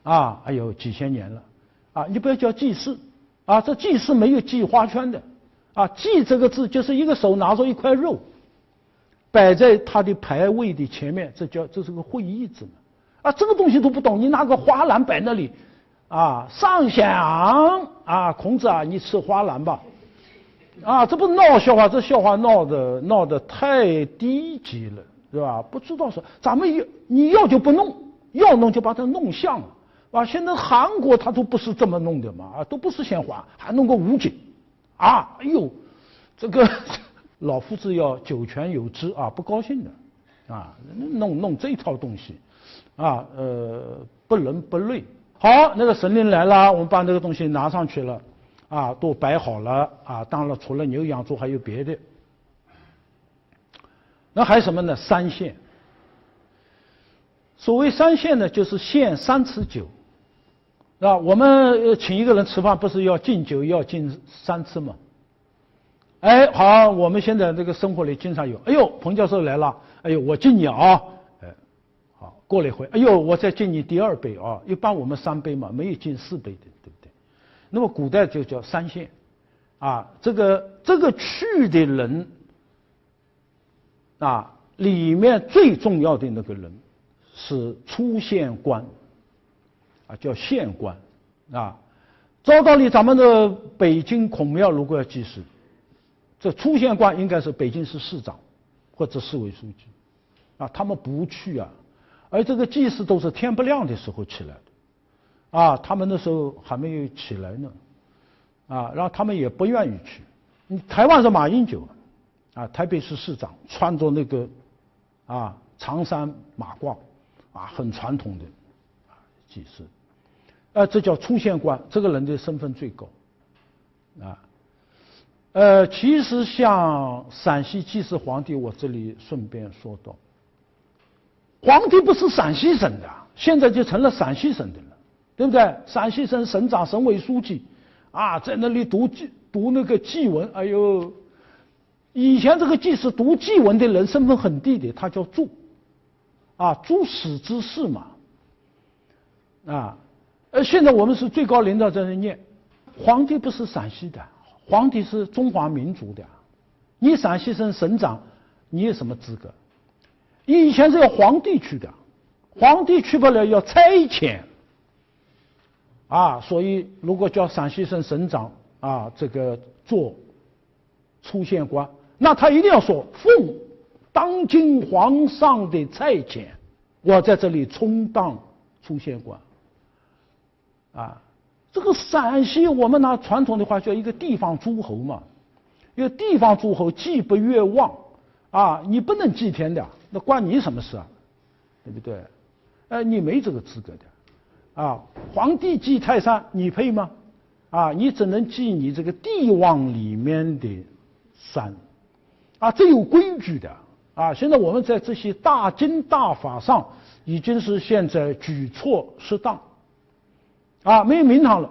啊，哎呦，几千年了，啊，你不要叫祭祀，啊，这祭祀没有系花圈的，啊，祭这个字就是一个手拿着一块肉，摆在他的牌位的前面，这是个会议子嘛，啊，这个东西都不懂，你拿个花篮摆那里，啊，上想啊，孔子啊，你吃花篮吧。啊，这不闹笑话，这笑话闹得太低级了，是吧？不知道说咱们你要就不弄，要弄就把它弄像了，啊！现在韩国他都不是这么弄的嘛，啊，都不是鲜花，还弄个武警，啊，哎呦，这个老夫子要九泉有知啊，不高兴的，啊，弄这套东西，啊，不伦不类。好，那个神灵来了，我们把那个东西拿上去了。啊，都摆好了啊！当然，除了牛羊猪，还有别的。那还有什么呢？三献。所谓三献呢，就是献3次酒，啊，我们请一个人吃饭，不是要敬酒要敬3次吗？哎，好，我们现在这个生活里经常有，哎呦，彭教授来了，哎呦，我敬你啊，哎，好，过了一会，哎呦，我再敬你第2杯啊，一般我们3杯嘛，没有敬4杯的，对不对？那么古代就叫三献，啊，这个去的人，啊，里面最重要的那个人是出县官，啊，叫县官，啊，照道理咱们的北京孔庙如果要祭祀，这出县官应该是北京市市长或者市委书记，啊，他们不去啊，而这个祭祀都是天不亮的时候起来的。啊，他们那时候还没有起来呢，啊，然后他们也不愿意去。台湾是马英九，啊，台北市市长穿着那个啊长衫马褂，啊，很传统的啊祭祀，这叫出县官，这个人的身份最高，啊，其实像陕西祭祀皇帝，我这里顺便说到，皇帝不是陕西省的，现在就成了陕西省的了。对不对？陕西省省长、省委书记，啊，在那里读那个祭文，哎呦，以前这个祭祀读祭文的人身份很低的，他叫注，啊，诸史之士嘛，啊，现在我们是最高领导在那念，皇帝不是陕西的，皇帝是中华民族的，你陕西省省长，你有什么资格？以前是要皇帝去的，皇帝去不了要差遣。啊，所以如果叫陕西省省长啊，这个做出县官，那他一定要说奉当今皇上的差遣，我在这里充当出县官。啊，这个陕西我们拿传统的话叫一个地方诸侯嘛，一个地方诸侯祭不越望啊，你不能祭天的，那关你什么事啊？对不对？你没这个资格的。啊，皇帝祭泰山，你配吗？啊，你只能祭你这个帝王里面的山，啊，这有规矩的啊。现在我们在这些大经大法上，已经是现在举措适当，啊，没有名堂了，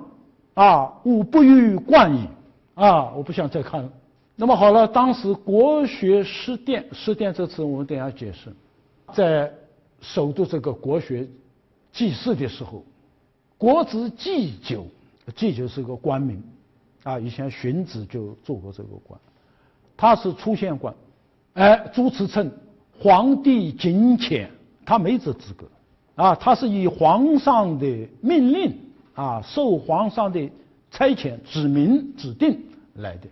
啊，吾不欲冠矣，啊，我不想再看了。那么好了，当时国学师殿这次我们等一下解释，在首都这个国学祭祀的时候。国之祭酒，祭酒是个官名，啊，以前荀子就做过这个官，他是出县官，朱慈琛皇帝仅遣，他没这资格，啊，他是以皇上的命令啊，受皇上的差遣、指明、指定来的，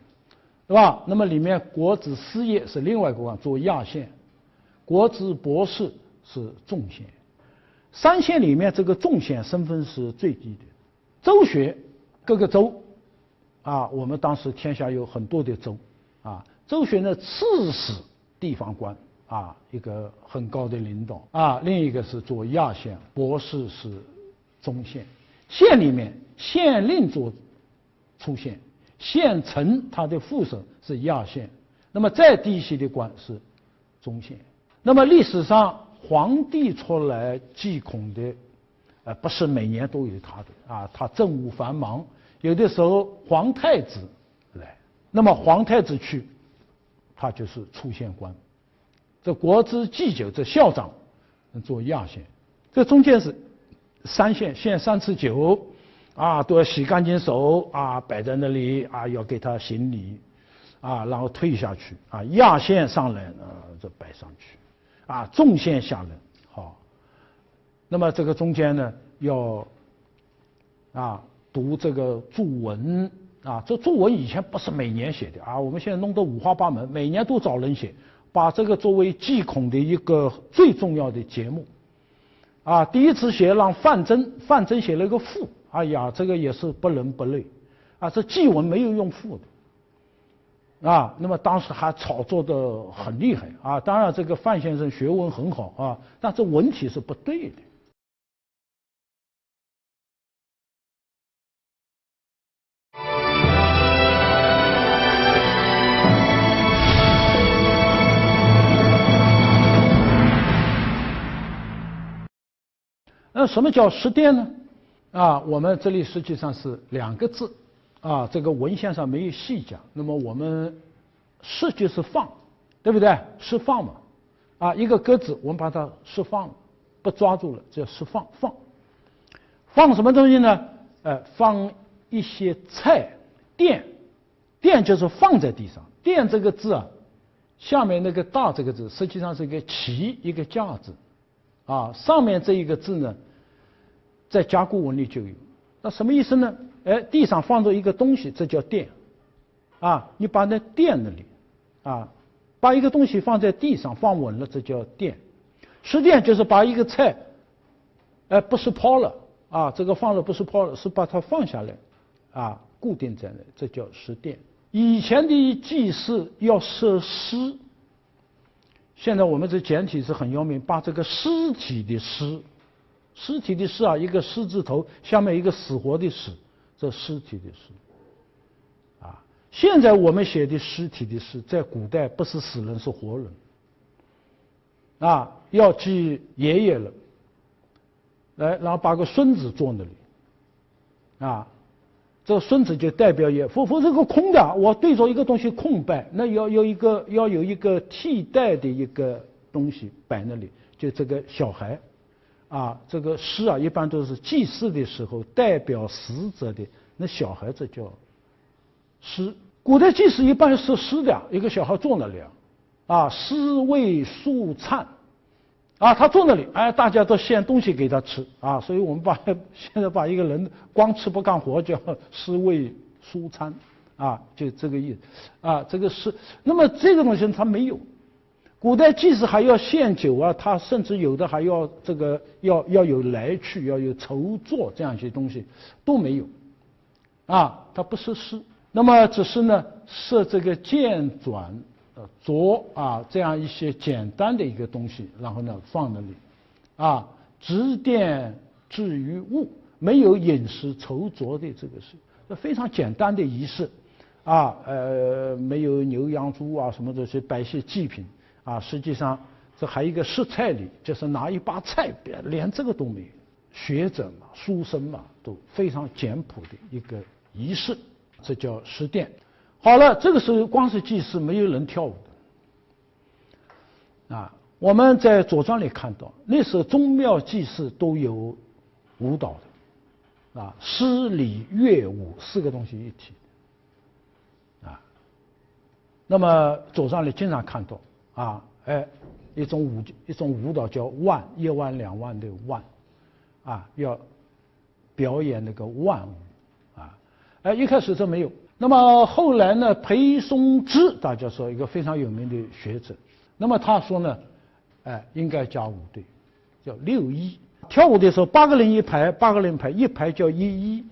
对吧？那么里面国子司业是另外一个官，做亚县，国子博士是众县，三县里面这个众县身份是最低的。州学各个州啊，我们当时天下有很多的州啊，州学呢刺史地方官啊，一个很高的领导啊，另一个是做亚县，博士是中县，县里面县令做出县，县丞他的副手是亚县，那么再低一些的官是中县。那么历史上皇帝出来祭孔的。不是每年都有他的啊，他政务繁忙，有的时候皇太子来，那么皇太子去，他就是出县官。这国之祭酒，这校长做亚县，这中间是三县，献3次酒，啊，都要洗干净手啊，摆在那里啊，要给他行礼啊，然后退下去啊，亚县上来这摆上去啊，众县下来。那么这个中间呢，要读这个注文啊，这注文以前不是每年写的啊，我们现在弄得五花八门，每年都找人写，把这个作为祭孔的一个最重要的节目啊。第一次写让范增写了一个赋，哎呀，这个也是不伦不类啊，这祭文没有用赋的啊。那么当时还炒作的很厉害啊，当然这个范先生学问很好啊，但这文体是不对的。那什么叫十殿呢？啊，我们这里实际上是2个字，啊，这个文献上没有细讲。那么我们释就是放，对不对？释放嘛，啊，一个鸽子我们把它释放了，不抓住了，叫释放。放什么东西呢？放一些菜，垫就是放在地上，垫这个字啊，下面那个大这个字实际上是一个旗，一个架子。啊，上面这一个字呢，在甲骨文里就有。那什么意思呢？地上放着一个东西，这叫垫。啊，你把那垫那里，啊，把一个东西放在地上放稳了，这叫垫。实垫就是把一个菜，不是抛了啊，这个放了不是抛了，是把它放下来，啊，固定在那，这叫实垫。以前的祭祀要设尸。现在我们这简体是很要命，把这个尸体的尸啊，一个尸字头，下面一个死活的死，这尸体的尸。啊，现在我们写的尸体的尸，在古代不是死人是活人。啊，要祭爷爷了，然后把个孙子坐那里，啊。这个孙子就代表也，否则这个空的，我对着一个东西空白，那要有一个替代的一个东西摆那里，就这个小孩，啊，这个尸啊，一般都是祭祀的时候代表死者的那小孩子叫尸。古代祭祀一般是尸的，一个小孩坐那里啊，尸位素餐。啊，他坐那里，大家都献东西给他吃啊，所以我们现在把一个人光吃不干活叫尸位素餐啊，就这个意思啊，这个是。那么这个东西他没有，古代即使还要献酒啊，他甚至有的还要这个要有来去，要有筹作这样一些东西都没有啊，他不设施，那么只是呢设这个剑转。着啊，这样一些简单的一个东西，然后呢放那里，啊，执奠置于物，没有饮食筹着的这个是，非常简单的仪式，啊，没有牛羊猪啊什么这些摆些祭品，啊，实际上这还有一个食菜礼，就是拿一把菜，连这个都没有。学者嘛，书生嘛，都非常简朴的一个仪式，这叫食奠。好了，这个时候光是祭祀，没有人跳舞的。啊，我们在《左传》里看到，那时候宗庙祭祀都有舞蹈啊，诗礼乐舞4个东西一体啊。那么走上里经常看到啊，一种舞蹈叫腕，1腕2腕的腕，啊，要表演那个腕舞啊。一开始这没有，那么后来呢，裴松之大家说一个非常有名的学者，那么他说呢，应该加舞队，叫6-1。跳舞的时候8个人一排，8个人一排叫1-1。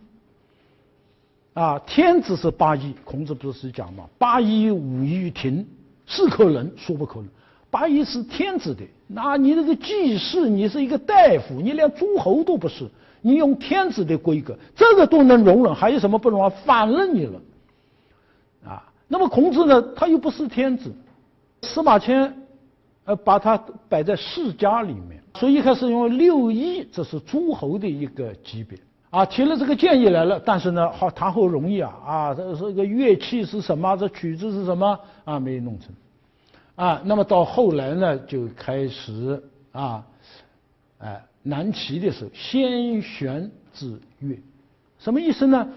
啊，天子是8-1，孔子不是讲嘛，8-1、5-1停，是可能，说不可能。8-1是天子的，那你那个祭祀，你是一个大夫，你连诸侯都不是，你用天子的规格，这个都能容忍，还有什么不容忍？反了你了，啊！那么孔子呢，他又不是天子，司马迁，把他摆在世家里面，所以一开始用6-1，这是诸侯的一个级别。啊，提了这个建议来了，但是呢，好谈后容易啊，这个乐器是什么，这曲子是什么啊，没弄成，啊，那么到后来呢，就开始啊，南齐的时候，先弦之乐，什么意思呢？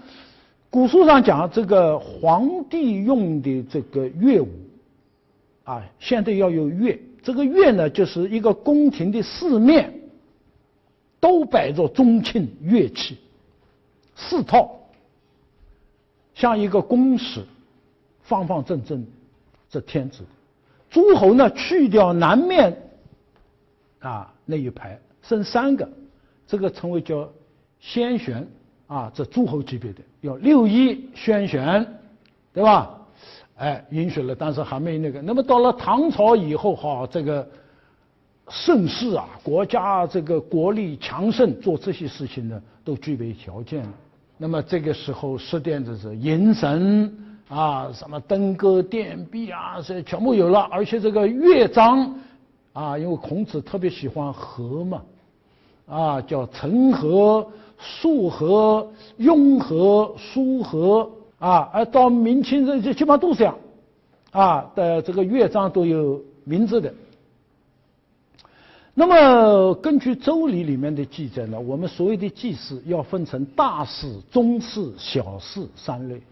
古书上讲，这个皇帝用的这个乐舞，啊，现在要有乐，这个乐呢，就是一个宫廷的4面都摆着钟磬乐器。4套，像一个宫室，方方正正，这天子。诸侯呢，去掉南面啊那一排，剩3个，这个称为叫先弦啊，这诸侯级别的要6-1先弦，对吧？允许了，但是还没那个。那么到了唐朝以后，哈，这个盛世啊，国家这个国力强盛，做这些事情呢，都具备条件了。那么这个时候10殿子是迎神啊，什么登歌殿壁啊，这全部有了，而且这个乐章啊，因为孔子特别喜欢和嘛，啊，叫陈和、素和、雍和、苏和啊，而到明清这基本上都是这样啊的，这个乐章都有名字的。那么根据《周礼》里面的记载呢，我们所谓的祭祀要分成大祀、中祀、小祀3类。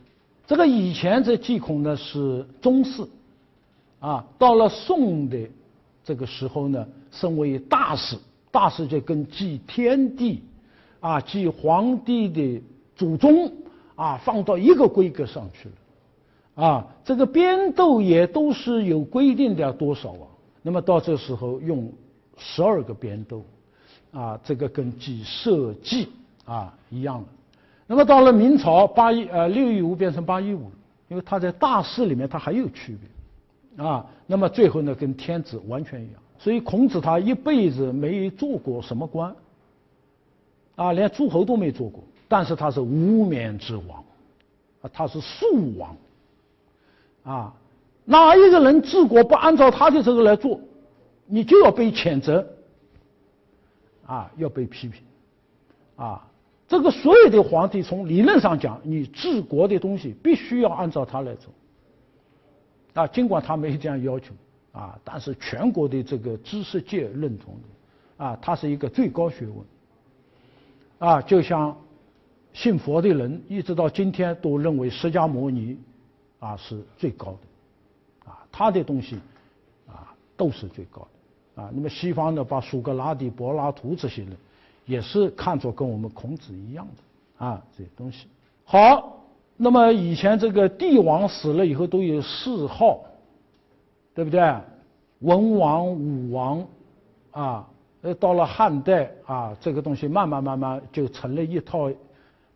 这个以前这祭孔呢是中祀，啊，到了宋的这个时候呢，升为大祀。大祀就跟祭天地，啊，祭皇帝的祖宗啊，放到一个规格上去了。啊，这个编斗也都是有规定的多少啊。那么到这时候用12个编斗，啊，这个跟祭社稷啊一样了。那么到了明朝615变成815，因为它在大祀里面它还有区别，啊，那么最后呢跟天子完全一样。所以孔子他一辈子没做过什么官，啊，连诸侯都没做过，但是他是无冕之王，啊，他是庶王，啊，哪一个人治国不按照他的这个来做，你就要被谴责，啊，要被批评，啊，这个所有的皇帝从理论上讲，你治国的东西必须要按照他来做，啊，尽管他没这样要求，啊，但是全国的这个知识界认同的，啊，它是一个最高学问，啊，就像信佛的人一直到今天都认为释迦牟尼，啊，是最高的，啊，他的东西，啊，都是最高的，啊，那么西方呢，把苏格拉底、柏拉图这些人，也是看作跟我们孔子一样的，啊，这些东西。好，那么以前这个帝王死了以后都有谥号，对不对？文王、武王，啊，到了汉代啊，这个东西慢慢就成了一套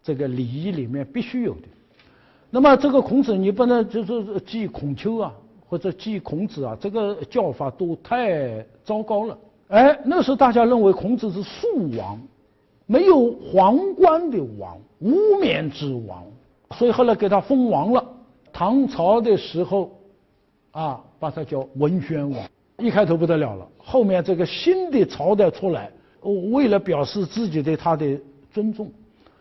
这个礼仪里面必须有的。那么这个孔子你不能就是祭孔丘啊，或者祭孔子啊，这个叫法都太糟糕了。那时候大家认为孔子是庶王，没有皇冠的王，无冕之王，所以后来给他封王了。唐朝的时候，啊，把他叫文宣王，一开头不得了了。后面这个新的朝代出来，为了表示自己对他的尊重，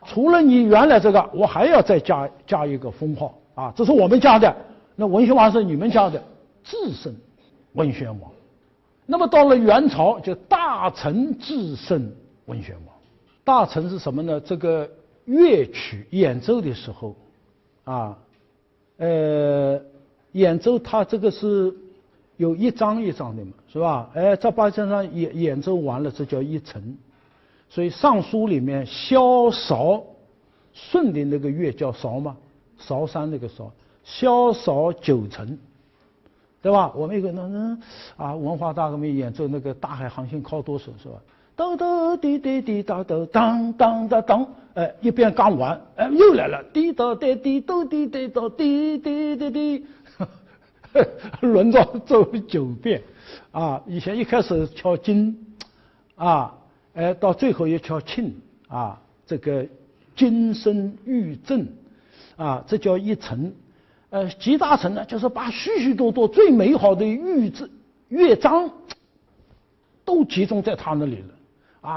除了你原来这个，我还要再加一个封号啊，这是我们家的，那文宣王是你们家的，至圣文宣王。那么到了元朝，就大臣至圣文宣王。大臣是什么呢？这个乐曲演奏的时候，演奏它这个是有一章一章的嘛，是吧？这把这章演奏完了，这叫一程。所以尚书里面萧韶舜的那个乐叫韶嘛，韶山那个韶，萧韶九程，对吧？我们一个文化大革命演奏那个大海航行靠舵手，是吧？噔噔滴滴滴哒噔当当当当，一遍刚完，又来了，滴答滴滴咚滴滴咚滴滴滴滴，轮着走9遍，以前一开始敲金，到最后也敲磬，这个金声玉振，这叫一程。集大成呢，就是把许许多多最美好的乐章都集中在他那里了。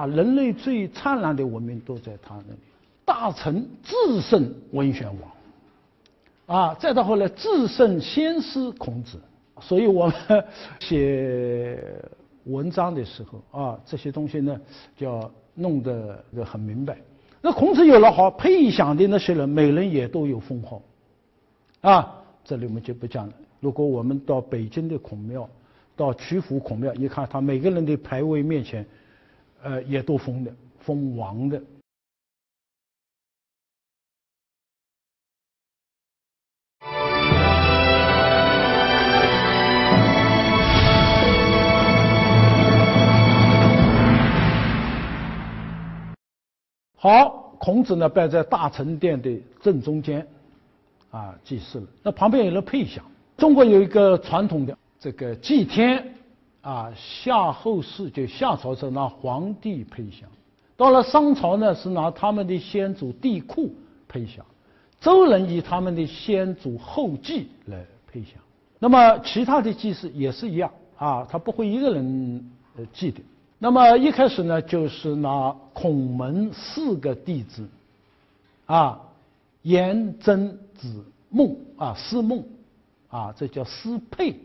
人类最灿烂的文明都在他那里。大成至圣文宣王，再到后来至圣先师孔子。所以我们写文章的时候这些东西呢，就要弄得很明白。那孔子有了好配享的那些人，每人也都有封号。这里我们就不讲了。如果我们到北京的孔庙，到曲阜孔庙，你看他每个人的牌位面前，也都封的，封王的。好，孔子呢摆在大成殿的正中间，祭祀了。那旁边有了配享。中国有一个传统的这个祭天，夏后氏就夏朝是拿皇帝配享，到了商朝呢是拿他们的先祖帝喾配享，周人以他们的先祖后稷来配享。那么其他的祭祀也是一样他不会一个人祭的。那么一开始呢，就是拿孔门4个弟子，颜、曾、子、孟4孟，这叫4配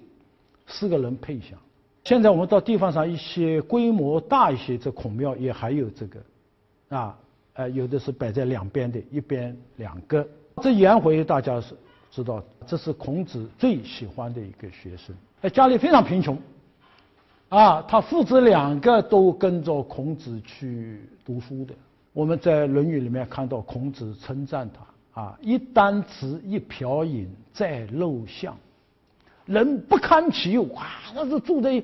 ，4个人配享。现在我们到地方上一些规模大一些，这孔庙也还有这个，有的是摆在两边的，一边2个。这颜回大家是知道，这是孔子最喜欢的一个学生，家里非常贫穷。他父子2个都跟着孔子去读书的。我们在《论语》里面看到孔子称赞他一箪食一瓢饮在陋巷，人不堪其忧那是住在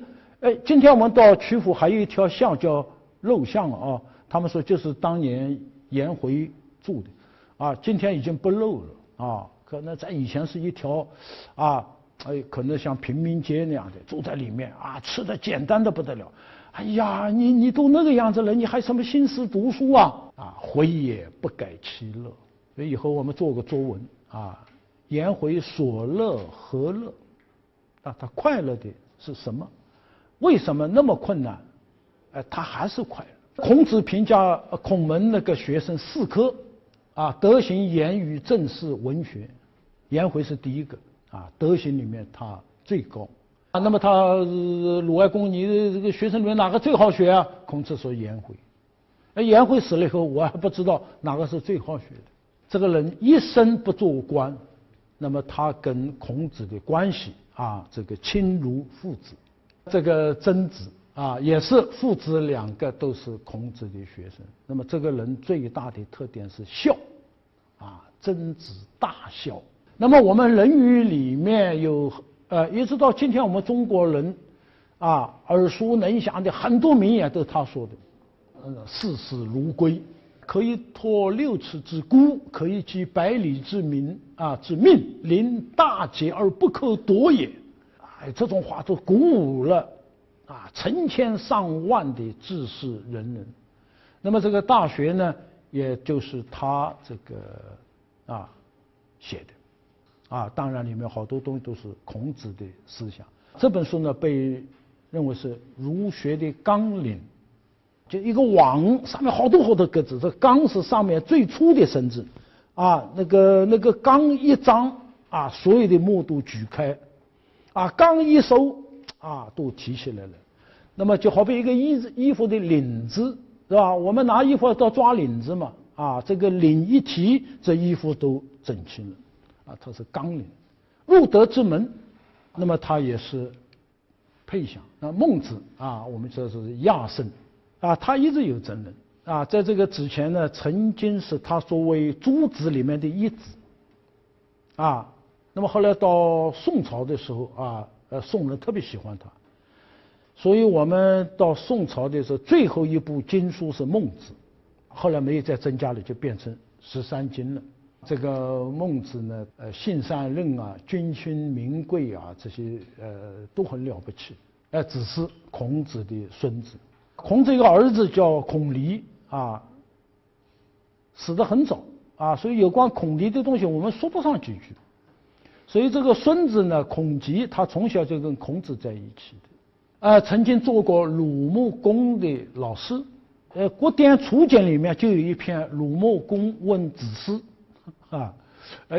今天我们到曲阜还有一条巷叫陋巷他们说就是当年颜回住的今天已经不陋了可能在以前是一条可能像平民街那样的住在里面吃的简单的不得了。哎呀，你都那个样子了，你还什么心思读书回也不改其乐。所以以后我们做个作文颜回所乐何乐他快乐的是什么？为什么那么困难他还是快乐？孔子评价孔门那个学生4科德行、言语、政事、文学，颜回是第1个德行里面他最高那么他鲁哀公，你这个学生里面哪个最好学孔子说颜回。颜回死了以后，我还不知道哪个是最好学的。这个人一生不做官，那么他跟孔子的关系这个亲如父子。这个曾子也是父子2个都是孔子的学生。那么这个人最大的特点是孝曾子大孝。那么我们《论语》里面有一直到今天我们中国人耳熟能详的很多名言都是他说的。视死如归，可以脱6尺之孤，可以击百里之民临大节而不可夺也。这种话都鼓舞了成千上万的志士仁人。那么这个《大学》呢，也就是他这个写的。当然里面好多东西都是孔子的思想。这本书呢被认为是儒学的纲领，就一个网上面好多好多格子，这纲是上面最粗的绳子那个纲一张所有的墨都举开纲一收都提起来了。那么就好比一个衣服的领子是吧？我们拿衣服要抓领子嘛啊，这个领一提，这衣服都整齐了，啊，它是纲领。入德之门，那么它也是配享。那孟子啊，我们说是亚圣啊，他一直有真人啊，在这个之前呢，曾经是他所谓诸子里面的一子啊，那么后来到宋朝的时候啊，宋人特别喜欢他，所以我们到宋朝的时候，最后一部经书是孟子，后来没有再增加了，就变成13经了。这个孟子呢，性善论啊，君勋名贵啊，这些都很了不起。只是孔子的孙子，孔子一个儿子叫孔离啊，死得很早啊，所以有关孔离的东西我们说不上几句。所以这个孙子呢，孔吉，他从小就跟孔子在一起的，曾经做过鲁穆公的老师。国典楚简里面就有一篇鲁穆公问子思啊，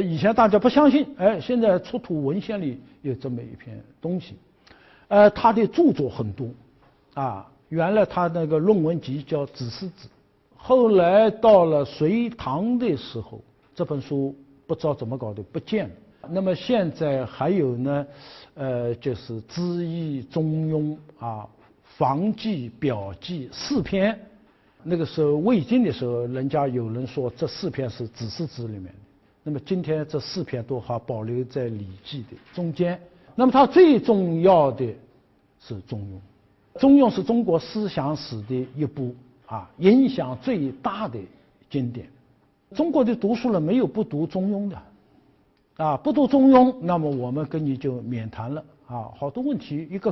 以前大家不相信，现在出土文献里有这么一篇东西。他的著作很多啊，原来他那个论文集叫《子思子》，后来到了隋唐的时候，这本书不知道怎么搞的不见了。那么现在还有呢，就是《资义》《中庸》啊，《房记》《表记》4篇。那个时候魏晋的时候，人家有人说这4篇是《子思子》里面的。那么今天这4篇都还保留在《礼记》的中间。那么它最重要的是《中庸》，《中庸》是中国思想史的一部啊，影响最大的经典。中国的读书人没有不读《中庸》的，啊，不读《中庸》，那么我们跟你就免谈了啊，好多问题一个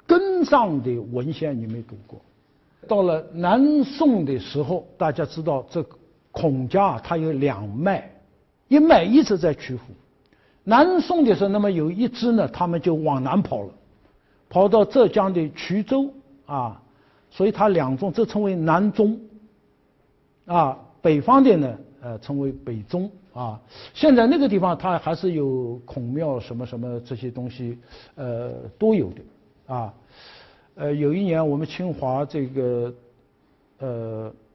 根上的文献你没读过。到了南宋的时候，大家知道这孔家它有2脉，一脉一直在曲阜。南宋的时候，那么有一支呢，他们就往南跑了，跑到浙江的衢州啊，所以它2宗，这称为南宗啊。北方的呢，称为北宗啊。现在那个地方它还是有孔庙什么什么这些东西，都有的啊。有一年我们清华这个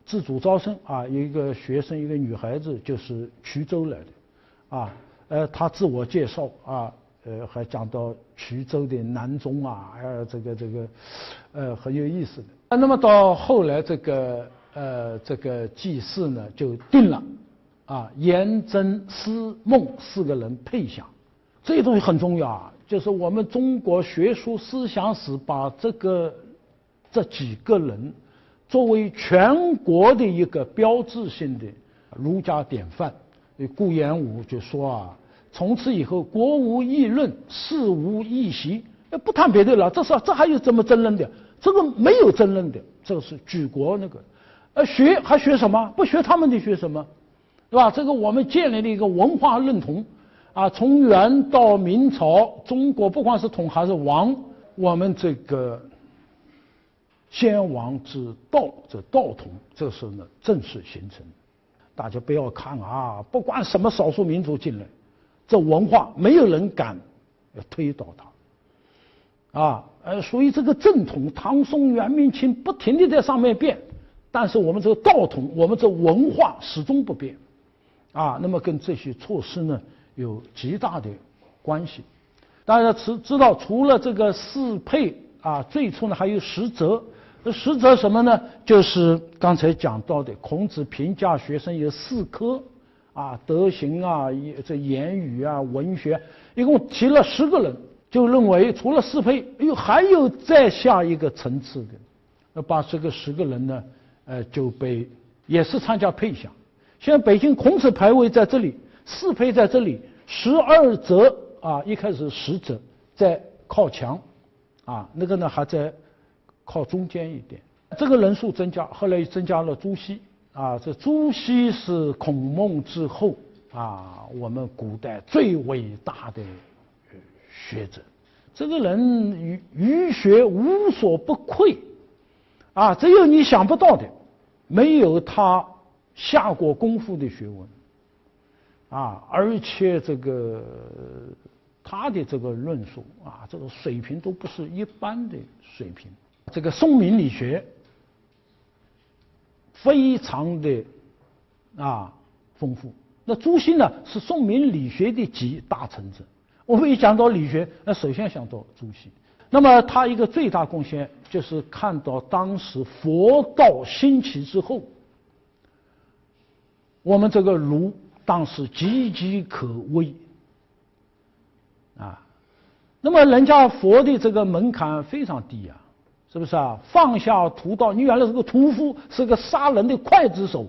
自主招生啊，有一个学生，一个女孩子，就是衢州来的啊。他自我介绍啊，还讲到衢州的南宗啊，这个很有意思的。那么到后来这个祭祀呢就定了啊，颜真、司、孟4个人配享，这些东西很重要啊。就是我们中国学术思想史把这几个人作为全国的一个标志性的儒家典范。顾炎武就说啊，从此以后国无议论，事无议习，不谈别的了，这还有怎么争论的？这个没有争论的，这个是举国那个，学还学什么？不学他们的学什么？对吧？这个我们建立了一个文化认同。啊，从元到明朝，中国不管是统还是王，我们这个先王之道，这道统，这时候呢正式形成。大家不要看啊，不管什么少数民族进来，这文化没有人敢要推倒它。啊，所以这个正统，唐宋元明清不停地在上面变，但是我们这个道统，我们这文化始终不变。啊，那么跟这些措施呢有极大的关系。大家知道，除了这个4配啊，最初呢还有10则。10则什么呢？就是刚才讲到的，孔子评价学生有4科啊，德行啊，这言语啊，文学，一共提了10个人，就认为除了4配，还有再下一个层次的，把这个10个人呢，就被也是参加配享。现在北京孔子牌位在这里，4配在这里，12则啊，一开始10则在靠墙，啊，那个呢还在靠中间一点。这个人数增加，后来又增加了朱熹啊，这朱熹是孔孟之后啊，我们古代最伟大的学者。这个人于学无所不愧啊，只有你想不到的，没有他下过功夫的学问啊，而且这个他的这个论述啊，这个水平都不是一般的水平。这个宋明理学非常的丰富。那朱熹呢是宋明理学的集大成者。我们一讲到理学，那首先想到朱熹。那么他一个最大贡献就是看到当时佛道兴起之后，我们这个儒当时岌岌可危那么人家佛的这个门槛非常低是不是放下屠刀，你原来是个屠夫，是个杀人的刽子手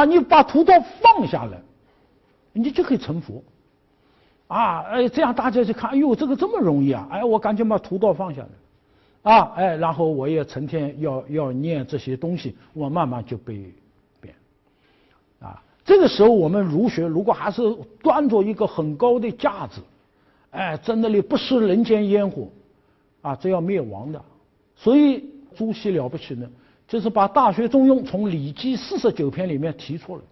你把屠刀放下来，你就可以成佛这样大家就看，哎呦，这个这么容易我赶紧把屠刀放下来然后我也成天要念这些东西，我慢慢就被变这个时候我们儒学如果还是端着一个很高的架子，在那里不食人间烟火这要灭亡的。所以朱熹了不起呢，就是把《大学》《中庸》从《礼记》49篇里面提出来，《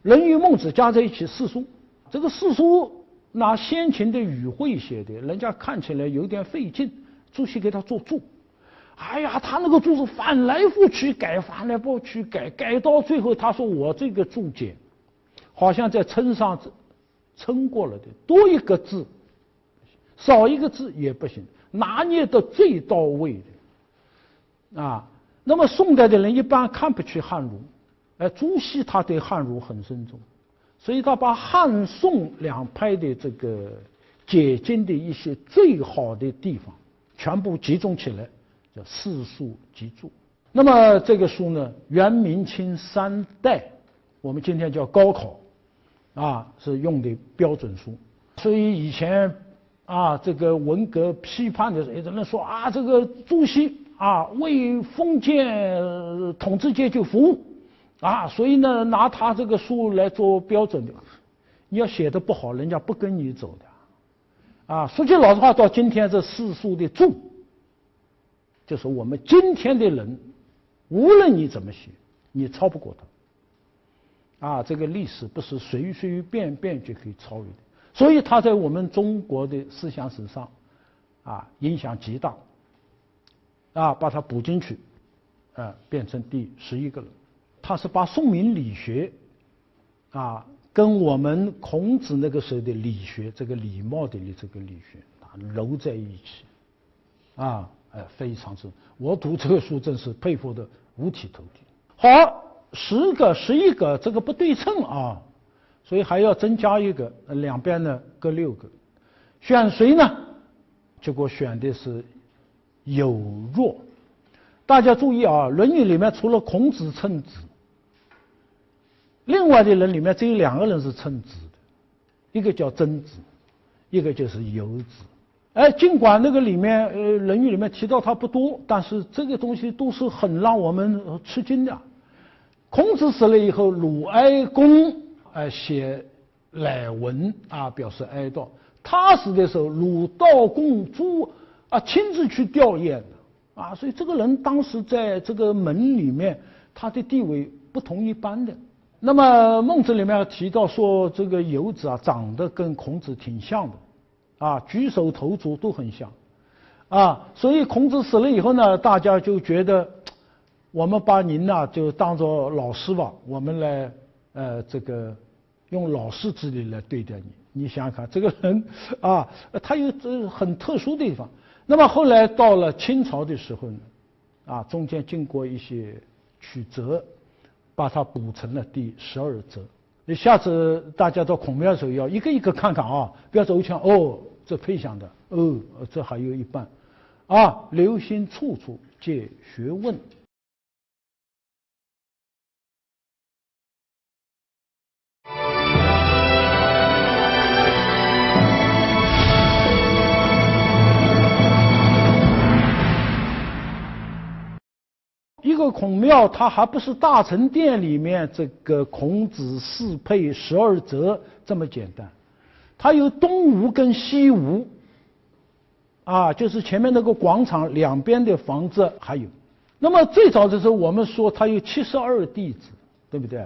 论语》《孟子》加在一起四书。这个四书拿先秦的语汇写的，人家看起来有点费劲，朱熹给他做注。他那个注是翻来覆去改，翻来覆去改，改到最后他说我这个注解好像在称上称过了的，多一个字少一个字也不行，拿捏的最到位的那么宋代的人一般看不起汉儒，朱熹他对汉儒很慎重，所以他把汉宋两派的这个解经的一些最好的地方全部集中起来，叫四书集注。那么这个书呢，元明清三代，我们今天叫高考是用的标准书。所以以前这个文革批判的时候，有人说这个朱熹为封建统治阶级服务所以呢拿他这个书来做标准的。你要写的不好，人家不跟你走的说句老实话，到今天这四书的注，就是我们今天的人，无论你怎么写，你超不过他这个历史不是随随便便就可以超越的。所以他在我们中国的思想史上影响极大把它补进去变成第11个人。他是把宋明理学跟我们孔子那个时候的理学，这个礼貌的这个理学揉在一起非常之，我读这个书真是佩服的五体投地。好，10个11个这个不对称所以还要增加一个，两边呢各6个。选谁呢？结果选的是有若。大家注意《论语》里面除了孔子称子，另外的人里面只有2个人是称子的，一个叫曾子，一个就是游子。尽管那个里面《论语》里面提到他不多，但是这个东西都是很让我们吃惊的。孔子死了以后，鲁哀公写乃文表示哀悼。他死的时候，鲁悼公朱亲自去吊唁的所以这个人当时在这个门里面，他的地位不同一般的。那么孟子里面提到说，这个游子长得跟孔子挺像的举手投足都很像所以孔子死了以后呢，大家就觉得我们把您就当作老师吧，我们来这个用老师之礼来对待你。你想想看，这个人他有很特殊的地方。那么后来到了清朝的时候呢中间经过一些曲折，把它补成了第12则。下次大家到孔庙的时候要一个一个看看不要走一圈这配享的这还有一半留心处处皆学问。一个孔庙，它还不是大成殿里面这个孔子四配12则这么简单，它有东吴跟西吴就是前面那个广场两边的房子还有。那么最早的时候我们说它有72弟子，对不对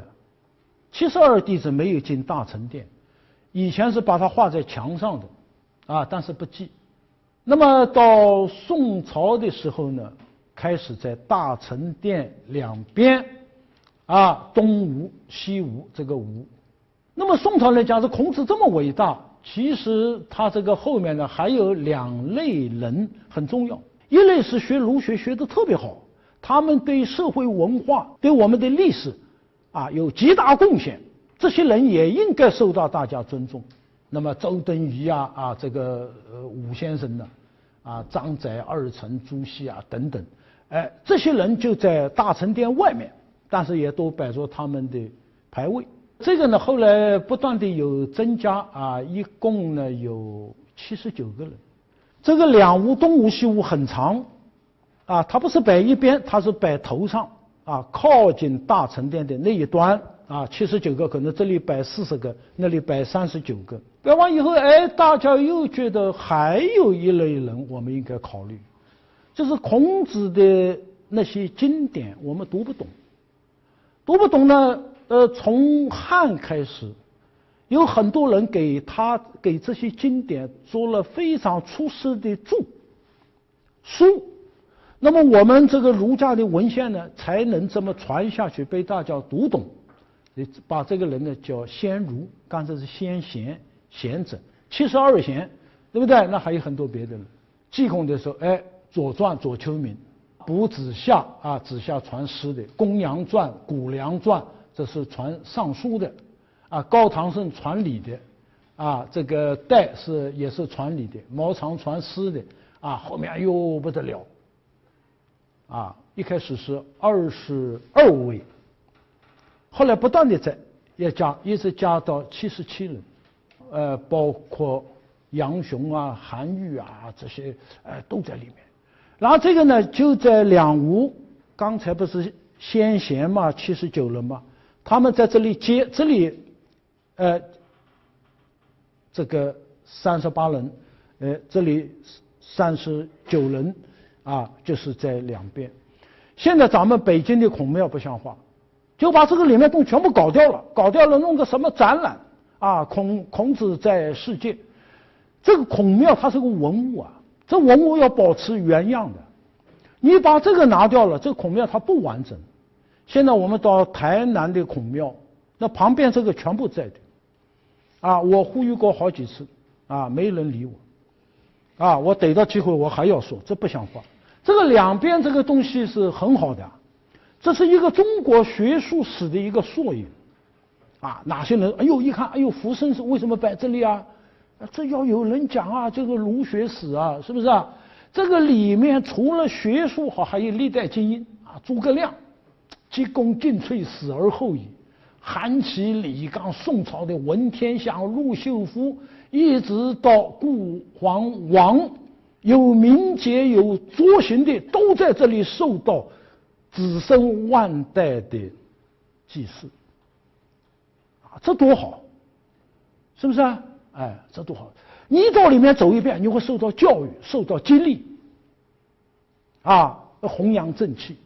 ？72弟子没有进大成殿，以前是把它画在墙上的但是不记。那么到宋朝的时候呢，开始在大成殿两边东吴、西吴这个吴。那么宋朝来讲，这孔子这么伟大，其实他这个后面呢还有2类人很重要。一类是学儒学学得特别好，他们对社会文化、对我们的历史有极大贡献，这些人也应该受到大家尊重。那么周敦颐这个伍先生呢，张载、二程、朱熹等等，这些人就在大成殿外面，但是也都摆着他们的牌位。这个呢后来不断的有增加一共呢有79个人。这个两吴、东吴、西吴很长它不是摆一边，它是摆头上靠近大成殿的那一端79个，可能这里摆40个，那里摆39个。摆完以后，大家又觉得还有一类人我们应该考虑，就是孔子的那些经典我们读不懂。读不懂呢，从汉开始，有很多人给这些经典做了非常出色的书，那么我们这个儒家的文献呢，才能这么传下去，被大家读懂。把这个人呢叫先儒，刚才是先贤、贤者，72贤，对不对？那还有很多别的人。祭孔的时候，左传左丘明，卜子夏子夏传诗的，公羊传、谷梁传，这是传尚书的，高唐胜传礼的，这个戴也是传礼的，毛长传诗的，后面哎呦不得了，一开始是22位，后来不断的一直加到77人，包括杨雄韩愈这些都在里面。然后这个呢就在两吴，刚才不是先贤嘛，79人嘛，他们在这里接，这里这个38人，这里39人就是在两边。现在咱们北京的孔庙不像话，就把这个里面东西全部搞掉了，弄个什么展览孔子在世界。这个孔庙它是个文物这文物要保持原样的，你把这个拿掉了，这个孔庙它不完整。现在我们到台南的孔庙，那旁边这个全部在的，我呼吁过好几次，没人理我，我逮到机会我还要说，这不像话。这个两边这个东西是很好的，这是一个中国学术史的一个缩影，哪些人一看福生是为什么摆这里这要有人讲这个儒学史是不是这个里面除了学术好，还有历代精英诸葛亮鞠躬尽瘁，死而后已；韩琦、李纲，宋朝的文天祥、陆秀夫，一直到顾黄王，有名节有作行的，都在这里受到子孙万代的祭祀，这多好，是不是这多好！你到里面走一遍，你会受到教育，受到激励，弘扬正气，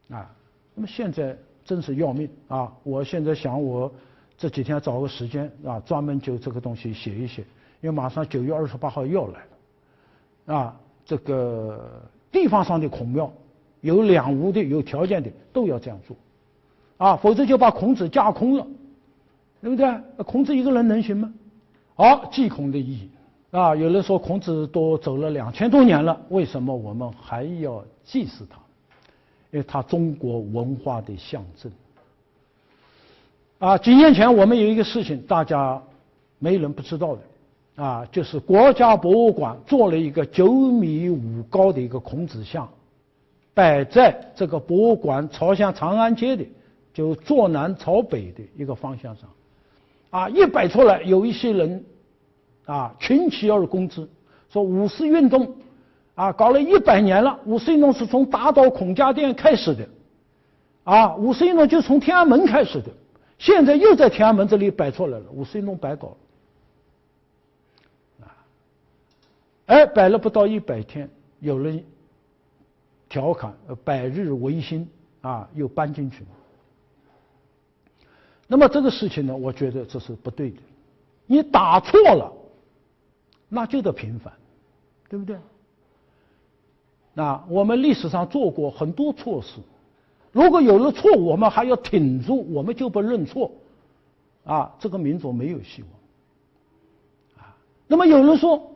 那么现在真是要命我现在想，我这几天找个时间专门就这个东西写一写，因为马上9月28号要来了这个地方上的孔庙，有两吴的，有条件的，都要这样做否则就把孔子架空了，对不对？孔子一个人能行吗？祭孔的意义有人说孔子都走了2000多年了，为什么我们还要祭祀他？因为他中国文化的象征几年前我们有一个事情，大家没人不知道的就是国家博物馆做了一个9.5米高的一个孔子像，摆在这个博物馆朝向长安街的，就坐南朝北的一个方向上一摆出来，有一些人群起而攻之，说五四运动搞了100年了，五四运动是从打倒孔家店开始的五四运动就从天安门开始的，现在又在天安门这里摆出来了，五四运动白搞了摆了不到100天，有人调侃百日维新又搬进去了。那么这个事情呢，我觉得这是不对的，你打错了那就得平反，对不对？我们历史上做过很多错事如果有了错误，我们还要挺住，我们就不认错，啊，这个民族没有希望。啊，那么有人说，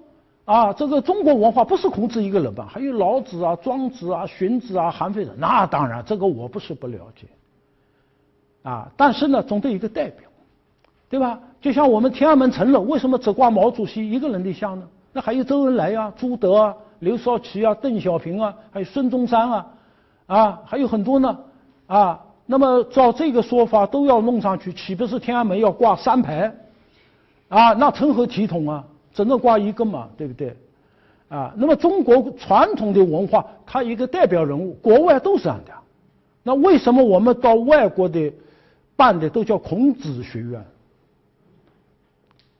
啊，这个中国文化不是孔子一个人吧？还有老子啊、庄子啊、荀子啊、韩非子。那当然，这个我不是不了解。啊，但是呢，总得有一个代表，对吧？就像我们天安门城楼，为什么只挂毛主席一个人的像呢？那还有周恩来啊、朱德啊、刘少奇啊、邓小平啊，还有孙中山啊，啊，还有很多呢，啊，那么照这个说法都要弄上去，岂不是天安门要挂3排？啊，那成何体统啊？只能挂一个嘛，对不对？啊，那么中国传统的文化，它一个代表人物，国外都是这样的。那为什么我们到外国的办的都叫孔子学院？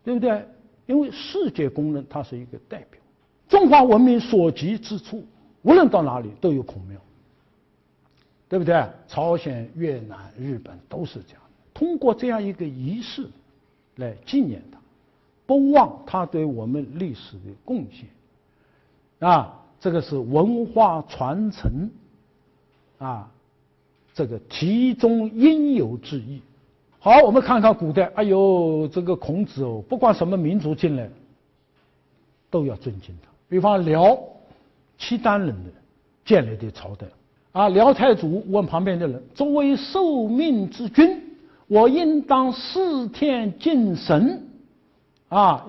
对不对？因为世界公认它是一个代表。中华文明所及之处，无论到哪里都有孔庙，对不对？朝鲜、越南、日本都是这样的。通过这样一个仪式来纪念它，不忘它对我们历史的贡献。啊，这个是文化传承，啊，这个题中应有之义。好，我们看看古代，哎呦，这个孔子哦，不管什么民族进来，都要尊敬他。比方辽契丹人的建立的朝代，啊，辽太祖问旁边的人：“作为受命之君，我应当侍天敬神。”啊，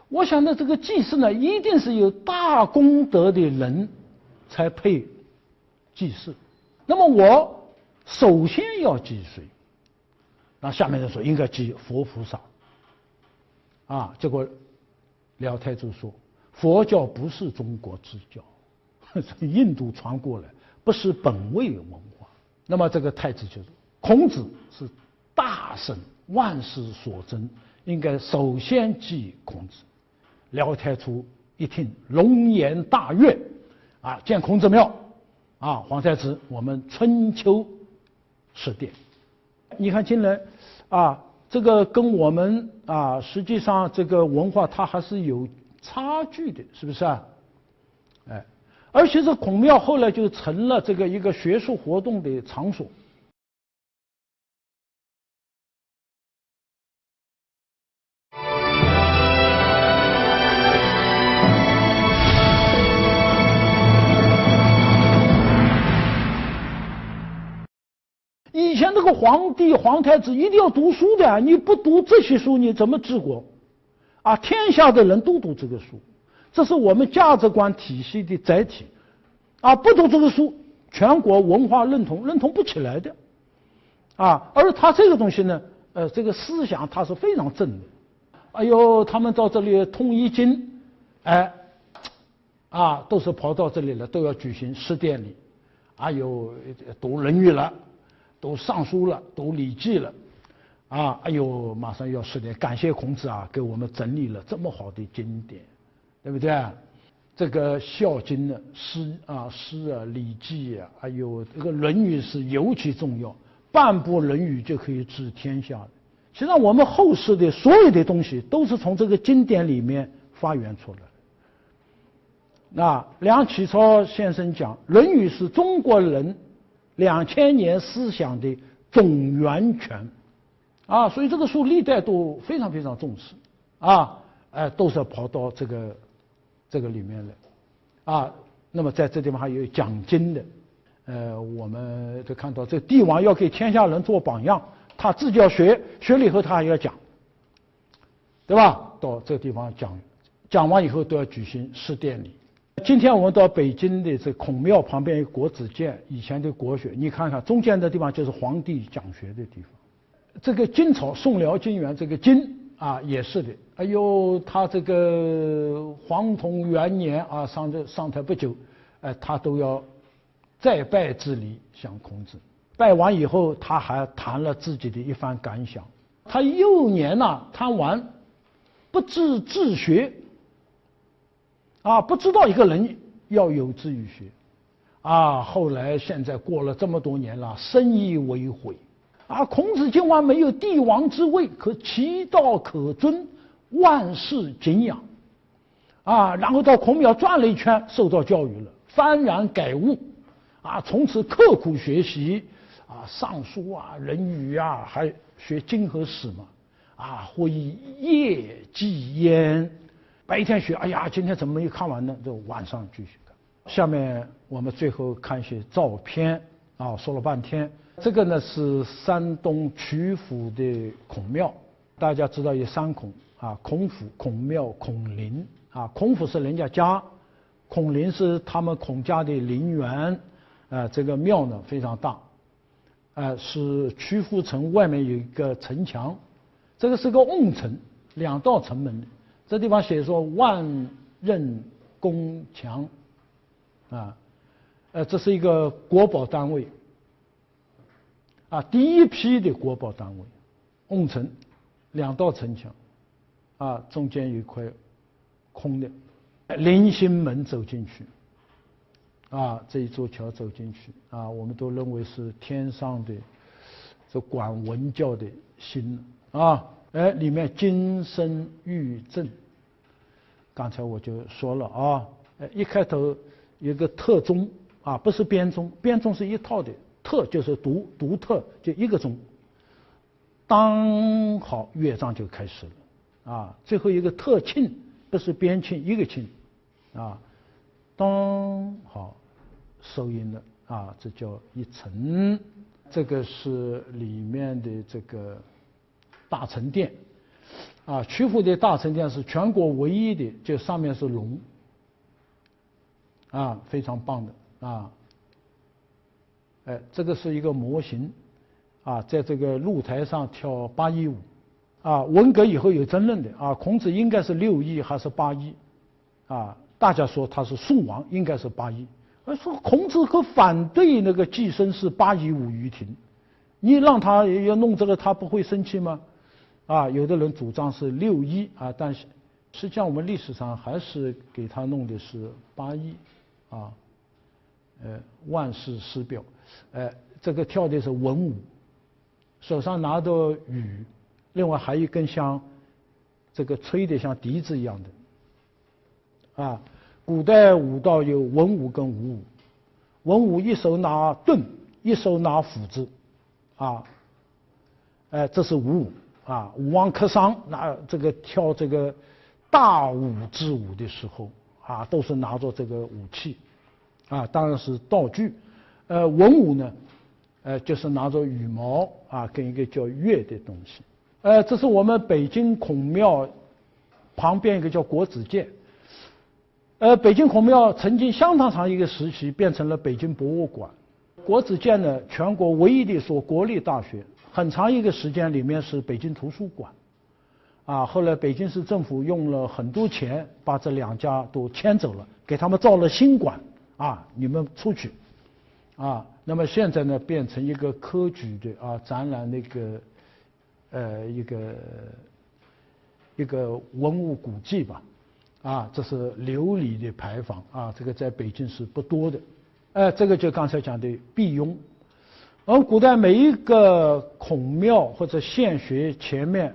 我想呢，这个祭祀呢，一定是有大功德的人才配祭祀。那么我首先要祭谁？那下面人说应该祭佛菩萨。啊，结果辽太祖说，佛教不是中国之教，从印度传过来，不是本位文化。那么这个太子就说，孔子是大圣，万世所尊，应该首先祭孔子。辽太祖一听，龙颜大悦，啊，建孔子庙，啊，皇太子，我们春秋设殿。你看进来，啊，这个跟我们啊，实际上这个文化它还是有差距的，是不是啊？哎，而且这孔庙后来就成了这个一个学术活动的场所。以前这个皇帝、皇太子一定要读书的，你不读这些书，你怎么治国？啊，天下的人都读这个书，这是我们价值观体系的载体。啊，不读这个书，全国文化认同不起来的。啊，而他这个东西呢，这个思想它是非常正的。哎呦，他们到这里通一经，哎，啊，都是跑到这里了，都要举行诗典礼。哎呦，读《论语》了。读尚书了，读礼记了，啊，哎呦，马上要诗典，感谢孔子啊，给我们整理了这么好的经典，对不对？这个《孝经》呢，诗啊、礼记啊，还有这个《论语》是尤其重要，半部《论语》就可以治天下的。实际上，我们后世的所有的东西都是从这个经典里面发源出来的。那梁启超先生讲，《论语》是中国人2000年思想的总源泉，啊，所以这个书历代都非常非常重视，啊，都是跑到这个里面来，啊，那么在这地方还有讲经的，我们就看到这帝王要给天下人做榜样，他自己要学了以后他还要讲，对吧？到这个地方讲完以后都要举行诗典礼。今天我们到北京的这孔庙旁边有国子监，以前的国学，你看看中间的地方就是皇帝讲学的地方。这个金朝宋辽金元这个金啊也是的，哎呦，他这个黄统元年啊上台不久，他都要再拜之礼向孔子。拜完以后，他还谈了自己的一番感想。他幼年呐贪玩，不知治学。啊，不知道一个人要有志于学，啊，后来现在过了这么多年了，深以为悔。啊，孔子尽管没有帝王之位，可其道可尊，万世敬仰。啊，然后到孔庙转了一圈，受到教育了，幡然改悟。啊，从此刻苦学习啊，尚书啊、人语啊，还学经和史嘛，啊，或以夜继焉，白天学，哎呀，今天怎么没看完呢？就晚上继续看。下面我们最后看一些照片啊，说了半天，这个呢是山东曲阜的孔庙，大家知道有三孔啊，孔府、孔庙、孔林啊，孔府是人家家，孔林是他们孔家的陵园，这个庙呢非常大，是曲阜城外面有一个城墙，这个是个瓮城，2道城门的，这地方写说万仞宫墙，啊，这是一个国保单位，啊，第一批的国保单位，瓮城，2道城墙，啊，中间有一块空的，临心门走进去，啊，这一座桥走进去，啊，我们都认为是天上的这管文教的心啊，里面金身玉正，刚才我就说了啊，一开头有个特钟啊，不是编钟，编钟是一套的，特就是独特，就一个钟，当好乐章就开始了啊，最后一个特磬，不是编磬，一个磬啊，当好收音了啊，这叫一层。这个是里面的这个大成殿啊，曲阜的大成殿是全国唯一的，就上面是龙啊，非常棒的啊。这个是一个模型啊，在这个露台上跳八佾舞啊。文革以后有争论的啊，孔子应该是6佾还是8佾啊？大家说他是宋王，应该是8佾。说孔子可反对那个季申是8佾舞于庭，你让他要弄这个，他不会生气吗？啊，有的人主张是6佾啊，但是实际上我们历史上还是给他弄的是8佾啊。万世师表，这个跳的是文舞，手上拿着羽，另外还有一根像这个吹的像笛子一样的啊。古代舞蹈有文舞跟武舞，文舞一手拿盾，一手拿斧子，啊，这是武舞啊。武王克商那这个跳这个大武之舞的时候啊，都是拿着这个武器，啊，当然是道具。文舞呢，就是拿着羽毛啊，跟一个叫乐的东西。这是我们北京孔庙旁边一个叫国子监。北京孔庙曾经相当长一个时期变成了北京博物馆。国子监呢，全国唯一的一所国立大学，很长一个时间里面是北京图书馆。啊，后来北京市政府用了很多钱把这2家都迁走了，给他们造了新馆。啊，你们出去。啊，那么现在呢，变成一个科举的啊展览那个一个文物古迹吧。啊，这是琉璃的牌坊啊，这个在北京是不多的。这个就刚才讲的辟雍。我们古代每一个孔庙或者县学前面，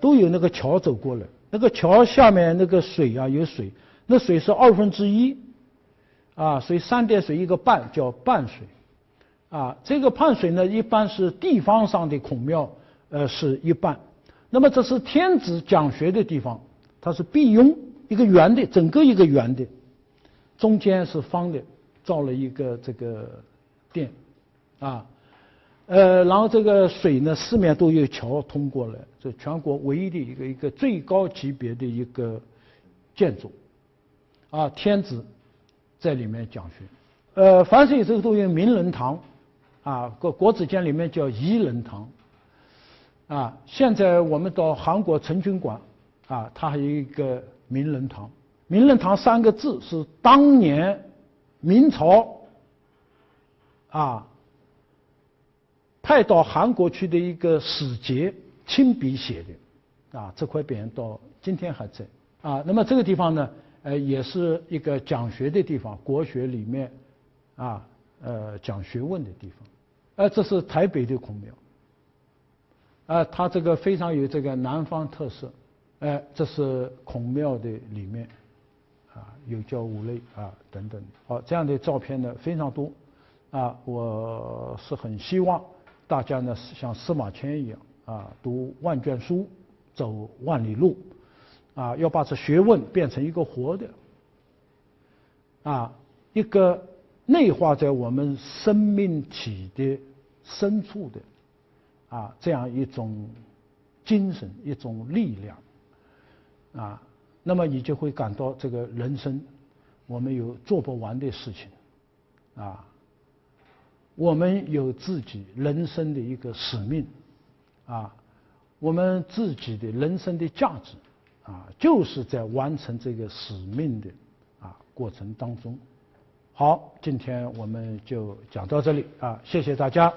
都有那个桥走过来，那个桥下面那个水啊有水，那水是1/2，啊，所以3点水一个半叫半水。啊，这个半水呢，一般是地方上的孔庙，是1半。那么这是天子讲学的地方。它是辟雍，一个圆的，整个一个圆的，中间是方的，造了一个这个殿，啊，然后这个水呢，四面都有桥通过来，这全国唯一的一个最高级别的一个建筑，啊，天子在里面讲学，凡是有这个都有名人堂，啊，国子监里面叫仪仁堂，啊，现在我们到韩国成均馆。啊，它还有一个名人堂。名人堂3个字是当年明朝啊派到韩国去的一个使节亲笔写的啊，这块匾到今天还在啊。那么这个地方呢，也是一个讲学的地方，国学里面啊讲学问的地方。这是台北的孔庙，它这个非常有这个南方特色。这是孔庙的里面，啊，有教无类啊等等，好，这样的照片呢非常多。我是很希望大家呢像司马迁一样读万卷书，走万里路，要把这学问变成一个活的，一个内化在我们生命体的深处的这样一种精神，一种力量那么你就会感到这个人生我们有做不完的事情我们有自己人生的一个使命我们自己的人生的价值就是在完成这个使命的过程当中。好，今天我们就讲到这里谢谢大家。